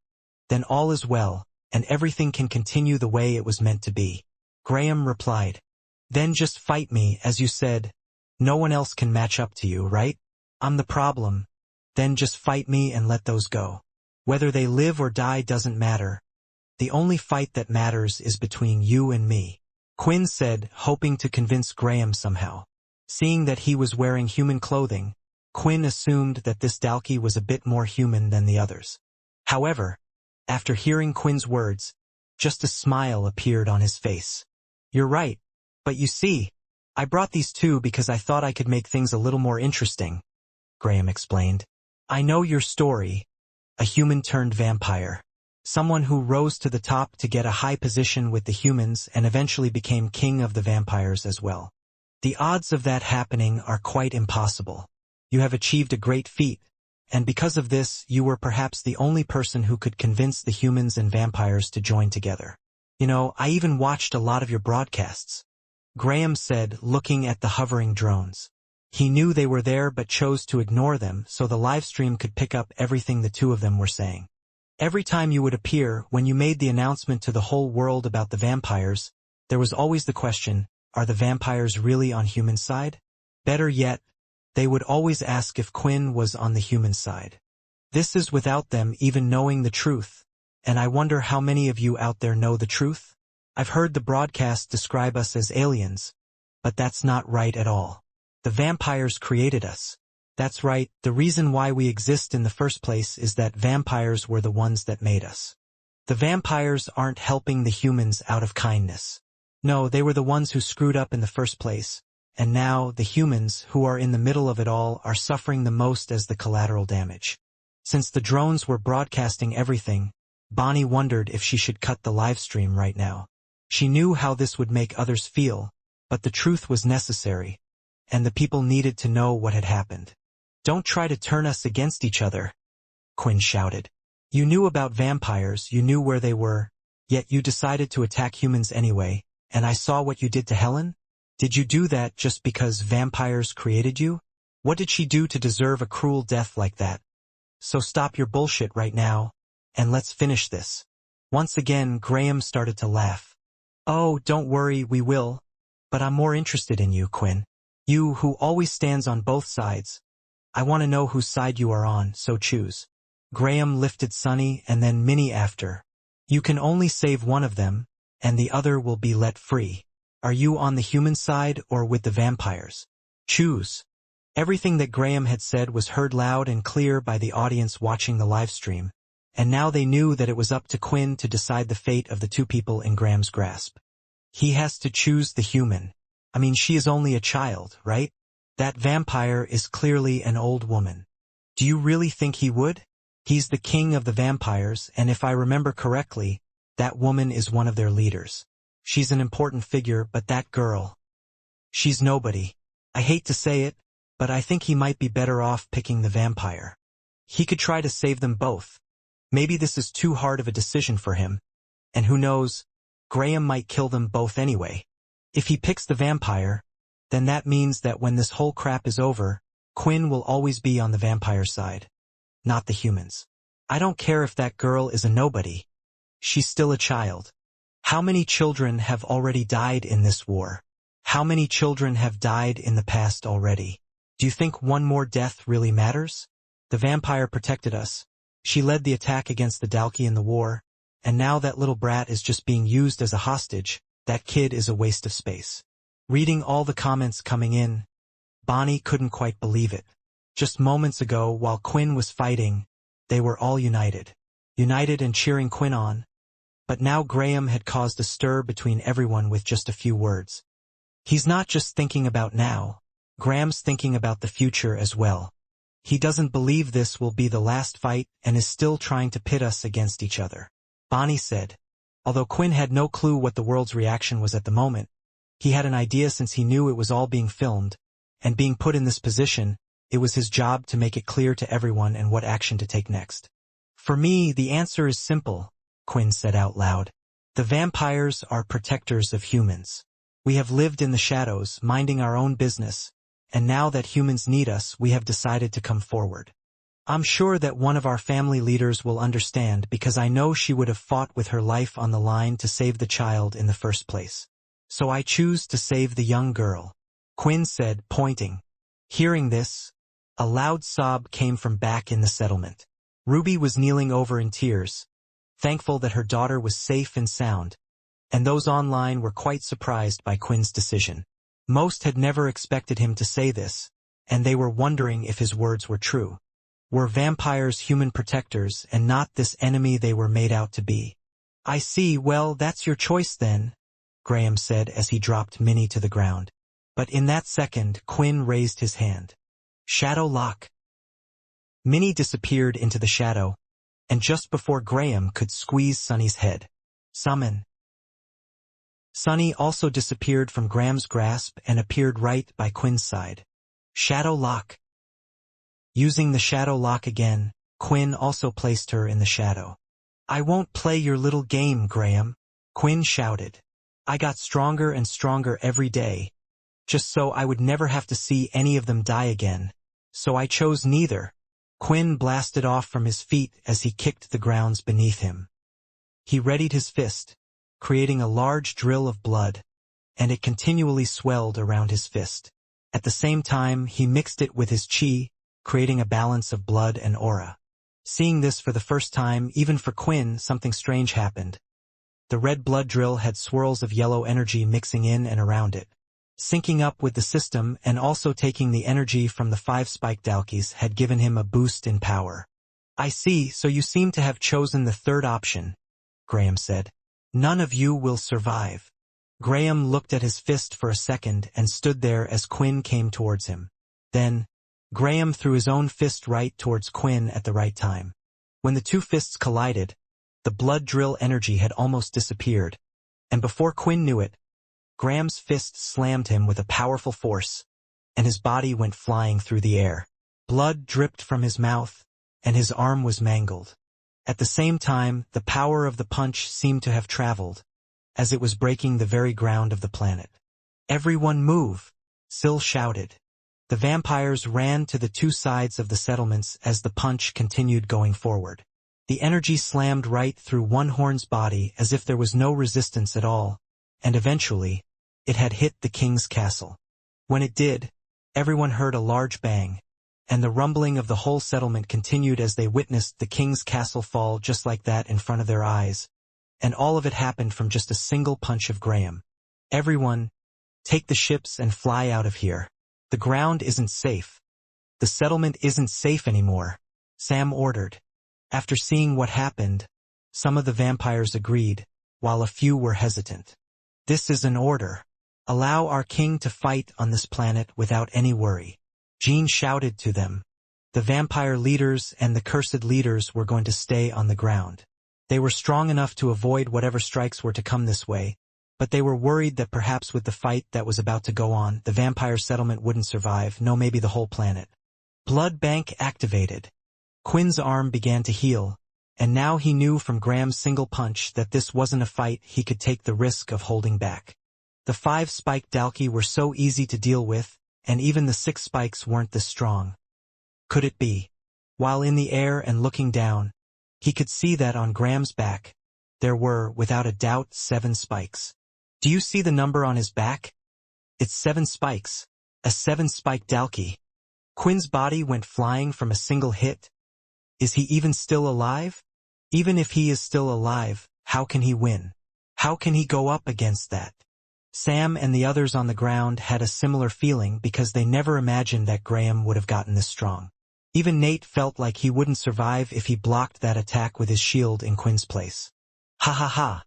then all is well, and everything can continue the way it was meant to be." Graham replied. "Then just fight me, as you said. No one else can match up to you, right? I'm the problem. Then just fight me and let those go. Whether they live or die doesn't matter. The only fight that matters is between you and me," Quinn said, hoping to convince Graham somehow. Seeing that he was wearing human clothing, Quinn assumed that this Dalki was a bit more human than the others. However, after hearing Quinn's words, just a smile appeared on his face. "You're right. But you see, I brought these two because I thought I could make things a little more interesting," Graham explained. "I know your story. A human-turned-vampire. Someone who rose to the top to get a high position with the humans and eventually became king of the vampires as well. The odds of that happening are quite impossible. You have achieved a great feat, and because of this, you were perhaps the only person who could convince the humans and vampires to join together. You know, I even watched a lot of your broadcasts," Graham said, looking at the hovering drones. He knew they were there but chose to ignore them so the livestream could pick up everything the two of them were saying. "Every time you would appear, when you made the announcement to the whole world about the vampires, there was always the question, are the vampires really on human side? Better yet, they would always ask if Quinn was on the human side. This is without them even knowing the truth, and I wonder how many of you out there know the truth? I've heard the broadcast describe us as aliens, but that's not right at all. The vampires created us. That's right, the reason why we exist in the first place is that vampires were the ones that made us. The vampires aren't helping the humans out of kindness. No, they were the ones who screwed up in the first place, and now the humans, who are in the middle of it all, are suffering the most as the collateral damage." Since the drones were broadcasting everything, Bonnie wondered if she should cut the live stream right now. She knew how this would make others feel, but the truth was necessary, and the people needed to know what had happened. "Don't try to turn us against each other," Quinn shouted. "You knew about vampires, you knew where they were, yet you decided to attack humans anyway, and I saw what you did to Helen. Did you do that just because vampires created you? What did she do to deserve a cruel death like that? So stop your bullshit right now, and let's finish this." Once again, Graham started to laugh. "Oh, don't worry, we will. But I'm more interested in you, Quinn. You who always stands on both sides. I want to know whose side you are on, so choose. Graham lifted Sunny and then Minnie after. You can only save one of them, and the other will be let free. Are you on the human side or with the vampires? Choose. Everything that Graham had said was heard loud and clear by the audience watching the live stream, and now they knew that it was up to Quinn to decide the fate of the two people in Graham's grasp. He has to choose the human. I mean, she is only a child, right? That vampire is clearly an old woman. Do you really think he would? He's the king of the vampires, and if I remember correctly, that woman is one of their leaders. She's an important figure, but that girl, she's nobody. I hate to say it, but I think he might be better off picking the vampire. He could try to save them both. Maybe this is too hard of a decision for him, and who knows, Graham might kill them both anyway. If he picks the vampire, then that means that when this whole crap is over, Quinn will always be on the vampire side, not the humans. I don't care if that girl is a nobody. She's still a child. How many children have already died in this war? How many children have died in the past already? Do you think one more death really matters? The vampire protected us. She led the attack against the Dalki in the war, and now that little brat is just being used as a hostage. That kid is a waste of space. Reading all the comments coming in, Bonnie couldn't quite believe it. Just moments ago, while Quinn was fighting, they were all united. United and cheering Quinn on. But now Graham had caused a stir between everyone with just a few words. He's not just thinking about now. Graham's thinking about the future as well. He doesn't believe this will be the last fight and is still trying to pit us against each other. Bonnie said. Although Quinn had no clue what the world's reaction was at the moment, he had an idea since he knew it was all being filmed, and being put in this position, it was his job to make it clear to everyone and what action to take next. For me, the answer is simple, Quinn said out loud. The vampires are protectors of humans. We have lived in the shadows, minding our own business, and now that humans need us, we have decided to come forward. I'm sure that one of our family leaders will understand because I know she would have fought with her life on the line to save the child in the first place. So I choose to save the young girl, Quinn said, pointing. Hearing this, a loud sob came from back in the settlement. Ruby was kneeling over in tears, thankful that her daughter was safe and sound, and those online were quite surprised by Quinn's decision. Most had never expected him to say this, and they were wondering if his words were true. Were vampires human protectors and not this enemy they were made out to be? I see, well, that's your choice then, Graham said as he dropped Minnie to the ground. But in that second, Quinn raised his hand. Shadow lock. Minnie disappeared into the shadow, and just before Graham could squeeze Sunny's head. Summon. Sunny also disappeared from Graham's grasp and appeared right by Quinn's side. Shadow lock. Using the shadow lock again, Quinn also placed her in the shadow. I won't play your little game, Graham, Quinn shouted. I got stronger and stronger every day, just so I would never have to see any of them die again. So I chose neither. Quinn blasted off from his feet as he kicked the grounds beneath him. He readied his fist, creating a large drill of blood, and it continually swelled around his fist. At the same time, he mixed it with his chi, creating a balance of blood and aura. Seeing this for the first time, even for Quinn, something strange happened. The red blood drill had swirls of yellow energy mixing in and around it. Syncing up with the system and also taking the energy from the 5 spike Dalkis had given him a boost in power. I see, so you seem to have chosen the third option, Graham said. None of you will survive. Graham looked at his fist for a second and stood there as Quinn came towards him. Then, Graham threw his own fist right towards Quinn at the right time. When the two fists collided, the blood drill energy had almost disappeared, and before Quinn knew it, Graham's fist slammed him with a powerful force, and his body went flying through the air. Blood dripped from his mouth, and his arm was mangled. At the same time, the power of the punch seemed to have traveled, as it was breaking the very ground of the planet. Everyone move, Syl shouted. The vampires ran to the two sides of the settlements as the punch continued going forward. The energy slammed right through One Horn's body as if there was no resistance at all, and eventually, it had hit the king's castle. When it did, everyone heard a large bang, and the rumbling of the whole settlement continued as they witnessed the king's castle fall just like that in front of their eyes. And all of it happened from just a single punch of Graham. "Everyone, take the ships and fly out of here. The ground isn't safe. The settlement isn't safe anymore," Sam ordered. After seeing what happened, some of the vampires agreed, while a few were hesitant. "This is an order. Allow our king to fight on this planet without any worry," Jean shouted to them. The vampire leaders and the cursed leaders were going to stay on the ground. They were strong enough to avoid whatever strikes were to come this way, but they were worried that perhaps with the fight that was about to go on, the vampire settlement wouldn't survive, no maybe the whole planet. Blood bank activated. Quinn's arm began to heal, and now he knew from Graham's single punch that this wasn't a fight he could take the risk of holding back. The 5 spiked Dalki were so easy to deal with, and even the 6 spikes weren't this strong. Could it be? While in the air and looking down, he could see that on Graham's back, there were, without a doubt, 7 spikes. Do you see the number on his back? It's 7 spikes. A 7-spiked Dalki. Quinn's body went flying from a single hit. Is he even still alive? Even if he is still alive, how can he win? How can he go up against that? Sam and the others on the ground had a similar feeling because they never imagined that Graham would have gotten this strong. Even Nate felt like he wouldn't survive if he blocked that attack with his shield in Quinn's place. "Ha ha ha.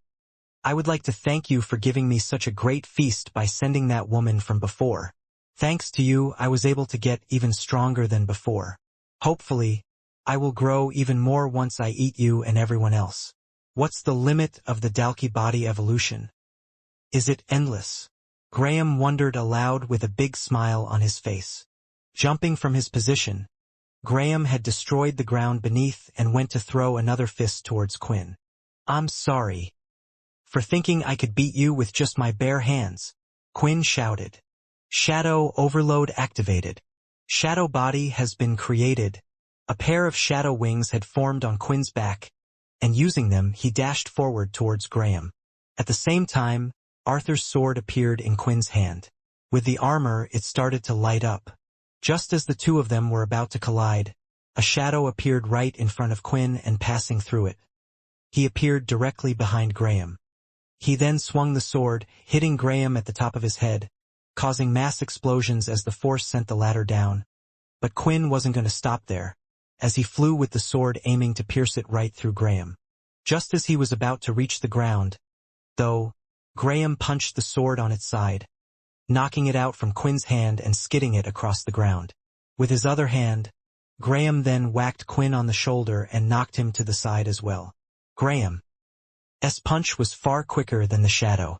I would like to thank you for giving me such a great feast by sending that woman from before. Thanks to you, I was able to get even stronger than before. Hopefully, I will grow even more once I eat you and everyone else. What's the limit of the Dalki body evolution? Is it endless?" Graham wondered aloud with a big smile on his face. Jumping from his position, Graham had destroyed the ground beneath and went to throw another fist towards Quinn. "I'm sorry for thinking I could beat you with just my bare hands," Quinn shouted. Shadow overload activated. Shadow body has been created. A pair of shadow wings had formed on Quinn's back, and using them he dashed forward towards Graham. At the same time, Arthur's sword appeared in Quinn's hand. With the armor, it started to light up. Just as the two of them were about to collide, a shadow appeared right in front of Quinn and passing through it. He appeared directly behind Graham. He then swung the sword, hitting Graham at the top of his head, causing mass explosions as the force sent the latter down. But Quinn wasn't going to stop there, as he flew with the sword aiming to pierce it right through Graham. Just as he was about to reach the ground, though, Graham punched the sword on its side, knocking it out from Quinn's hand and skidding it across the ground. With his other hand, Graham then whacked Quinn on the shoulder and knocked him to the side as well. Graham's punch was far quicker than the shadow.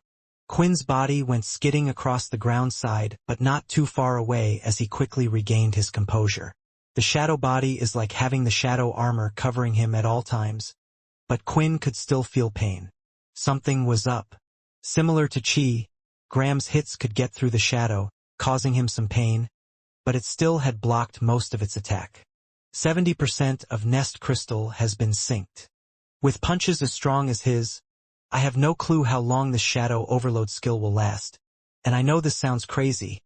Quinn's body went skidding across the ground side, but not too far away as he quickly regained his composure. The shadow body is like having the shadow armor covering him at all times, but Quinn could still feel pain. Something was up. Similar to Chi, Graham's hits could get through the shadow, causing him some pain, but it still had blocked most of its attack. 70% of Nest Crystal has been synced. With punches as strong as his, I have no clue how long this shadow overload skill will last, and I know this sounds crazy,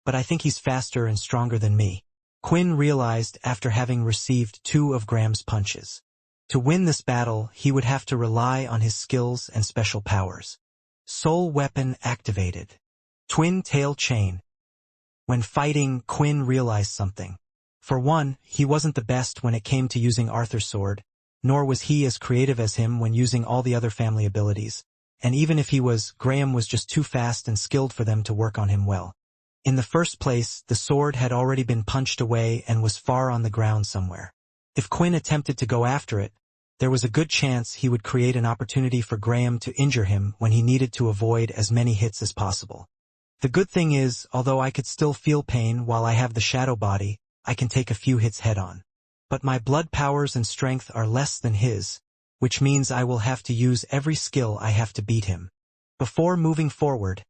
but I think he's faster and stronger than me, Quinn realized after having received 2 of Graham's punches. To win this battle, he would have to rely on his skills and special powers. Soul weapon activated. Twin tail chain. When fighting, Quinn realized something. For one, he wasn't the best when it came to using Arthur's sword, nor was he as creative as him when using all the other family abilities. And even if he was, Graham was just too fast and skilled for them to work on him well. In the first place, the sword had already been punched away and was far on the ground somewhere. If Quinn attempted to go after it, there was a good chance he would create an opportunity for Graham to injure him when he needed to avoid as many hits as possible. The good thing is, although I could still feel pain while I have the shadow body, I can take a few hits head-on. But my blood powers and strength are less than his, which means I will have to use every skill I have to beat him. Before moving forward,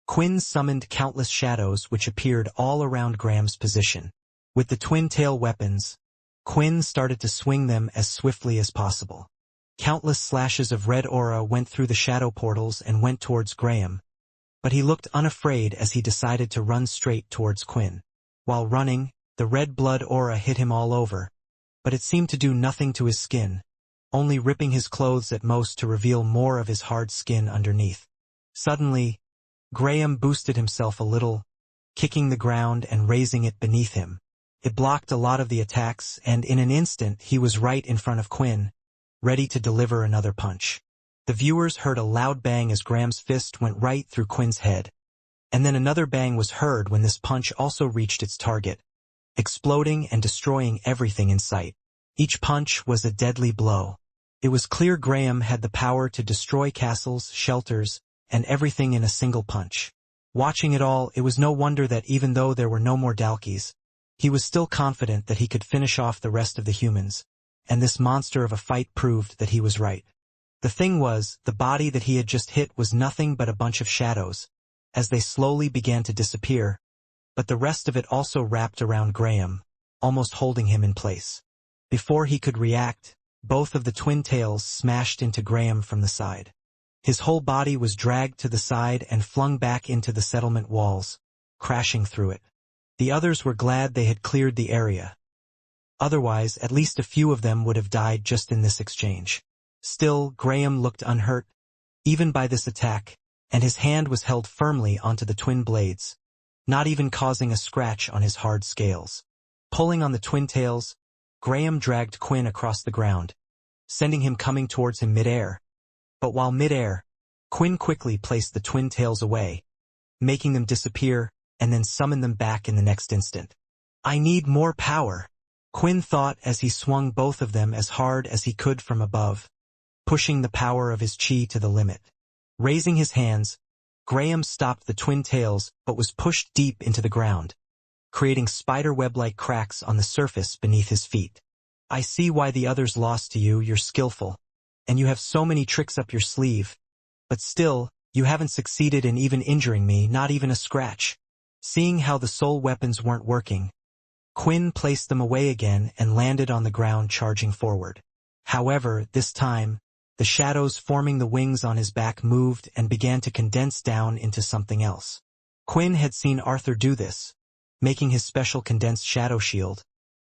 Quinn summoned countless shadows which appeared all around Graham's position. With the twin tail weapons, Quinn started to swing them as swiftly as possible. Countless slashes of red aura went through the shadow portals and went towards Graham, but he looked unafraid as he decided to run straight towards Quinn. While running, The red blood aura hit him all over, but it seemed to do nothing to his skin, only ripping his clothes at most to reveal more of his hard skin underneath. Suddenly, Graham boosted himself a little, kicking the ground and raising it beneath him. It blocked a lot of the attacks, and in an instant he was right in front of Quinn, ready to deliver another punch. The viewers heard a loud bang as Graham's fist went right through Quinn's head. And then another bang was heard when this punch also reached its target, exploding and destroying everything in sight. Each punch was a deadly blow. It was clear Graham had the power to destroy castles, shelters, and everything in a single punch. Watching it all, it was no wonder that even though there were no more Dalkies, he was still confident that he could finish off the rest of the humans, and this monster of a fight proved that he was right. The thing was, the body that he had just hit was nothing but a bunch of shadows, as they slowly began to disappear, but the rest of it also wrapped around Graham, almost holding him in place. Before he could react, both of the twin tails smashed into Graham from the side. His whole body was dragged to the side and flung back into the settlement walls, crashing through it. The others were glad they had cleared the area. Otherwise, at least a few of them would have died just in this exchange. Still, Graham looked unhurt, even by this attack, and his hand was held firmly onto the twin blades, not even causing a scratch on his hard scales. Pulling on the twin tails, Graham dragged Quinn across the ground, sending him coming towards him mid-air. But while mid-air, Quinn quickly placed the twin tails away, making them disappear, and then summon them back in the next instant. "I need more power," Quinn thought as he swung both of them as hard as he could from above, pushing the power of his chi to the limit. Raising his hands, Graham stopped the twin tails but was pushed deep into the ground, creating spider-web-like cracks on the surface beneath his feet. "I see why the others lost to you. You're skillful, and you have so many tricks up your sleeve. But still, you haven't succeeded in even injuring me, not even a scratch." Seeing how the soul weapons weren't working, Quinn placed them away again and landed on the ground, charging forward. However, this time, the shadows forming the wings on his back moved and began to condense down into something else. Quinn had seen Arthur do this, making his special condensed shadow shield,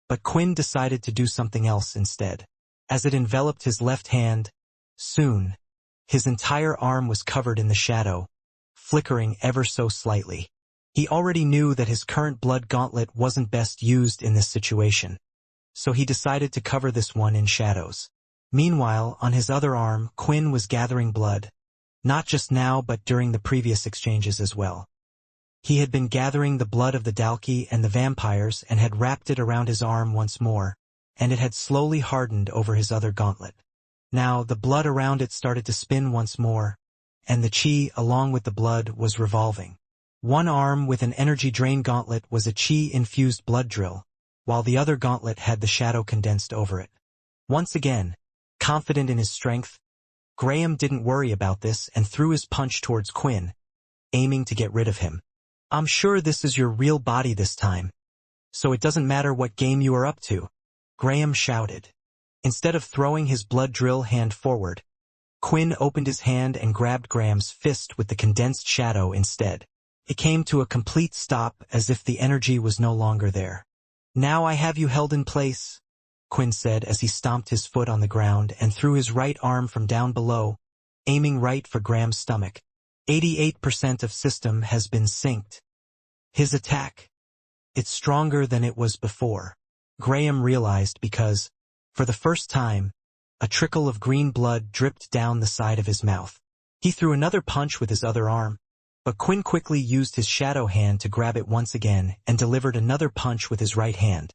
but Quinn decided to do something else instead. As it enveloped his left hand, soon, his entire arm was covered in the shadow, flickering ever so slightly. He already knew that his current blood gauntlet wasn't best used in this situation, so he decided to cover this one in shadows. Meanwhile, on his other arm, Quinn was gathering blood, not just now but during the previous exchanges as well. He had been gathering the blood of the Dalki and the vampires and had wrapped it around his arm once more, and it had slowly hardened over his other gauntlet. Now, the blood around it started to spin once more, and the chi, along with the blood, was revolving. One arm with an energy drain gauntlet was a chi-infused blood drill, while the other gauntlet had the shadow condensed over it. Once again, confident in his strength, Graham didn't worry about this and threw his punch towards Quinn, aiming to get rid of him. "I'm sure this is your real body this time, so it doesn't matter what game you are up to," Graham shouted. Instead of throwing his blood drill hand forward, Quinn opened his hand and grabbed Graham's fist with the condensed shadow instead. It came to a complete stop as if the energy was no longer there. "Now I have you held in place," Quinn said as he stomped his foot on the ground and threw his right arm from down below, aiming right for Graham's stomach. 88% of system has been synced. His attack. It's stronger than it was before, Graham realized because, for the first time, a trickle of green blood dripped down the side of his mouth. He threw another punch with his other arm, but Quinn quickly used his shadow hand to grab it once again and delivered another punch with his right hand,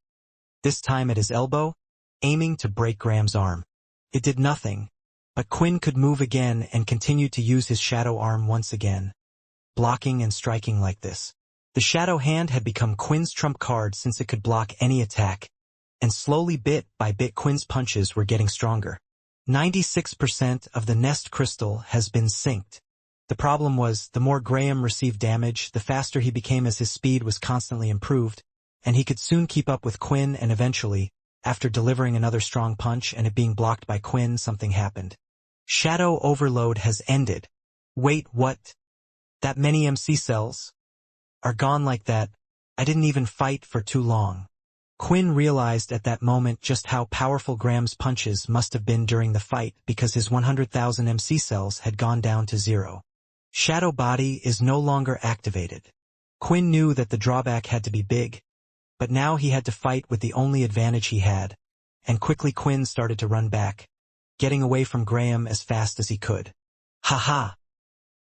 this time at his elbow, aiming to break Graham's arm. It did nothing, but Quinn could move again and continued to use his shadow arm once again, blocking and striking like this. The shadow hand had become Quinn's trump card since it could block any attack, and slowly bit by bit Quinn's punches were getting stronger. 96% of the nest crystal has been synced. The problem was, the more Graham received damage, the faster he became as his speed was constantly improved, and he could soon keep up with Quinn and eventually, after delivering another strong punch and it being blocked by Quinn, something happened. Shadow overload has ended. Wait, what? That many MC cells are gone like that? I didn't even fight for too long. Quinn realized at that moment just how powerful Graham's punches must have been during the fight because his 100,000 MC cells had gone down to 0. Shadow Body is no longer activated. Quinn knew that the drawback had to be big, but now he had to fight with the only advantage he had, and quickly Quinn started to run back, getting away from Graham as fast as he could. "Ha-ha!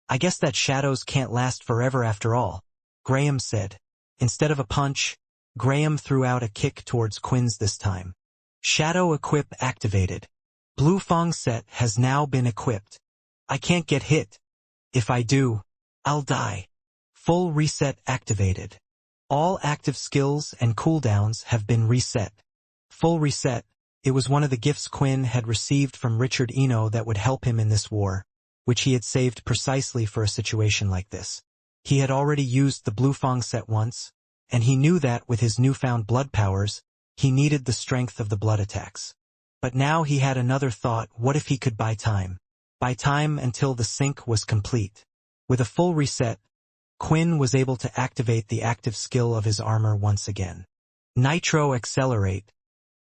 I guess that shadows can't last forever after all," Graham said. Instead of a punch, Graham threw out a kick towards Quinn's this time. Shadow Equip activated. Blue Fong set has now been equipped. I can't get hit. If I do, I'll die. Full reset activated. All active skills and cooldowns have been reset. Full reset. It was one of the gifts Quinn had received from Richard Eno that would help him in this war, which he had saved precisely for a situation like this. He had already used the Blue Fong set once, and he knew that with his newfound blood powers, he needed the strength of the blood attacks. But now he had another thought: what if he could buy time? Buy time until the sync was complete. With a full reset, Quinn was able to activate the active skill of his armor once again. Nitro Accelerate.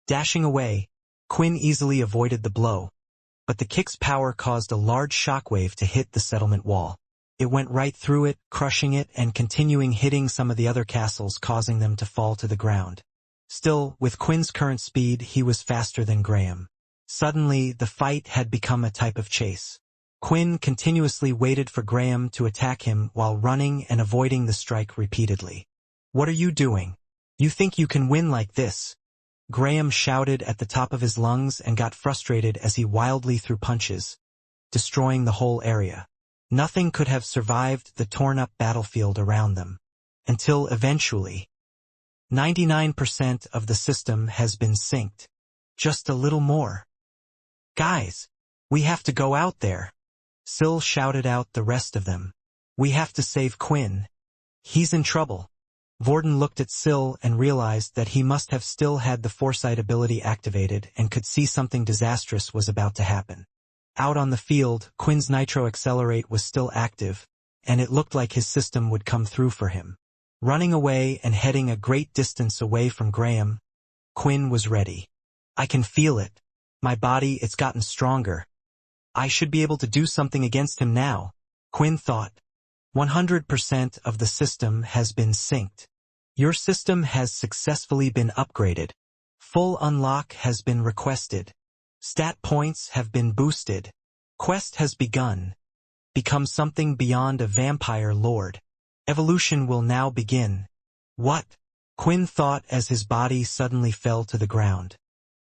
Dashing away, Quinn easily avoided the blow, but the kick's power caused a large shockwave to hit the settlement wall. It went right through it, crushing it and continuing hitting some of the other castles, causing them to fall to the ground. Still, with Quinn's current speed, he was faster than Graham. Suddenly, the fight had become a type of chase. Quinn continuously waited for Graham to attack him while running and avoiding the strike repeatedly. "What are you doing? You think you can win like this?" Graham shouted at the top of his lungs and got frustrated as he wildly threw punches, destroying the whole area. Nothing could have survived the torn-up battlefield around them. Until eventually, 99% of the system has been synced. Just a little more. "Guys, we have to go out there." Syl shouted out the rest of them. "We have to save Quinn. He's in trouble." Vorden looked at Syl and realized that he must have still had the foresight ability activated and could see something disastrous was about to happen. Out on the field, Quinn's Nitro Accelerate was still active, and it looked like his system would come through for him. Running away and heading a great distance away from Graham, Quinn was ready. "I can feel it. My body, it's gotten stronger. I should be able to do something against him now," Quinn thought. 100% of the system has been synced. Your system has successfully been upgraded. Full unlock has been requested. Stat points have been boosted. Quest has begun. Become something beyond a vampire lord. Evolution will now begin. What? Quinn thought as his body suddenly fell to the ground.